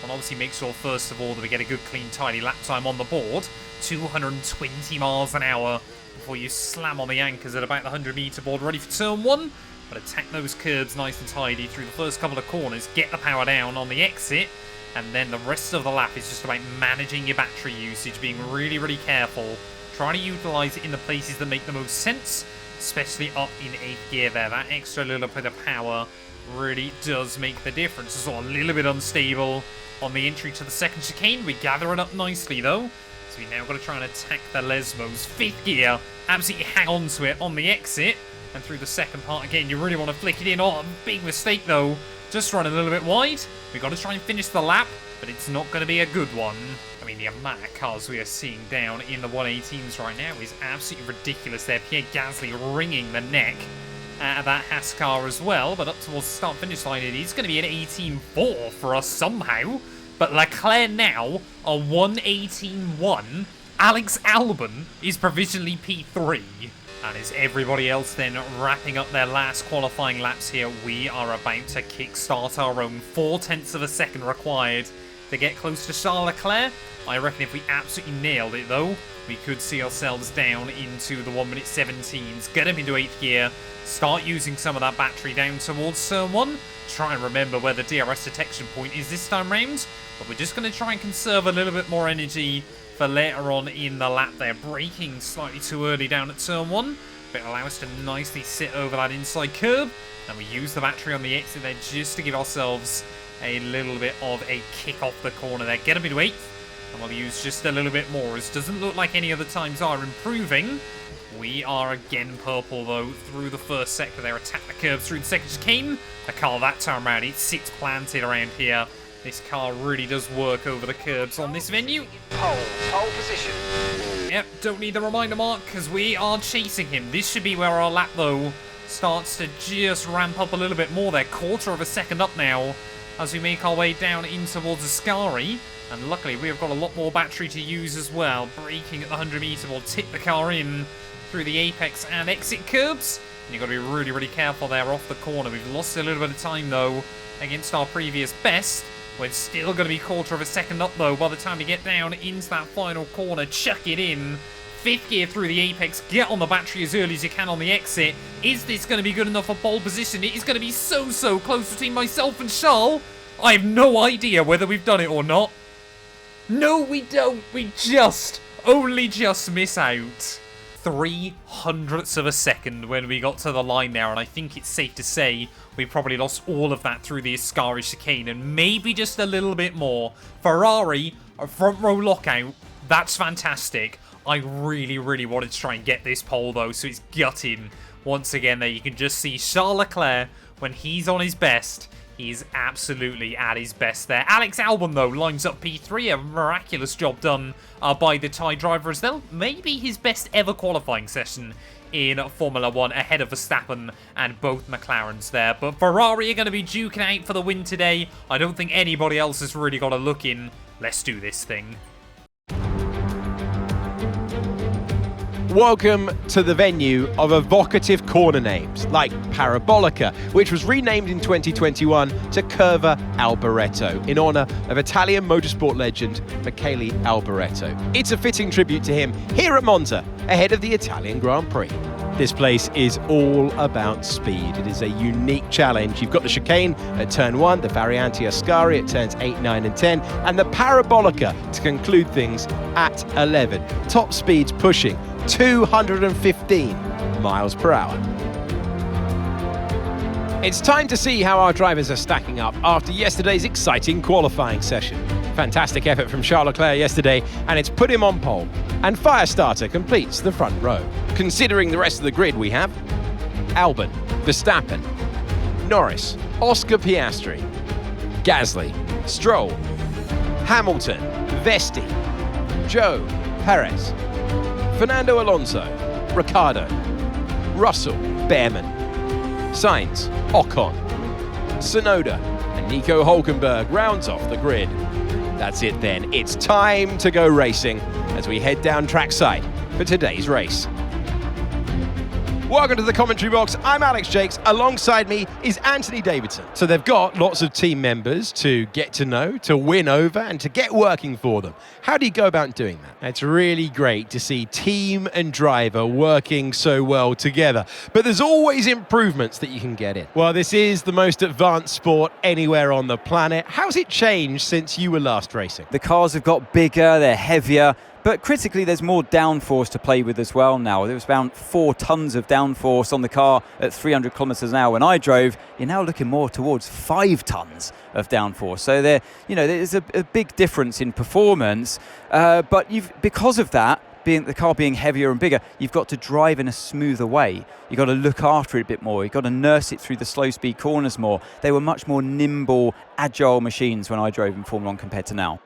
And obviously make sure, first of all, that we get a good, clean, tidy lap time on the board. 220 miles an hour before you slam on the anchors at about the 100-meter board, ready for turn 1. But attack those curbs nice and tidy through the first couple of corners. Get the power down on the exit. And then the rest of the lap is just about managing your battery usage, being really, really careful. Trying to utilise it in the places that make the most sense. Especially up in 8th gear there. That extra little bit of power really does make the difference. It's all a little bit unstable on the entry to the second chicane. We gather it up nicely though. So we now got to try and attack the Lesmos. 5th gear. Absolutely hang on to it on the exit. And through the second part again, you really want to flick it in. Oh, big mistake though. Just run a little bit wide. We've got to try and finish the lap, but it's not going to be a good one. I mean, the amount of cars we are seeing down in the 118s right now is absolutely ridiculous there. Pierre Gasly wringing the neck out of that Haas car as well, but up towards the start-finish line, it is going to be an 18.4 for us somehow. But Leclerc now, a 118.1. Alex Albon is provisionally P3. And as everybody else then wrapping up their last qualifying laps here, we are about to kickstart our own. 0.4 of a second required to get close to Charles Leclerc. I reckon if we absolutely nailed it though, we could see ourselves down into the 1 minute 17s, get him into 8th gear, start using some of that battery down towards turn 1, try and remember where the DRS detection point is this time round, but we're just going to try and conserve a little bit more energy for later on in the lap there. Braking slightly too early down at turn 1, but allow us to nicely sit over that inside curb, and we use the battery on the exit there just to give ourselves a little bit of a kick off the corner there. Get him into 8th, and we'll use just a little bit more. It doesn't look like any other times are improving. We are again purple though through the first sector there. Attack the curbs through the second chicane. The car that time around, it sits planted around here. This car really does work over the curbs on this venue. Pole position. Yep, don't need the reminder mark because we are chasing him. This should be where our lap though starts to just ramp up a little bit more there. 1/4 of a second up now as we make our way down in towards Ascari. And luckily we have got a lot more battery to use as well. Braking at the 100-meter will tip the car in through the apex and exit curbs. And you've got to be really, really careful there off the corner. We've lost a little bit of time though against our previous best. We're still going to be 1/4 of a second up though by the time we get down into that final corner. Chuck it in. 5th gear through the apex. Get on the battery as early as you can on the exit. Is this going to be good enough for pole position? It is going to be so close between myself and Charles. I have no idea whether we've done it or not. No, we don't. We only just miss out. 0.03 of a second when we got to the line there, and I think it's safe to say we probably lost all of that through the Ascari chicane, and maybe just a little bit more. Ferrari, a front row lockout, that's fantastic. I really wanted to try and get this pole though, so it's gutting. Once again there, you can just see Charles Leclerc, when he's on his best, he's absolutely at his best there. Alex Albon, though, lines up P3. A miraculous job done by the Thai driver as well. Maybe his best ever qualifying session in Formula 1 ahead of Verstappen and both McLarens there. But Ferrari are going to be duking out for the win today. I don't think anybody else has really got a look in. Let's do this thing. Welcome to the venue of evocative corner names like Parabolica, which was renamed in 2021 to Curva Alboreto in honour of Italian motorsport legend Michele Alboreto. It's a fitting tribute to him here at Monza ahead of the Italian Grand Prix. This place is all about speed. It is a unique challenge. You've got the chicane at turn 1, the Variante Ascari at turns 8, 9 and 10, and the Parabolica to conclude things at 11. Top speeds pushing 215 miles per hour. It's time to see how our drivers are stacking up after yesterday's exciting qualifying session. Fantastic effort from Charles Leclerc yesterday, and it's put him on pole. And Firestarter completes the front row. Considering the rest of the grid, we have Albon, Verstappen, Norris, Oscar Piastri, Gasly, Stroll, Hamilton, Vesti, Joe, Perez, Fernando Alonso, Ricciardo, Russell, Behrman, Sainz, Ocon, Tsunoda, and Nico Hülkenberg rounds off the grid. That's it then. It's time to go racing as we head down trackside for today's race. Welcome to the commentary box. I'm Alex Jakes. Alongside me is Anthony Davidson. So they've got lots of team members to get to know, to win over, and to get working for them. How do you go about doing that? It's really great to see team and driver working so well together. But there's always improvements that you can get in. Well, this is the most advanced sport anywhere on the planet. How's it changed since you were last racing? The cars have got bigger, they're heavier, but critically there's more downforce to play with as well now. There was around 4 tons of downforce on the car at 300 kilometers an hour when I drove. You're now looking more towards 5 tons of downforce. So there's a big difference in performance, but because of that, the car being heavier and bigger, you've got to drive in a smoother way. You've got to look after it a bit more. You've got to nurse it through the slow speed corners more. They were much more nimble, agile machines when I drove in Formula 1 compared to now.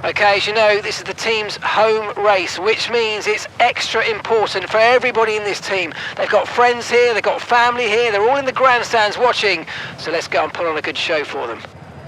Okay, as you know, this is the team's home race, which means it's extra important for everybody in this team. They've got friends here, they've got family here, they're all in the grandstands watching, so let's go and put on a good show for them.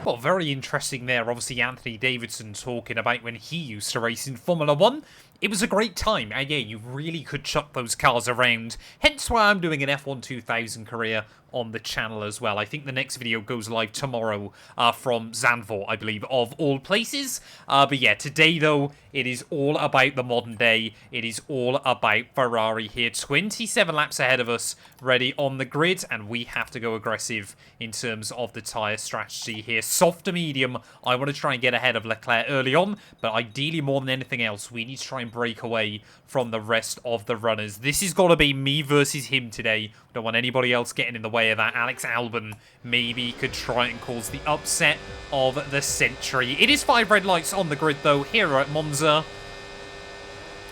Well, very interesting there. Obviously, Anthony Davidson talking about when he used to race in Formula 1. It was a great time, and yeah, you really could chuck those cars around. Hence why I'm doing an F1 2000 career on the channel as well. I think the next video goes live tomorrow from Zandvoort, I believe, of all places. But yeah, today, though, it is all about the modern day. It is all about Ferrari here. 27 laps ahead of us, ready on the grid, and we have to go aggressive in terms of the tyre strategy here. Soft to medium, I want to try and get ahead of Leclerc early on, but ideally, more than anything else, we need to try and break away from the rest of the runners. This has got to be me versus him today. Don't want anybody else getting in the way of that. Alex Albon maybe could try and cause the upset of the century. It is 5 red lights on the grid, though, here at Monza.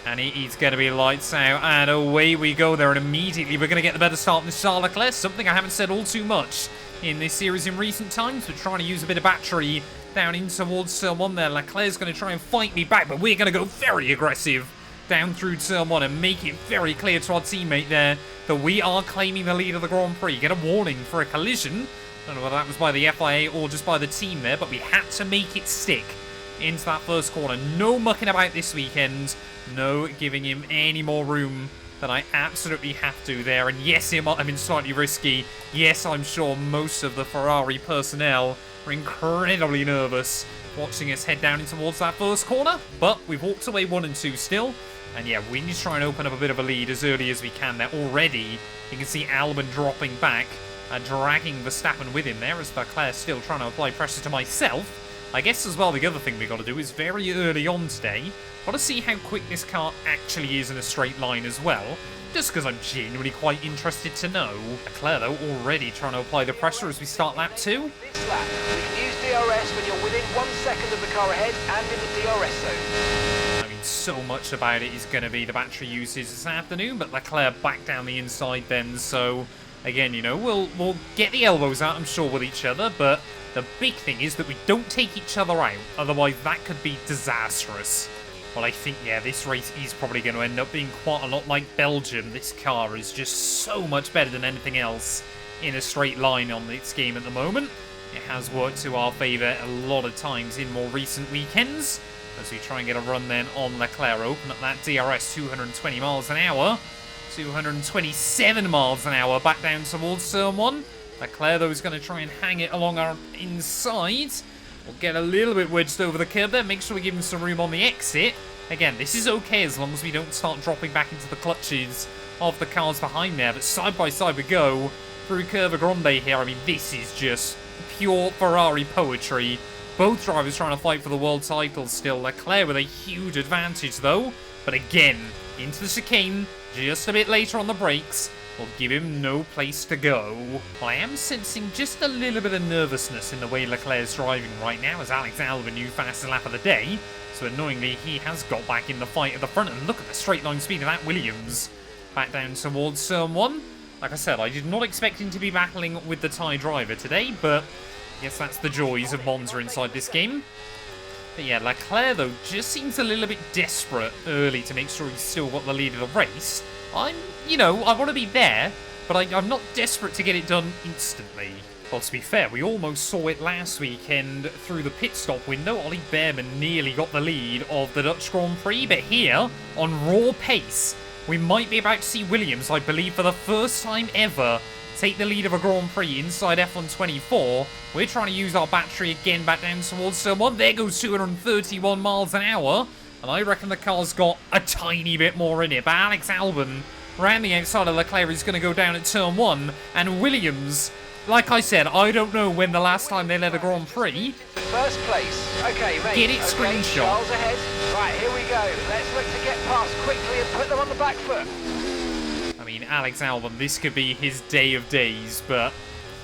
And it is going to be lights out, and away we go there. And immediately we're going to get the better start than Charles Leclerc. Something I haven't said all too much in this series in recent times. We're trying to use a bit of battery down in towards turn 1 there. Leclerc's going to try and fight me back, but we're going to go very aggressive down through turn 1 and make it very clear to our teammate there that we are claiming the lead of the Grand Prix. Get a warning for a collision. I don't know whether that was by the FIA or just by the team there, but we had to make it stick into that first corner. No mucking about this weekend. No giving him any more room than I absolutely have to there. And yes, it might have been slightly risky. Yes, I'm sure most of the Ferrari personnel were incredibly nervous watching us head down in towards that first corner. But we've walked away 1 and 2 still. And yeah, we need to try and open up a bit of a lead as early as we can there. Already, you can see Albon dropping back and dragging Verstappen with him there as Leclerc still trying to apply pressure to myself. I guess as well, the other thing we got to do is very early on today, got to see how quick this car actually is in a straight line as well. Just because I'm genuinely quite interested to know. Leclerc, though, already trying to apply the pressure as we start lap 2. This lap, we can use DRS when you're within 1 second of the car ahead and in the DRS zone. I mean, so much about it is going to be the battery usage this afternoon, but Leclerc back down the inside then, so again, you know, we'll get the elbows out, I'm sure, with each other, but the big thing is that we don't take each other out, otherwise that could be disastrous. Well, I think, yeah, this race is probably going to end up being quite a lot like Belgium. This car is just so much better than anything else in a straight line on its game at the moment. It has worked to our favour a lot of times in more recent weekends. As we try and get a run then on Leclerc, open up that DRS 220 miles an hour. 227 miles an hour back down towards turn 1. Leclerc, though, is going to try and hang it along our inside. We'll get a little bit wedged over the curb there. Make sure we give him some room on the exit. Again, this is okay as long as we don't start dropping back into the clutches of the cars behind there. But side by side we go through Curva Grande here. I mean, this is just pure Ferrari poetry. Both drivers trying to fight for the world title still. Leclerc with a huge advantage though. But again, into the chicane, just a bit later on the brakes, will give him no place to go. I am sensing just a little bit of nervousness in the way Leclerc's driving right now, as Alex Albon knew fastest lap of the day. So annoyingly, he has got back in the fight at the front. And look at the straight line speed of that Williams. Back down towards turn 1. Like I said, I did not expect him to be battling with the Thai driver today, but I guess that's the joys of Monza inside this game. But yeah, Leclerc, though, just seems a little bit desperate early to make sure he's still got the lead of the race. I want to be there, but I'm not desperate to get it done instantly. Well, to be fair, we almost saw it last weekend through the pit stop window. Ollie Bearman nearly got the lead of the Dutch Grand Prix, but here, on raw pace, we might be about to see Williams, I believe, for the first time ever, take the lead of a Grand Prix inside F1 24. We're trying to use our battery again back down towards turn 1. There goes 231 miles an hour. And I reckon the car's got a tiny bit more in it. But Alex Albon, round the outside of Leclerc, is going to go down at turn 1. And Williams, like I said, I don't know when the last time they led a Grand Prix. First place. Okay, mate. Get it okay, screenshot. Charles ahead. Right, here we go. Let's look to get past quickly and put them on the back foot. I mean, Alex Albon, this could be his day of days, but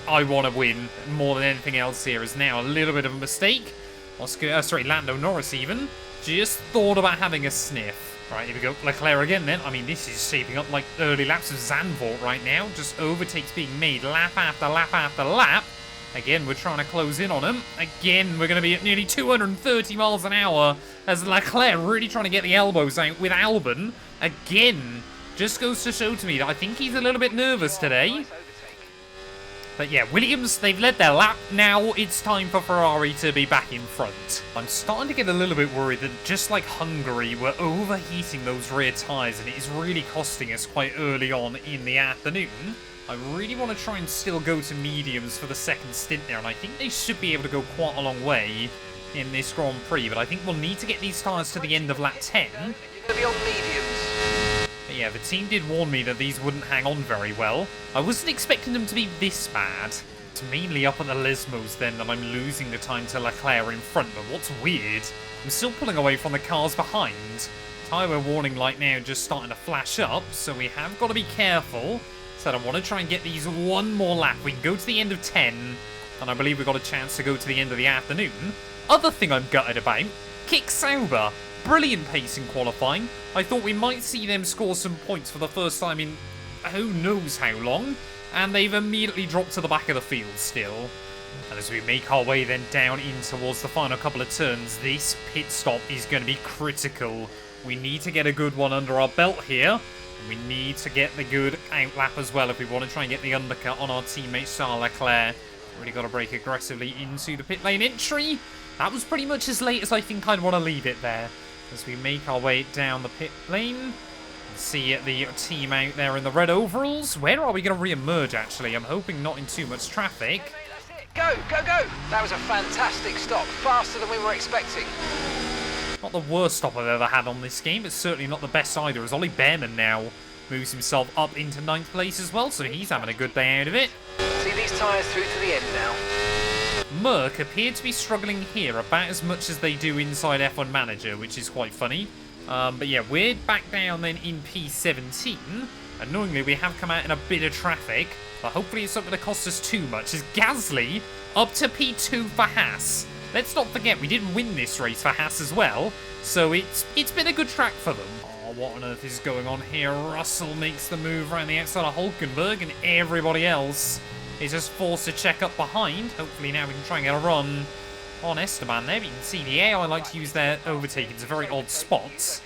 I want to win more than anything else here. Is now a little bit of a mistake. Lando Norris even just thought about having a sniff. Right, here we go. Leclerc again then. I mean, this is shaping up like early laps of Zandvoort right now. Just overtakes being made lap after lap after lap. Again, we're trying to close in on him. Again, we're going to be at nearly 230 miles an hour as Leclerc really trying to get the elbows out with Albon. Again, just goes to show to me that I think he's a little bit nervous today. But yeah, Williams, they've led their lap. Now it's time for Ferrari to be back in front. I'm starting to get a little bit worried that just like Hungary, we're overheating those rear tyres and it is really costing us quite early on in the afternoon. I really want to try and still go to mediums for the second stint there, and I think they should be able to go quite a long way in this Grand Prix, but I think we'll need to get these tyres to the end of lap 10. You're going to be on mediums. Yeah, the team did warn me that these wouldn't hang on very well. I wasn't expecting them to be this bad. It's mainly up at the Lesmos then that I'm losing the time to Leclerc in front, but what's weird, I'm still pulling away from the cars behind. Tyre warning light now just starting to flash up, so we have got to be careful. So I want to try and get these one more lap. We can go to the end of 10, and I believe we've got a chance to go to the end of the afternoon. Other thing I'm gutted about, Kick Sauber. Brilliant pace in qualifying. I thought we might see them score some points for the first time in who knows how long, and they've immediately dropped to the back of the field still. And as we make our way then down in towards the final couple of turns, this pit stop is going to be critical. We need to get a good one under our belt here, and we need to get the good outlap as well if we want to try and get the undercut on our teammate Charles Leclerc. Really got to brake aggressively into the pit lane entry. That was pretty much as late as I think I'd want to leave it there. As we make our way down the pit lane, and see the team out there in the red overalls. Where are we going to re-emerge, actually? I'm hoping not in too much traffic. Go, go, go! That was a fantastic stop, faster than we were expecting. Not the worst stop I've ever had on this game, but certainly not the best either, as Ollie Bearman now moves himself up into 9th place as well, so he's having a good day out of it. See these tyres through to the end now. Merck appear to be struggling here about as much as they do inside F1 Manager, which is quite funny. But yeah, we're back down then in P17. Annoyingly, we have come out in a bit of traffic, but hopefully it's not going to cost us too much. As Gasly up to P2 for Haas. Let's not forget, we didn't win this race for Haas as well, so it's been a good track for them. Oh, what on earth is going on here? Russell makes the move around the outside of Hulkenberg, and everybody else is just forced to check up behind. Hopefully now we can try and get a run on Esteban there. But you can see the AI like to use their overtakings at very odd spots.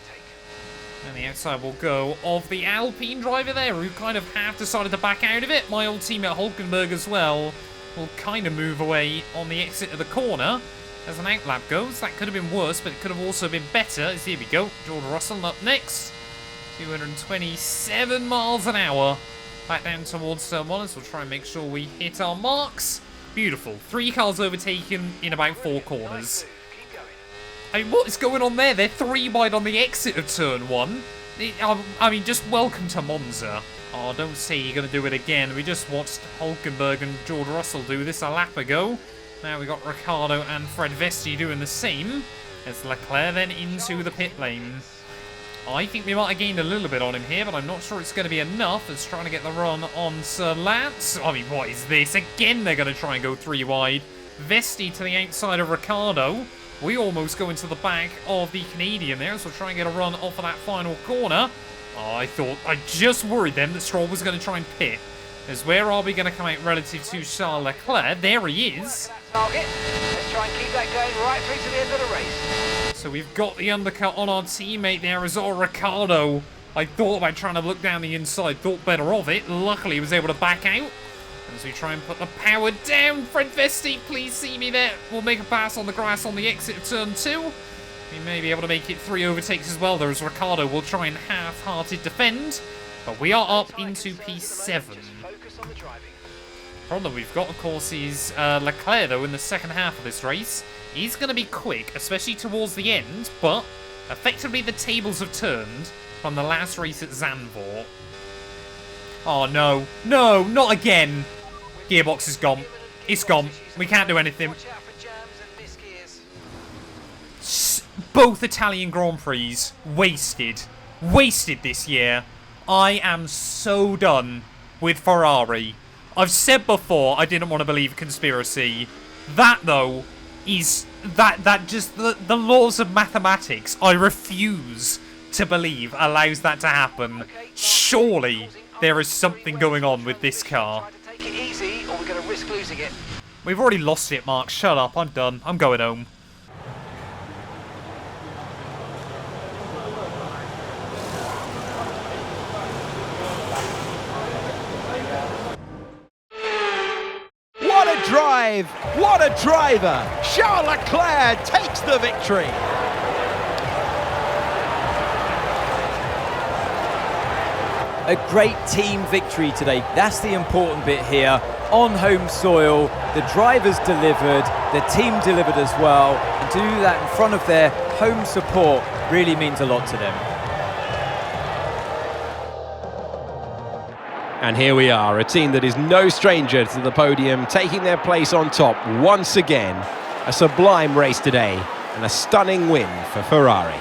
And the outside will go of the Alpine driver there, who kind of half decided to back out of it. My old teammate Hulkenberg as well will kind of move away on the exit of the corner. As an outlap goes, that could have been worse, but it could have also been better. As here we go, George Russell up next. 227 miles an hour. Back down towards turn 1, so we'll try and make sure we hit our marks. Beautiful. 3 cars overtaken in about 4 corners. I mean, what is going on there? They're 3 wide on the exit of turn 1. I mean, just welcome to Monza. Oh, don't say you're going to do it again. We just watched Hulkenberg and George Russell do this a lap ago. Now we got Ricciardo and Fred Vesti doing the same. As Leclerc then into the pit lane. I think we might have gained a little bit on him here, but I'm not sure it's going to be enough. As trying to get the run on Sir Lance. I mean, what is this? Again, they're going to try and go 3 wide. Vesti to the outside of Ricciardo. We almost go into the back of the Canadian there, so we'll try and get a run off of that final corner. Oh, I just worried then that Stroll was going to try and pit. As where are we going to come out relative to Charles Leclerc? There he is. Target. Let's try and keep that going right through to the end of the race. So we've got the undercut on our teammate there as well, Ricciardo. I thought about trying to look down the inside, thought better of it. Luckily, he was able to back out. As we try and put the power down, Fred Vesti, please see me there. We'll make a pass on the grass on the exit of turn 2. We may be able to make it 3 overtakes as well, though, as Ricciardo will try and half-hearted defend. But we are up into P7. Problem we've got, of course, is Leclerc, though, in the second half of this race. He's going to be quick, especially towards the end, but effectively the tables have turned from the last race at Zandvoort. Oh, no. No, not again. Gearbox is gone. It's gone. We can't do anything. Both Italian Grand Prix wasted. Wasted this year. I am so done with Ferrari. I've said before I didn't want to believe conspiracy. That, though, is that just the laws of mathematics. I refuse to believe allows that to happen. Surely there is something going on with this car. Take it easy, or we're going to risk losing it. We've already lost it, Mark. Shut up. I'm done. I'm going home. What a drive! What a driver! Charles Leclerc takes the victory! A great team victory today. That's the important bit here. On home soil, the drivers delivered, the team delivered as well. And to do that in front of their home support really means a lot to them. And here we are, a team that is no stranger to the podium, taking their place on top once again. A sublime race today and a stunning win for Ferrari.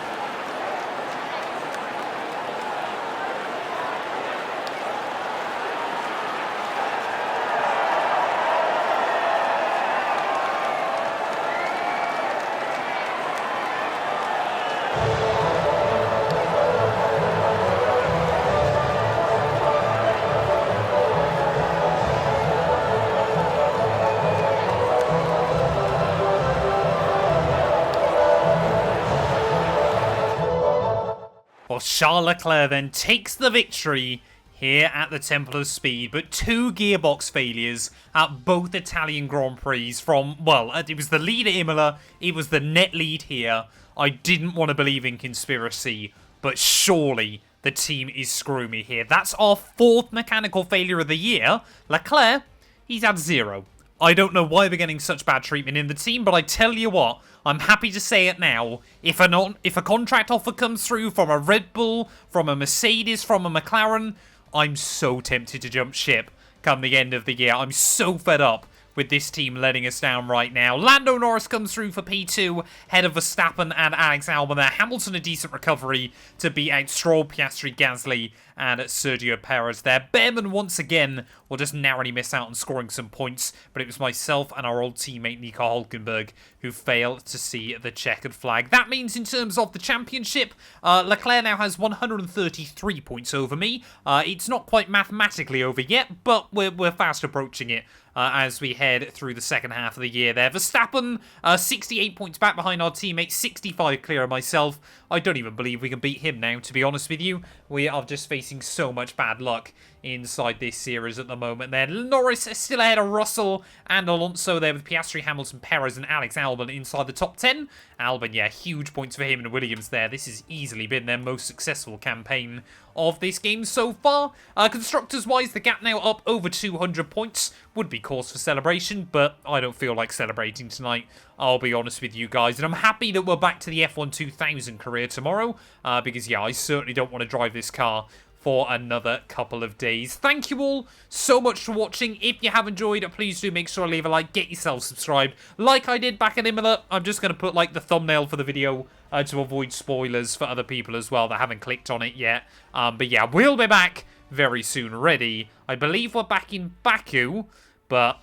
Well, Charles Leclerc then takes the victory here at the Temple of Speed, but 2 gearbox failures at both Italian Grand Prix from, well, it was the lead at Imola, it was the net lead here. I didn't want to believe in conspiracy, but surely the team is screwing me here. That's our 4th mechanical failure of the year. Leclerc, he's had 0. I don't know why we're getting such bad treatment in the team, but I tell you what, I'm happy to say it now. If a contract offer comes through from a Red Bull, from a Mercedes, from a McLaren, I'm so tempted to jump ship come the end of the year. I'm so fed up with this team letting us down right now. Lando Norris comes through for P2, head of Verstappen and Alex Albon there. Hamilton a decent recovery to beat out Stroll, Piastri, Gasly and Sergio Perez there. Behrman once again will just narrowly miss out on scoring some points, but it was myself and our old teammate Nico Hulkenberg who failed to see the checkered flag. That means in terms of the championship, Leclerc now has 133 points over me. It's not quite mathematically over yet, but we're fast approaching it. As we head through the second half of the year there. Verstappen, 68 points back behind our teammate, 65 clear of myself. I don't even believe we can beat him now, to be honest with you. We are just facing so much bad luck inside this series at the moment there. Norris is still ahead of Russell and Alonso there with Piastri, Hamilton, Perez and Alex Albon inside the top 10. Albon, yeah, huge points for him and Williams there. This has easily been their most successful campaign of this game so far. Constructors-wise, the gap now up over 200 points. Would be cause for celebration, but I don't feel like celebrating tonight. I'll be honest with you guys. And I'm happy that we're back to the F1 2000 career tomorrow. Because, yeah, I certainly don't want to drive this car for another couple of days. Thank you all so much for watching. If you have enjoyed it, please do make sure to leave a like, get yourself subscribed. Like I did back at Imola, I'm just going to put like the thumbnail for the video to avoid spoilers for other people as well that haven't clicked on it yet. But yeah, we'll be back very soon, ready. I believe we're back in Baku, but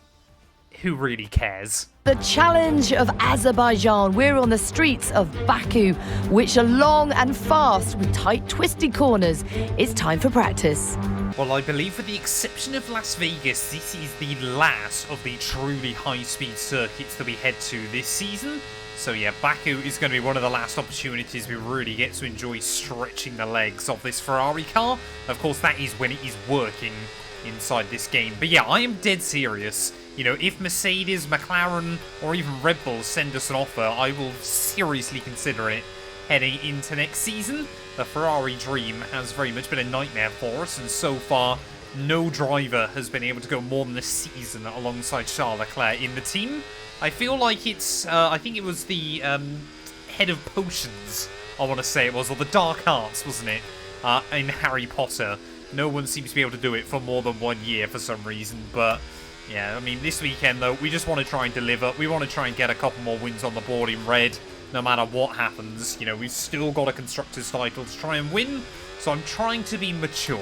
who really cares? The Challenge of Azerbaijan. We're on the streets of Baku, which are long and fast with tight, twisty corners. It's time for practice. Well, I believe with the exception of Las Vegas, this is the last of the truly high-speed circuits that we head to this season. So yeah, Baku is going to be one of the last opportunities we really get to enjoy stretching the legs of this Ferrari car. Of course, that is when it is working inside this game. But yeah, I am dead serious. You know, if Mercedes, McLaren, or even Red Bull send us an offer, I will seriously consider it heading into next season. The Ferrari dream has very much been a nightmare for us, and so far, no driver has been able to go more than a season alongside Charles Leclerc in the team. I feel like it's, I think it was the head of potions, I want to say it was, or the dark arts, wasn't it, in Harry Potter. No one seems to be able to do it for more than 1 year for some reason, but yeah, I mean, this weekend, though, we just want to try and deliver. We want to try and get a couple more wins on the board in red, no matter what happens. You know, we've still got a Constructors' title to try and win, so I'm trying to be mature.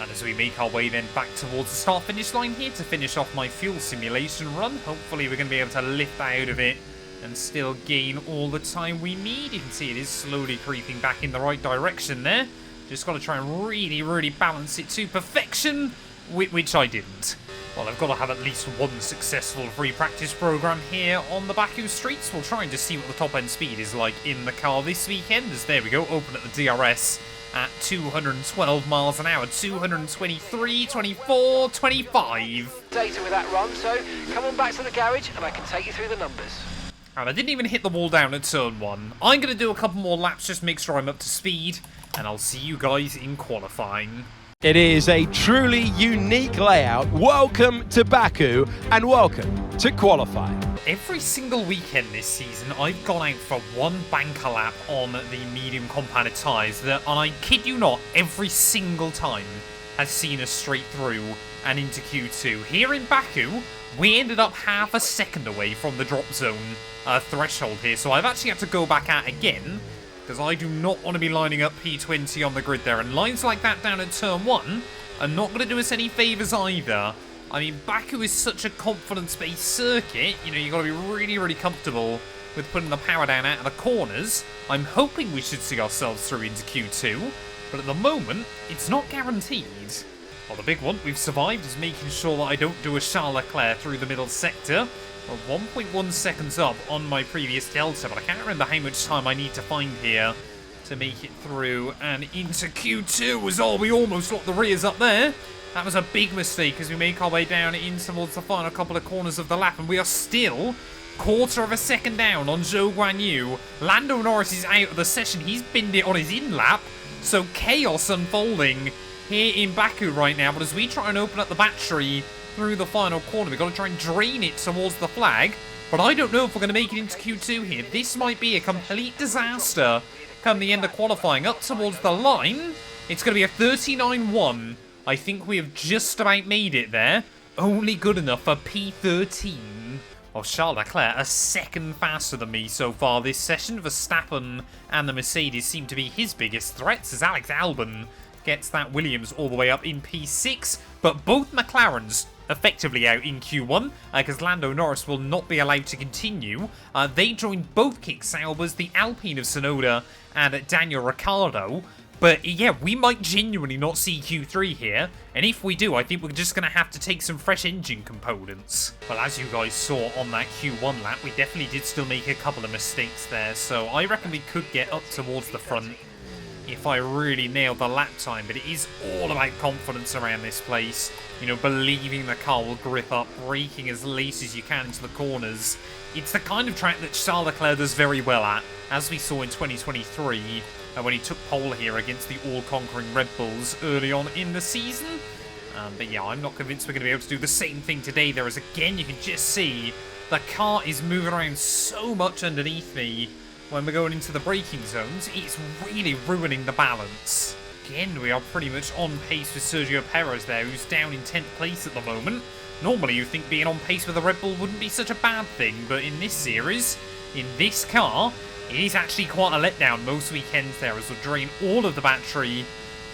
And as we make our way then back towards the start-finish line here to finish off my fuel simulation run, hopefully we're going to be able to lift out of it and still gain all the time we need. You can see it is slowly creeping back in the right direction there. Just got to try and really, really balance it to perfection, which I didn't. Well, I've got to have at least one successful free practice program here on the Baku streets. We'll try and just see what the top-end speed is like in the car this weekend. As there we go, open at the DRS at 212 miles an hour, 223, 24, 25. Data with that run, so come on back to the garage and I can take you through the numbers. And I didn't even hit the wall down at turn 1. I'm going to do a couple more laps, just make sure I'm up to speed, and I'll see you guys in qualifying. It is a truly unique layout. Welcome to Baku and welcome to qualifying. Every single weekend this season, I've gone out for one banker lap on the medium compounded tyres that, and I kid you not, every single time has seen us straight through and into Q2. Here in Baku, we ended up half a second away from the drop zone threshold here, so I've actually had to go back out again, because I do not want to be lining up P20 on the grid there. And lines like that down at turn 1 are not going to do us any favours either. I mean, Baku is such a confidence-based circuit. You know, you've got to be really, really comfortable with putting the power down out of the corners. I'm hoping we should see ourselves through into Q2, but at the moment, it's not guaranteed. Well, the big one we've survived is making sure that I don't do a Charles Leclerc through the middle sector. Well, 1.1 seconds up on my previous delta, but I can't remember how much time I need to find here to make it through and into Q2 as all. We almost locked the rears up there. That was a big mistake as we make our way down in towards the final couple of corners of the lap, and we are still quarter of a second down on Zhou Guanyu. Lando Norris is out of the session. He's binned it on his in-lap, so chaos unfolding here in Baku right now. But as we try and open up the battery through the final corner, we've got to try and drain it towards the flag, but I don't know if we're going to make it into Q2 here. This might be a complete disaster come the end of qualifying. Up towards the line, it's going to be a 39.1. I think we have just about made it there. Only good enough for P13. Well, Charles Leclerc a second faster than me so far this session. Verstappen and the Mercedes seem to be his biggest threats as Alex Albon gets that Williams all the way up in P6, but both McLarens effectively out in Q1 because Lando Norris will not be allowed to continue. They joined both Kick Saubers, the Alpine of Sonoda and Daniel Ricciardo. But yeah, we might genuinely not see Q3 here, and if we do, I think we're just going to have to take some fresh engine components. Well, as you guys saw on that Q1 lap, we definitely did still make a couple of mistakes there, so I reckon we could get up towards the front if I really nailed the lap time. But it is all about confidence around this place, you know, believing the car will grip up, braking as late as you can into the corners. It's the kind of track that Charles Leclerc does very well at, as we saw in 2023. when he took pole here against the all-conquering Red Bulls early on in the season. But yeah, I'm not convinced we're going to be able to do the same thing today. There is, again, you can just see the car is moving around so much underneath me when we're going into the braking zones. It's really ruining the balance. Again, we are pretty much on pace with Sergio Perez there, who's down in 10th place at the moment. Normally, you think being on pace with a Red Bull wouldn't be such a bad thing, but in this series, in this car, it is actually quite a letdown most weekends there, as we'll drain all of the battery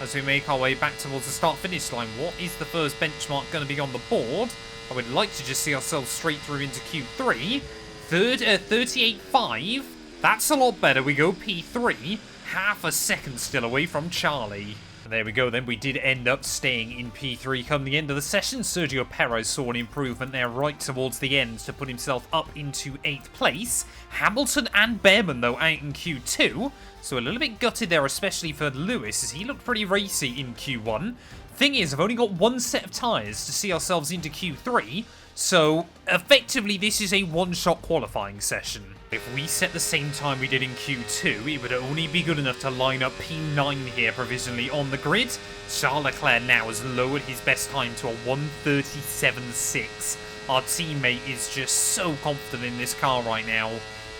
as we make our way back towards the start-finish line. What is the first benchmark going to be on the board? I would like to just see ourselves straight through into Q3. 38.5. That's a lot better. We go P3. Half a second still away from Charlie. And there we go then. We did end up staying in P3 come the end of the session. Sergio Perez saw an improvement there right towards the end to put himself up into 8th place. Hamilton and Behrman, though, out in Q2. So a little bit gutted there, especially for Lewis, as he looked pretty racy in Q1. Thing is, I've only got one set of tyres to see ourselves into Q3. So effectively, this is a one-shot qualifying session. If we set the same time we did in Q2, it would only be good enough to line up P9 here provisionally on the grid. Charles Leclerc now has lowered his best time to a 1:37.6. Our teammate is just so confident in this car right now,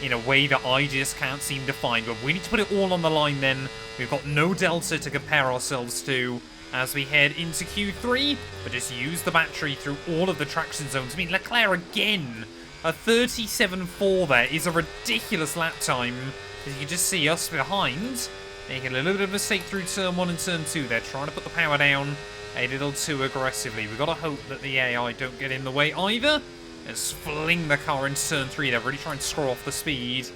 in a way that I just can't seem to find. But we need to put it all on the line then. We've got no delta to compare ourselves to as we head into Q3, but just use the battery through all of the traction zones. I mean, Leclerc again. A 37.4 there is a ridiculous lap time. As you can just see us behind, making a little bit of a mistake through turn 1 and turn 2 there, trying to put the power down a little too aggressively. We've got to hope that the AI don't get in the way either. Let's fling the car into turn 3 there, really trying to screw off the speed.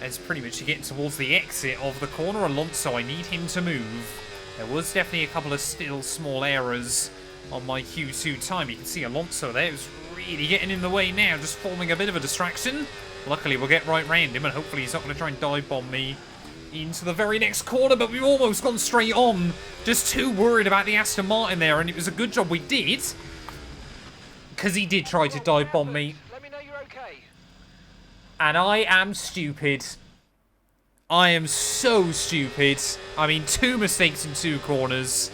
It's pretty much getting towards the exit of the corner. Alonso, I need him to move. There was definitely a couple of still small errors on my Q2 time. You can see Alonso there. It was really getting in the way now, just forming a bit of a distraction. Luckily, we'll get right round him, and hopefully he's not going to try and dive bomb me into the very next corner, but we've almost gone straight on. Just too worried about the Aston Martin there, and it was a good job we did, because he did try to dive bomb me. Let me know you're okay. And I am stupid. I am so stupid. I mean, 2 mistakes in 2 corners.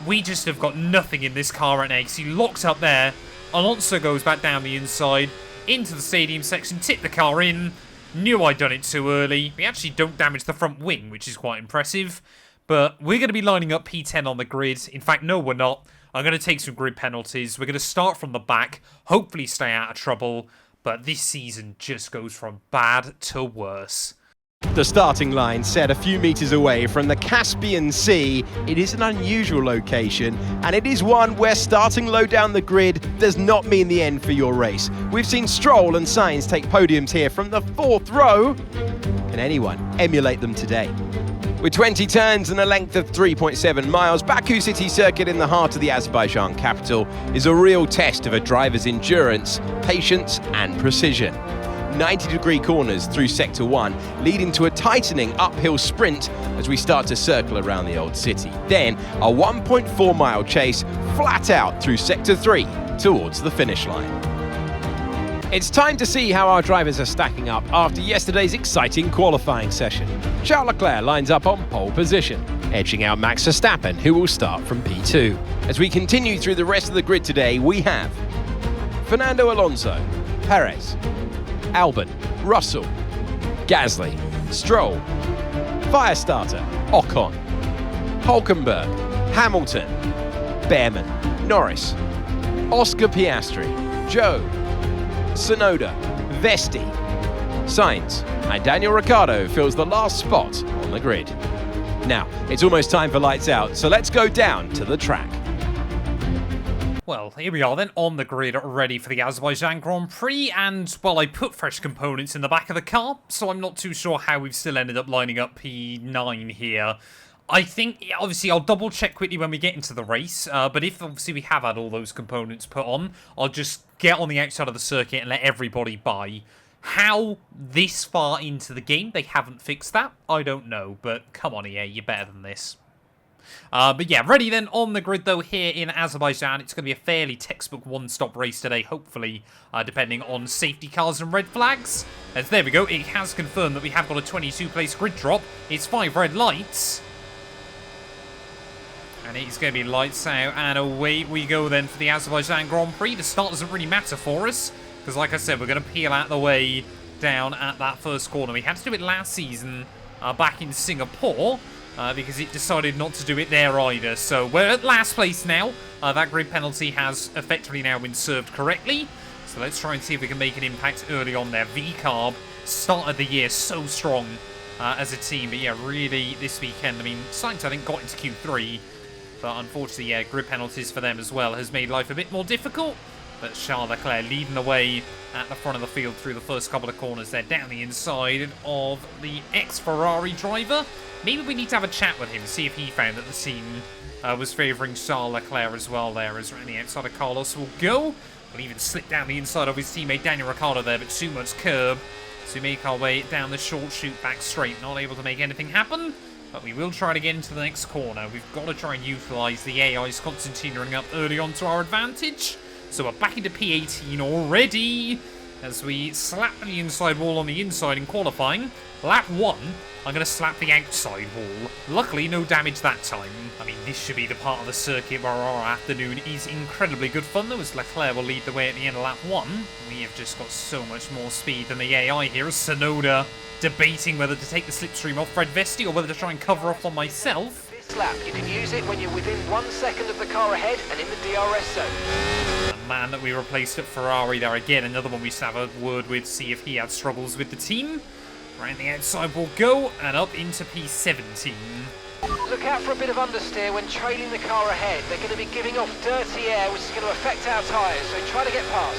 We just have got nothing in this car right now, because he locked up there. Alonso goes back down the inside, into the stadium section, tipped the car in. Knew I'd done it too early. We actually don't damage the front wing, which is quite impressive. But we're going to be lining up P10 on the grid. In fact, no, we're not. I'm going to take some grid penalties. We're going to start from the back, hopefully stay out of trouble. But this season just goes from bad to worse. The starting line set a few meters away from the Caspian Sea. It is an unusual location, and it is one where starting low down the grid does not mean the end for your race. We've seen Stroll and Sainz take podiums here from the 4th row. Can anyone emulate them today? With 20 turns and a length of 3.7 miles, Baku City Circuit in the heart of the Azerbaijan capital is a real test of a driver's endurance, patience and precision. 90-degree corners through Sector 1, leading to a tightening uphill sprint as we start to circle around the old city. Then a 1.4-mile chase flat out through Sector 3 towards the finish line. It's time to see how our drivers are stacking up after yesterday's exciting qualifying session. Charles Leclerc lines up on pole position, edging out Max Verstappen, who will start from P2. As we continue through the rest of the grid today, we have Fernando Alonso, Perez, Albon, Russell, Gasly, Stroll, Firestarter, Ocon, Hulkenberg, Hamilton, Behrman, Norris, Oscar Piastri, Joe, Tsunoda, Vesti, Sainz, and Daniel Ricciardo fills the last spot on the grid. Now, it's almost time for lights out, so let's go down to the track. Well, here we are then on the grid, ready for the Azerbaijan Grand Prix, and, well, I put fresh components in the back of the car, so I'm not too sure how we've still ended up lining up P9 here. I think, obviously, I'll double check quickly when we get into the race, but if, obviously, we have had all those components put on, I'll just get on the outside of the circuit and let everybody buy. How this far into the game they haven't fixed that, I don't know, but come on EA, you're better than this. But yeah, ready then on the grid though here in Azerbaijan. It's going to be a fairly textbook one-stop race today, hopefully, depending on safety cars and red flags. As there we go, it has confirmed that we have got a 22-place grid drop. It's 5 red lights. And it's going to be lights out, and away we go then for the Azerbaijan Grand Prix. The start doesn't really matter for us, because like I said, we're going to peel out the way down at that first corner. We had to do it last season back in Singapore, because it decided not to do it there either. So we're at last place now. That grid penalty has effectively now been served correctly. So let's try and see if we can make an impact early on there. V-Carb started the year so strong as a team. But yeah, really this weekend, I mean, Sainz I think got into Q3. But unfortunately, yeah, grid penalties for them as well has made life a bit more difficult. But Charles Leclerc leading the way at the front of the field through the first couple of corners there, down the inside of the ex-Ferrari driver. Maybe we need to have a chat with him, see if he found that the team was favouring Charles Leclerc as well there, as around the outside of Carlos will go. We'll even slip down the inside of his teammate Daniel Ricciardo there, but too much curb. So we make our way down the short shoot back straight, not able to make anything happen. But we will try to get into the next corner. We've got to try and utilise the AI's concertinaing up early on to our advantage. So we're back into P18 already, as we slap the inside wall on the inside in qualifying. Lap 1, I'm going to slap the outside wall. Luckily, no damage that time. I mean, this should be the part of the circuit where our afternoon is incredibly good fun, though, as Leclerc will lead the way at the end of lap 1. We have just got so much more speed than the AI here, as Sonoda debating whether to take the slipstream off Fred Vesti or whether to try and cover off on myself. This lap, you can use it when you're within 1 second of the car ahead and in the DRS zone. The man that we replaced at Ferrari there again, another one we used to have a word with, see if he had struggles with the team. Around the outside we'll go, and up into P17. Look out for a bit of understeer when trailing the car ahead. They're going to be giving off dirty air, which is going to affect our tyres, so try to get past.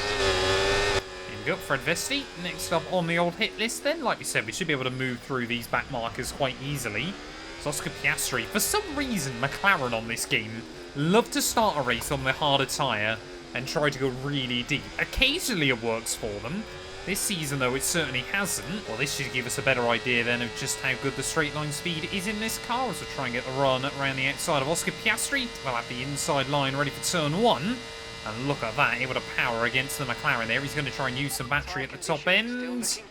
Here we go, Fred Vesti. Next up on the old hit list then. Like we said, we should be able to move through these back markers quite easily. So Oscar Piastri, for some reason, McLaren on this game love to start a race on the harder tyre and try to go really deep. Occasionally it works for them. This season, though, it certainly hasn't. Well, this should give us a better idea then of just how good the straight line speed is in this car as we try and get the run around the outside of Oscar Piastri. We'll have the inside line ready for turn 1. And look at that, able to power against the McLaren there. He's going to try and use some battery at the top end.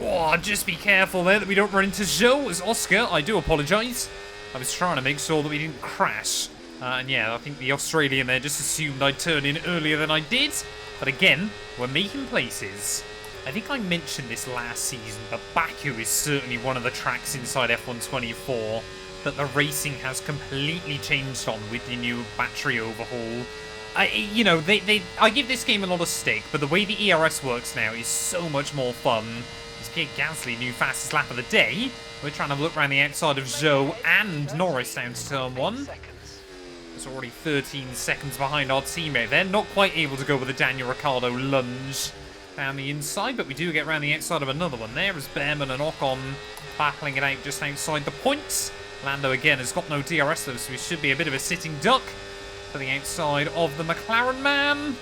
Oh, just be careful there that we don't run into Zhou as Oscar. I do apologise. I was trying to make sure that we didn't crash. And yeah, I think the Australian there just assumed I'd turn in earlier than I did. But again, we're making places. I think I mentioned this last season, but Baku is certainly one of the tracks inside F124 that the racing has completely changed on with the new battery overhaul. I give this game a lot of stick, but the way the ERS works now is so much more fun. It's Pierre Gasly, new fastest lap of the day. We're trying to look around the outside of Zhou and Norris down to turn 1. It's already 13 seconds behind our teammate there. Not quite able to go with the Daniel Ricciardo lunge down the inside, but we do get around the outside of another one there as Behrman and Ocon battling it out just outside the points. Lando again has got no DRS though, so he should be a bit of a sitting duck to the outside of the McLaren man.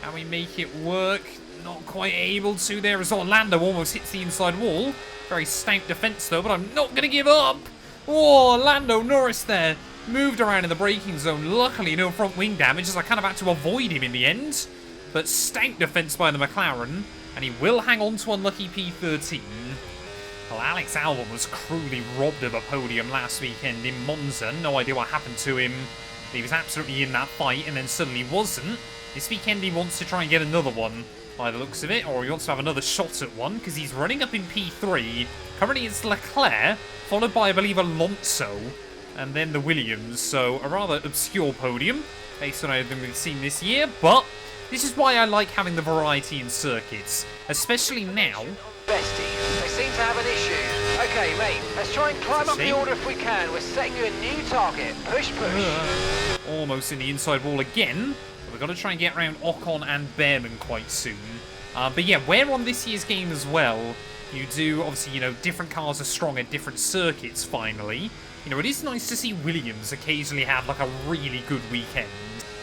Can we make it work? Not quite able to there as well. Lando almost hits the inside wall. Very stout defence though, but I'm not going to give up. Oh, Lando Norris there. Moved around in the braking zone. Luckily, no front wing damage, as I kind of had to avoid him in the end. But stout defence by the McLaren, and he will hang on to unlucky P13. Well, Alex Albon was cruelly robbed of a podium last weekend in Monza. No idea what happened to him. He was absolutely in that fight, and then suddenly wasn't. This weekend he wants to try and get another one, by the looks of it, or he wants to have another shot at one, because he's running up in P3. Currently it's Leclerc, followed by, I believe, Alonso, and then the Williams, so a rather obscure podium based on everything we've seen this year, but this is why I like having the variety in circuits, especially now. Bestie, they seem to have an issue. Okay, mate, let's try and climb up the order if we can. We're setting you a new target. Push, push. Almost in the inside wall again. We've got to try and get around Ocon and Behrman quite soon. But yeah, we're on this year's game as well. You do, obviously, different cars are strong at different circuits, finally. It is nice to see Williams occasionally have, like, a really good weekend.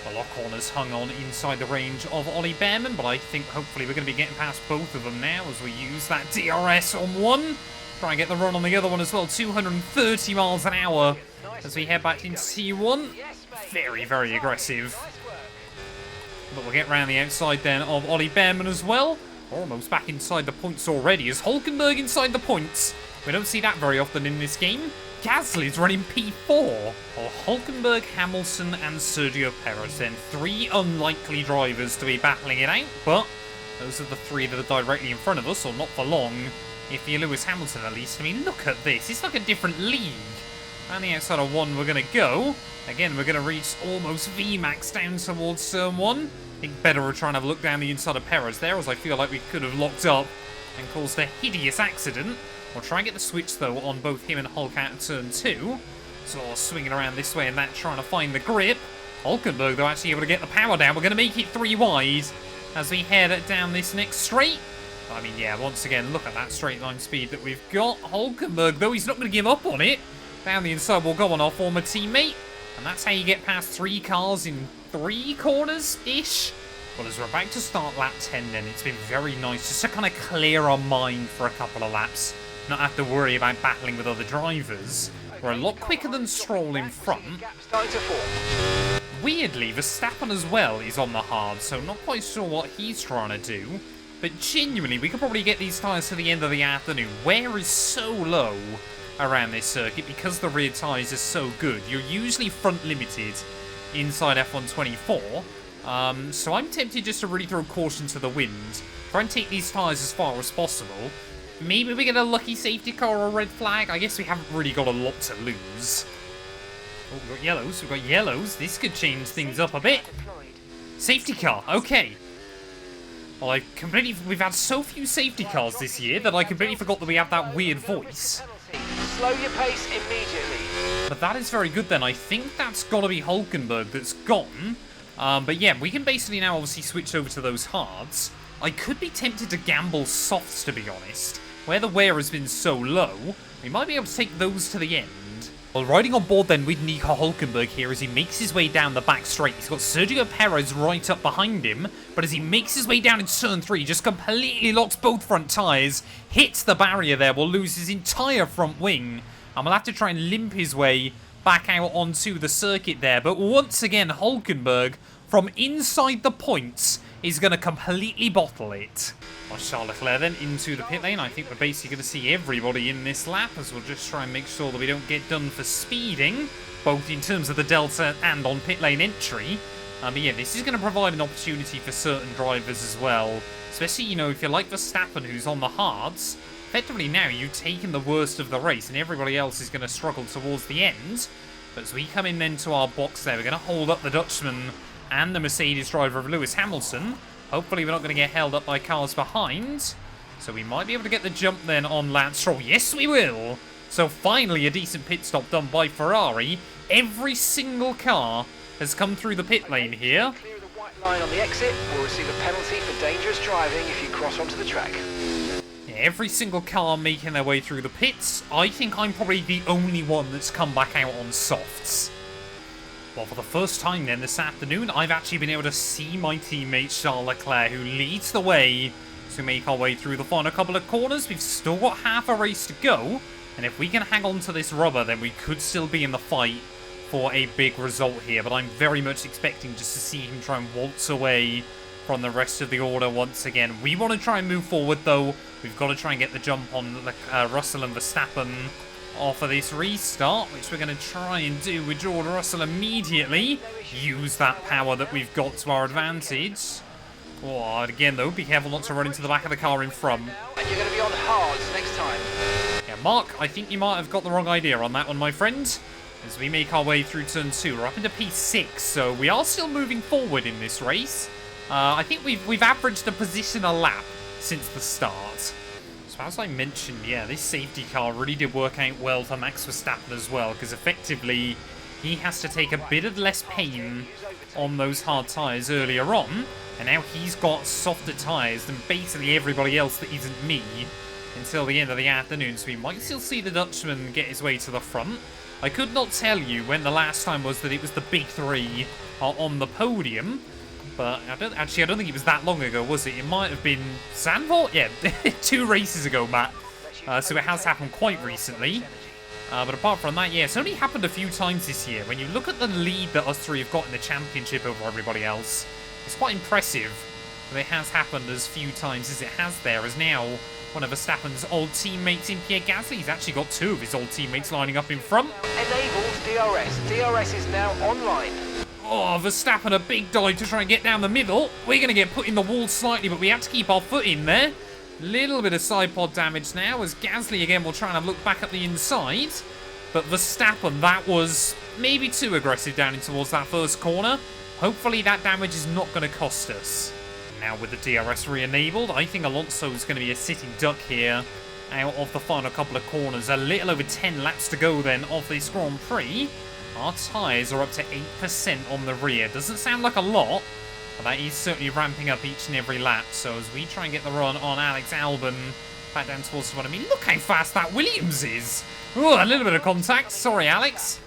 Well, Ocon has hung on inside the range of Ollie Behrman, but I think hopefully we're going to be getting past both of them now as we use that DRS on one. Try and get the run on the other one as well. 230 miles an hour as we head back into T1. Very, very aggressive. But we'll get round the outside then of Ollie Behrman as well. Almost back inside the points already as Hulkenberg inside the points. We don't see that very often in this game. Gasly's running P4. Well, Hulkenberg, Hamilton and Sergio Perez then. 3 unlikely drivers to be battling it out, but those are the 3 that are directly in front of us, or not for long. If you're Lewis Hamilton at least. I mean, look at this. It's like a different league. And the outside of 1 we're going to go. Again, we're going to reach almost VMAX down towards turn 1. I think better we're trying to have a look down the inside of Perez there, as I feel like we could have locked up and caused a hideous accident. We'll try and get the switch, though, on both him and Hulk out of turn 2. So swinging around this way and that, trying to find the grip. Hulkenberg, though, actually able to get the power down. We're going to make it 3 wide as we head down this next straight. I mean, yeah, once again, look at that straight line speed that we've got. Hulkenberg, though, he's not going to give up on it. Down the inside will go on our former teammate. And that's how you get past 3 cars in 3 corners-ish. Well, as we're about to start lap 10 then, it's been very nice just to kind of clear our mind for a couple of laps. Not have to worry about battling with other drivers. We're a lot quicker than Stroll in front. Weirdly, Verstappen as well is on the hard, so not quite sure what he's trying to do. But genuinely, we could probably get these tyres to the end of the afternoon. Wear is so low around this circuit because the rear tyres are so good. You're usually front limited inside F124. So I'm tempted just to really throw caution to the wind. Try and take these tyres as far as possible. Maybe we get a lucky safety car or a red flag. I guess we haven't really got a lot to lose. Oh, we've got yellows. We've got yellows. This could change things up a bit. Safety car. Okay. Well, we've had so few safety cars this year that I completely forgot that we have that weird voice. Slow your pace immediately. But that is very good then. I think that's got to be Hulkenberg that's gone. But yeah, we can basically now obviously switch over to those hards. I could be tempted to gamble softs, to be honest. Where the wear has been so low, we might be able to take those to the end. Well, riding on board then with Nico Hulkenberg here as he makes his way down the back straight. He's got Sergio Perez right up behind him, but as he makes his way down in turn 3, just completely locks both front tyres, hits the barrier there, will lose his entire front wing, and we'll have to try and limp his way back out onto the circuit there. But once again, Hulkenberg, from inside the points, is going to completely bottle it. Well, Charles Leclerc then into the pit lane. I think we're basically going to see everybody in this lap, as we'll just try and make sure that we don't get done for speeding, both in terms of the delta and on pit lane entry. But yeah, this is going to provide an opportunity for certain drivers as well, especially, you know, if you're like Verstappen, who's on the hards. Effectively now you've taken the worst of the race, and everybody else is going to struggle towards the end. But as we come in then to our box there, we're going to hold up the Dutchman and the Mercedes driver of Lewis Hamilton. Hopefully we're not going to get held up by cars behind. So we might be able to get the jump then on Lance Stroll. Yes, we will! So finally a decent pit stop done by Ferrari. Every single car has come through the pit lane here. Clear the white line on the exit will receive a penalty for dangerous driving if you cross onto the track. Yeah, every single car making their way through the pits. I think I'm probably the only one that's come back out on softs. Well, for the first time then this afternoon, I've actually been able to see my teammate Charles Leclerc, who leads the way to make our way through the final couple of corners. We've still got half a race to go, and if we can hang on to this rubber, then we could still be in the fight for a big result here. But I'm very much expecting just to see him try and waltz away from the rest of the order once again. We want to try and move forward, though. We've got to try and get the jump on Russell and Verstappen off of this restart, which we're going to try and do with George Russell immediately. Use that power that we've got to our advantage. Oh, again, though, be careful not to run into the back of the car in front. And you're going to be on hards next time. Yeah, Mark, I think you might have got the wrong idea on that one, my friend. As we make our way through turn 2, we're up into P6, so we are still moving forward in this race. I think we've averaged a position a lap since the start. So as I mentioned, yeah, this safety car really did work out well for Max Verstappen as well, because effectively he has to take a bit of less pain on those hard tyres earlier on, and now he's got softer tyres than basically everybody else that isn't me until the end of the afternoon, so we might still see the Dutchman get his way to the front. I could not tell you when the last time was that it was the big three on the podium, but I don't think it was that long ago, was it? It might have been Zandvoort? Yeah, 2 races ago, Matt. So it has happened quite recently. But apart from that, yeah, it's only happened a few times this year. When you look at the lead that us three have got in the championship over everybody else, it's quite impressive. But it has happened as few times as it has there, as now one of Verstappen's old teammates in Pierre Gasly. He's actually got two of his old teammates lining up in front. Enabled DRS. DRS is now online. Oh, Verstappen, a big dive to try and get down the middle. We're going to get put in the wall slightly, but we have to keep our foot in there. Little bit of side pod damage now, as Gasly again will try and look back at the inside. But Verstappen, that was maybe too aggressive down in towards that first corner. Hopefully that damage is not going to cost us. Now with the DRS re-enabled, I think Alonso's going to be a sitting duck here out of the final couple of corners. A little over 10 laps to go then of this Grand Prix. Our tyres are up to 8% on the rear. Doesn't sound like a lot, but that is certainly ramping up each and every lap. So as we try and get the run on Alex Albon back down towards the one. I mean, look how fast that Williams is. Oh, a little bit of contact. Sorry, Alex.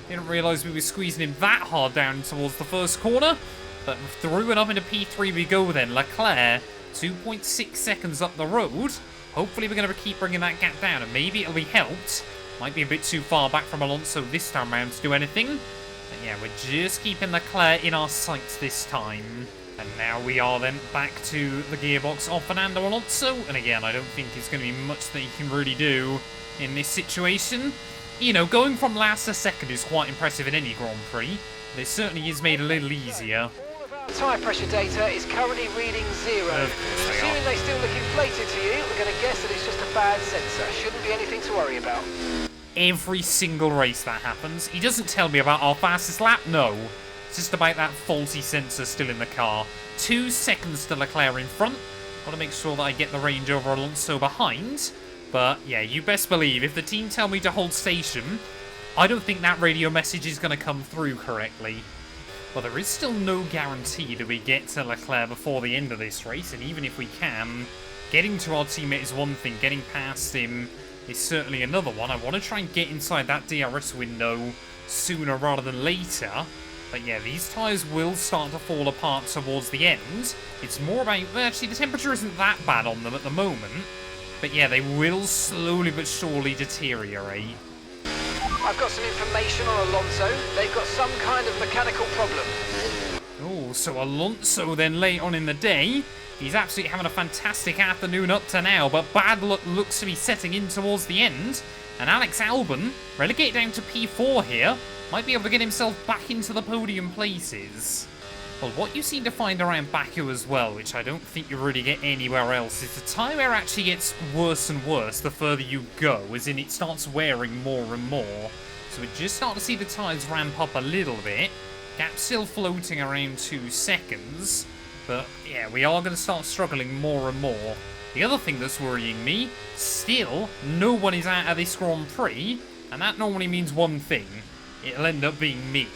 Didn't realise we were squeezing him that hard down towards the first corner. But through and up into P3 we go then. Leclerc, 2.6 seconds up the road. Hopefully we're going to keep bringing that gap down, and maybe it'll be helped. Might be a bit too far back from Alonso this time around to do anything. But yeah, we're just keeping Leclerc in our sights this time. And now we are then back to the gearbox of Fernando Alonso. And again, I don't think it's going to be much that he can really do in this situation. You know, going from last to second is quite impressive in any Grand Prix. But it certainly is made a little easier. Tyre pressure data is currently reading 0. Assuming they still look inflated to you, we're going to guess that it's just a bad sensor. Shouldn't be anything to worry about. Every single race that happens. He doesn't tell me about our fastest lap, no. It's just about that faulty sensor still in the car. 2 seconds to Leclerc in front. Got to make sure that I get the range over Alonso behind. But yeah, you best believe if the team tell me to hold station, I don't think that radio message is going to come through correctly. Well, there is still no guarantee that we get to Leclerc before the end of this race, and even if we can, getting to our teammate is one thing, getting past him is certainly another one. I want to try and get inside that DRS window sooner rather than later. But yeah, these tyres will start to fall apart towards the end. It's more about... Well, actually, the temperature isn't that bad on them at the moment. But yeah, they will slowly but surely deteriorate. I've got some information on Alonso. They've got some kind of mechanical problem. Oh, so Alonso then late on in the day. He's absolutely having a fantastic afternoon up to now, but bad luck looks to be setting in towards the end. And Alex Albon, relegated down to P4 here, might be able to get himself back into the podium places. Well, what you seem to find around Baku as well, which I don't think you really get anywhere else, is the tyre wear actually gets worse and worse the further you go, as in it starts wearing more and more. So we're just starting to see the tyres ramp up a little bit. Gap still floating around 2 seconds. But yeah, we are going to start struggling more and more. The other thing that's worrying me, still, no one is out of this Grand Prix, and that normally means one thing. It'll end up being me.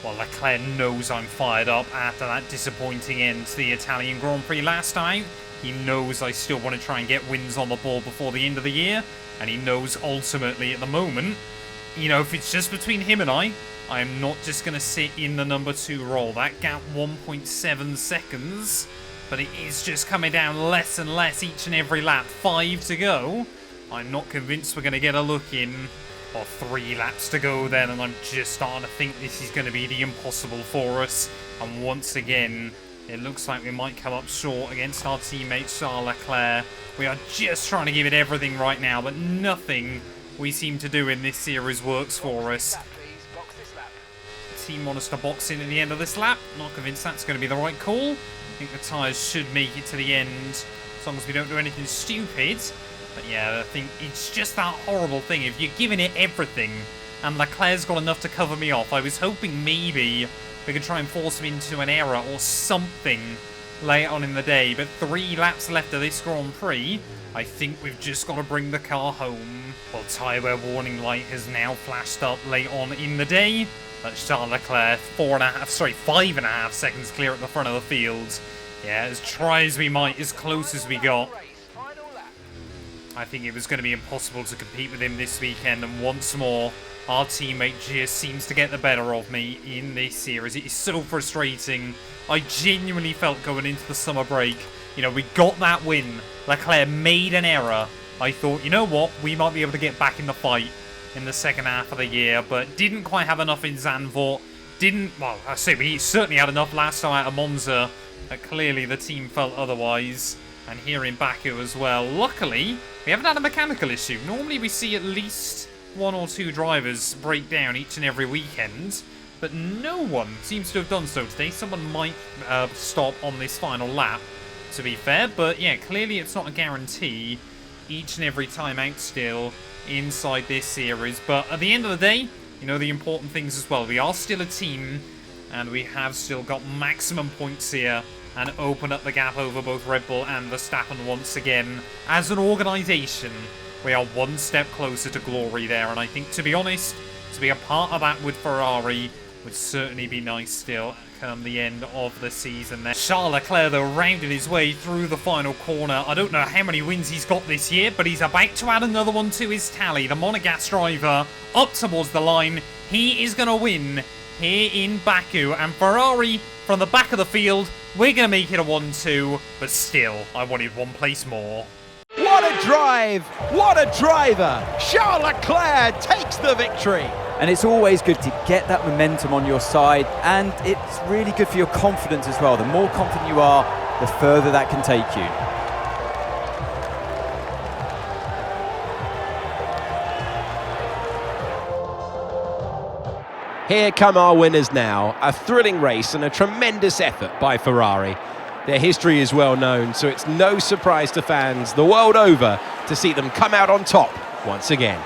Well, Leclerc knows I'm fired up after that disappointing end to the Italian Grand Prix last time. He knows I still want to try and get wins on the board before the end of the year. And he knows ultimately at the moment, you know, if it's just between him and I am not just going to sit in the number 2 role. That gap 1.7 seconds. But it is just coming down less and less each and every lap. 5 to go. I'm not convinced we're going to get a look in. Or 3 laps to go then, and I'm just starting to think this is going to be the impossible for us. And once again, it looks like we might come up short against our teammate Charles Leclerc. We are just trying to give it everything right now, but nothing we seem to do in this series works for us. The team want us to box in at the end of this lap. Not convinced that's going to be the right call. I think the tyres should make it to the end, as long as we don't do anything stupid. But yeah, I think it's just that horrible thing. If you're giving it everything, and Leclerc's got enough to cover me off, I was hoping maybe we could try and force him into an error or something late on in the day. But 3 laps left of this Grand Prix. I think we've just got to bring the car home. Well, tyre wear warning light has now flashed up late on in the day. But Charles Leclerc, 5.5 seconds clear at the front of the field. Yeah, as try as we might, as close as we got. I think it was going to be impossible to compete with him this weekend, and once more, our teammate just seems to get the better of me in this series. It is so frustrating. I genuinely felt going into the summer break You know, we got that win. Leclerc made an error. I thought, you know what, we might be able to get back in the fight in the second half of the year, but didn't quite have enough in Zandvoort. Well, I say we certainly had enough last time out of Monza, but clearly the team felt otherwise. And here in Baku as well. Luckily, we haven't had a mechanical issue. Normally we see at least 1 or 2 drivers break down each and every weekend, but no one seems to have done so today. Someone might stop on this final lap, to be fair, but yeah, clearly it's not a guarantee each and every time out still inside this series. But at the end of the day, you know, the important things as well. We are still a team, and we have still got maximum points here and open up the gap over both Red Bull and Verstappen once again. As an organisation, we are one step closer to glory there, and I think, to be honest, to be a part of that with Ferrari would certainly be nice still come the end of the season there. Charles Leclerc, though, rounded his way through the final corner. I don't know how many wins he's got this year, but he's about to add another one to his tally. The Monegasque driver up towards the line. He is going to win here in Baku, and Ferrari from the back of the field, we're going to make it a 1-2, but still, I wanted one place more. What a drive! What a driver! Charles Leclerc takes the victory! And it's always good to get that momentum on your side, and it's really good for your confidence as well. The more confident you are, the further that can take you. Here come our winners now. A thrilling race and a tremendous effort by Ferrari. Their history is well known, so it's no surprise to fans the world over to see them come out on top once again.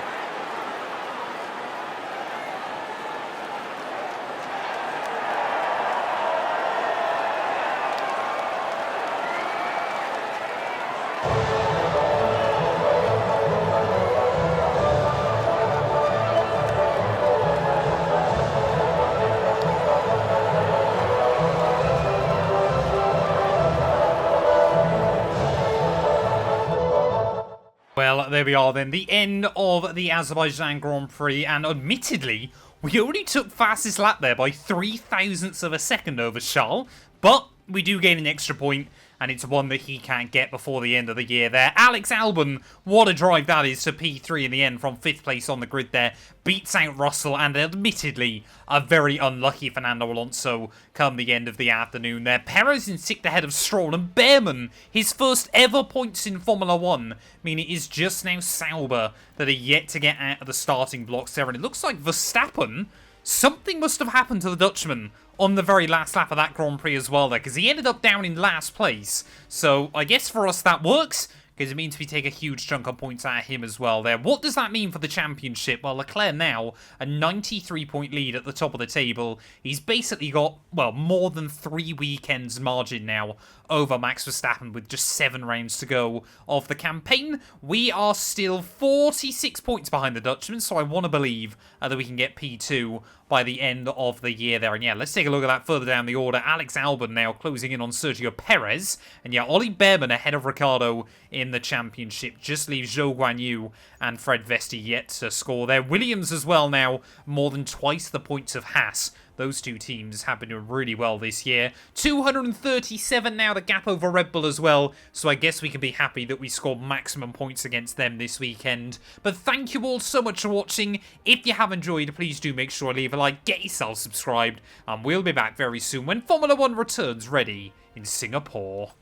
Well, there we are then, the end of the Azerbaijan Grand Prix, and admittedly, we only took fastest lap there by 0.003 of a second over Charles, but we do gain an extra point, and it's one that he can't get before the end of the year there. Alex Albon, what a drive that is to P3 in the end from 5th place on the grid there. Beats out Russell, and admittedly, a very unlucky Fernando Alonso come the end of the afternoon there. Perez in 6th ahead of Stroll, and Behrman, his first ever points in Formula 1. I mean, it is just now Sauber that are yet to get out of the starting blocks there, and it looks like Verstappen, something must have happened to the Dutchman on the very last lap of that Grand Prix as well there, because he ended up down in last place. So I guess for us that works, because it means we take a huge chunk of points out of him as well there. What does that mean for the championship? Well, Leclerc now a 93-point lead at the top of the table. He's basically got, well, more than 3 weekends margin now over Max Verstappen with just 7 rounds to go of the campaign. We are still 46 points behind the Dutchman, so I want to believe that we can get P2 by the end of the year there. And yeah, let's take a look at that further down the order. Alex Albon now closing in on Sergio Perez. And yeah, Ollie Behrman ahead of Ricciardo in the championship. Just leaves Zhou Guanyu and Fred Vesti yet to score there. Williams as well now, more than twice the points of Haas. Those two teams have been doing really well this year. 237 now, the gap over Red Bull as well. So I guess we can be happy that we scored maximum points against them this weekend. But thank you all so much for watching. If you have enjoyed, please do make sure to leave a like, get yourself subscribed. And we'll be back very soon when Formula 1 returns ready in Singapore.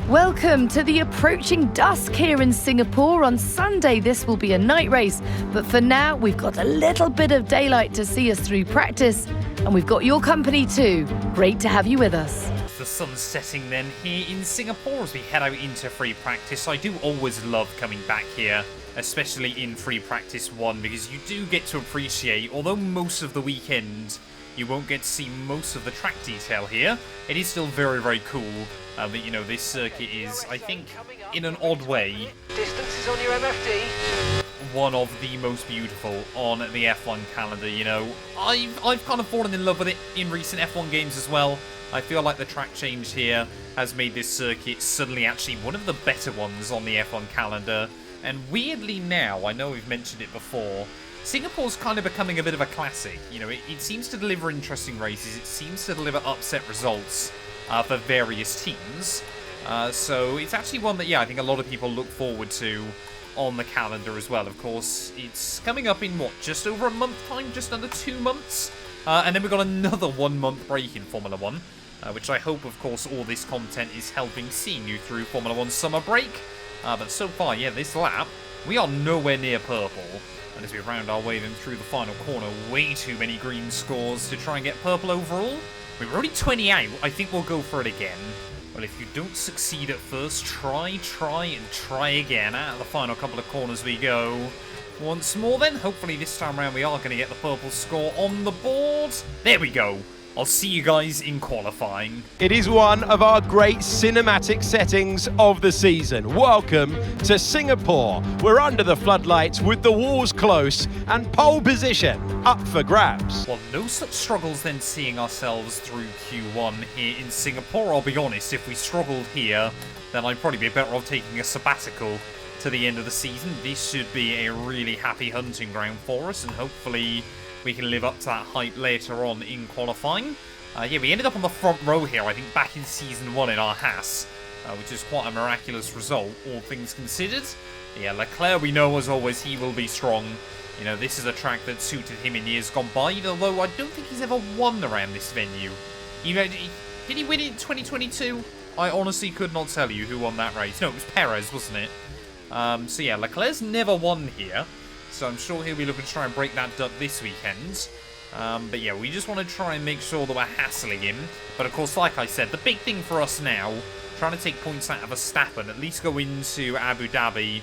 Welcome to the approaching dusk here in Singapore. On Sunday, this will be a night race. But for now, we've got a little bit of daylight to see us through practice. And we've got your company too. Great to have you with us. The sun's setting then here in Singapore as we head out into free practice. I do always love coming back here, especially in free practice 1, because you do get to appreciate, although most of the weekend you won't get to see most of the track detail here, it is still very, very cool. But you know, this circuit is, I think, in an odd way, Distances on your MFD. one of the most beautiful on the F1 calendar. You know, I've kind of fallen in love with it in recent F1 games as well. I feel like the track change here has made this circuit suddenly actually one of the better ones on the F1 calendar. And weirdly now, I know we've mentioned it before, Singapore's kind of becoming a bit of a classic. You know, it seems to deliver interesting races. It seems to deliver upset results for various teams. So it's actually one that, yeah, I think a lot of people look forward to on the calendar as well. Of course, it's coming up in, what, just over a month time? Just under 2 months? And then we've got another 1 month break in Formula 1, which I hope, of course, all this content is helping seeing you through Formula 1 summer break. But so far, yeah, this lap, we are nowhere near purple. And as we round our way then through the final corner, way too many green scores to try and get purple overall. We were only 20 out. I think we'll go for it again. Well, if you don't succeed at first, try again. Out of the final couple of corners we go. Once more then. Hopefully this time around we are going to get the purple score on the board. There we go. I'll see you guys in qualifying. It is one of our great cinematic settings of the season. Welcome to Singapore. We're under the floodlights with the walls close and pole position up for grabs. Well, no such struggles then seeing ourselves through Q1 here in Singapore. I'll be honest, if we struggled here, then I'd probably be better off taking a sabbatical to the end of the season. This should be a really happy hunting ground for us, and hopefully we can live up to that hype later on in qualifying. Yeah, we ended up on the front row here, I think, back in Season 1 in our Haas, which is quite a miraculous result, all things considered. Yeah, Leclerc, we know, as always, he will be strong. You know, this is a track that suited him in years gone by, although I don't think he's ever won around this venue. Did he win it in 2022? I honestly could not tell you who won that race. No, it was Perez, wasn't it? So yeah, Leclerc's never won here. So I'm sure he'll be looking to try and break that duck this weekend. But yeah, we just want to try and make sure that we're hassling him. But of course, like I said, the big thing for us now, trying to take points out of Verstappen, at least go into Abu Dhabi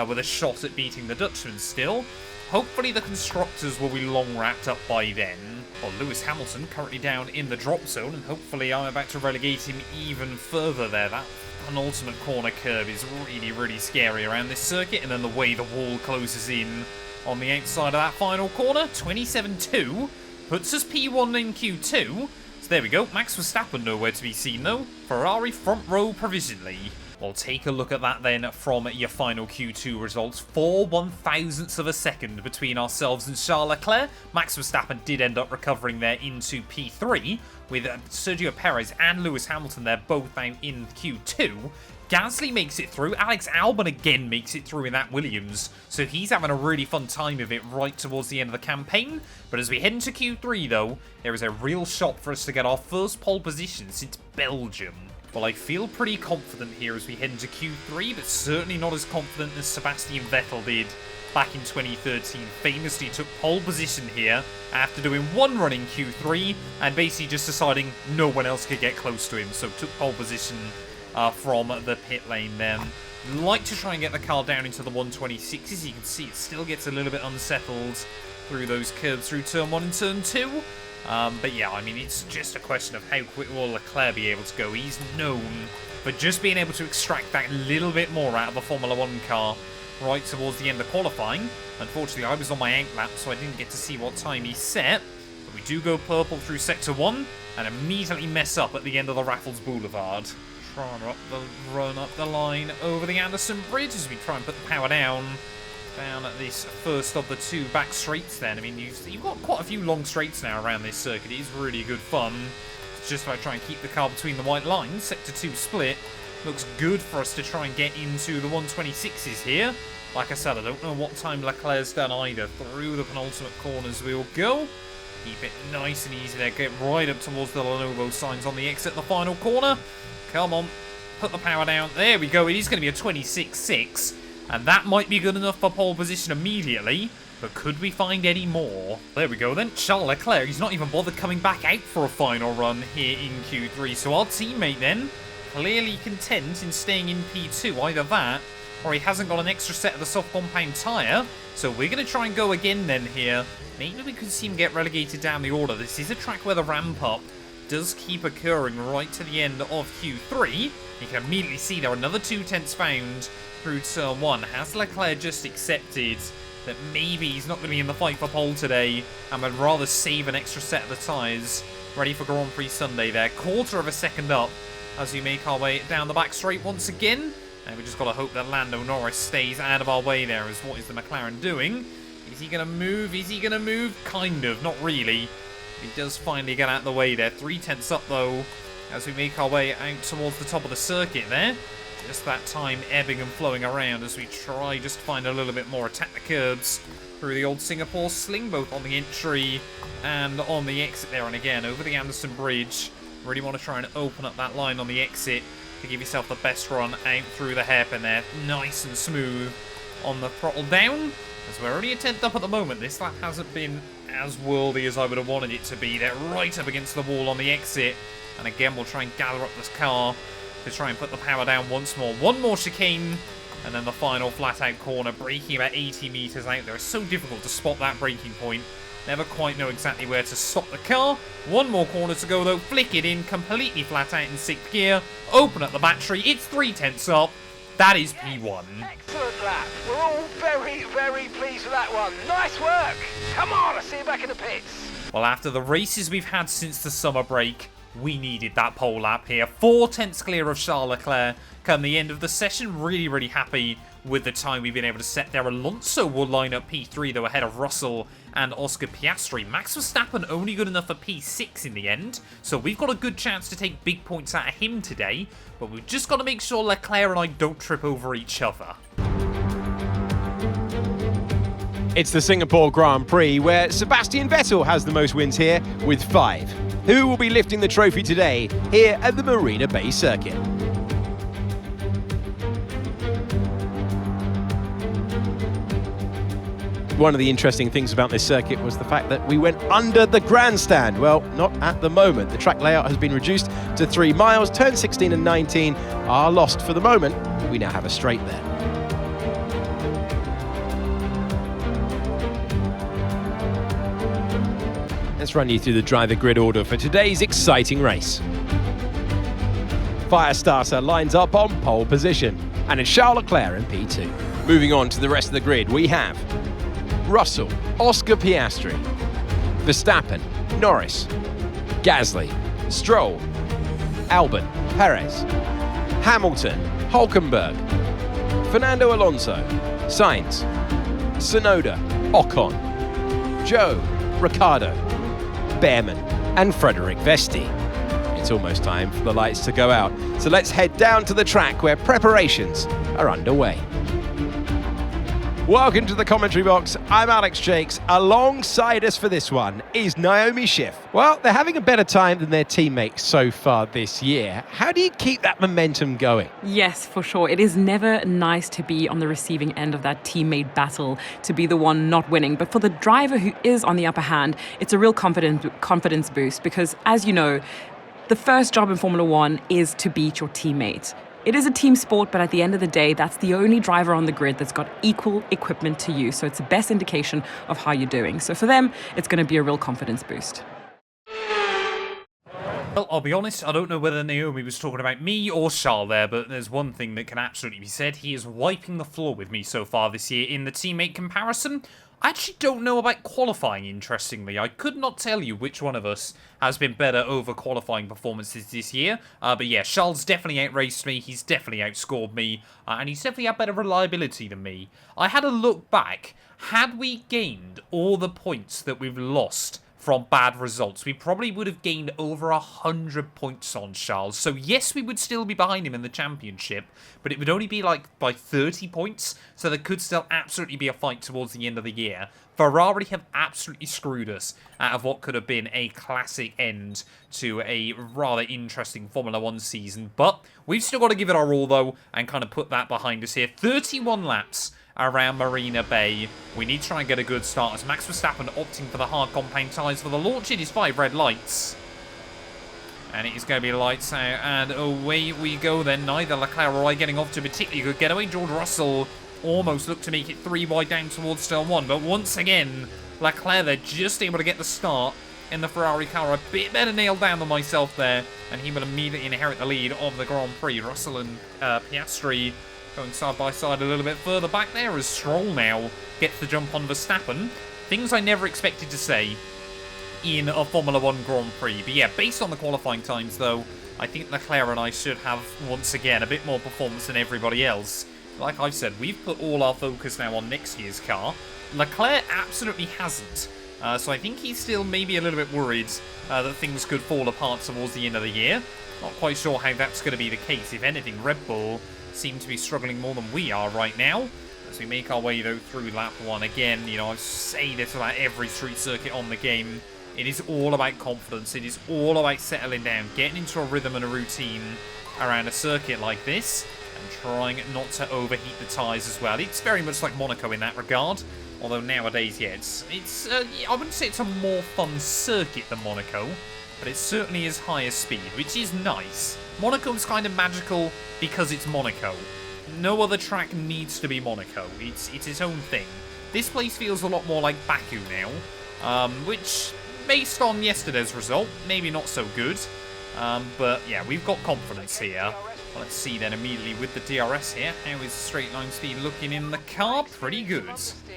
with a shot at beating the Dutchman still. Hopefully the constructors will be long wrapped up by then. Well, Lewis Hamilton currently down in the drop zone, and hopefully I'm about to relegate him even further there. That penultimate corner curve is really, really scary around this circuit, and then the way the wall closes in on the outside of that final corner. 27.2 puts us P1 in Q2. So there we go. Max Verstappen nowhere to be seen though. Ferrari front row provisionally. We'll take a look at that then from your final Q2 results. 4 1,000ths of a second between ourselves and Charles Leclerc. Max Verstappen did end up recovering there into P3 with Sergio Perez and Lewis Hamilton there both now in Q2. Gasly makes it through. Alex Albon again makes it through in that Williams. So he's having a really fun time of it right towards the end of the campaign. But as we head into Q3 though, there is a real shot for us to get our first pole position since Belgium. Well, I feel pretty confident here as we head into Q3, but certainly not as confident as Sebastian Vettel did back in 2013. Famously took pole position here after doing one run in Q3 and basically just deciding no one else could get close to him. So took pole position from the pit lane then. Like to try and get the car down into the 126s. You can see it still gets a little bit unsettled through those curves through turn 1 and turn 2. But yeah, I mean, it's just a question of how quick will Leclerc be able to go. He's known for just being able to extract that little bit more out of a Formula 1 car right towards the end of qualifying. Unfortunately, I was on my out lap, so I didn't get to see what time he set. But we do go purple through Sector 1 and immediately mess up at the end of the Raffles Boulevard. Trying to run up the line over the Anderson Bridge as we try and put the power down at this first of the 2 back straights then. I mean, you've got quite a few long straights now around this circuit. It is really good fun. It's just about trying to keep the car between the white lines. Sector 2 split looks good for us to try and get into the 126s here. Like I said, I don't know what time Leclerc's done either. Through the penultimate corners we'll go. Keep it nice and easy there. Get right up towards the Lenovo signs on the exit, the final corner. Come on, put the power down. There we go. It is going to be a 26.6. And that might be good enough for pole position immediately. But could we find any more? There we go then. Charles Leclerc, he's not even bothered coming back out for a final run here in Q3. So our teammate then, clearly content in staying in P2. Either that, or he hasn't got an extra set of the soft compound tyre. So we're going to try and go again then here. Maybe we could see him get relegated down the order. This is a track where the ramp up does keep occurring right to the end of Q3. You can immediately see there are another 2 tenths found through turn 1. Has Leclerc just accepted that maybe he's not going to be in the fight for pole today and would rather save an extra set of the tyres ready for Grand Prix Sunday there? Quarter of a second up as we make our way down the back straight once again. And we just got to hope that Lando Norris stays out of our way there. As what is the McLaren doing? Is he going to move? Is he going to move? Kind of, not really. He does finally get out of the way there. 3 tenths up though. as we make our way out towards the top of the circuit there. Just that time ebbing and flowing around as we try just to find a little bit more, attack the curbs through the old Singapore sling, both on the entry and on the exit there. And again, over the Anderson Bridge, really want to try and open up that line on the exit to give yourself the best run out through the hairpin there. Nice and smooth on the throttle down, as we're only a 10th up at the moment. This lap hasn't been as worldy as I would have wanted it to be. They're right up against the wall on the exit. And again, we'll try and gather up this car to try and put the power down once more. One more chicane, and then the final flat-out corner, braking about 80 metres out there. It's so difficult to spot that braking point. Never quite know exactly where to stop the car. One more corner to go, though. Flick it in, completely flat out in 6th gear. Open up the battery. It's 3/10 up. That is P1. Excellent lap. We're all very, very pleased with that one. Nice work. Come on, I'll see you back in the pits. Well, after the races we've had since the summer break, we needed that pole lap here. 4 tenths clear of Charles Leclerc come the end of the session. Really, really happy with the time we've been able to set there. Alonso will line up P3, though, ahead of Russell and Oscar Piastri. Max Verstappen only good enough for P6 in the end, so we've got a good chance to take big points out of him today, but we've just got to make sure Leclerc and I don't trip over each other. It's the Singapore Grand Prix, where Sebastian Vettel has the most wins here with 5. Who will be lifting the trophy today here at the Marina Bay Circuit? One of the interesting things about this circuit was the fact that we went under the grandstand. Well, not at the moment. The track layout has been reduced to 3 miles. Turns 16 and 19 are lost for the moment. We now have a straight there. Let's run you through the driver grid order for today's exciting race. Firestarter lines up on pole position, and it's Charles Leclerc in P2. Moving on to the rest of the grid, we have Russell, Oscar Piastri, Verstappen, Norris, Gasly, Stroll, Albon, Perez, Hamilton, Hülkenberg, Fernando Alonso, Sainz, Tsunoda, Ocon, Joe, Ricciardo, Behrman and Frederick Vesti. It's almost time for the lights to go out, so let's head down to the track where preparations are underway. Welcome to the commentary box. I'm Alex Jakes. Alongside us for this one is Naomi Schiff. Well, they're having a better time than their teammates so far this year. How do you keep that momentum going? Yes, for sure. It is never nice to be on the receiving end of that teammate battle, to be the one not winning. But for the driver who is on the upper hand, it's a real confidence boost because, as you know, the first job in Formula One is to beat your teammate. It is a team sport, but at the end of the day, that's the only driver on the grid that's got equal equipment to you. So it's the best indication of how you're doing. So for them, it's going to be a real confidence boost. Well, I'll be honest, I don't know whether Naomi was talking about me or Charles there, but there's one thing that can absolutely be said. He is wiping the floor with me so far this year in the teammate comparison. I actually don't know about qualifying, interestingly. I could not tell you which one of us has been better over qualifying performances this year. But yeah, Charles definitely outraced me. He's definitely outscored me. And he's definitely had better reliability than me. I had a look back. Had we gained all the points that we've lost from bad results, we probably would have gained over 100 points on Charles. So yes, we would still be behind him in the championship, but it would only be like by 30 points, so there could still absolutely be a fight towards the end of the year. Ferrari have absolutely screwed us out of what could have been a classic end to a rather interesting Formula 1 season, but we've still got to give it our all though, and kind of put that behind us here. 31 laps around Marina Bay. We need to try and get a good start as Max Verstappen opting for the hard compound tyres for the launch. It is 5 red lights. And it is going to be lights out, and away we go then. Neither Leclerc or I getting off to a particularly good getaway. George Russell almost looked to make it 3 wide down towards turn 1, but once again, Leclerc, they're just able to get the start in the Ferrari car. A bit better nailed down than myself there, and he will immediately inherit the lead of the Grand Prix. Russell and Piastri going side by side a little bit further back there as Stroll now gets the jump on Verstappen. Things I never expected to say in a Formula 1 Grand Prix. But yeah, based on the qualifying times though, I think Leclerc and I should have, once again, a bit more performance than everybody else. Like I've said, we've put all our focus now on next year's car. Leclerc absolutely hasn't. So I think he's still maybe a little bit worried that things could fall apart towards the end of the year. Not quite sure how that's going to be the case. If anything, Red Bull seem to be struggling more than we are right now. As we make our way, though, through lap 1 again, you know, I say this about every street circuit on the game. It is all about confidence. It is all about settling down, getting into a rhythm and a routine around a circuit like this, and trying not to overheat the tyres as well. It's very much like Monaco in that regard. Although nowadays, yeah, it's I wouldn't say it's a more fun circuit than Monaco, but it certainly is higher speed, which is nice. Monaco's kind of magical because it's Monaco. No other track needs to be Monaco. It's its own thing. This place feels a lot more like Baku now, which, based on yesterday's result, maybe not so good. But yeah, we've got confidence here. Let's see then immediately with the DRS here. How is straight line speed looking in the car? Pretty good.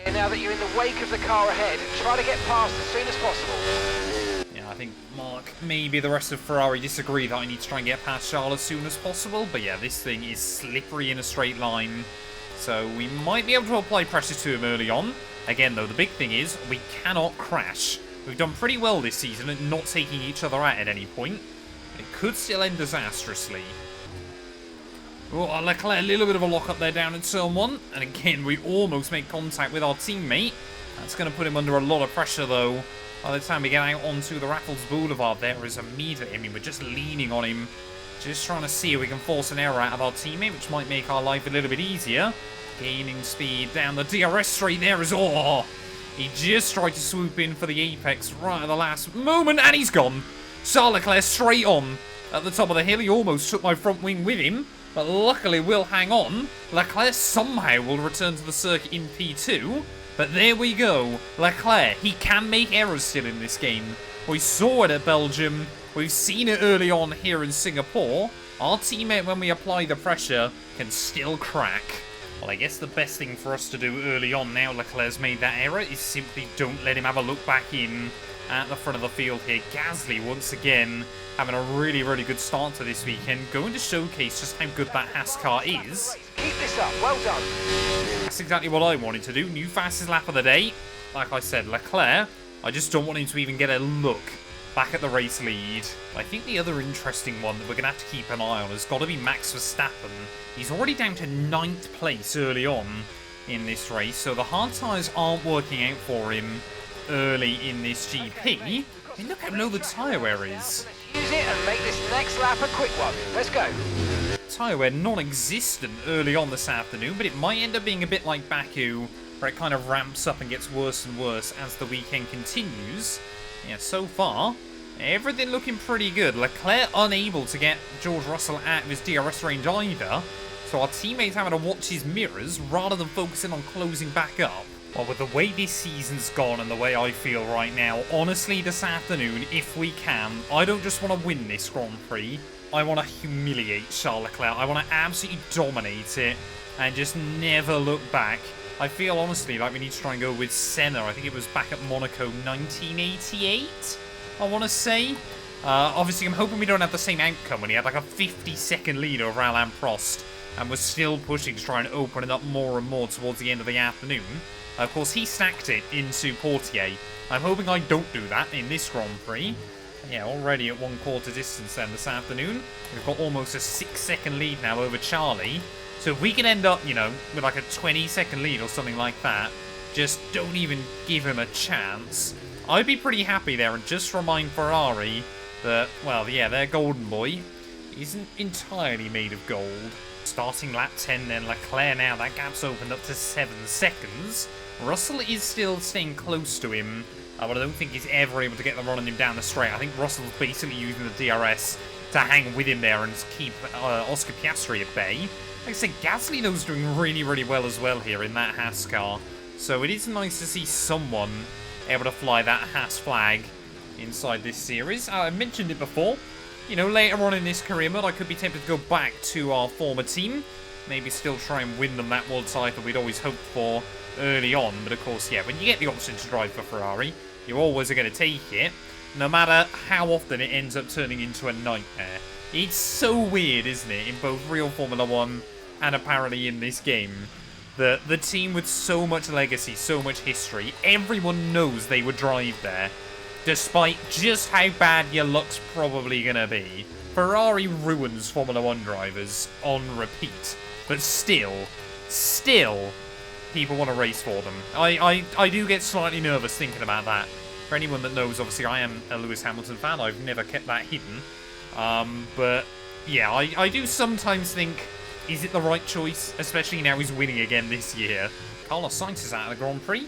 Now that you're in the wake of the car ahead, try to get past as soon as possible. Yeah, I think Mark, maybe the rest of Ferrari disagree that I need to try and get past Charles as soon as possible. But yeah, this thing is slippery in a straight line. So we might be able to apply pressure to him early on. Again, though, the big thing is we cannot crash. We've done pretty well this season at not taking each other out at any point. It could still end disastrously. Oh, Leclerc, a little bit of a lock-up there down in turn 1. And again, we almost make contact with our teammate. That's going to put him under a lot of pressure, though. By the time we get out onto the Raffles Boulevard, there is a meter. I mean, we're just leaning on him. Just trying to see if we can force an error out of our teammate, which might make our life a little bit easier. Gaining speed down the DRS straight there is... Oh! He just tried to swoop in for the apex right at the last moment, and he's gone. Charles Leclerc straight on. At the top of the hill, he almost took my front wing with him. But luckily we'll hang on. Leclerc somehow will return to the circuit in P2. But there we go. Leclerc, he can make errors still in this game. We saw it at Belgium. We've seen it early on here in Singapore. Our teammate, when we apply the pressure, can still crack. Well, I guess the best thing for us to do early on now Leclerc's made that error is simply don't let him have a look back in at the front of the field here. Gasly, once again, having a really, really good start to this weekend. Going to showcase just how good that Haas car is. Keep this up, well done. That's exactly what I wanted to do. New fastest lap of the day. Like I said, Leclerc, I just don't want him to even get a look back at the race lead. I think the other interesting one that we're going to have to keep an eye on has got to be Max Verstappen. He's already down to 9th place early on in this race, so the hard tyres aren't working out for him early in this GP. I mean, look how low the tyre wear is. Use it and make this next lap a quick one. Let's go. Tyre wear non-existent early on this afternoon, but it might end up being a bit like Baku, where it kind of ramps up and gets worse and worse as the weekend continues. Yeah, so far, everything looking pretty good. Leclerc unable to get George Russell out of his DRS range either, so our teammates having to watch his mirrors rather than focusing on closing back up. Well, with the way this season's gone and the way I feel right now, honestly this afternoon, if we can, I don't just want to win this Grand Prix, I want to humiliate Charles Leclerc. I want to absolutely dominate it and just never look back. I feel honestly like we need to try and go with Senna. I think it was back at Monaco 1988, I want to say. Obviously, I'm hoping we don't have the same outcome when he had like a 50-second lead over Alain Prost and was still pushing to try and open it up more and more towards the end of the afternoon. Of course, he stacked it into Portier. I'm hoping I don't do that in this Grand Prix. Yeah, already at 1/4 distance then this afternoon. We've got almost a 6-second lead now over Charlie. So if we can end up, you know, with like a 20-second lead or something like that, just don't even give him a chance. I'd be pretty happy there, and just remind Ferrari that, well, yeah, their golden boy isn't entirely made of gold. Starting lap 10 then, Leclerc now, that gap's opened up to 7 seconds. Russell is still staying close to him, but I don't think he's ever able to get the run on him down the straight. I think Russell's basically using the DRS to hang with him there and keep Oscar Piastri at bay. Like I said, Gasly though is doing really, really well as well here in that Haas car. So it is nice to see someone able to fly that Haas flag inside this series. I mentioned it before. You know, later on in this career mode, I could be tempted to go back to our former team. Maybe still try and win them that world title we'd always hoped for early on. But of course, yeah, when you get the option to drive for Ferrari, you always are going to take it, no matter how often it ends up turning into a nightmare. It's so weird, isn't it, in both real Formula 1 and apparently in this game. The team with so much legacy, so much history, everyone knows they would drive there, despite just how bad your luck's probably going to be. Ferrari ruins Formula 1 drivers on repeat, but still, people want to race for them. I do get slightly nervous thinking about that. For anyone that knows, obviously, I am a Lewis Hamilton fan. I've never kept that hidden. But, yeah, I do sometimes think, is it the right choice? Especially now he's winning again this year. Carlos Sainz is out of the Grand Prix.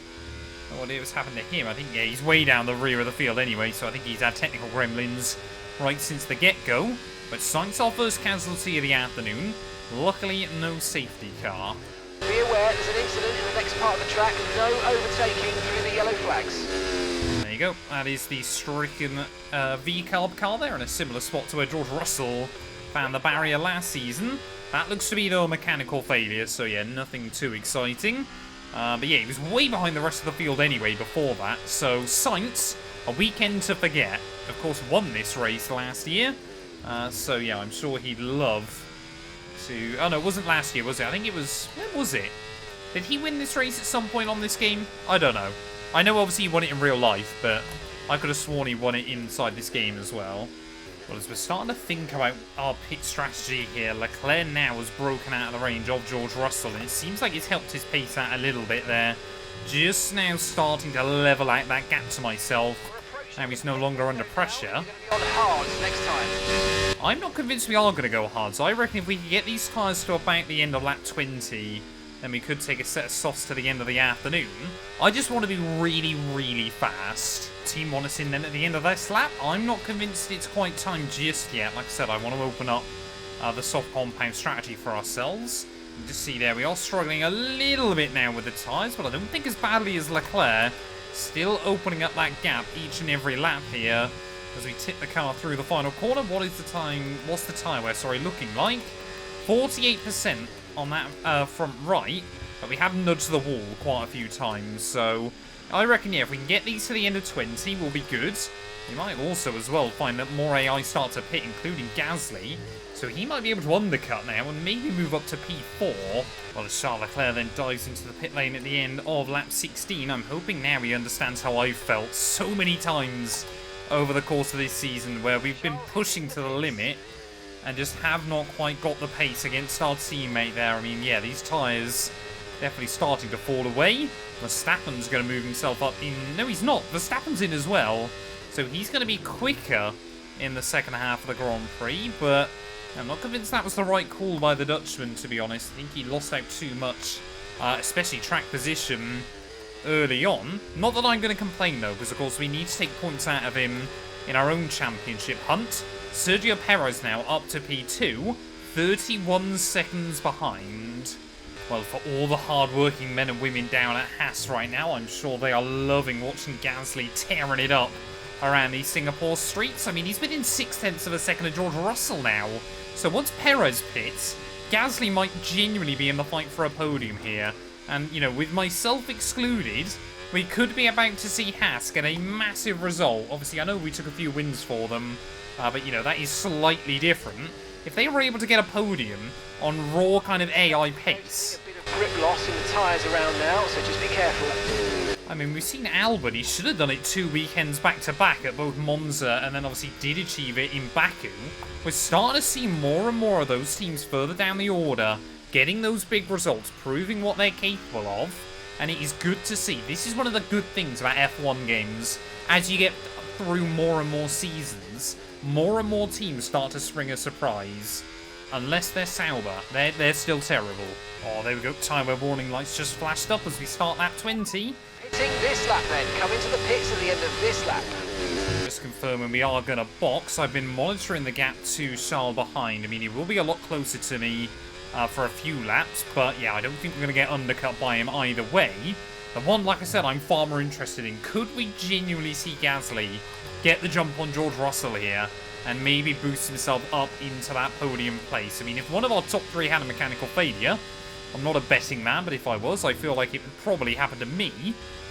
Oh, what has happened to him? I think, yeah, he's way down the rear of the field anyway, so I think he's had technical gremlins right since the get-go. But Sainz, our first casualty of the afternoon. Luckily, no safety car. Be aware, there's an incident in the next part of the track. No overtaking through the yellow flags. There you go. That is the stricken V-carb car there in a similar spot to where George Russell found the barrier last season. That looks to be the mechanical failure, so yeah, nothing too exciting. But yeah, he was way behind the rest of the field anyway before that. So Sainz, a weekend to forget, of course won this race last year. So yeah, I'm sure he'd love to... Oh no, it wasn't last year, was it? I think it was... When was it? Did he win this race at some point on this game? I don't know. I know obviously he won it in real life, but I could have sworn he won it inside this game as well. Well, as we're starting to think about our pit strategy here, Leclerc now has broken out of the range of George Russell, and it seems like it's helped his pace out a little bit there. Just now starting to level out that gap to myself. Now he's no longer under pressure. On hard next time. I'm not convinced we are going to go hard, so I reckon if we can get these tyres to about the end of lap 20, then we could take a set of softs to the end of the afternoon. I just want to be really, really fast. Team want us in then at the end of this lap. I'm not convinced it's quite time just yet. Like I said, I want to open up the soft compound strategy for ourselves. You just see there, we are struggling a little bit now with the tyres, but I don't think as badly as Leclerc. Still opening up that gap each and every lap here as we tip the car through the final corner. What is the time? What's the tyre wear, sorry, looking like? 48% on that front right, but we have nudged the wall quite a few times, so I reckon, yeah, if we can get these to the end of 20, we'll be good. We might also as well find that more AI start to pit, including Gasly, so he might be able to undercut now and maybe move up to P4. Well, as Charles Leclerc then dives into the pit lane at the end of lap 16, I'm hoping now he understands how I've felt so many times over the course of this season, where we've been pushing to the limit and just have not quite got the pace against our teammate there. I mean, yeah, these tyres definitely starting to fall away. Verstappen's going to move himself up in... No, he's not. Verstappen's in as well. So he's going to be quicker in the second half of the Grand Prix, but I'm not convinced that was the right call by the Dutchman, to be honest. I think he lost out too much, especially track position early on. Not that I'm going to complain, though, because, of course, we need to take points out of him in our own championship hunt. Sergio Perez now up to P2, 31 seconds behind. Well, for all the hard-working men and women down at Haas right now, I'm sure they are loving watching Gasly tearing it up around these Singapore streets. I mean, he's within 0.6 of a second of George Russell now. So once Perez pits, Gasly might genuinely be in the fight for a podium here. And, you know, with myself excluded, we could be about to see Haas get a massive result. Obviously, I know we took a few wins for them, but, you know, that is slightly different. If they were able to get a podium on raw kind of AI pace... A bit of grip loss in the tyres around now, so just be careful. I mean, we've seen Albon. He should have done it 2 weekends back-to-back at both Monza, and then obviously did achieve it in Baku. We're starting to see more and more of those teams further down the order, getting those big results, proving what they're capable of, and it is good to see. This is one of the good things about F1 games. As you get through more and more seasons, more and more teams start to spring a surprise. Unless they're Sauber, they're still terrible. Oh, there we go. Tyre warning lights just flashed up as we start lap 20. Pitting this lap then, coming to the pits at the end of this lap. Just confirming we are going to box. I've been monitoring the gap to Charles behind. I mean, he will be a lot closer to me for a few laps, but yeah, I don't think we're going to get undercut by him either way. The one, like I said, I'm far more interested in. Could we genuinely see Gasly get the jump on George Russell here and maybe boost himself up into that podium place? I mean, if one of our top 3 had a mechanical failure, I'm not a betting man, but if I was, I feel like it would probably happen to me.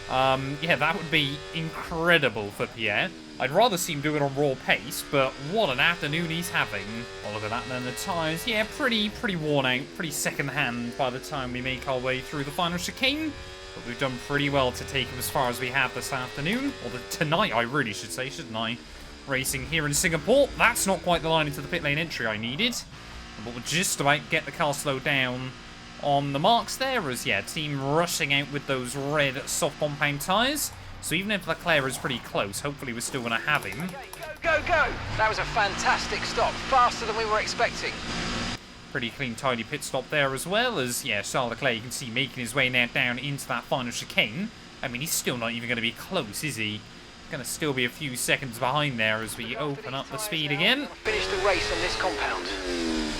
Yeah, that would be incredible for Pierre. I'd rather see him do it on raw pace, but what an afternoon he's having. Oh, look at that then, the tyres. Yeah, pretty worn out, pretty second-hand by the time we make our way through the final chicane. But we've done pretty well to take him as far as we have this afternoon. Or tonight, I really should say, shouldn't I? Racing here in Singapore. That's not quite the line into the pit lane entry I needed. But we'll just about get the car slowed down on the marks there, as, yeah, team rushing out with those red soft compound tyres. So even if LeClerc is pretty close, hopefully we're still going to have him. Go, go! That was a fantastic stop, faster than we were expecting. Pretty clean, tidy pit stop there as well, as, yeah, Charles Leclerc, you can see, making his way now down into that final chicane. I mean, he's still not even going to be close, is he? Going to still be a few seconds behind there as we open up the speed again. Finish the race on this compound.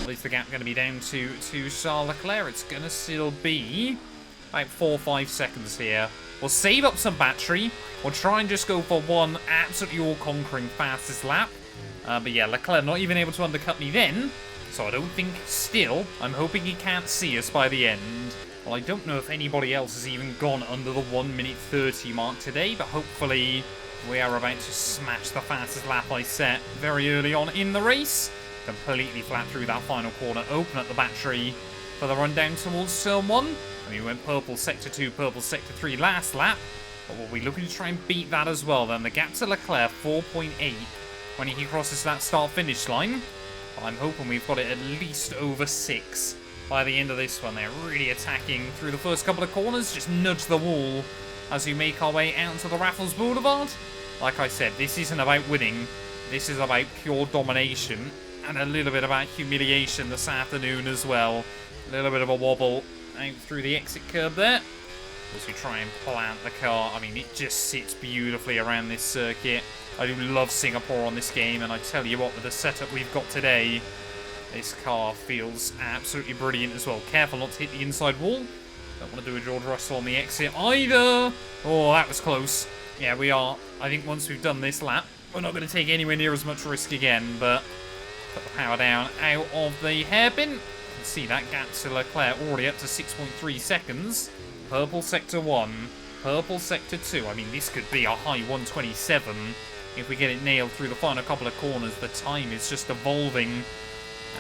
At least the gap going to be down to Charles Leclerc. It's going to still be about 4 or 5 seconds here. We'll save up some battery. We'll try and just go for one absolutely all-conquering fastest lap. But yeah, Leclerc not even able to undercut me then. So I don't think, still, I'm hoping he can't see us by the end. Well, I don't know if anybody else has even gone under the 1 minute 30 mark today, but hopefully we are about to smash the fastest lap I set very early on in the race. Completely flat through that final corner, open up the battery for the run down towards turn 1. And we went purple sector 2, purple sector 3 last lap. But we'll be looking to try and beat that as well then. The gap to Leclerc, 4.8 when he crosses that start-finish line. I'm hoping we've got it at least over 6 by the end of this one. They're really attacking through the first couple of corners. Just nudge the wall as we make our way out to the Raffles Boulevard. Like I said, this isn't about winning. This is about pure domination and a little bit about humiliation this afternoon as well. A little bit of a wobble out through the exit curb there as we try and plant the car. I mean, it just sits beautifully around this circuit. I do love Singapore on this game, and I tell you what, with the setup we've got today, this car feels absolutely brilliant as well. Careful not to hit the inside wall. Don't want to do a George Russell on the exit either. Oh, that was close. Yeah, we are. I think once we've done this lap, we're not going to take anywhere near as much risk again, but put the power down out of the hairpin. You can see that gap to Leclerc already up to 6.3 seconds. Purple sector 1, purple sector 2. I mean, this could be a high 127 if we get it nailed through the final couple of corners. The time is just evolving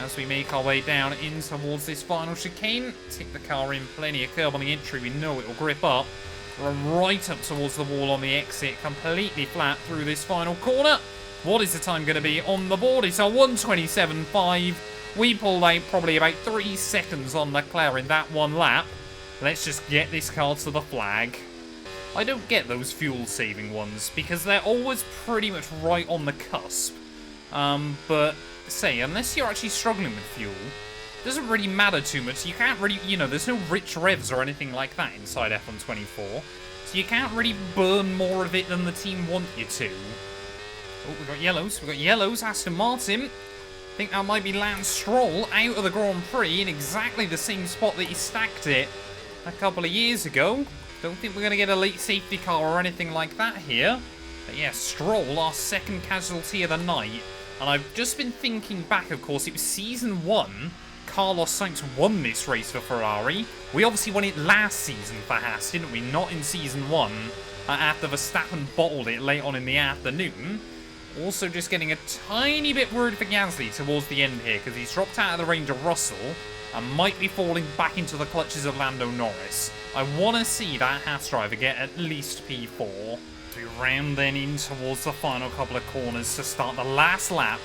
as we make our way down in towards this final chicane. Tick the car in, plenty of curb on the entry. We know it will grip up. Run right up towards the wall on the exit, completely flat through this final corner. What is the time going to be on the board? It's a 127.5. We pulled out probably about 3 seconds on Leclerc in that one lap. Let's just get this car to the flag. I don't get those fuel-saving ones because they're always pretty much right on the cusp. But, say, unless you're actually struggling with fuel, it doesn't really matter too much. You can't really, you know, there's no rich revs or anything like that inside F1 24. So you can't really burn more of it than the team want you to. Oh, we've got yellows. We've got yellows. Aston Martin. I think that might be Lance Stroll out of the Grand Prix in exactly the same spot that he stacked it a couple of years ago. Don't think we're going to get a late safety car or anything like that here. But yeah, Stroll, our second casualty of the night. And I've just been thinking back, of course, it was Season 1. Carlos Sainz won this race for Ferrari. We obviously won it last season for Haas, didn't we? Not in Season 1, after Verstappen bottled it late on in the afternoon. Also just getting a tiny bit worried for Gasly towards the end here, because he's dropped out of the range of Russell and might be falling back into the clutches of Lando Norris. I want to see that Haas driver get at least P4. We round then in towards the final couple of corners to start the last lap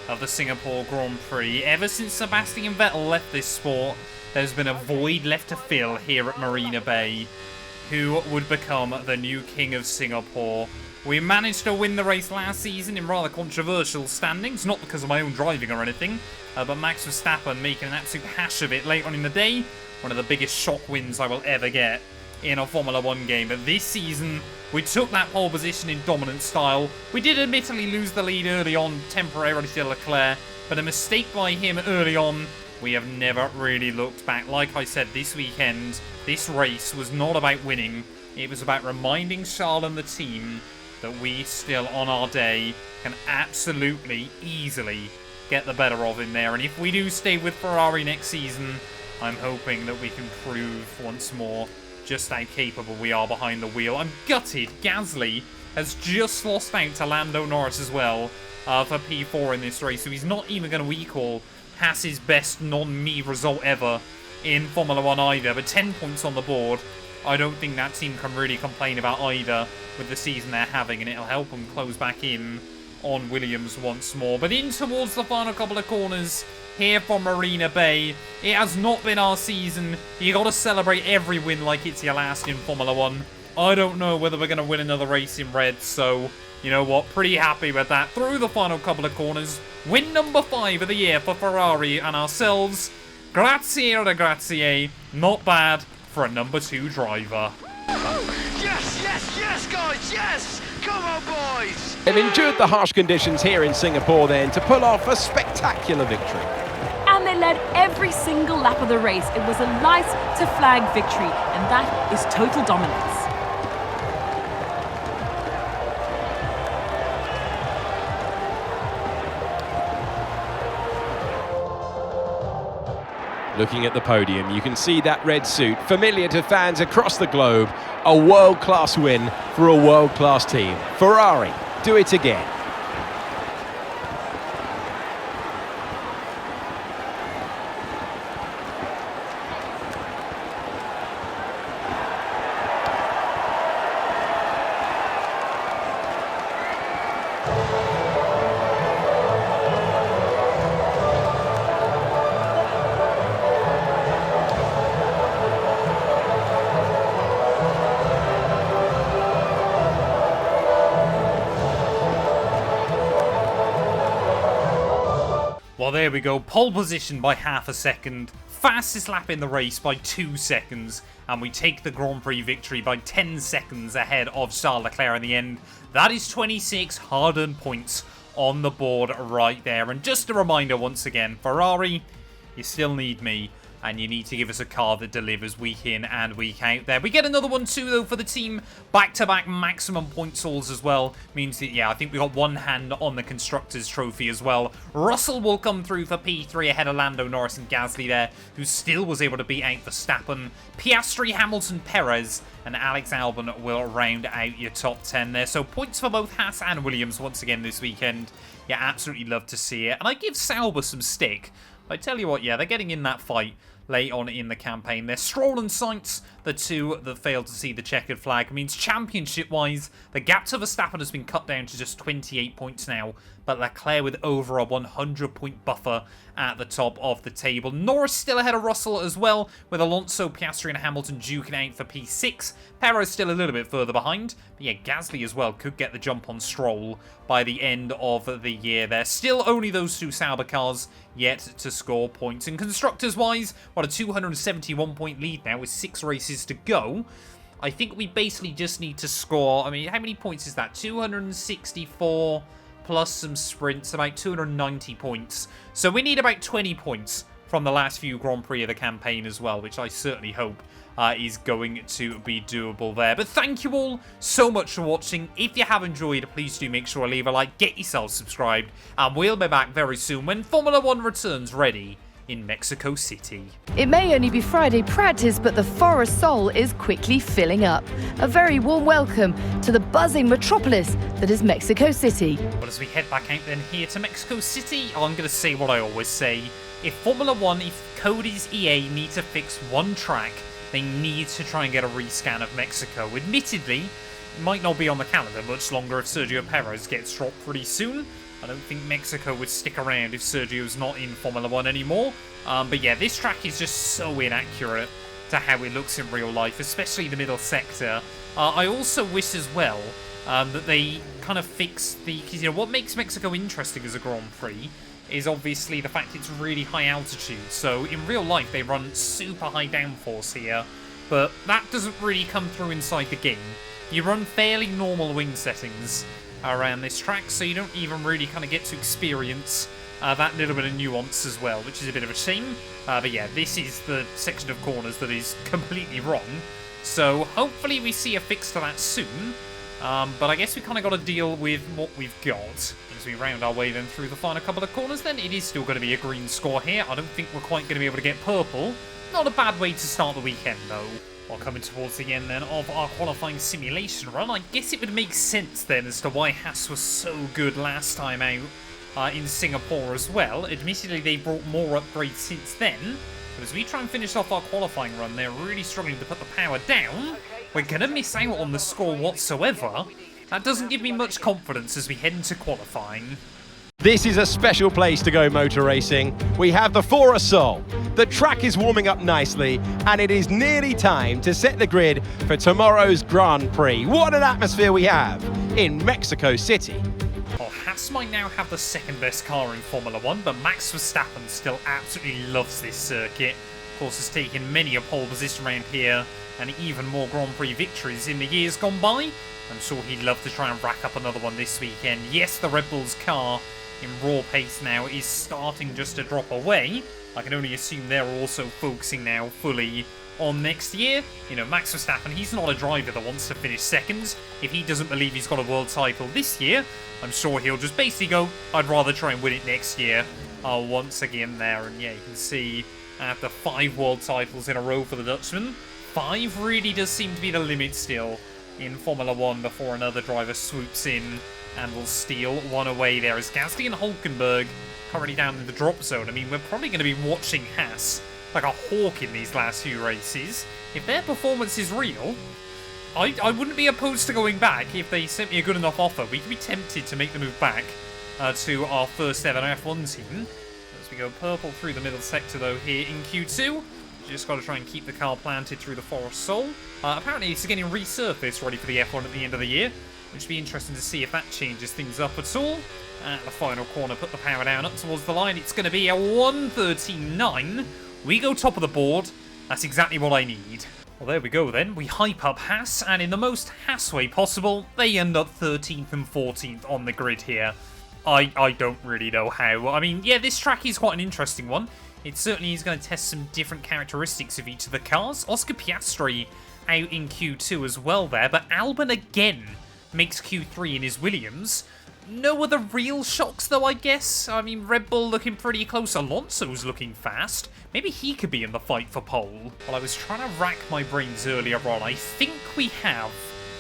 of the Singapore Grand Prix. Ever since Sebastian Vettel left this sport, there's been a void left to fill here at Marina Bay. Who would become the new king of Singapore? We managed to win the race last season in rather controversial standings, not because of my own driving or anything, but Max Verstappen making an absolute hash of it late on in the day. One of the biggest shock wins I will ever get in a Formula 1 game. But this season, we took that pole position in dominant style. We did admittedly lose the lead early on, temporarily to Leclerc, but a mistake by him early on. We have never really looked back. Like I said, this weekend, this race was not about winning. It was about reminding Charles and the team that we still, on our day, can absolutely, easily get the better of him there. And if we do stay with Ferrari next season, I'm hoping that we can prove once more just how capable we are behind the wheel. I'm gutted Gasly has just lost out to Lando Norris as well for P4 in this race. So he's not even going to equal Haas's best non-me result ever in Formula 1 either. But 10 points on the board, I don't think that team can really complain about either with the season they're having, and it'll help them close back in on Williams once more. But in towards the final couple of corners here from Marina Bay. It has not been our season. You got to celebrate every win like it's your last in Formula 1. I don't know whether we're going to win another race in red, so you know what, pretty happy with that. Through the final couple of corners, win number 5 of the year for Ferrari and ourselves. Grazie ragazzi, not bad for a number 2 driver. Oh, yes, yes, yes, guys, yes! Come on, boys! They've endured the harsh conditions here in Singapore then to pull off a spectacular victory. And they led every single lap of the race. It was a light to flag victory, and that is total dominance. Looking at the podium, you can see that red suit, familiar to fans across the globe. A world-class win for a world-class team. Ferrari, do it again. Well, there we go. Pole position by half a second. Fastest lap in the race by 2 seconds. And we take the Grand Prix victory by 10 seconds ahead of Charles Leclerc in the end. That is 26 hard-earned points on the board right there. And just a reminder once again, Ferrari, you still need me. And you need to give us a car that delivers week in and week out there. We get another one too, though, for the team. Back-to-back maximum points hauls as well. Means that, yeah, I think we got one hand on the Constructors' Trophy as well. Russell will come through for P3 ahead of Lando, Norris and Gasly there, who still was able to beat out Verstappen. Piastri, Hamilton, Perez, and Alex Albon will round out your top 10 there. So points for both Haas and Williams once again this weekend. Yeah, absolutely love to see it. And I give Sauber some stick. I tell you what, yeah, they're getting in that fight late on in the campaign. They're Stroll and Sainz, the two that failed to see the checkered flag. Means championship-wise, the gap to Verstappen has been cut down to just 28 points now, but Leclerc with over a 100-point buffer at the top of the table. Norris still ahead of Russell as well, with Alonso, Piastri and Hamilton duking out for P6. Perez still a little bit further behind, but yeah, Gasly as well could get the jump on Stroll by the end of the year there. Still only those two Sauber cars yet to score points. And constructors-wise, what a 271-point lead now with 6 races to go. I think we basically just need to score, I mean, how many points is that? 264 plus some sprints, about 290 points. So we need about 20 points from the last few Grand Prix of the campaign as well, which I certainly hope is going to be doable there. But thank you all so much for watching. If you have enjoyed, please do make sure to leave a like, get yourself subscribed, and we'll be back very soon when Formula 1 returns ready in Mexico City. It may only be Friday practice, but the Forest Sol is quickly filling up. A very warm welcome to the buzzing metropolis that is Mexico City. But as we head back out then here to Mexico City, I'm going to say what I always say. If Formula 1, if Cody's EA need to fix one track, they need to try and get a rescan of Mexico. Admittedly, it might not be on the calendar much longer if Sergio Perez gets dropped pretty soon. I don't think Mexico would stick around if Sergio's not in Formula 1 anymore. But yeah, this track is just so inaccurate to how it looks in real life, especially the middle sector. I also wish as well that they kind of fix the... Because, you know, what makes Mexico interesting as a Grand Prix is obviously the fact it's really high altitude. So in real life, they run super high downforce here. But that doesn't really come through inside the game. You run fairly normal wing settings around this track, so you don't even really kind of get to experience that little bit of nuance as well, which is a bit of a shame. But yeah, this is the section of corners that is completely wrong. So hopefully we see a fix to that soon. But I guess we kind of got to deal with what we've got. As we round our way then through the final couple of corners, then it is still going to be a green score here. I don't think we're quite going to be able to get purple. Not a bad way to start the weekend, though. While coming towards the end then of our qualifying simulation run, I guess it would make sense then as to why Haas was so good last time out in Singapore as well. Admittedly, they brought more upgrades since then. But as we try and finish off our qualifying run, they're really struggling to put the power down. We're going to miss out on the score whatsoever. That doesn't give me much confidence as we head into qualifying. This is a special place to go motor racing. We have the Fora Sol. The track is warming up nicely, and it is nearly time to set the grid for tomorrow's Grand Prix. What an atmosphere we have in Mexico City. Well, Haas might now have the second best car in Formula 1, but Max Verstappen still absolutely loves this circuit. Of course, has taken many a pole position around here, and even more Grand Prix victories in the years gone by. I'm sure he'd love to try and rack up another one this weekend. Yes, the Red Bull's car in raw pace now is starting just to drop away. I can only assume they're also focusing now fully on next year. You know, Max Verstappen, he's not a driver that wants to finish second. If he doesn't believe he's got a world title this year, I'm sure he'll just basically go, I'd rather try and win it next year. Once again there, and yeah, you can see after 5 world titles in a row for the Dutchman, 5 really does seem to be the limit still in Formula 1 before another driver swoops in and will steal one away there. As Gasly and Hulkenberg currently down in the drop zone. I mean, we're probably going to be watching Haas like a hawk in these last few races. If their performance is real, I wouldn't be opposed to going back. If they sent me a good enough offer, we could be tempted to make the move back to our first ever F1 team. As we go purple through the middle sector though here in Q2. Just got to try and keep the car planted through the Forest Sol. Apparently it's getting resurfaced ready for the F1 at the end of the year, which would be interesting to see if that changes things up at all. At the final corner, put the power down up towards the line. It's going to be a 1:13.9. We go top of the board. That's exactly what I need. Well, there we go then. We hype up Haas, and in the most Haas way possible, they end up 13th and 14th on the grid here. I don't really know how. I mean, yeah, this track is quite an interesting one. It certainly is going to test some different characteristics of each of the cars. Oscar Piastri out in Q2 as well there, but Albon again makes Q3 in his Williams. No other real shocks though, I guess. I mean, Red Bull looking pretty close. Alonso's looking fast. Maybe he could be in the fight for pole. Well, I was trying to rack my brains earlier on. I think we have.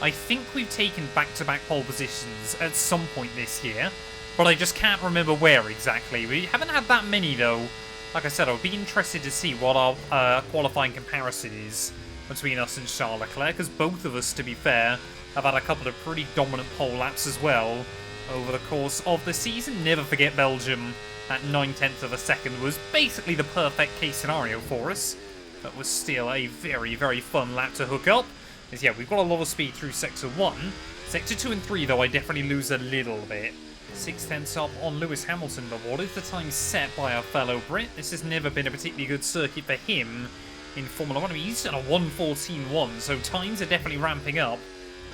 I think we've taken back-to-back pole positions at some point this year, but I just can't remember where exactly. We haven't had that many though. Like I said, I would be interested to see what our qualifying comparison is between us and Charles Leclerc, because both of us, to be fair, have had a couple of pretty dominant pole laps as well over the course of the season. Never forget Belgium at 9/10 of a second was basically the perfect case scenario for us. That was still a very, very fun lap to hook up. As yeah, we've got a lot of speed through Sector 1. Sector 2 and 3, though, I definitely lose a little bit. 6/10 up on Lewis Hamilton, but what is the time set by our fellow Brit? This has never been a particularly good circuit for him in Formula 1. I mean, he's done a 1:14.1, so times are definitely ramping up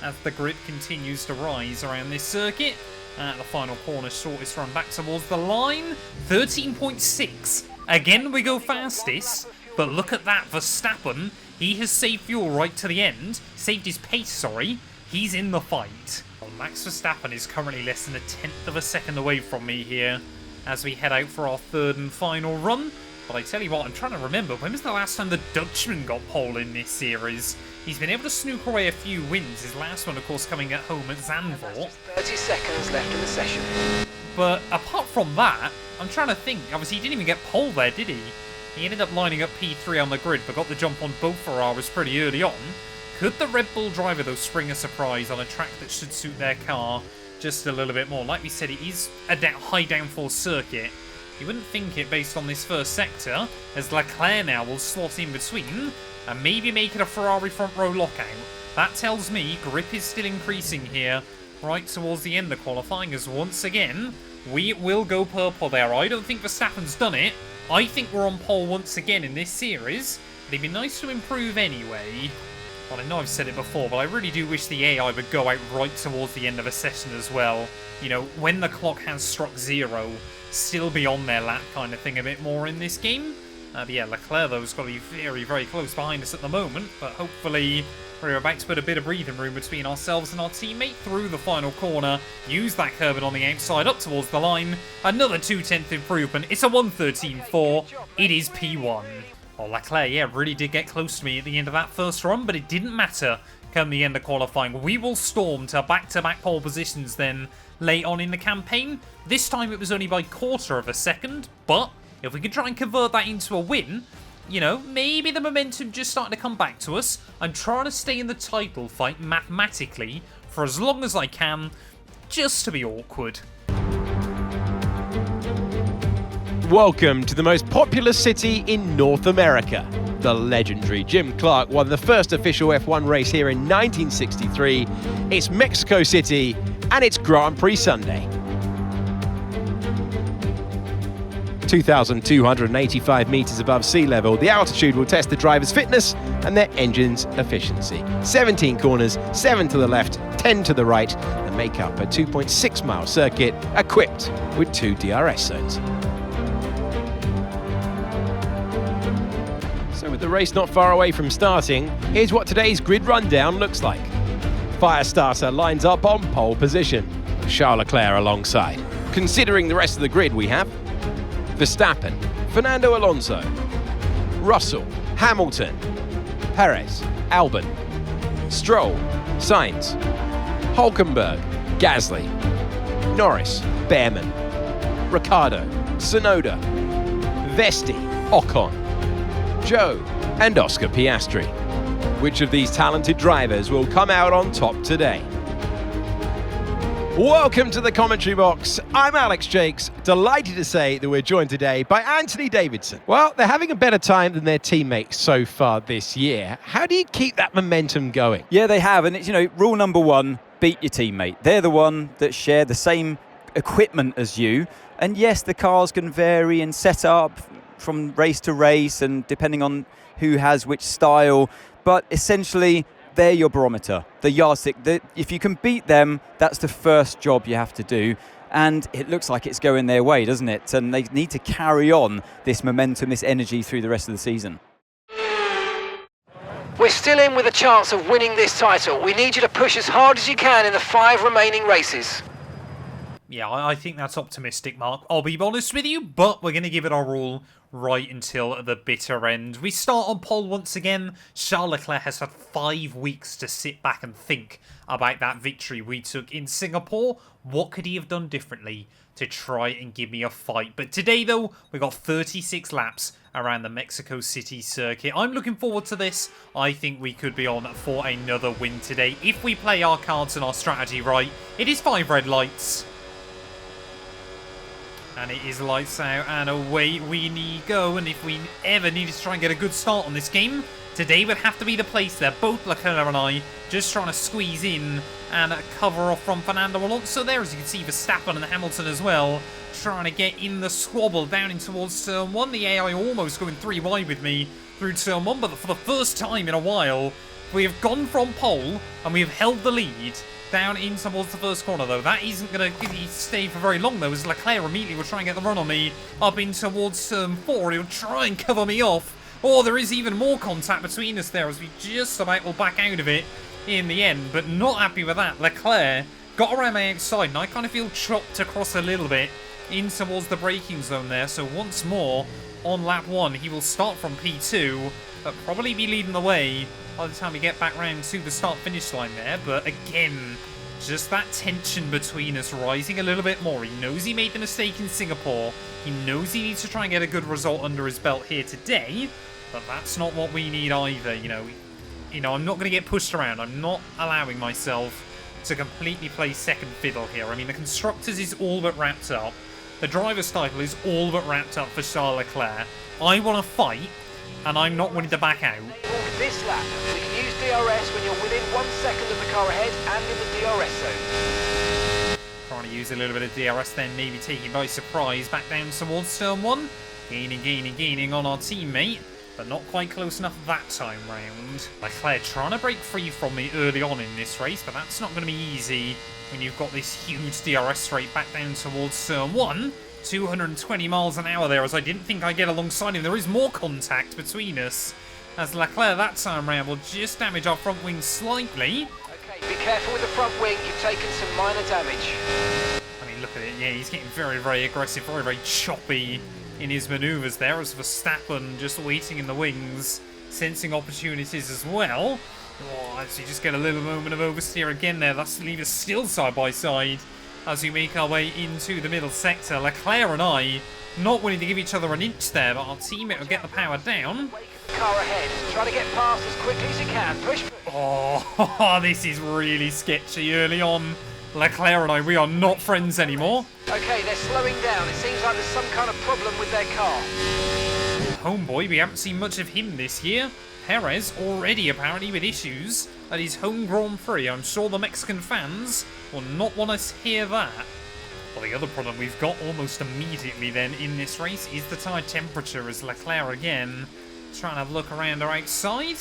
as the grip continues to rise around this circuit. At the final corner, shortest run back towards the line. 13.6. Again, we go fastest, but look at that. Verstappen, he has saved fuel right to the end. Saved his pace, sorry. He's in the fight. Well, Max Verstappen is currently less than 1/10 of a second away from me here as we head out for our third and final run. But I tell you what, I'm trying to remember, when was the last time the Dutchman got pole in this series? He's been able to snook away a few wins, his last one, of course, coming at home at Zandvoort. 30 seconds left in the session. But apart from that, I'm trying to think. Obviously, he didn't even get pole there, did he? He ended up lining up P3 on the grid, but got the jump on both Ferraris pretty early on. Could the Red Bull driver, though, spring a surprise on a track that should suit their car just a little bit more? Like we said, it is a high downforce circuit. You wouldn't think it based on this first sector, as Leclerc now will slot in between and maybe make it a Ferrari front row lockout. That tells me grip is still increasing here right towards the end of qualifying, as once again we will go purple there. I don't think Verstappen's done it. I think we're on pole once again in this series, but it'd be nice to improve anyway. Well, I know I've said it before, but I really do wish the AI would go out right towards the end of a session as well. You know, when the clock has struck 0, still be on their lap kind of thing a bit more in this game. But yeah, Leclerc, though, has got to be very, very close behind us at the moment, but hopefully We're about to put a bit of breathing room between ourselves and our teammate through the final corner. Use that curbing on the outside up towards the line. Another 2/10 improvement. It's a 1:13.4. It is P1. Oh, LECLERC, yeah, really did get close to me at the end of that first run, but it didn't matter. Come the end of qualifying, we will storm to back-to-back pole positions then late on in the campaign. This time it was only by 1/4 of a second, but if we could try and convert that into a win, you know, maybe the momentum just starting to come back to us. I'm trying to stay in the title fight mathematically for as long as I can, just to be awkward. Welcome to the most populous city in North America. The legendary Jim Clark won the first official F1 race here in 1963. It's Mexico City, and it's Grand Prix Sunday. 2,285 metres above sea level, the altitude will test the driver's fitness and their engine's efficiency. 17 corners, 7 to the left, 10 to the right, and make up a 2.6-mile circuit equipped with 2 DRS zones. So with the race not far away from starting, here's what today's grid rundown looks like. Firestarter lines up on pole position, Charles Leclerc alongside. Considering the rest of the grid, we have Verstappen, Fernando Alonso, Russell, Hamilton, Perez, Albon, Stroll, Sainz, Hulkenberg, Gasly, Norris, Behrman, Ricciardo, Tsunoda, Vesti, Ocon, Joe, and Oscar Piastri. Which of these talented drivers will come out on top today? Welcome to the commentary box. I'm Alex Jakes, delighted to say that we're joined today by Anthony Davidson. Well, they're having a better time than their teammates so far this year. How do you keep that momentum going? Yeah, they have, and it's, you know, rule number one, beat your teammate. They're the one that share the same equipment as you, and yes, the cars can vary in setup from race to race and depending on who has which style, but essentially they're your barometer, the yardstick. If you can beat them, that's the first job you have to do. And it looks like it's going their way, doesn't it? And they need to carry on this momentum, this energy through the rest of the season. We're still in with a chance of winning this title. We need you to push as hard as you can in the 5 remaining races. Yeah, I think that's optimistic, Mark. I'll be honest with you, but we're going to give it our all right until the bitter end. We start on pole once again. Charles Leclerc has had 5 weeks to sit back and think about that victory we took in Singapore. What could he have done differently to try and give me a fight? But today, though, we got 36 laps around the Mexico City circuit. I'm looking forward to this. I think we could be on for another win today. If we play our cards and our strategy right, it is 5 red lights. And it is lights out and away we need go. And if we ever needed to try and get a good start on this game, today would have to be the place there. Both Leclerc and I just trying to squeeze in and cover off from Fernando Alonso there. As you can see, Verstappen and Hamilton as well, trying to get in the squabble down in towards turn 1. The AI almost going 3 wide with me through turn 1. But for the first time in a while, we have gone from pole and we have held the lead down in towards the first corner, though. That isn't going to stay for very long, though, as Leclerc immediately will try and get the run on me up in towards turn 4. He'll try and cover me off. Oh, there is even more contact between us there, as we just about will back out of it in the end, but not happy with that. Leclerc got around my outside, and I kind of feel chopped across a little bit in towards the braking zone there. So once more, on lap 1, he will start from P2, but probably be leading the way by the time we get back round to the start-finish line there. But again, just that tension between us rising a little bit more. He knows he made the mistake in Singapore. He knows he needs to try and get a good result under his belt here today, but that's not what we need either. You know, I'm not going to get pushed around. I'm not allowing myself to completely play second fiddle here. I mean, the Constructors is all but wrapped up. The Driver's title is all but wrapped up for Charles Leclerc. I want to fight, and I'm not willing to back out. This lap, we can use DRS when you're within 1 second of the car ahead and in the DRS zone. Trying to use a little bit of DRS then, maybe taking by surprise back down towards turn 1. Gaining on our teammate, but not quite close enough that time round. Leclerc trying to break free from me early on in this race, but that's not going to be easy when you've got this huge DRS straight back down towards turn 1. 220 miles an hour there, as I didn't think I'd get alongside him. There is more contact between us. as Leclerc that time round will just damage our front wing slightly. Okay, be careful with the front wing, you've taken some minor damage. I mean, look at it, yeah, he's getting very, very aggressive, very, very choppy in his manoeuvres there, as Verstappen just waiting in the wings, sensing opportunities as well. Oh, as you just get a little moment of oversteer again there, that's leave us still side by side as we make our way into the middle sector. Leclerc and I not willing to give each other an inch there, but our teammate will get the power down. Car ahead, try to get past as quickly as you can, push. Oh, this is really sketchy early on. Leclerc and I, we are not friends anymore. Okay, they're slowing down, it seems like there's some kind of problem with their car. Homeboy, we haven't seen much of him this year. Perez already apparently with issues at his home Grand Prix. I'm sure the Mexican fans will not want us to hear that. Well, the other problem we've got almost immediately then in this race is the tyre temperature, as Leclerc again trying to have a look around our outside.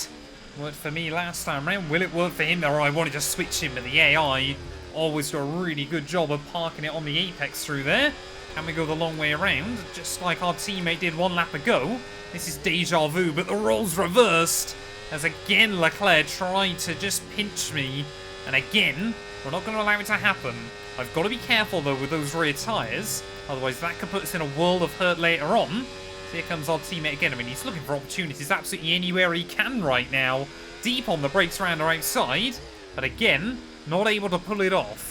Worked for me last time round. Will it work for him? Or I wanted to switch him, but the AI always do a really good job of parking it on the apex through there. Can we go the long way around, just like our teammate did one lap ago? This is deja vu, but the roles reversed, as again Leclerc tried to just pinch me, and again, we're not going to allow it to happen. I've got to be careful though with those rear tyres, otherwise that could put us in a world of hurt later on. So here comes our teammate again. I mean, he's looking for opportunities absolutely anywhere he can right now. Deep on the brakes around our outside, but again, not able to pull it off.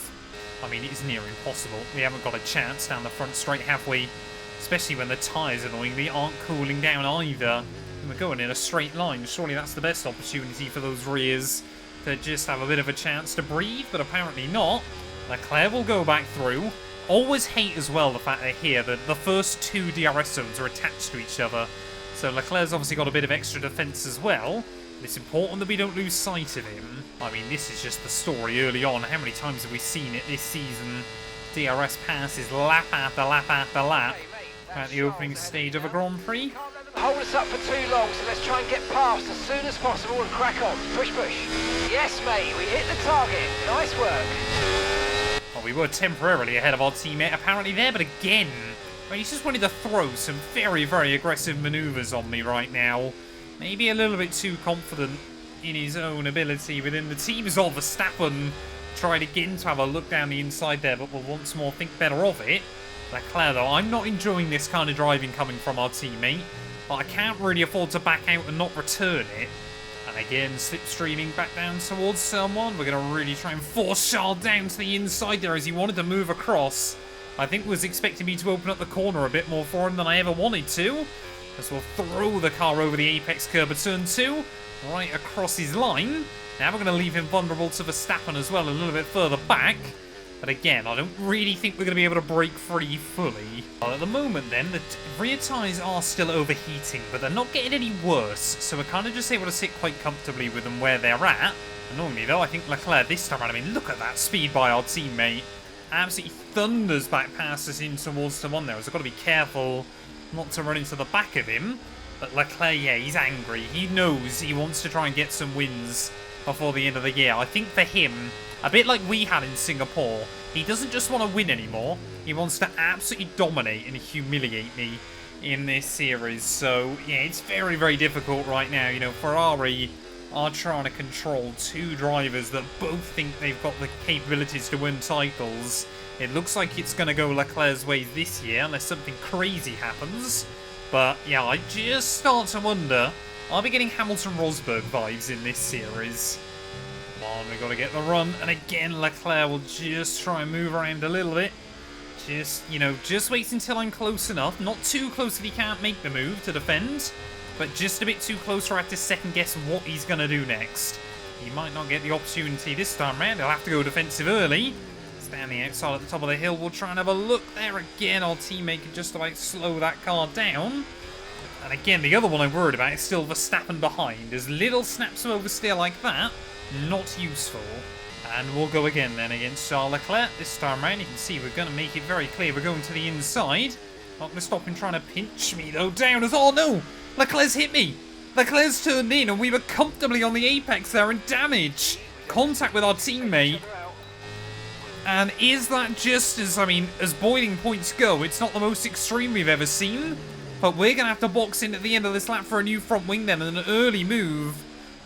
I mean, it's near impossible. We haven't got a chance down the front straight, have we? Especially when the tyres, annoyingly, aren't cooling down either. And we're going in a straight line. Surely that's the best opportunity for those rears to just have a bit of a chance to breathe, but apparently not. Leclerc will go back through. Always hate as well the fact that here that the first two DRS zones are attached to each other. So Leclerc's obviously got a bit of extra defence as well. It's important that we don't lose sight of him. I mean, this is just the story early on. How many times have we seen it this season? DRS passes lap after lap after lap at the opening stage of a Grand Prix. Hold us up for too long, so let's try and get past as soon as possible and crack on. Push, push. Yes, mate, we hit the target. Nice work. Well, we were temporarily ahead of our teammate apparently there, but again, I mean, he's just wanted to throw some very, very aggressive manoeuvres on me right now. Maybe a little bit too confident in his own ability within the team. As all Verstappen tried again to have a look down the inside there, but will once more think better of it. Leclerc, though, I'm not enjoying this kind of driving coming from our teammate, but I can't really afford to back out and not return it. And again, slipstreaming back down towards someone. We're going to really try and force Charles down to the inside there as he wanted to move across. I think was expecting me to open up the corner a bit more for him than I ever wanted to. As we'll throw the car over the apex curb at turn 2, right across his line. Now we're going to leave him vulnerable to Verstappen as well a little bit further back. But again, I don't really think we're going to be able to break free fully. Well, at the moment then, the rear tyres are still overheating, but they're not getting any worse. So we're kind of just able to sit quite comfortably with them where they're at. And normally though, I think Leclerc this time around, I mean, look at that speed by our teammate. Absolutely thunders back past us in towards someone there. So I've got to be careful not to run into the back of him. But Leclerc, yeah, he's angry. He knows he wants to try and get some wins before the end of the year. I think for him, a bit like we had in Singapore, he doesn't just want to win anymore. He wants to absolutely dominate and humiliate me in this series. So, yeah, it's very, very difficult right now. You know, Ferrari are trying to control two drivers that both think they've got the capabilities to win titles. It looks like it's going to go Leclerc's way this year, unless something crazy happens. But, yeah, I just start to wonder, are we getting Hamilton-Rosberg vibes in this series? Come on, we've got to get the run. And again, Leclerc will just try and move around a little bit. Just, you know, just wait until I'm close enough. Not too close that he can't make the move to defend, but just a bit too close for I have to second guess what he's going to do next. He might not get the opportunity this time round. He'll have to go defensive early. Standing outside at the top of the hill, we'll try and have a look there again. Our teammate can just about slow that car down. And again, the other one I'm worried about is still Verstappen behind. As little snaps of oversteer like that, not useful. And we'll go again then against Charles Leclerc. This time round, you can see we're going to make it very clear we're going to the inside. Not going to stop him trying to pinch me though down as, oh no! Leclerc's hit me! Leclerc's turned in and we were comfortably on the apex there and damage. Contact with our teammate. And is that just as, I mean, as boiling points go, it's not the most extreme we've ever seen. But we're going to have to box in at the end of this lap for a new front wing then, and an early move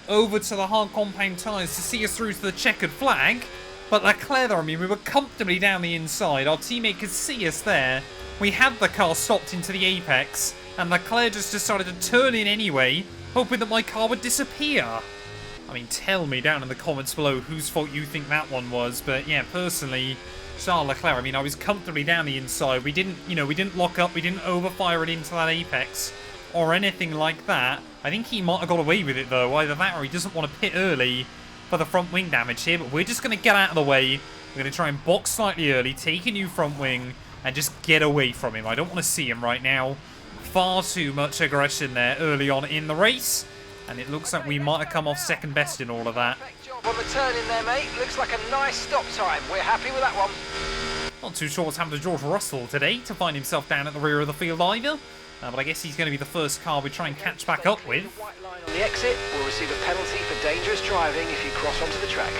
over to the hard compound tyres to see us through to the checkered flag. But Leclerc, I mean, we were comfortably down the inside. Our teammate could see us there. We had the car stopped into the apex, and Leclerc just decided to turn in anyway, hoping that my car would disappear. I mean, tell me down in the comments below whose fault you think that one was. But yeah, personally, Charles Leclerc, I mean, I was comfortably down the inside. We didn't, we didn't lock up. We didn't overfire it into that apex or anything like that. I think he might have got away with it, though. Either that or he doesn't want to pit early for the front wing damage here. But we're just going to get out of the way. We're going to try and box slightly early, take a new front wing, and just get away from him. I don't want to see him right now. Far too much aggression there early on in the race. And it looks like we might have come off second best in all of that. Job on the turn in there, mate. Looks like a nice stop time. We're happy with that one. Not too sure what's happened to George Russell today to find himself down at the rear of the field either. But I guess he's going to be the first car we try and catch back up with. White line on the exit will receive a penalty for dangerous driving if you cross onto the track.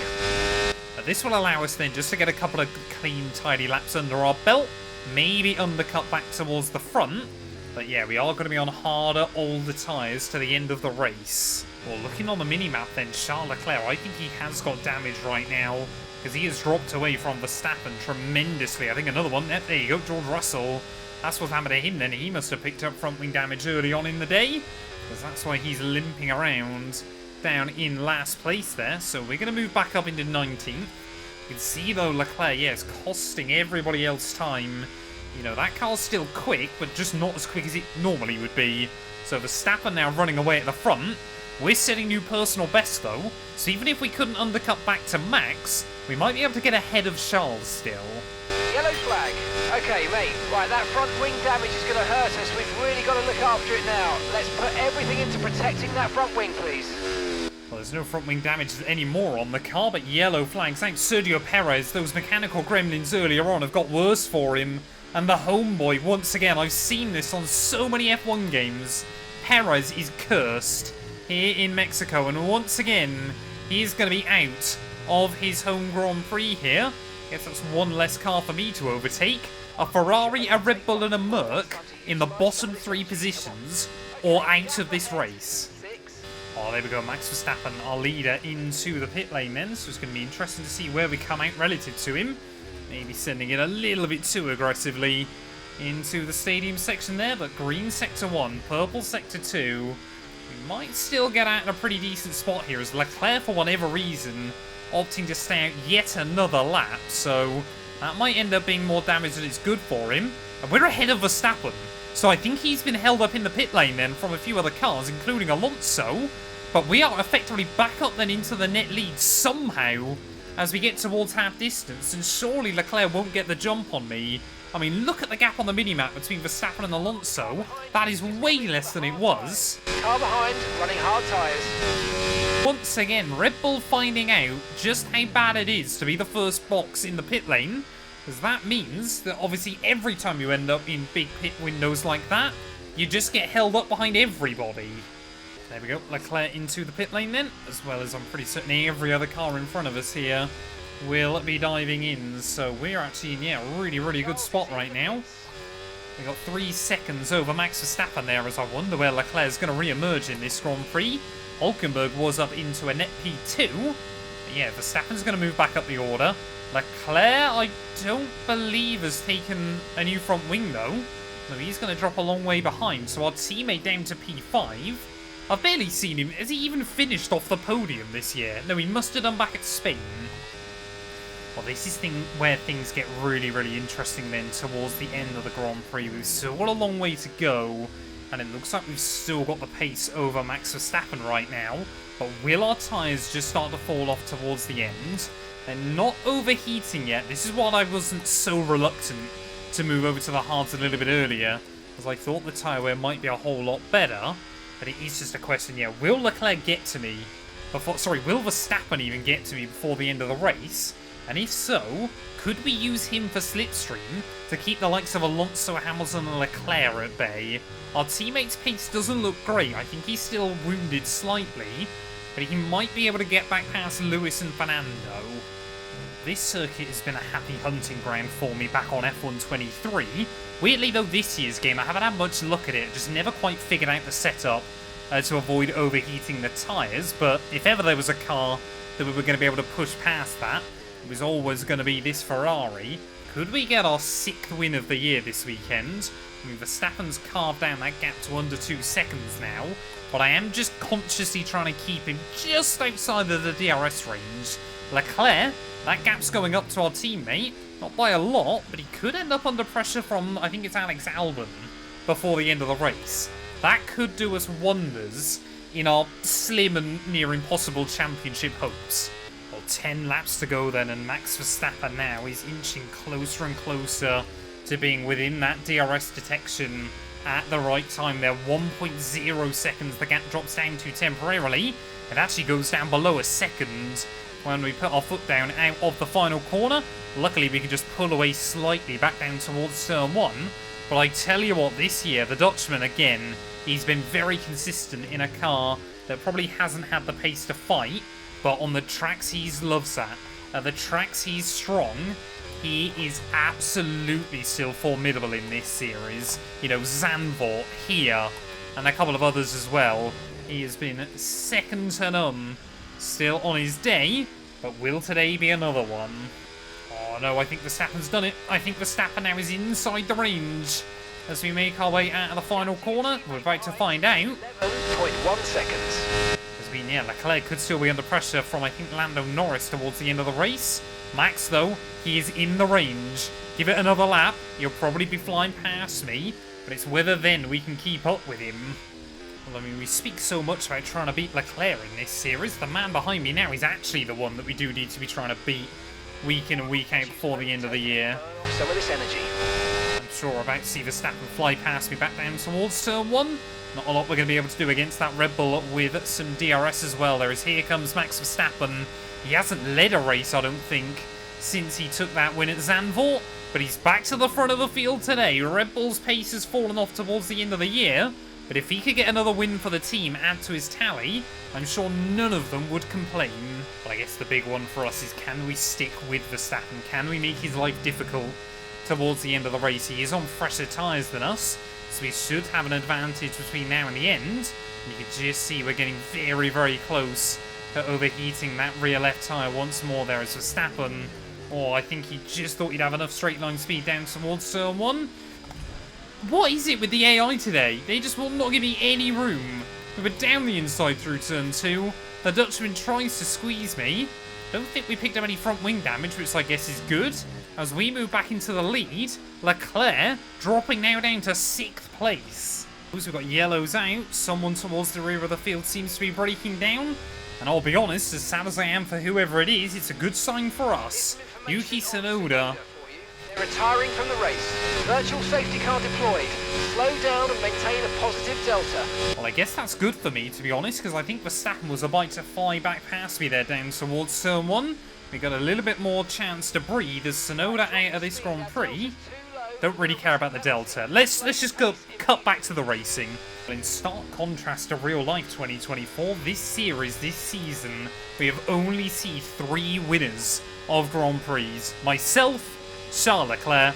This will allow us then just to get a couple of clean, tidy laps under our belt. Maybe undercut back towards the front. But yeah, we are going to be on harder, older tyres to the end of the race. Well, looking on the mini-map then, Charles Leclerc, I think he has got damage right now, because he has dropped away from Verstappen tremendously. I think another one. There you go, George Russell. That's what's happened to him then. He must have picked up front wing damage early on in the day, because that's why he's limping around down in last place there. So we're going to move back up into 19th. You can see, though, Leclerc, yeah, is costing everybody else time. That car's still quick, but just not as quick as it normally would be. So Verstappen now running away at the front. We're setting new personal best, though. So even if we couldn't undercut back to Max, we might be able to get ahead of Charles still. Yellow flag. Okay, mate. Right, that front wing damage is going to hurt us. We've really got to look after it now. Let's put everything into protecting that front wing, please. Well, there's no front wing damage anymore on the car, but yellow flags. Thanks, Sergio Perez. Those mechanical gremlins earlier on have got worse for him. And the homeboy, once again, I've seen this on so many F1 games. Perez is cursed here in Mexico. And once again, he's going to be out of his home Grand Prix here. Guess that's one less car for me to overtake. A Ferrari, a Red Bull and a Merc in the bottom 3 positions, or out of this race. Oh, there we go. Max Verstappen, our leader, into the pit lane then. So it's going to be interesting to see where we come out relative to him. Maybe sending it a little bit too aggressively into the stadium section there. But green sector 1, purple sector 2. We might still get out in a pretty decent spot here as Leclerc, for whatever reason, opting to stay out yet another lap. So that might end up being more damage than it's good for him. And we're ahead of Verstappen. So I think he's been held up in the pit lane then from a few other cars, including Alonso. But we are effectively back up then into the net lead somehow as we get towards half distance, and surely Leclerc won't get the jump on me. I mean, look at the gap on the minimap between Verstappen and Alonso. That is way less than it was. Car behind, running hard tyres. Once again, Red Bull finding out just how bad it is to be the first box in the pit lane, because that means that obviously every time you end up in big pit windows like that, you just get held up behind everybody. There we go, Leclerc into the pit lane then, as well as I'm pretty certain every other car in front of us here will be diving in. So we're actually in, a really, really good spot right now. We got 3 seconds over Max Verstappen there, as I wonder where Leclerc's going to re-emerge in this Grand Prix. Hulkenberg was up into a net P2. But yeah, Verstappen's going to move back up the order. Leclerc, I don't believe, has taken a new front wing though. So he's going to drop a long way behind. So our teammate down to P5. I've barely seen him. Has he even finished off the podium this year? No, he must have done back at Spain. Well, this is where things get really, really interesting then towards the end of the Grand Prix. We've still got a long way to go, and it looks like we've still got the pace over Max Verstappen right now. But will our tyres just start to fall off towards the end? They're not overheating yet. This is what I wasn't so reluctant to move over to the hards a little bit earlier, as I thought the tyre wear might be a whole lot better. But it is just a question, will Leclerc get to me before... Sorry, will Verstappen even get to me before the end of the race? And if so, could we use him for slipstream to keep the likes of Alonso, Hamilton and Leclerc at bay? Our teammate's pace doesn't look great. I think he's still wounded slightly, but he might be able to get back past Lewis and Fernando. This circuit has been a happy hunting ground for me back on F123. Weirdly though, this year's game, I haven't had much luck at it. Just never quite figured out the setup to avoid overheating the tyres. But if ever there was a car that we were going to be able to push past that, it was always going to be this Ferrari. Could we get our 6th win of the year this weekend? I mean, Verstappen's carved down that gap to under 2 seconds now, but I am just consciously trying to keep him just outside of the DRS range. Leclerc, that gap's going up to our teammate, not by a lot, but he could end up under pressure from, I think it's Alex Albon, before the end of the race. That could do us wonders in our slim and near impossible championship hopes. Well, 10 laps to go then, and Max Verstappen now is inching closer and closer to being within that DRS detection at the right time there. 1.0 seconds the gap drops down to temporarily. It actually goes down below a second when we put our foot down out of the final corner. Luckily we can just pull away slightly back down towards turn 1. But I tell you what, this year the Dutchman again, he's been very consistent in a car that probably hasn't had the pace to fight, but on the tracks he loves that. At the tracks he's strong, he is absolutely still formidable in this series. You know, Zandvoort here, and a couple of others as well. He has been second to none still on his day, but will today be another one? Oh no, I think Verstappen's done it. I think Verstappen now is inside the range. As we make our way out of the final corner, we're about to find out. 11.1 seconds. Yeah, Leclerc could still be under pressure from, I think, Lando Norris towards the end of the race. Max, though, he is in the range. Give it another lap, you'll probably be flying past me, but it's whether then we can keep up with him. Well, I mean, we speak so much about trying to beat Leclerc in this series. The man behind me now is actually the one that we do need to be trying to beat week in and week out before the end of the year. Some of this energy. I'm sure we're about to see Verstappen fly past me back down towards turn 1. Not a lot we're going to be able to do against that Red Bull with some DRS as well. Here comes Max Verstappen. He hasn't led a race, I don't think, since he took that win at Zandvoort, but he's back to the front of the field today. Red Bull's pace has fallen off towards the end of the year, but if he could get another win for the team, add to his tally, I'm sure none of them would complain. But I guess the big one for us is, can we stick with Verstappen? Can we make his life difficult towards the end of the race? He is on fresher tyres than us, so we should have an advantage between now and the end. You can just see we're getting very, very close to overheating that rear left tyre once more there as Verstappen. Oh, I think he just thought he'd have enough straight line speed down towards turn 1. What is it with the AI today? They just will not give me any room. We were down the inside through turn 2. The Dutchman tries to squeeze me. Don't think we picked up any front wing damage, which I guess is good. As we move back into the lead, Leclerc dropping now down to 6th place. We've got yellows out. Someone towards the rear of the field seems to be breaking down. And I'll be honest, as sad as I am for whoever it is, it's a good sign for us. Yuki Tsunoda. They're retiring from the race. Virtual safety car deployed. Slow down and maintain a positive delta. Well, I guess that's good for me, to be honest, because I think Verstappen was about to fly back past me there down towards turn 1. We got a little bit more chance to breathe as Tsunoda out of this Grand Prix. Don't really care about the delta. Let's just go cut back to the racing. In stark contrast to real life 2024, this series, this season, we have only seen 3 winners of Grand Prix. Myself, Charles Leclerc,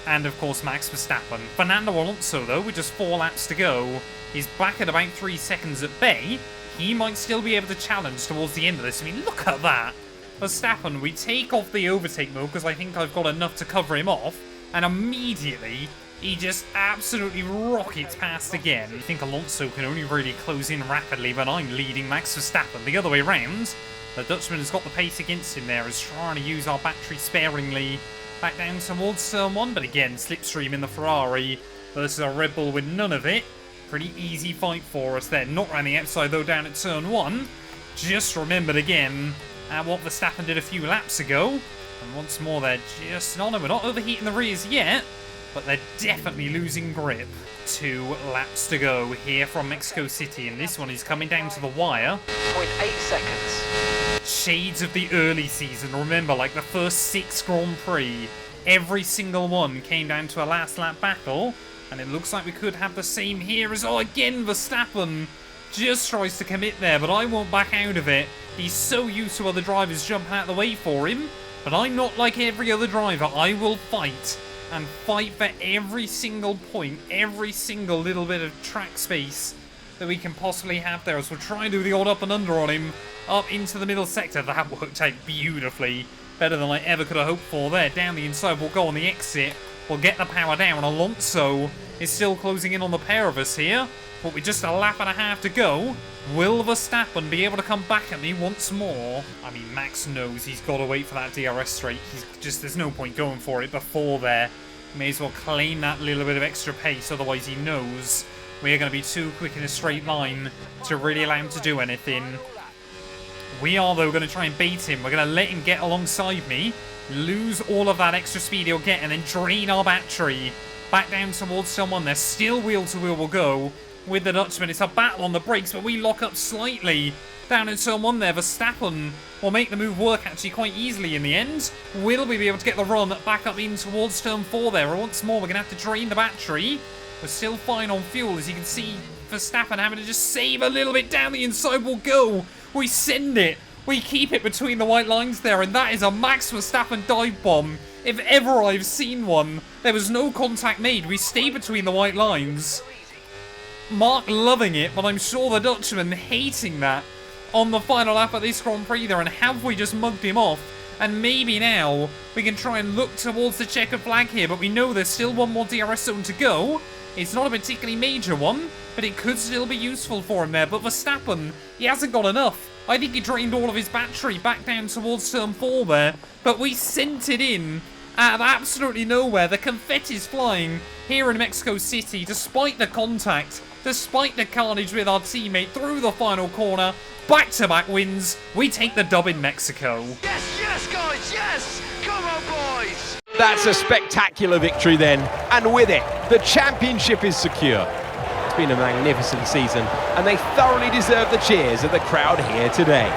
and of course Max Verstappen. Fernando Alonso, though, with just 4 laps to go, is back at about 3 seconds at bay. He might still be able to challenge towards the end of this. I mean, look at that. Verstappen, we take off the overtake mode because I think I've got enough to cover him off, and immediately he just absolutely rockets past again. I think Alonso can only really close in rapidly when I'm leading Max Verstappen. The other way round, the Dutchman has got the pace against him there, is trying to use our battery sparingly back down towards turn 1, but again, slipstream in the Ferrari versus a Red Bull with none of it. Pretty easy fight for us there. Not around the outside though down at turn 1. Just remembered again what Verstappen did a few laps ago. And once more they're just... No, we're not overheating the rears yet, but they're definitely losing grip. 2 laps to go here from Mexico City, and this one is coming down to the wire. 0.8 seconds. Shades of the early season. Remember, like the first 6 Grand Prix, every single one came down to a last lap battle, and it looks like we could have the same here as, oh, again, Verstappen just tries to commit there, but I won't back out of it. He's so used to other drivers jumping out of the way for him. But I'm not like every other driver. I will fight and fight for every single point, every single little bit of track space that we can possibly have there. So we'll try and do the odd up and under on him up into the middle sector. That worked out beautifully. Better than I ever could have hoped for there. Down the inside, we'll go on the exit. We'll get the power down. Alonso is still closing in on the pair of us here. But with just a lap and a half to go, will Verstappen be able to come back at me once more? I mean, Max knows he's got to wait for that DRS straight. There's no point going for it before there. May as well claim that little bit of extra pace, otherwise he knows we're going to be too quick in a straight line to really allow him to do anything. We are, though, going to try and bait him. We're going to let him get alongside me, lose all of that extra speed he'll get, and then drain our battery back down towards someone there. Still wheel-to-wheel will go with the Dutchman. It's a battle on the brakes, but we lock up slightly down at turn 1 there. Verstappen will make the move work actually quite easily in the end. Will we be able to get the run back up in towards turn 4 there? Once more, we're going to have to drain the battery. We're still fine on fuel, as you can see. Verstappen having to just save a little bit down the inside. We'll go. We send it. We keep it between the white lines there, and that is a Max Verstappen dive bomb. If ever I've seen one. There was no contact made. We stay between the white lines. Mark loving it, but I'm sure the Dutchman hating that on the final lap of this Grand Prix there. And have we just mugged him off? And maybe now we can try and look towards the checkered flag here, but we know there's still one more DRS zone to go. It's not a particularly major one, but it could still be useful for him there. But Verstappen, he hasn't got enough. I think he drained all of his battery back down towards turn 4 there, but we sent it in out of absolutely nowhere. The confetti's flying here in Mexico City, despite the contact, despite the carnage with our teammate through the final corner. Back-to-back wins. We take the dub in Mexico. Yes, yes, guys, yes! Come on, boys! That's a spectacular victory then, and with it, the championship is secure. It's been a magnificent season, and they thoroughly deserve the cheers of the crowd here today.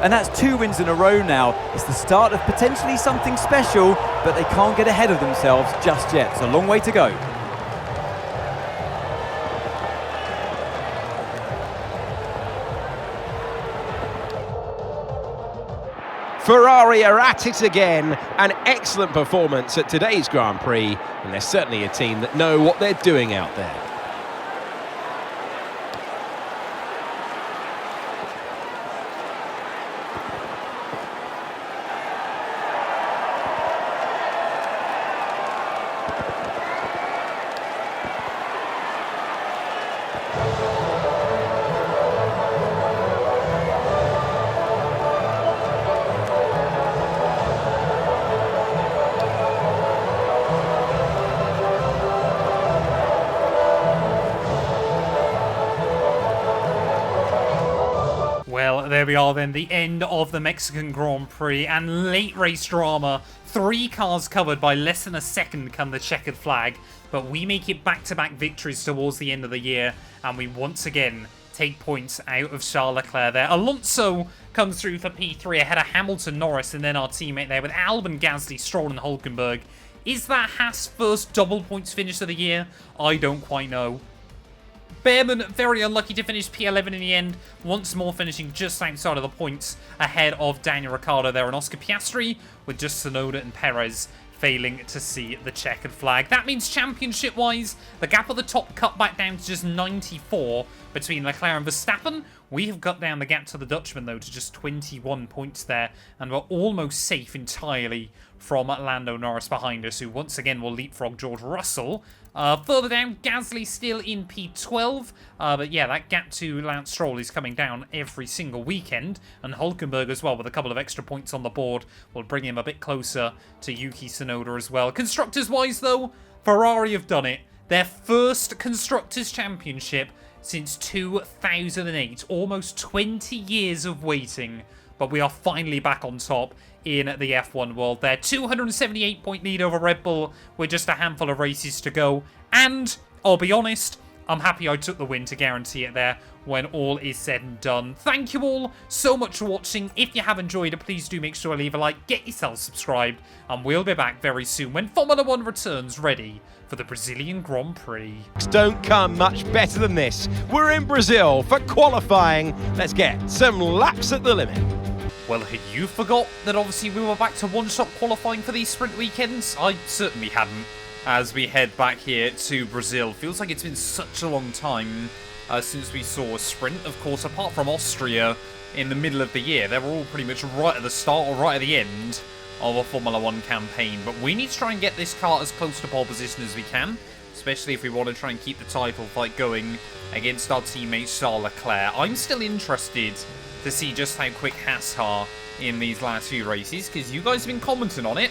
And that's 2 wins in a row now. It's the start of potentially something special, but they can't get ahead of themselves just yet. It's a long way to go. Ferrari are at it again. An excellent performance at today's Grand Prix, and they're certainly a team that know what they're doing out there. Well, there we are then, the end of the Mexican Grand Prix, and late race drama. 3 cars covered by less than a second come the checkered flag, but we make it back-to-back victories towards the end of the year, and we once again take points out of Charles Leclerc there. Alonso comes through for P3 ahead of Hamilton, Norris, and then our teammate there with Albon, Gasly, Stroll and Hülkenberg. Is that Haas' first double points finish of the year? I don't quite know. Behrman very unlucky to finish P11 in the end, once more finishing just outside of the points ahead of Daniel Ricciardo there, and Oscar Piastri with just Tsunoda and Perez failing to see the checkered flag. That means championship-wise, the gap at the top cut back down to just 94 between Leclerc and Verstappen. We have cut down the gap to the Dutchman, though, to just 21 points there, and we're almost safe entirely from Lando Norris behind us, who once again will leapfrog George Russell. Further down, Gasly still in P12, but yeah, that gap to Lance Stroll is coming down every single weekend, and Hülkenberg as well, with a couple of extra points on the board, will bring him a bit closer to Yuki Tsunoda as well. Constructors-wise, though, Ferrari have done it. Their first Constructors' Championship since 2008. Almost 20 years of waiting, but we are finally back on top in the F1 world there. 278-point lead over Red Bull with just a handful of races to go. And, I'll be honest, I'm happy I took the win to guarantee it there when all is said and done. Thank you all so much for watching. If you have enjoyed it, please do make sure to leave a like, get yourself subscribed, and we'll be back very soon when Formula 1 returns ready for the Brazilian Grand Prix. Don't come much better than this. We're in Brazil for qualifying. Let's get some laps at the limit. Well, had you forgot that obviously we were back to one-shot qualifying for these sprint weekends? I certainly hadn't. As we head back here to Brazil. Feels like it's been such a long time since we saw a sprint. Of course, apart from Austria in the middle of the year, they were all pretty much right at the start or right at the end of a Formula 1 campaign. But we need to try and get this car as close to pole position as we can, especially if we want to try and keep the title fight going against our teammate Charles Leclerc. I'm still interested to see just how quick Haas are in these last few races, because you guys have been commenting on it.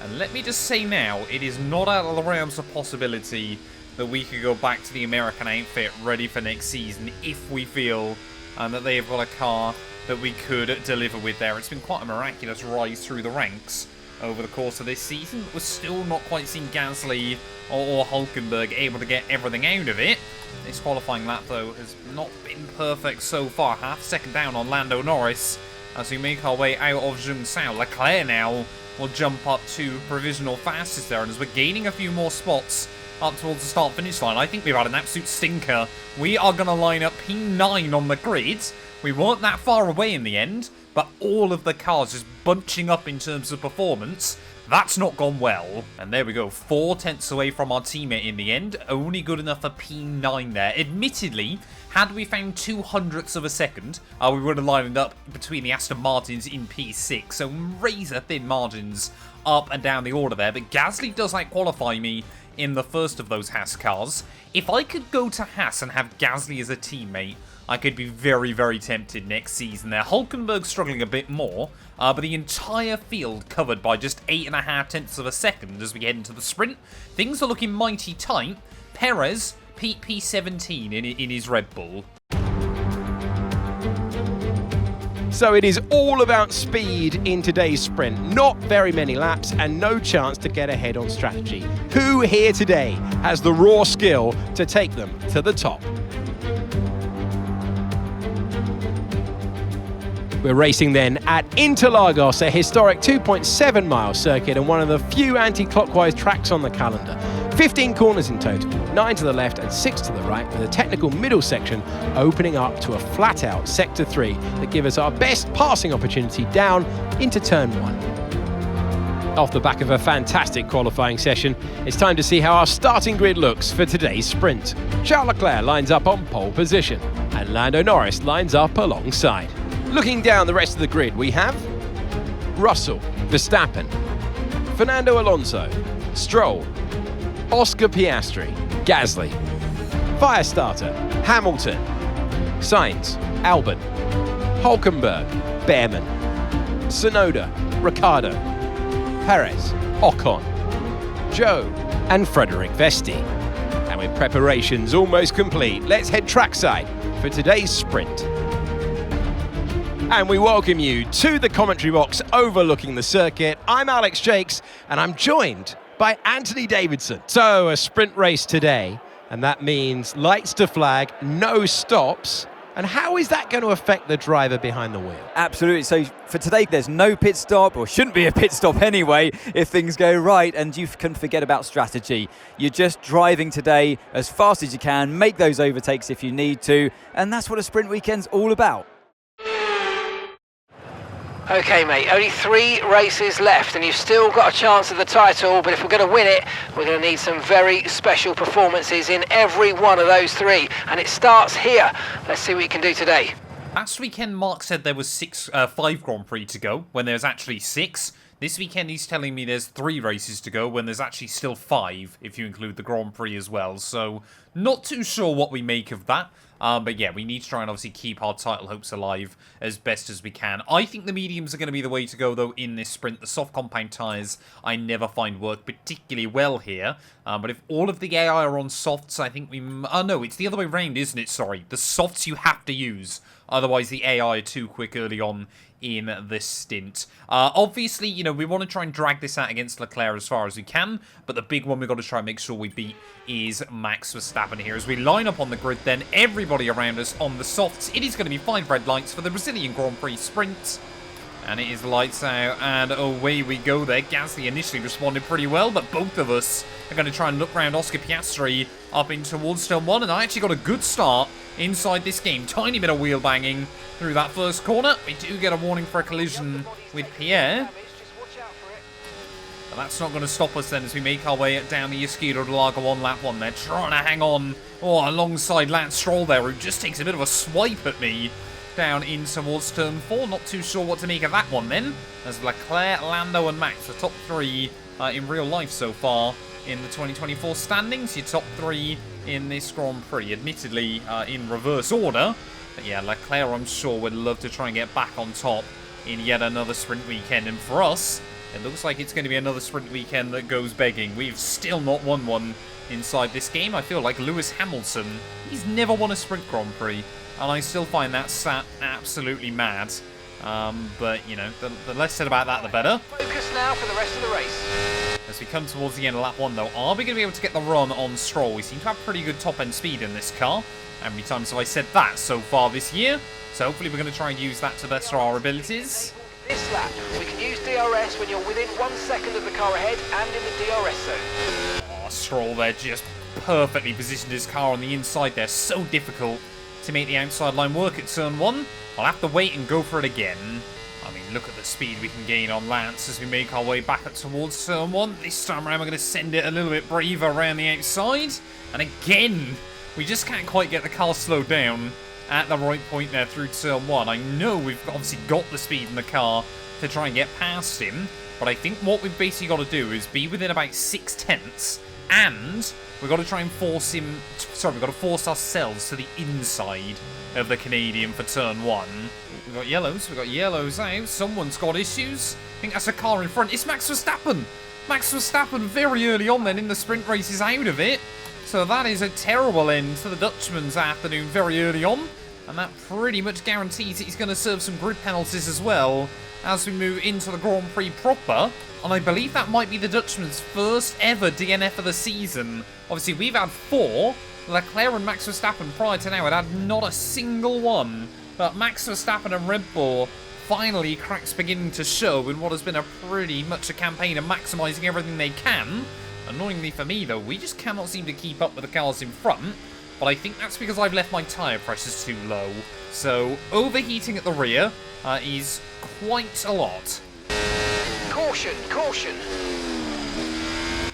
And let me just say now, it is not out of the realms of possibility that we could go back to the American outfit ready for next season if we feel that they have got a car that we could deliver with there. It's been quite a miraculous rise through the ranks over the course of this season. We're still not quite seeing Gasly or Hülkenberg able to get everything out of it. This qualifying lap, though, has not been perfect so far. Half a second down on Lando Norris as we make our way out of Zhengzhou. Leclerc now will jump up to provisional fastest there, and as we're gaining a few more spots up towards the start-finish line, I think we've had an absolute stinker. We are going to line up P9 on the grid. We weren't that far away in the end, but all of the cars just bunching up in terms of performance. That's not gone well. And there we go, 4 tenths away from our teammate in the end. Only good enough for P9 there. Admittedly, had we found 200ths of a second, we would have lined up between the Aston Martins in P6. So razor-thin margins up and down the order there. But Gasly does out-qualify me in the first of those Haas cars. If I could go to Haas and have Gasly as a teammate, I could be very, very tempted next season there. Hülkenberg struggling a bit more, but the entire field covered by just 8.5 tenths of a second as we head into the sprint. Things are looking mighty tight. Perez, P17 in his Red Bull. So it is all about speed in today's sprint. Not very many laps and no chance to get ahead on strategy. Who here today has the raw skill to take them to the top? We're racing then at Interlagos, a historic 2.7 mile circuit and one of the few anti-clockwise tracks on the calendar. 15 corners in total, 9 to the left and 6 to the right, with a technical middle section opening up to a flat-out Sector 3 that gives us our best passing opportunity down into Turn 1. Off the back of a fantastic qualifying session, it's time to see how our starting grid looks for today's sprint. Charles Leclerc lines up on pole position, and Lando Norris lines up alongside. Looking down the rest of the grid, we have Russell, Verstappen, Fernando Alonso, Stroll, Oscar Piastri, Gasly, Firestarter, Hamilton, Sainz, Albon, Hülkenberg, Behrman, Tsunoda, Ricciardo, Perez, Ocon, Joe, and Frederick Vesti. And with preparations almost complete, let's head trackside for today's sprint. And we welcome you to the commentary box overlooking the circuit. I'm Alex Jakes, and I'm joined by Anthony Davidson. So, a sprint race today, and that means lights to flag, no stops. And how is that going to affect the driver behind the wheel? Absolutely. So for today, there's no pit stop, or shouldn't be a pit stop anyway, if things go right, and you can forget about strategy. You're just driving today as fast as you can, make those overtakes if you need to, and that's what a sprint weekend's all about. Okay, mate, only 3 races left and you've still got a chance at the title, but if we're going to win it, we're going to need some very special performances in every one of those 3, and it starts here. Let's see what you can do today. Last weekend, Mark said there was 5 Grand Prix to go, when there's actually 6. This weekend, he's telling me there's 3 races to go, when there's actually still 5, if you include the Grand Prix as well. So, not too sure what we make of that. But yeah, we need to try and obviously keep our title hopes alive as best as we can. I think the mediums are going to be the way to go, though, in this sprint. The soft compound tyres I never find work particularly well here. But if all of the AI are on softs, I think we... Oh, no, it's the other way around, isn't it? Sorry. The softs you have to use Otherwise, the AI are too quick early on in this stint. Obviously, you know, we want to try and drag this out against Leclerc as far as we can, but the big one we've got to try and make sure we beat is Max Verstappen here. As we line up on the grid then, everybody around us on the softs, it is going to be 5 red lights for the Brazilian Grand Prix sprint. And it is lights out, and away we go there. Gasly initially responded pretty well, but both of us are going to try and look round Oscar Piastri up in towards turn 1, and I actually got a good start inside this game. Tiny bit of wheel banging through that first corner. We do get a warning for a collision with Pierre. But that's not going to stop us then as we make our way down the Escudo de Lago on lap 1 there. Trying to hang on alongside Lance Stroll there, who just takes a bit of a swipe at me down in towards turn 4. Not too sure what to make of that one then, as Leclerc, Lando and Max, the top 3 in real life so far in the 2024 standings. Your top 3 in this Grand Prix, admittedly in reverse order. But yeah, Leclerc, I'm sure, would love to try and get back on top in yet another sprint weekend. And for us, it looks like it's going to be another sprint weekend that goes begging. We've still not won one inside this game. I feel like Lewis Hamilton, he's never won a sprint Grand Prix. And I still find that stat absolutely mad. But, you know, the less said about that, the better. Focus now for the rest of the race. As we come towards the end of lap 1, though, are we going to be able to get the run on Stroll? We seem to have pretty good top-end speed in this car. How many times have I said that so far this year? So hopefully we're going to try and use that to better our abilities. This lap, we can use DRS when you're within 1 second of the car ahead and in the DRS zone. Oh, Stroll there just perfectly positioned his car on the inside there. So difficult to make the outside line work at turn 1. I'll have to wait and go for it again. I mean, look at the speed we can gain on Lance as we make our way back up towards turn 1. This time around, we're going to send it a little bit braver around the outside. And again, we just can't quite get the car slowed down at the right point there through turn 1. I know we've obviously got the speed in the car to try and get past him, but I think what we've basically got to do is be within about 6/10, and we've got to try and force him... Sorry, we've got to force ourselves to the inside of the Canadian for turn 1. We've got yellows out. Someone's got issues. I think that's a car in front. It's Max Verstappen. Max Verstappen very early on then in the sprint race is out of it. So that is a terrible end to the Dutchman's afternoon very early on. And that pretty much guarantees that he's going to serve some grid penalties as well as we move into the Grand Prix proper. And I believe that might be the Dutchman's first ever DNF of the season. Obviously, we've had 4. Leclerc and Max Verstappen prior to now had not a single one. But Max Verstappen and Red Bull finally cracks beginning to show in what has been a pretty much a campaign of maximising everything they can. Annoyingly for me, though, we just cannot seem to keep up with the cars in front. But I think that's because I've left my tyre pressures too low. So, overheating at the rear is quite a lot. Caution, caution.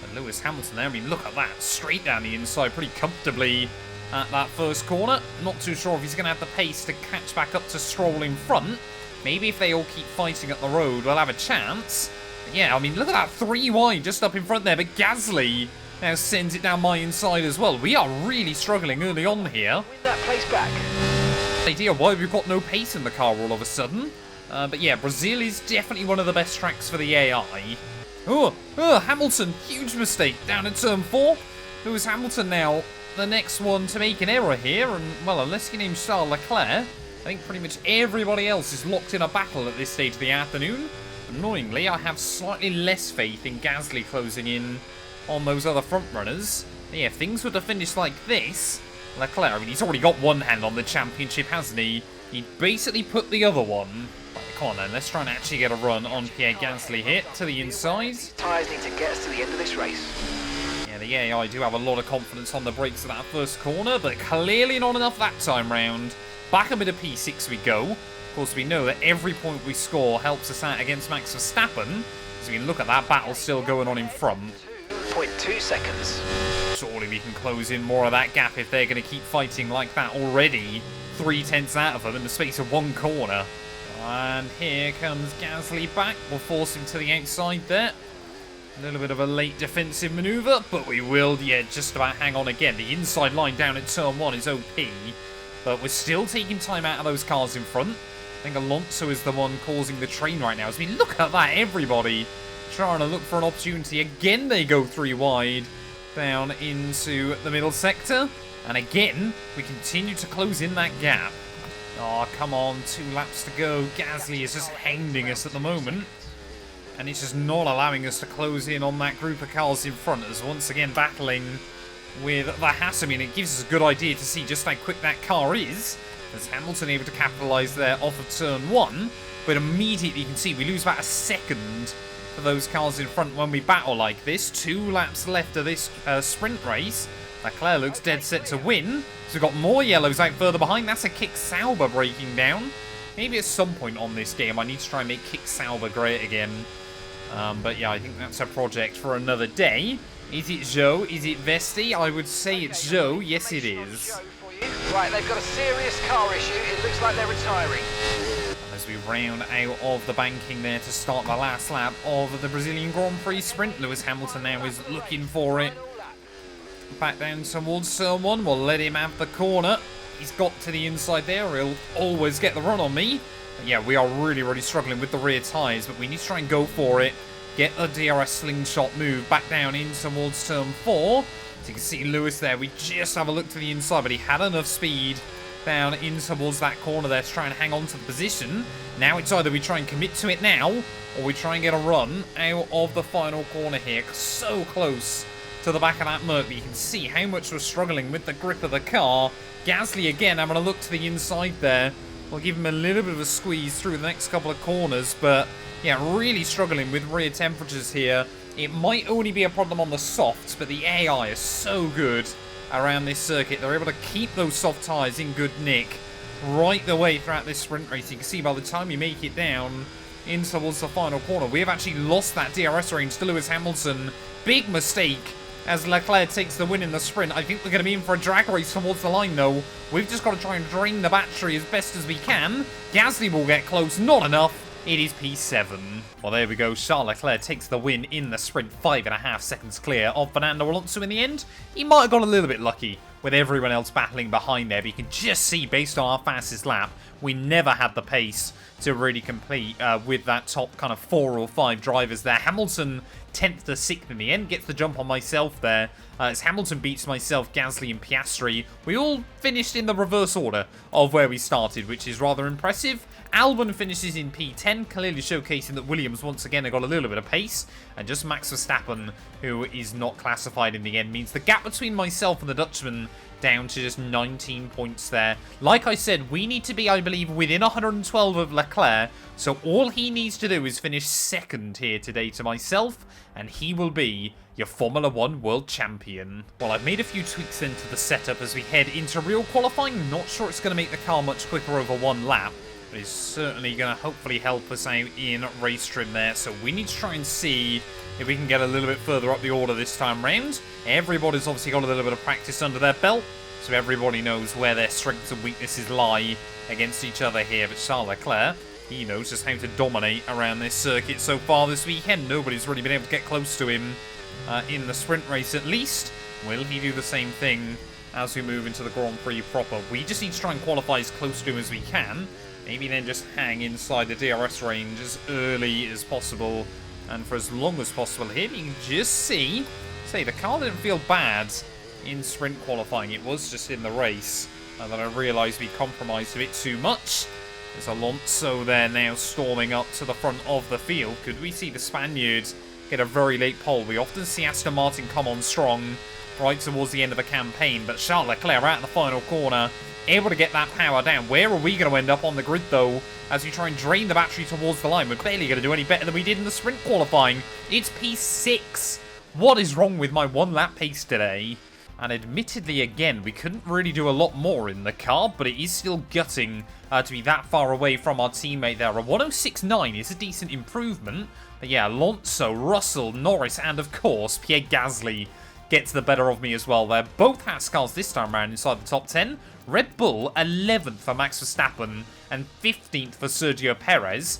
And Lewis Hamilton there, I mean, look at that. Straight down the inside pretty comfortably at that first corner. Not too sure if he's going to have the pace to catch back up to Stroll in front. Maybe if they all keep fighting at the road, we'll have a chance. But yeah, I mean, look at that 3 wide just up in front there. But Gasly now sends it down my inside as well. We are really struggling early on here. Win that place back. Idea why we've got no pace in the car all of a sudden. But yeah, Brazil is definitely one of the best tracks for the AI. Oh, Hamilton, huge mistake down in turn 4. Lewis Hamilton now the next one to make an error here. And, well, unless you name Charles Leclerc, I think pretty much everybody else is locked in a battle at this stage of the afternoon. Annoyingly, I have slightly less faith in Gasly closing in on those other front runners. Yeah, if things were to finish like this, Leclerc, I mean, he's already got one hand on the championship, hasn't he? He'd basically put the other one. Right, come on then, let's try and actually get a run on Pierre Gasly here to the inside. Tyres need to get us to the end of this race. Yeah, the AI do have a lot of confidence on the brakes of that first corner, but clearly not enough that time round. Back up into P6 we go. Of course, we know that every point we score helps us out against Max Verstappen. So we can look at that battle still going on in front. 0.2 seconds. Surely we can close in more of that gap if they're going to keep fighting like that already. 3/10 out of them in the space of 1 corner. And here comes Gasly back. We'll force him to the outside there. A little bit of a late defensive manoeuvre, but we will, yeah, just about hang on again. The inside line down at turn 1 is OP, but we're still taking time out of those cars in front. I think Alonso is the one causing the train right now. As we look at that, everybody trying to look for an opportunity. Again, they go 3 wide down into the middle sector. And again, we continue to close in that gap. Oh, come on, 2 laps to go. Gasly is just hounding us at the moment. And it's just not allowing us to close in on that group of cars in front of us. Once again, battling with the Haas. I mean, it gives us a good idea to see just how quick that car is. As Hamilton able to capitalise there off of turn 1. But immediately you can see we lose about a second for those cars in front when we battle like this. 2 laps left of this sprint race. LeClerc looks dead set to win. So we've got more yellows out further behind. That's a Kick Sauber breaking down. Maybe at some point on this game I need to try and make Kick Sauber great again. But yeah, I think that's a project for another day. Is it Joe? Is it Vesti? I would say it's Joe. Yes, it is. Right, they've got a serious car issue. It looks like they're retiring. As we round out of the banking there to start the last lap of the Brazilian Grand Prix sprint. Lewis Hamilton now is looking for it. Back down towards turn 1. We'll let him have the corner. He's got to the inside there. He'll always get the run on me. But yeah, we are really struggling with the rear tyres, but we need to try and go for it. Get the DRS slingshot move back down in towards turn 4. So you can see Lewis there. We just have a look to the inside, but he had enough speed down in towards that corner there to try and hang on to the position. Now it's either we try and commit to it now, or we try and get a run out of the final corner here. So close to the back of that Merc, but you can see how much we're struggling with the grip of the car. Gasly again having a look to the inside there. We'll give him a little bit of a squeeze through the next couple of corners, but yeah, really struggling with rear temperatures here. It might only be a problem on the softs, but the AI is so good around this circuit. They're able to keep those soft tyres in good nick right the way throughout this sprint race. You can see by the time you make it down in towards the final corner, we have actually lost that DRS range to Lewis Hamilton. Big mistake as Leclerc takes the win in the sprint. I think we're going to be in for a drag race towards the line, though. We've just got to try and drain the battery as best as we can. Gasly will get close. Not enough. It is P7. Well, there we go. Charles Leclerc takes the win in the sprint. 5.5 seconds clear of Fernando Alonso in the end. He might have got a little bit lucky with everyone else battling behind there, but you can just see, based on our fastest lap, we never had the pace to really complete with that top kind of 4 or 5 drivers there. Hamilton 10th to 6th in the end, gets the jump on myself there. As Hamilton beats myself, Gasly and Piastri. We all finished in the reverse order of where we started, which is rather impressive. Albon finishes in P10, clearly showcasing that Williams once again have got a little bit of pace. And just Max Verstappen, who is not classified in the end, means the gap between myself and the Dutchman down to just 19 points there. Like I said, we need to be, I believe, within 112 of Leclerc. So all he needs to do is finish second here today to myself, and he will be your Formula 1 World Champion. Well, I've made a few tweaks into the setup as we head into real qualifying. Not sure it's going to make the car much quicker over one lap, but it's certainly going to hopefully help us out in race trim there. So we need to try and see if we can get a little bit further up the order this time round. Everybody's obviously got a little bit of practice under their belt, so everybody knows where their strengths and weaknesses lie against each other here. But Charles Leclerc, he knows just how to dominate around this circuit so far this weekend. Nobody's really been able to get close to him in the sprint race at least. Will he do the same thing as we move into the Grand Prix proper? We just need to try and qualify as close to him as we can. Maybe then just hang inside the DRS range as early as possible and for as long as possible here. You can just see, say, the car didn't feel bad in sprint qualifying. It was just in the race that I realised we compromised a bit too much. There's Alonso there now storming up to the front of the field. Could we see the Spaniards get a very late pole? We often see Aston Martin come on strong right towards the end of the campaign, but Charles Leclerc out in the final corner, able to get that power down. Where are we going to end up on the grid, though, as we try and drain the battery towards the line? We're barely going to do any better than we did in the sprint qualifying. It's P6. What is wrong with my one-lap pace today? And admittedly, again, we couldn't really do a lot more in the car, but it is still gutting to be that far away from our teammate there. A 106.9 is a decent improvement. But yeah, Alonso, Russell, Norris, and of course, Pierre Gasly gets the better of me as well there. Both Haas cars this time around inside the top 10. Red Bull 11th for Max Verstappen and 15th for Sergio Perez.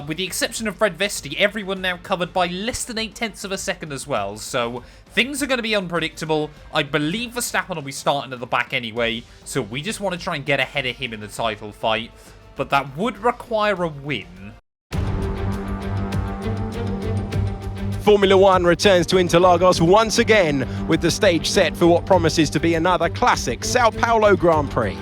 With the exception of Fred Vesti, everyone now covered by less than 0.8 of a second as well. So things are going to be unpredictable. I believe Verstappen will be starting at the back anyway, so we just want to try and get ahead of him in the title fight. But that would require a win. Formula One returns to Interlagos once again with the stage set for what promises to be another classic Sao Paulo Grand Prix.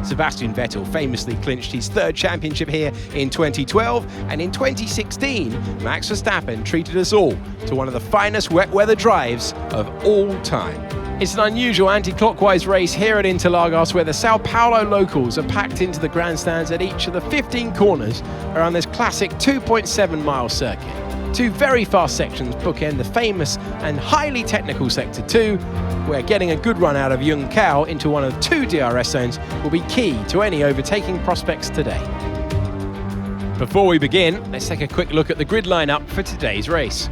Sebastian Vettel famously clinched his third championship here in 2012, and in 2016, Max Verstappen treated us all to one of the finest wet weather drives of all time. It's an unusual anti-clockwise race here at Interlagos, where the Sao Paulo locals are packed into the grandstands at each of the 15 corners around this classic 2.7-mile circuit. Two very fast sections bookend the famous and highly technical Sector 2, where getting a good run out of Yung Cao into one of two DRS zones will be key to any overtaking prospects today. Before we begin, let's take a quick look at the grid lineup for today's race.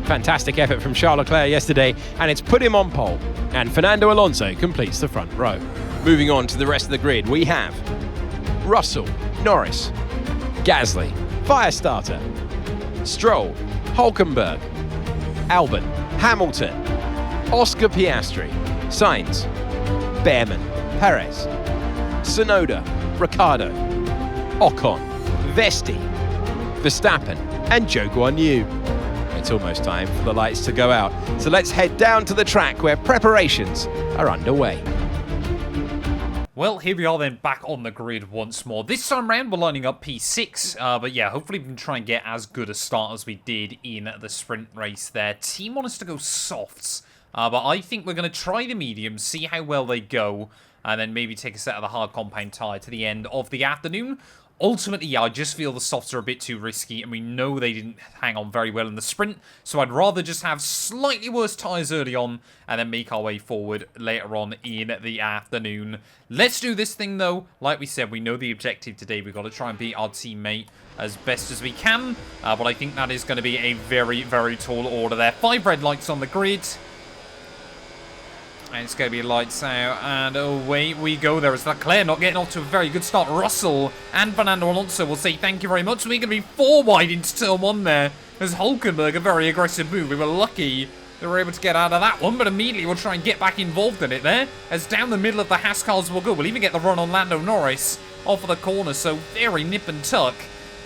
Fantastic effort from Charles Leclerc yesterday, and it's put him on pole, and Fernando Alonso completes the front row. Moving on to the rest of the grid, we have Russell, Norris, Gasly, Firestarter, Stroll, Hülkenberg, Albon, Hamilton, Oscar Piastri, Sainz, Behrman, Perez, Tsunoda, Ricciardo, Ocon, Vesti, Verstappen, and Zhou Guanyu. It's almost time for the lights to go out, so let's head down to the track where preparations are underway. Well, here we are then, back on the grid once more. This time round, we're lining up P6, but yeah, hopefully we can try and get as good a start as we did in the sprint race there. Team want us to go softs, but I think we're going to try the mediums, see how well they go, and then maybe take a set of the hard compound tyre to the end of the afternoon. Ultimately, yeah, I just feel the softs are a bit too risky, and we know they didn't hang on very well in the sprint, so I'd rather just have slightly worse tyres early on, and then make our way forward later on in the afternoon. Let's do this thing, though. Like we said, we know the objective today. We've got to try and beat our teammate as best as we can, but I think that is going to be a very, very tall order there. 5 red lights on the grid. And it's going to be lights out, and away we go. There is Leclerc not getting off to a very good start. Russell and Fernando Alonso will say thank you very much. We're going to be 4 wide into turn 1 there. There's Hülkenberg, a very aggressive move. We were lucky they were able to get out of that one, but immediately we'll try and get back involved in it there. As down the middle of the Haas cars will go. We'll even get the run on Lando Norris off of the corner, so very nip and tuck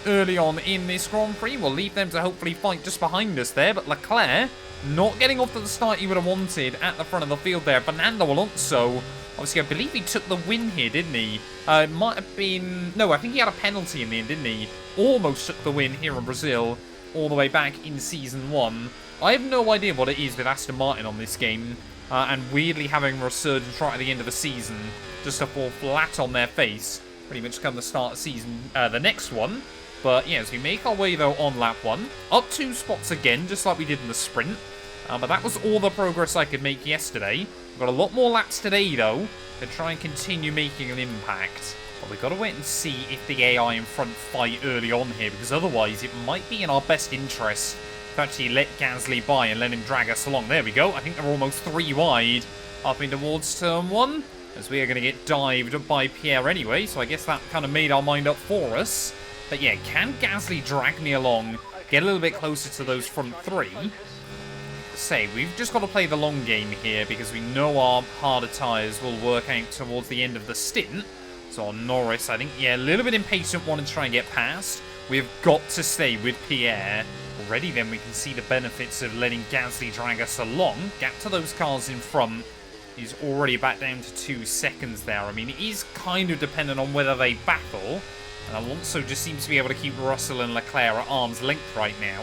early on in this Grand Prix. We'll leave them to hopefully fight just behind us there, but Leclerc not getting off to the start he would have wanted at the front of the field there. Fernando Alonso, obviously I believe he took the win here, didn't he? It might have been... No, I think he had a penalty in the end, didn't he? Almost took the win here in Brazil, all the way back in Season 1. I have no idea what it is with Aston Martin on this game, and weirdly having a resurgence right at the end of the season, just to fall flat on their face, pretty much come the start of season, the next one. But yeah, as we make our way though on lap 1, up 2 spots again, just like we did in the sprint. But that was all the progress I could make yesterday. We've got a lot more laps today though, to try and continue making an impact. But we've got to wait and see if the AI in front fight early on here, because otherwise it might be in our best interest to actually let Gasly by and let him drag us along. There we go. I think they're almost 3 wide up in towards turn 1, as we are going to get dived by Pierre anyway, so I guess that kind of made our mind up for us. But yeah, can Gasly drag me along, get a little bit closer to those front 3? Say, we've just got to play the long game here, because we know our harder tyres will work out towards the end of the stint. So on Norris, I think, yeah, a little bit impatient, want to try and get past. We've got to stay with Pierre. Already then we can see the benefits of letting Gasly drag us along. Gap to those cars in front is already back down to 2 seconds there. I mean, it is kind of dependent on whether they battle. And Alonso just seems to be able to keep Russell and Leclerc at arm's length right now.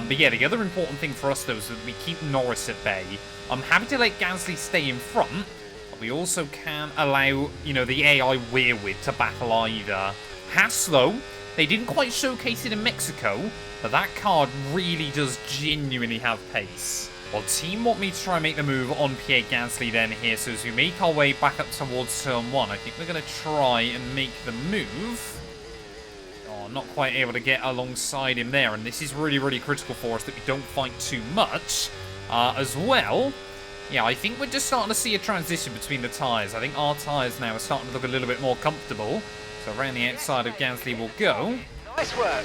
But yeah, the other important thing for us, though, is that we keep Norris at bay. I'm happy to let Gasly stay in front, but we also can allow, you know, the AI wherewith to battle either. Haas, though, they didn't quite showcase it in Mexico, but that car really does genuinely have pace. Well, team want me to try and make the move on Pierre Gasly then here, so as we make our way back up towards turn 1, I think we're going to try and make the move. Not quite able to get alongside him there, and this is really, really critical for us that we don't fight too much as well. Yeah, I think we're just starting to see a transition between the tyres. I think our tyres now are starting to look a little bit more comfortable. So around the outside of Gasly we'll go. Nice work.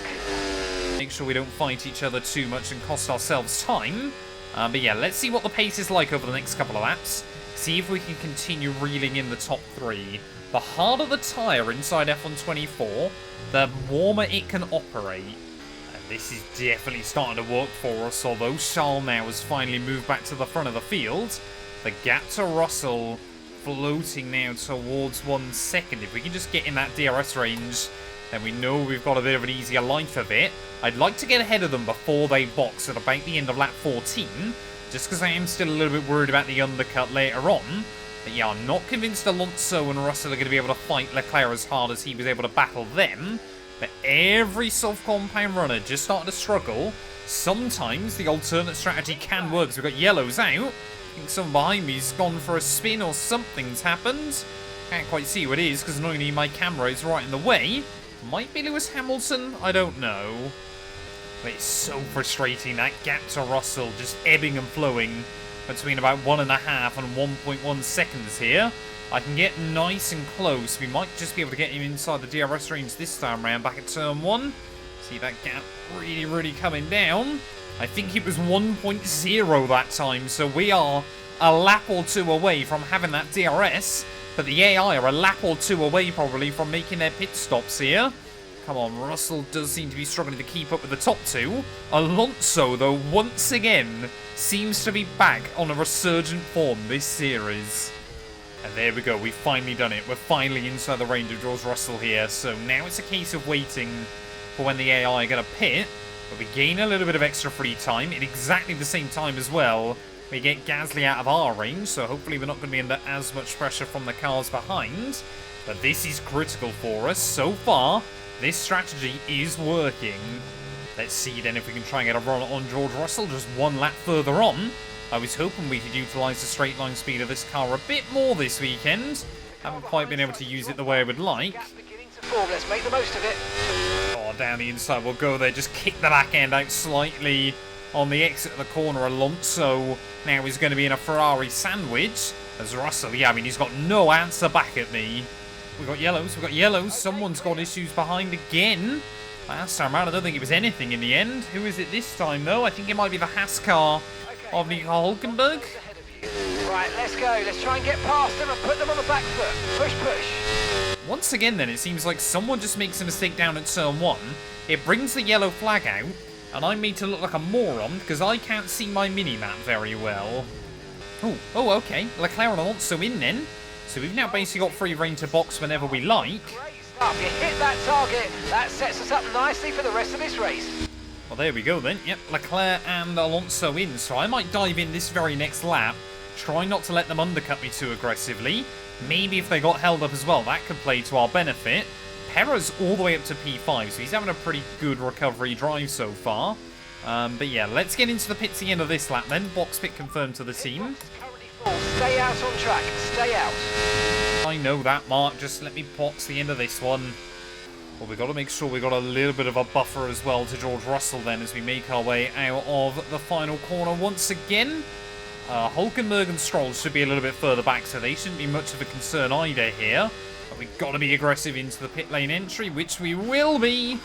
Make sure we don't fight each other too much and cost ourselves time. But yeah, let's see what the pace is like over the next couple of laps. See if we can continue reeling in the top 3. The harder the tyre inside F124, the warmer it can operate. And this is definitely starting to work for us, although Charles now has finally moved back to the front of the field. The gap to Russell floating now towards 1 second. If we can just get in that DRS range, then we know we've got a bit of an easier life of it. I'd like to get ahead of them before they box at about the end of lap 14, just because I am still a little bit worried about the undercut later on. But yeah, I'm not convinced Alonso and Russell are going to be able to fight Leclerc as hard as he was able to battle them. But every soft compound runner just starting to struggle. Sometimes the alternate strategy can work, because we've got yellows out. I think someone behind me's gone for a spin or something's happened. Can't quite see what it is, because annoyingly my camera is right in the way. Might be Lewis Hamilton, I don't know. But it's so frustrating, that gap to Russell just ebbing and flowing between about 1.5 and 1.1 seconds here. I can get nice and close. We might just be able to get him inside the DRS range this time around back at turn 1. See that gap really coming down. I think it was 1.0 that time, so we are a lap or 2 away from having that DRS. But the AI are a lap or 2 away probably from making their pit stops here. Come on, Russell does seem to be struggling to keep up with the top 2. Alonso, though, once again, seems to be back on a resurgent form this series. And there we go, we've finally done it. We're finally inside the range of George Russell here. So now it's a case of waiting for when the AI are going to pit. But we gain a little bit of extra free time at exactly the same time as well. We get Gasly out of our range, so hopefully we're not going to be under as much pressure from the cars behind. But this is critical for us. So far, this strategy is working. Let's see then if we can try and get a run on George Russell just 1 lap further on. I was hoping we could utilise the straight line speed of this car a bit more this weekend. Haven't quite been able to use it the way I would like. Let's make the most of it. Oh, down the inside we'll go there. Just kick the back end out slightly on the exit of the corner. Alonso now is going to be in a Ferrari sandwich. As Russell, yeah, I mean, he's got no answer back at me. We've got yellows. Someone's got issues behind again. Last time around, I don't think it was anything in the end. Who is it this time, though? I think it might be the Haas car of Nico Hülkenberg. Right, let's go. Let's try and get past them and put them on the back foot. Push. Once again, then, it seems like someone just makes a mistake down at turn 1. It brings the yellow flag out, and I'm made to look like a moron because I can't see my mini-map very well. Oh, okay. Leclerc and Alonso in then. So we've now basically got free reign to box whenever we like. If you hit that target, that sets us up nicely for the rest of this race. Well, there we go then. Yep, Leclerc and Alonso in. So I might dive in this very next lap. Try not to let them undercut me too aggressively. Maybe if they got held up as well, that could play to our benefit. Perez all the way up to P5, so he's having a pretty good recovery drive so far. But yeah, let's get into the pits at the end of this lap then. Box pit confirmed to the team. Stay out on track. Stay out. I know that, Mark. Just let me box the end of this one. Well, we've got to make sure we've got a little bit of a buffer as well to George Russell then as we make our way out of the final corner once again. Hülkenberg and Stroll should be a little bit further back, so they shouldn't be much of a concern either here. But we've got to be aggressive into the pit lane entry, which we will be.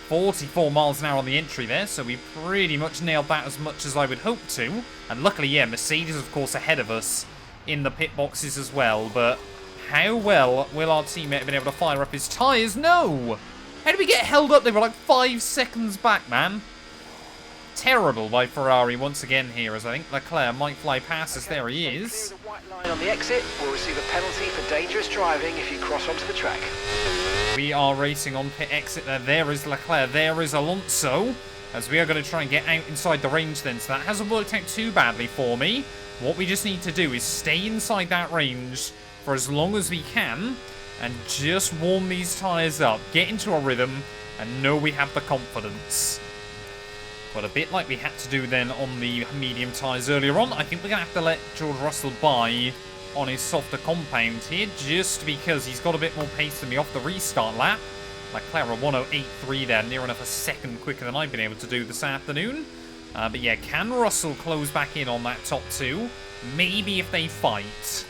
44 miles an hour on the entry there, so we pretty much nailed that as much as I would hope to. And luckily, yeah, Mercedes, of course, ahead of us in the pit boxes as well. But how well will our teammate have been able to fire up his tyres? No! How did we get held up? They were like 5 seconds back, man. Terrible by Ferrari once again here, as I think Leclerc might fly past us. There he is. The white line on the exit will receive a penalty for dangerous driving if you cross onto the track. We are racing on pit exit there. There is Leclerc. There is Alonso. As we are going to try and get out inside the range then. So that hasn't worked out too badly for me. What we just need to do is stay inside that range for as long as we can. And just warm these tyres up. Get into a rhythm. And know we have the confidence. But a bit like we had to do then on the medium tyres earlier on. I think we're going to have to let George Russell by on his softer compound here, just because he's got a bit more pace than me off the restart lap. Leclerc 1:08.3 there, near enough a second quicker than I've been able to do this afternoon. But yeah, can Russell close back in on that top 2? Maybe if they fight.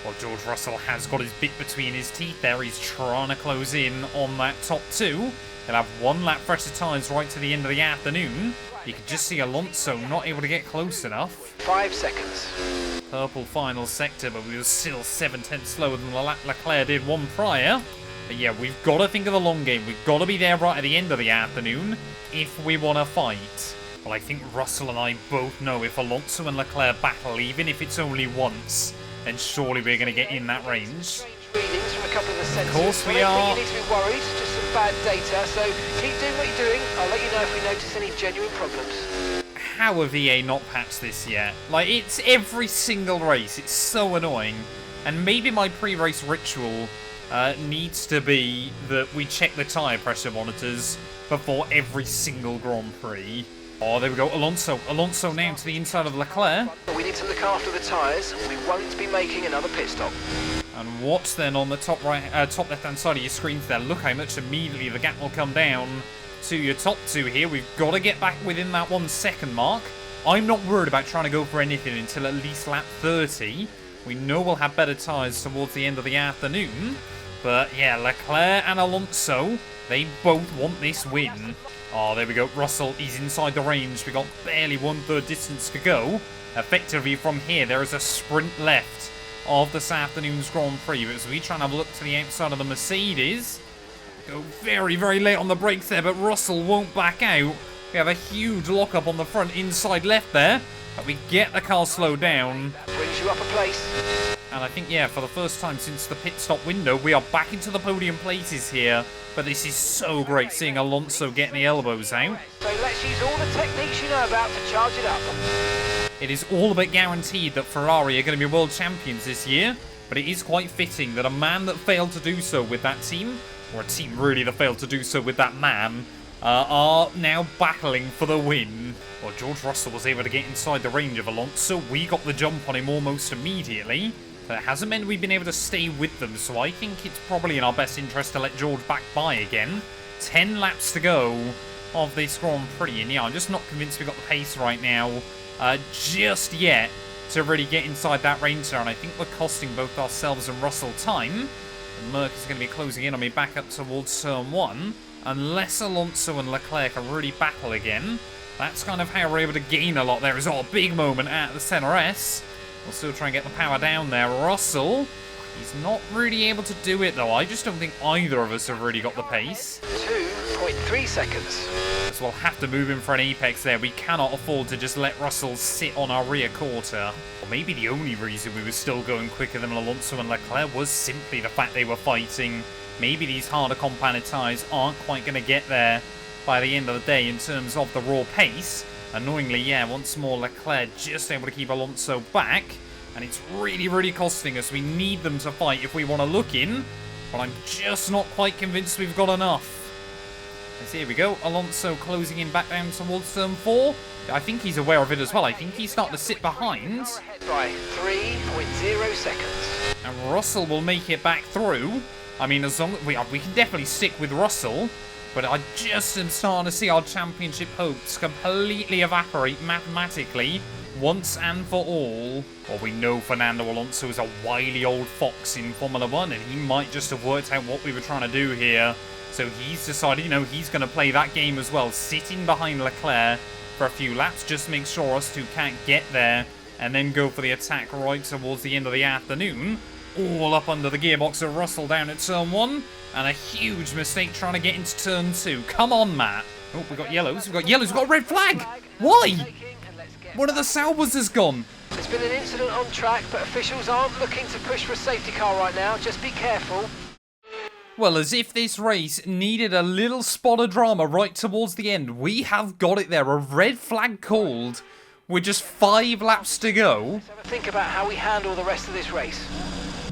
Well, George Russell has got his bit between his teeth there. He's trying to close in on that top 2. He'll have 1 lap fresher tyres right to the end of the afternoon. You can just see Alonso not able to get close enough. 5 seconds. Purple final sector, but we were still 7/10 slower than Leclerc did one prior. But yeah, we've got to think of the long game. We've got to be there right at the end of the afternoon if we want to fight. Well, I think Russell and I both know if Alonso and Leclerc battle, even if it's only once, then surely we're going to get in that range. Readings from a couple of the sensors. course we I don't are. think you need to be worried, just some bad data, so keep doing what you're doing. I'll let you know if we notice any genuine problems. How have EA not patched this yet? Like, it's every single race. It's so annoying. And maybe my pre-race ritual needs to be that we check the tyre pressure monitors before every single Grand Prix. Oh, there we go. Alonso. Alonso now to the inside of Leclerc. We need to look after the tyres. We won't be making another pit stop. And what's then on the top left-hand side of your screen there? Look how much immediately the gap will come down to your top two here. We've got to get back within that 1 second mark. I'm not worried about trying to go for anything until at least lap 30. We know we'll have better tyres towards the end of the afternoon. But yeah, Leclerc and Alonso, they both want this win. Oh, there we go. Russell is inside the range. We got barely 1/3 distance to go. Effectively from here, there is a sprint left of this afternoon's Grand Prix. But as we try and have a look to the outside of the Mercedes, go very, very late on the brakes there, but Russell won't back out. We have a huge lockup on the front inside left there, but we get the car slowed down. Brings you up a place. And I think, yeah, for the first time since the pit stop window, we are back into the podium places here. But this is so great seeing Alonso getting the elbows out. So let's use all the techniques you know about to charge it up. It is all but guaranteed that Ferrari are going to be world champions this year. But it is quite fitting that a man that failed to do so with that team, or a team really that failed to do so with that man, are now battling for the win. Well, George Russell was able to get inside the range of Alonso. We got the jump on him almost immediately. But it hasn't meant we've been able to stay with them, so I think it's probably in our best interest to let George back by again. 10 laps to go of this Grand Prix, and yeah, I'm just not convinced we've got the pace right now just yet to really get inside that range there, and I think we're costing both ourselves and Russell time. And Merc is going to be closing in on me back up towards Turn 1, unless Alonso and Leclerc can really battle again. That's kind of how we're able to gain a lot there. It's all a big moment at the Center S. We'll still try and get the power down there. Russell, he's not really able to do it, though. I just don't think either of us have really got the pace. 2.3 seconds. So we'll have to move in for an apex there. We cannot afford to just let Russell sit on our rear quarter. Or maybe the only reason we were still going quicker than Alonso and Leclerc was simply the fact they were fighting. Maybe these harder compounded tyres aren't quite going to get there by the end of the day in terms of the raw pace. Annoyingly, yeah, once more Leclerc just able to keep Alonso back. And it's really, really costing us. We need them to fight if we want to look in. But I'm just not quite convinced we've got enough. And so here we go. Alonso closing in back down towards Turn 4. I think he's aware of it as well. I think he's starting to sit behind. By 3.0 seconds. And Russell will make it back through. I mean, as long as we can definitely stick with Russell. But I just am starting to see our championship hopes completely evaporate mathematically once and for all. Well, we know Fernando Alonso is a wily old fox in Formula 1, and he might just have worked out what we were trying to do here. So he's decided, you know, he's going to play that game as well, sitting behind Leclerc for a few laps, just to make sure us two can't get there, and then go for the attack right towards the end of the afternoon. All up under the gearbox of Russell down at Turn 1. And a huge mistake trying to get into Turn 2. Come on, Matt. Oh, we've got yellows. We've got yellows. We've got a red flag. Why? One of the Saubers has gone. There's been an incident on track, but officials aren't looking to push for a safety car right now. Just be careful. Well, as if this race needed a little spot of drama right towards the end, we have got it there. A red flag called with just 5 laps to go. Let's have a think about how we handle the rest of this race.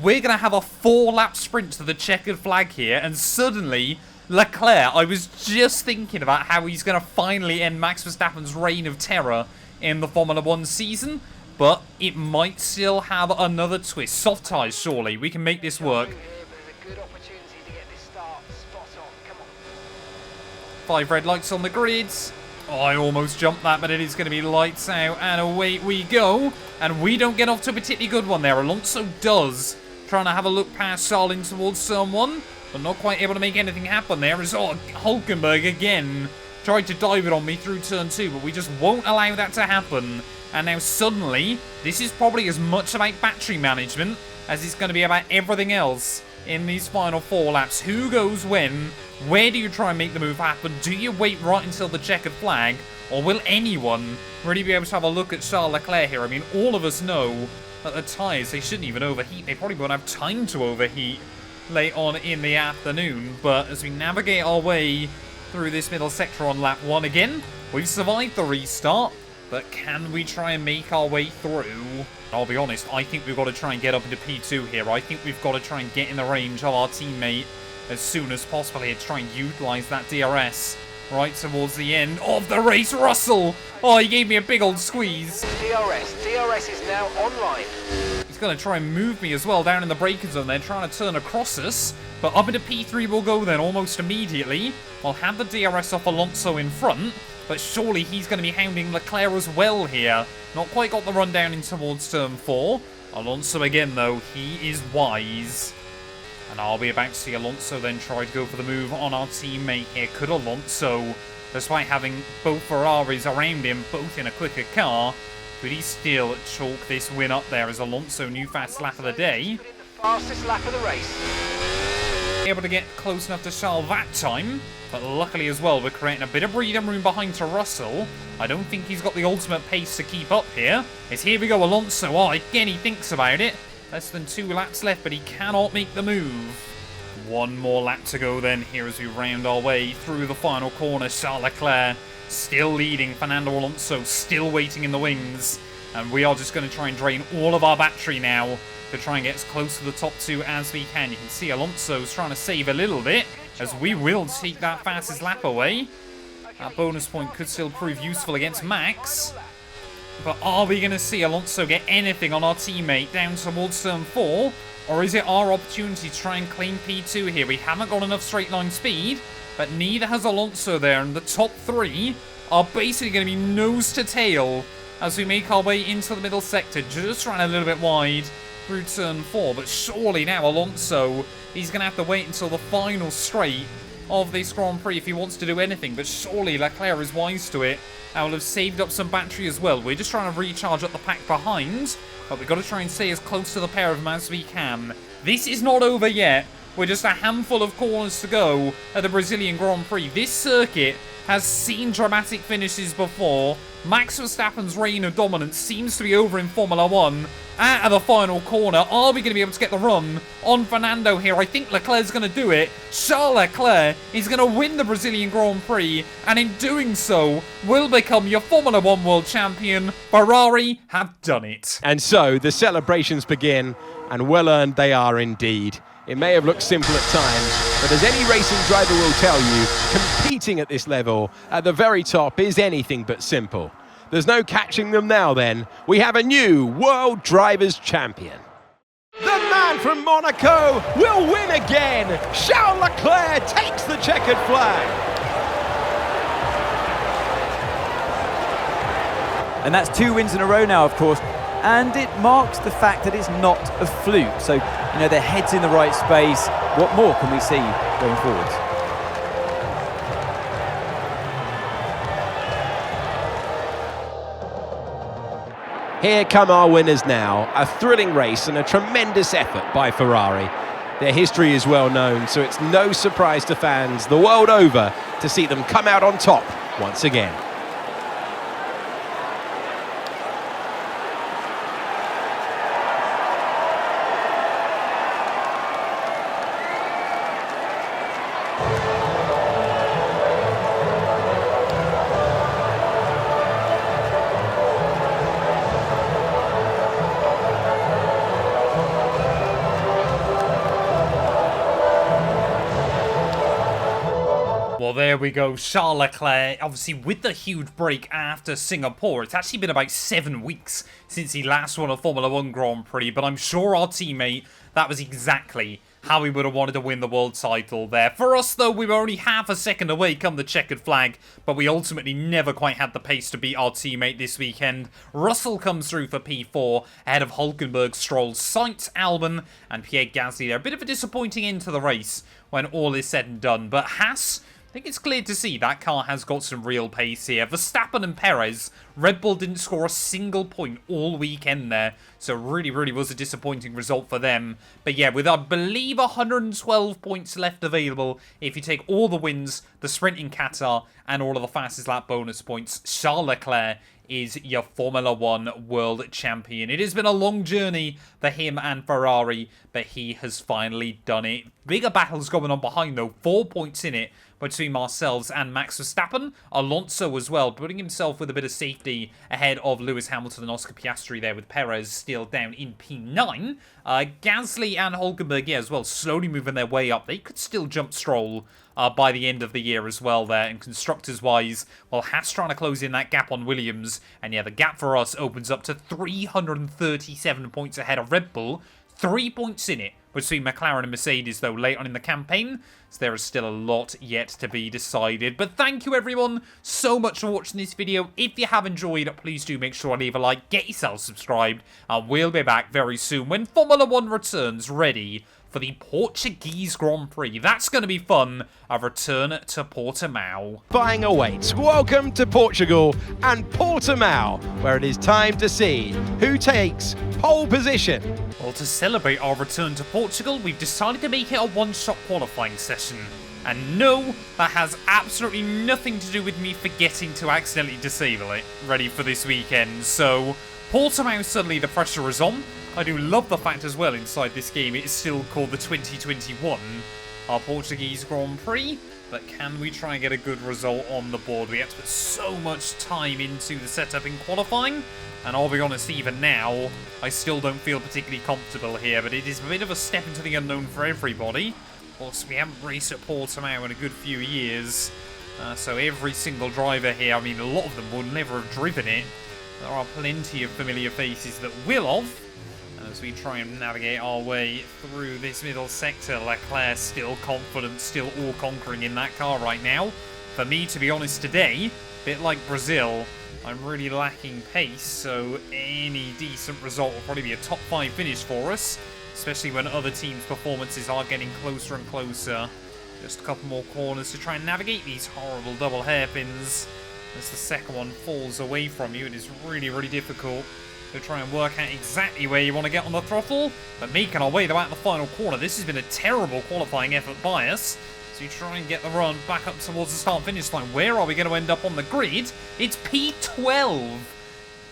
We're going to have a 4-lap sprint to the checkered flag here, and suddenly, Leclerc, I was just thinking about how he's going to finally end Max Verstappen's reign of terror in the Formula 1 season, but it might still have another twist. Soft tyres, surely. We can make this work. There's a good opportunity to get this start spot on. Come on. 5 red lights on the grids. Oh, I almost jumped that, but it is going to be lights out, and away we go. And we don't get off to a particularly good one there. Alonso does. Trying to have a look past Sarlin towards Turn 1, but not quite able to make anything happen there. As Hulkenberg again tried to dive it on me through Turn 2, but we just won't allow that to happen. And now suddenly, this is probably as much about battery management as it's going to be about everything else in these final 4 laps. Who goes when? Where do you try and make the move happen? Do you wait right until the checkered flag? Or will anyone really be able to have a look at Charles Leclerc here? I mean, all of us know that the tyres, they shouldn't even overheat. They probably won't have time to overheat late on in the afternoon. But as we navigate our way through this middle sector on lap 1 again, we've survived the restart. But can we try and make our way through? I'll be honest, I think we've got to try and get up into P2 here. I think we've got to try and get in the range of our teammate as soon as possible here to try and utilise that DRS right towards the end of the race. Russell! Oh, he gave me a big old squeeze. DRS is now online. He's going to try and move me as well down in the braking zone there, trying to turn across us. But up into P3 we'll go then almost immediately. I'll have the DRS off Alonso in front. But surely he's going to be hounding Leclerc as well here. Not quite got the run down in towards turn 4. Alonso again, though. He is wise. And I'll be about to see Alonso then try to go for the move on our teammate here. Could Alonso, despite having both Ferraris around him, both in a quicker car, could he still chalk this win up there as Alonso new fast lap of the day? Fastest lap of the race. Able to get close enough to Charles that time, but luckily as well we're creating a bit of breathing room behind to Russell. I don't think he's got the ultimate pace to keep up here. It's here we go, Alonso. Oh, again he thinks about it. Less than 2 laps left, but he cannot make the move. 1 more lap to go then here as we round our way through the final corner. Charles Leclerc still leading, Fernando Alonso still waiting in the wings, and we are just going to try and drain all of our battery now to try and get as close to the top 2 as we can. You can see Alonso's trying to save a little bit, as we will take that fastest lap away. That bonus point could still prove useful against Max. But are we going to see Alonso get anything on our teammate down towards turn 4? Or is it our opportunity to try and claim P2 here? We haven't got enough straight line speed, but neither has Alonso there. And the top 3 are basically going to be nose to tail as we make our way into the middle sector. Just ran a little bit wide through turn 4, but surely now Alonso, he's going to have to wait until the final straight of this Grand Prix if he wants to do anything. But surely Leclerc is wise to it. I will have saved up some battery as well. We're just trying to recharge up the pack behind, but we've got to try and stay as close to the pair of them as we can. This is not over yet. We're just a handful of corners to go at the Brazilian Grand Prix. This circuit has seen dramatic finishes before. Max Verstappen's reign of dominance seems to be over in Formula 1. Out of the final corner, are we going to be able to get the run on Fernando here? I think Leclerc's going to do it. Charles Leclerc is going to win the Brazilian Grand Prix, and in doing so, will become your Formula 1 world champion. Ferrari have done it. And so the celebrations begin, and well earned they are indeed. It may have looked simple at times, but as any racing driver will tell you, competing at this level, at the very top, is anything but simple. There's no catching them now then. We have a new World Drivers' Champion. The man from Monaco will win again. Charles Leclerc takes the checkered flag. And that's 2 wins in a row now, of course. And it marks the fact that it's not a fluke. So, you know, their head's in the right space. What more can we see going forwards? Here come our winners now. A thrilling race and a tremendous effort by Ferrari. Their history is well known, so it's no surprise to fans the world over to see them come out on top once again. Well, there we go. Charles Leclerc, obviously with the huge break after Singapore. It's actually been about 7 weeks since he last won a Formula 1 Grand Prix, but I'm sure our teammate, that was exactly how we would have wanted to win the world title there. For us, though, we were only half a second away come the checkered flag, but we ultimately never quite had the pace to beat our teammate this weekend. Russell comes through for P4, ahead of Hulkenberg, Stroll, Sainz, Albon, and Pierre Gasly there. A bit of a disappointing end to the race when all is said and done, but Haas, I think it's clear to see that car has got some real pace here. Verstappen and Perez, Red Bull didn't score a single point all weekend there, so really was a disappointing result for them. But yeah, with I believe 112 points left available, if you take all the wins, the sprint in Qatar, and all of the fastest lap bonus points, Charles Leclerc is your Formula 1 World Champion. It has been a long journey for him and Ferrari, but he has finally done it. Bigger battles going on behind though, 4 points in it between Marcel's and Max Verstappen. Alonso as well, putting himself with a bit of safety ahead of Lewis Hamilton and Oscar Piastri there, with Perez still down in P9. Gasly and Hulkenberg, yeah, as well, slowly moving their way up. They could still jump Stroll by the end of the year as well there. And constructors-wise, well, Haas trying to close in that gap on Williams. And yeah, the gap for us opens up to 337 points ahead of Red Bull. 3 points in it between McLaren and Mercedes, though, late on in the campaign. So there is still a lot yet to be decided. But thank you, everyone, so much for watching this video. If you have enjoyed, please do make sure to leave a like, get yourself subscribed, and we'll be back very soon when Formula 1 returns, ready for the Portuguese Grand Prix. That's going to be fun. A return to Portimao. Buying awaits. Welcome to Portugal and Portimao, where it is time to see who takes pole position. Well, to celebrate our return to Portugal, we've decided to make it a one-shot qualifying session. And no, that has absolutely nothing to do with me forgetting to accidentally disable it, ready for this weekend. So, Portimao, suddenly the pressure is on. I do love the fact as well inside this game it is still called the 2021 our Portuguese Grand Prix, but can we try and get a good result on the board? We have to put so much time into the setup in qualifying, and I'll be honest, even now I still don't feel particularly comfortable here, but it is a bit of a step into the unknown for everybody. Of course, we haven't raced at Portimao in a good few years, so every single driver here, I mean a lot of them will never have driven it. There are plenty of familiar faces that will have. As we try and navigate our way through this middle sector, Leclerc still confident, still all-conquering in that car right now. For me, to be honest, today, a bit like Brazil, I'm really lacking pace, so any decent result will probably be a top 5 finish for us, especially when other teams' performances are getting closer and closer. Just a couple more corners to try and navigate these horrible double hairpins. As the second one falls away from you, it is really, really difficult to try and work out exactly where you want to get on the throttle. But making our way though out the final corner, this has been a terrible qualifying effort by us. So you try and get the run back up towards the start-finish line. Where are we going to end up on the grid? It's P12.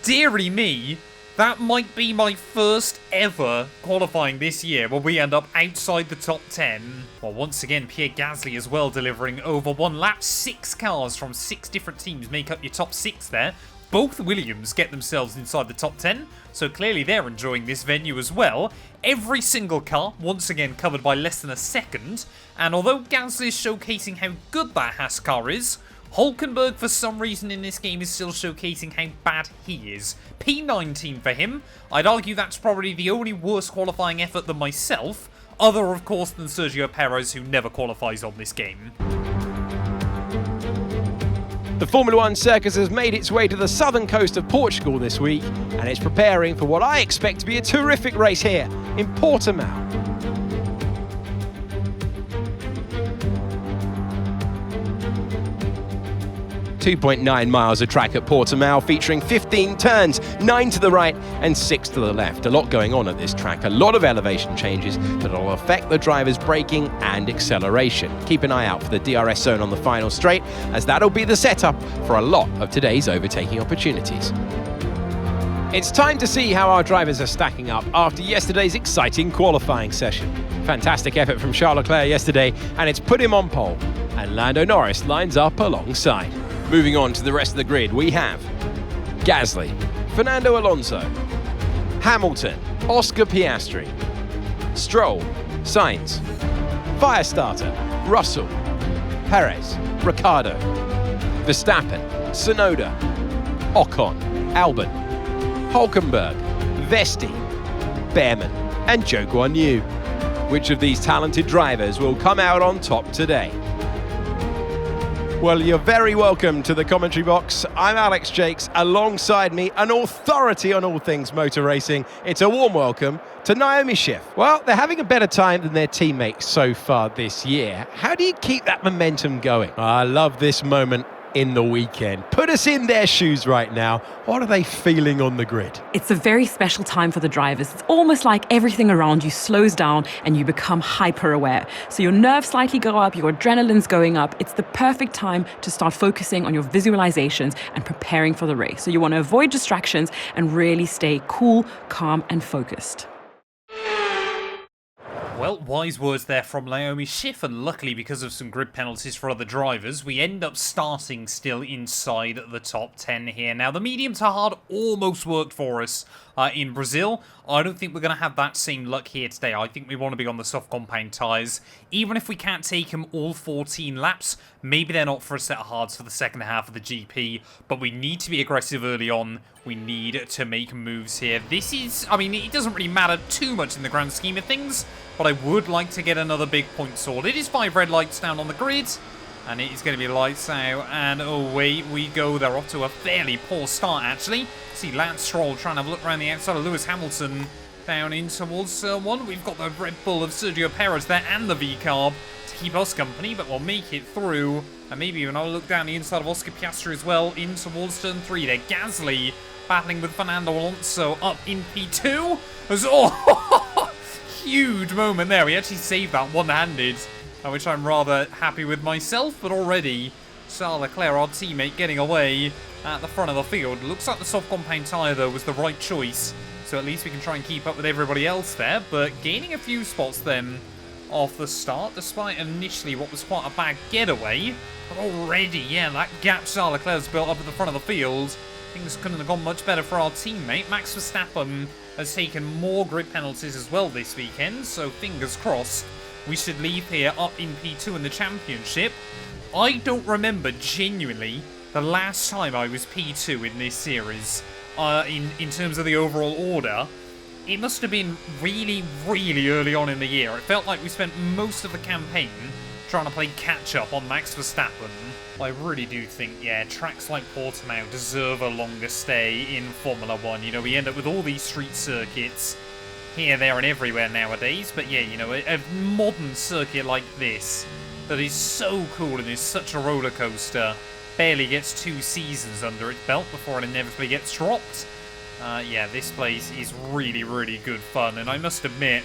Deary me, that might be my first ever qualifying this year where we end up outside the top 10. Well, once again, Pierre Gasly as well delivering over one lap. 6 cars from 6 different teams make up your top 6 there. Both Williams get themselves inside the top 10, so clearly they're enjoying this venue as well. Every single car, once again, covered by less than a second. And although Gasly is showcasing how good that Haas car is, Hulkenberg, for some reason in this game, is still showcasing how bad he is. P19 for him. I'd argue that's probably the only worse qualifying effort than myself, other, of course, than Sergio Perez, who never qualifies on this game. The Formula 1 circus has made its way to the southern coast of Portugal this week, and it's preparing for what I expect to be a terrific race here in Portimao. 2.9 miles of track at Portimao, featuring 15 turns, 9 to the right and 6 to the left. A lot going on at this track, a lot of elevation changes that will affect the driver's braking and acceleration. Keep an eye out for the DRS zone on the final straight, as that'll be the setup for a lot of today's overtaking opportunities. It's time to see how our drivers are stacking up after yesterday's exciting qualifying session. Fantastic effort from Charles Leclerc yesterday, and it's put him on pole. And Lando Norris lines up alongside. Moving on to the rest of the grid, we have Gasly, Fernando Alonso, Hamilton, Oscar Piastri, Stroll, Sainz, Firestarter, Russell, Perez, Ricciardo, Verstappen, Tsunoda, Ocon, Albon, Hulkenberg, Vesti, Behrman and Zhou Guanyu. Which of these talented drivers will come out on top today? Well, you're very welcome to the commentary box. I'm Alex Jakes. Alongside me, an authority on all things motor racing. It's a warm welcome to Naomi Schiff. Well, they're having a better time than their teammates so far this year. How do you keep that momentum going? I love this moment in the weekend. Put us in their shoes right now. What are they feeling on the grid? It's a very special time for the drivers. It's almost like everything around you slows down and you become hyper aware. So your nerves slightly go up, your adrenaline's going up. It's the perfect time to start focusing on your visualizations and preparing for the race. So you want to avoid distractions and really stay cool, calm and focused. Well, wise words there from Naomi Schiff, and luckily because of some grid penalties for other drivers, we end up starting still inside the top 10 here. Now, the medium to hard almost worked for us in Brazil. I don't think we're going to have that same luck here today. I think we want to be on the soft compound tyres. Even if we can't take them all 14 laps, maybe they're not for a set of hards for the second half of the GP, but we need to be aggressive early on. We need to make moves here. This is, I mean, it doesn't really matter too much in the grand scheme of things, but I would like to get another big point sword. It is 5 red lights down on the grid, and it is going to be lights out, and away we go. They're off to a fairly poor start, actually. See Lance Stroll trying to have a look around the outside of Lewis Hamilton down in towards one. We've got the Red Bull of Sergio Perez there and the V-Carb to keep us company, but we'll make it through. And maybe even I'll look down the inside of Oscar Piastri as well in towards turn 3 there. Gasly battling with Fernando Alonso up in P2. Huge moment there. We actually saved that one-handed, which I'm rather happy with myself, but already Charles Leclerc, our teammate, getting away at the front of the field. Looks like the soft compound tyre, though, was the right choice, so at least we can try and keep up with everybody else there, but gaining a few spots then off the start, despite initially what was quite a bad getaway. But already, yeah, that gap Charles Leclerc's built up at the front of the field. Things couldn't have gone much better for our teammate. Max Verstappen has taken more grid penalties as well this weekend, so fingers crossed we should leave here up in P2 in the championship. I don't remember genuinely the last time I was P2 in this series in terms of the overall order. It must have been really, really early on in the year. It felt like we spent most of the campaign trying to play catch-up on Max Verstappen. I really do think, yeah, tracks like Portimao deserve a longer stay in Formula 1. You know, we end up with all these street circuits here, there, and everywhere nowadays. But yeah, you know, a modern circuit like this that is so cool and is such a roller coaster barely gets 2 seasons under its belt before it inevitably gets dropped. Yeah, this place is really, really good fun, and I must admit,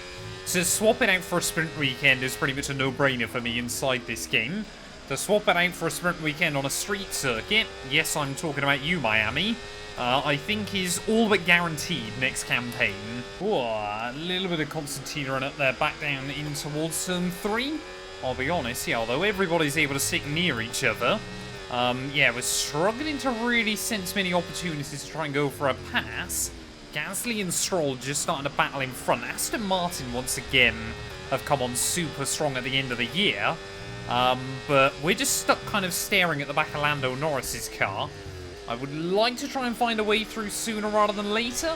to swap it out for a sprint weekend is pretty much a no-brainer for me inside this game. To swap it out for a sprint weekend on a street circuit, yes, I'm talking about you, Miami, I think is all but guaranteed next campaign. Ooh, a little bit of Constantine run up there, back down in towards turn 3. I'll be honest, yeah, although everybody's able to stick near each other, yeah, we're struggling to really sense many opportunities to try and go for a pass. Gasly and Stroll just starting to battle in front. Aston Martin, once again, have come on super strong at the end of the year. But we're just stuck kind of staring at the back of Lando Norris's car. I would like to try and find a way through sooner rather than later,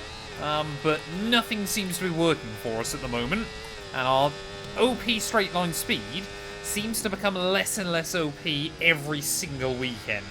but nothing seems to be working for us at the moment. And our OP straight line speed seems to become less and less OP every single weekend.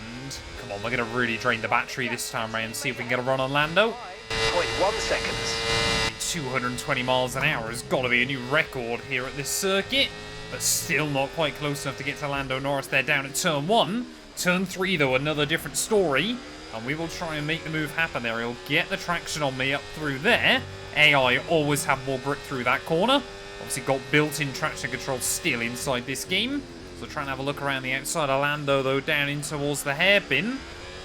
Come on, we're going to really drain the battery this time around and see if we can get a run on Lando. 0.1 seconds. 220 miles an hour has got to be a new record here at this circuit, but still not quite close enough to get to Lando Norris there down at turn 1. Turn 3, though, another different story, and we will try and make the move happen there. He'll get the traction on me up through there. AI always have more grip through that corner. Obviously got built-in traction control still inside this game. So trying to have a look around the outside of Lando, though, down in towards the hairpin.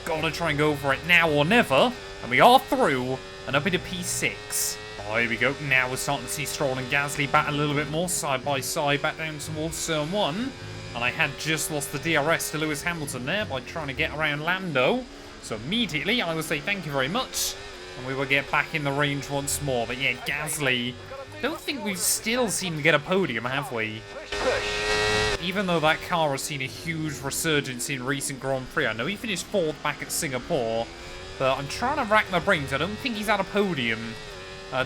Gotta try and go for it now or never. And we are through and up into P6. Oh, here we go. Now we're starting to see Stroll and Gasly battle a little bit more side by side back down towards turn 1. And I had just lost the DRS to Lewis Hamilton there by trying to get around Lando. So immediately I will say thank you very much. And we will get back in the range once more. But yeah, Gasly, don't think we've still seen him get a podium, have we? Even though that car has seen a huge resurgence in recent Grand Prix. I know he finished 4th back at Singapore, but I'm trying to rack my brains. I don't think he's had a podium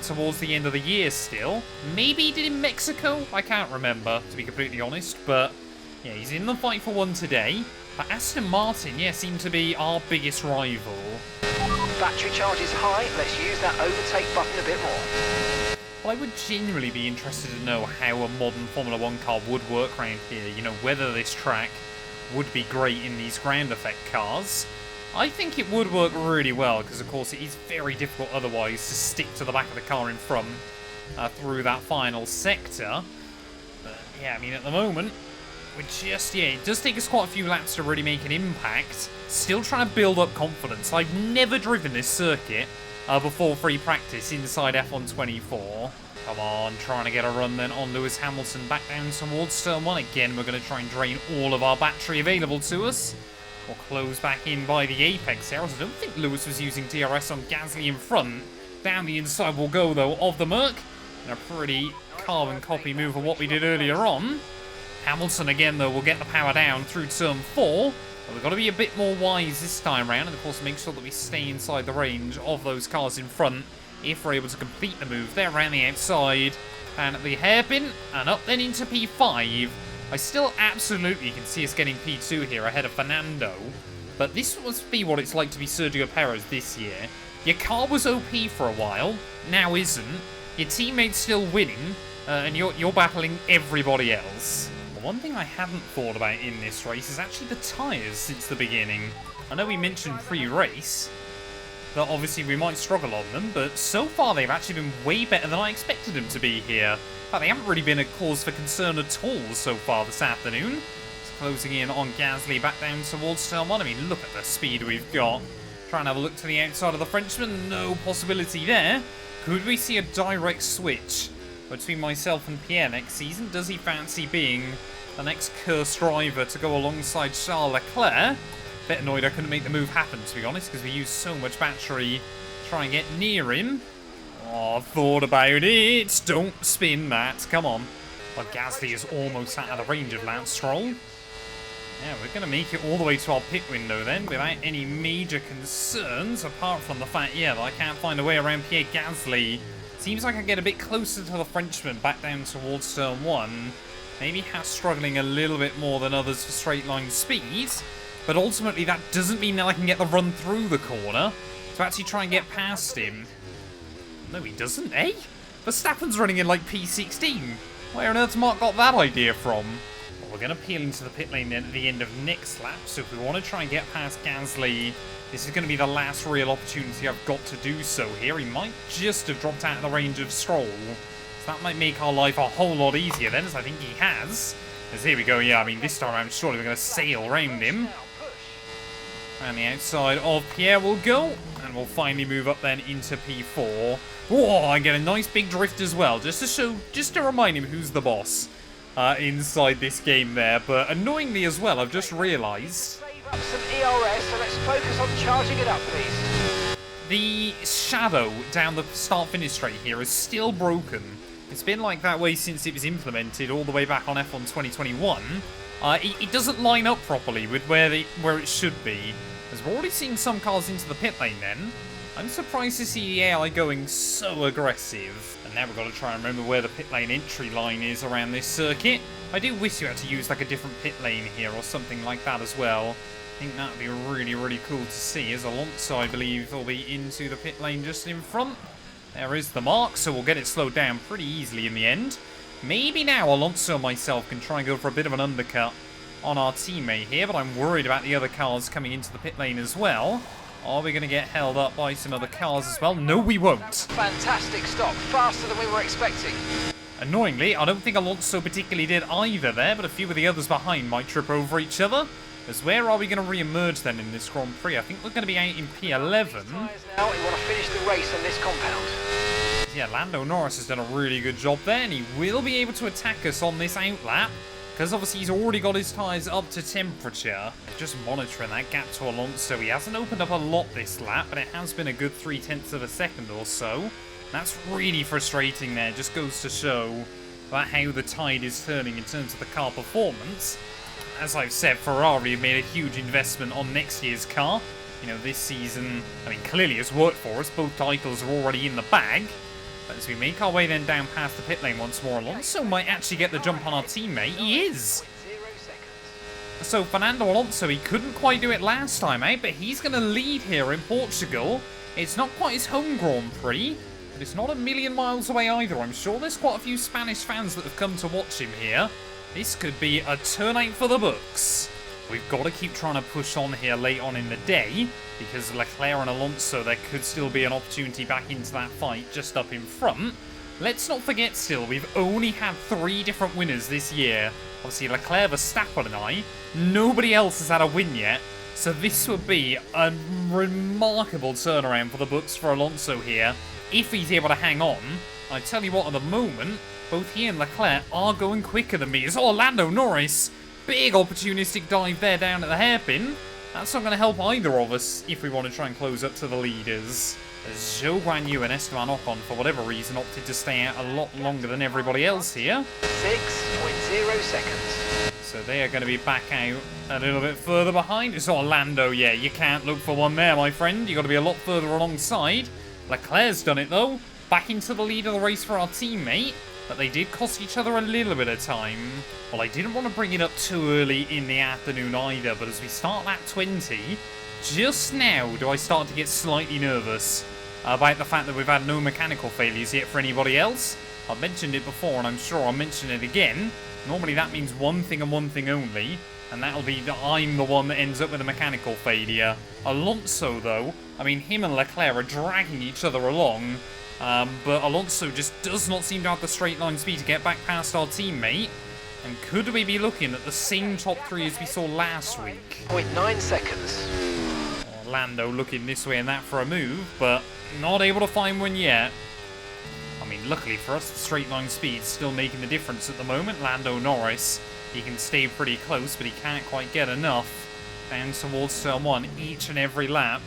towards the end of the year still. Maybe he did in Mexico? I can't remember, to be completely honest. But yeah, he's in the fight for one today. But Aston Martin, yeah, seem to be our biggest rival. Battery charge is high. Let's use that overtake button a bit more. Well, I would genuinely be interested to know how a modern Formula 1 car would work around here. You know, whether this track would be great in these ground effect cars. I think it would work really well, because of course it is very difficult otherwise to stick to the back of the car in front through that final sector. But yeah, I mean, at the moment, we're just, yeah, it does take us quite a few laps to really make an impact. Still trying to build up confidence. I've never driven this circuit before free practice inside F124. Come on, trying to get a run then on Lewis Hamilton back down towards turn 1. Again, we're going to try and drain all of our battery available to us. We'll close back in by the apex here. I don't think Lewis was using DRS on Gasly in front. Down the inside we'll go, though, of the Merc. And a pretty carbon copy move of what we did earlier on. Hamilton, again, though, will get the power down through turn 4. But we've got to be a bit more wise this time around. And, of course, make sure that we stay inside the range of those cars in front if we're able to complete the move there around the outside. And at the hairpin, and up then into P5. I still absolutely can see us getting P2 here ahead of Fernando. But this must be what it's like to be Sergio Perez this year. Your car was OP for a while, now isn't. Your teammate's still winning, and you're battling everybody else. The one thing I hadn't thought about in this race is actually the tyres since the beginning. I know we mentioned pre-race that obviously we might struggle on them, but so far they've actually been way better than I expected them to be here. In fact, they haven't really been a cause for concern at all so far this afternoon. It's closing in on Gasly back down towards turn 1. I mean, look at the speed we've got. Trying to have a look to the outside of the Frenchman. No possibility there. Could we see a direct switch between myself and Pierre next season? Does he fancy being the next cursed driver to go alongside Charles Leclerc? Bit annoyed I couldn't make the move happen, to be honest, because we used so much battery to try and get near him. Oh, thought about it. Don't spin, Matt. Come on. Well, Gasly is almost out of the range of Lance Stroll. Yeah, we're going to make it all the way to our pit window then, without any major concerns, apart from the fact, yeah, that I can't find a way around Pierre Gasly. Seems like I get a bit closer to the Frenchman back down towards turn 1. Maybe has struggling a little bit more than others for straight line speed. But ultimately, that doesn't mean that I can get the run through the corner to actually try and get past him. No, he doesn't, eh? Verstappen's running in like P16. Where on earth's Mark got that idea from? Well, we're going to peel into the pit lane then at the end of next lap. So if we want to try and get past Gasly, this is going to be the last real opportunity I've got to do so here. He might just have dropped out of the range of Stroll. So that might make our life a whole lot easier then, as I think he has. As here we go, yeah, I mean, this time around, surely we're going to sail around him. And the outside of Pierre will go, and we'll finally move up then into P4. Oh, I get a nice big drift as well, just to remind him who's the boss inside this game there. But annoyingly as well, I've just realised. Save up some ERS, so let's focus on charging it up, please. The shadow down the start-finish straight here is still broken. It's been like that way since it was implemented all the way back on F1 2021. It doesn't line up properly with where it should be. As we're already seeing some cars into the pit lane then. I'm surprised to see the AI going so aggressive. And now we've got to try and remember where the pit lane entry line is around this circuit. I do wish you had to use like a different pit lane here or something like that as well. I think that would be really, really cool to see, as Alonso, I believe, will be into the pit lane just in front. There is the mark, so we'll get it slowed down pretty easily in the end. Maybe now Alonso and myself can try and go for a bit of an undercut on our teammate here, but I'm worried about the other cars coming into the pit lane as well. Are we going to get held up by some other cars as well? No, we won't. Fantastic stop, faster than we were expecting. Annoyingly, I don't think Alonso particularly did either there, but a few of the others behind might trip over each other. As where are we going to re-emerge then in this Grand Prix? I think we're going to be out in P11. Now we want to finish the race on this compound. Yeah, Lando Norris has done a really good job there, and he will be able to attack us on this outlap, because obviously he's already got his tyres up to temperature. Just monitoring that gap to Alonso. He hasn't opened up a lot this lap, but it has been a good 0.3 of a second or so. That's really frustrating there. Just goes to show about how the tide is turning in terms of the car performance. As I've said, Ferrari have made a huge investment on next year's car. You know, this season, I mean, clearly it's worked for us. Both titles are already in the bag. But as we make our way then down past the pit lane once more, Alonso might actually get the jump on our teammate. He is! So Fernando Alonso, he couldn't quite do it last time out, but he's going to lead here in Portugal. It's not quite his home Grand Prix, but it's not a million miles away either. I'm sure there's quite a few Spanish fans that have come to watch him here. This could be a turnout for the books. We've got to keep trying to push on here late on in the day, because Leclerc and Alonso, there could still be an opportunity back into that fight just up in front. Let's not forget still, we've only had 3 different winners this year. Obviously Leclerc, Verstappen and I. Nobody else has had a win yet. So this would be a remarkable turnaround for the books for Alonso here, if he's able to hang on. I tell you what, at the moment, both he and Leclerc are going quicker than me. It's Lando Norris. Big opportunistic dive there down at the hairpin. That's not going to help either of us if we want to try and close up to the leaders. Zhou Guanyu and Esteban Ocon, for whatever reason, opted to stay out a lot longer than everybody else here. 6.0 seconds. So they are going to be back out a little bit further behind. It's Lando, yeah, you can't look for one there, my friend. You've got to be a lot further alongside. Leclerc's done it, though. Back into the lead of the race for our teammate. But they did cost each other a little bit of time. Well, I didn't want to bring it up too early in the afternoon either, but as we start lap 20, just now do I start to get slightly nervous about the fact that we've had no mechanical failures yet for anybody else. I've mentioned it before, and I'm sure I'll mention it again. Normally that means one thing and one thing only, and that'll be that I'm the one that ends up with a mechanical failure. Alonso, though, I mean, him and Leclerc are dragging each other along. But Alonso just does not seem to have the straight line speed to get back past our teammate. And could we be looking at the same top 3 as we saw last week? 0.9 seconds. Lando looking this way and that for a move, but not able to find one yet. I mean, luckily for us, the straight line speed's still making the difference at the moment. Lando Norris, he can stay pretty close, but he can't quite get enough down towards turn 1 each and every lap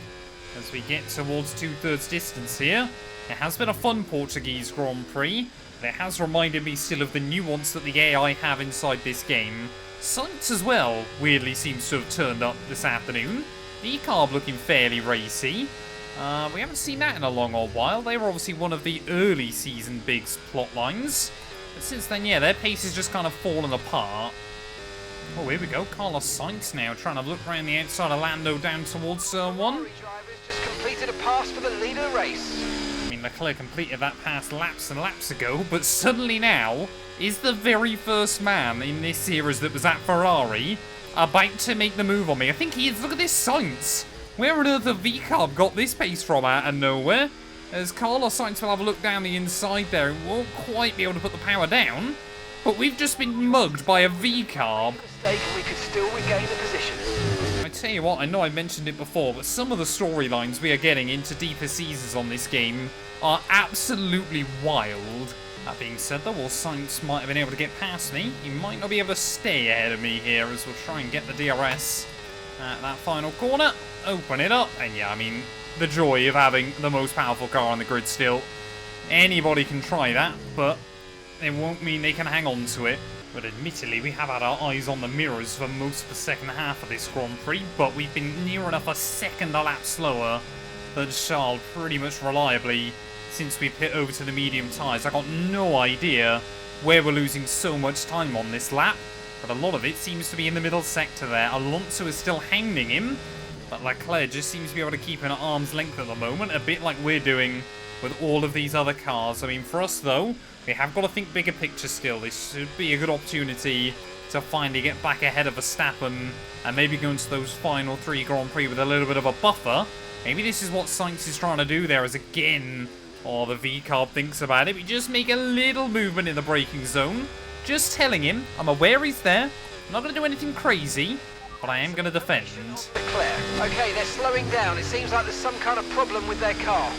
as we get towards 2/3 distance here. It has been a fun Portuguese Grand Prix, but it has reminded me still of the nuance that the AI have inside this game. Sainz as well, weirdly seems to have turned up this afternoon. The carb looking fairly racy. We haven't seen that in a long old while. They were obviously one of the early season Biggs plot lines. But since then, yeah, their pace has just kind of fallen apart. Oh, here we go. Carlos Sainz now trying to look around the outside of Lando down towards turn 1. Just completed a pass for the leader race. I mean, Leclerc completed that pass laps and laps ago, but suddenly now is the very first man in this series that was at Ferrari about to make the move on me. I think he is. Look at this Sainz. Where on earth have VCarb got this pace from out of nowhere? As Carlos Sainz will have a look down the inside there and won't quite be able to put the power down. But we've just been mugged by a VCarb. Mistake, we could still regain the position. I tell you what, I know I mentioned it before, but some of the storylines we are getting into deeper seasons on this game are absolutely wild. That being said, though, while Sainz might have been able to get past me, he might not be able to stay ahead of me here as we'll try and get the DRS at that final corner. Open it up, and yeah, I mean, the joy of having the most powerful car on the grid still. Anybody can try that, but it won't mean they can hang on to it. But admittedly, we have had our eyes on the mirrors for most of the second half of this Grand Prix, but we've been near enough a second a lap slower than Charles pretty much reliably since we hit over to the medium tyres. I got no idea where we're losing so much time on this lap, but a lot of it seems to be in the middle sector there. Alonso is still hounding him, but Leclerc just seems to be able to keep him at arm's length at the moment, a bit like we're doing with all of these other cars. I mean, for us though, we have got to think bigger picture still. This should be a good opportunity to finally get back ahead of Verstappen and maybe go into those final 3 Grand Prix with a little bit of a buffer. Maybe this is what Sainz is trying to do there, as again, the VCarb thinks about it. We just make a little movement in the braking zone. Just telling him, I'm aware he's there. I'm not going to do anything crazy, but I am going to defend. Leclerc. Okay, they're slowing down. It seems like there's some kind of problem with their car.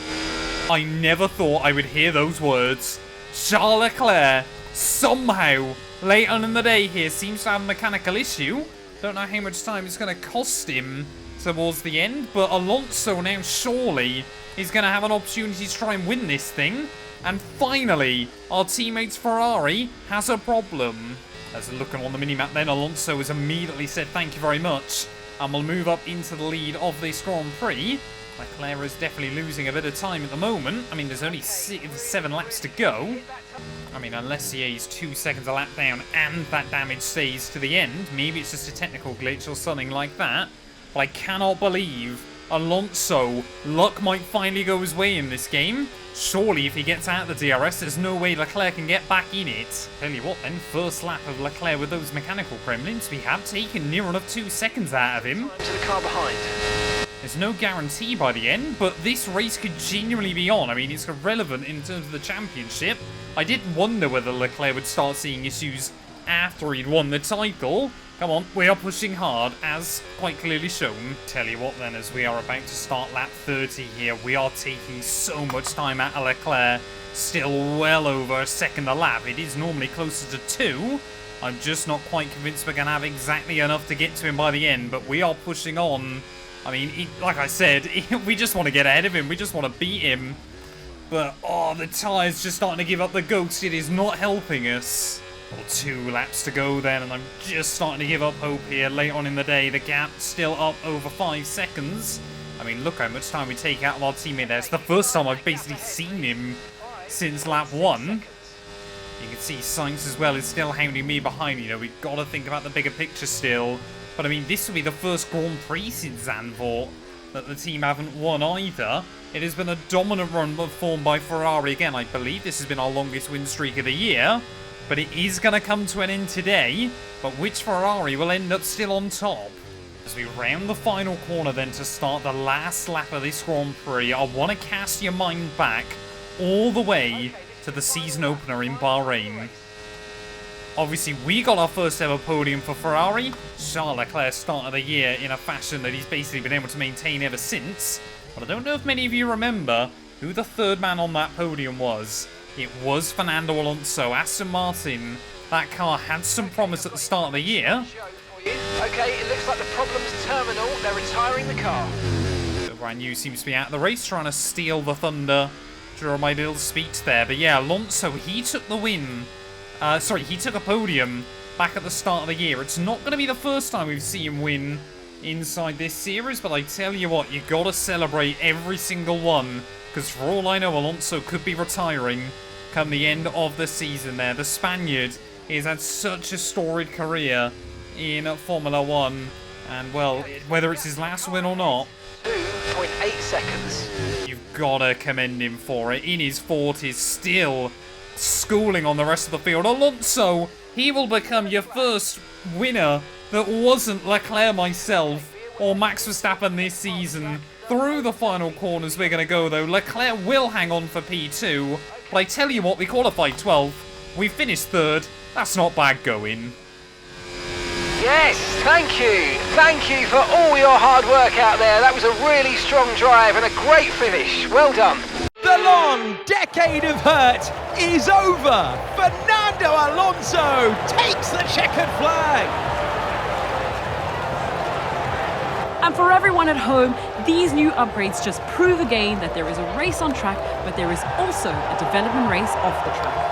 I never thought I would hear those words. Charles Leclerc, somehow, late on in the day here, seems to have a mechanical issue. Don't know how much time it's going to cost him towards the end, but Alonso now surely is going to have an opportunity to try and win this thing. And finally, our teammate's Ferrari has a problem. As looking on the minimap then, Alonso has immediately said thank you very much, and will move up into the lead of this Grand Prix. Leclerc is definitely losing a bit of time at the moment. I mean, there's only 7 laps to go. I mean, unless he is 2 seconds a lap down and that damage stays to the end. Maybe it's just a technical glitch or something like that. But I cannot believe Alonso, luck might finally go his way in this game. Surely if he gets out of the DRS, there's no way Leclerc can get back in it. Tell you what then, first lap of Leclerc with those mechanical gremlins, we have taken near enough 2 seconds out of him. To the car behind. There's no guarantee by the end, but this race could genuinely be on. I mean, it's irrelevant in terms of the championship. I did wonder whether Leclerc would start seeing issues after he'd won the title. Come on, we are pushing hard, as quite clearly shown. Tell you what then, as we are about to start lap 30 here, we are taking so much time out of Leclerc. Still well over a second a lap. It is normally closer to 2. I'm just not quite convinced we're going to have exactly enough to get to him by the end, but we are pushing on. I mean, like I said, we just want to get ahead of him. We just want to beat him. But, oh, the tyre's just starting to give up the ghost. It is not helping us. Well, 2 laps to go then, and I'm just starting to give up hope here. Late on in the day, the gap still up over 5 seconds. I mean, look how much time we take out of our teammate there. It's the first time I've basically seen him since lap 1. You can see Sainz as well is still hounding me behind. You know, we've got to think about the bigger picture still. But I mean, this will be the first Grand Prix since Zandvoort that the team haven't won either. It has been a dominant run performed by Ferrari again. I believe this has been our longest win streak of the year. But it is going to come to an end today. But which Ferrari will end up still on top? As we round the final corner then to start the last lap of this Grand Prix, I want to cast your mind back all the way to the season opener in Bahrain. Obviously, we got our first ever podium for Ferrari. Charles Leclerc started the year in a fashion that he's basically been able to maintain ever since. But I don't know if many of you remember who the third man on that podium was. It was Fernando Alonso. Aston Martin, that car had some promise at the start of the year. Okay, it looks like the problem's terminal. They're retiring the car. So brand new seems to be out of the race, trying to steal the thunder during my little speech there. But yeah, Alonso, he took the win. He took a podium back at the start of the year. It's not going to be the first time we've seen him win inside this series, but I tell you what, you got to celebrate every single one, because for all I know, Alonso could be retiring come the end of the season there. The Spaniard has had such a storied career in Formula 1, and well, whether it's his last win or not, 2.8 seconds. You've got to commend him for it. In his 40s, still schooling on the rest of the field. Alonso, he will become your first winner that wasn't Leclerc myself or Max Verstappen this season. Through the final corners we're going to go though. Leclerc will hang on for P2, but I tell you what, we qualified 12th, we finished 3rd, that's not bad going. Yes, thank you. Thank you for all your hard work out there. That was a really strong drive and a great finish. Well done. The long decade of hurt is over. Fernando Alonso takes the checkered flag. And for everyone at home, these new upgrades just prove again that there is a race on track, but there is also a development race off the track.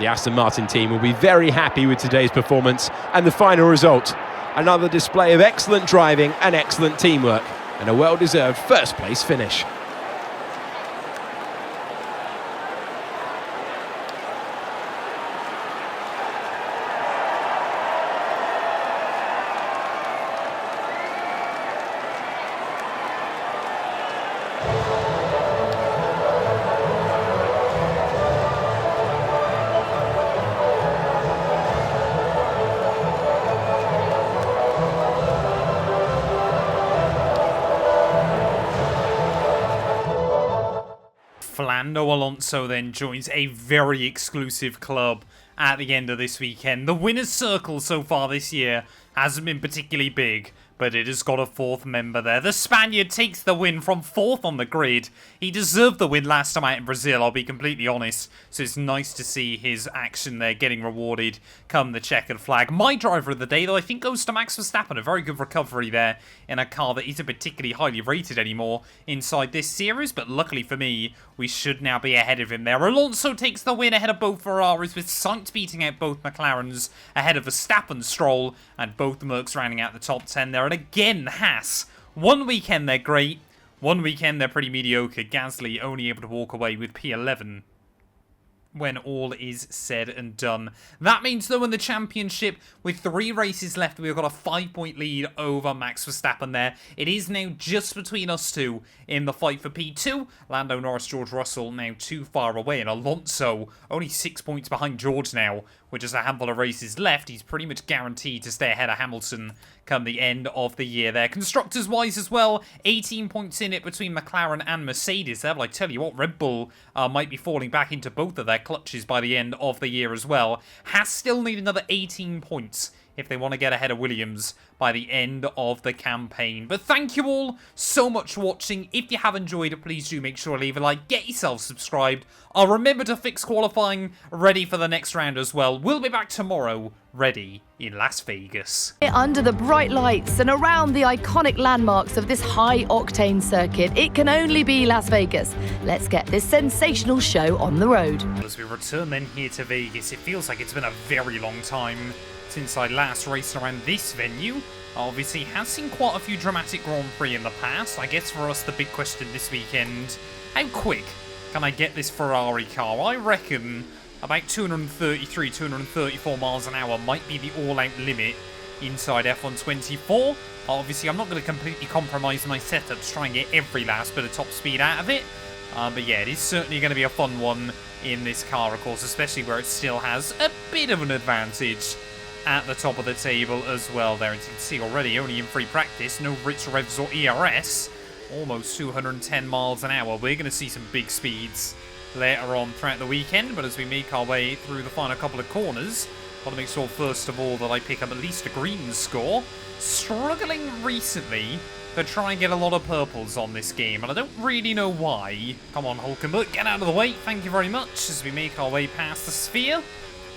The Aston Martin team will be very happy with today's performance and the final result. Another display of excellent driving and excellent teamwork, and a well-deserved first-place finish. Fernando Alonso then joins a very exclusive club at the end of this weekend. The winner's circle so far this year hasn't been particularly big, but it has got a 4th member there. The Spaniard takes the win from 4th on the grid. He deserved the win last time out in Brazil, I'll be completely honest. So it's nice to see his action there getting rewarded come the checkered flag. My driver of the day, though, I think goes to Max Verstappen. A very good recovery there in a car that isn't particularly highly rated anymore inside this series. But luckily for me, we should now be ahead of him there. Alonso takes the win ahead of both Ferraris, with Sainz beating out both McLarens ahead of Verstappen, Stroll, and both the Mercs rounding out the top 10 there. And again, Haas, one weekend they're great, one weekend they're pretty mediocre. Gasly only able to walk away with P11. when all is said and done. That means, though, in the championship, with 3 races left, we've got a 5-point lead over Max Verstappen there. It is now just between us two in the fight for P2. Lando, Norris, George Russell now too far away, and Alonso only 6 points behind George now. With just a handful of races left, he's pretty much guaranteed to stay ahead of Hamilton come the end of the year there. Constructors-wise as well, 18 points in it between McLaren and Mercedes there. But I tell you what, Red Bull might be falling back into both of their clutches by the end of the year as well. Has still need another 18 points if they want to get ahead of Williams by the end of the campaign. But thank you all so much for watching. If you have enjoyed it, please do make sure to leave a like, get yourself subscribed. I'll remember to fix qualifying ready for the next round as well. We'll be back tomorrow, ready in Las Vegas. Under the bright lights and around the iconic landmarks of this high-octane circuit, it can only be Las Vegas. Let's get this sensational show on the road. As we return then here to Vegas, it feels like it's been a very long time since I last raced around this venue. Obviously, has seen quite a few dramatic Grand Prix in the past. I guess for us, the big question this weekend, how quick can I get this Ferrari car? I reckon about 233, 234 miles an hour might be the all-out limit inside F1 24. Obviously, I'm not going to completely compromise my setup to try and get every last bit of top speed out of it. But yeah, it is certainly going to be a fun one in this car, of course, especially where it still has a bit of an advantage at the top of the table as well there. As you can see already, only in free practice, no rich revs or ERS, almost 210 miles an hour. We're going to see some big speeds later on throughout the weekend, but as we make our way through the final couple of corners, got to make sure first of all that I pick up at least a green score. Struggling recently to try and get a lot of purples on this game, and I don't really know why. Come on, Hulkenberg, get out of the way. Thank you very much as we make our way past the sphere.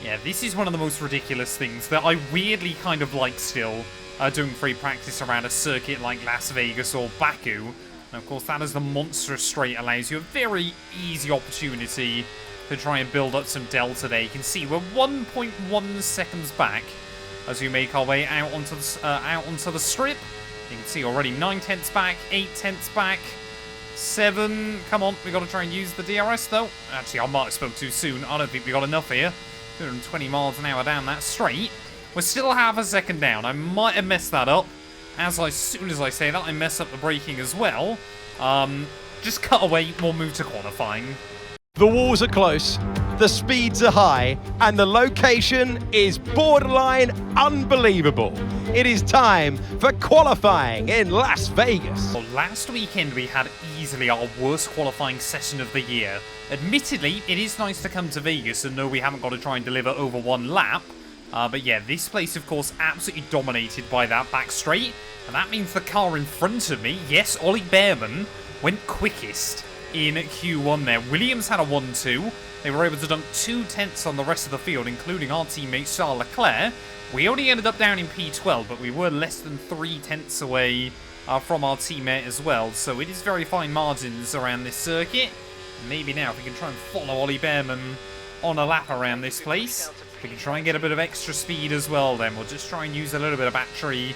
Yeah, this is one of the most ridiculous things that I weirdly kind of like still, doing free practice around a circuit like Las Vegas or Baku. And of course, that as the monstrous straight allows you a very easy opportunity to try and build up some delta there. You can see we're 1.1 seconds back as we make our way out onto the strip. You can see already 9 tenths back, 8 tenths back, 7. Come on, we got to try and use the DRS though. Actually, I might have spoke too soon. I don't think we got enough here. 220 miles an hour down that straight. We're still half a second down. I might have messed that up. As soon as I say that, I mess up the braking as well. Just cut away, we'll move to qualifying. The walls are close, the speeds are high, and the location is borderline unbelievable. It is time for qualifying in Las Vegas. Well, last weekend we had easily our worst qualifying session of the year. Admittedly, it is nice to come to Vegas and know we haven't got to try and deliver over one lap. But yeah, this place, of course, absolutely dominated by that back straight. And that means the car in front of me, yes, Ollie Behrman, went quickest in Q1 there. Williams had a 1-2. They were able to dunk 2 tenths on the rest of the field, including our teammate Charles Leclerc. We only ended up down in P12, but we were less than 3 tenths away from our teammate as well. So it is very fine margins around this circuit. Maybe now, if we can try and follow Ollie Behrman on a lap around this place, we can try and get a bit of extra speed as well then. We'll just try and use a little bit of battery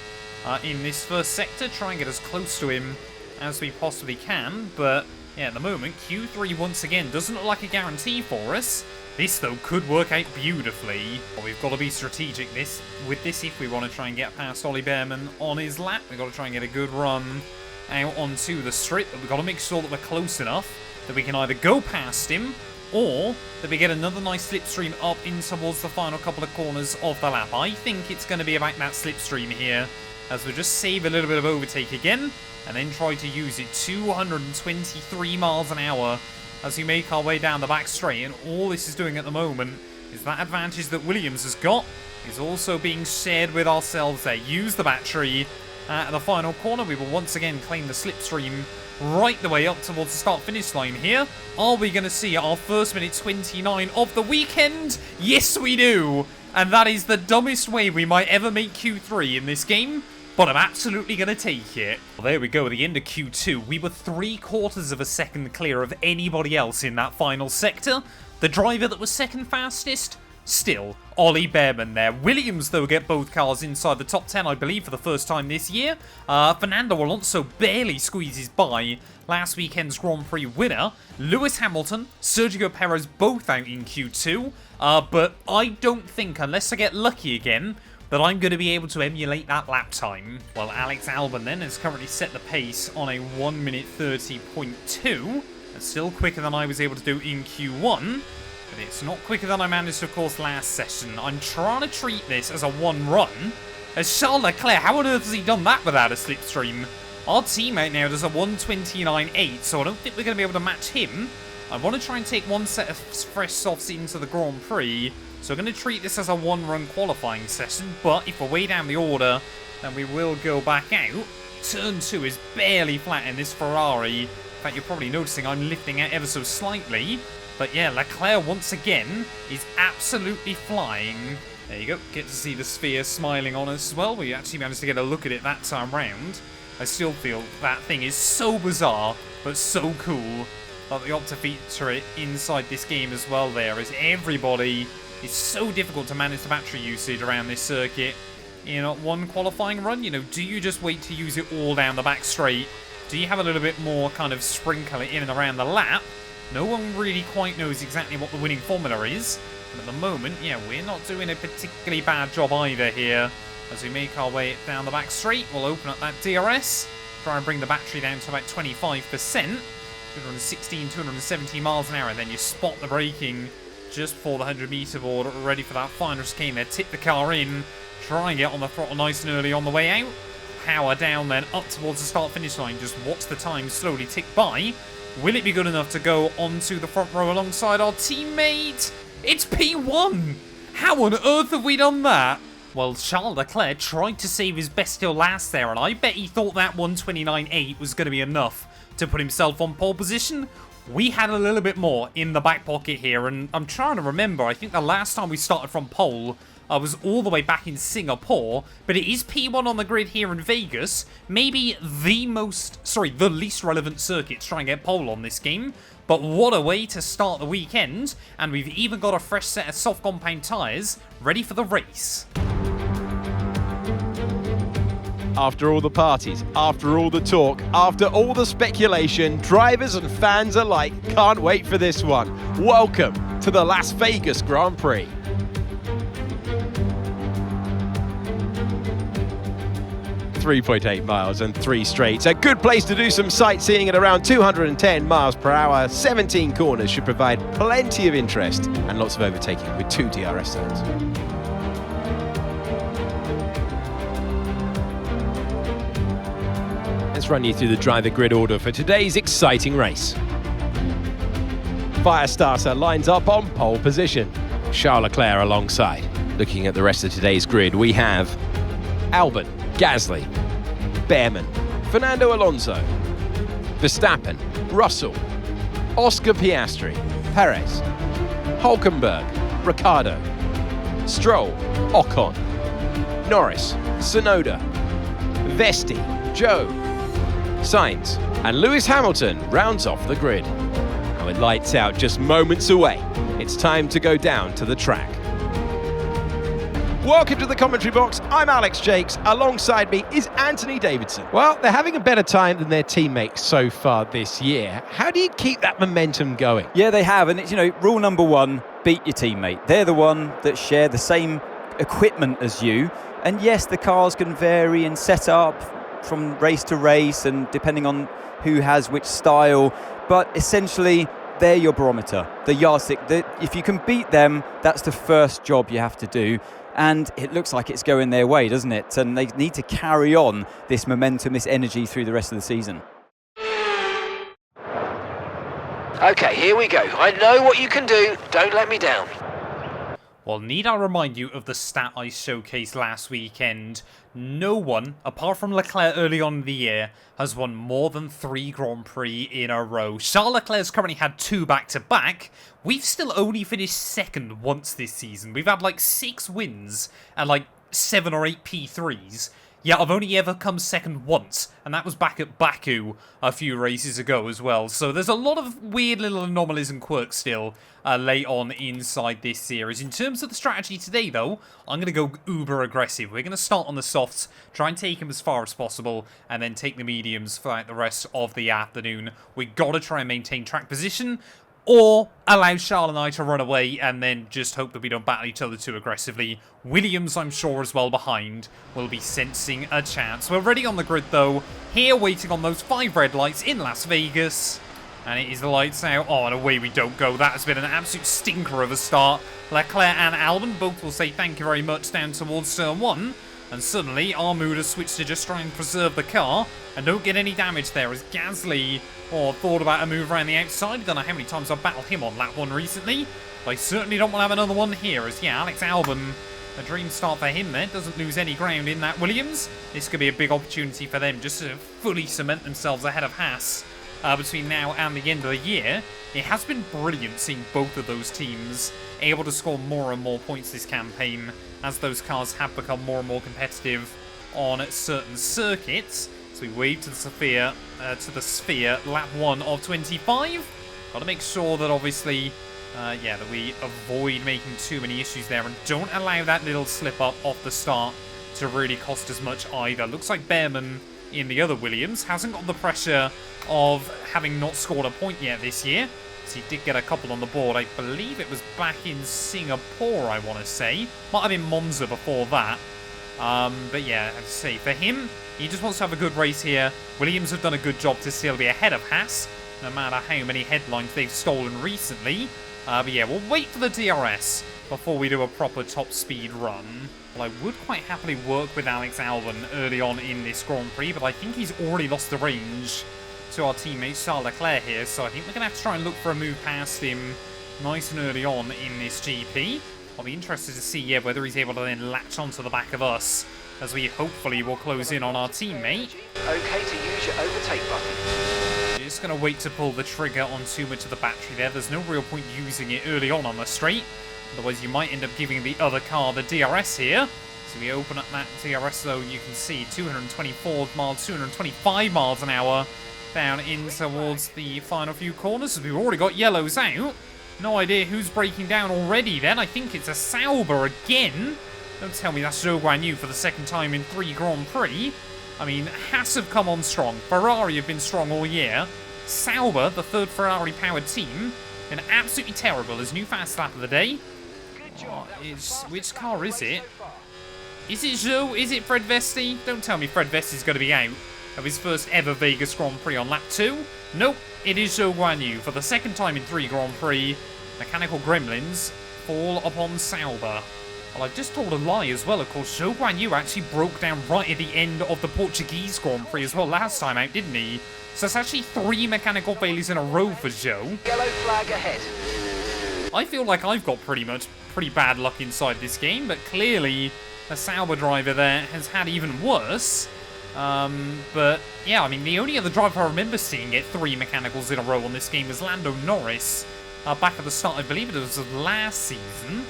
in this first sector, try and get as close to him as we possibly can. But yeah, at the moment, Q3 once again doesn't look like a guarantee for us. This, though, could work out beautifully. But we've got to be strategic with this if we want to try and get past Ollie Behrman on his lap. We've got to try and get a good run out onto the strip, but we've got to make sure that we're close enough that we can either go past him or that we get another nice slipstream up in towards the final couple of corners of the lap. I think it's going to be about that slipstream here, as we just save a little bit of overtake again and then try to use it. 223 miles an hour as we make our way down the back straight, and all this is doing at the moment is that advantage that Williams has got is also being shared with ourselves there. Use the battery at the final corner. We will once again claim the slipstream right the way up towards the start-finish line here. Are we going to see our first minute 29 of the weekend? Yes, we do. And that is the dumbest way we might ever make Q3 in this game, but I'm absolutely going to take it. Well, there we go, at the end of Q2, we were 3/4 of a second clear of anybody else in that final sector. The driver that was second fastest still, Ollie Bearman there. Williams, though, get both cars inside the top 10, I believe, for the first time this year. Fernando Alonso barely squeezes by last weekend's Grand Prix winner. Lewis Hamilton, Sergio Perez both out in Q2. But I don't think, unless I get lucky again, that I'm going to be able to emulate that lap time. Well, Alex Albon then has currently set the pace on a 1 minute 30.2. That's still quicker than I was able to do in Q1. But it's not quicker than I managed, of course, last session. I'm trying to treat this as a one run. As Charles Leclerc, how on earth has he done that without a slipstream? Our teammate now does a 1:29.8, so I don't think we're going to be able to match him. I want to try and take one set of fresh softs into the Grand Prix. So I'm going to treat this as a one-run qualifying session, but if we're way down the order, then we will go back out. Turn 2 is barely flat in this Ferrari. In fact, you're probably noticing I'm lifting out ever so slightly. But yeah, Leclerc once again is absolutely flying. There you go, get to see the sphere smiling on us as well. We actually managed to get a look at it that time round. I still feel that thing is so bizarre, but so cool. Like the Opta feature inside this game as well there is everybody... It's so difficult to manage the battery usage around this circuit. In one qualifying run, do you just wait to use it all down the back straight? Do you have a little bit more kind of sprinkle it in and around the lap? No one really quite knows exactly what the winning formula is. But at the moment, yeah, we're not doing a particularly bad job either here. As we make our way down the back straight, we'll open up that DRS. Try and bring the battery down to about 25%. 216, 270 miles an hour, and then you spot the braking just before the 100-meter board, ready for that final chicane there. Tip the car in, try and get on the throttle nice and early on the way out. Power down then, up towards the start-finish line. Just watch the time slowly tick by. Will it be good enough to go onto the front row alongside our teammate? It's P1! How on earth have we done that? Well, Charles Leclerc tried to save his best till last there, and I bet he thought that 1:29.8 was going to be enough to put himself on pole position. We had a little bit more in the back pocket here, and I'm trying to remember, I think the last time we started from pole, I was all the way back in Singapore, but it is P1 on the grid here in Vegas. Maybe the least relevant circuit to try and get pole on this game. But what a way to start the weekend, and we've even got a fresh set of soft compound tyres ready for the race. After all the parties, after all the talk, after all the speculation, drivers and fans alike can't wait for this one. Welcome to the Las Vegas Grand Prix. .8 miles and 3 straights. A good place to do some sightseeing at around 210 miles per hour. 17 corners should provide plenty of interest and lots of overtaking with 2 DRS zones. Let's run you through the driver grid order for today's exciting race. Firestarter lines up on pole position. Charles Leclerc alongside. Looking at the rest of today's grid, we have Albon, Gasly, Bearman, Fernando Alonso, Verstappen, Russell, Oscar Piastri, Perez, Hulkenberg, Ricciardo, Stroll, Ocon, Norris, Tsunoda, Vesti, Joe, Sainz, and Lewis Hamilton rounds off the grid. And with lights out just moments away, it's time to go down to the track. Welcome to the commentary box. I'm Alex Jakes. Alongside me is Anthony Davidson. Well, they're having a better time than their teammates so far this year. How do you keep that momentum going? Yeah, they have. And it's, rule number one, beat your teammate. They're the one that share the same equipment as you. And yes, the cars can vary in setup from race to race and depending on who has which style. But essentially, they're your barometer, the yardstick. If you can beat them, that's the first job you have to do. And it looks like it's going their way, doesn't it? And they need to carry on this momentum, this energy through the rest of the season. Okay, here we go. I know what you can do. Don't let me down. Well, need I remind you of the stat I showcased last weekend? No one, apart from Leclerc early on in the year, has won more than 3 Grand Prix in a row. Charles Leclerc's currently had 2 back-to-back. We've still only finished second once this season. We've had like 6 wins and like 7 or 8 P3s. Yeah, I've only ever come second once, and that was back at Baku a few races ago as well. So there's a lot of weird little anomalies and quirks still late on inside this series. In terms of the strategy today, though, I'm going to go uber aggressive. We're going to start on the softs, try and take him as far as possible, and then take the mediums throughout the rest of the afternoon. We got to try and maintain track position, or allow Charles and I to run away and then just hope that we don't battle each other too aggressively. Williams, I'm sure, as well behind, will be sensing a chance. We're ready on the grid, though, here waiting on those 5 red lights in Las Vegas. And it is the lights out. Oh, and away we don't go. That has been an absolute stinker of a start. Leclerc and Albon both will say thank you very much down towards turn 1. And suddenly, our mood has switched to just try and preserve the car and don't get any damage there as Gasly thought about a move around the outside. I don't know how many times I've battled him on lap 1 recently, but I certainly don't want to have another one here as, yeah, Alex Albon, a dream start for him there, doesn't lose any ground in that Williams. This could be a big opportunity for them just to fully cement themselves ahead of Haas between now and the end of the year. It has been brilliant seeing both of those teams able to score more and more points this campaign as those cars have become more and more competitive on certain circuits. So we wave to the sphere, lap 1 of 25. Got to make sure that obviously, that we avoid making too many issues there and don't allow that little slip up off the start to really cost as much either. Looks like Behrman in the other Williams hasn't got the pressure of having not scored a point yet this year. So he did get a couple on the board. I believe it was back in Singapore, I want to say. Might have been Monza before that. But yeah, as I say, for him, he just wants to have a good race here. Williams have done a good job to still be ahead of Haas, no matter how many headlines they've stolen recently. But yeah, we'll wait for the DRS before we do a proper top speed run. Well, I would quite happily work with Alex Albon early on in this Grand Prix, but I think he's already lost the range to our teammate Charles Leclerc here, so I think we're going to have to try and look for a move past him nice and early on in this GP. I'll be interested to see, whether he's able to then latch onto the back of us, as we hopefully will close in on our teammate. Okay to use your overtake button. Just going to wait to pull the trigger on too much of the battery there. There's no real point using it early on the straight. Otherwise, you might end up giving the other car the DRS here. So we open up that DRS, though, you can see 224 miles, 225 miles an hour down in towards the final few corners. We've already got yellows out. No idea who's breaking down already then. I think it's a Sauber again. Don't tell me that's Zhou Guanyu for the second time in 3 Grand Prix. I mean, Haas have come on strong. Ferrari have been strong all year. Sauber, the third Ferrari-powered team, been absolutely terrible. His new fast lap of the day. Which car is it? Is it Zhou? Is it Fred Vesti? Don't tell me Fred Vesti's going to be out of his first ever Vegas Grand Prix on lap 2. Nope, it is Zhou Guanyu for the second time in 3 Grand Prix. Mechanical gremlins fall upon Sauber. Well, I've just told a lie as well. Of course, Zhou Guanyu actually broke down right at the end of the Portuguese Grand Prix as well last time out, didn't he? So it's actually 3 mechanical failures in a row for Zhou. Yellow flag ahead. I feel like I've got pretty bad luck inside this game, but clearly the Sauber driver there has had even worse. But yeah, I mean, the only other driver I remember seeing get 3 mechanicals in a row on this game was Lando Norris, back at the start, I believe it was last season.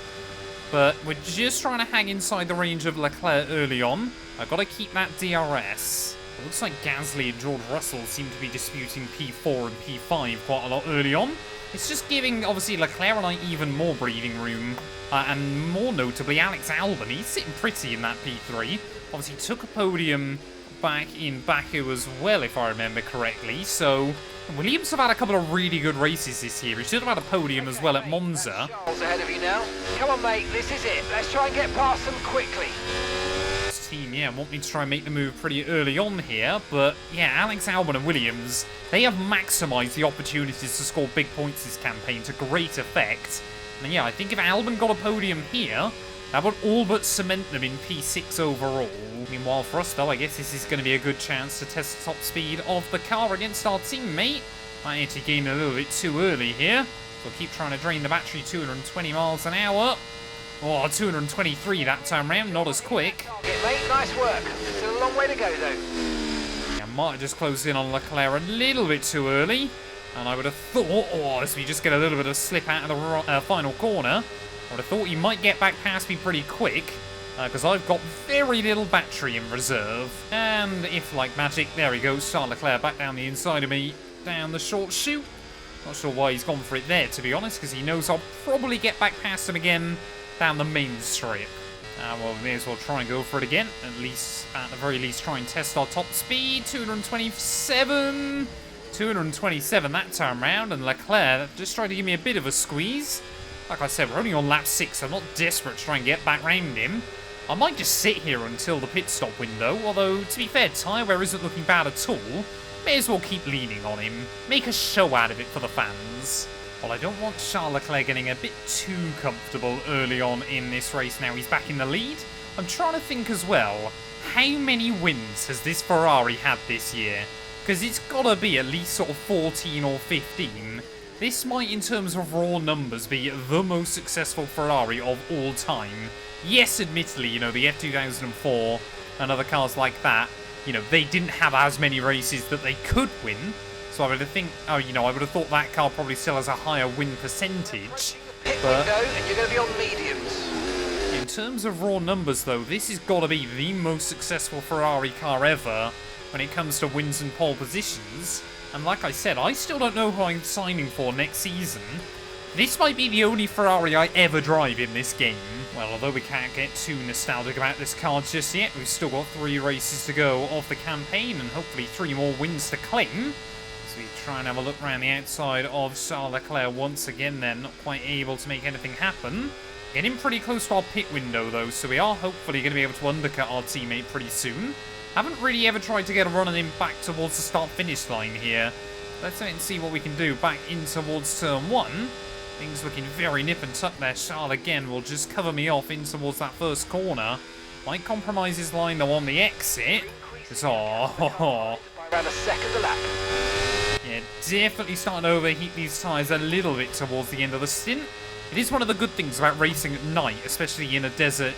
But we're just trying to hang inside the range of Leclerc early on. I've got to keep that DRS. It looks like Gasly and George Russell seem to be disputing P4 and P5 quite a lot early on. It's just giving, obviously, Leclerc and I even more breathing room. And more notably, Alex Albon, he's sitting pretty in that P3. Obviously took a podium back in Baku as well, if I remember correctly. So Williams have had a couple of really good races this year. He should have had a podium as well at Monza. Charles ahead of you now. Come on, mate, this is it. Let's try and get past them quickly. This team, want me to try and make the move pretty early on here. But yeah, Alex Albon and Williams, they have maximised the opportunities to score big points this campaign to great effect. And yeah, I think if Albon got a podium here, that would all but cement them in P6 overall. Meanwhile, for us, though, I guess this is going to be a good chance to test the top speed of the car against our teammate. I actually gained a little bit too early here. So I'll keep trying to drain the battery. 220 miles an hour. Oh, 223 that time round. Not as quick. Get mate, nice work. Still a long way to go, though. Yeah, might have just closed in on Leclerc a little bit too early. And I would have thought, as we just get a little bit of slip out of the final corner, I would have thought he might get back past me pretty quick. because I've got very little battery in reserve. And if like magic, there he goes, Charles Leclerc back down the inside of me, down the short chute. Not sure why he's gone for it there, to be honest, because he knows I'll probably get back past him again down the main strip. Well, we may as well try and go for it again. At the very least, try and test our top speed. 227 that time round, and Leclerc just tried to give me a bit of a squeeze. Like I said, we're only on lap 6, so I'm not desperate to try and get back round him. I might just sit here until the pit stop window, although, to be fair, tyre wear isn't looking bad at all. May as well keep leaning on him. Make a show out of it for the fans. Well, I don't want Charles Leclerc getting a bit too comfortable early on in this race. Now he's back in the lead. I'm trying to think as well, how many wins has this Ferrari had this year? Because it's got to be at least sort of 14 or 15. This might, in terms of raw numbers, be the most successful Ferrari of all time. Yes, admittedly, you know, the F2004 and other cars like that, you know, they didn't have as many races that they could win. So I would have thought that car probably still has a higher win percentage. But and you're going to be on mediums. In terms of raw numbers, though, this has got to be the most successful Ferrari car ever when it comes to wins and pole positions. And like I said, I still don't know who I'm signing for next season. This might be the only Ferrari I ever drive in this game. Well, although we can't get too nostalgic about this car just yet, we've still got 3 races to go of the campaign and hopefully 3 more wins to claim. So we try and have a look around the outside of Charles Leclerc once again then, not quite able to make anything happen. Getting pretty close to our pit window though, so we are hopefully going to be able to undercut our teammate pretty soon. Haven't really ever tried to get a run on him back towards the start-finish line here. Let's wait and see what we can do back in towards turn 1. Things looking very nip and tuck there. Charles again will just cover me off in towards that first corner. Might compromise his line though on the exit. Around a second a lap. Yeah, definitely starting to overheat these tyres a little bit towards the end of the stint. It is one of the good things about racing at night, especially in a desert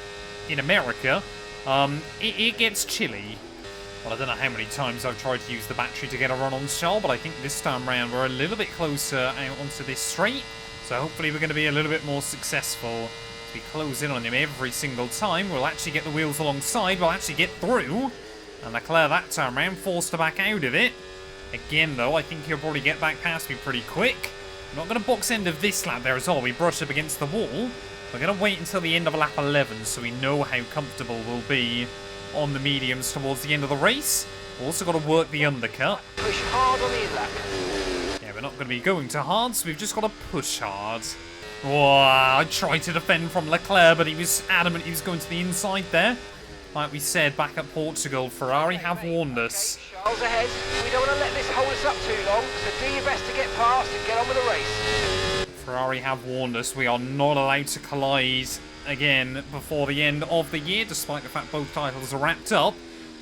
in America. It gets chilly. Well, I don't know how many times I've tried to use the battery to get a run on Charles, but I think this time round we're a little bit closer out onto this straight. So hopefully we're going to be a little bit more successful. As we close in on him every single time, we'll actually get the wheels alongside, we'll actually get through. And Leclerc that time round forced to back out of it. Again though, I think he'll probably get back past me pretty quick. I'm not going to box end of this lap there as well. We brush up against the wall. We're going to wait until the end of lap 11 so we know how comfortable we'll be on the mediums towards the end of the race. We've also got to work the undercut. Push hard on the in-lap. Yeah, we're not going to be going too hard, so we've just got to push hard. Wow, I tried to defend from Leclerc, but he was adamant he was going to the inside there. Like we said, back at Portugal, Ferrari have warned us. Charles ahead. We don't want to let this hold us up too long, so do your best to get past and get on with the race. Ferrari have warned us we are not allowed to collide again before the end of the year, despite the fact both titles are wrapped up.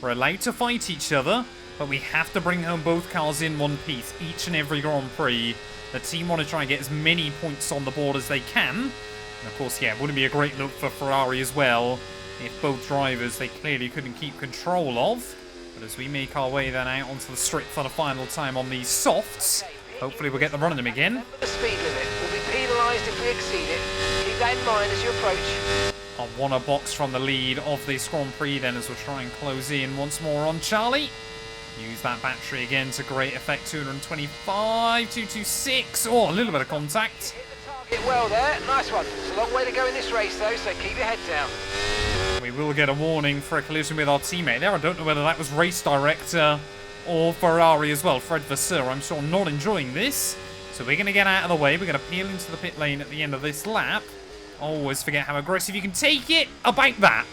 We're allowed to fight each other, but we have to bring home both cars in one piece each and every Grand Prix. The team want to try and get as many points on the board as they can. And of course, yeah, it wouldn't be a great look for Ferrari as well if both drivers they clearly couldn't keep control of. But as we make our way then out onto the strip for the final time on these softs, hopefully we'll get the run of them again. The speed limit will be penalised if we exceed it. Keep that in mind as you approach. I want a box from the lead of this Grand Prix then as we'll try and close in once more on Charlie. Use that battery again to great effect. 225, 226. Oh, a little bit of contact. Hit the target well there. Nice one. It's a long way to go in this race though, so keep your head down. We will get a warning for a collision with our teammate there. I don't know whether that was race director or Ferrari as well. Fred Vasseur, I'm sure, not enjoying this. So we're going to get out of the way. We're going to peel into the pit lane at the end of this lap. Always forget how aggressive you can take it. About that.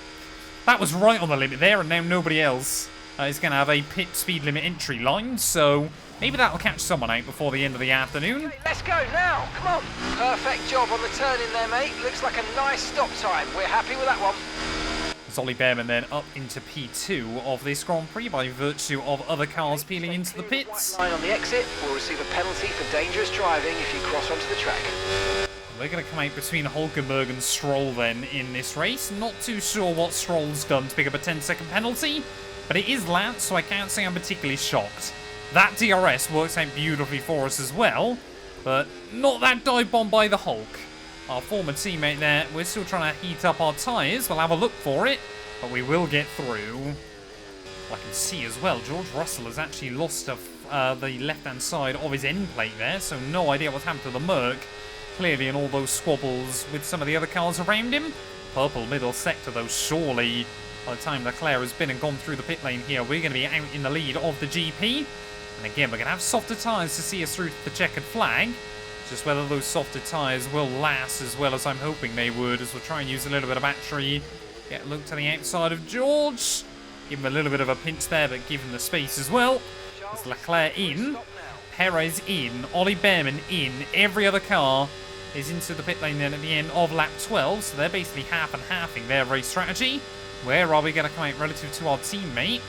That was right on the limit there, and now nobody else is going to have a pit speed limit entry line. So maybe that'll catch someone out before the end of the afternoon. Let's go now. Come on. Perfect job on the turn in there, mate. Looks like a nice stop time. We're happy with that one. Ollie Behrman then up into P2 of this Grand Prix by virtue of other cars peeling into the pits. Line on the exit will receive a penalty for dangerous driving if you cross onto the track. We're going to come out between Hulkenberg and Stroll then in this race. Not too sure what Stroll's done to pick up a 10-second penalty, but it is Lance, so I can't say I'm particularly shocked. That DRS works out beautifully for us as well, but not that dive bomb by the Hulk. our former teammate there. We're still trying to heat up our tyres. We'll have a look for it, but we will get through. I can see as well, George Russell has actually lost the left-hand side of his end plate there, so no idea what's happened to the Merc. Clearly in all those squabbles with some of the other cars around him. Purple middle sector though, surely by the time Leclerc has been and gone through the pit lane here, we're going to be out in the lead of the GP. And again, we're going to have softer tyres to see us through to the checkered flag. Just whether those softer tyres will last as well as I'm hoping they would, as we'll try and use a little bit of battery. Get a look to the outside of George. Give him a little bit of a pinch there, but give him the space as well. There's Leclerc in, Perez in, Ollie Behrman in. Every other car is into the pit lane then at the end of lap 12. So they're basically half and halving their race strategy. Where are we going to come out relative to our teammate?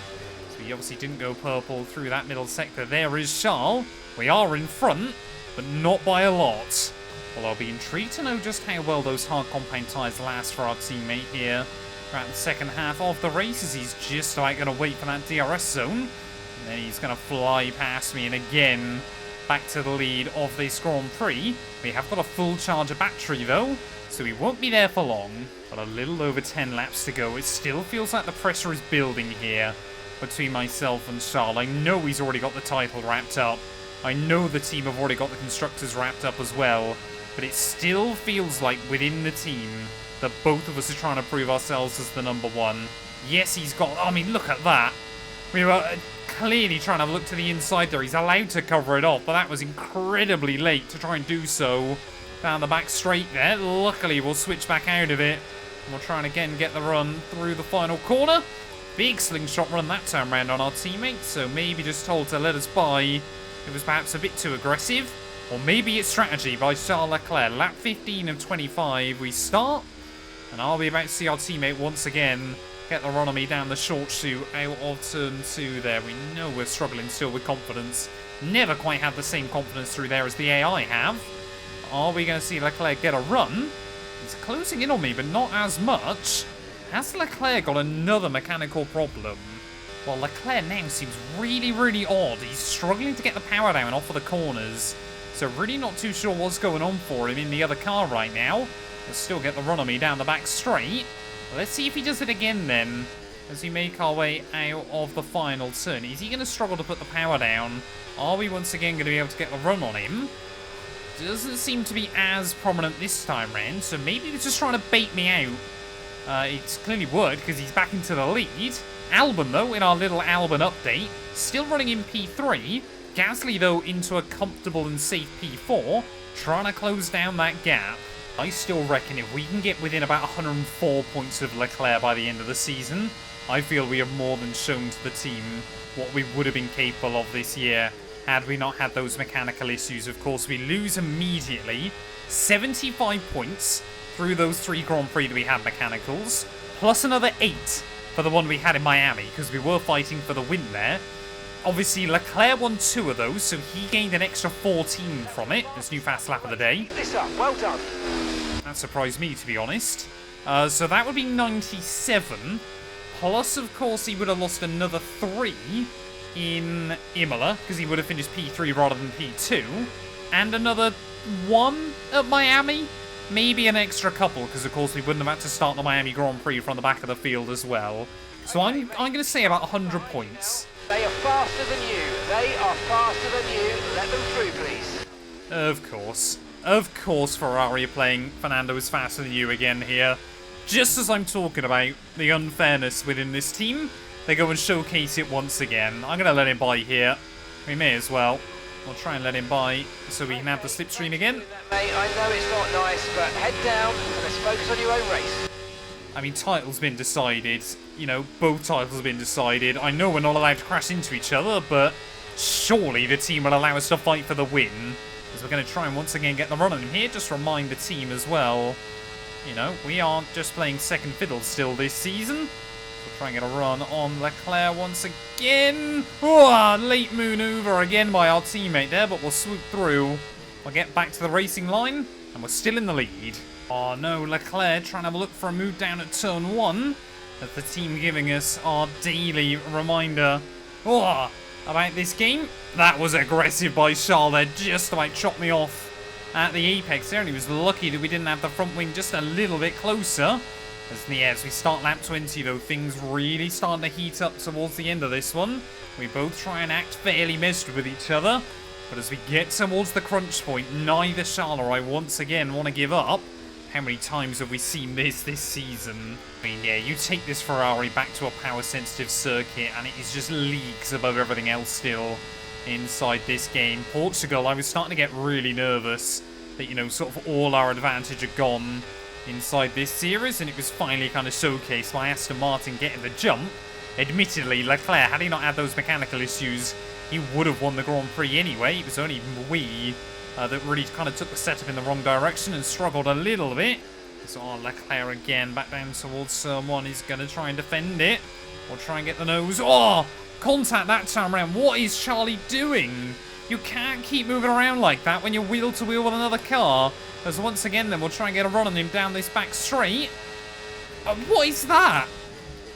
So he obviously didn't go purple through that middle sector. There is Charles. We are in front, but not by a lot. Well, I'll be intrigued to know just how well those hard compound tyres last for our teammate here throughout the second half of the race, as he's just about going to wait for that DRS zone. And then he's going to fly past me, and again, back to the lead of this Grand Prix. We have got a full charge of battery though, so we won't be there for long. But a little over 10 laps to go. It still feels like the pressure is building here between myself and Charles. I know he's already got the title wrapped up. I know the team have already got the constructors wrapped up as well. But it still feels like within the team that both of us are trying to prove ourselves as the number one. Yes, he's got... I mean, look at that. We were clearly trying to look to the inside there. He's allowed to cover it off, but that was incredibly late to try and do so. Down the back straight there. Luckily, we'll switch back out of it. And we'll try and again get the run through the final corner. Big slingshot run that time round on our teammate, so maybe just told to let us by. It was perhaps a bit too aggressive. Or maybe it's strategy by Charles Leclerc. Lap 15 of 25 we start. And are we about to see our teammate once again get the run on me down the short chute out of turn 2 there? We know we're struggling still with confidence. Never quite had the same confidence through there as the AI have. Are we going to see Leclerc get a run? He's closing in on me, but not as much. Has Leclerc got another mechanical problem? Well, Leclerc now seems really, really odd. He's struggling to get the power down off of the corners. So really not too sure what's going on for him in the other car right now. We'll still get the run on me down the back straight. Let's see if he does it again then, as we make our way out of the final turn. Is he going to struggle to put the power down? Are we once again going to be able to get the run on him? Doesn't seem to be as prominent this time round, so maybe he's just trying to bait me out. It's clearly worked because he's back into the lead. Albon, though, in our little Albon update, still running in P3. Gasly, though, into a comfortable and safe P4, trying to close down that gap. I still reckon if we can get within about 104 points of Leclerc by the end of the season, I feel we have more than shown to the team what we would have been capable of this year had we not had those mechanical issues. Of course, we lose immediately 75 points through those 3 Grand Prix that we had mechanicals, plus another 8 for the one we had in Miami, because we were fighting for the win there. Obviously, Leclerc won 2 of those, so he gained an extra 14 from it. His new fast lap of the day. This up, well done. That surprised me, to be honest. So that would be 97. Plus, of course, he would have lost another 3 in Imola, because he would have finished P3 rather than P2. And another 1 at Miami. Maybe an extra couple, because, of course, we wouldn't have had to start the Miami Grand Prix from the back of the field as well. So I'm going to say about 100 points. They are faster than you. They are faster than you. Let them through, please. Of course. Of course, Ferrari are playing Fernando is faster than you again here. Just as I'm talking about the unfairness within this team, they go and showcase it once again. I'm going to let him by here. We may as well. We'll try and let him by so we can have the slipstream again. Mate, I know it's not nice, but head down and let's focus on your own race. I mean, title's been decided. You know, both titles have been decided. I know we're not allowed to crash into each other, but surely the team will allow us to fight for the win. Because we're going to try and once again get the run on him here. Just remind the team as well, you know, we aren't just playing second fiddle still this season. We'll try and get a run on Leclerc once again. Oh, late maneuver again by our teammate there, but we'll swoop through. We'll get back to the racing line, and we're still in the lead. Oh no, Leclerc trying to have a look for a move down at turn 1. That's the team giving us our daily reminder about this game. That was aggressive by Charles there, just about chopped me off at the apex there, and he was lucky that we didn't have the front wing just a little bit closer. As we start lap 20 though, things really starting to heat up towards the end of this one. We both try and act fairly measured with each other, but as we get towards the crunch point, neither Charles or I once again want to give up. How many times have we seen this season? I mean, yeah, you take this Ferrari back to a power-sensitive circuit, and it is just leagues above everything else still inside this game. Portugal, I was starting to get really nervous that, you know, sort of all our advantage had gone inside this series, and it was finally kind of showcased by Aston Martin getting the jump. Admittedly, Leclerc, had he not had those mechanical issues, he would have won the Grand Prix anyway. It was only we that really kind of took the setup in the wrong direction and struggled a little bit. So Leclerc again back down towards someone. He's going to try and defend it or try and get the nose. Oh, contact that time around. What is Charlie doing? You can't keep moving around like that when you're wheel to wheel with another car. As once again then we'll try and get a run on him down this back straight. What is that?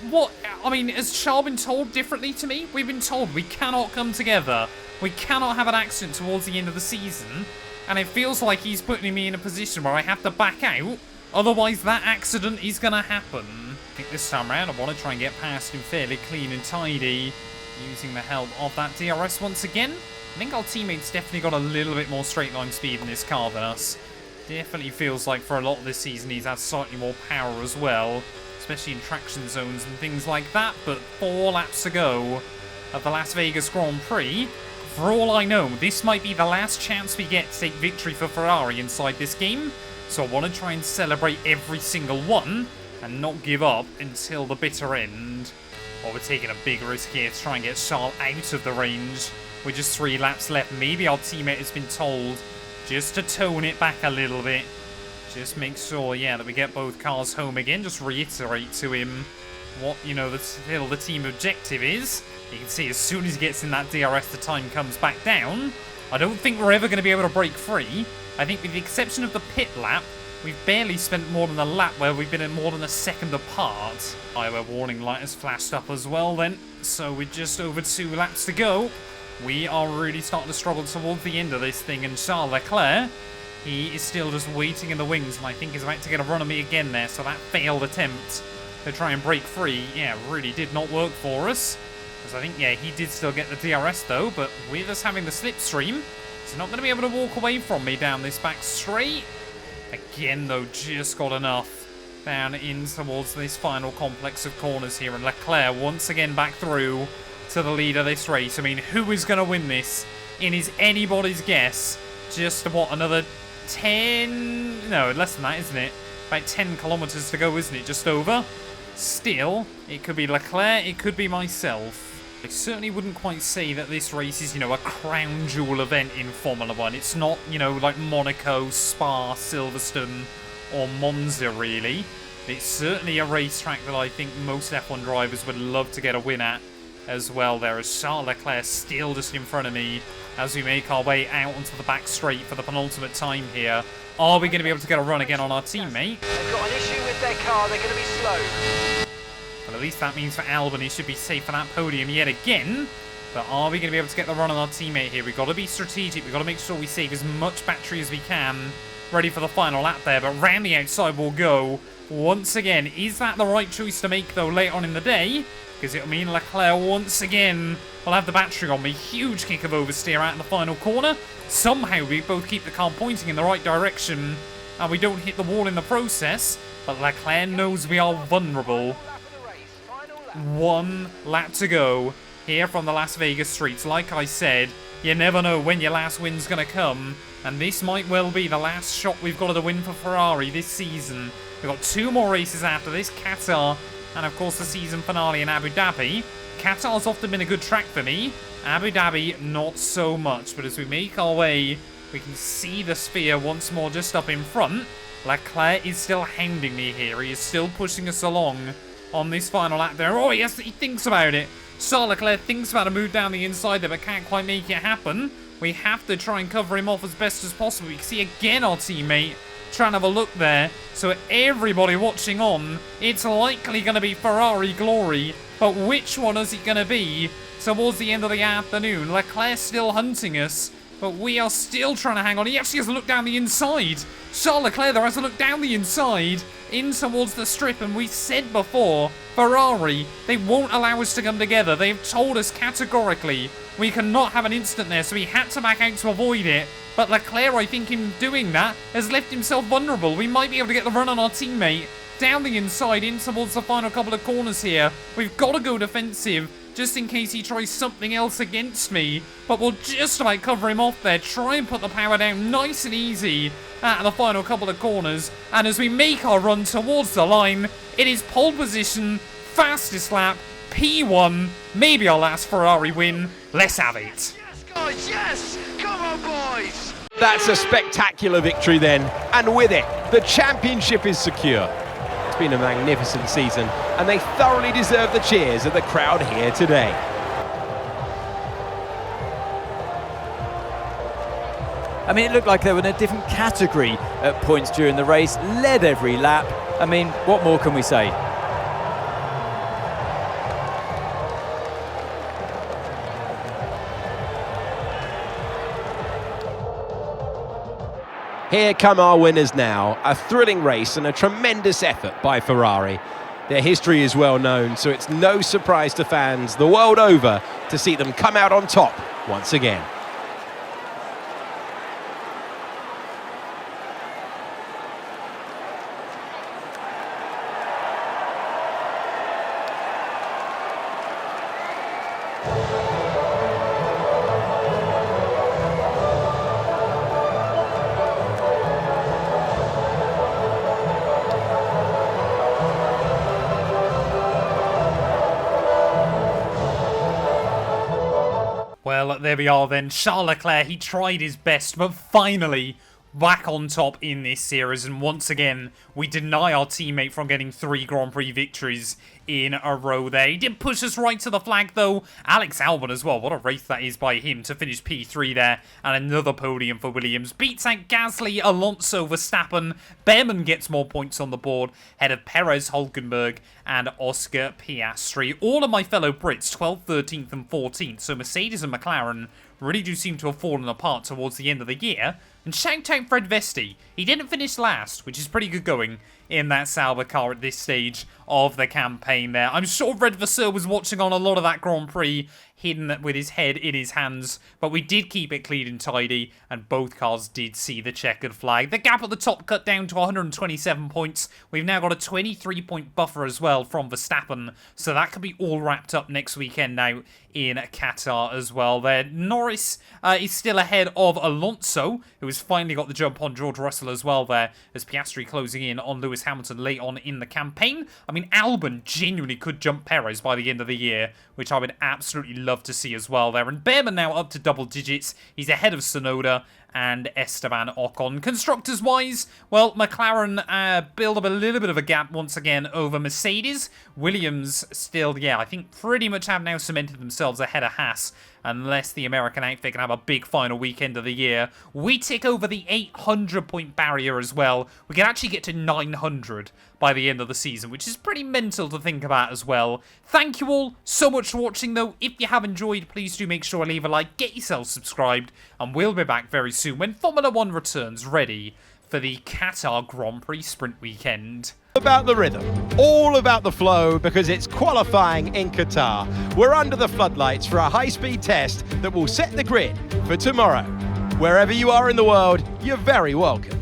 What? I mean, has Charles been told differently to me? We've been told we cannot come together. We cannot have an accident towards the end of the season. And it feels like he's putting me in a position where I have to back out. Otherwise, that accident is going to happen. I think this time around I want to try and get past him fairly clean and tidy, using the help of that DRS once again. I think our teammates definitely got a little bit more straight line speed in this car than us. Definitely feels like for a lot of this season he's had slightly more power as well, especially in traction zones and things like that. But 4 laps to go of the Las Vegas Grand Prix. For all I know, this might be the last chance we get to take victory for Ferrari inside this game. So I want to try and celebrate every single one and not give up until the bitter end. Well, we're taking a big risk here to try and get Charles out of the range. With just 3 laps left, maybe our teammate has been told just to tone it back a little bit. Just make sure, yeah, that we get both cars home again. Just reiterate to him what, you know, still the team objective is. You can see as soon as he gets in that DRS, the time comes back down. I don't think we're ever going to be able to break free. I think with the exception of the pit lap, we've barely spent more than a lap where we've been in more than a second apart. Our warning light has flashed up as well then. So with just over 2 laps to go, we are really starting to struggle towards the end of this thing. And Charles Leclerc, he is still just waiting in the wings, and I think he's about to get a run on me again there. So that failed attempt to try and break free, yeah, really did not work for us. Because I think, yeah, he did still get the DRS though, but with us having the slipstream, he's not going to be able to walk away from me down this back straight. Again though, just got enough down in towards this final complex of corners here, and Leclerc once again back through to the lead of this race. I mean, who is going to win this? It is anybody's guess. Just, what, another 10... No, less than that, isn't it? About 10 kilometers to go, isn't it? Just over. Still, it could be Leclerc, it could be myself. I certainly wouldn't quite say that this race is, you know, a crown jewel event in Formula 1. It's not, you know, like Monaco, Spa, Silverstone, or Monza, really. It's certainly a racetrack that I think most F1 drivers would love to get a win at as well. There is Charles Leclerc still just in front of me as we make our way out onto the back straight for the penultimate time here. Are we going to be able to get a run again on our teammate? They've got an issue with their car, they're going to be slow. Well, at least that means for Albon, he should be safe for that podium yet again. But are we going to be able to get the run on our teammate here? We've got to be strategic. We've got to make sure we save as much battery as we can. Ready for the final lap there, but round the outside we'll go. Once again, is that the right choice to make, though, later on in the day? Because it'll mean Leclerc once again will have the battery on me. Huge kick of oversteer out in the final corner. Somehow we both keep the car pointing in the right direction, and we don't hit the wall in the process. But Leclerc knows we are vulnerable. 1 lap to go here from the Las Vegas streets. Like I said, you never know when your last win's going to come, and this might well be the last shot we've got at a win for Ferrari this season. We've got 2 more races after this, Qatar and of course the season finale in Abu Dhabi. Qatar's often been a good track for me, Abu Dhabi not so much, but as we make our way, we can see the sphere once more just up in front. Leclerc is still hounding me here, he is still pushing us along on this final lap there. Oh yes, he thinks about it. Charles Leclerc thinks about a move down the inside there, but can't quite make it happen. We have to try and cover him off as best as possible. We can see again our teammate trying to have a look there. So everybody watching on, it's likely going to be Ferrari glory. But which one is it going to be towards the end of the afternoon? Leclerc still hunting us. but we are still trying to hang on. He actually has a look down the inside. Charles Leclerc, though, has a look down the inside in towards the strip, and we said before, Ferrari, they won't allow us to come together. They've told us categorically we cannot have an incident there, so he had to back out to avoid it. But Leclerc, I think in doing that, has left himself vulnerable. We might be able to get the run on our teammate down the inside in towards the final couple of corners here. We've got to go defensive just in case he tries something else against me. But we'll just about cover him off there. Try and put the power down nice and easy at the final couple of corners. And as we make our run towards the line, it is pole position, fastest lap, P1, maybe our last Ferrari win. Let's have it. Yes, guys, yes! Come on, boys! That's a spectacular victory then, and with it, the championship is secure. It's been a magnificent season, and they thoroughly deserve the cheers of the crowd here today. I mean, it looked like they were in a different category at points during the race, led every lap. I mean, what more can we say? Here come our winners now. A thrilling race and a tremendous effort by Ferrari. Their history is well known, so it's no surprise to fans the world over to see them come out on top once again. Well, there we are then. Charles Leclerc, he tried his best, but finally back on top in this series. And once again, we deny our teammate from getting 3 Grand Prix victories in a row there. He did push us right to the flag, though. Alex Albon as well. What a race that is by him to finish P3 there. And another podium for Williams. Beats out Gasly, Alonso, Verstappen. Behrman gets more points on the board. Ahead of Perez, Hulkenberg, and Oscar Piastri. All of my fellow Brits, 12th, 13th, and 14th. So Mercedes and McLaren really do seem to have fallen apart towards the end of the year. And shout out Fred Vesti. He didn't finish last, which is pretty good going in that Sauber car at this stage of the campaign there. I'm sure Red Vasseur was watching on a lot of that Grand Prix, hidden with his head in his hands, but we did keep it clean and tidy, and both cars did see the checkered flag. The gap at the top cut down to 127 points. We've now got a 23-point buffer as well from Verstappen, so that could be all wrapped up next weekend now in Qatar as well there. Norris is still ahead of Alonso, who has finally got the jump on George Russell as well there, as Piastri closing in on Lewis Hamilton late on in the campaign. I mean, Albon genuinely could jump Perez by the end of the year, which I would absolutely love to see as well there. And Behrman now up to double digits. He's ahead of Tsunoda and Esteban Ocon. Constructors-wise, well, McLaren build up a little bit of a gap once again over Mercedes. Williams still, yeah, I think pretty much have now cemented themselves ahead of Haas, unless the American outfit can have a big final weekend of the year. We tick over the 800-point barrier as well. We can actually get to 900 by the end of the season, which is pretty mental to think about as well. Thank you all so much for watching, though. If you have enjoyed, please do make sure to leave a like, get yourself subscribed, and we'll be back very soon when Formula 1 returns, ready for the Qatar Grand Prix Sprint Weekend. About the rhythm, all about the flow, because it's qualifying in Qatar. We're under the floodlights for a high-speed test that will set the grid for tomorrow. Wherever you are in the world, you're very welcome.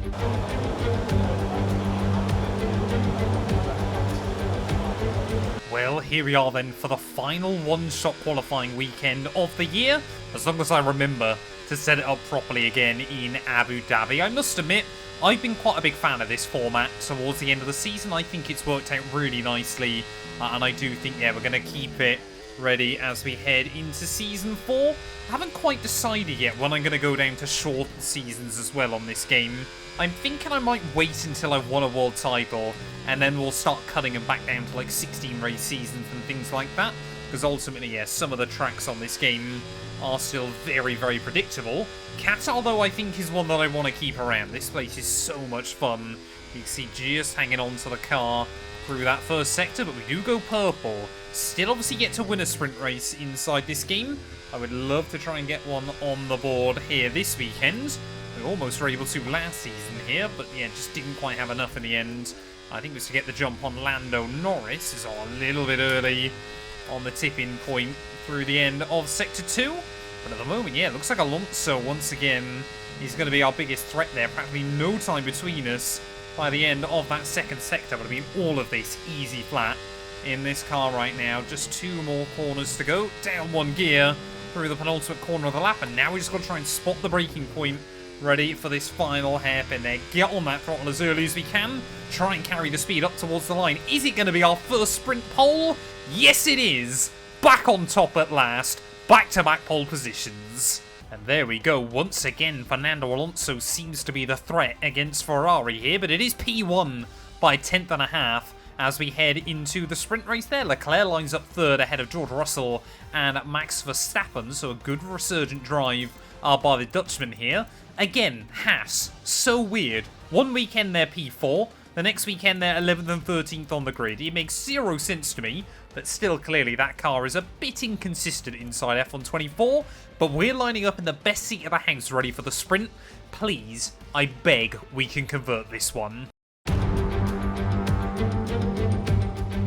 Well, here we are then for the final one-shot qualifying weekend of the year, as long as I remember to set it up properly again in Abu Dhabi. I must admit, I've been quite a big fan of this format towards the end of the season. I think it's worked out really nicely, and I do think, yeah, we're going to keep it ready as we head into Season 4. I haven't quite decided yet when I'm going to go down to short seasons as well on this game. I'm thinking I might wait until I've won a world title, and then we'll start cutting them back down to like 16 race seasons and things like that, because ultimately, yeah, some of the tracks on this game are still very, very predictable. Qatar, though, I think is one that I want to keep around. This place is so much fun. You can see just hanging on to the car through that first sector, but we do go purple still obviously get to win a sprint race inside this game. I would love to try and get one on the board here this weekend. We almost were able to last season here, but yeah, just didn't quite have enough in the end. I think it was to get the jump on Lando. Norris is a little bit early on the tipping point through the end of Sector 2. But at the moment, yeah, it looks like Alonso once again is going to be our biggest threat there. Practically no time between us by the end of that second sector. But I mean, all of this easy flat in this car right now. Just 2 more corners to go. Down 1 gear through the penultimate corner of the lap. And now we just got to try and spot the braking point. Ready for this final hairpin there. Get on that throttle as early as we can. Try and carry the speed up towards the line. Is it going to be our first sprint pole? Yes, it is. Back on top at last. Back-to-back pole positions. And there we go. Once again, Fernando Alonso seems to be the threat against Ferrari here, but it is P1 by 10.5 as we head into the sprint race there. Leclerc lines up third ahead of George Russell and Max Verstappen, so a good resurgent drive by the Dutchman here. Again, Haas, so weird. One weekend they're P4, the next weekend they're 11th and 13th on the grid. It makes zero sense to me, but still clearly that car is a bit inconsistent inside F124, but we're lining up in the best seat of the house ready for the sprint. Please, I beg we can convert this one.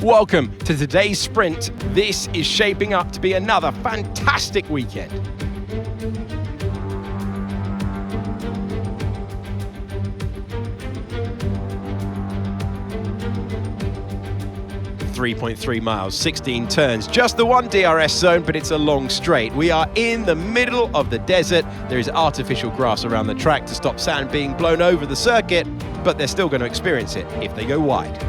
Welcome to today's sprint. This is shaping up to be another fantastic weekend. 3.3 miles, 16 turns, just the one DRS zone, but it's a long straight. We are in the middle of the desert. There is artificial grass around the track to stop sand being blown over the circuit, but they're still going to experience it if they go wide.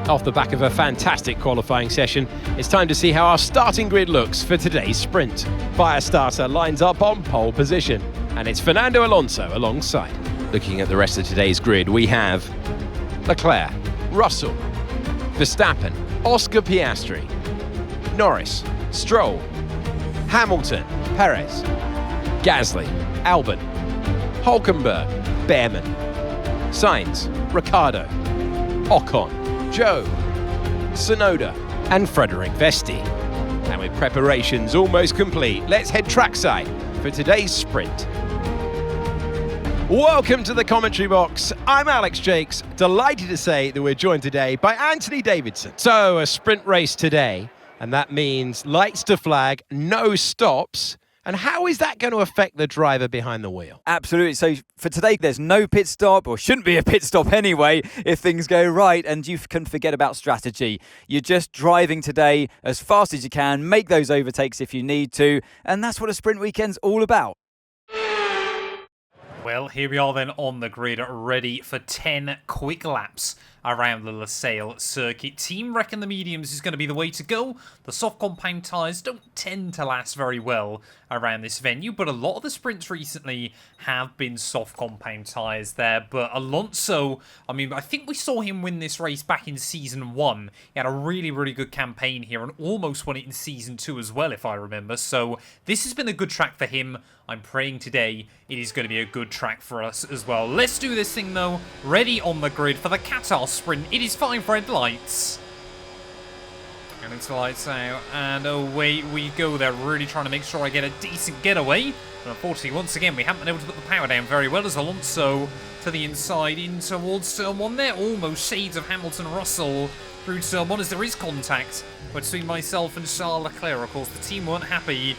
Off the back of a fantastic qualifying session, it's time to see how our starting grid looks for today's sprint. Firestarter lines up on pole position, and it's Fernando Alonso alongside. Looking at the rest of today's grid, we have Leclerc, Russell, Verstappen, Oscar Piastri, Norris, Stroll, Hamilton, Perez, Gasly, Albon, Hülkenberg, Behrman, Sainz, Ricciardo, Ocon, Joe, Tsunoda, and Frederick Vesti. And with preparations almost complete, let's head trackside for today's sprint. Welcome to the commentary box. I'm Alex Jakes, delighted to say that we're joined today by Anthony Davidson. So, a sprint race today, and that means lights to flag, no stops. And how is that going to affect the driver behind the wheel? Absolutely. So for today, there's no pit stop, or shouldn't be a pit stop anyway, if things go right, and you can forget about strategy. You're just driving today as fast as you can, make those overtakes if you need to, and that's what a sprint weekend's all about. Well, here we are then on the grid, ready for 10 quick laps around the Losail circuit. Team reckon the mediums is going to be the way to go. The soft compound tyres don't tend to last very well around this venue, but a lot of the sprints recently have been soft compound tyres there. But Alonso, I mean, I think we saw him win this race back in Season 1. He had a really, really good campaign here and almost won it in Season 2 as well, if I remember. So this has been a good track for him. I'm praying today it is going to be a good track for us as well. Let's do this thing, though. Ready on the grid for the Qatar sprint. It is 5 red lights. And it's lights out. And away we go. They're really trying to make sure I get a decent getaway. But unfortunately, once again, we haven't been able to put the power down very well as Alonso to the inside in towards turn 1 there. Almost shades of Hamilton Russell through turn 1 as there is contact between myself and Charles Leclerc. Of course, the team weren't happy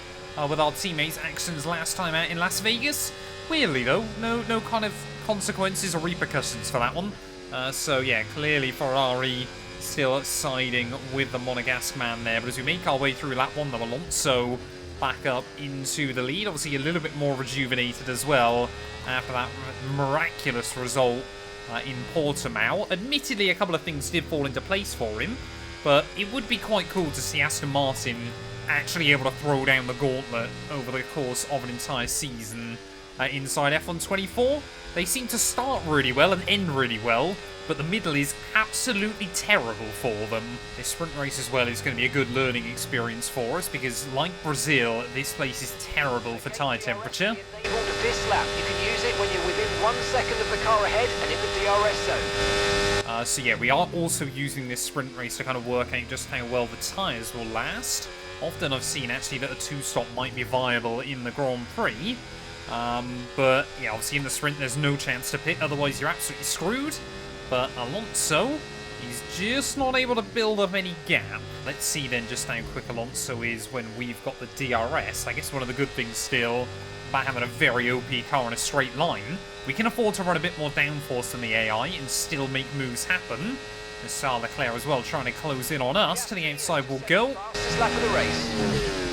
with our teammates' actions last time out in Las Vegas. Weirdly, though, no kind of consequences or repercussions for that one. So, yeah, clearly Ferrari still siding with the Monegasque man there. But as we make our way through lap 1, though, Alonso back up into the lead. Obviously, a little bit more rejuvenated as well after that miraculous result in Portimao. Admittedly, a couple of things did fall into place for him, but it would be quite cool to see Aston Martin actually able to throw down the gauntlet over the course of an entire season inside F124. They seem to start really well and end really well, but the middle is absolutely terrible for them. This sprint race as well is going to be a good learning experience for us because, like Brazil, this place is terrible for tyre temperature. Enabled this lap. You can use it when you're within 1 second of the car ahead and in the DRS zone. So yeah, we are also using this sprint race to kind of work out just how well the tyres will last. Often I've seen actually that a 2-stop might be viable in the Grand Prix. But yeah, obviously in the sprint there's no chance to pit, otherwise you're absolutely screwed. But Alonso, he's just not able to build up any gap. Let's see then just how quick Alonso is when we've got the DRS. I guess one of the good things still about having a very OP car in a straight line, we can afford to run a bit more downforce than the AI and still make moves happen. There's Charles Leclerc as well trying to close in on us. To the outside we'll go. Fastest lap of the race.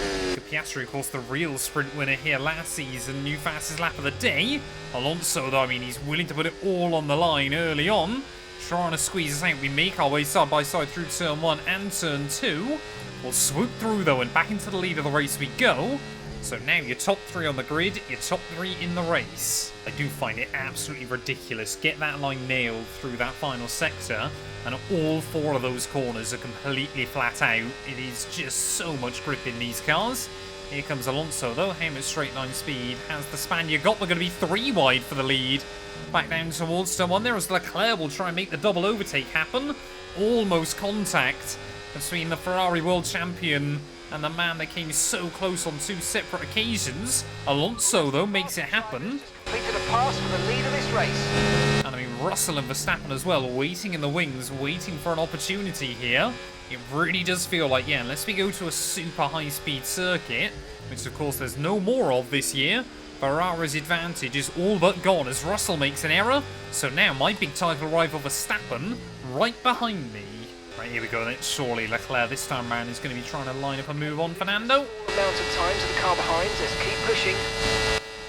Piastri, of course, the real sprint winner here last season, new fastest lap of the day. Alonso, though, I mean, he's willing to put it all on the line early on. Trying to squeeze us out. We make our way side by side through turn 1 and turn 2. We'll swoop through, though, and back into the lead of the race we go. So now you're top 3 on the grid, you're top 3 in the race. I do find it absolutely ridiculous. Get that line nailed through that final sector, and all 4 of those corners are completely flat out. It is just so much grip in these cars. Here comes Alonso, though. How much straight line speed has the Spaniard got? We're going to be 3 wide for the lead. Back down towards someone there as Leclerc will try and make the double overtake happen. Almost contact between the Ferrari world champion and the man that came so close on 2 separate occasions. Alonso, though, makes it happen. Completed a pass for the lead of this race. And I mean, Russell and Verstappen as well, waiting in the wings, waiting for an opportunity here. It really does feel like, yeah, unless we go to a super high-speed circuit, which of course there's no more of this year, Ferrari's advantage is all but gone as Russell makes an error. So now my big title rival Verstappen right behind me. Right, here we go then. Surely Leclerc this time around is going to be trying to line up a move on Fernando. Amount of time to the car behind. Let's keep pushing.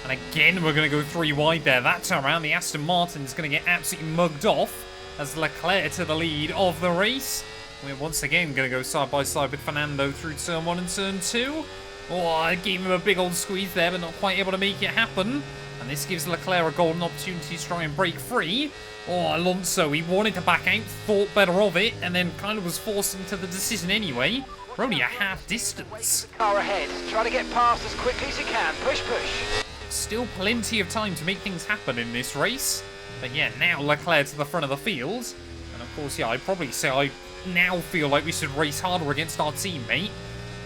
And again, we're going to go 3 wide there. That time around, the Aston Martin is going to get absolutely mugged off as Leclerc to the lead of the race. We're once again going to go side by side with Fernando through turn 1 and turn 2. Oh, I gave him a big old squeeze there, but not quite able to make it happen. And this gives Leclerc a golden opportunity to try and break free. Oh, Alonso, he wanted to back out, thought better of it, and then kind of was forced into the decision anyway. We're only a half distance. Car ahead. Try to get past as quickly as you can. Push, push. Still plenty of time to make things happen in this race. But yeah, now Leclerc to the front of the field. And of course, yeah, I'd probably say I now feel like we should race harder against our teammate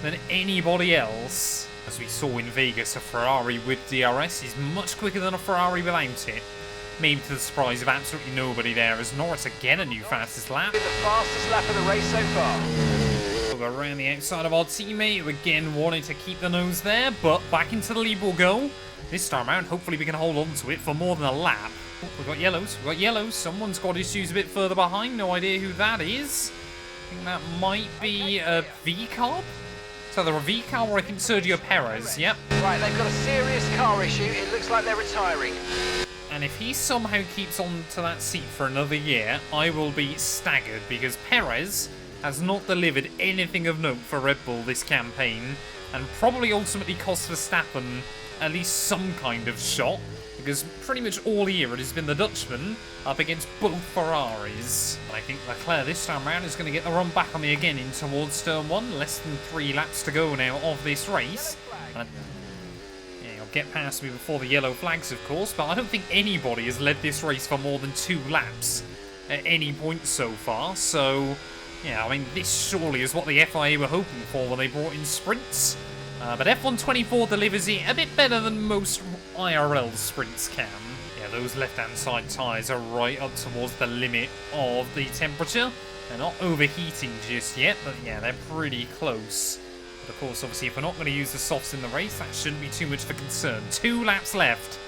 than anybody else. As we saw in Vegas, a Ferrari with DRS is much quicker than a Ferrari without it. Maybe to the surprise of absolutely nobody there, as Norris again a new fastest lap. The fastest lap of the race so far. We'll go around the outside of our teammate, who again wanted to keep the nose there, but back into the lead we'll go. This time around, hopefully we can hold on to it for more than a lap. Oh, we've got yellows, Someone's got issues a bit further behind, no idea who that is. I think that might be a V-Carb? So either a V-Car or I think Sergio Perez, yep. Right, they've got a serious car issue. It looks like they're retiring. And if he somehow keeps on to that seat for another year, I will be staggered because Perez has not delivered anything of note for Red Bull this campaign and probably ultimately cost Verstappen at least some kind of shot because pretty much all year it has been the Dutchman up against both Ferraris. And I think Leclerc this time around is going to get the run back on me again in towards turn 1. Less than 3 laps to go now of this race. And yeah, he'll get past me before the yellow flags, of course, but I don't think anybody has led this race for more than 2 laps at any point so far. So, yeah, I mean, this surely is what the FIA were hoping for when they brought in sprints. But F124 delivers it a bit better than most IRL sprints can. Yeah, those left-hand side tyres are right up towards the limit of the temperature. They're not overheating just yet, but yeah, they're pretty close. But of course, obviously, if we're not going to use the softs in the race, that shouldn't be too much of a concern. 2 laps left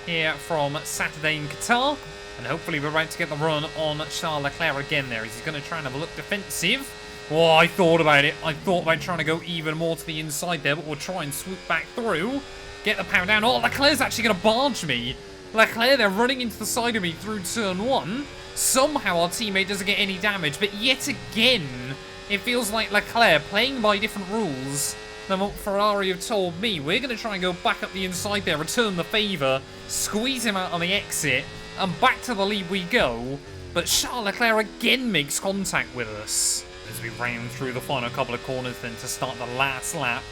here from Saturday in Qatar. And hopefully we're about to get the run on Charles Leclerc again there. He's going to try and have a look defensive. Oh, I thought about it. I thought about trying to go even more to the inside there, but we'll try and swoop back through. Get the power down. Oh, Leclerc's actually going to barge me. Leclerc, they're running into the side of me through turn 1. Somehow our teammate doesn't get any damage, but yet again, it feels like Leclerc playing by different rules than what Ferrari have told me. We're going to try and go back up the inside there, return the favour, squeeze him out on the exit, and back to the lead we go. But Charles Leclerc again makes contact with us. As we round through the final couple of corners then to start the last lap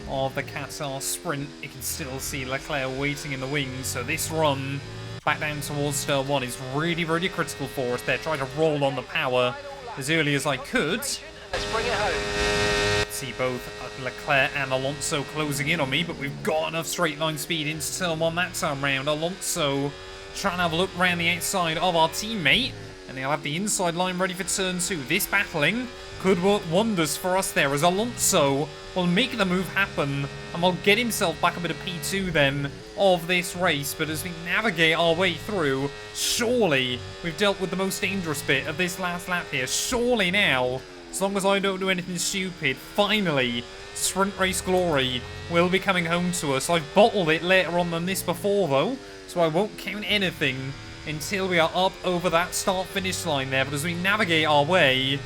of the Qatar sprint, you can still see Leclerc waiting in the wings, so this run back down towards turn 1 is really, really critical for us. They're trying to roll on the power as early as I could. Let's bring it home. See both Leclerc and Alonso closing in on me, but we've got enough straight line speed into turn 1 that time round. Alonso trying to have a look around the outside of our teammate, and they'll have the inside line ready for turn 2. This battling could work wonders for us there, as Alonso will make the move happen and will get himself back up into P2 then of this race. But as we navigate our way through, surely we've dealt with the most dangerous bit of this last lap here. Surely now, as long as I don't do anything stupid, finally sprint race glory will be coming home to us. I've bottled it later on than this before though, so I won't count anything until we are up over that start-finish line there. But as we navigate our way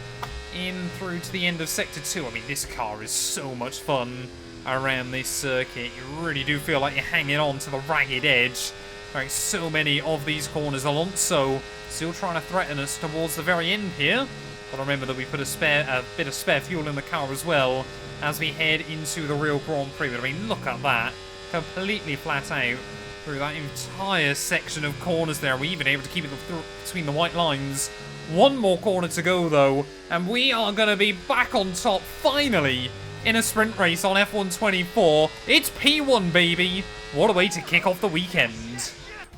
in through to the end of Sector 2, I mean, this car is so much fun around this circuit. You really do feel like you're hanging on to the ragged edge. Right, so many of these corners. Alonso still trying to threaten us towards the very end here. But remember that we put a bit of spare fuel in the car as well as we head into the real Grand Prix. But I mean, look at that. Completely flat out through that entire section of corners there. We're even able to keep it between the white lines. One more corner to go though, and we are going to be back on top finally in a sprint race on F124. It's P1, baby. What a way to kick off the weekend.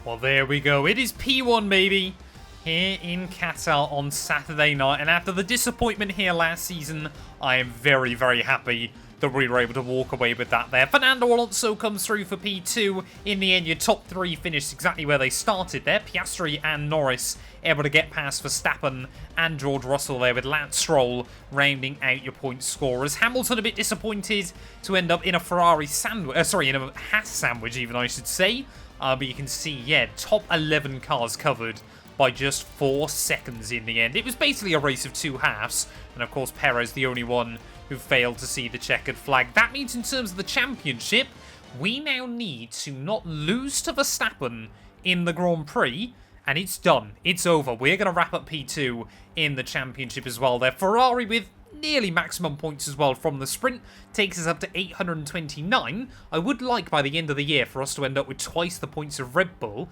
Well, there we go. It is P1, baby, here in Qatar on Saturday night. And after the disappointment here last season, I am very, very happy that we were able to walk away with that there. Fernando Alonso comes through for P2. In the end, your top 3 finished exactly where they started there. Piastri and Norris able to get past Verstappen and George Russell there, with Lance Stroll rounding out your point scorers. Hamilton a bit disappointed to end up in a Ferrari sandwich, in a Haas sandwich even, I should say. But you can see, yeah, top 11 cars covered by just 4 seconds in the end. It was basically a race of 2 halves, and of course Perez the only one who failed to see the checkered flag. That means in terms of the championship, we now need to not lose to Verstappen in the Grand Prix, and it's done. It's over. We're going to wrap up P2 in the championship as well there. Ferrari with nearly maximum points as well from the sprint takes us up to 829. I would like by the end of the year for us to end up with twice the points of Red Bull.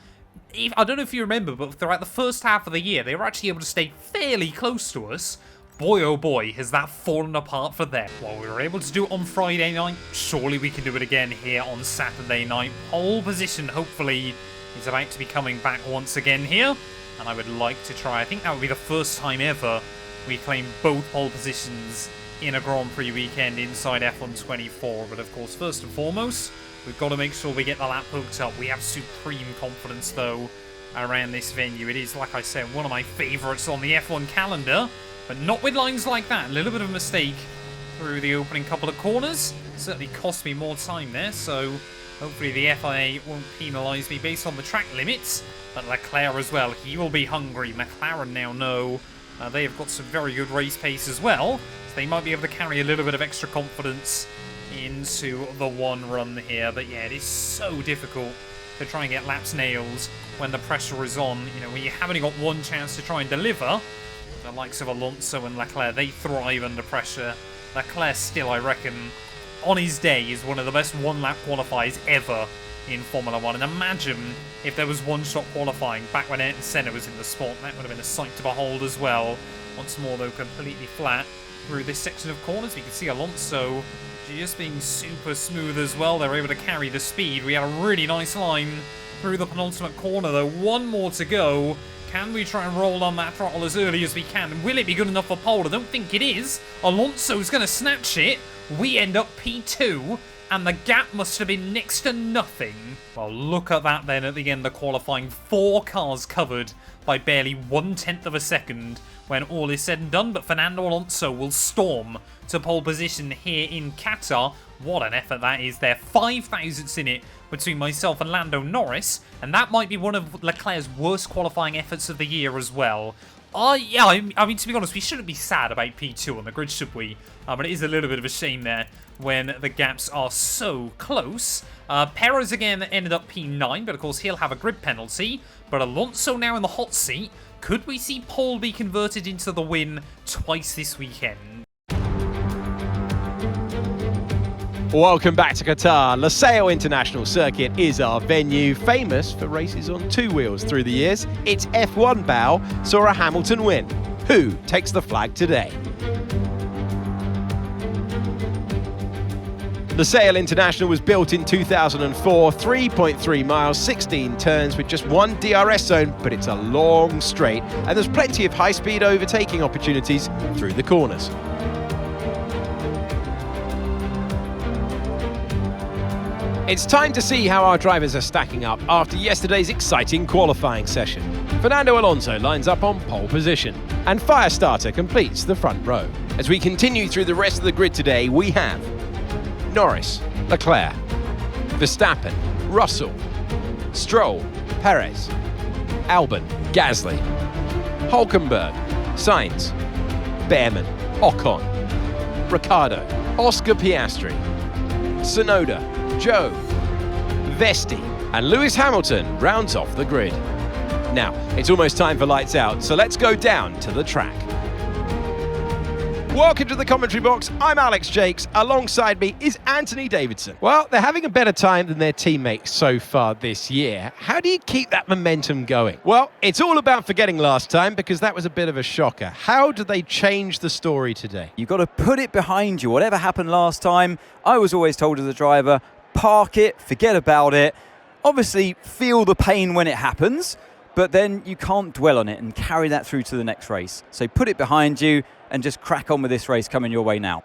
I don't know if you remember, but throughout the first half of the year, they were actually able to stay fairly close to us. Boy, oh boy, has that fallen apart for them. Well, we were able to do it on Friday night. Surely we can do it again here on Saturday night. Pole position, hopefully, is about to be coming back once again here. And I would like to try. I think that would be the first time ever we claim both pole positions in a Grand Prix weekend inside F124. But of course, first and foremost, we've got to make sure we get the lap hooked up. We have supreme confidence, though, around this venue. It is, like I said, one of my favourites on the F1 calendar. But not with lines like that. A little bit of a mistake through the opening couple of corners. Certainly cost me more time there, so hopefully the FIA won't penalise me based on the track limits. But Leclerc as well, he will be hungry. McLaren now know they have got some very good race pace as well, so they might be able to carry a little bit of extra confidence into the one run here. But yeah, it is so difficult to try and get laps nailed when the pressure is on. You know, when you have only got one chance to try and deliver. The likes of Alonso and Leclerc, they thrive under pressure. Leclerc still, I reckon, on his day, is one of the best one-lap qualifiers ever in Formula 1. And imagine if there was one-shot qualifying back when Ayrton Senna was in the sport. That would have been a sight to behold as well. Once more, though, completely flat through this section of corners. We can see Alonso just being super smooth as well. They're able to carry the speed. We had a really nice line through the penultimate corner, though. One more to go. Can we try and roll on that throttle as early as we can? Will it be good enough for pole? I don't think it is. Alonso's going to snatch it. We end up P2, and the gap must have been next to nothing. Well, look at that then at the end of qualifying. 4 cars covered by barely 1/10 of a second when all is said and done. But Fernando Alonso will storm to pole position here in Qatar. What an effort that is there. 5 thousandths in it between myself and Lando Norris, and that might be one of Leclerc's worst qualifying efforts of the year as well. Yeah, I mean, to be honest, we shouldn't be sad about P2 on the grid, should we? But it is a little bit of a shame there when the gaps are so close. Perez again ended up P9, but of course he'll have a grid penalty. But Alonso now in the hot seat. Could we see pole be converted into the win twice this weekend? Welcome back to Qatar. Losail International Circuit is our venue, famous for races on two wheels through the years. Its F1 bow saw a Hamilton win. Who takes the flag today? Losail International was built in 2004, 3.3 miles, 16 turns with just one DRS zone, but it's a long straight and there's plenty of high-speed overtaking opportunities through the corners. It's time to see how our drivers are stacking up after yesterday's exciting qualifying session. Fernando Alonso lines up on pole position, and Firestarter completes the front row. As we continue through the rest of the grid today, we have Norris, Leclerc, Verstappen, Russell, Stroll, Perez, Albon, Gasly, Hulkenberg, Sainz, Behrman, Ocon, Ricciardo, Oscar Piastri, Tsunoda, Joe, Vesti, and Lewis Hamilton rounds off the grid. Now, it's almost time for lights out, so let's go down to the track. Welcome to the commentary box. I'm Alex Jakes. Alongside me is Anthony Davidson. Well, they're having a better time than their teammates so far this year. How do you keep that momentum going? Well, it's all about forgetting last time because that was a bit of a shocker. How do they change the story today? You've got to put it behind you. Whatever happened last time, I was always told as a driver, park it, forget about it. Obviously, feel the pain when it happens, but then you can't dwell on it and carry that through to the next race. So put it behind you and just crack on with this race coming your way now.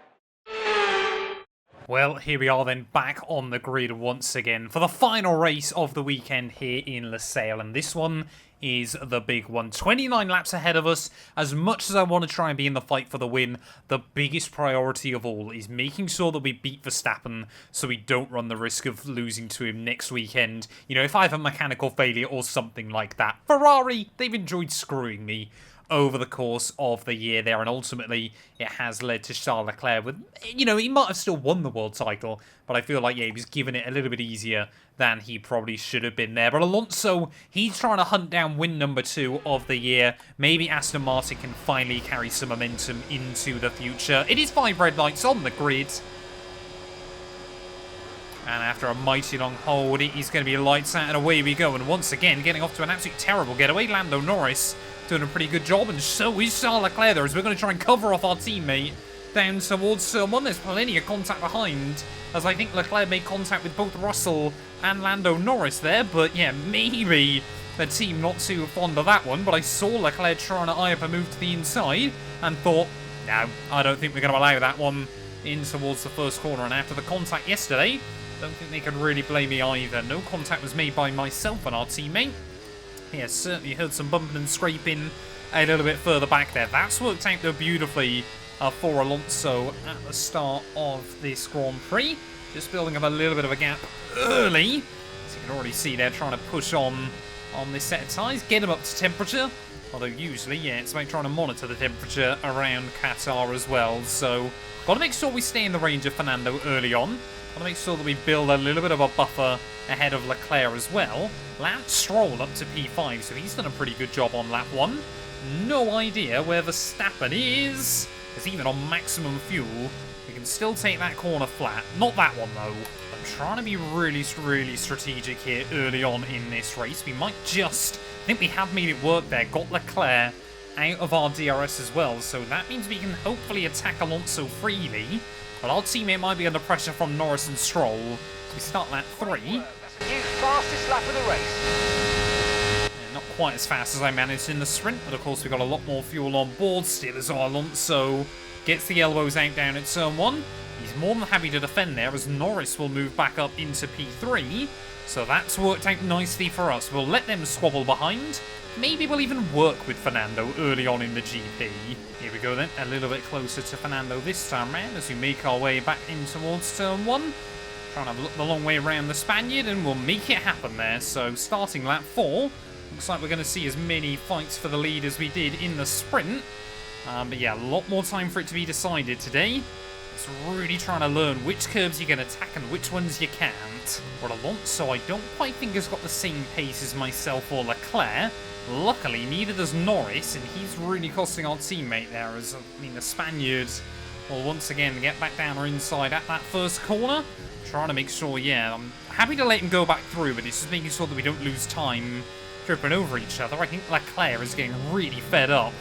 Well, here we are then, back on the grid once again for the final race of the weekend here in Losail, and this one is the big one. 29 laps ahead of us. As much as I want to try and be in the fight for the win, the biggest priority of all is making sure that we beat Verstappen so we don't run the risk of losing to him next weekend. You know, if I have a mechanical failure or something like that. Ferrari, they've enjoyed screwing me over the course of the year there, and ultimately it has led to Charles Leclerc with, you know, he might have still won the world title, but I feel like, yeah, he was given it a little bit easier than he probably should have been there. But Alonso, he's trying to hunt down win number 2 of the year. Maybe Aston Martin can finally carry some momentum into the future. It is 5 red lights on the grid. And after a mighty long hold, it is going to be lights out and away we go. And once again, getting off to an absolutely terrible getaway, Lando Norris doing a pretty good job, and so is Charles Leclerc there, as we're going to try and cover off our teammate down towards turn 1. There's plenty of contact behind, as I think Leclerc made contact with both Russell and Lando Norris there, but yeah, maybe the team not too fond of that one. But I saw Leclerc trying to eye up a move to the inside and thought, no, I don't think we're going to allow that one in towards the first corner. And after the contact yesterday, don't think they can really blame me either. No contact was made by myself and our teammate. Yeah, certainly heard some bumping and scraping a little bit further back there. That's worked out though beautifully for Alonso at the start of this Grand Prix. Just building up a little bit of a gap early. As you can already see, they're trying to push on this set of tyres, get them up to temperature. Although usually, yeah, it's about trying to monitor the temperature around Qatar as well. So, got to make sure we stay in the range of Fernando early on. Got to make sure that we build a little bit of a buffer ahead of Leclerc as well. Lance Stroll up to P5, so he's done a pretty good job on lap 1. No idea where Verstappen is, because even on maximum fuel, we can still take that corner flat. Not that one, though. I'm trying to be really, really strategic here early on in this race. We might just... I think we have made it work there. Got Leclerc out of our DRS as well, so that means we can hopefully attack Alonso freely. But our teammate might be under pressure from Norris and Stroll. We start lap 3. New fastest lap of the race. Yeah, not quite as fast as I managed in the sprint, but of course we've got a lot more fuel on board still as Alonso gets the elbows out down at turn 1. He's more than happy to defend there, as Norris will move back up into P3. So that's worked out nicely for us. We'll let them squabble behind. Maybe we'll even work with Fernando early on in the GP. Here we go then, a little bit closer to Fernando this time round as we make our way back in towards turn 1. Trying to look the long way around the Spaniard, and we'll make it happen there. So starting lap 4, looks like we're going to see as many fights for the lead as we did in the sprint. But yeah, a lot more time for it to be decided today. It's really trying to learn which curbs you can attack and which ones you can't. But Alonso, I don't quite think has got the same pace as myself or Leclerc. Luckily, neither does Norris, and he's really costing our teammate there, as, I mean, the Spaniard will once again get back down or inside at that first corner. Trying to make sure, yeah, I'm happy to let him go back through, but it's just making sure that we don't lose time tripping over each other. I think Leclerc is getting really fed up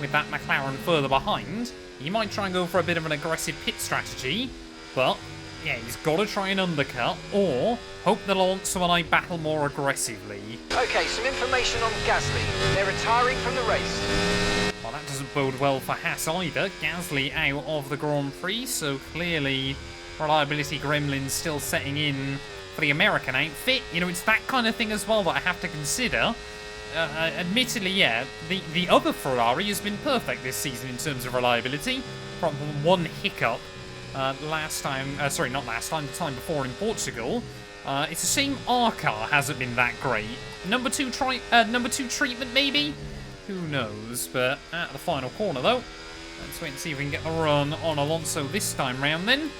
with that McLaren further behind. He might try and go for a bit of an aggressive pit strategy, but yeah, he's got to try and undercut, or hope that Alonso and I battle more aggressively. Okay, some information on Gasly. They're retiring from the race. Well, that doesn't bode well for Haas either. Gasly out of the Grand Prix, so clearly reliability gremlins still setting in for the American outfit. You know, it's that kind of thing as well that I have to consider. Admittedly, yeah, the other Ferrari has been perfect this season in terms of reliability. From one hiccup last time, sorry, not last time, the time before in Portugal. It's a shame our car hasn't been that great. Number two treatment maybe? Who knows? But at the final corner though, let's wait and see if we can get the run on Alonso this time round then.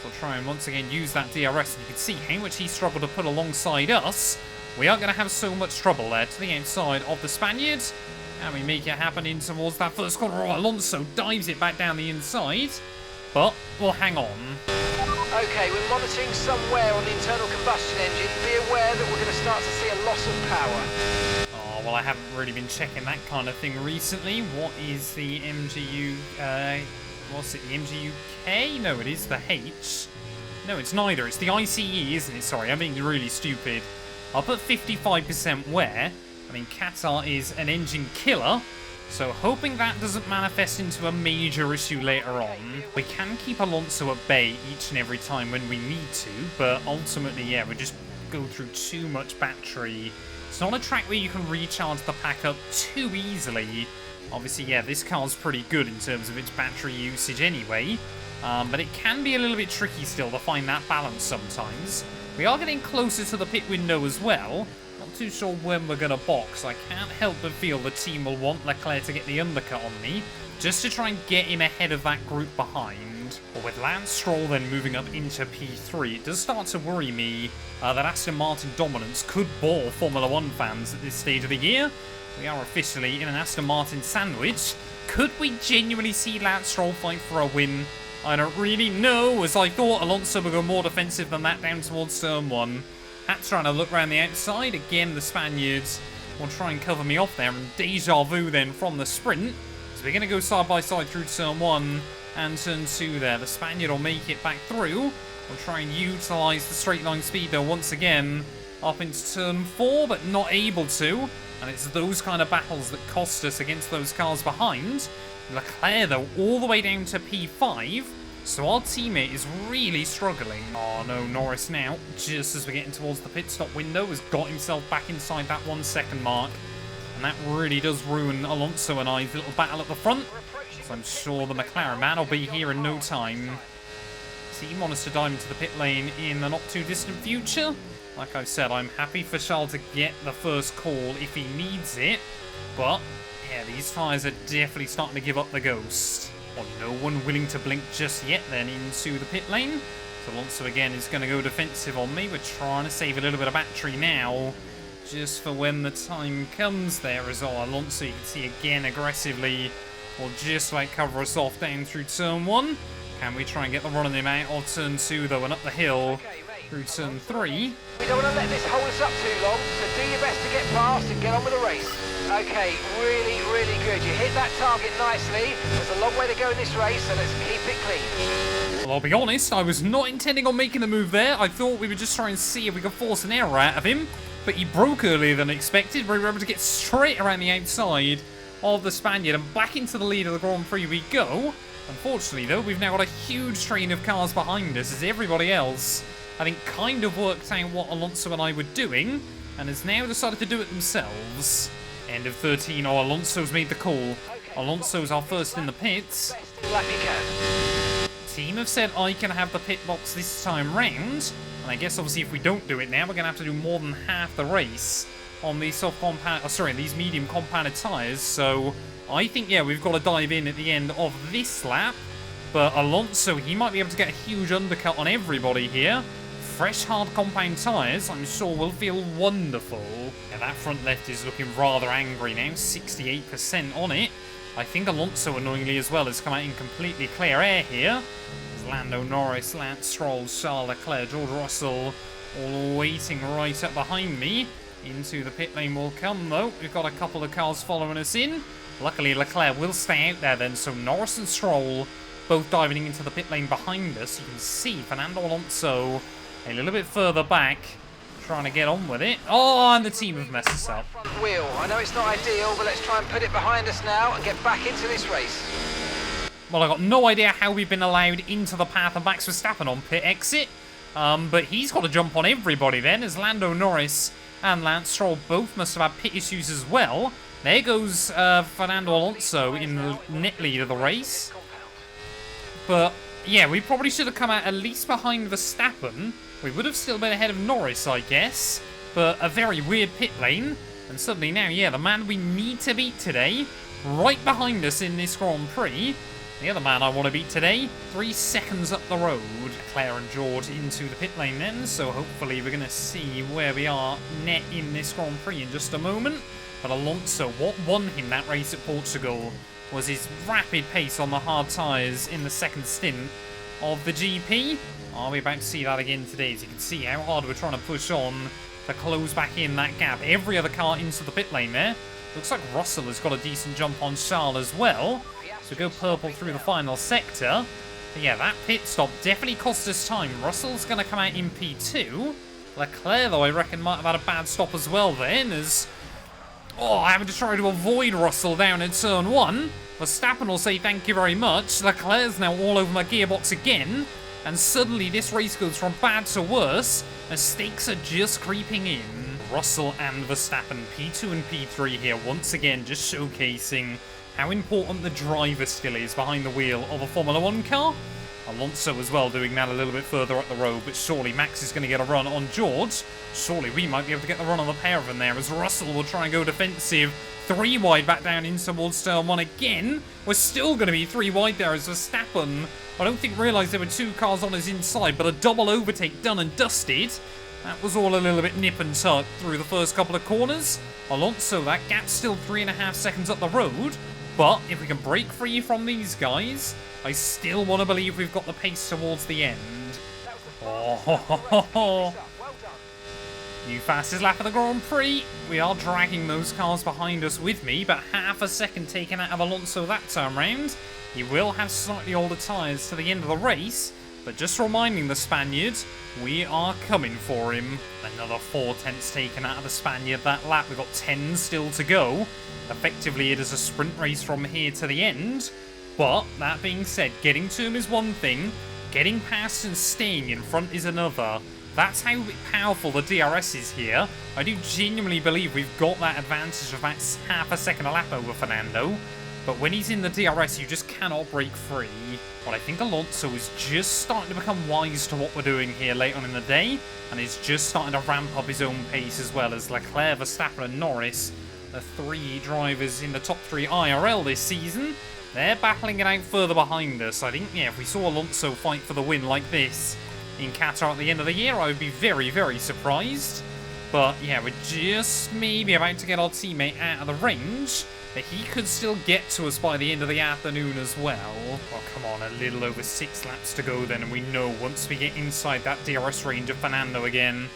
So we'll try and once again use that DRS, and you can see how much he struggled to put alongside us. We are going to have so much trouble there to the outside of the Spaniards. And we make it happen in towards that first corner. Oh, Alonso dives it back down the inside. But we'll hang on. Okay, we're monitoring somewhere on the internal combustion engine. Be aware that we're going to start to see a loss of power. Oh, well, I haven't really been checking that kind of thing recently. What is the MGU... what's it? The MGUK? No, it is the H. No, it's neither. It's the ICE, isn't it? Sorry, I'm being really stupid. I'll put 55% wear. I mean, Qatar is an engine killer, so hoping that doesn't manifest into a major issue later on. We can keep Alonso at bay each and every time when we need to, but ultimately, yeah, we just go through too much battery. It's not a track where you can recharge the pack up too easily. Obviously, yeah, this car's pretty good in terms of its battery usage anyway, but it can be a little bit tricky still to find that balance sometimes. We are getting closer to the pit window as well. Not too sure when we're going to box. I can't help but feel the team will want Leclerc to get the undercut on me, just to try and get him ahead of that group behind. But with Lance Stroll then moving up into P3, it does start to worry me that Aston Martin dominance could bore Formula 1 fans at this stage of the year. We are officially in an Aston Martin sandwich. Could we genuinely see Lance Stroll fight for a win? I don't really know, as I thought Alonso would go more defensive than that down towards turn 1. Hat's trying to look around the outside. Again, the Spaniards will try and cover me off there. And deja vu then from the sprint. So we're going to go side by side through turn 1 and turn 2 there. The Spaniard will make it back through. We'll try and utilise the straight line speed though once again up into turn 4, but not able to. And it's those kind of battles that cost us against those cars behind. Leclerc, though, all the way down to P5, so our teammate is really struggling. Oh no, Norris now, just as we're getting towards the pit stop window, has got himself back inside that 1 second mark. And that really does ruin Alonso and I's little battle at the front. So I'm sure the McLaren man will be here in no time. Team want us to dive into the pit lane in the not too distant future. Like I said, I'm happy for Charles to get the first call if he needs it, but yeah, these tyres are definitely starting to give up the ghost. Well, no one willing to blink just yet then into the pit lane. So Alonso again is going to go defensive on me. We're trying to save a little bit of battery now, just for when the time comes there as well. Alonso, you can see again aggressively, will just like cover us off down through turn 1. Can we try and get the run on him out of turn 2 though, and up the hill through turn 3. We don't want to let this hold us up too long, so do your best to get past and get on with the race. Okay, really, really good. You hit that target nicely. There's a long way to go in this race, so let's keep it clean. Well, I'll be honest, I was not intending on making the move there. I thought we would just try and see if we could force an error out of him, but he broke earlier than expected. We were able to get straight around the outside of the Spaniard, and back into the lead of the Grand Prix we go. Unfortunately, though, we've now got a huge train of cars behind us, as everybody else, I think, kind of worked out what Alonso and I were doing, and has now decided to do it themselves. End of 13. Oh, Alonso's made the call. Alonso's our first in the pits. Like you can. Team have said I can have the pit box this time round, and I guess obviously if we don't do it now, we're going to have to do more than half the race on these these medium compounded tyres. So I think, yeah, we've got to dive in at the end of this lap. But Alonso, he might be able to get a huge undercut on everybody here. Fresh hard compound tyres, I'm sure will feel wonderful. Yeah, that front left is looking rather angry now, 68% on it. I think Alonso, annoyingly as well, has come out in completely clear air here. There's Lando, Norris, Lance Stroll, Charles Leclerc, George Russell, all waiting right up behind me. Into the pit lane will come, though. We've got a couple of cars following us in. Luckily, Leclerc will stay out there then, so Norris and Stroll both diving into the pit lane behind us. You can see Fernando Alonso a little bit further back, trying to get on with it. Oh, and the team have messed us up. Front wheel. I know it's not ideal, but let's try and put it behind us now and get back into this race. Well, I got no idea how we've been allowed into the path of Max Verstappen on pit exit. But he's got to jump on everybody then, as Lando Norris and Lance Stroll both must have had pit issues as well. There goes Fernando Alonso in the net lead of the race. But, yeah, we probably should have come out at least behind Verstappen. We would have still been ahead of Norris, I guess. But a very weird pit lane. And suddenly now, yeah, the man we need to beat today, right behind us in this Grand Prix. The other man I want to beat today, 3 seconds up the road. Claire and George into the pit lane then, so hopefully we're going to see where we are net in this Grand Prix in just a moment. But Alonso, what won him that race at Portugal was his rapid pace on the hard tyres in the second stint of the GP. Are we about to see that again today? As you can see how hard we're trying to push on to close back in that gap. Every other car into the pit lane there. Looks like Russell has got a decent jump on Charles as well. So go purple through the final sector. But yeah, that pit stop definitely cost us time. Russell's going to come out in P2. Leclerc, though, I reckon might have had a bad stop as well then, as... Oh, having to try to avoid Russell down at turn 1. Verstappen will say thank you very much. Leclerc's now all over my gearbox again. And suddenly this race goes from bad to worse, as stakes are just creeping in. Russell and Verstappen, P2 and P3 here, once again just showcasing how important the driver skill is behind the wheel of a Formula 1 car. Alonso as well doing that a little bit further up the road, but surely Max is going to get a run on George. Surely we might be able to get the run on the pair of them there, as Russell will try and go defensive. 3 wide back down in towards turn 1 again. We're still going to be 3 wide there as Verstappen, I don't think, realised there were 2 cars on his inside, but a double overtake done and dusted. That was all a little bit nip and tuck through the first couple of corners. Alonso, that gap's still 3.5 seconds up the road. But if we can break free from these guys, I still want to believe we've got the pace towards the end. Oh, new fastest lap of the Grand Prix. We are dragging those cars behind us with me, but half a second taken out of Alonso that time round. He will have slightly older tyres to the end of the race, but just reminding the Spaniard, we are coming for him. Another 4 tenths taken out of the Spaniard that lap. We've got 10 still to go. Effectively, it is a sprint race from here to the end. But, that being said, getting to him is one thing. Getting past and staying in front is another. That's how powerful the DRS is here. I do genuinely believe we've got that advantage of about half a second a lap over Fernando. But when he's in the DRS, you just cannot break free. But I think Alonso is just starting to become wise to what we're doing here late on in the day. And is just starting to ramp up his own pace as well, as Leclerc, Verstappen and Norris, the 3 drivers in the top 3 IRL this season, they're battling it out further behind us. I think, yeah, if we saw Alonso fight for the win like this in Qatar at the end of the year, I would be very, very surprised. But, yeah, we're just maybe about to get our teammate out of the range, but he could still get to us by the end of the afternoon as well. Well, come on, a little over 6 laps to go then, and we know once we get inside that DRS range of Fernando again,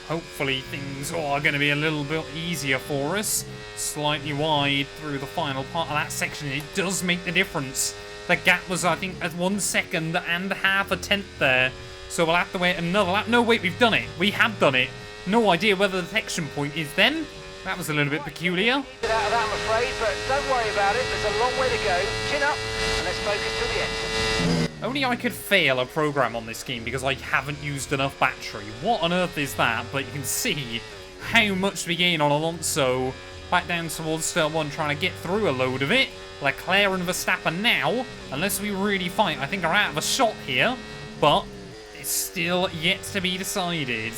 hopefully things are going to be a little bit easier for us. Slightly wide through the final part of that section. It does make the difference. The gap was, I think, at 1 second and half a tenth there. So we'll have to wait another lap. No, wait, we've done it. We have done it. No idea where the detection point is then. That was a little bit peculiar. Get out of that, I'm afraid, but don't worry about it. There's a long way to go. Chin up, and let's focus till the end. Only I could fail a program on this game because I haven't used enough battery. What on earth is that? But you can see how much we gain on Alonso. Back down towards turn 1, trying to get through a load of it. Leclerc and Verstappen now, unless we really fight, I think are out of a shot here. But it's still yet to be decided.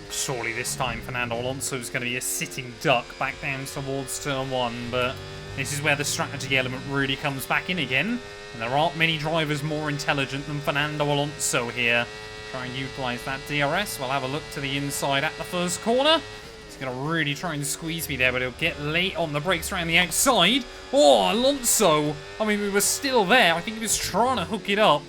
Surely this time Fernando Alonso is going to be a sitting duck back down towards turn 1. But this is where the strategy element really comes back in again. And there aren't many drivers more intelligent than Fernando Alonso here. Try and utilise that DRS. We'll have a look to the inside at the first corner. He's going to really try and squeeze me there, but he'll get late on the brakes around the outside. Oh, Alonso. I mean, we were still there. I think he was trying to hook it up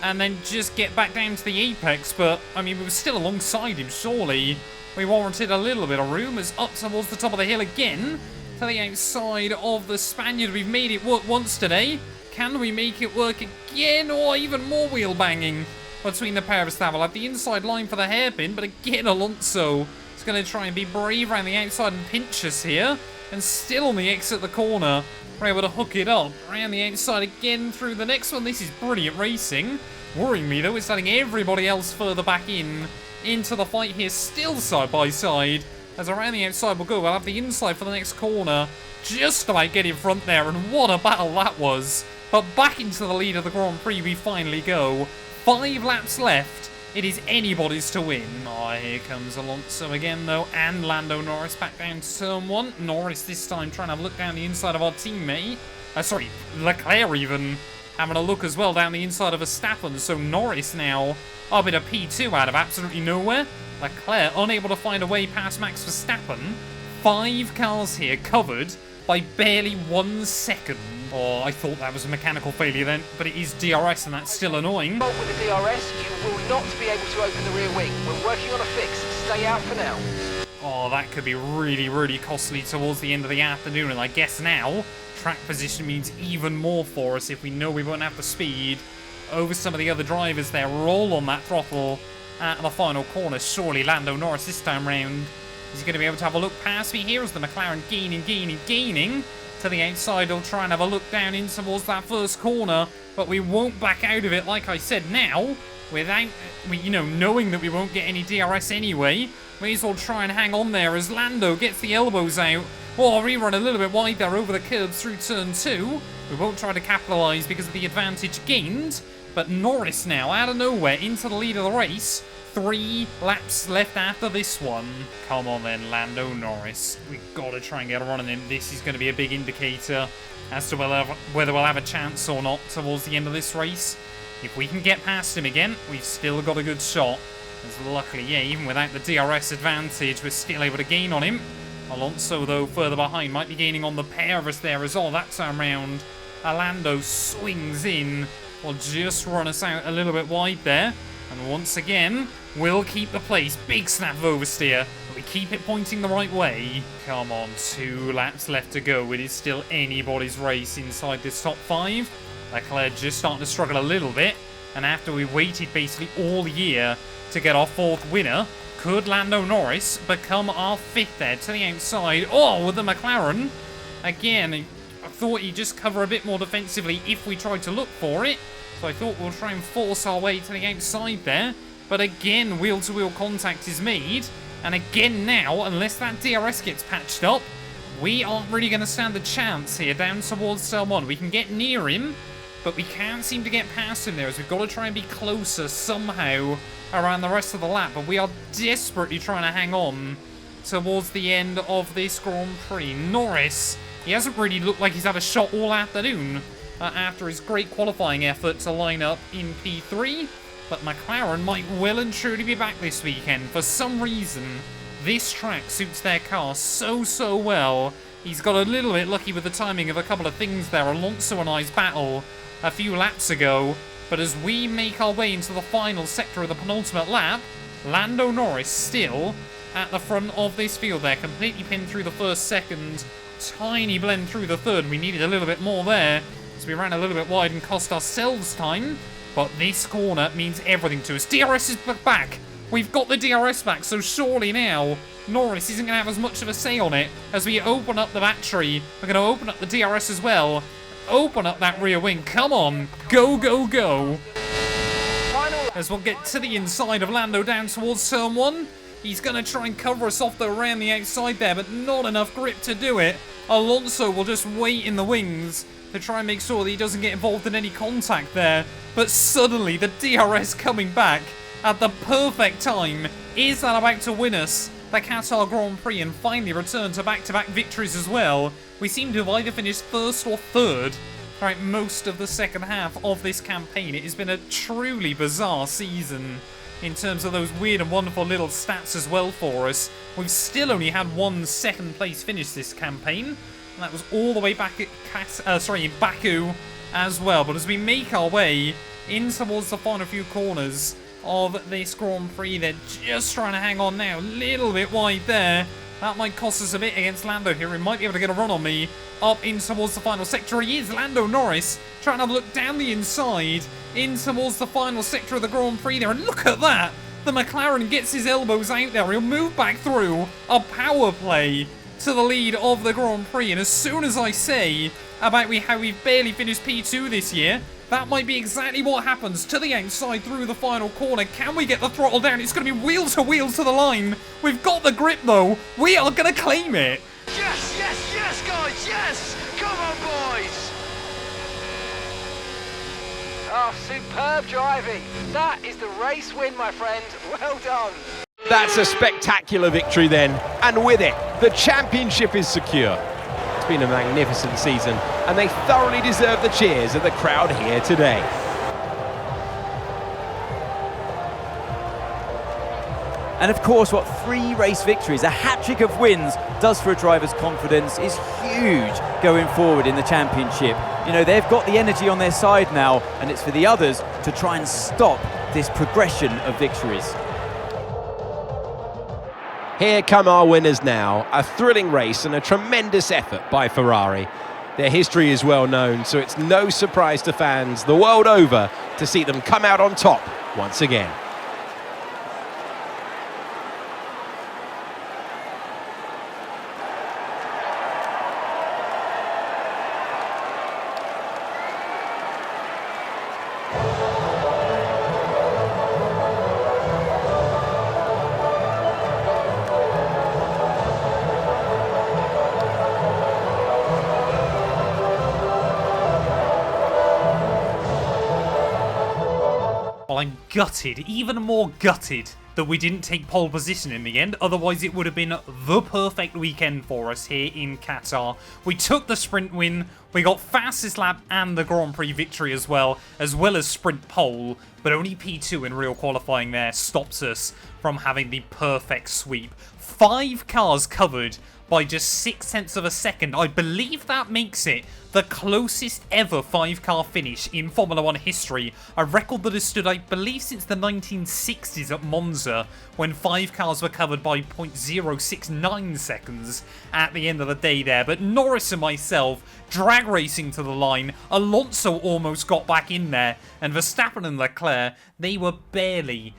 and then just get back down to the apex, but, I mean, we were still alongside him, surely. We warranted a little bit of room as up towards the top of the hill again to the outside of the Spaniard. We've made it work once today. Can we make it work again? Or even more wheel banging between the pair of us. We'll have the inside line for the hairpin, but again, Alonso is going to try and be brave around the outside and pinch us here. And still on the exit of the corner, we're able to hook it up around the outside again through the next one. This is brilliant racing. Worrying me, though, it's letting everybody else further back into the fight here, still side by side. As around the outside we'll go, we'll have the inside for the next corner. Just about get in front there, and what a battle that was. But back into the lead of the Grand Prix we finally go. 5 laps left. It is anybody's to win. Oh, here comes Alonso again, though, and Lando Norris back down to turn 1. Norris this time trying to have a look down the inside of our teammate. Sorry, Leclerc even having a look as well down the inside of Verstappen. So Norris now up in a P2 out of absolutely nowhere. Leclerc unable to find a way past Max Verstappen. 5 cars here covered by barely 1 second. Oh, I thought that was a mechanical failure then, but it is DRS and that's still annoying. With the DRS, you will not be able to open the rear wing. We're working on a fix. Stay out for now. Oh, that could be really, really costly towards the end of the afternoon, and I guess now track position means even more for us if we know we won't have the speed over some of the other drivers there. Roll on that throttle at the final corner. Surely Lando Norris this time round is going to be able to have a look past me. Here's the McLaren gaining to the outside. He'll try and have a look down in towards that first corner, but we won't back out of it, like I said. Now, without, knowing that we won't get any DRS anyway, may as well try and hang on there as Lando gets the elbows out. Oh, rerun a little bit wide there over the curbs through turn 2. We won't try to capitalise because of the advantage gained, but Norris now, out of nowhere, into the lead of the race. 3 laps left after this one. Come on then, Lando Norris. We've got to try and get a run on him. This is going to be a big indicator as to whether we'll have a chance or not towards the end of this race. If we can get past him again, we've still got a good shot. As luckily, yeah, even without the DRS advantage, we're still able to gain on him. Alonso, though, further behind, might be gaining on the pair of us there as well. That time round, Lando swings in. Will just run us out a little bit wide there. And once again, we'll keep the place. Big snap of oversteer. But we keep it pointing the right way. Come on, 2 laps left to go. It is still anybody's race inside this top 5. Leclerc just starting to struggle a little bit. And after we waited basically all year to get our 4th winner, could Lando Norris become our 5th there to the outside? Oh, with the McLaren. Again, I thought he'd just cover a bit more defensively if we tried to look for it. So I thought we'll try and force our way to the outside there. But again, wheel-to-wheel contact is made. And again now, unless that DRS gets patched up, we aren't really going to stand a chance here down towards turn 1. We can get near him, but we can't seem to get past him there, as we've got to try and be closer somehow around the rest of the lap. But we are desperately trying to hang on towards the end of this Grand Prix. Norris, he hasn't really looked like he's had a shot all afternoon after his great qualifying effort to line up in P3. But McLaren might well and truly be back this weekend. For some reason, this track suits their car so well. He's got a little bit lucky with the timing of a couple of things there. Alonso and I's battle a few laps ago. But as we make our way into the final sector of the penultimate lap, Lando Norris still at the front of this field there. Completely pinned through the first, second. Tiny blend through the third. We needed a little bit more there, so we ran a little bit wide and cost ourselves time. But this corner means everything to us. DRS is back. We've got the DRS back, so surely now Norris isn't going to have as much of a say on it as we open up the battery. We're going to open up the DRS as well. Open up that rear wing. Come on. Go, go, go. As we'll get to the inside of Lando down towards turn 1. He's going to try and cover us off though around the outside there, but not enough grip to do it. Alonso will just wait in the wings to try and make sure that he doesn't get involved in any contact there. But suddenly, the DRS coming back at the perfect time. Is that about to win us the Qatar Grand Prix and finally return to back-to-back victories as well? We seem to have either finished first or third throughout most of the second half of this campaign. It has been a truly bizarre season. in terms of those weird and wonderful little stats as well for us. We've still only had one second place finish this campaign, and that was all the way back at in Baku as well. But as we make our way in towards the final few corners of this Grand Prix, they're just trying to hang on now. A little bit wide there. That might cost us a bit against Lando here. He might be able to get a run on me up in towards the final sector. He is Lando Norris trying to look down the inside in towards the final sector of the Grand Prix there. And look at that. The McLaren gets his elbows out there. He'll move back through a power play to the lead of the Grand Prix. And as soon as I say about how we've barely finished P2 this year, that might be exactly what happens to the outside through the final corner. Can we get the throttle down? It's going to be wheel to the line. We've got the grip though. We are going to claim it. Yes, yes, yes, guys, yes! Come on, boys! Oh, superb driving. That is the race win, my friend. Well done. That's a spectacular victory then, and with it, the championship is secure. It's been a magnificent season, and they thoroughly deserve the cheers of the crowd here today. And of course, what 3 race victories, a hat-trick of wins, does for a driver's confidence is huge going forward in the championship. You know, they've got the energy on their side now, and it's for the others to try and stop this progression of victories. Here come our winners now. A thrilling race and a tremendous effort by Ferrari. Their history is well known, so it's no surprise to fans the world over to see them come out on top once again. Well, I'm gutted, even more gutted, that we didn't take pole position in the end. Otherwise, it would have been the perfect weekend for us here in Qatar. We took the sprint win, we got fastest lap and the Grand Prix victory as well as sprint pole. But only P2 in real qualifying there stops us from having the perfect sweep. 5 cars covered by just 0.6 of a second. I believe that makes it the closest ever 5-car finish in Formula 1 history. A record that has stood, I believe, since the 1960s at Monza, when 5 cars were covered by 0.069 seconds at the end of the day there. But Norris and myself drag racing to the line. Alonso almost got back in there, and Verstappen and Leclerc, they were barely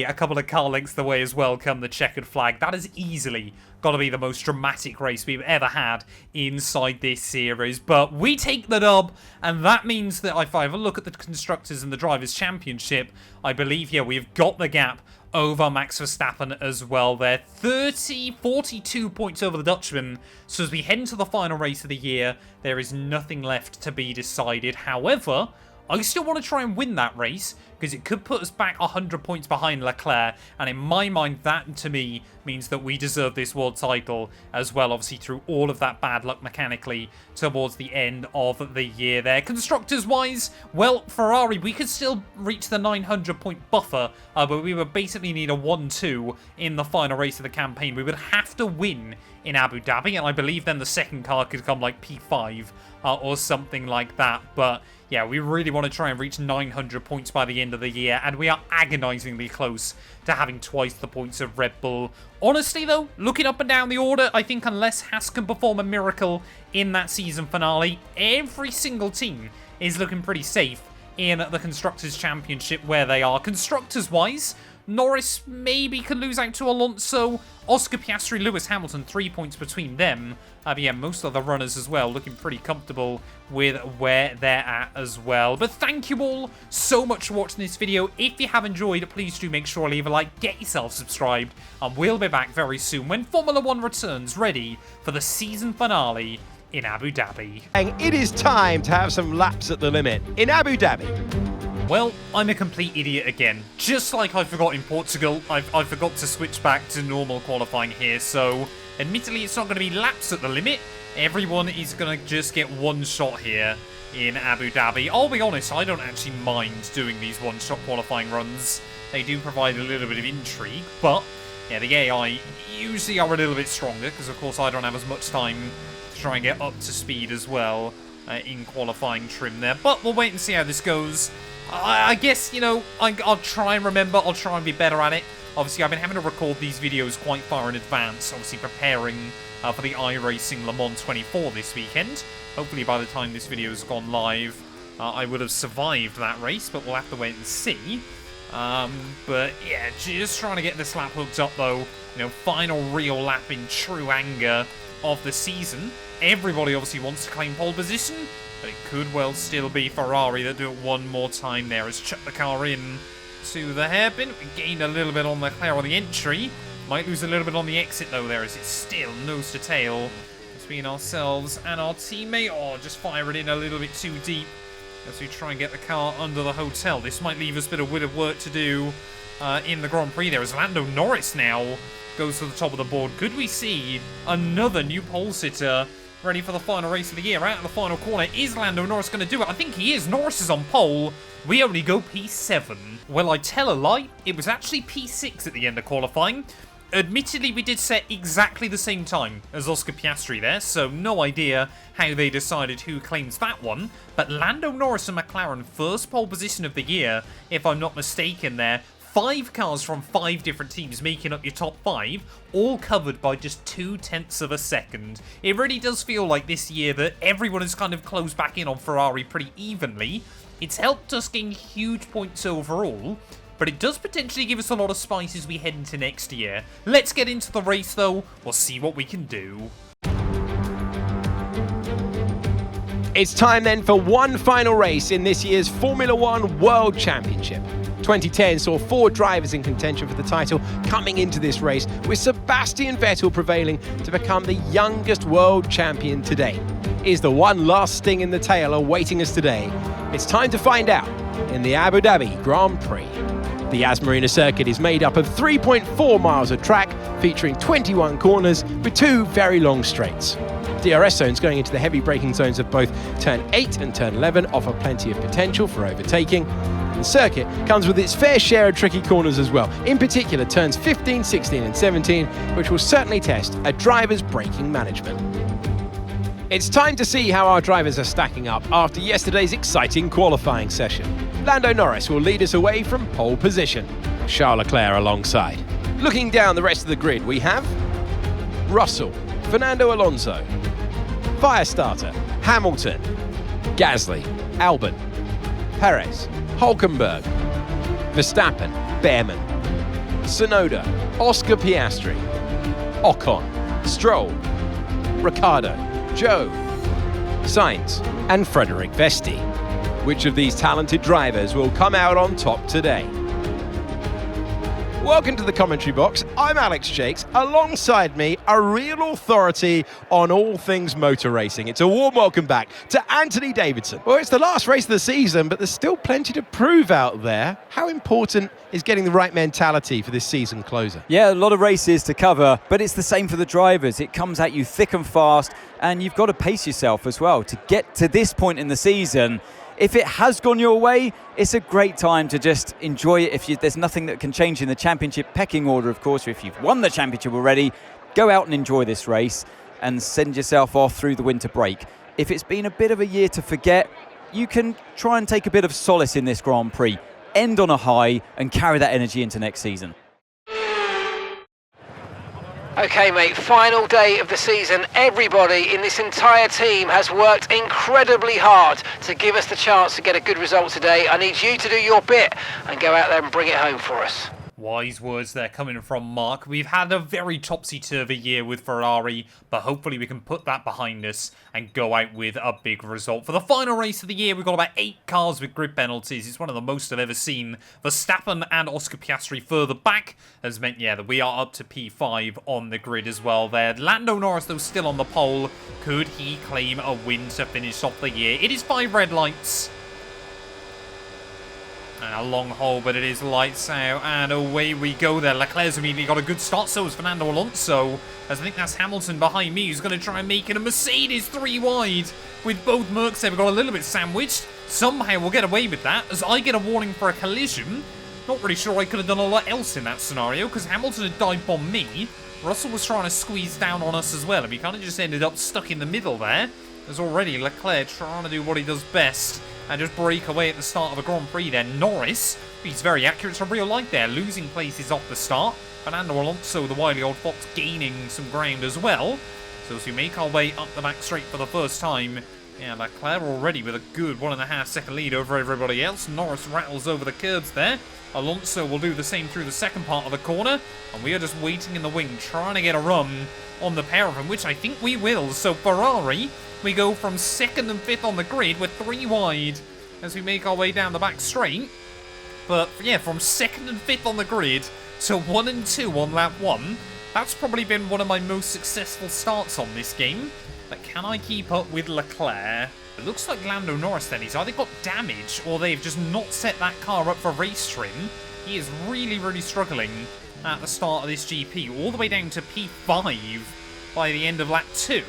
a couple of car lengths away as well come the checkered flag. That has easily got to be the most dramatic race we've ever had inside this series. But we take the dub, and that means that if I have a look at the Constructors and the Drivers' Championship, I believe, yeah, we've got the gap over Max Verstappen as well there. 42 points over the Dutchman. So as we head into the final race of the year, there is nothing left to be decided. However, I still want to try and win that race, because it could put us back 100 points behind Leclerc, and in my mind, that to me means that we deserve this world title as well, obviously through all of that bad luck mechanically towards the end of the year there. Constructors-wise, well, Ferrari, we could still reach the 900-point buffer, but we would basically need a 1-2 in the final race of the campaign. We would have to win in Abu Dhabi, and I believe then the second car could come like P5 or something like that, but yeah, we really want to try and reach 900 points by the end of the year, and we are agonizingly close to having twice the points of Red Bull. Honestly, though, looking up and down the order, I think unless Haas can perform a miracle in that season finale, every single team is looking pretty safe in the Constructors' Championship where they are. Constructors-wise, Norris maybe could lose out to Alonso. Oscar Piastri, Lewis Hamilton, 3 points between them. But yeah, most of the runners as well looking pretty comfortable with where they're at as well. But thank you all so much for watching this video. If you have enjoyed, please do make sure to leave a like, get yourself subscribed, and we'll be back very soon when Formula 1 returns, ready for the season finale in Abu Dhabi. It is time to have some laps at the limit in Abu Dhabi. Well, I'm a complete idiot again. Just like I forgot in Portugal, I forgot to switch back to normal qualifying here, so admittedly it's not going to be laps at the limit. Everyone is going to just get one shot here in Abu Dhabi. I'll be honest, I don't actually mind doing these one-shot qualifying runs. they do provide a little bit of intrigue, but yeah, the AI usually are a little bit stronger because, of course, I don't have as much time to try and get up to speed as well in qualifying trim there. But we'll wait and see how this goes. I guess, you know, I'll try and remember. I'll try and be better at it. Obviously, I've been having to record these videos quite far in advance, obviously preparing for the iRacing Le Mans 24 this weekend. Hopefully, by the time this video has gone live, I would have survived that race, but we'll have to wait and see. But yeah, just trying to get this lap hooked up though. You know, final real lap in true anger of the season. Everybody obviously wants to claim pole position, but it could well still be Ferrari that do it one more time there as chuck the car in to the hairpin. We gained a little bit on LECLERC on the entry. Might lose a little bit on the exit though there as it's still nose to tail between ourselves and our teammate. Oh, just fire it in a little bit too deep as we try and get the car under the hotel. This might leave us a bit of work to do in the Grand Prix there as Lando Norris now goes to the top of the board. Could we see another new pole sitter ready for the final race of the year? Out of the final corner, is Lando Norris going to do it? I think he is. Norris is on pole. We only go P7. Well, I tell a lie. It was actually P6 at the end of qualifying. Admittedly, we did set exactly the same time as Oscar Piastri there, so no idea how they decided who claims that one. But Lando Norris and McLaren, first pole position of the year, if I'm not mistaken there. 5 cars from 5 different teams making up your top 5, all covered by just 0.2 of a second. It really does feel like this year that everyone has kind of closed back in on Ferrari pretty evenly. It's helped us gain huge points overall, but it does potentially give us a lot of spice as we head into next year. Let's get into the race though, we'll see what we can do. It's time then for one final race in this year's Formula One World Championship. 2010 saw 4 drivers in contention for the title coming into this race, with Sebastian Vettel prevailing to become the youngest world champion to date. Is the one last sting in the tail awaiting us today? It's time to find out in the Abu Dhabi Grand Prix. The Yas Marina circuit is made up of 3.4 miles of track, featuring 21 corners with 2 very long straights. DRS zones going into the heavy braking zones of both turn 8 and turn 11 offer plenty of potential for overtaking. The circuit comes with its fair share of tricky corners as well, in particular turns 15, 16 and 17, which will certainly test a driver's braking management. It's time to see how our drivers are stacking up after yesterday's exciting qualifying session. Lando Norris will lead us away from pole position, Charles Leclerc alongside. Looking down the rest of the grid, we have Russell, Fernando Alonso, Firestarter, Hamilton, Gasly, Albon, Perez, Hulkenberg, Verstappen, Behrman, Tsunoda, Oscar Piastri, Ocon, Stroll, Ricciardo, Joe, Sainz and Frederic Vesti. Which of these talented drivers will come out on top today? Welcome to the commentary box. I'm Alex Jakes. Alongside me, a real authority on all things motor racing. It's a warm welcome back to Anthony Davidson. Well, it's the last race of the season, but there's still plenty to prove out there. How important is getting the right mentality for this season closer? Yeah, a lot of races to cover, but it's the same for the drivers. It comes at you thick and fast, and you've got to pace yourself as well to get to this point in the season. If it has gone your way, it's a great time to just enjoy it. There's nothing that can change in the championship pecking order, of course. If you've won the championship already, go out and enjoy this race and send yourself off through the winter break. If it's been a bit of a year to forget, you can try and take a bit of solace in this Grand Prix, end on a high and carry that energy into next season. Okay, mate, final day of the season. Everybody in this entire team has worked incredibly hard to give us the chance to get a good result today. I need you to do your bit and go out there and bring it home for us. Wise words there coming from Mark. We've had a very topsy-turvy year with Ferrari, but hopefully we can put that behind us and go out with a big result. For the final race of the year, we've got about 8 cars with grid penalties. It's one of the most I've ever seen. Verstappen and Oscar Piastri further back has meant, yeah, that we are up to P5 on the grid as well there. Lando Norris, though, still on the pole. Could he claim a win to finish off the year? It is 5 red lights. And a long hole, but it is lights out, and away we go there. Leclerc's immediately got a good start, so is Fernando Alonso, as I think that's Hamilton behind me, who's going to try and make it a Mercedes 3 wide. With both Mercs there, we've got a little bit sandwiched. Somehow we'll get away with that, as I get a warning for a collision. Not really sure I could have done a lot else in that scenario, because Hamilton had dive bombed me. Russell was trying to squeeze down on us as well, and we kind of just ended up stuck in the middle there. There's already Leclerc trying to do what he does best and just break away at the start of a Grand Prix there. Norris, he's very accurate to real life there, losing places off the start. Fernando Alonso, the wily old fox, gaining some ground as well. So as we make our way up the back straight for the first time, yeah, Leclerc already with a good 1.5 second lead over everybody else. Norris rattles over the curbs there. Alonso will do the same through the second part of the corner. And we are just waiting in the wing, trying to get a run on the pair of them, which I think we will. So Ferrari, we go from 2nd and 5th on the grid. We're 3 wide as we make our way down the back straight. But yeah, from 2nd and 5th on the grid to 1 and 2 on lap 1. That's probably been one of my most successful starts on this game. But can I keep up with Leclerc? It looks like Lando Norris then, he's either got damage or they've just not set that car up for race trim. He is really, really struggling at the start of this GP, all the way down to P5 by the end of lap 2.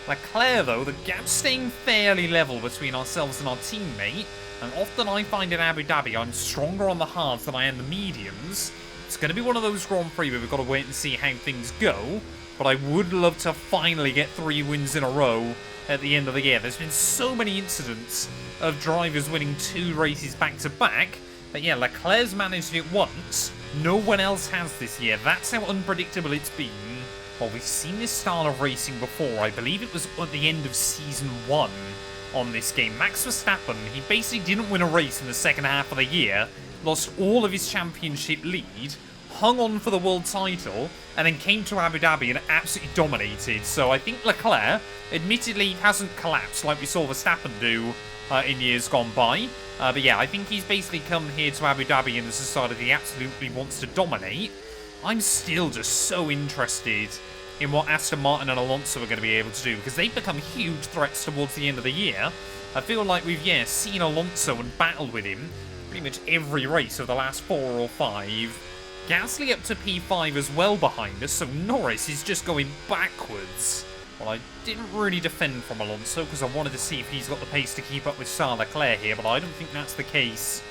Leclerc, though, the gap's staying fairly level between ourselves and our teammate. And often I find in Abu Dhabi I'm stronger on the hards than I am the mediums. It's going to be one of those Grand Prix where we've got to wait and see how things go. But I would love to finally get 3 wins in a row at the end of the year. There's been so many incidents of drivers winning 2 races back-to-back. But yeah, Leclerc's managed it once. No one else has this year. That's how unpredictable it's been. Well, we've seen this style of racing before. I believe it was at the end of Season 1 on this game. Max Verstappen, he basically didn't win a race in the second half of the year. Lost all of his championship lead. Hung on for the world title, and then came to Abu Dhabi and absolutely dominated. So I think Leclerc, admittedly, hasn't collapsed like we saw Verstappen do in years gone by. But yeah, I think he's basically come here to Abu Dhabi and has decided he absolutely wants to dominate. I'm still just so interested in what Aston Martin and Alonso are going to be able to do, because they've become huge threats towards the end of the year. I feel like we've, seen Alonso and battled with him pretty much every race of the last 4 or 5. Gasly up to P5 as well behind us, so Norris is just going backwards. Well, I didn't really defend from Alonso because I wanted to see if he's got the pace to keep up with Charles Leclerc here, but I don't think that's the case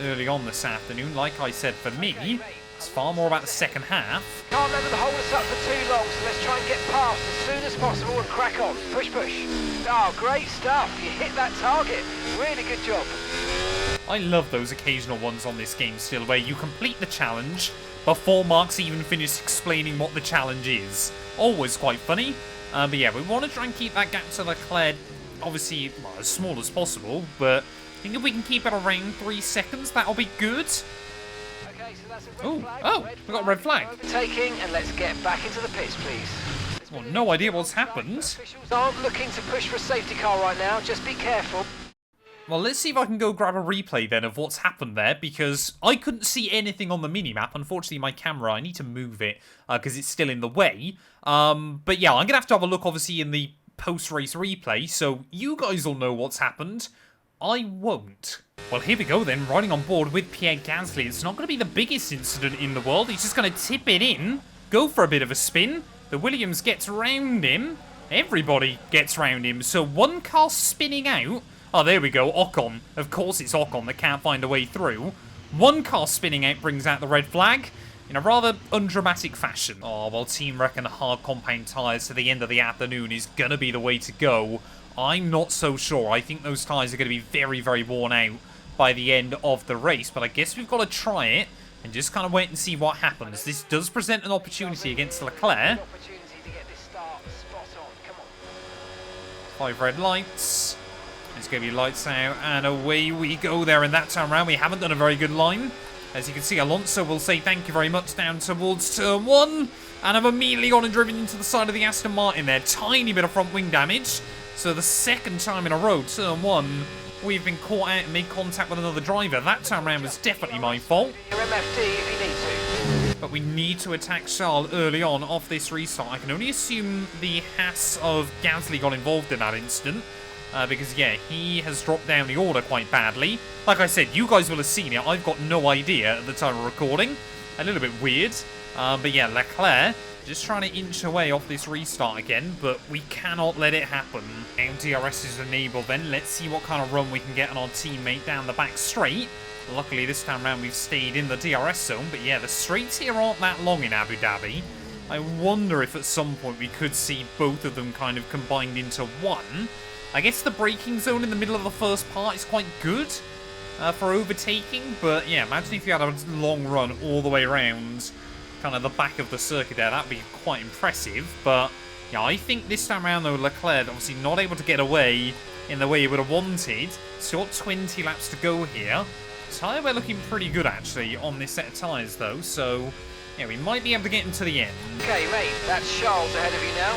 early on this afternoon. Like I said, for me, it's far more about the second half. Can't let them hold us up for too long, so let's try and get past as soon as possible and crack on. Push, push. Oh, great stuff. You hit that target. Really good job. I love those occasional ones on this game still, where you complete the challenge before Mark's even finished explaining what the challenge is. Always quite funny. But yeah, we want to try and keep that gap to Leclerc, obviously, well, as small as possible, but I think if we can keep it around 3 seconds, that'll be good. Okay, so that's a red flag. Oh, we got a red flag. Overtaking, and let's get back into the pits, please. Well, no idea what's happened. Officials aren't looking to push for a safety car right now, just be careful. Well, let's see if I can go grab a replay then of what's happened there, because I couldn't see anything on the minimap. Unfortunately, my camera, I need to move it because it's still in the way. But yeah, I'm going to have a look, obviously, in the post-race replay, so you guys will know what's happened. I won't. Well, here we go then, riding on board with Pierre Gasly. It's not going to be the biggest incident in the world. He's just going to tip it in, go for a bit of a spin. The Williams gets round him. Everybody gets round him. So one car spinning out. Oh, there we go, Ocon. Of course it's Ocon that can't find a way through. One car spinning out brings out the red flag in a rather undramatic fashion. Oh, well, team reckon hard compound tyres to the end of the afternoon is going to be the way to go. I'm not so sure. I think those tyres are going to be very, very worn out by the end of the race. But I guess we've got to try it and just kind of wait and see what happens. This does present an opportunity against Leclerc. 5 red lights. It's going to be lights out, and away we go there. And that time around, we haven't done a very good line. As you can see, Alonso will say thank you very much down towards turn 1. And I've immediately gone and driven into the side of the Aston Martin there. Tiny bit of front wing damage. So the second time in a row, turn 1, we've been caught out and made contact with another driver. That time around was definitely my fault. Your MFD if you need to. But we need to attack Charles early on off this restart. I can only assume the Haas of Gasly got involved in that instant. Because, yeah, he has dropped down the order quite badly. Like I said, you guys will have seen it. I've got no idea at the time of recording. A little bit weird. But, yeah, Leclerc just trying to inch away off this restart again. But we cannot let it happen. Now DRS is enabled then. Let's see what kind of run we can get on our teammate down the back straight. Luckily, this time around, we've stayed in the DRS zone. But yeah, the straights here aren't that long in Abu Dhabi. I wonder if at some point we could see both of them kind of combined into one. I guess the braking zone in the middle of the first part is quite good for overtaking. But yeah, imagine if you had a long run all the way around kind of the back of the circuit there. That'd be quite impressive. But yeah, I think this time around, though, Leclerc obviously not able to get away in the way he would have wanted. Still got 20 laps to go here. Tyre wear looking pretty good, actually, on this set of tyres, though. So yeah, we might be able to get him to the end. Okay, mate, that's Charles ahead of you now.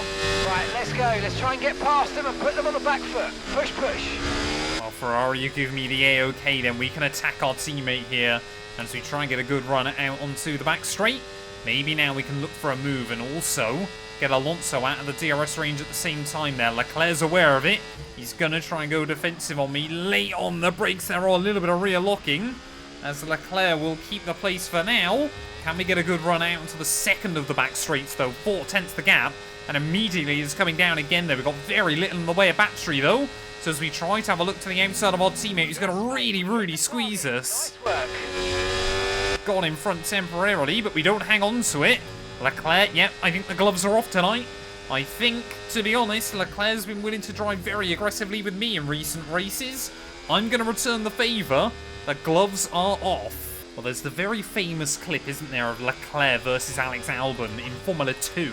Right, let's go. Let's try and get past them and put them on the back foot. Push, push. Well, Ferrari, you give me the A-OK, then we can attack our teammate here as we try and get a good run out onto the back straight. Maybe now we can look for a move and also get Alonso out of the DRS range at the same time there. Leclerc's aware of it. He's going to try and go defensive on me. Late on the brakes there, are a little bit of rear locking, as Leclerc will keep the place for now. Can we get a good run out into the second of the back straights, though? 4/10 the gap, and immediately it's coming down again there. We've got very little in the way of battery, though. So as we try to have a look to the outside of our teammate, who's going to really, really squeeze us. Nice work. Gone in front temporarily, but we don't hang on to it. Leclerc, yep, I think the gloves are off tonight. I think, to be honest, Leclerc's been willing to drive very aggressively with me in recent races. I'm going to return the favour. The gloves are off. Well, there's the very famous clip, isn't there, of Leclerc versus Alex Albon in Formula 2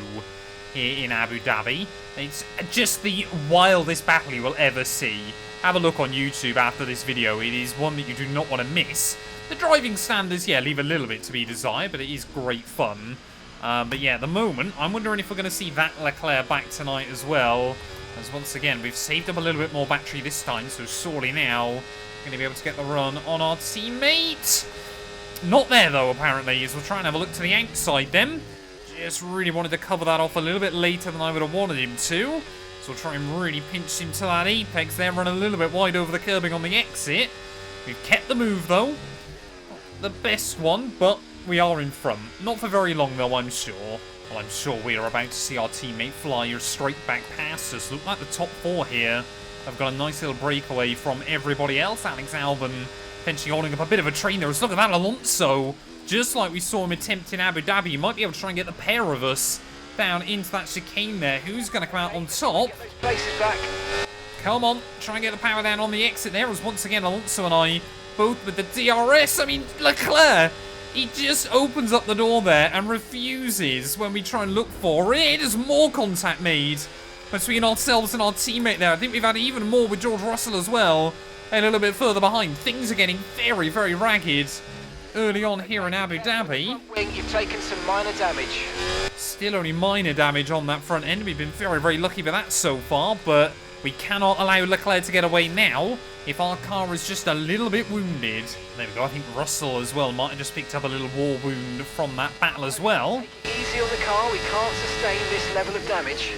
here in Abu Dhabi. It's just the wildest battle you will ever see. Have a look on YouTube after this video. It is one that you do not want to miss. The driving standards, yeah, leave a little bit to be desired, but it is great fun. But yeah, at the moment, I'm wondering if we're going to see that Leclerc back tonight as well. As once again, we've saved up a little bit more battery this time, so surely now we're going to be able to get the run on our teammate. Not there, though, apparently, as we'll try and have a look to the outside then. Just really wanted to cover that off a little bit later than I would have wanted him to. So we'll try and really pinch him to that apex there, run a little bit wide over the curbing on the exit. We've kept the move, though. Not the best one, but we are in front. Not for very long, though, I'm sure. Well, I'm sure we are about to see our teammate fly straight back past us. Look like the top four here have got a nice little breakaway from everybody else. Alex Albon potentially holding up a bit of a train there. Look at that Alonso. Just like we saw him attempt in Abu Dhabi, you might be able to try and get the pair of us down into that chicane there. Who's going to come out on top? Places back. Come on, try and get the power down on the exit there, as once again Alonso and I both with the DRS. I mean, Leclerc, he just opens up the door there and refuses when we try and look for it. There's more contact made between ourselves and our teammate there. I think we've had even more with George Russell as well, a little bit further behind. Things are getting very, very ragged early on here in Abu Dhabi. Wing, you've taken some minor damage. Still only minor damage on that front end. We've been very, very lucky with that so far, but we cannot allow Leclerc to get away now if our car is just a little bit wounded. There we go. I think Russell as well might have just picked up a little war wound from that battle as well. Easy on the car. We can't sustain this level of damage.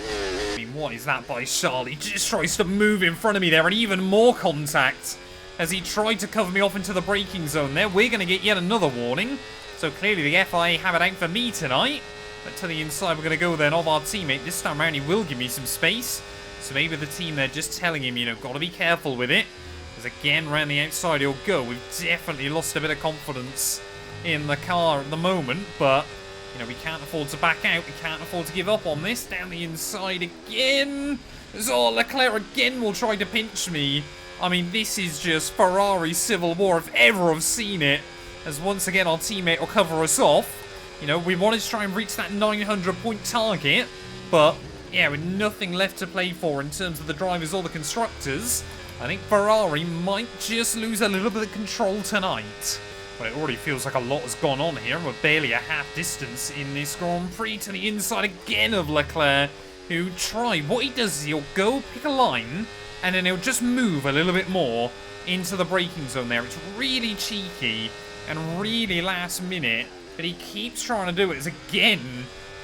I mean, what is that by Charlie? He just tries to move in front of me there, and even more contact as he tried to cover me off into the braking zone there. We're going to get yet another warning. So clearly the FIA have it out for me tonight. But to the inside, we're going to go then of our teammate. This time around, he will give me some space. So maybe the team, they're just telling him, you know, got to be careful with it. Because again, around the outside he'll go. We've definitely lost a bit of confidence in the car at the moment. But, you know, we can't afford to back out. We can't afford to give up on this. Down the inside again. So Leclerc again will try to pinch me. I mean, this is just Ferrari civil war if ever I've seen it. As once again, our teammate will cover us off. You know, we wanted to try and reach that 900-point target. But, yeah, with nothing left to play for in terms of the drivers or the constructors, I think Ferrari might just lose a little bit of control tonight. But it already feels like a lot has gone on here. We're barely a half distance in this Grand Prix to the inside again of Leclerc, who tried. What he does is he'll go pick a line, and then he'll just move a little bit more into the braking zone there. It's really cheeky and really last minute, but he keeps trying to do it. As again,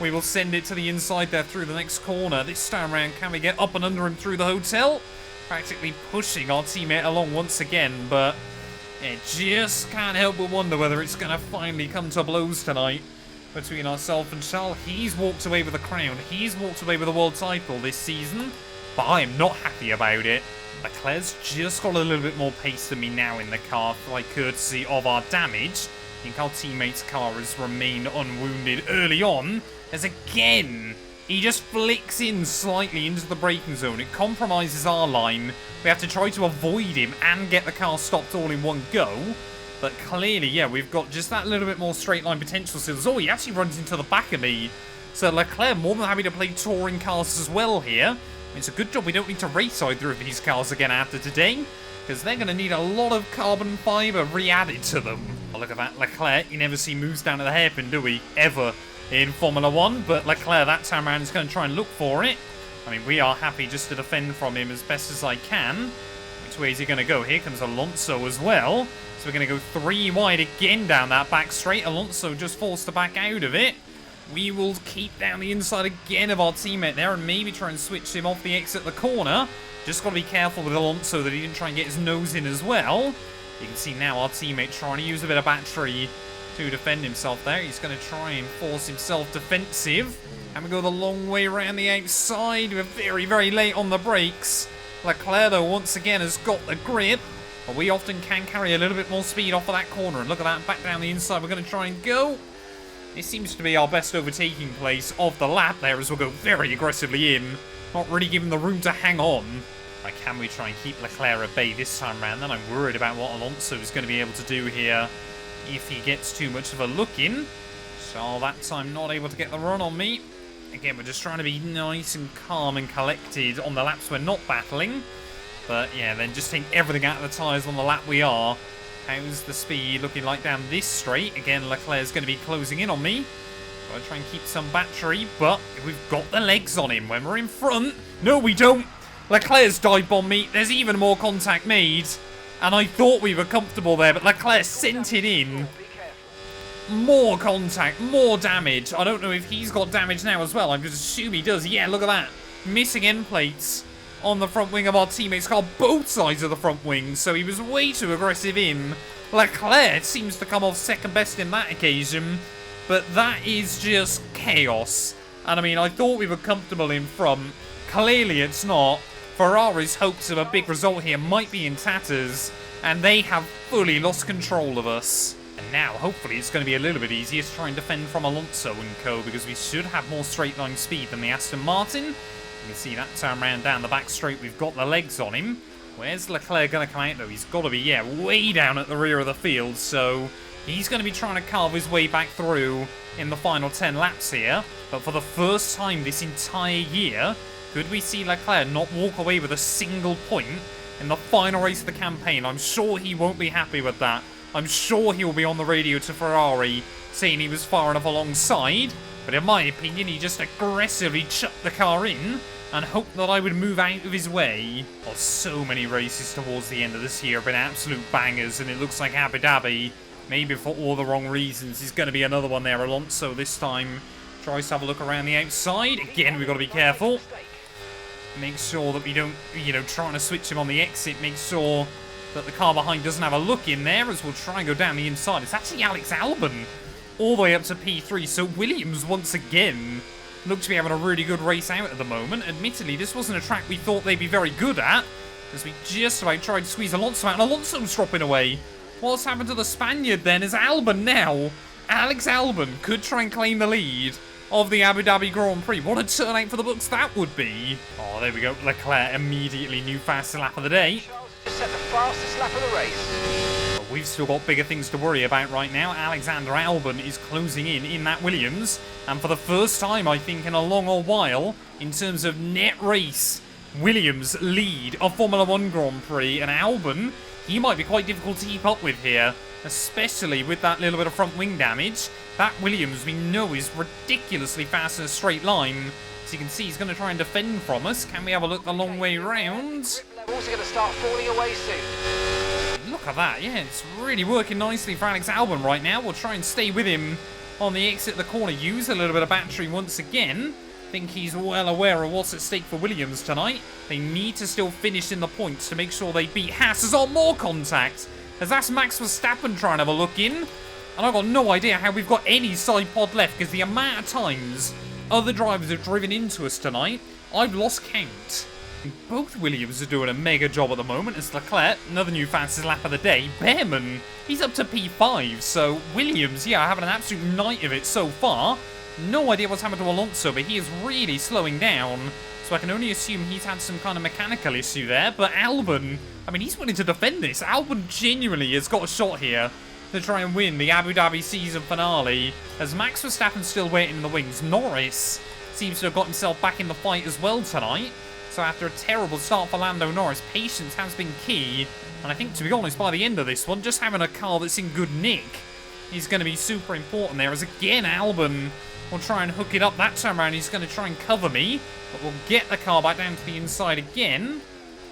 we will send it to the inside there through the next corner. This time around, can we get up and under him through the hotel? Practically pushing our teammate along once again, but it just can't help but wonder whether it's going to finally come to blows tonight between ourselves and Charles. He's walked away with the crown. He's walked away with the world title this season. but I am not happy about it. Leclerc's just got a little bit more pace than me now in the car, like courtesy of our damage. I think our teammate's car has remained unwounded early on, as again, he just flicks in slightly into the braking zone. It compromises our line. We have to try to avoid him and get the car stopped all in one go. But clearly, yeah, we've got just that little bit more straight line potential still. Oh, he actually runs into the back of me. So Leclerc more than happy to play touring cars as well here. It's a good job we don't need to race either of these cars again after today, because they're going to need a lot of carbon fibre re-added to them. Oh, look at that. Leclerc, you never see moves down to the hairpin, do we? Ever in Formula 1. But Leclerc that time around is going to try and look for it. I mean, we are happy just to defend from him as best as I can. Which way is he going to go? Here comes Alonso as well. So we're going to go 3 wide again down that back straight. Alonso just forced to back out of it. We will keep down the inside again of our teammate there and maybe try and switch him off the exit of the corner. Just got to be careful with Alonso that he didn't try and get his nose in as well. You can see now our teammate trying to use a bit of battery to defend himself there. He's going to try and force himself defensive. And we go the long way around the outside. We're very, very late on the brakes. Leclerc, though, once again has got the grip. But we often can carry a little bit more speed off of that corner. And look at that, back down the inside. We're going to try and go. It seems to be our best overtaking place of the lap there as we'll go very aggressively in. Not really giving the room to hang on. Like, can we try and keep Leclerc at bay this time round? Then I'm worried about what Alonso is going to be able to do here if he gets too much of a look in. So that time not able to get the run on me. Again, we're just trying to be nice and calm and collected on the laps we're not battling. But yeah, then just take everything out of the tyres on the lap we are. How's the speed looking like down this straight? Again, Leclerc's going to be closing in on me. Gotta try and keep some battery, but we've got the legs on him when we're in front. No, we don't. Leclerc's dive bombed me. There's even more contact made. And I thought we were comfortable there, but Leclerc sent it in. More contact, more damage. I don't know if he's got damage now as well. I'm just assuming he does. Yeah, look at that. Missing end plates on the front wing of our teammate's car, both sides of the front wing, so he was way too aggressive in. Leclerc seems to come off second best in that occasion, but that is just chaos. And I mean, I thought we were comfortable in front. Clearly it's not. Ferrari's hopes of a big result here might be in tatters, and they have fully lost control of us. And now, hopefully, it's going to be a little bit easier to try and defend from Alonso and co, because we should have more straight line speed than the Aston Martin. You can see that turn round down the back straight. We've got the legs on him. Where's Leclerc going to come out, though? He's got to be, yeah, way down at the rear of the field. So he's going to be trying to carve his way back through in the final 10 laps here. But for the first time this entire year, could we see Leclerc not walk away with a single point in the final race of the campaign? I'm sure he won't be happy with that. I'm sure he will be on the radio to Ferrari saying he was far enough alongside. But in my opinion, he just aggressively chucked the car in and hoped that I would move out of his way. Oh, so many races towards the end of this year have been absolute bangers, and it looks like Abu Dhabi, maybe for all the wrong reasons, is going to be another one there. Alonso this time tries to have a look around the outside. Again, we've got to be careful. Make sure that we don't, trying to switch him on the exit, make sure that the car behind doesn't have a look in there, as we'll try and go down the inside. It's actually Alex Albon all the way up to P3, so Williams once again look to be having a really good race out at the moment. Admittedly, this wasn't a track we thought they'd be very good at, as we just about tried to squeeze Alonso out, and Alonso's dropping away. What's happened to the Spaniard then is Albon now. Alex Albon could try and claim the lead of the Abu Dhabi Grand Prix. What a turnout for the books that would be. Oh, there we go. Leclerc immediately new fastest lap of the day. Just set the fastest lap of the race. But we've still got bigger things to worry about right now. Alexander Albon is closing in that Williams. And for the first time, I think, in a long old while, in terms of net race, Williams lead a Formula 1 Grand Prix. And Albon, he might be quite difficult to keep up with here, especially with that little bit of front wing damage. That Williams, we know, is ridiculously fast in a straight line. As you can see, he's going to try and defend from us. Can we have a look the long way round? Levels are going to start falling away soon. Look at that. Yeah, it's really working nicely for Alex Albon right now. We'll try and stay with him on the exit of the corner. Use a little bit of battery once again. I think he's well aware of what's at stake for Williams tonight. They need to still finish in the points to make sure they beat Haas. There's all more contact, as that's Max Verstappen trying to have a look in. And I've got no idea how we've got any side pod left, because the amount of times other drivers have driven into us tonight, I've lost count. Both Williams are doing a mega job at the moment. As Leclerc, another new fastest lap of the day. Behrman, he's up to P5. So Williams, yeah, having an absolute night of it so far. No idea what's happened to Alonso, but he is really slowing down. So I can only assume he's had some kind of mechanical issue there. But Albon, I mean, he's willing to defend this. Albon genuinely has got a shot here to try and win the Abu Dhabi season finale. As Max Verstappen's still waiting in the wings. Norris seems to have got himself back in the fight as well tonight. So after a terrible start for Lando Norris, patience has been key. And I think, to be honest, by the end of this one, just having a car that's in good nick is going to be super important there. As again, Albon will try and hook it up that time around. He's going to try and cover me. But we'll get the car back down to the inside again.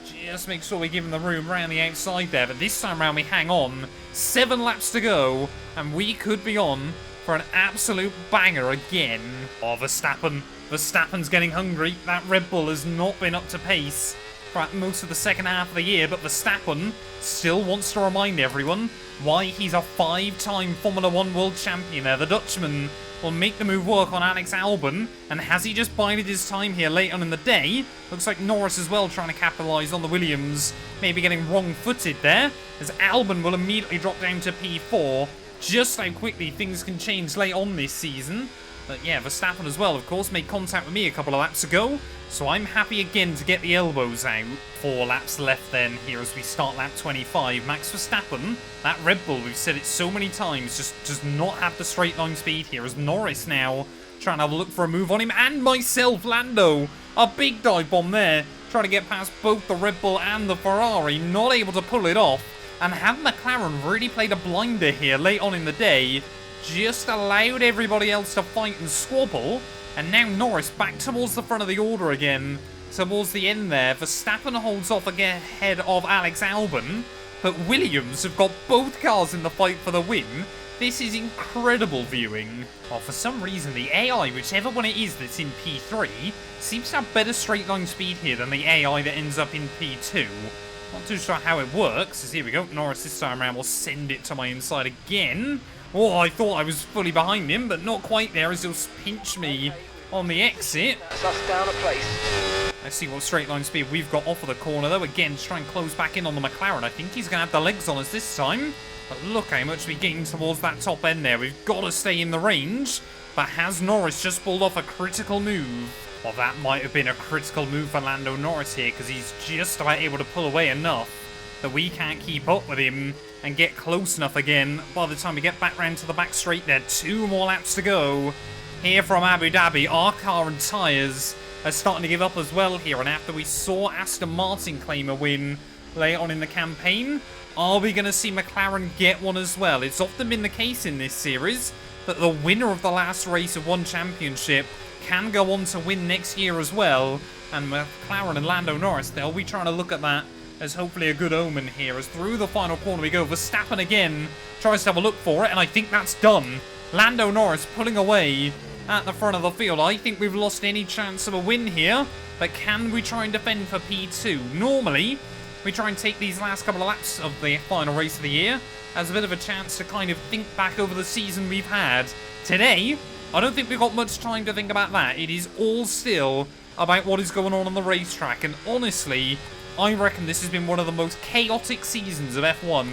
Just make sure we give him the room around the outside there. But this time around we hang on. 7 laps to go. And we could be on for an absolute banger again. Oh, Verstappen's getting hungry. That Red Bull has not been up to pace for most of the second half of the year. But Verstappen still wants to remind everyone why he's a 5-time Formula 1 world champion there. The Dutchman will make the move work on Alex Albon. And has he just bided his time here late on in the day? Looks like Norris as well trying to capitalise on the Williams. Maybe getting wrong-footed there. As Albon will immediately drop down to P4. Just how quickly things can change late on this season. But yeah, Verstappen as well, of course, made contact with me a couple of laps ago. So I'm happy again to get the elbows out. 4 laps left then here as we start lap 25. Max Verstappen, that Red Bull, we've said it so many times, just does not have the straight line speed here. As Norris now trying to have a look for a move on him. And myself, Lando, a big dive bomb there. Trying to get past both the Red Bull and the Ferrari. Not able to pull it off. And have McLaren really played a blinder here late on in the day. Just allowed everybody else to fight and squabble. And now Norris back towards the front of the order again. Towards the end there. Verstappen holds off again ahead of Alex Albon. But Williams have got both cars in the fight for the win. This is incredible viewing. Well, for some reason, the AI, whichever one it is that's in P3, seems to have better straight line speed here than the AI that ends up in P2. Not too sure how it works, as here we go. Norris this time around will send it to my inside again. Oh, I thought I was fully behind him, but not quite there, as he'll pinch me on the exit. That's us down a place. Let's see what straight line speed we've got off of the corner, though. Again, to try and close back in on the McLaren. I think he's going to have the legs on us this time. But look how much we're getting towards that top end there. We've got to stay in the range. But has Norris just pulled off a critical move? Well, that might have been a critical move for Lando Norris here, because he's just about able to pull away enough that we can't keep up with him and get close enough again. By the time we get back round to the back straight there, 2 more laps to go. Here from Abu Dhabi, our car and tyres are starting to give up as well here. And after we saw Aston Martin claim a win late on in the campaign, are we going to see McLaren get one as well? It's often been the case in this series that the winner of the last race of one championship can go on to win next year as well. And McLaren and Lando Norris, they'll be trying to look at that as hopefully a good omen here. As through the final corner we go. Verstappen again tries to have a look for it, and I think that's done. Lando Norris pulling away at the front of the field. I think we've lost any chance of a win here, but can we try and defend for P2? Normally, we try and take these last couple of laps of the final race of the year as a bit of a chance to kind of think back over the season we've had. Today, I don't think we've got much time to think about that. It is all still about what is going on the racetrack, and honestly, I reckon this has been one of the most chaotic seasons of F1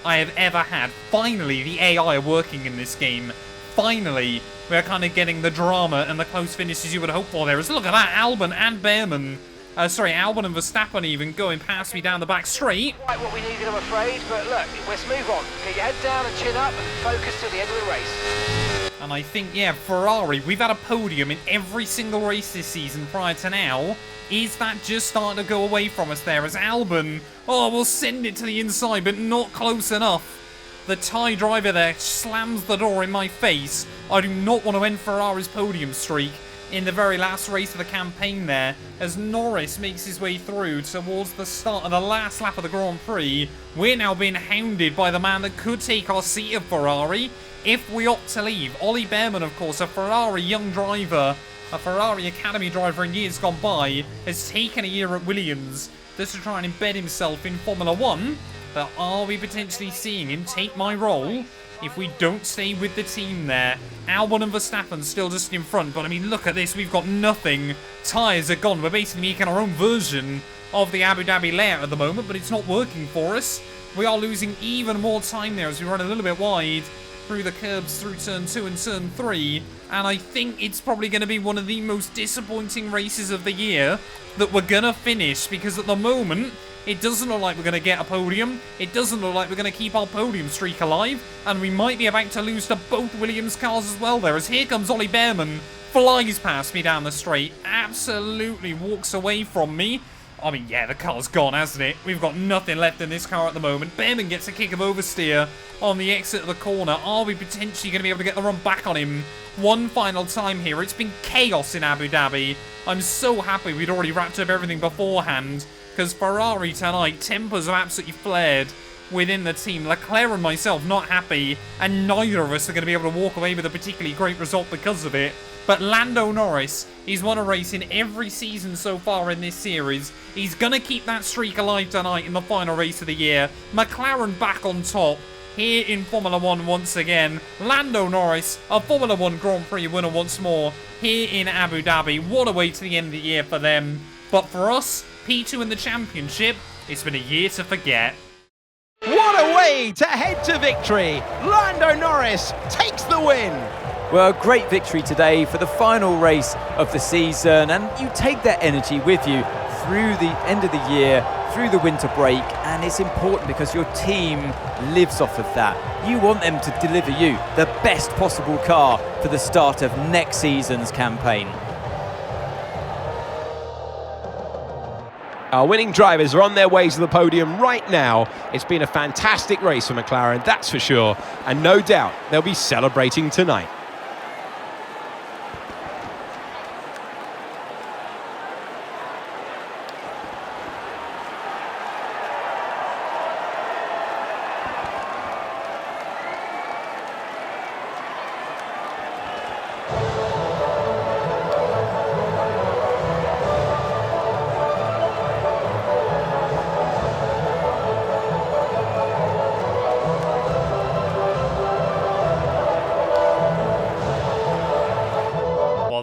I have ever had. Finally, the AI are working in this game. Finally, we're kind of getting the drama and the close finishes you would hope for there. As look at that, Albon and Behrman. Albon and Verstappen even going past me down the back straight. Quite what we needed, I'm afraid, but look, let's move on. Get your head down and chin up and focus till the end of the race. And I think, yeah, Ferrari, we've had a podium in every single race this season prior to now. Is that just starting to go away from us there? As Albon, we'll send it to the inside, but not close enough. The Thai driver there slams the door in my face. I do not want to end Ferrari's podium streak in the very last race of the campaign there, as Norris makes his way through towards the start of the last lap of the Grand Prix. We're now being hounded by the man that could take our seat of Ferrari if we opt to leave. Ollie Behrman, of course, a Ferrari young driver, a Ferrari Academy driver in years gone by, has taken a year at Williams just to try and embed himself in Formula 1. But are we potentially seeing him take my role if we don't stay with the team there. Albon and Verstappen still just in front, but I mean, look at this. We've got nothing. Tyres are gone. We're basically making our own version of the Abu Dhabi layout at the moment, but it's not working for us. We are losing even more time there as we run a little bit wide through the curbs through turn 2 and turn 3, and I think it's probably going to be one of the most disappointing races of the year that we're going to finish, because at the moment it doesn't look like we're going to get a podium, it doesn't look like we're going to keep our podium streak alive, and we might be about to lose to both Williams cars as well there, as here comes Ollie Behrman, flies past me down the straight, absolutely walks away from me. I mean, yeah, the car's gone, hasn't it? We've got nothing left in this car at the moment. Behrman gets a kick of oversteer on the exit of the corner. Are we potentially going to be able to get the run back on him one final time here? It's been chaos in Abu Dhabi. I'm so happy we'd already wrapped up everything beforehand, because Ferrari tonight, tempers are absolutely flared within the team. Leclerc and myself not happy, and neither of us are going to be able to walk away with a particularly great result because of it. But Lando Norris, he's won a race in every season so far in this series. He's going to keep that streak alive tonight in the final race of the year. McLaren back on top here in Formula 1 once again. Lando Norris, a Formula 1 Grand Prix winner once more here in Abu Dhabi. What a way to the end of the year for them. But for us, P2 in the championship, it's been a year to forget. What a way to head to victory! Lando Norris takes the win! Well, great victory today for the final race of the season, and you take that energy with you through the end of the year, through the winter break, and it's important because your team lives off of that. You want them to deliver you the best possible car for the start of next season's campaign. Our winning drivers are on their way to the podium right now. It's been a fantastic race for McLaren, that's for sure, and no doubt they'll be celebrating tonight.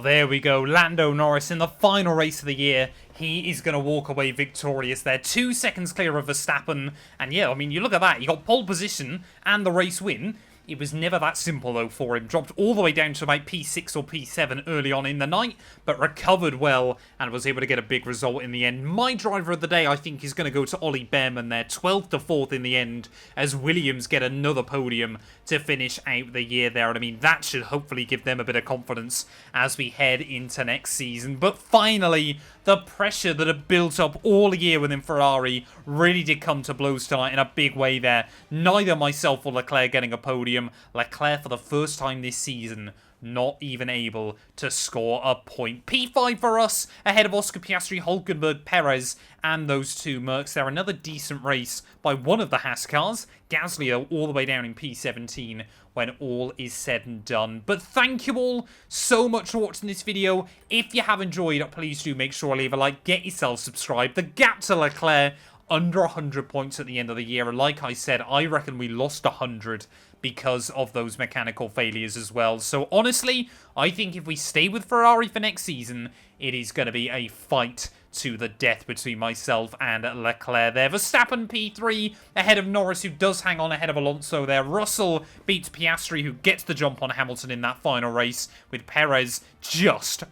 There we go, Lando Norris in the final race of the year. He is going to walk away victorious there. 2 seconds clear of Verstappen. And yeah, I mean, you look at that. He got pole position and the race win. It was never that simple, though, for him. Dropped all the way down to about P6 or P7 early on in the night, but recovered well and was able to get a big result in the end. My driver of the day, I think, is going to go to Ollie Behrman there. 12th to 4th in the end, as Williams get another podium to finish out the year there. And I mean, that should hopefully give them a bit of confidence as we head into next season. But finally, the pressure that had built up all year within Ferrari really did come to blows tonight in a big way there. Neither myself or Leclerc getting a podium. Leclerc for the first time this season not even able to score a point. P5 for us, ahead of Oscar Piastri, Hülkenberg, Perez, and those two Mercs there. Another decent race by one of the Haas cars. Gasly all the way down in P17 when all is said and done. But thank you all so much for watching this video. If you have enjoyed, please do make sure to leave a like, get yourself subscribed. The gap to Leclerc, under 100 points at the end of the year. And like I said, I reckon we lost 100 because of those mechanical failures as well. So honestly, I think if we stay with Ferrari for next season, it is going to be a fight to the death between myself and Leclerc there. Verstappen P3 ahead of Norris, who does hang on ahead of Alonso there. Russell beats Piastri, who gets the jump on Hamilton in that final race, with Perez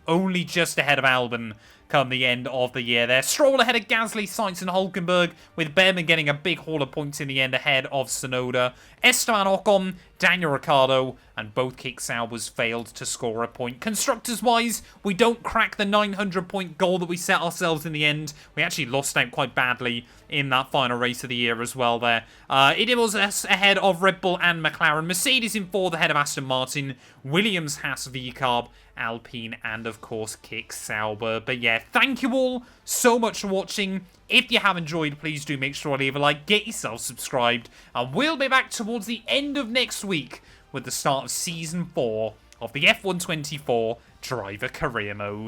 only just ahead of Albon come the end of the year there. Stroll ahead of Gasly, Sainz and Hülkenberg, with Behrman getting a big haul of points in the end ahead of Tsunoda. Esteban Ocon, Daniel Ricciardo, and both Kick Saubers failed to score a point. Constructors-wise, we don't crack the 900-point goal that we set ourselves in the end. We actually lost out quite badly in that final race of the year as well there. It was us ahead of Red Bull and McLaren. Mercedes in fourth ahead of Aston Martin. Williams, Haas, VCarb, Alpine, and of course Kick Sauber. But yeah, thank you all so much for watching. If you have enjoyed, please do make sure to leave a like, get yourself subscribed, and we'll be back towards the end of next week with the start of Season 4 of the F124 Driver Career Mode.